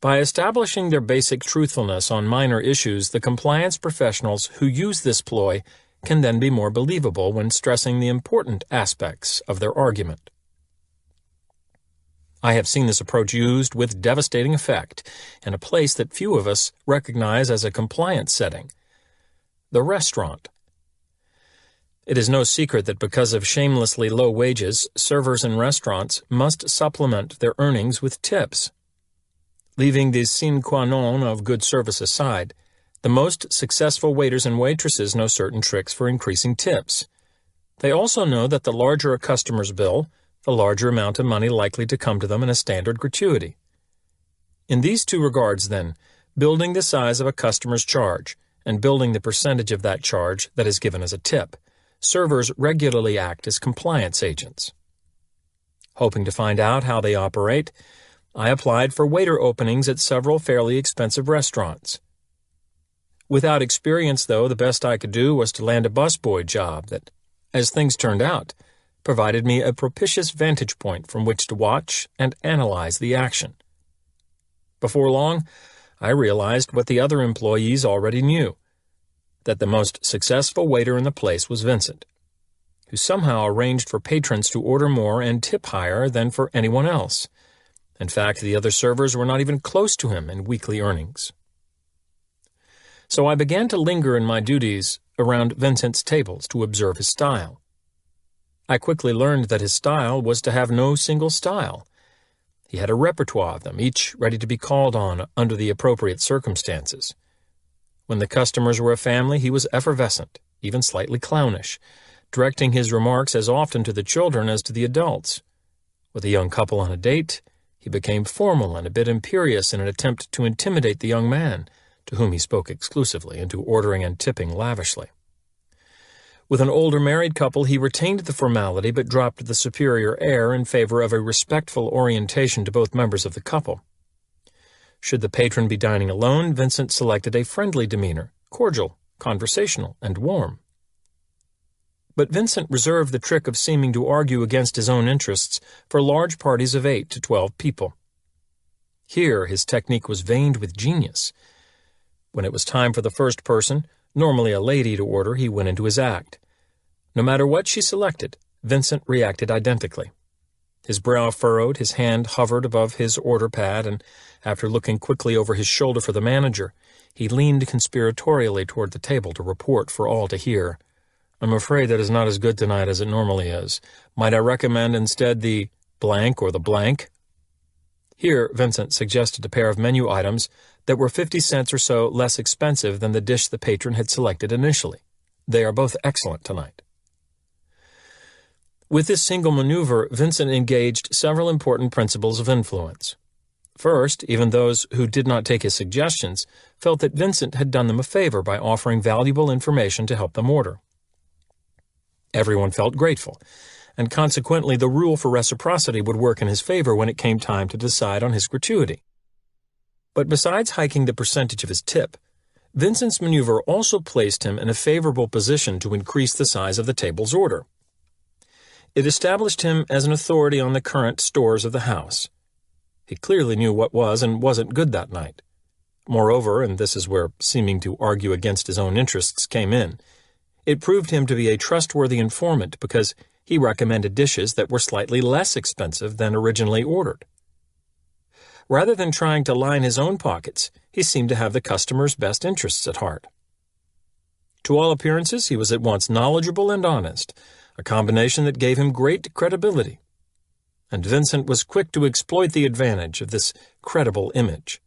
[SPEAKER 1] By establishing their basic truthfulness on minor issues, the compliance professionals who use this ploy can then be more believable when stressing the important aspects of their argument. I have seen this approach used with devastating effect in a place that few of us recognize as a compliance setting: the restaurant. It is no secret that because of shamelessly low wages, servers in restaurants must supplement their earnings with tips. Leaving the sine qua non of good service aside, the most successful waiters and waitresses know certain tricks for increasing tips. They also know that the larger a customer's bill, the larger amount of money likely to come to them in a standard gratuity. In these 2 regards, then, building the size of a customer's charge and building the percentage of that charge that is given as a tip, servers regularly act as compliance agents. Hoping to find out how they operate, I applied for waiter openings at several fairly expensive restaurants. Without experience, though, the best I could do was to land a busboy job that, as things turned out, provided me a propitious vantage point from which to watch and analyze the action. Before long, I realized what the other employees already knew, that the most successful waiter in the place was Vincent, who somehow arranged for patrons to order more and tip higher than for anyone else. In fact, the other servers were not even close to him in weekly earnings. So I began to linger in my duties around Vincent's tables to observe his style. I quickly learned that his style was to have no single style. He had a repertoire of them, each ready to be called on under the appropriate circumstances. When the customers were a family, he was effervescent, even slightly clownish, directing his remarks as often to the children as to the adults. With a young couple on a date, he became formal and a bit imperious in an attempt to intimidate the young man, to whom he spoke exclusively, into ordering and tipping lavishly. With an older married couple, he retained the formality but dropped the superior air in favor of a respectful orientation to both members of the couple. Should the patron be dining alone, Vincent selected a friendly demeanor, cordial, conversational, and warm. But Vincent reserved the trick of seeming to argue against his own interests for large parties of 8 to 12 people. Here his technique was veined with genius. When it was time for the first person, normally a lady, to order, he went into his act. No matter what she selected, Vincent reacted identically. His brow furrowed, his hand hovered above his order pad, and after looking quickly over his shoulder for the manager, he leaned conspiratorially toward the table to report for all to hear. "I'm afraid that is not as good tonight as it normally is. Might I recommend instead the blank or the blank?" Here Vincent suggested a pair of menu items that were 50 cents or so less expensive than the dish the patron had selected initially. "They are both excellent tonight." With this single maneuver, Vincent engaged several important principles of influence. First, even those who did not take his suggestions felt that Vincent had done them a favor by offering valuable information to help them order. Everyone felt grateful, and consequently the rule for reciprocity would work in his favor when it came time to decide on his gratuity. But besides hiking the percentage of his tip, Vincent's maneuver also placed him in a favorable position to increase the size of the table's order. It established him as an authority on the current stores of the house. He clearly knew what was and wasn't good that night. Moreover, and this is where seeming to argue against his own interests came in, it proved him to be a trustworthy informant because he recommended dishes that were slightly less expensive than originally ordered. Rather than trying to line his own pockets, he seemed to have the customer's best interests at heart. To all appearances, he was at once knowledgeable and honest, a combination that gave him great credibility. And Vincent was quick to exploit the advantage of this credible image.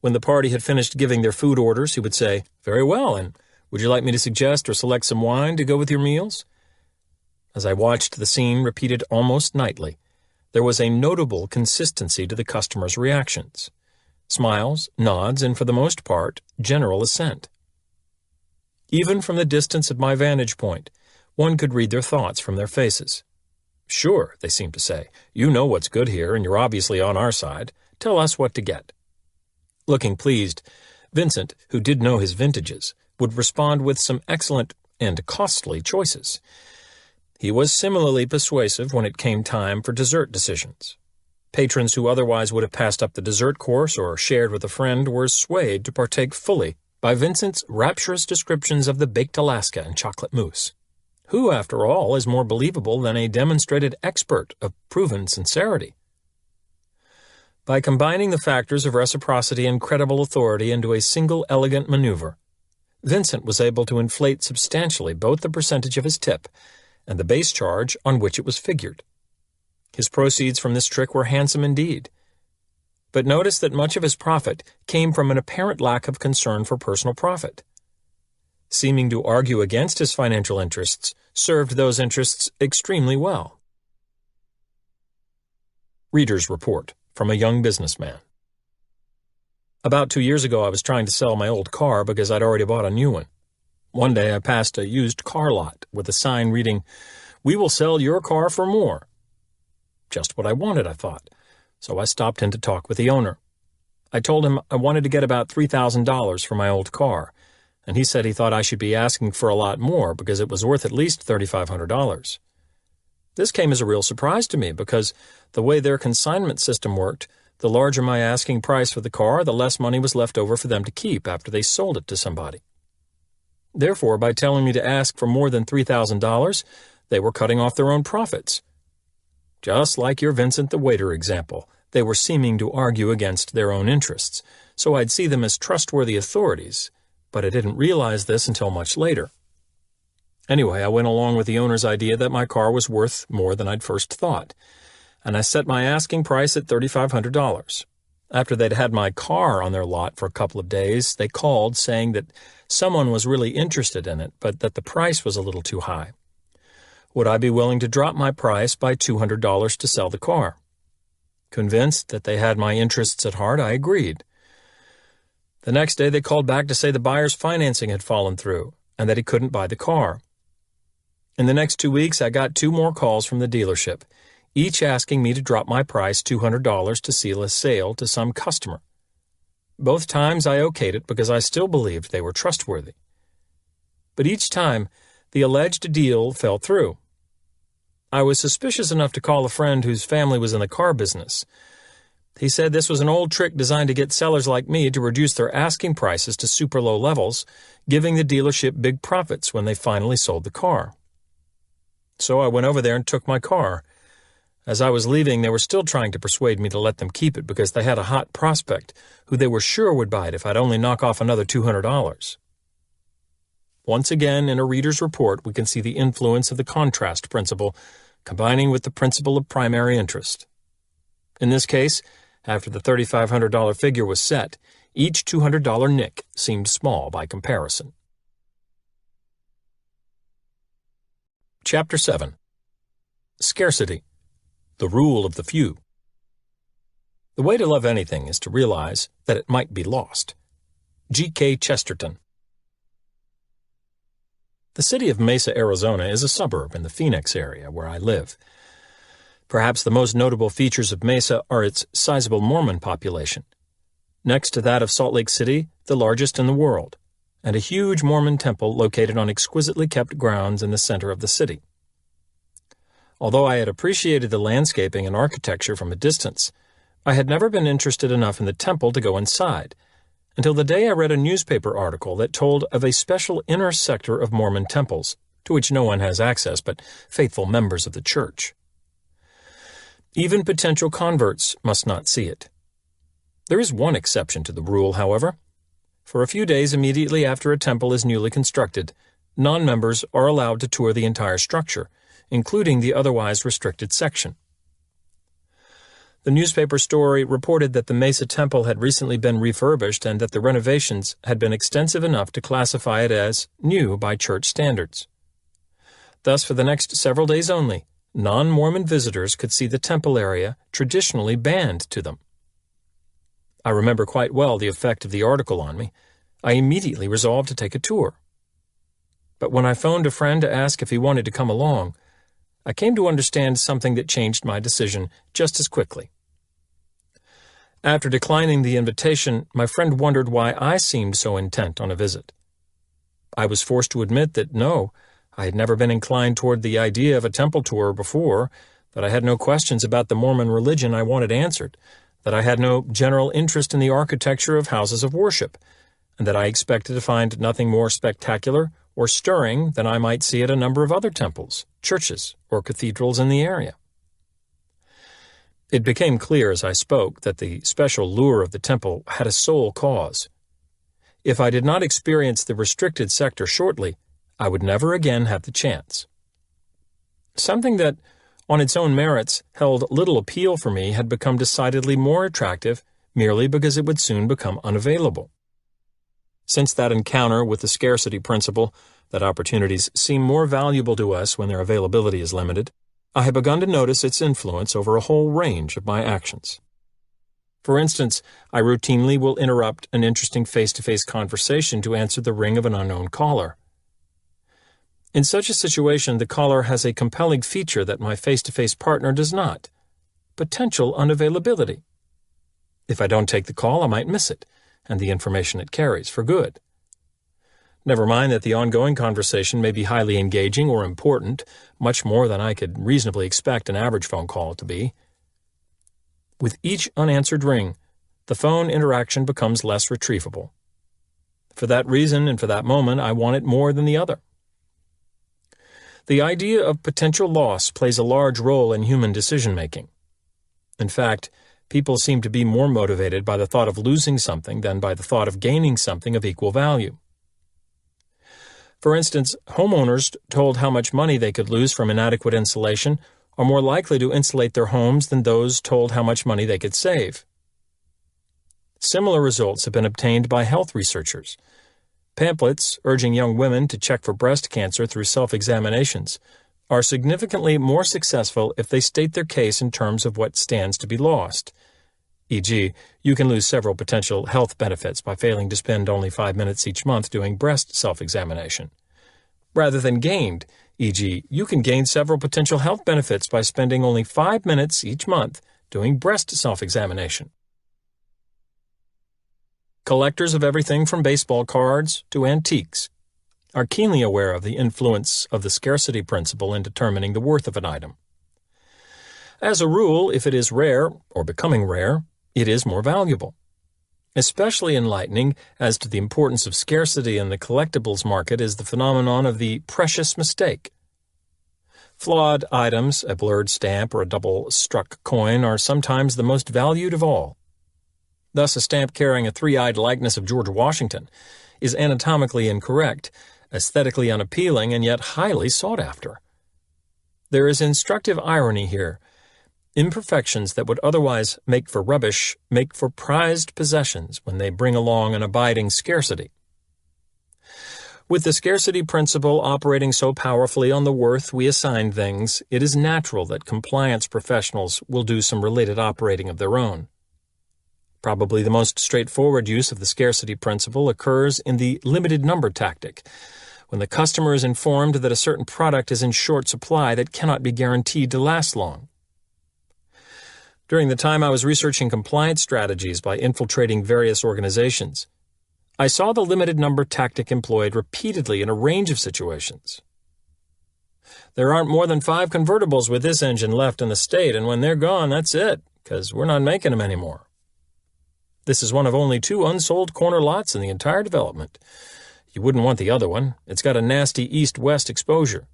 [SPEAKER 1] When the party had finished giving their food orders, he would say, "Very well, and would you like me to suggest or select some wine to go with your meals?" As I watched the scene repeated almost nightly, there was a notable consistency to the customers' reactions. Smiles, nods, and for the most part, general assent. Even from the distance of my vantage point, one could read their thoughts from their faces. "Sure," they seemed to say, "you know what's good here, and you're obviously on our side. Tell us what to get." Looking pleased, Vincent, who did know his vintages, would respond with some excellent and costly choices. He was similarly persuasive when it came time for dessert decisions. Patrons who otherwise would have passed up the dessert course or shared with a friend were swayed to partake fully by Vincent's rapturous descriptions of the baked Alaska and chocolate mousse. Who, after all, is more believable than a demonstrated expert of proven sincerity? By combining the factors of reciprocity and credible authority into a single elegant maneuver, Vincent was able to inflate substantially both the percentage of his tip and the base charge on which it was figured. His proceeds from this trick were handsome indeed. But notice that much of his profit came from an apparent lack of concern for personal profit. Seeming to argue against his financial interests served those interests extremely well. Reader's Report from a young businessman. About 2 years ago, I was trying to sell my old car because I'd already bought a new one. One day I passed a used car lot with a sign reading, "We will sell your car for more." Just what I wanted, I thought, so I stopped in to talk with the owner. I told him I wanted to get about $3,000 for my old car, and he said he thought I should be asking for a lot more because it was worth at least $3,500. This came as a real surprise to me because the way their consignment system worked, the larger my asking price for the car, the less money was left over for them to keep after they sold it to somebody. Therefore, by telling me to ask for more than $3,000, they were cutting off their own profits. Just like your Vincent the waiter example, they were seeming to argue against their own interests, so I'd see them as trustworthy authorities, but I didn't realize this until much later. Anyway, I went along with the owner's idea that my car was worth more than I'd first thought, and I set my asking price at $3,500. After they'd had my car on their lot for a couple of days, they called saying that someone was really interested in it, but that the price was a little too high. Would I be willing to drop my price by $200 to sell the car? Convinced that they had my interests at heart, I agreed. The next day they called back to say the buyer's financing had fallen through and that he couldn't buy the car. In the next 2 weeks, I got 2 more calls from the dealership, each asking me to drop my price $200 to seal a sale to some customer. Both times I okayed it because I still believed they were trustworthy. But each time, the alleged deal fell through. I was suspicious enough to call a friend whose family was in the car business. He said this was an old trick designed to get sellers like me to reduce their asking prices to super low levels, giving the dealership big profits when they finally sold the car. So I went over there and took my car. As I was leaving, they were still trying to persuade me to let them keep it because they had a hot prospect who they were sure would buy it if I'd only knock off another $200. Once again, in a reader's report, we can see the influence of the contrast principle combining with the principle of primary interest. In this case, after the $3,500 figure was set, each $200 nick seemed small by comparison. Chapter 7. Scarcity, the rule of the few. The way to love anything is to realize that it might be lost. G.K. Chesterton. The city of Mesa, Arizona is a suburb in the Phoenix area where I live. Perhaps the most notable features of Mesa are its sizable Mormon population. Next to that of Salt Lake City, the largest in the world, and a huge Mormon temple located on exquisitely kept grounds in the center of the city. Although I had appreciated the landscaping and architecture from a distance, I had never been interested enough in the temple to go inside, until the day I read a newspaper article that told of a special inner sector of Mormon temples, to which no one has access but faithful members of the church. Even potential converts must not see it. There is one exception to the rule, however. For a few days immediately after a temple is newly constructed, non-members are allowed to tour the entire structure, including the otherwise restricted section. The newspaper story reported that the Mesa Temple had recently been refurbished and that the renovations had been extensive enough to classify it as new by church standards. Thus, for the next several days only, non-Mormon visitors could see the temple area traditionally banned to them. I remember quite well the effect of the article on me. I immediately resolved to take a tour. But when I phoned a friend to ask if he wanted to come along, I came to understand something that changed my decision just as quickly. After declining the invitation, my friend wondered why I seemed so intent on a visit. I was forced to admit that no, I had never been inclined toward the idea of a temple tour before, that I had no questions about the Mormon religion I wanted answered, that I had no general interest in the architecture of houses of worship, and that I expected to find nothing more spectacular or stirring than I might see at a number of other temples, churches, or cathedrals in the area. It became clear as I spoke that the special lure of the temple had a sole cause. If I did not experience the restricted sector shortly, I would never again have the chance. Something that, on its own merits, held little appeal for me had become decidedly more attractive merely because it would soon become unavailable. Since that encounter with the scarcity principle, that opportunities seem more valuable to us when their availability is limited, I have begun to notice its influence over a whole range of my actions. For instance, I routinely will interrupt an interesting face-to-face conversation to answer the ring of an unknown caller. In such a situation, the caller has a compelling feature that my face-to-face partner does not: potential unavailability. If I don't take the call, I might miss it, and the information it carries, for good. Never mind that the ongoing conversation may be highly engaging or important, much more than I could reasonably expect an average phone call to be. With each unanswered ring, the phone interaction becomes less retrievable. For that reason and for that moment, I want it more than the other. The idea of potential loss plays a large role in human decision-making. In fact, people seem to be more motivated by the thought of losing something than by the thought of gaining something of equal value. For instance, homeowners told how much money they could lose from inadequate insulation are more likely to insulate their homes than those told how much money they could save. Similar results have been obtained by health researchers. Pamphlets urging young women to check for breast cancer through self-examinations are significantly more successful if they state their case in terms of what stands to be lost. E.g., you can lose several potential health benefits by failing to spend only 5 minutes each month doing breast self-examination. Rather than gained, e.g., you can gain several potential health benefits by spending only 5 minutes each month doing breast self-examination. Collectors of everything from baseball cards to antiques are keenly aware of the influence of the scarcity principle in determining the worth of an item. As a rule, if it is rare, or becoming rare, it is more valuable. Especially enlightening as to the importance of scarcity in the collectibles market is the phenomenon of the precious mistake. Flawed items, a blurred stamp or a double-struck coin, are sometimes the most valued of all. Thus, a stamp carrying a three-eyed likeness of George Washington is anatomically incorrect, aesthetically unappealing, and yet highly sought after. There is instructive irony here. Imperfections that would otherwise make for rubbish make for prized possessions when they bring along an abiding scarcity. With the scarcity principle operating so powerfully on the worth we assign things, it is natural that compliance professionals will do some related operating of their own. Probably the most straightforward use of the scarcity principle occurs in the limited number tactic, when the customer is informed that a certain product is in short supply that cannot be guaranteed to last long. During the time I was researching compliance strategies by infiltrating various organizations, I saw the limited number tactic employed repeatedly in a range of situations. There aren't more than 5 convertibles with this engine left in the state, and when they're gone, that's it, because we're not making them anymore. This is one of only 2 unsold corner lots in the entire development. You wouldn't want the other one. It's got a nasty east-west exposure.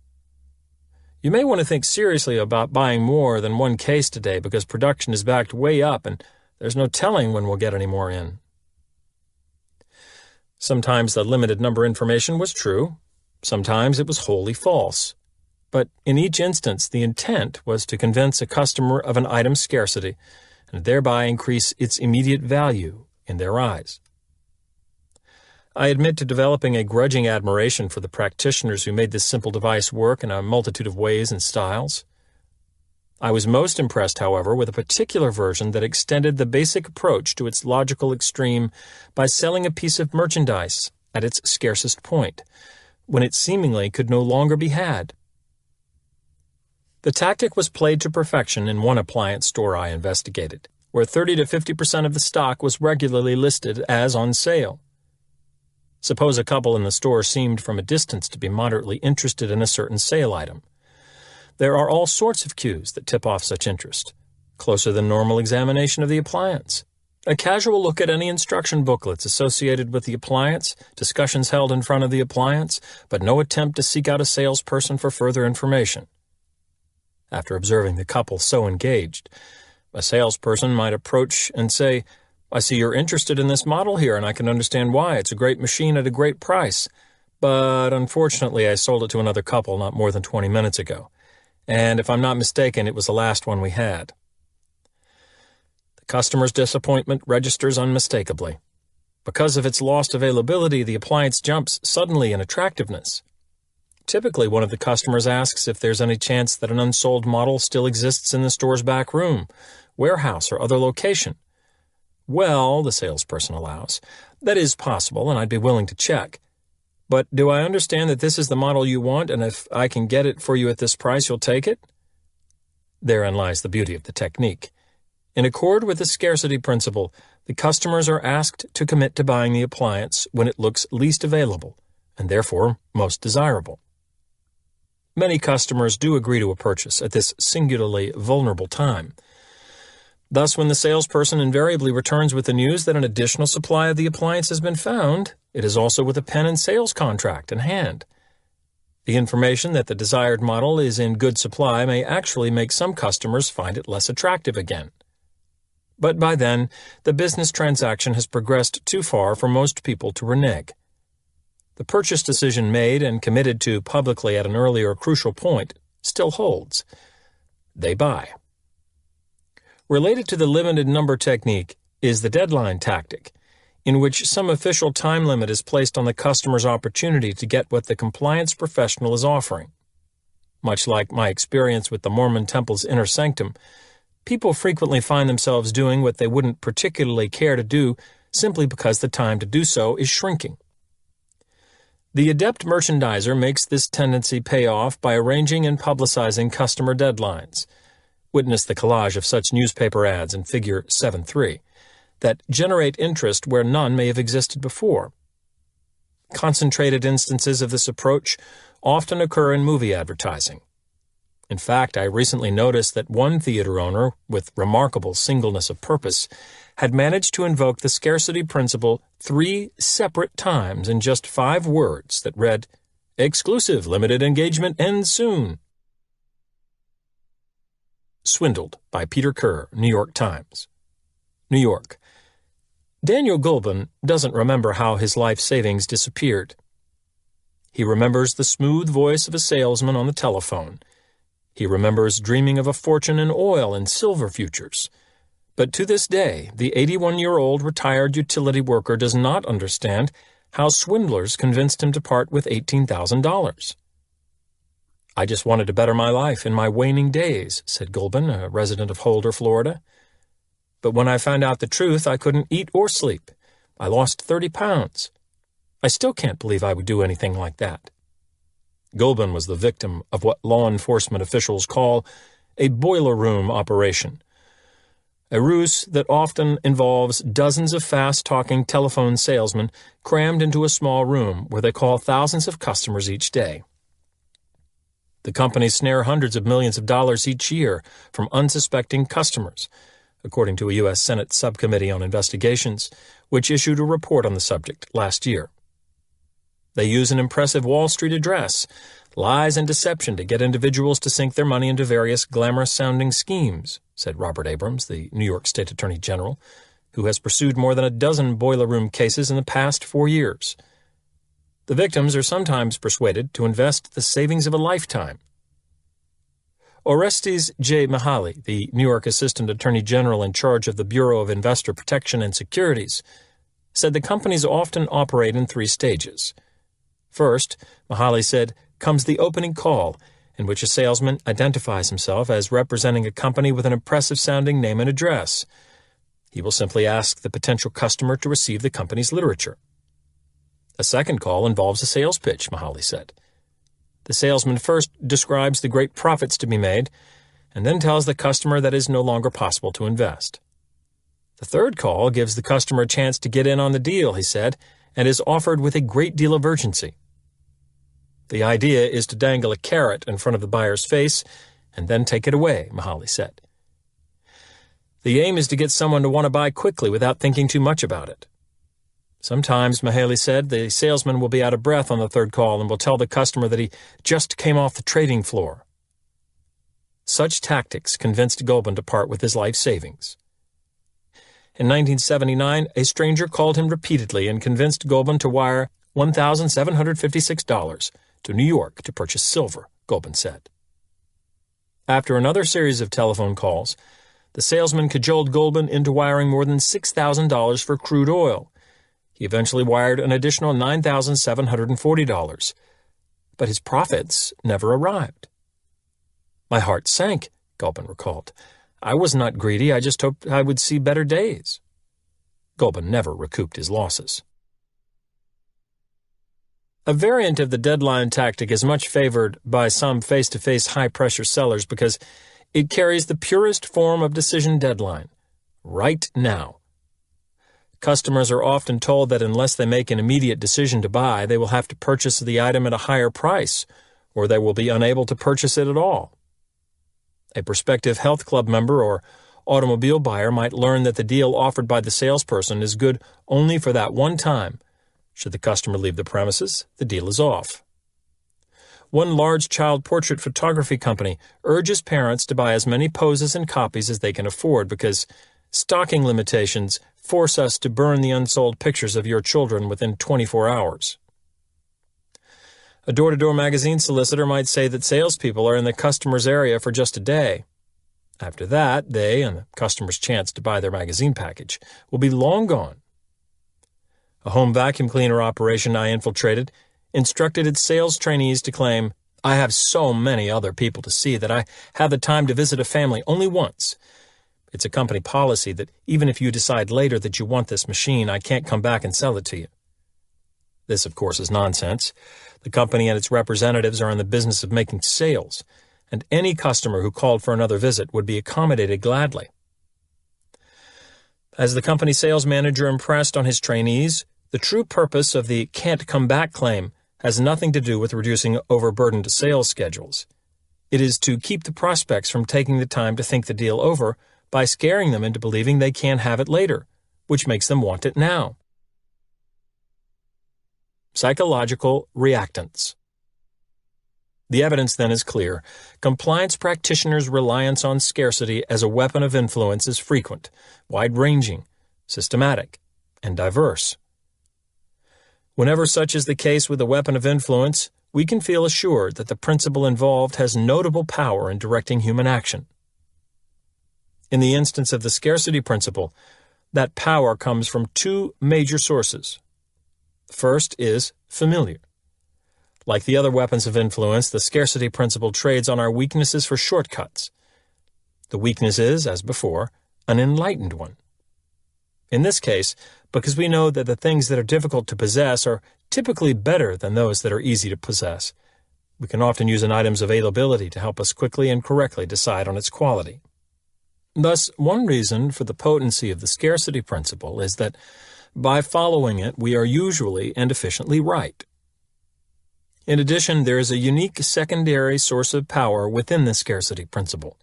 [SPEAKER 1] You may want to think seriously about buying more than one case today because production is backed way up and there's no telling when we'll get any more in. Sometimes the limited number information was true. Sometimes it was wholly false. But in each instance, the intent was to convince a customer of an item's scarcity and thereby increase its immediate value in their eyes. I admit to developing a grudging admiration for the practitioners who made this simple device work in a multitude of ways and styles. I was most impressed, however, with a particular version that extended the basic approach to its logical extreme by selling a piece of merchandise at its scarcest point, when it seemingly could no longer be had. The tactic was played to perfection in one appliance store I investigated, where 30 to 50% of the stock was regularly listed as on sale. Suppose a couple in the store seemed from a distance to be moderately interested in a certain sale item. There are all sorts of cues that tip off such interest. Closer than normal examination of the appliance, a casual look at any instruction booklets associated with the appliance, discussions held in front of the appliance, but no attempt to seek out a salesperson for further information. After observing the couple so engaged, a salesperson might approach and say, "I see you're interested in this model here, and I can understand why. It's a great machine at a great price. But unfortunately, I sold it to another couple not more than 20 minutes ago. And if I'm not mistaken, it was the last one we had." The customer's disappointment registers unmistakably. Because of its lost availability, the appliance jumps suddenly in attractiveness. Typically, one of the customers asks if there's any chance that an unsold model still exists in the store's back room, warehouse, or other location. "Well," the salesperson allows, "that is possible, and I'd be willing to check. But do I understand that this is the model you want, and if I can get it for you at this price, you'll take it?" Therein lies the beauty of the technique. In accord with the scarcity principle, the customers are asked to commit to buying the appliance when it looks least available, and therefore most desirable. Many customers do agree to a purchase at this singularly vulnerable time. Thus, when the salesperson invariably returns with the news that an additional supply of the appliance has been found, it is also with a pen and sales contract in hand. The information that the desired model is in good supply may actually make some customers find it less attractive again. But by then, the business transaction has progressed too far for most people to renege. The purchase decision made and committed to publicly at an earlier crucial point still holds. They buy. Related to the limited number technique is the deadline tactic, in which some official time limit is placed on the customer's opportunity to get what the compliance professional is offering. Much like my experience with the Mormon temple's inner sanctum, people frequently find themselves doing what they wouldn't particularly care to do simply because the time to do so is shrinking. The adept merchandiser makes this tendency pay off by arranging and publicizing customer deadlines. Witness the collage of such newspaper ads in Figure 7.3 that generate interest where none may have existed before. Concentrated instances of this approach often occur in movie advertising. In fact, I recently noticed that one theater owner, with remarkable singleness of purpose, had managed to invoke the scarcity principle 3 separate times in just 5 words that read, "Exclusive limited engagement ends soon." Swindled by Peter Kerr, New York Times. New York. Daniel Gulbin doesn't remember how his life savings disappeared. He remembers the smooth voice of a salesman on the telephone. He remembers dreaming of a fortune in oil and silver futures. But to this day, the 81-year-old retired utility worker does not understand how swindlers convinced him to part with $18,000. "I just wanted to better my life in my waning days," said Gulbin, a resident of Holder, Florida. "But when I found out the truth, I couldn't eat or sleep. I lost 30 pounds. I still can't believe I would do anything like that." Gulbin was the victim of what law enforcement officials call a boiler room operation, a ruse that often involves dozens of fast-talking telephone salesmen crammed into a small room where they call thousands of customers each day. The companies snare hundreds of millions of dollars each year from unsuspecting customers, according to a U.S. Senate Subcommittee on Investigations, which issued a report on the subject last year. They use an impressive Wall Street address, lies and deception to get individuals to sink their money into various glamorous-sounding schemes, said Robert Abrams, the New York State Attorney General, who has pursued more than a dozen boiler room cases in the past 4 years. The victims are sometimes persuaded to invest the savings of a lifetime. Orestes J. Mihaly, the New York Assistant Attorney General in charge of the Bureau of Investor Protection and Securities, said the companies often operate in 3 stages. First, Mihaly said, comes the opening call, in which a salesman identifies himself as representing a company with an impressive-sounding name and address. He will simply ask the potential customer to receive the company's literature. A second call involves a sales pitch, Mihaly said. The salesman first describes the great profits to be made, and then tells the customer that it is no longer possible to invest. The third call gives the customer a chance to get in on the deal, he said, and is offered with a great deal of urgency. The idea is to dangle a carrot in front of the buyer's face and then take it away, Mihaly said. The aim is to get someone to want to buy quickly without thinking too much about it. Sometimes, Mihaly said, the salesman will be out of breath on the third call and will tell the customer that he just came off the trading floor. Such tactics convinced Gulbin to part with his life savings. In 1979, a stranger called him repeatedly and convinced Gulbin to wire $1,756 to New York to purchase silver, Gulbin said. After another series of telephone calls, the salesman cajoled Gulbin into wiring more than $6,000 for crude oil. He eventually wired an additional $9,740, but his profits never arrived. "My heart sank," Gulbin recalled. "I was not greedy, I just hoped I would see better days." Gulbin never recouped his losses. A variant of the deadline tactic is much favored by some face-to-face high-pressure sellers because it carries the purest form of decision deadline, right now. Customers are often told that unless they make an immediate decision to buy, they will have to purchase the item at a higher price, or they will be unable to purchase it at all. A prospective health club member or automobile buyer might learn that the deal offered by the salesperson is good only for that one time. Should the customer leave the premises, the deal is off. One large child portrait photography company urges parents to buy as many poses and copies as they can afford because stocking limitations force us to burn the unsold pictures of your children within 24 hours. A door-to-door magazine solicitor might say that salespeople are in the customer's area for just a day. After that, they and the customer's chance to buy their magazine package will be long gone. A home vacuum cleaner operation I infiltrated instructed its sales trainees to claim, "I have so many other people to see that I have the time to visit a family only once. It's a company policy that even if you decide later that you want this machine, I can't come back and sell it to you." This, of course, is nonsense. The company and its representatives are in the business of making sales, and any customer who called for another visit would be accommodated gladly. As the company sales manager impressed on his trainees, the true purpose of the can't come back claim has nothing to do with reducing overburdened sales schedules. It is to keep the prospects from taking the time to think the deal over by scaring them into believing they can have it later, which makes them want it now. Psychological reactants. The evidence then is clear. Compliance practitioners' reliance on scarcity as a weapon of influence is frequent, wide-ranging, systematic, and diverse. Whenever such is the case with a weapon of influence, we can feel assured that the principle involved has notable power in directing human action. In the instance of the scarcity principle, that power comes from 2 major sources. First is familiar. Like the other weapons of influence, the scarcity principle trades on our weaknesses for shortcuts. The weakness is, as before, an enlightened one. In this case, because we know that the things that are difficult to possess are typically better than those that are easy to possess, we can often use an item's availability to help us quickly and correctly decide on its quality. Thus, one reason for the potency of the scarcity principle is that by following it, we are usually and efficiently right. In addition, there is a unique secondary source of power within the scarcity principle.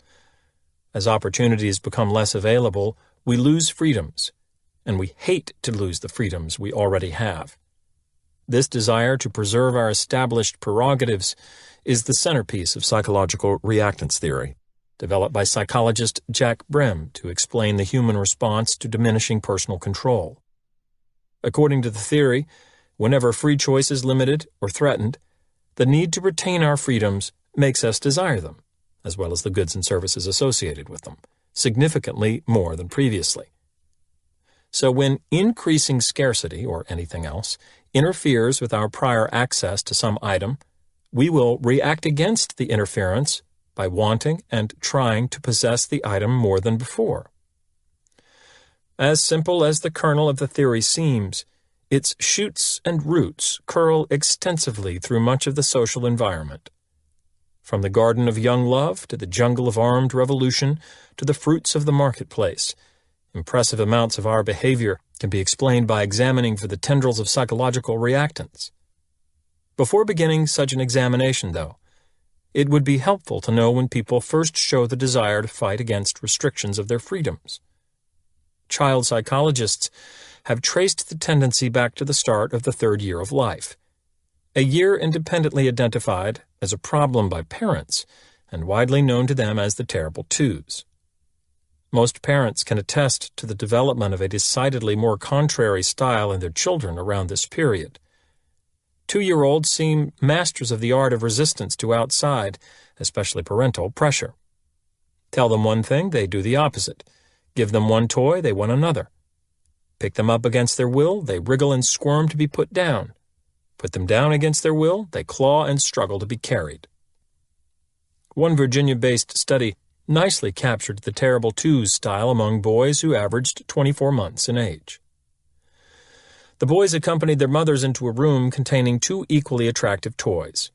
[SPEAKER 1] As opportunities become less available, we lose freedoms, and we hate to lose the freedoms we already have. This desire to preserve our established prerogatives is the centerpiece of psychological reactance theory, developed by psychologist Jack Brem to explain the human response to diminishing personal control. According to the theory, whenever free choice is limited or threatened, the need to retain our freedoms makes us desire them, as well as the goods and services associated with them, significantly more than previously. So when increasing scarcity, or anything else, interferes with our prior access to some item, we will react against the interference by wanting and trying to possess the item more than before. As simple as the kernel of the theory seems, its shoots and roots curl extensively through much of the social environment. From the garden of young love to the jungle of armed revolution to the fruits of the marketplace, impressive amounts of our behavior can be explained by examining for the tendrils of psychological reactance. Before beginning such an examination, though, it would be helpful to know when people first show the desire to fight against restrictions of their freedoms. Child psychologists have traced the tendency back to the start of the 3rd year of life, a year independently identified as a problem by parents and widely known to them as the terrible twos. Most parents can attest to the development of a decidedly more contrary style in their children around this period. 2-year-olds seem masters of the art of resistance to outside, especially parental, pressure. Tell them one thing, they do the opposite. Give them one toy, they want another. Pick them up against their will, they wriggle and squirm to be put down. Put them down against their will, they claw and struggle to be carried. One Virginia-based study nicely captured the terrible twos style among boys who averaged 24 months in age. The boys accompanied their mothers into a room containing 2 equally attractive toys.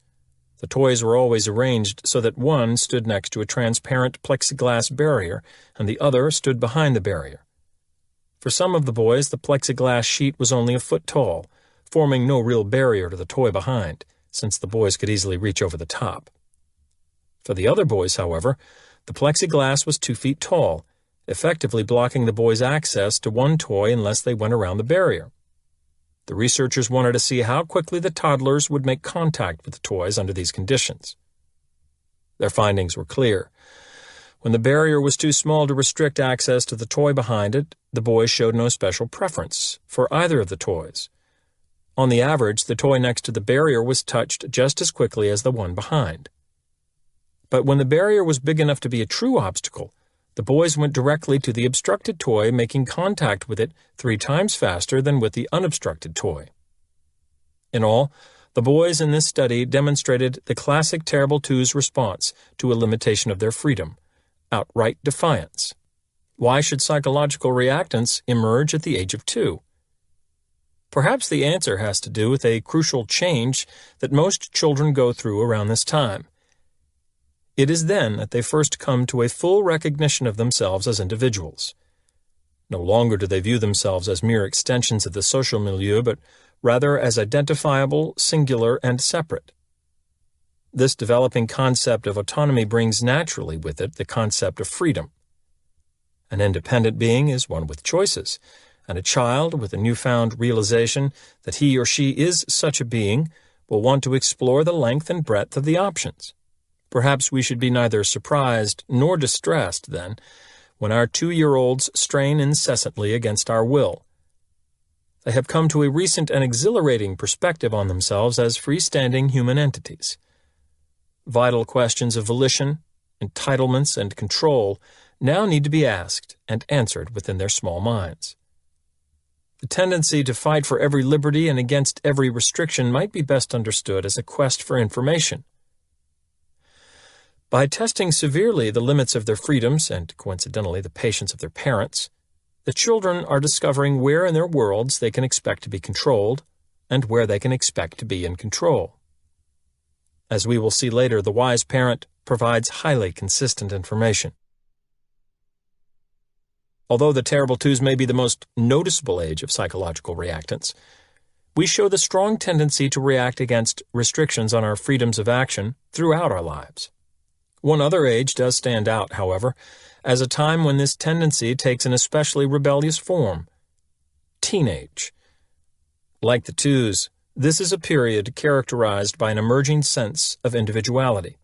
[SPEAKER 1] The toys were always arranged so that one stood next to a transparent plexiglass barrier and the other stood behind the barrier. For some of the boys, the plexiglass sheet was only a foot tall, forming no real barrier to the toy behind, since the boys could easily reach over the top. For the other boys, however, the plexiglass was 2 feet tall, effectively blocking the boys' access to one toy unless they went around the barrier. The researchers wanted to see how quickly the toddlers would make contact with the toys under these conditions. Their findings were clear. When the barrier was too small to restrict access to the toy behind it, the boys showed no special preference for either of the toys. On the average, the toy next to the barrier was touched just as quickly as the one behind. But when the barrier was big enough to be a true obstacle, the boys went directly to the obstructed toy, making contact with it 3 times faster than with the unobstructed toy. In all, the boys in this study demonstrated the classic terrible twos response to a limitation of their freedom, outright defiance. Why should psychological reactance emerge at the age of 2? Perhaps the answer has to do with a crucial change that most children go through around this time. It is then that they first come to a full recognition of themselves as individuals. No longer do they view themselves as mere extensions of the social milieu, but rather as identifiable, singular, and separate. This developing concept of autonomy brings naturally with it the concept of freedom. An independent being is one with choices, and a child with a newfound realization that he or she is such a being will want to explore the length and breadth of the options. Perhaps we should be neither surprised nor distressed, then, when our 2-year-olds strain incessantly against our will. They have come to a recent and exhilarating perspective on themselves as freestanding human entities. Vital questions of volition, entitlements, and control now need to be asked and answered within their small minds. The tendency to fight for every liberty and against every restriction might be best understood as a quest for information. By testing severely the limits of their freedoms and, coincidentally, the patience of their parents, the children are discovering where in their worlds they can expect to be controlled and where they can expect to be in control. As we will see later, the wise parent provides highly consistent information. Although the terrible twos may be the most noticeable age of psychological reactants, we show the strong tendency to react against restrictions on our freedoms of action throughout our lives. One other age does stand out, however, as a time when this tendency takes an especially rebellious form: teenage. Like the twos, this is a period characterized by an emerging sense of individuality.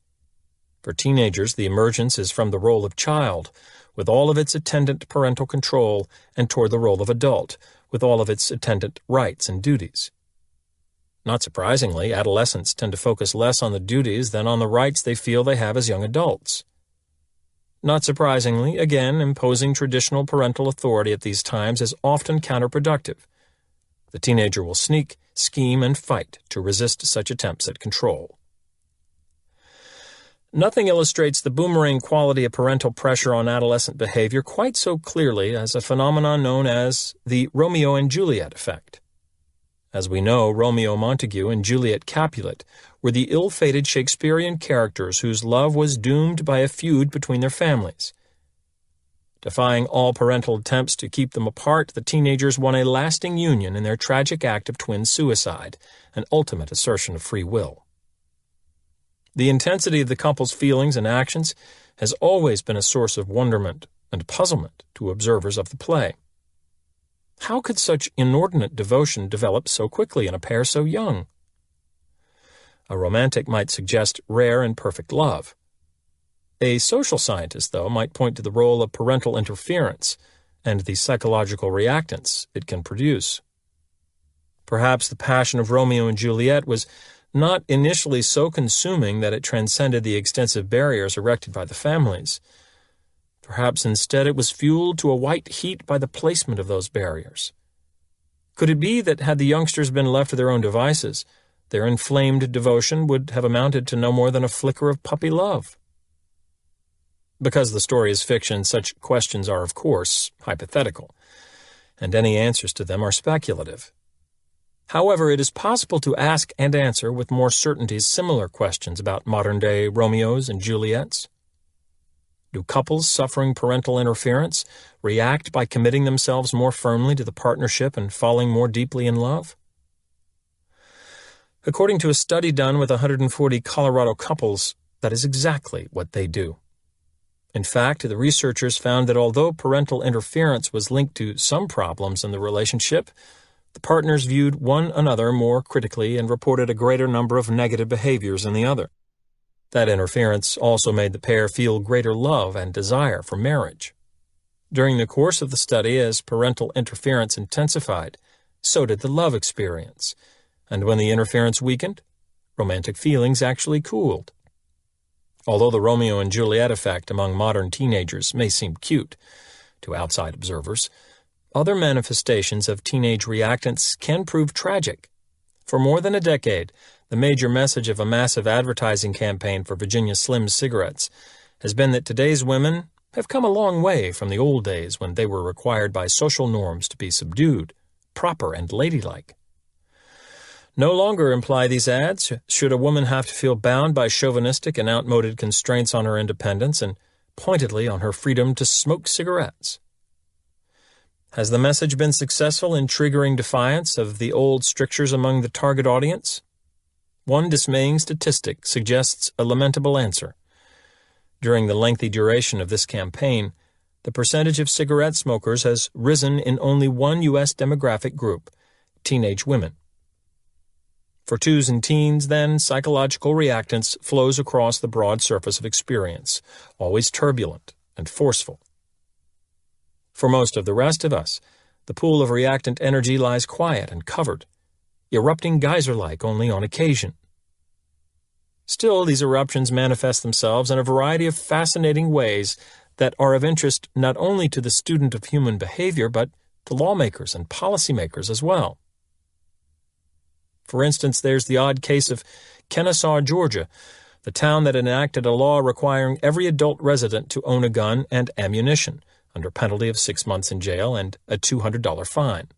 [SPEAKER 1] For teenagers, the emergence is from the role of child, with all of its attendant parental control, and toward the role of adult, with all of its attendant rights and duties. Not surprisingly, adolescents tend to focus less on the duties than on the rights they feel they have as young adults. Not surprisingly, again, imposing traditional parental authority at these times is often counterproductive. The teenager will sneak, scheme, and fight to resist such attempts at control. Nothing illustrates the boomerang quality of parental pressure on adolescent behavior quite so clearly as a phenomenon known as the Romeo and Juliet effect. As we know, Romeo Montague and Juliet Capulet were the ill-fated Shakespearean characters whose love was doomed by a feud between their families. Defying all parental attempts to keep them apart, the teenagers won a lasting union in their tragic act of twin suicide, an ultimate assertion of free will. The intensity of the couple's feelings and actions has always been a source of wonderment and puzzlement to observers of the play. How could such inordinate devotion develop so quickly in a pair so young? A romantic might suggest rare and perfect love. A social scientist, though, might point to the role of parental interference and the psychological reactants it can produce. Perhaps the passion of Romeo and Juliet was not initially so consuming that it transcended the extensive barriers erected by the families. Perhaps instead it was fueled to a white heat by the placement of those barriers. Could it be that had the youngsters been left to their own devices, their inflamed devotion would have amounted to no more than a flicker of puppy love? Because the story is fiction, such questions are, of course, hypothetical, and any answers to them are speculative. However, it is possible to ask and answer with more certainty similar questions about modern-day Romeos and Juliets. Do couples suffering parental interference react by committing themselves more firmly to the partnership and falling more deeply in love? According to a study done with 140 Colorado couples, that is exactly what they do. In fact, the researchers found that although parental interference was linked to some problems in the relationship, the partners viewed one another more critically and reported a greater number of negative behaviors than the other. That interference also made the pair feel greater love and desire for marriage. During the course of the study, as parental interference intensified, so did the love experience, and when the interference weakened, romantic feelings actually cooled. Although the Romeo and Juliet effect among modern teenagers may seem cute to outside observers, other manifestations of teenage reactants can prove tragic. For more than a decade, the major message of a massive advertising campaign for Virginia Slim cigarettes has been that today's women have come a long way from the old days when they were required by social norms to be subdued, proper, and ladylike. No longer imply these ads should a woman have to feel bound by chauvinistic and outmoded constraints on her independence and pointedly on her freedom to smoke cigarettes. Has the message been successful in triggering defiance of the old strictures among the target audience? One dismaying statistic suggests a lamentable answer. During the lengthy duration of this campaign, the percentage of cigarette smokers has risen in only one U.S. demographic group, teenage women. For twos and teens, then, psychological reactance flows across the broad surface of experience, always turbulent and forceful. For most of the rest of us, the pool of reactant energy lies quiet and covered, erupting geyser-like only on occasion. Still, these eruptions manifest themselves in a variety of fascinating ways that are of interest not only to the student of human behavior, but to lawmakers and policymakers as well. For instance, there's the odd case of Kennesaw, Georgia, the town that enacted a law requiring every adult resident to own a gun and ammunition, under penalty of 6 months in jail and a $200 fine.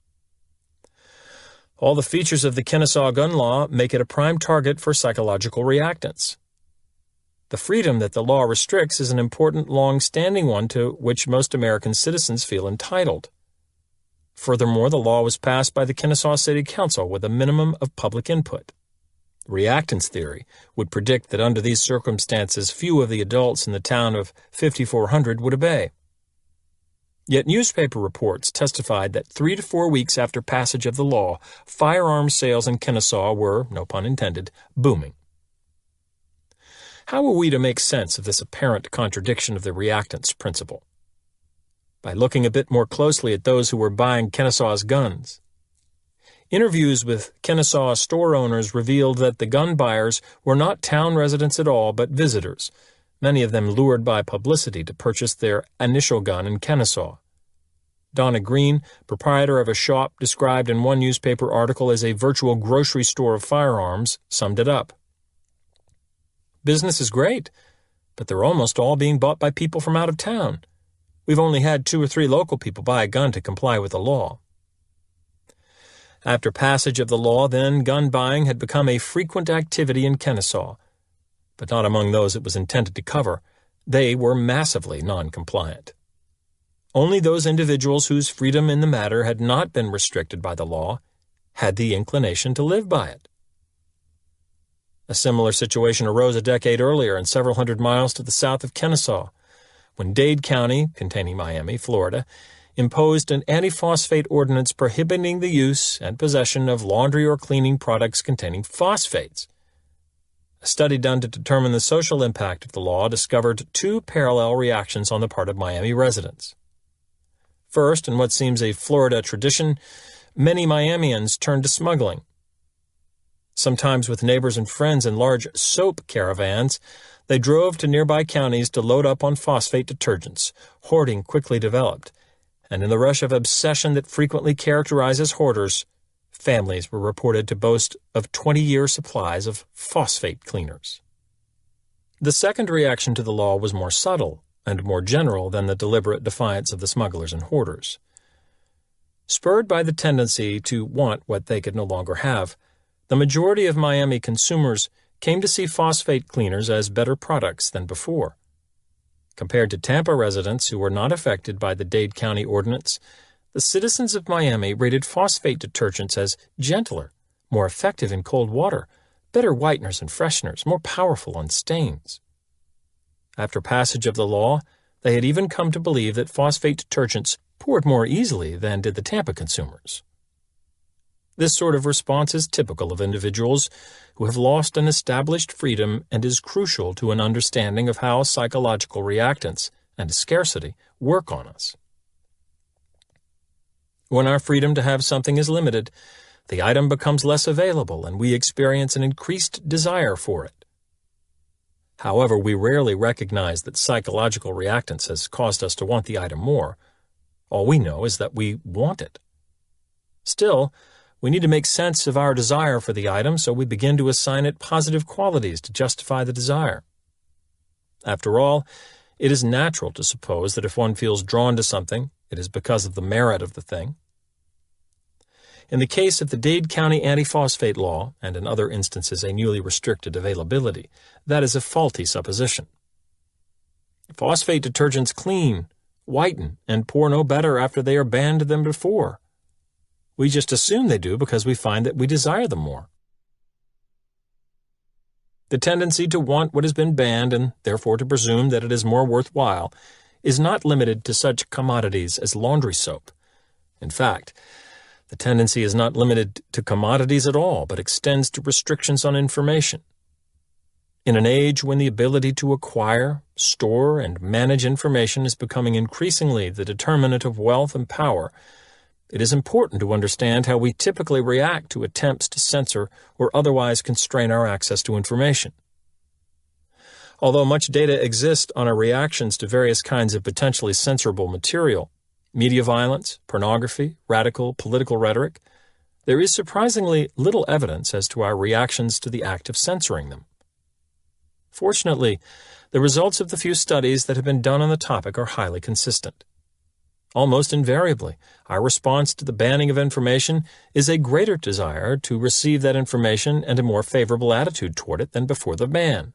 [SPEAKER 1] All the features of the Kennesaw gun law make it a prime target for psychological reactants. The freedom that the law restricts is an important, long-standing one to which most American citizens feel entitled. Furthermore, the law was passed by the Kennesaw City Council with a minimum of public input. Reactance theory would predict that under these circumstances few of the adults in the town of 5,400 would obey. Yet newspaper reports testified that 3 to 4 weeks after passage of the law, firearms sales in Kennesaw were, no pun intended, booming. How are we to make sense of this apparent contradiction of the reactance principle? By looking a bit more closely at those who were buying Kennesaw's guns. Interviews with Kennesaw store owners revealed that the gun buyers were not town residents at all, but visitors, many of them lured by publicity to purchase their initial gun in Kennesaw. Donna Green, proprietor of a shop described in one newspaper article as a virtual grocery store of firearms, summed it up. Business is great, but they're almost all being bought by people from out of town. We've only had 2 or 3 local people buy a gun to comply with the law. After passage of the law, then, gun buying had become a frequent activity in Kennesaw, but not among those it was intended to cover. They were massively non-compliant. Only those individuals whose freedom in the matter had not been restricted by the law had the inclination to live by it. A similar situation arose a decade earlier and several hundred miles to the south of Kennesaw, when Dade County, containing Miami, Florida, imposed an anti-phosphate ordinance prohibiting the use and possession of laundry or cleaning products containing phosphates. A study done to determine the social impact of the law discovered 2 parallel reactions on the part of Miami residents. First, in what seems a Florida tradition, many Miamians turned to smuggling. Sometimes with neighbors and friends in large soap caravans, they drove to nearby counties to load up on phosphate detergents. Hoarding quickly developed, and in the rush of obsession that frequently characterizes hoarders, families were reported to boast of 20-year supplies of phosphate cleaners. The second reaction to the law was more subtle and more general than the deliberate defiance of the smugglers and hoarders. Spurred by the tendency to want what they could no longer have, the majority of Miami consumers came to see phosphate cleaners as better products than before. Compared to Tampa residents who were not affected by the Dade County ordinance, the citizens of Miami rated phosphate detergents as gentler, more effective in cold water, better whiteners and fresheners, more powerful on stains. After passage of the law, they had even come to believe that phosphate detergents poured more easily than did the Tampa consumers. This sort of response is typical of individuals who have lost an established freedom and is crucial to an understanding of how psychological reactance and scarcity work on us. When our freedom to have something is limited, the item becomes less available and we experience an increased desire for it. However, we rarely recognize that psychological reactance has caused us to want the item more. All we know is that we want it. Still, we need to make sense of our desire for the item, so we begin to assign it positive qualities to justify the desire. After all, it is natural to suppose that if one feels drawn to something, it is because of the merit of the thing. In the case of the Dade County anti-phosphate law, and in other instances a newly restricted availability, that is a faulty supposition. Phosphate detergents clean, whiten, and pour no better after they are banned than before. We just assume they do because we find that we desire them more. The tendency to want what has been banned and therefore to presume that it is more worthwhile is not limited to such commodities as laundry soap. In fact, the tendency is not limited to commodities at all, but extends to restrictions on information. In an age when the ability to acquire, store, and manage information is becoming increasingly the determinant of wealth and power, it is important to understand how we typically react to attempts to censor or otherwise constrain our access to information. Although much data exists on our reactions to various kinds of potentially censorable material, media violence, pornography, radical political rhetoric, there is surprisingly little evidence as to our reactions to the act of censoring them. Fortunately, the results of the few studies that have been done on the topic are highly consistent. Almost invariably, our response to the banning of information is a greater desire to receive that information and a more favorable attitude toward it than before the ban.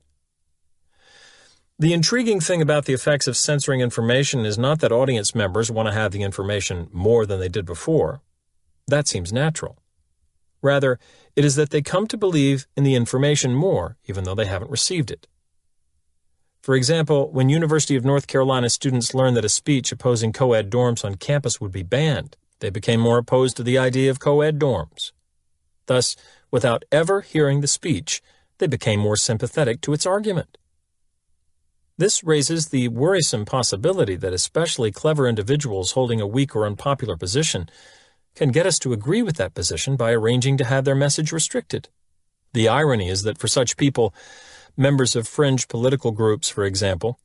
[SPEAKER 1] The intriguing thing about the effects of censoring information is not that audience members want to have the information more than they did before. That seems natural. Rather, it is that they come to believe in the information more, even though they haven't received it. For example, when University of North Carolina students learned that a speech opposing co-ed dorms on campus would be banned, they became more opposed to the idea of co-ed dorms. Thus, without ever hearing the speech, they became more sympathetic to its argument. This raises the worrisome possibility that especially clever individuals holding a weak or unpopular position can get us to agree with that position by arranging to have their message restricted. The irony is that for such people, members of fringe political groups, for example,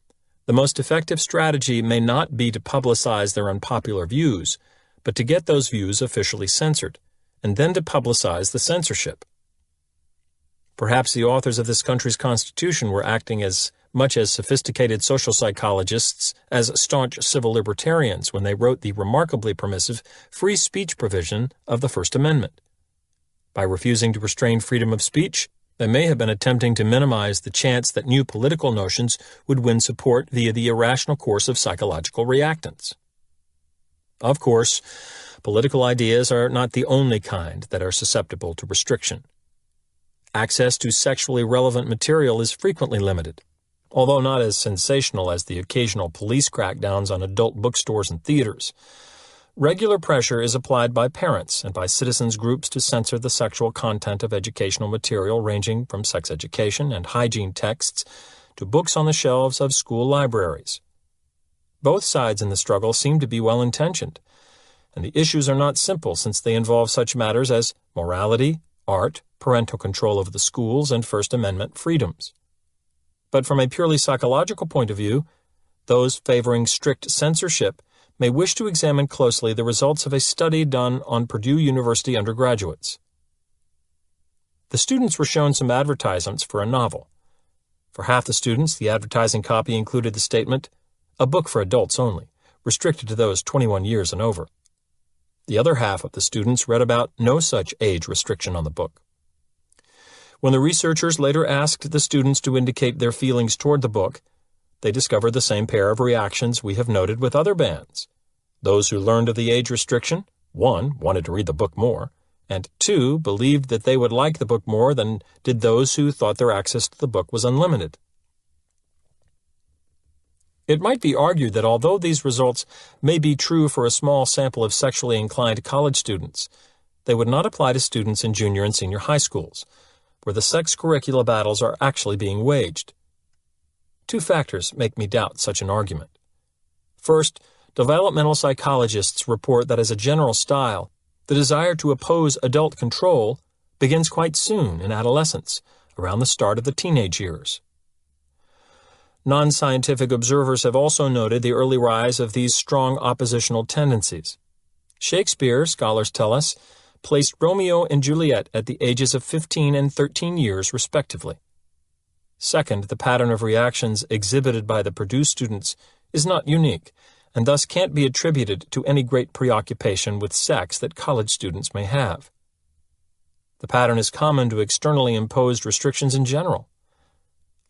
[SPEAKER 1] the most effective strategy may not be to publicize their unpopular views, but to get those views officially censored, and then to publicize the censorship. Perhaps the authors of this country's Constitution were acting as much as sophisticated social psychologists as staunch civil libertarians when they wrote the remarkably permissive free speech provision of the First Amendment. By refusing to restrain freedom of speech, they may have been attempting to minimize the chance that new political notions would win support via the irrational course of psychological reactants. Of course, political ideas are not the only kind that are susceptible to restriction. Access to sexually relevant material is frequently limited, although not as sensational as the occasional police crackdowns on adult bookstores and theaters. Regular pressure is applied by parents and by citizens groups to censor the sexual content of educational material ranging from sex education and hygiene texts to books on the shelves of school libraries. Both sides in the struggle seem to be well-intentioned, and the issues are not simple since they involve such matters as morality, art, parental control over the schools, and First Amendment freedoms. But from a purely psychological point of view, those favoring strict censorship may wish to examine closely the results of a study done on Purdue University undergraduates. The students were shown some advertisements for a novel. For half the students, the advertising copy included the statement, "A book for adults only, restricted to those 21 years and over." The other half of the students read about no such age restriction on the book. When the researchers later asked the students to indicate their feelings toward the book, they discovered the same pair of reactions we have noted with other bans. Those who learned of the age restriction, 1, wanted to read the book more, and 2, believed that they would like the book more than did those who thought their access to the book was unlimited. It might be argued that although these results may be true for a small sample of sexually inclined college students, they would not apply to students in junior and senior high schools, where the sex curricula battles are actually being waged. Two factors make me doubt such an argument. First, developmental psychologists report that as a general style, the desire to oppose adult control begins quite soon in adolescence, around the start of the teenage years. Non-scientific observers have also noted the early rise of these strong oppositional tendencies. Shakespeare, scholars tell us, placed Romeo and Juliet at the ages of 15 and 13 years respectively. Second, the pattern of reactions exhibited by the Purdue students is not unique, and thus can't be attributed to any great preoccupation with sex that college students may have. The pattern is common to externally imposed restrictions in general.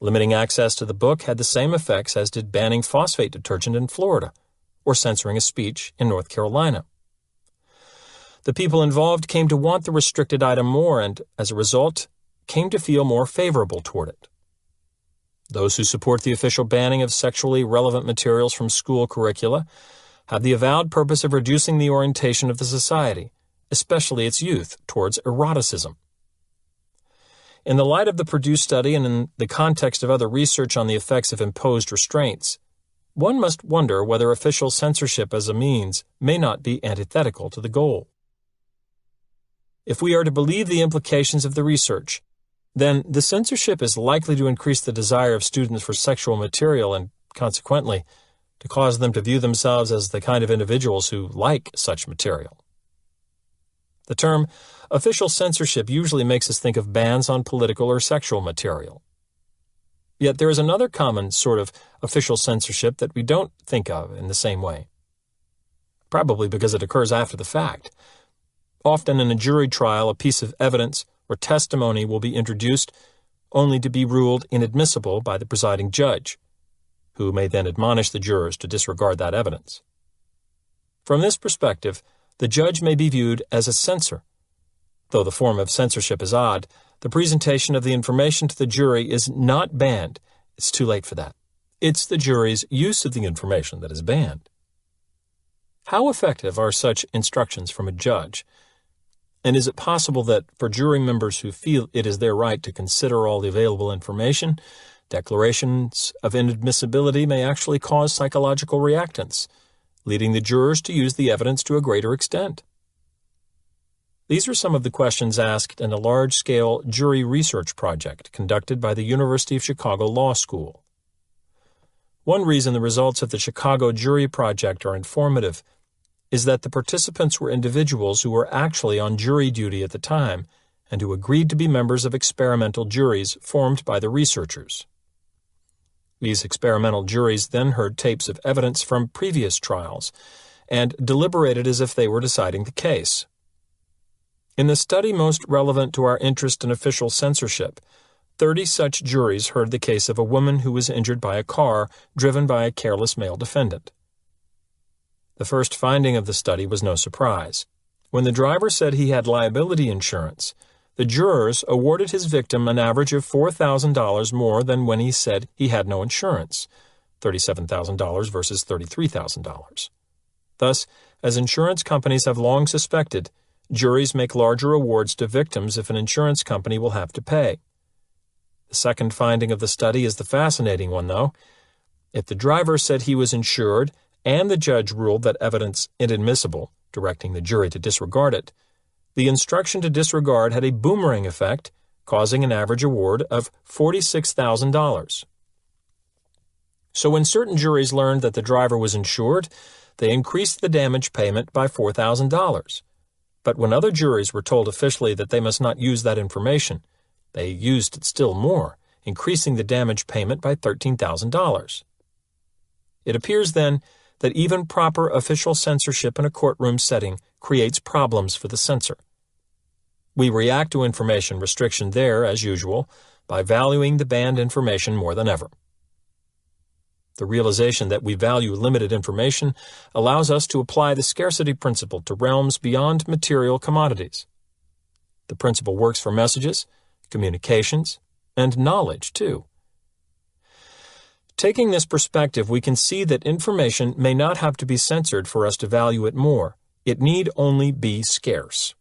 [SPEAKER 1] Limiting access to the book had the same effects as did banning phosphate detergent in Florida, or censoring a speech in North Carolina. The people involved came to want the restricted item more and, as a result, came to feel more favorable toward it. Those who support the official banning of sexually relevant materials from school curricula have the avowed purpose of reducing the orientation of the society, especially its youth, towards eroticism. In the light of the Purdue study and in the context of other research on the effects of imposed restraints, one must wonder whether official censorship as a means may not be antithetical to the goal. If we are to believe the implications of the research, then the censorship is likely to increase the desire of students for sexual material and, consequently, to cause them to view themselves as the kind of individuals who like such material. The term official censorship usually makes us think of bans on political or sexual material. Yet there is another common sort of official censorship that we don't think of in the same way, probably because it occurs after the fact. Often in a jury trial, a piece of evidence or testimony will be introduced only to be ruled inadmissible by the presiding judge, who may then admonish the jurors to disregard that evidence. From this perspective, the judge may be viewed as a censor. Though the form of censorship is odd, the presentation of the information to the jury is not banned. It's too late for that. It's the jury's use of the information that is banned. How effective are such instructions from a judge? And is it possible that for jury members who feel it is their right to consider all the available information, declarations of inadmissibility may actually cause psychological reactance, leading the jurors to use the evidence to a greater extent? These are some of the questions asked in a large-scale jury research project conducted by the University of Chicago Law School. One reason the results of the Chicago Jury Project are informative is that the participants were individuals who were actually on jury duty at the time and who agreed to be members of experimental juries formed by the researchers. These experimental juries then heard tapes of evidence from previous trials and deliberated as if they were deciding the case. In the study most relevant to our interest in official censorship, 30 such juries heard the case of a woman who was injured by a car driven by a careless male defendant. The first finding of the study was no surprise. When the driver said he had liability insurance, the jurors awarded his victim an average of $4,000 more than when he said he had no insurance, $37,000 versus $33,000. Thus, as insurance companies have long suspected, juries make larger awards to victims if an insurance company will have to pay. The second finding of the study is the fascinating one, though. If the driver said he was insured and the judge ruled that evidence inadmissible, directing the jury to disregard it, the instruction to disregard had a boomerang effect, causing an average award of $46,000. So when certain juries learned that the driver was insured, they increased the damage payment by $4,000. But when other juries were told officially that they must not use that information, they used it still more, increasing the damage payment by $13,000. It appears then that even proper official censorship in a courtroom setting creates problems for the censor. We react to information restriction there, as usual, by valuing the banned information more than ever. The realization that we value limited information allows us to apply the scarcity principle to realms beyond material commodities. The principle works for messages, communications, and knowledge, too. Taking this perspective, we can see that information may not have to be censored for us to value it more. It need only be scarce.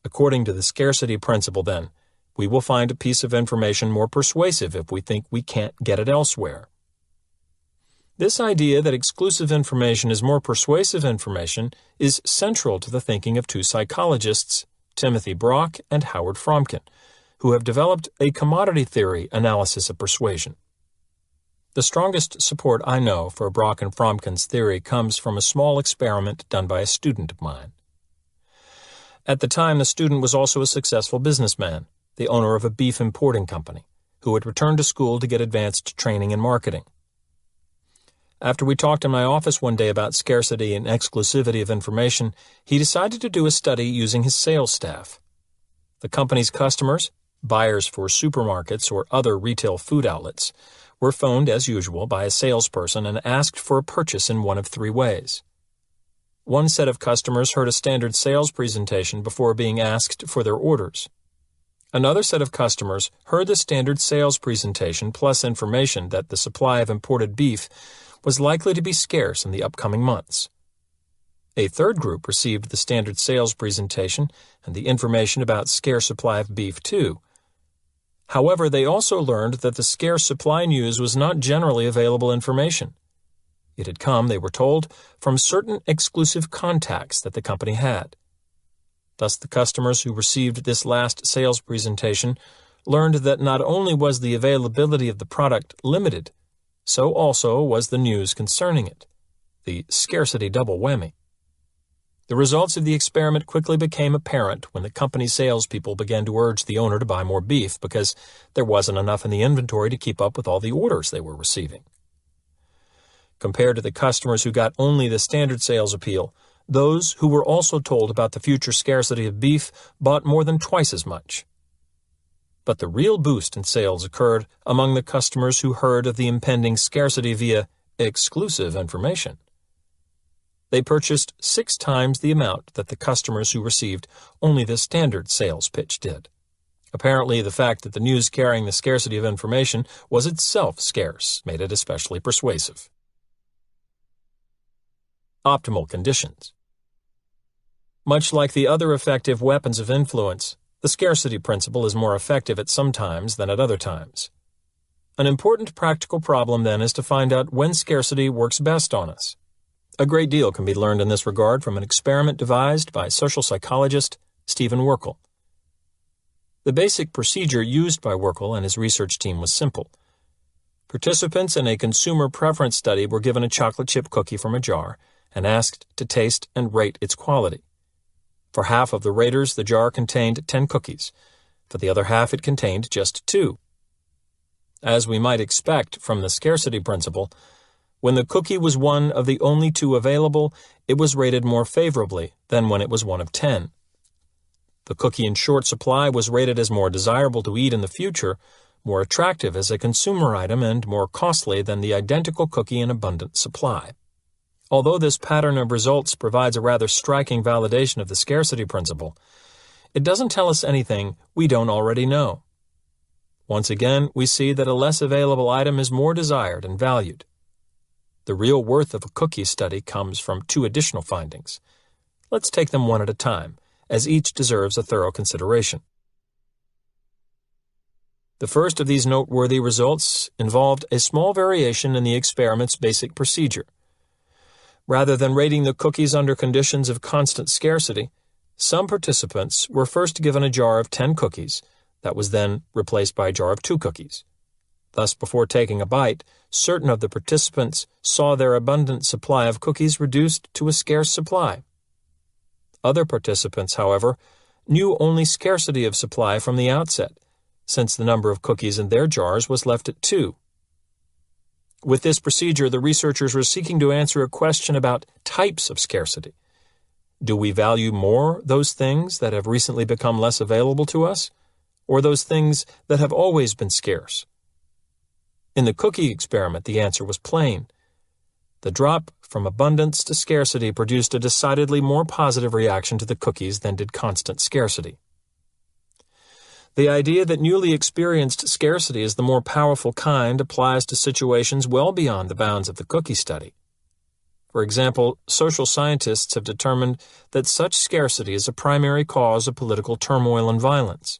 [SPEAKER 1] According to the scarcity principle, then, we will find a piece of information more persuasive if we think we can't get it elsewhere. This idea that exclusive information is more persuasive information is central to the thinking of two psychologists, Timothy Brock and Howard Fromkin, who have developed a commodity theory analysis of persuasion. The strongest support I know for Brock and Fromkin's theory comes from a small experiment done by a student of mine. At the time, the student was also a successful businessman, the owner of a beef importing company, who had returned to school to get advanced training in marketing. After we talked in my office one day about scarcity and exclusivity of information, he decided to do a study using his sales staff. The company's customers, buyers for supermarkets or other retail food outlets, were phoned as usual by a salesperson and asked for a purchase in one of three ways. One set of customers heard a standard sales presentation before being asked for their orders. Another set of customers heard the standard sales presentation plus information that the supply of imported beef was likely to be scarce in the upcoming months. A third group received the standard sales presentation and the information about scarce supply of beef too. However, they also learned that the scarce supply news was not generally available information. It had come, they were told, from certain exclusive contacts that the company had. Thus, the customers who received this last sales presentation learned that not only was the availability of the product limited, so also was the news concerning it, the scarcity double whammy. The results of the experiment quickly became apparent when the company's salespeople began to urge the owner to buy more beef because there wasn't enough in the inventory to keep up with all the orders they were receiving. Compared to the customers who got only the standard sales appeal, those who were also told about the future scarcity of beef bought more than twice as much. But the real boost in sales occurred among the customers who heard of the impending scarcity via exclusive information. They purchased 6 times the amount that the customers who received only the standard sales pitch did. Apparently, the fact that the news carrying the scarcity of information was itself scarce made it especially persuasive. Optimal conditions. Much like the other effective weapons of influence, the scarcity principle is more effective at some times than at other times. An important practical problem, then, is to find out when scarcity works best on us. A great deal can be learned in this regard from an experiment devised by social psychologist Stephen Werkel. The basic procedure used by Werkel and his research team was simple. Participants in a consumer preference study were given a chocolate chip cookie from a jar and asked to taste and rate its quality. For half of the raters, the jar contained 10 cookies. For the other half, it contained just 2. As we might expect from the scarcity principle, when the cookie was one of the only 2 available, it was rated more favorably than when it was one of 10. The cookie in short supply was rated as more desirable to eat in the future, more attractive as a consumer item, and more costly than the identical cookie in abundant supply. Although this pattern of results provides a rather striking validation of the scarcity principle, it doesn't tell us anything we don't already know. Once again, we see that a less available item is more desired and valued. The real worth of a cookie study comes from 2 additional findings. Let's take them one at a time, as each deserves a thorough consideration. The first of these noteworthy results involved a small variation in the experiment's basic procedure. Rather than rating the cookies under conditions of constant scarcity, some participants were first given a jar of 10 cookies that was then replaced by a jar of 2 cookies. Thus, before taking a bite, certain of the participants saw their abundant supply of cookies reduced to a scarce supply. Other participants, however, knew only scarcity of supply from the outset, since the number of cookies in their jars was left at 2. With this procedure, the researchers were seeking to answer a question about types of scarcity. Do we value more those things that have recently become less available to us, or those things that have always been scarce? In the cookie experiment, the answer was plain. The drop from abundance to scarcity produced a decidedly more positive reaction to the cookies than did constant scarcity. The idea that newly experienced scarcity is the more powerful kind applies to situations well beyond the bounds of the cookie study. For example, social scientists have determined that such scarcity is a primary cause of political turmoil and violence.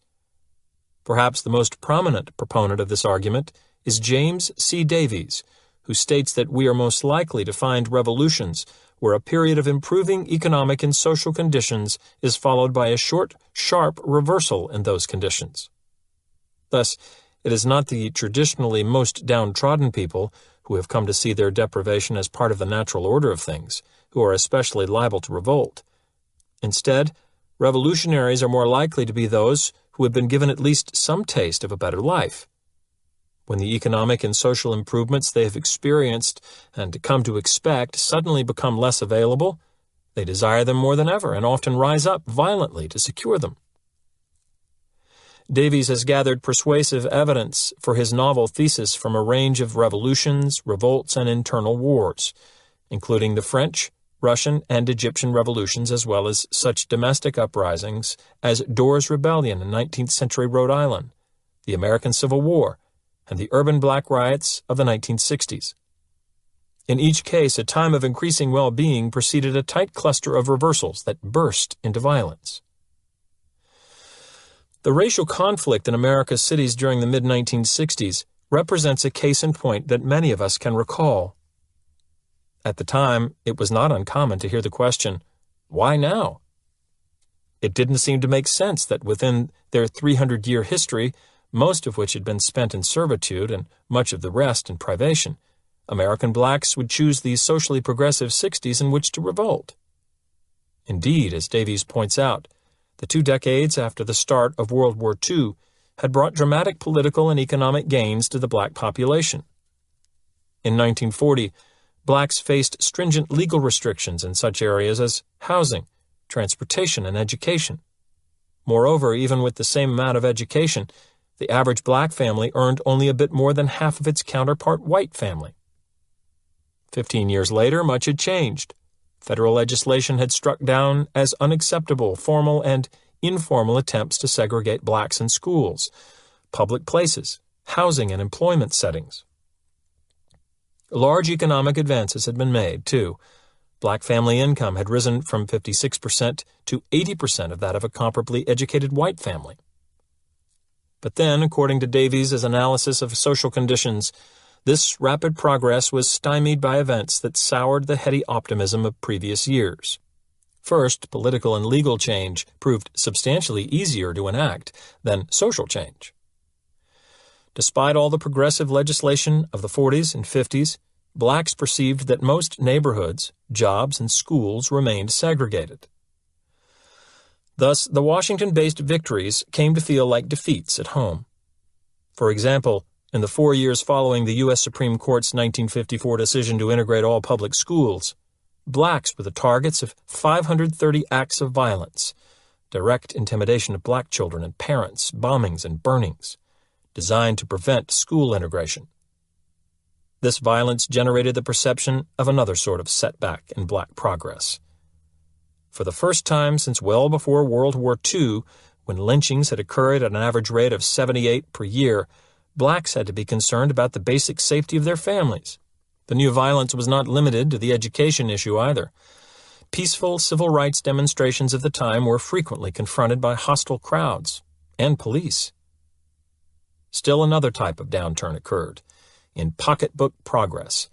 [SPEAKER 1] Perhaps the most prominent proponent of this argument is James C. Davies, who states that we are most likely to find revolutions where a period of improving economic and social conditions is followed by a short, sharp reversal in those conditions. Thus, it is not the traditionally most downtrodden people who have come to see their deprivation as part of the natural order of things, who are especially liable to revolt. Instead, revolutionaries are more likely to be those who have been given at least some taste of a better life. When the economic and social improvements they have experienced and come to expect suddenly become less available, they desire them more than ever and often rise up violently to secure them. Davies has gathered persuasive evidence for his novel thesis from a range of revolutions, revolts, and internal wars, including the French, Russian, and Egyptian revolutions, as well as such domestic uprisings as Dorr's Rebellion in 19th century Rhode Island, the American Civil War, and the urban black riots of the 1960s. In each case, a time of increasing well-being preceded a tight cluster of reversals that burst into violence. The racial conflict in America's cities during the mid-1960s represents a case in point that many of us can recall. At the time, it was not uncommon to hear the question, "Why now?" It didn't seem to make sense that within their 300-year history, most of which had been spent in servitude and much of the rest in privation, American blacks would choose the socially progressive 60s in which to revolt. Indeed, as Davies points out, the 2 decades after the start of World War II had brought dramatic political and economic gains to the black population. In 1940, blacks faced stringent legal restrictions in such areas as housing, transportation, and education. Moreover, even with the same amount of education, the average black family earned only a bit more than half of its counterpart white family. 15 years later, much had changed. Federal legislation had struck down as unacceptable formal and informal attempts to segregate blacks in schools, public places, housing, and employment settings. Large economic advances had been made, too. Black family income had risen from 56% to 80% of that of a comparably educated white family. But then, according to Davies' analysis of social conditions, this rapid progress was stymied by events that soured the heady optimism of previous years. First, political and legal change proved substantially easier to enact than social change. Despite all the progressive legislation of the 40s and 50s, blacks perceived that most neighborhoods, jobs, and schools remained segregated. Thus, the Washington-based victories came to feel like defeats at home. For example, in the 4 years following the U.S. Supreme Court's 1954 decision to integrate all public schools, blacks were the targets of 530 acts of violence, direct intimidation of black children and parents, bombings and burnings, designed to prevent school integration. This violence generated the perception of another sort of setback in black progress. For the first time since well before World War II, when lynchings had occurred at an average rate of 78 per year, blacks had to be concerned about the basic safety of their families. The new violence was not limited to the education issue either. Peaceful civil rights demonstrations of the time were frequently confronted by hostile crowds and police. Still another type of downturn occurred, in pocketbook progress.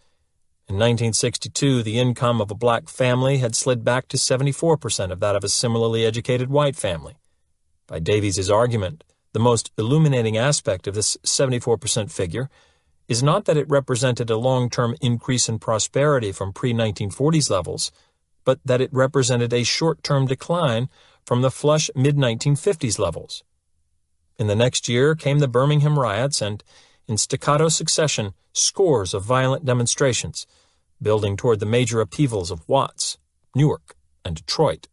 [SPEAKER 1] In 1962, the income of a black family had slid back to 74% of that of a similarly educated white family. By Davies' argument, the most illuminating aspect of this 74% figure is not that it represented a long-term increase in prosperity from pre-1940s levels, but that it represented a short-term decline from the flush mid-1950s levels. In the next year came the Birmingham riots and, in staccato succession, scores of violent demonstrations, building toward the major upheavals of Watts, Newark, and Detroit.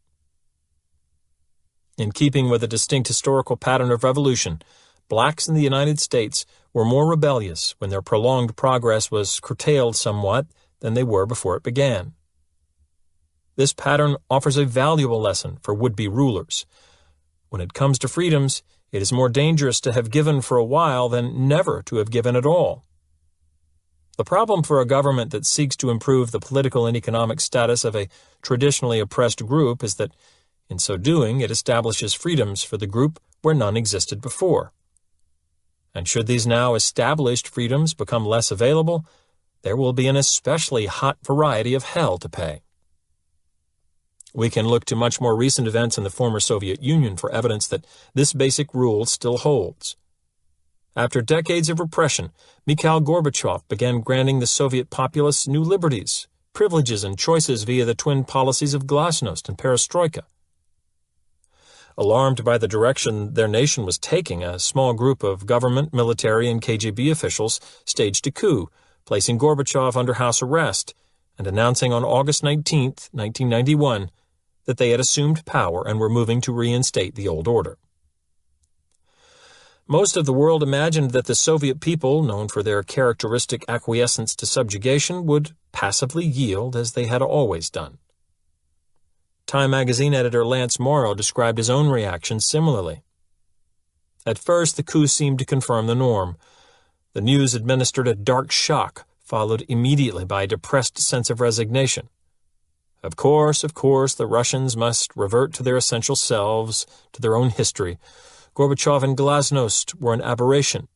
[SPEAKER 1] In keeping with a distinct historical pattern of revolution, blacks in the United States were more rebellious when their prolonged progress was curtailed somewhat than they were before it began. This pattern offers a valuable lesson for would-be rulers. When it comes to freedoms, it is more dangerous to have given for a while than never to have given at all. The problem for a government that seeks to improve the political and economic status of a traditionally oppressed group is that, in so doing, it establishes freedoms for the group where none existed before. And should these now established freedoms become less available, there will be an especially hot variety of hell to pay. We can look to much more recent events in the former Soviet Union for evidence that this basic rule still holds. After decades of repression, Mikhail Gorbachev began granting the Soviet populace new liberties, privileges, and choices via the twin policies of glasnost and perestroika. Alarmed by the direction their nation was taking, a small group of government, military, and KGB officials staged a coup, placing Gorbachev under house arrest and announcing on August 19, 1991, that they had assumed power and were moving to reinstate the old order. Most of the world imagined that the Soviet people, known for their characteristic acquiescence to subjugation, would passively yield as they had always done. Time magazine editor Lance Morrow described his own reaction similarly. At first, the coup seemed to confirm the norm. The news administered a dark shock, followed immediately by a depressed sense of resignation. Of course, the Russians must revert to their essential selves, to their own history. Gorbachev and glasnost were an aberration.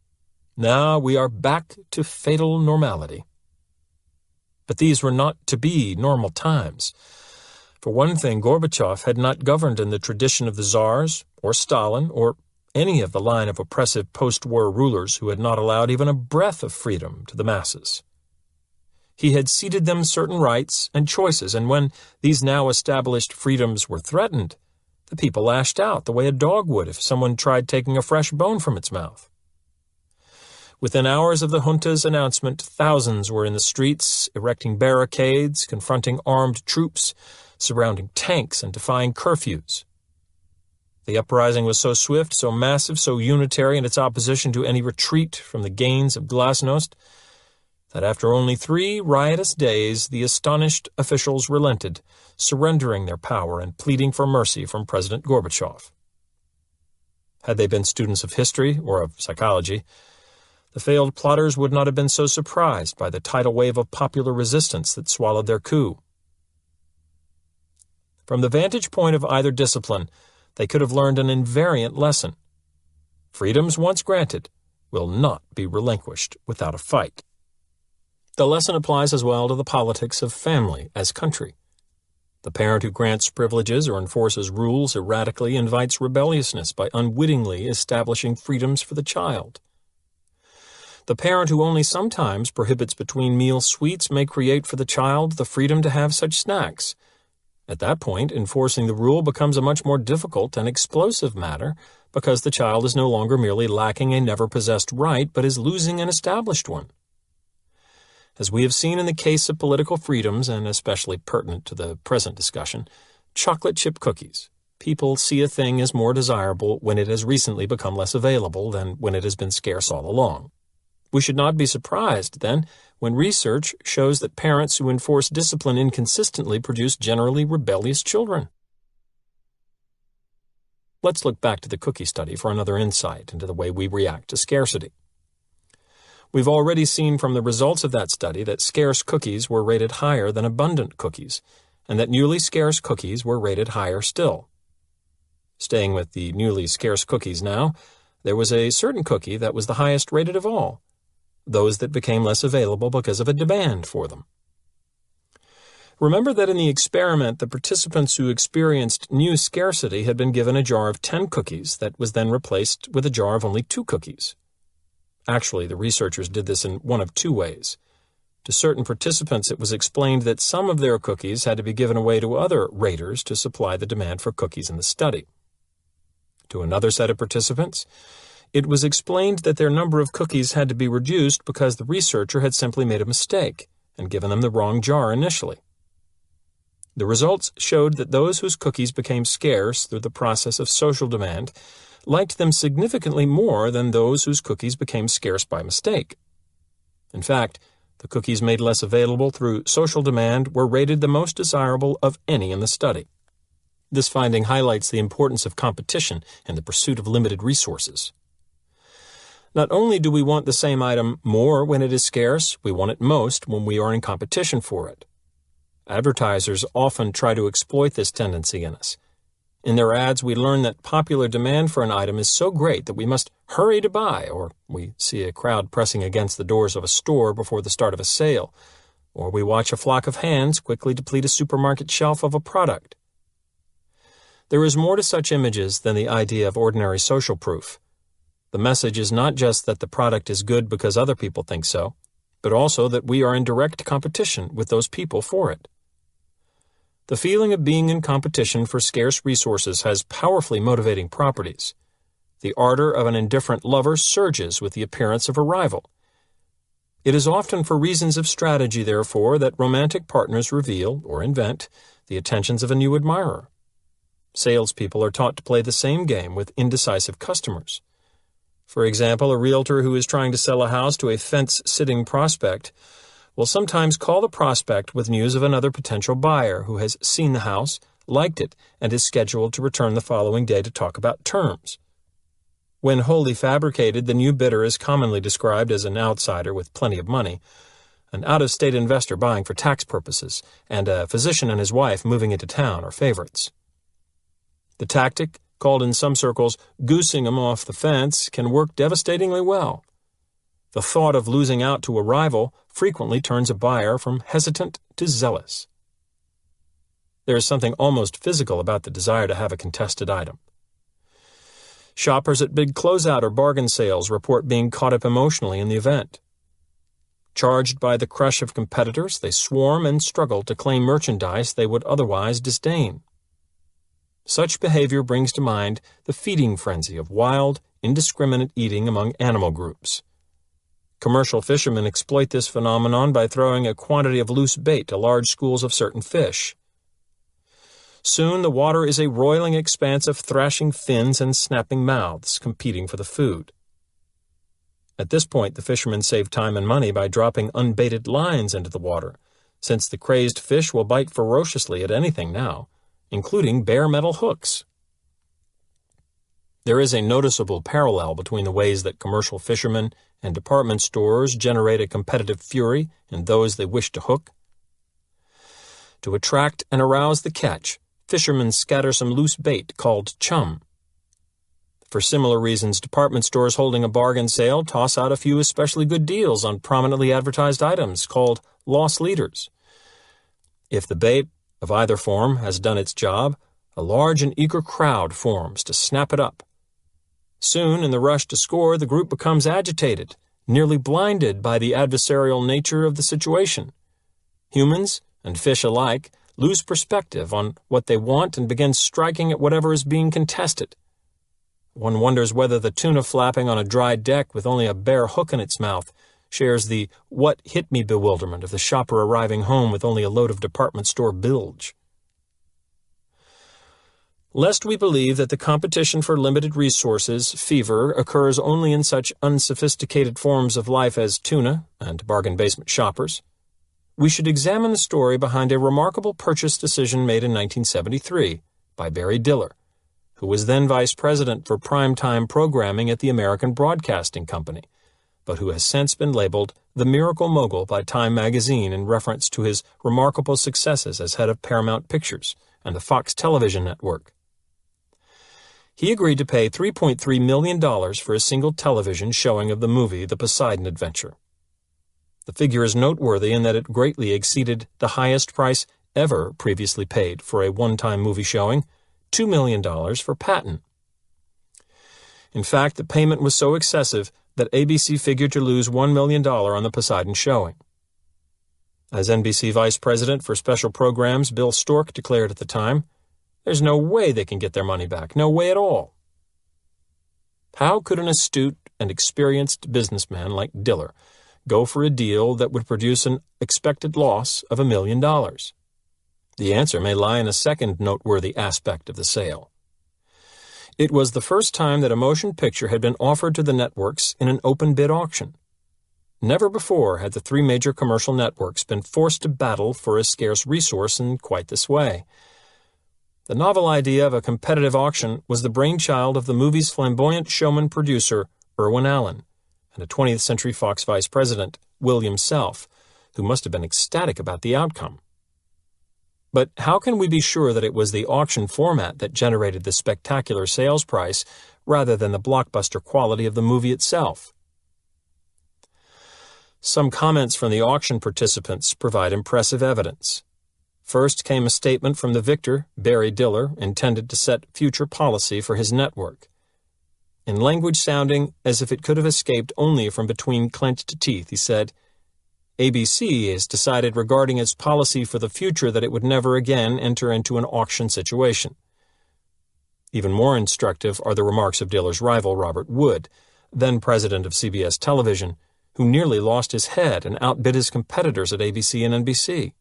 [SPEAKER 1] Now we are back to fatal normality. But these were not to be normal times. For one thing, Gorbachev had not governed in the tradition of the Tsars, or Stalin, or any of the line of oppressive post-war rulers who had not allowed even a breath of freedom to the masses. He had ceded them certain rights and choices, and when these now established freedoms were threatened, the people lashed out the way a dog would if someone tried taking a fresh bone from its mouth. Within hours of the junta's announcement, thousands were in the streets, erecting barricades, confronting armed troops, surrounding tanks, and defying curfews. The uprising was so swift, so massive, so unitary in its opposition to any retreat from the gains of glasnost, that after only 3 riotous days the astonished officials relented, surrendering their power and pleading for mercy from President Gorbachev. Had they been students of history or of psychology, the failed plotters would not have been so surprised by the tidal wave of popular resistance that swallowed their coup. From the vantage point of either discipline, they could have learned an invariant lesson. Freedoms once granted will not be relinquished without a fight. The lesson applies as well to the politics of family as country. The parent who grants privileges or enforces rules erratically invites rebelliousness by unwittingly establishing freedoms for the child. The parent who only sometimes prohibits between meal sweets may create for the child the freedom to have such snacks. At that point, enforcing the rule becomes a much more difficult and explosive matter because the child is no longer merely lacking a never-possessed right, but is losing an established one. As we have seen in the case of political freedoms, and especially pertinent to the present discussion, chocolate chip cookies. People see a thing as more desirable when it has recently become less available than when it has been scarce all along. We should not be surprised, then, when research shows that parents who enforce discipline inconsistently produce generally rebellious children. Let's look back to the cookie study for another insight into the way we react to scarcity. We've already seen from the results of that study that scarce cookies were rated higher than abundant cookies, and that newly scarce cookies were rated higher still. Staying with the newly scarce cookies now, there was a certain cookie that was the highest rated of all, those that became less available because of a demand for them. Remember that in the experiment, the participants who experienced new scarcity had been given a jar of 10 cookies that was then replaced with a jar of only 2 cookies. Actually, the researchers did this in one of 2 ways. To certain participants, it was explained that some of their cookies had to be given away to other raters to supply the demand for cookies in the study. To another set of participants, it was explained that their number of cookies had to be reduced because the researcher had simply made a mistake and given them the wrong jar initially. The results showed that those whose cookies became scarce through the process of social demand liked them significantly more than those whose cookies became scarce by mistake. In fact, the cookies made less available through social demand were rated the most desirable of any in the study. This finding highlights the importance of competition in the pursuit of limited resources. Not only do we want the same item more when it is scarce, we want it most when we are in competition for it. Advertisers often try to exploit this tendency in us. In their ads, we learn that popular demand for an item is so great that we must hurry to buy, or we see a crowd pressing against the doors of a store before the start of a sale, or we watch a flock of hands quickly deplete a supermarket shelf of a product. There is more to such images than the idea of ordinary social proof. The message is not just that the product is good because other people think so, but also that we are in direct competition with those people for it. The feeling of being in competition for scarce resources has powerfully motivating properties. The ardor of an indifferent lover surges with the appearance of a rival. It is often for reasons of strategy, therefore, that romantic partners reveal, or invent, the attentions of a new admirer. Salespeople are taught to play the same game with indecisive customers. For example, a realtor who is trying to sell a house to a fence-sitting prospect will sometimes call the prospect with news of another potential buyer who has seen the house, liked it, and is scheduled to return the following day to talk about terms. When wholly fabricated, the new bidder is commonly described as an outsider with plenty of money, an out-of-state investor buying for tax purposes, and a physician and his wife moving into town are favorites. The tactic, called in some circles goosing them off the fence, can work devastatingly well. The thought of losing out to a rival frequently turns a buyer from hesitant to zealous. There is something almost physical about the desire to have a contested item. Shoppers at big closeout or bargain sales report being caught up emotionally in the event. Charged by the crush of competitors, they swarm and struggle to claim merchandise they would otherwise disdain. Such behavior brings to mind the feeding frenzy of wild, indiscriminate eating among animal groups. Commercial fishermen exploit this phenomenon by throwing a quantity of loose bait to large schools of certain fish. Soon the water is a roiling expanse of thrashing fins and snapping mouths, competing for the food. At this point, the fishermen save time and money by dropping unbaited lines into the water, since the crazed fish will bite ferociously at anything now, including bare metal hooks. There is a noticeable parallel between the ways that commercial fishermen and department stores generate a competitive fury in those they wish to hook. To attract and arouse the catch, fishermen scatter some loose bait called chum. For similar reasons, department stores holding a bargain sale toss out a few especially good deals on prominently advertised items called loss leaders. If the bait, of either form, has done its job, a large and eager crowd forms to snap it up. Soon, in the rush to score, the group becomes agitated, nearly blinded by the adversarial nature of the situation. Humans, and fish alike, lose perspective on what they want and begin striking at whatever is being contested. One wonders whether the tuna flapping on a dry deck with only a bare hook in its mouth shares the what hit me bewilderment of the shopper arriving home with only a load of department store bilge. Lest we believe that the competition for limited resources, fever, occurs only in such unsophisticated forms of life as tuna and bargain basement shoppers, we should examine the story behind a remarkable purchase decision made in 1973 by Barry Diller, who was then vice president for primetime programming at the American Broadcasting Company, but who has since been labeled the Miracle Mogul by Time magazine in reference to his remarkable successes as head of Paramount Pictures and the Fox television network. He agreed to pay $3.3 million for a single television showing of the movie The Poseidon Adventure. The figure is noteworthy in that it greatly exceeded the highest price ever previously paid for a one-time movie showing, $2 million for Patton. In fact, the payment was so excessive that ABC figured to lose $1 million on the Poseidon showing. As NBC Vice President for Special Programs Bill Stork declared at the time, there's no way they can get their money back, no way at all. How could an astute and experienced businessman like Diller go for a deal that would produce an expected loss of $1 million? The answer may lie in a second noteworthy aspect of the sale. It was the first time that a motion picture had been offered to the networks in an open bid auction. Never before had the three major commercial networks been forced to battle for a scarce resource in quite this way. The novel idea of a competitive auction was the brainchild of the movie's flamboyant showman-producer, Irwin Allen, and a 20th Century Fox vice president, William Self, who must have been ecstatic about the outcome. But how can we be sure that it was the auction format that generated the spectacular sales price rather than the blockbuster quality of the movie itself? Some comments from the auction participants provide impressive evidence. First came a statement from the victor, Barry Diller, intended to set future policy for his network. In language sounding as if it could have escaped only from between clenched teeth, he said, ABC has decided regarding its policy for the future that it would never again enter into an auction situation. Even more instructive are the remarks of Diller's rival, Robert Wood, then president of CBS Television, who nearly lost his head and outbid his competitors at ABC and NBC.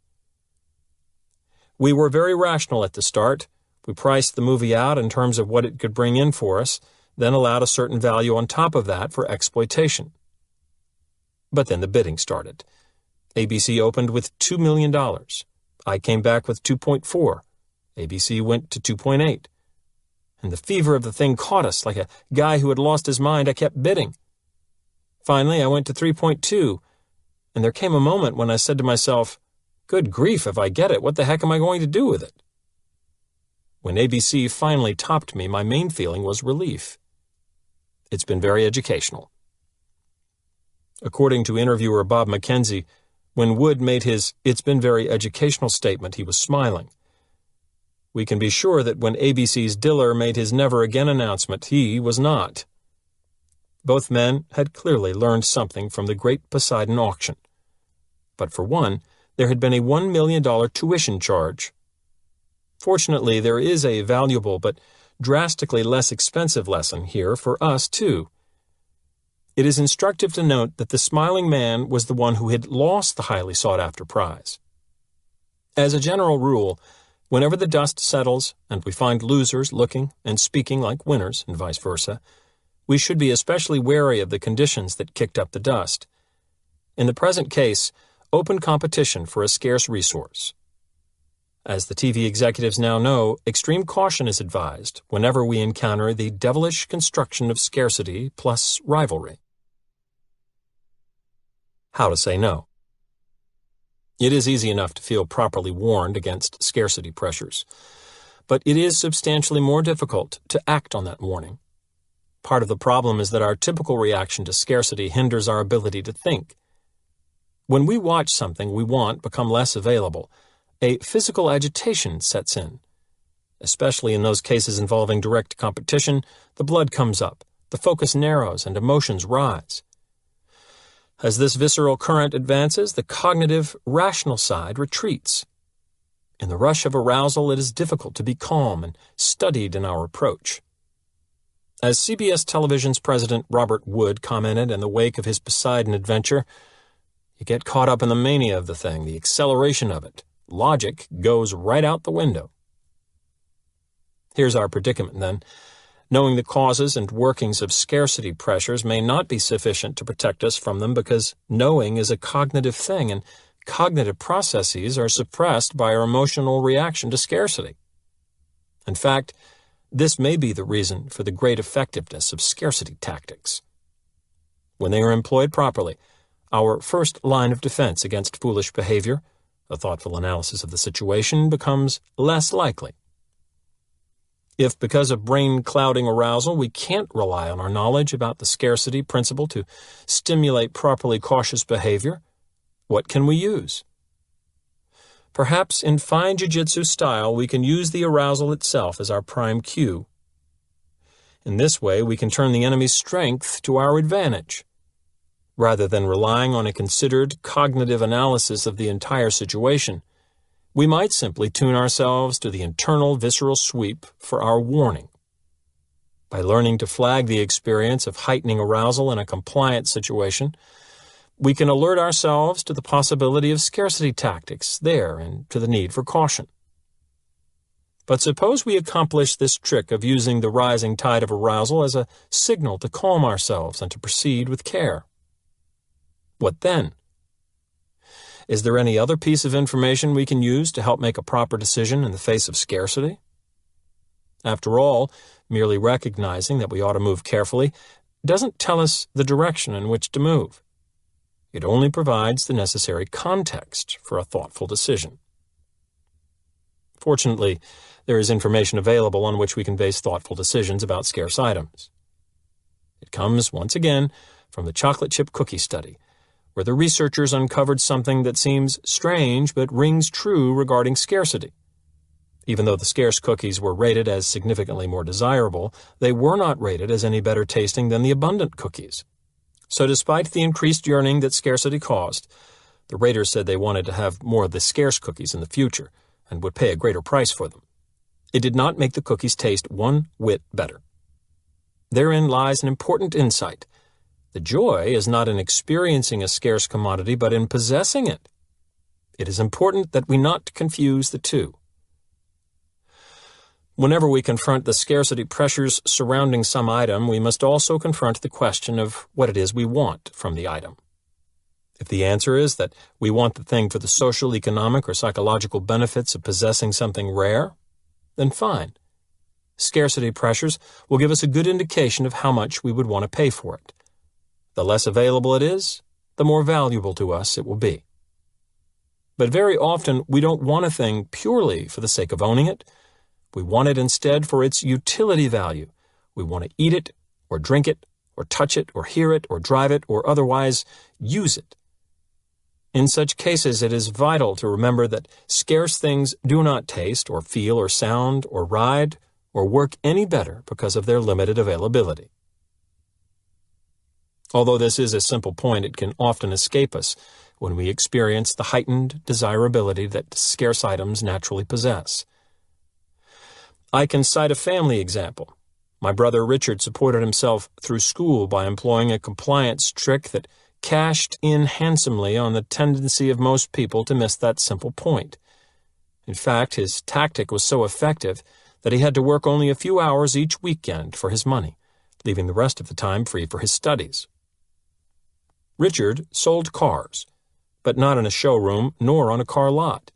[SPEAKER 1] We were very rational at the start. We priced the movie out in terms of what it could bring in for us, then allowed a certain value on top of that for exploitation. But then the bidding started. ABC opened with $2 million. I came back with 2.4. ABC went to 2.8. And the fever of the thing caught us. Like a guy who had lost his mind, I kept bidding. Finally, I went to 3.2, and there came a moment when I said to myself, good grief, if I get it, what the heck am I going to do with it? When ABC finally topped me, my main feeling was relief. It's been very educational. According to interviewer Bob McKenzie, when Wood made his "it's been very educational" statement, he was smiling. We can be sure that when ABC's Diller made his never again announcement, he was not. Both men had clearly learned something from the great Poseidon auction, but for one, there had been a $1 million tuition charge. Fortunately, there is a valuable but drastically less expensive lesson here for us, too. It is instructive to note that the smiling man was the one who had lost the highly sought-after prize. As a general rule, whenever the dust settles and we find losers looking and speaking like winners and vice versa, we should be especially wary of the conditions that kicked up the dust. In the present case, open competition for a scarce resource. As the TV executives now know, extreme caution is advised whenever we encounter the devilish construction of scarcity plus rivalry. How to say no. It is easy enough to feel properly warned against scarcity pressures, but it is substantially more difficult to act on that warning. Part of the problem is that our typical reaction to scarcity hinders our ability to think. When we watch something we want become less available, a physical agitation sets in. Especially in those cases involving direct competition, the blood comes up, the focus narrows, and emotions rise. As this visceral current advances, the cognitive, rational side retreats. In the rush of arousal, it is difficult to be calm and studied in our approach. As CBS Television's President Robert Wood commented in the wake of his Poseidon adventure, you get caught up in the mania of the thing, the acceleration of it. Logic goes right out the window. Here's our predicament, then. Knowing the causes and workings of scarcity pressures may not be sufficient to protect us from them because knowing is a cognitive thing, and cognitive processes are suppressed by our emotional reaction to scarcity. In fact, this may be the reason for the great effectiveness of scarcity tactics. When they are employed properly, our first line of defense against foolish behavior, a thoughtful analysis of the situation, becomes less likely. If, because of brain-clouding arousal, we can't rely on our knowledge about the scarcity principle to stimulate properly cautious behavior, what can we use? Perhaps in fine jiu-jitsu style, we can use the arousal itself as our prime cue. In this way, we can turn the enemy's strength to our advantage. Rather than relying on a considered cognitive analysis of the entire situation, we might simply tune ourselves to the internal visceral sweep for our warning. By learning to flag the experience of heightening arousal in a compliant situation, we can alert ourselves to the possibility of scarcity tactics there and to the need for caution. But suppose we accomplish this trick of using the rising tide of arousal as a signal to calm ourselves and to proceed with care. What then? Is there any other piece of information we can use to help make a proper decision in the face of scarcity? After all, merely recognizing that we ought to move carefully doesn't tell us the direction in which to move. It only provides the necessary context for a thoughtful decision. Fortunately, there is information available on which we can base thoughtful decisions about scarce items. It comes, once again, from the chocolate chip cookie study, where the researchers uncovered something that seems strange but rings true regarding scarcity. Even though the scarce cookies were rated as significantly more desirable, they were not rated as any better tasting than the abundant cookies. So despite the increased yearning that scarcity caused, the raters said they wanted to have more of the scarce cookies in the future and would pay a greater price for them. It did not make the cookies taste one whit better. Therein lies an important insight. The joy is not in experiencing a scarce commodity, but in possessing it. It is important that we not confuse the two. Whenever we confront the scarcity pressures surrounding some item, we must also confront the question of what it is we want from the item. If the answer is that we want the thing for the social, economic, or psychological benefits of possessing something rare, then fine. Scarcity pressures will give us a good indication of how much we would want to pay for it. The less available it is, the more valuable to us it will be. But very often we don't want a thing purely for the sake of owning it. We want it instead for its utility value. We want to eat it, or drink it, or touch it, or hear it, or drive it, or otherwise use it. In such cases, it is vital to remember that scarce things do not taste, or feel, or sound, or ride, or work any better because of their limited availability. Although this is a simple point, it can often escape us, when we experience the heightened desirability that scarce items naturally possess. I can cite a family example. My brother Richard supported himself through school by employing a compliance trick that cashed in handsomely on the tendency of most people to miss that simple point. In fact, his tactic was so effective that he had to work only a few hours each weekend for his money, leaving the rest of the time free for his studies. Richard sold cars, but not in a showroom nor on a car lot.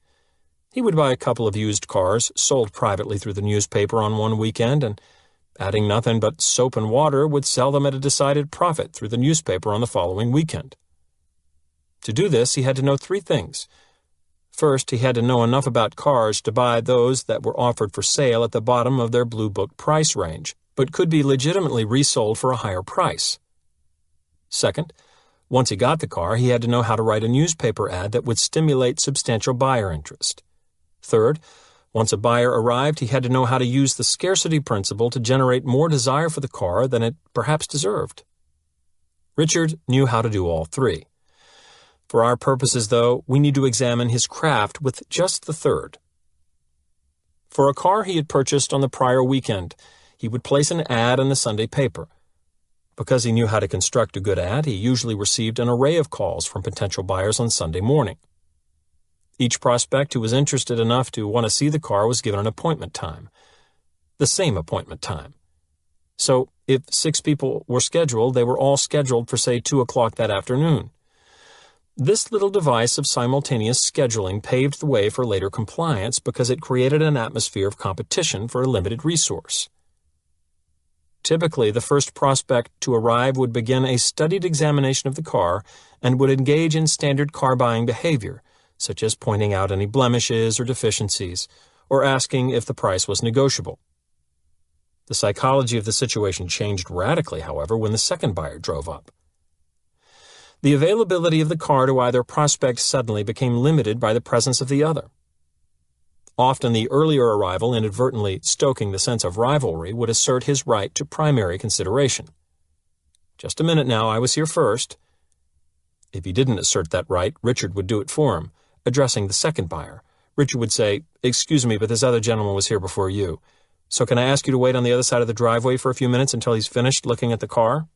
[SPEAKER 1] He would buy a couple of used cars sold privately through the newspaper on one weekend and, adding nothing but soap and water, would sell them at a decided profit through the newspaper on the following weekend. To do this, he had to know three things. First, he had to know enough about cars to buy those that were offered for sale at the bottom of their Blue Book price range, but could be legitimately resold for a higher price. Second, once he got the car, he had to know how to write a newspaper ad that would stimulate substantial buyer interest. Third, once a buyer arrived, he had to know how to use the scarcity principle to generate more desire for the car than it perhaps deserved. Richard knew how to do all three. For our purposes, though, we need to examine his craft with just the third. For a car he had purchased on the prior weekend, he would place an ad in the Sunday paper. Because he knew how to construct a good ad, he usually received an array of calls from potential buyers on Sunday morning. Each prospect who was interested enough to want to see the car was given an appointment time, the same appointment time. So if 6 people were scheduled, they were all scheduled for, say, 2 o'clock that afternoon. This little device of simultaneous scheduling paved the way for later compliance because it created an atmosphere of competition for a limited resource. Typically, the first prospect to arrive would begin a studied examination of the car and would engage in standard car buying behavior, such as pointing out any blemishes or deficiencies, or asking if the price was negotiable. The psychology of the situation changed radically, however, when the second buyer drove up. The availability of the car to either prospect suddenly became limited by the presence of the other. Often the earlier arrival, inadvertently stoking the sense of rivalry, would assert his right to primary consideration. "Just a minute now, I was here first." If he didn't assert that right, Richard would do it for him. Addressing the second buyer, Richard would say, "Excuse me, but this other gentleman was here before you. So can I ask you to wait on the other side of the driveway for a few minutes until he's finished looking at the car?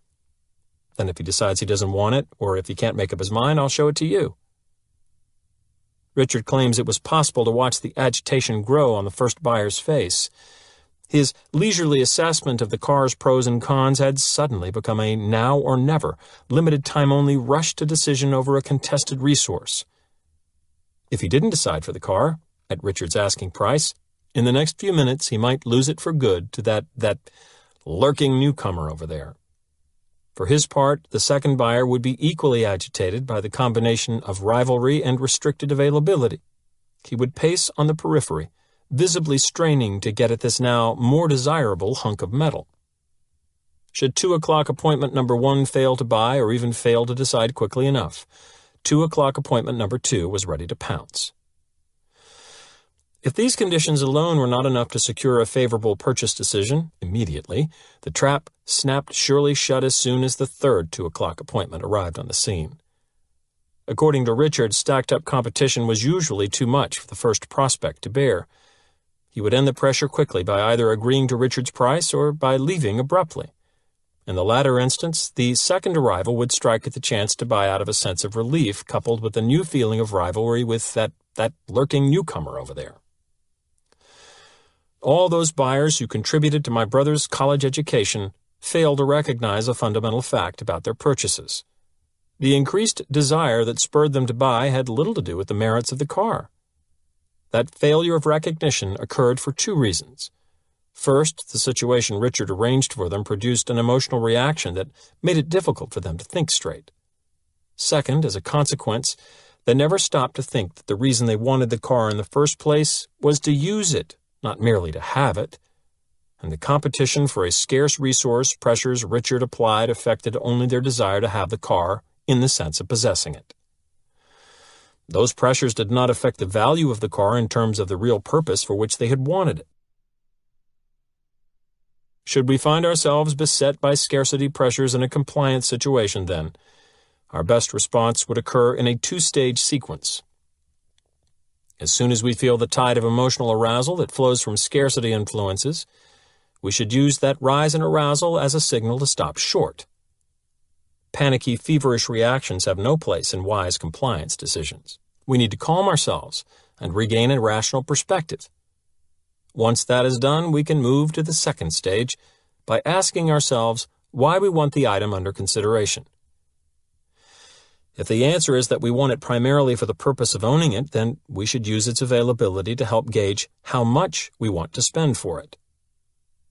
[SPEAKER 1] Then if he decides he doesn't want it, or if he can't make up his mind, I'll show it to you." Richard claims it was possible to watch the agitation grow on the first buyer's face. His leisurely assessment of the car's pros and cons had suddenly become a now or never, limited-time-only rush to decision over a contested resource. If he didn't decide for the car, at Richard's asking price, in the next few minutes he might lose it for good to that lurking newcomer over there. For his part, the second buyer would be equally agitated by the combination of rivalry and restricted availability. He would pace on the periphery, visibly straining to get at this now more desirable hunk of metal. Should 2 o'clock appointment number 1 fail to buy or even fail to decide quickly enough, 2 o'clock appointment number 2 was ready to pounce. If these conditions alone were not enough to secure a favorable purchase decision immediately, the trap snapped surely shut as soon as the third 2 o'clock appointment arrived on the scene. According to Richard, stacked-up competition was usually too much for the first prospect to bear. He would end the pressure quickly by either agreeing to Richard's price or by leaving abruptly. In the latter instance, the second arrival would strike at the chance to buy out of a sense of relief coupled with a new feeling of rivalry with that lurking newcomer over there. All those buyers who contributed to my brother's college education failed to recognize a fundamental fact about their purchases. The increased desire that spurred them to buy had little to do with the merits of the car. That failure of recognition occurred for 2 reasons. First, the situation Richard arranged for them produced an emotional reaction that made it difficult for them to think straight. Second, as a consequence, they never stopped to think that the reason they wanted the car in the first place was to use it, not merely to have it, and the competition for a scarce resource pressures Richard applied affected only their desire to have the car in the sense of possessing it. Those pressures did not affect the value of the car in terms of the real purpose for which they had wanted it. Should we find ourselves beset by scarcity pressures in a compliance situation, then, Our best response would occur in a two-stage sequence. As soon as we feel the tide of emotional arousal that flows from scarcity influences, we should use that rise in arousal as a signal to stop short. Panicky, feverish reactions have no place in wise compliance decisions. We need to calm ourselves and regain a rational perspective. Once that is done, we can move to the second stage by asking ourselves why we want the item under consideration. If the answer is that we want it primarily for the purpose of owning it, then we should use its availability to help gauge how much we want to spend for it.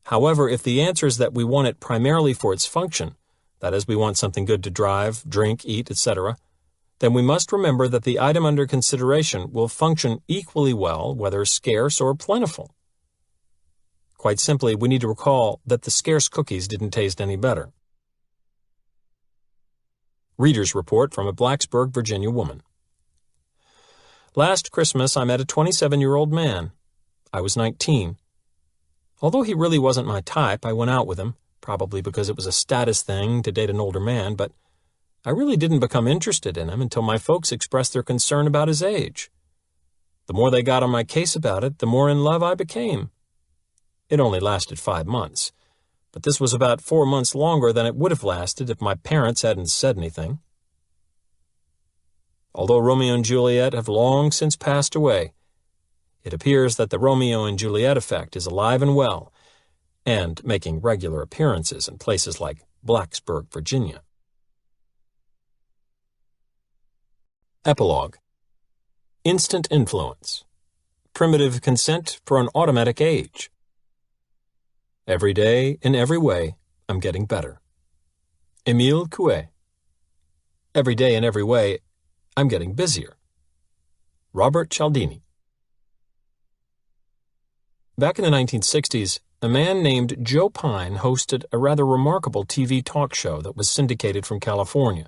[SPEAKER 1] However, if the answer is that we want it primarily for its function, that is, we want something good to drive, drink, eat, etc., then we must remember that the item under consideration will function equally well whether scarce or plentiful. Quite simply, we need to recall that the scarce cookies didn't taste any better. Reader's report from a Blacksburg, Virginia woman. Last Christmas, I met a 27-year-old man. I was 19. Although he really wasn't my type, I went out with him, probably because it was a status thing to date an older man, but I really didn't become interested in him until my folks expressed their concern about his age. The more they got on my case about it, the more in love I became. It only lasted 5 months. But this was about 4 months longer than it would have lasted if my parents hadn't said anything. Although Romeo and Juliet have long since passed away, it appears that the Romeo and Juliet effect is alive and well, and making regular appearances in places like Blacksburg, Virginia. Epilogue. Instant influence. Primitive consent for an automatic age. Every day, in every way, I'm getting better. Émile Coué. Every day, in every way, I'm getting busier. Robert Cialdini. Back in the 1960s, a man named Joe Pine hosted a rather remarkable TV talk show that was syndicated from California.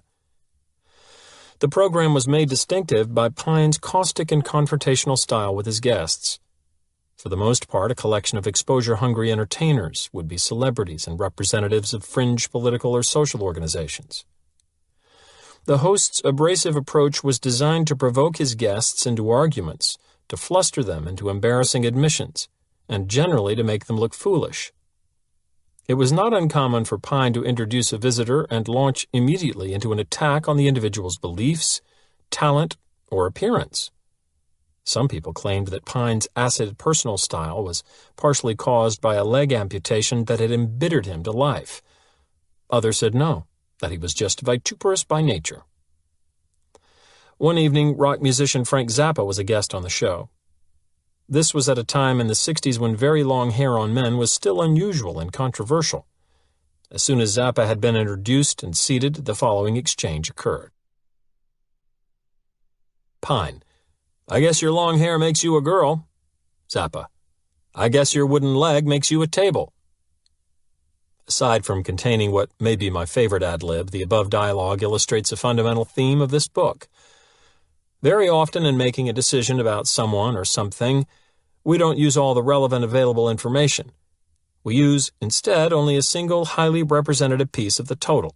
[SPEAKER 1] The program was made distinctive by Pine's caustic and confrontational style with his guests. For the most part, a collection of exposure-hungry entertainers, would-be celebrities, and representatives of fringe political or social organizations. The host's abrasive approach was designed to provoke his guests into arguments, to fluster them into embarrassing admissions, and generally to make them look foolish. It was not uncommon for Pine to introduce a visitor and launch immediately into an attack on the individual's beliefs, talent, or appearance. Some people claimed that Pine's acid personal style was partially caused by a leg amputation that had embittered him to life. Others said no, that he was just vituperous by nature. One evening, rock musician Frank Zappa was a guest on the show. This was at a time in the 60s when very long hair on men was still unusual and controversial. As soon as Zappa had been introduced and seated, the following exchange occurred. Pine: I guess your long hair makes you a girl. Zappa: I guess your wooden leg makes you a table. Aside from containing what may be my favorite ad-lib, the above dialogue illustrates a fundamental theme of this book. Very often in making a decision about someone or something, we don't use all the relevant available information. We use, instead, only a single highly representative piece of the total.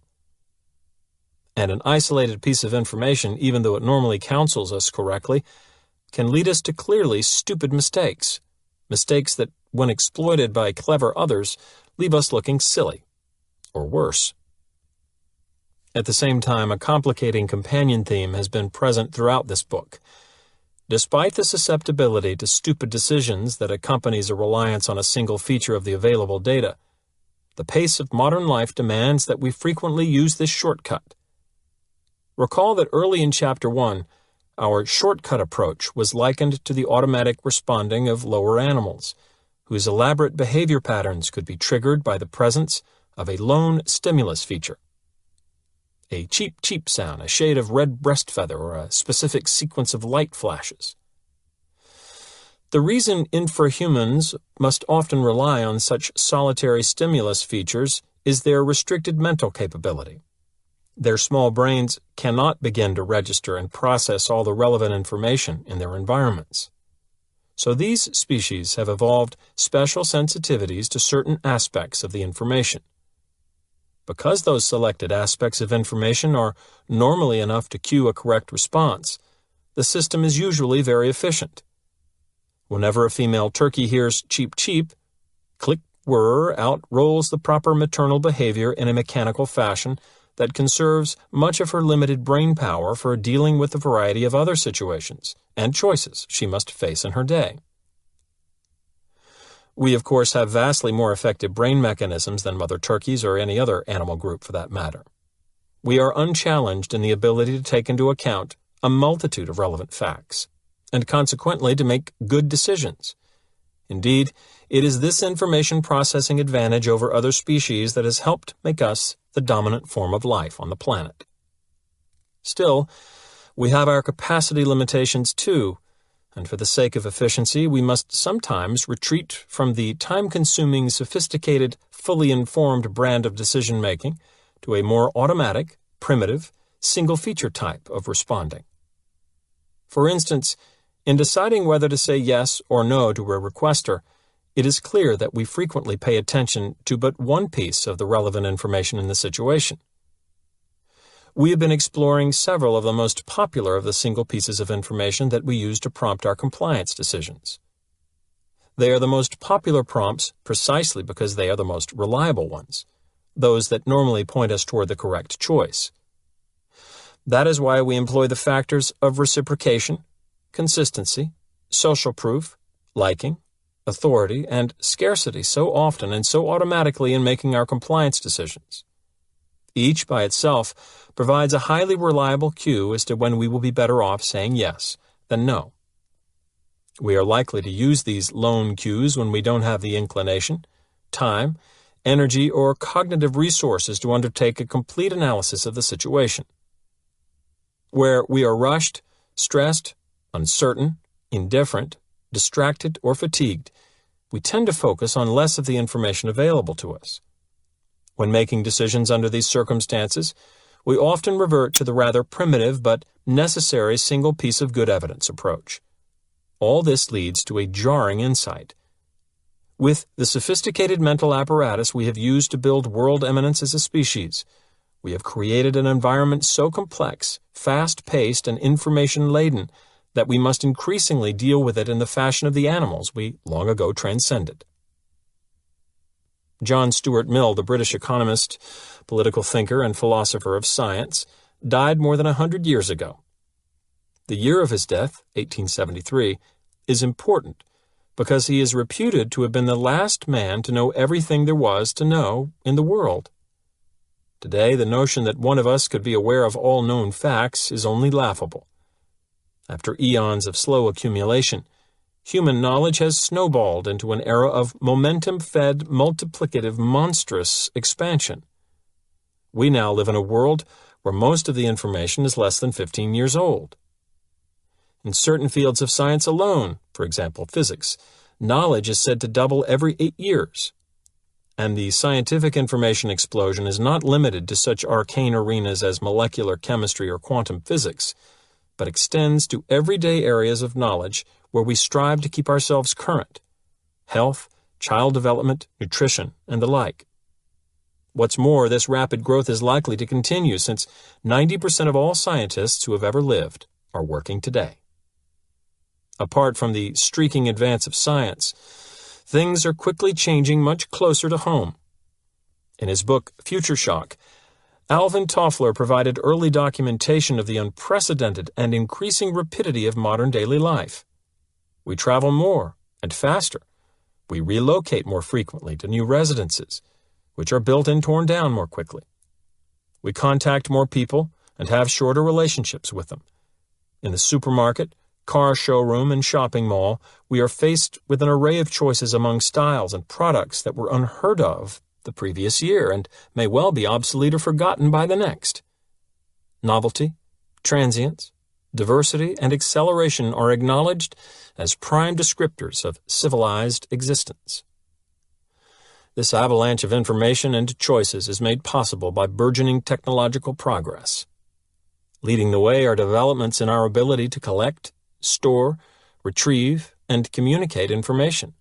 [SPEAKER 1] And an isolated piece of information, even though it normally counsels us correctly, can lead us to clearly stupid mistakes that, when exploited by clever others, leave us looking silly, or worse. At the same time, a complicating companion theme has been present throughout this book. Despite the susceptibility to stupid decisions that accompanies a reliance on a single feature of the available data, the pace of modern life demands that we frequently use this shortcut. Recall that early in Chapter 1, our shortcut approach was likened to the automatic responding of lower animals, whose elaborate behavior patterns could be triggered by the presence of a lone stimulus feature. A cheep, cheep sound, a shade of red breast feather, or a specific sequence of light flashes. The reason infrahumans must often rely on such solitary stimulus features is their restricted mental capability. Their small brains cannot begin to register and process all the relevant information in their environments. So these species have evolved special sensitivities to certain aspects of the information. Because those selected aspects of information are normally enough to cue a correct response, the system is usually very efficient. Whenever a female turkey hears cheep cheep, click whir, out rolls the proper maternal behavior in a mechanical fashion that conserves much of her limited brain power for dealing with a variety of other situations and choices she must face in her day. We, of course, have vastly more effective brain mechanisms than mother turkeys or any other animal group for that matter. We are unchallenged in the ability to take into account a multitude of relevant facts, and consequently to make good decisions. Indeed, it is this information processing advantage over other species that has helped make us the dominant form of life on the planet. Still, we have our capacity limitations too, and for the sake of efficiency, we must sometimes retreat from the time-consuming, sophisticated, fully informed brand of decision-making to a more automatic, primitive, single-feature type of responding. For instance, in deciding whether to say yes or no to a requester, it is clear that we frequently pay attention to but one piece of the relevant information in the situation. We have been exploring several of the most popular of the single pieces of information that we use to prompt our compliance decisions. They are the most popular prompts precisely because they are the most reliable ones, those that normally point us toward the correct choice. That is why we employ the factors of reciprocation, consistency, social proof, liking, authority, and scarcity so often and so automatically in making our compliance decisions. Each by itself provides a highly reliable cue as to when we will be better off saying yes than no. We are likely to use these lone cues when we don't have the inclination, time, energy, or cognitive resources to undertake a complete analysis of the situation. Where we are rushed, stressed, uncertain, indifferent, distracted, or fatigued, we tend to focus on less of the information available to us. When making decisions under these circumstances, we often revert to the rather primitive but necessary single piece of good evidence approach. All this leads to a jarring insight. With the sophisticated mental apparatus we have used to build world eminence as a species, we have created an environment so complex, fast-paced, and information-laden that we must increasingly deal with it in the fashion of the animals we long ago transcended. John Stuart Mill, the British economist, political thinker, and philosopher of science, died more than 100 years ago. The year of his death, 1873, is important because he is reputed to have been the last man to know everything there was to know in the world. Today, the notion that one of us could be aware of all known facts is only laughable. After eons of slow accumulation, human knowledge has snowballed into an era of momentum-fed, multiplicative, monstrous expansion. We now live in a world where most of the information is less than 15 years old. In certain fields of science alone, for example physics, knowledge is said to double every 8 years. And the scientific information explosion is not limited to such arcane arenas as molecular chemistry or quantum physics, but extends to everyday areas of knowledge where we strive to keep ourselves current: health, child development, nutrition, and the like. What's more, this rapid growth is likely to continue since 90% of all scientists who have ever lived are working today. Apart from the streaking advance of science, things are quickly changing much closer to home. In his book, Future Shock, Alvin Toffler provided early documentation of the unprecedented and increasing rapidity of modern daily life. We travel more and faster. We relocate more frequently to new residences, which are built and torn down more quickly. We contact more people and have shorter relationships with them. In the supermarket, car showroom, and shopping mall, we are faced with an array of choices among styles and products that were unheard of the previous year and may well be obsolete or forgotten by the next. Novelty, transience, diversity, and acceleration are acknowledged as prime descriptors of civilized existence. This avalanche of information and choices is made possible by burgeoning technological progress. Leading the way are developments in our ability to collect, store, retrieve, and communicate information.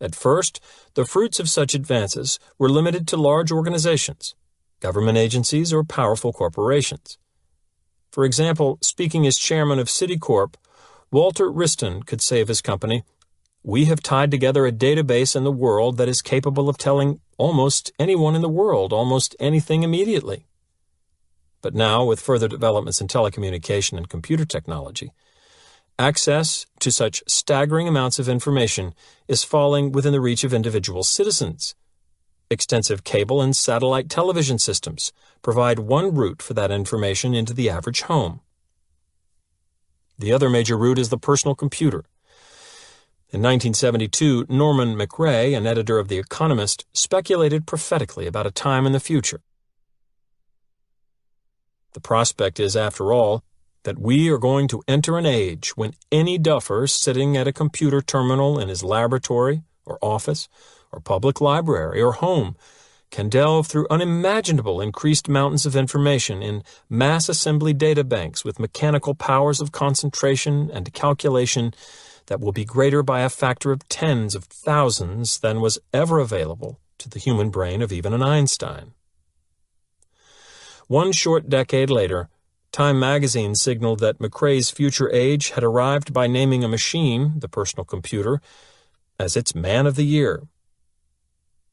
[SPEAKER 1] At first, the fruits of such advances were limited to large organizations, government agencies, or powerful corporations. For example, speaking as chairman of Citicorp, Walter Wriston could say of his company, "We have tied together a database in the world that is capable of telling almost anyone in the world almost anything immediately." But now, with further developments in telecommunication and computer technology, access to such staggering amounts of information is falling within the reach of individual citizens. Extensive cable and satellite television systems provide one route for that information into the average home. The other major route is the personal computer. In 1972, Norman McRae, an editor of The Economist, speculated prophetically about a time in the future. The prospect is, after all, that we are going to enter an age when any duffer sitting at a computer terminal in his laboratory or office or public library or home can delve through unimaginable increased mountains of information in mass assembly data banks with mechanical powers of concentration and calculation that will be greater by a factor of tens of thousands than was ever available to the human brain of even an Einstein. One short decade later, Time magazine signaled that McRae's future age had arrived by naming a machine, the personal computer, as its Man of the Year.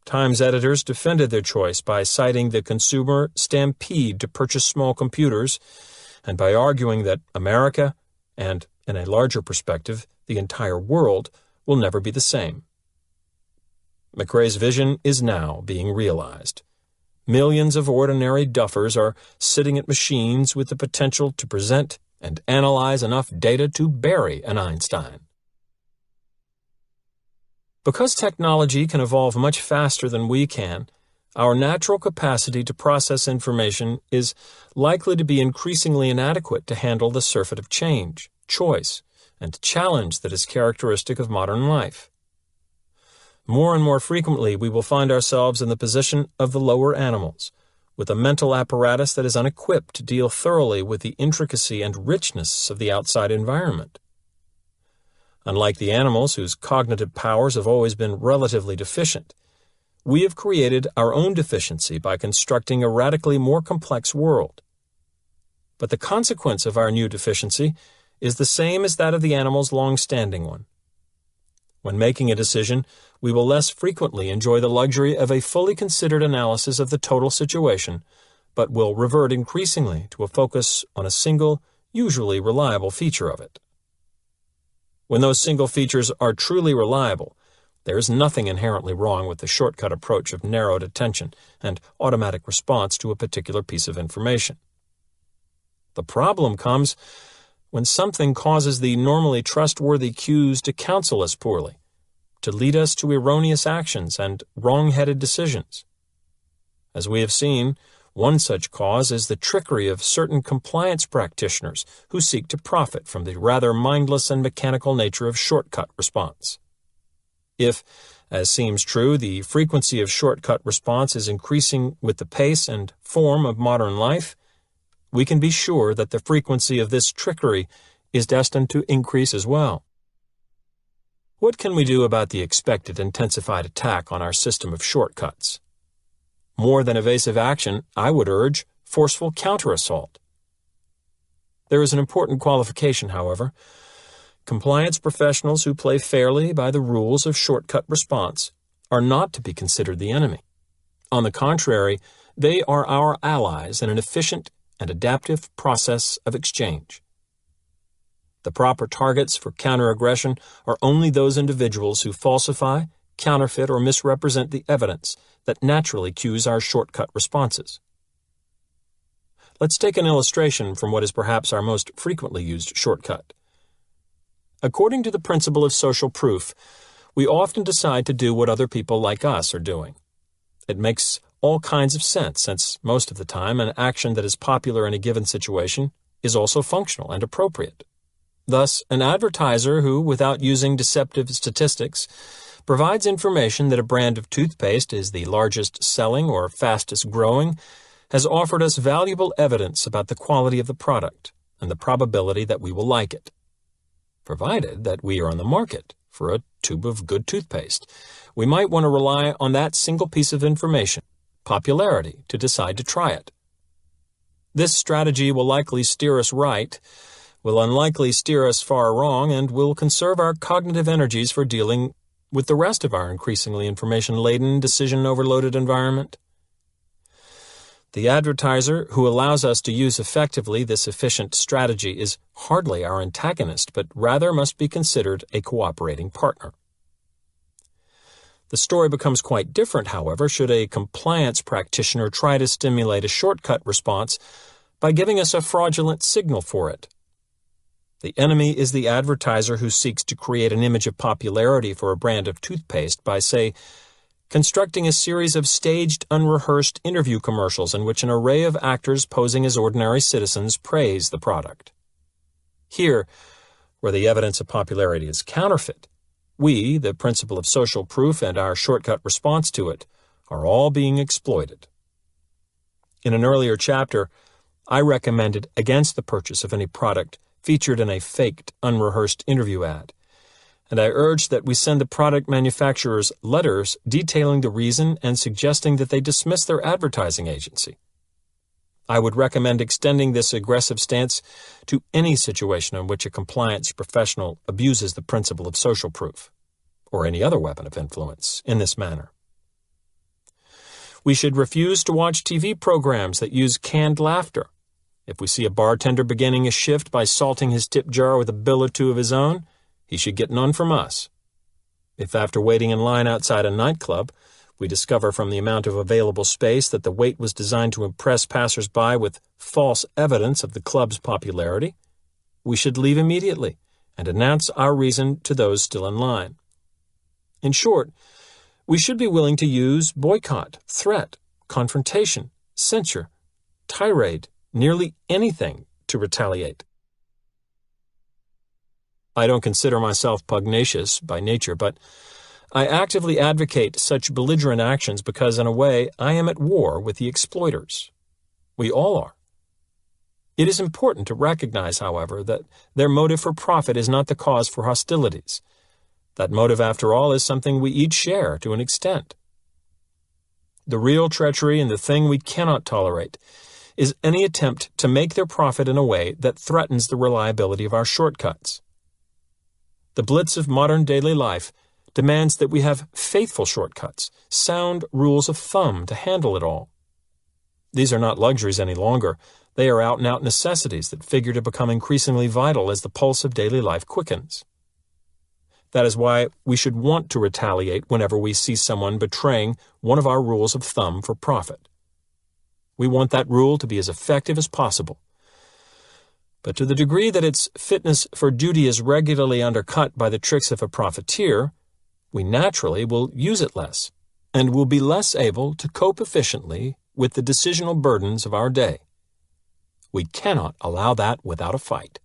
[SPEAKER 1] Time's editors defended their choice by citing the consumer stampede to purchase small computers and by arguing that America, and in a larger perspective, the entire world, will never be the same. McRae's vision is now being realized. Millions of ordinary duffers are sitting at machines with the potential to present and analyze enough data to bury an Einstein. Because technology can evolve much faster than we can, our natural capacity to process information is likely to be increasingly inadequate to handle the surfeit of change, choice, and challenge that is characteristic of modern life. More and more frequently, we will find ourselves in the position of the lower animals, with a mental apparatus that is unequipped to deal thoroughly with the intricacy and richness of the outside environment. Unlike the animals whose cognitive powers have always been relatively deficient, we have created our own deficiency by constructing a radically more complex world. But the consequence of our new deficiency is the same as that of the animal's long-standing one. When making a decision, we will less frequently enjoy the luxury of a fully considered analysis of the total situation, but will revert increasingly to a focus on a single, usually reliable feature of it. When those single features are truly reliable, there is nothing inherently wrong with the shortcut approach of narrowed attention and automatic response to a particular piece of information. The problem comes when something causes the normally trustworthy cues to counsel us poorly, to lead us to erroneous actions and wrong-headed decisions. As we have seen, one such cause is the trickery of certain compliance practitioners who seek to profit from the rather mindless and mechanical nature of shortcut response. If, as seems true, the frequency of shortcut response is increasing with the pace and form of modern life, we can be sure that the frequency of this trickery is destined to increase as well. What can we do about the expected intensified attack on our system of shortcuts? More than evasive action, I would urge forceful counter-assault. There is an important qualification, however. Compliance professionals who play fairly by the rules of shortcut response are not to be considered the enemy. On the contrary, they are our allies in an efficient and adaptive process of exchange. The proper targets for counter-aggression are only those individuals who falsify, counterfeit, or misrepresent the evidence that naturally cues our shortcut responses. Let's take an illustration from what is perhaps our most frequently used shortcut. According to the principle of social proof, we often decide to do what other people like us are doing. It makes all kinds of sense, since most of the time an action that is popular in a given situation is also functional and appropriate. Thus, an advertiser who, without using deceptive statistics, provides information that a brand of toothpaste is the largest selling or fastest growing, has offered us valuable evidence about the quality of the product and the probability that we will like it. Provided that we are on the market for a tube of good toothpaste, we might want to rely on that single piece of information, popularity to decide to try it. This strategy will likely steer us right, will unlikely steer us far wrong, and will conserve our cognitive energies for dealing with the rest of our increasingly information-laden, decision-overloaded environment. The advertiser who allows us to use effectively this efficient strategy is hardly our antagonist, but rather must be considered a cooperating partner. The story becomes quite different, however, should a compliance practitioner try to stimulate a shortcut response by giving us a fraudulent signal for it. The enemy is the advertiser who seeks to create an image of popularity for a brand of toothpaste by, say, constructing a series of staged, unrehearsed interview commercials in which an array of actors posing as ordinary citizens praise the product. Here, where the evidence of popularity is counterfeit, we, the principle of social proof and our shortcut response to it, are all being exploited. In an earlier chapter, I recommended against the purchase of any product featured in a faked, unrehearsed interview ad, and I urged that we send the product manufacturers letters detailing the reason and suggesting that they dismiss their advertising agency. I would recommend extending this aggressive stance to any situation in which a compliance professional abuses the principle of social proof, or any other weapon of influence, in this manner. We should refuse to watch TV programs that use canned laughter. If we see a bartender beginning a shift by salting his tip jar with a bill or two of his own, he should get none from us. If after waiting in line outside a nightclub, we discover from the amount of available space that the wait was designed to impress passers-by with false evidence of the club's popularity, we should leave immediately and announce our reason to those still in line. In short, we should be willing to use boycott, threat, confrontation, censure, tirade, nearly anything to retaliate. I don't consider myself pugnacious by nature, but I actively advocate such belligerent actions because, in a way, I am at war with the exploiters. We all are. It is important to recognize, however, that their motive for profit is not the cause for hostilities. That motive, after all, is something we each share to an extent. The real treachery and the thing we cannot tolerate is any attempt to make their profit in a way that threatens the reliability of our shortcuts. The blitz of modern daily life demands that we have faithful shortcuts, sound rules of thumb to handle it all. These are not luxuries any longer. They are out-and-out necessities that figure to become increasingly vital as the pulse of daily life quickens. That is why we should want to retaliate whenever we see someone betraying one of our rules of thumb for profit. We want that rule to be as effective as possible. But to the degree that its fitness for duty is regularly undercut by the tricks of a profiteer, we naturally will use it less, and will be less able to cope efficiently with the decisional burdens of our day. We cannot allow that without a fight.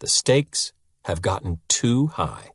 [SPEAKER 1] The stakes have gotten too high.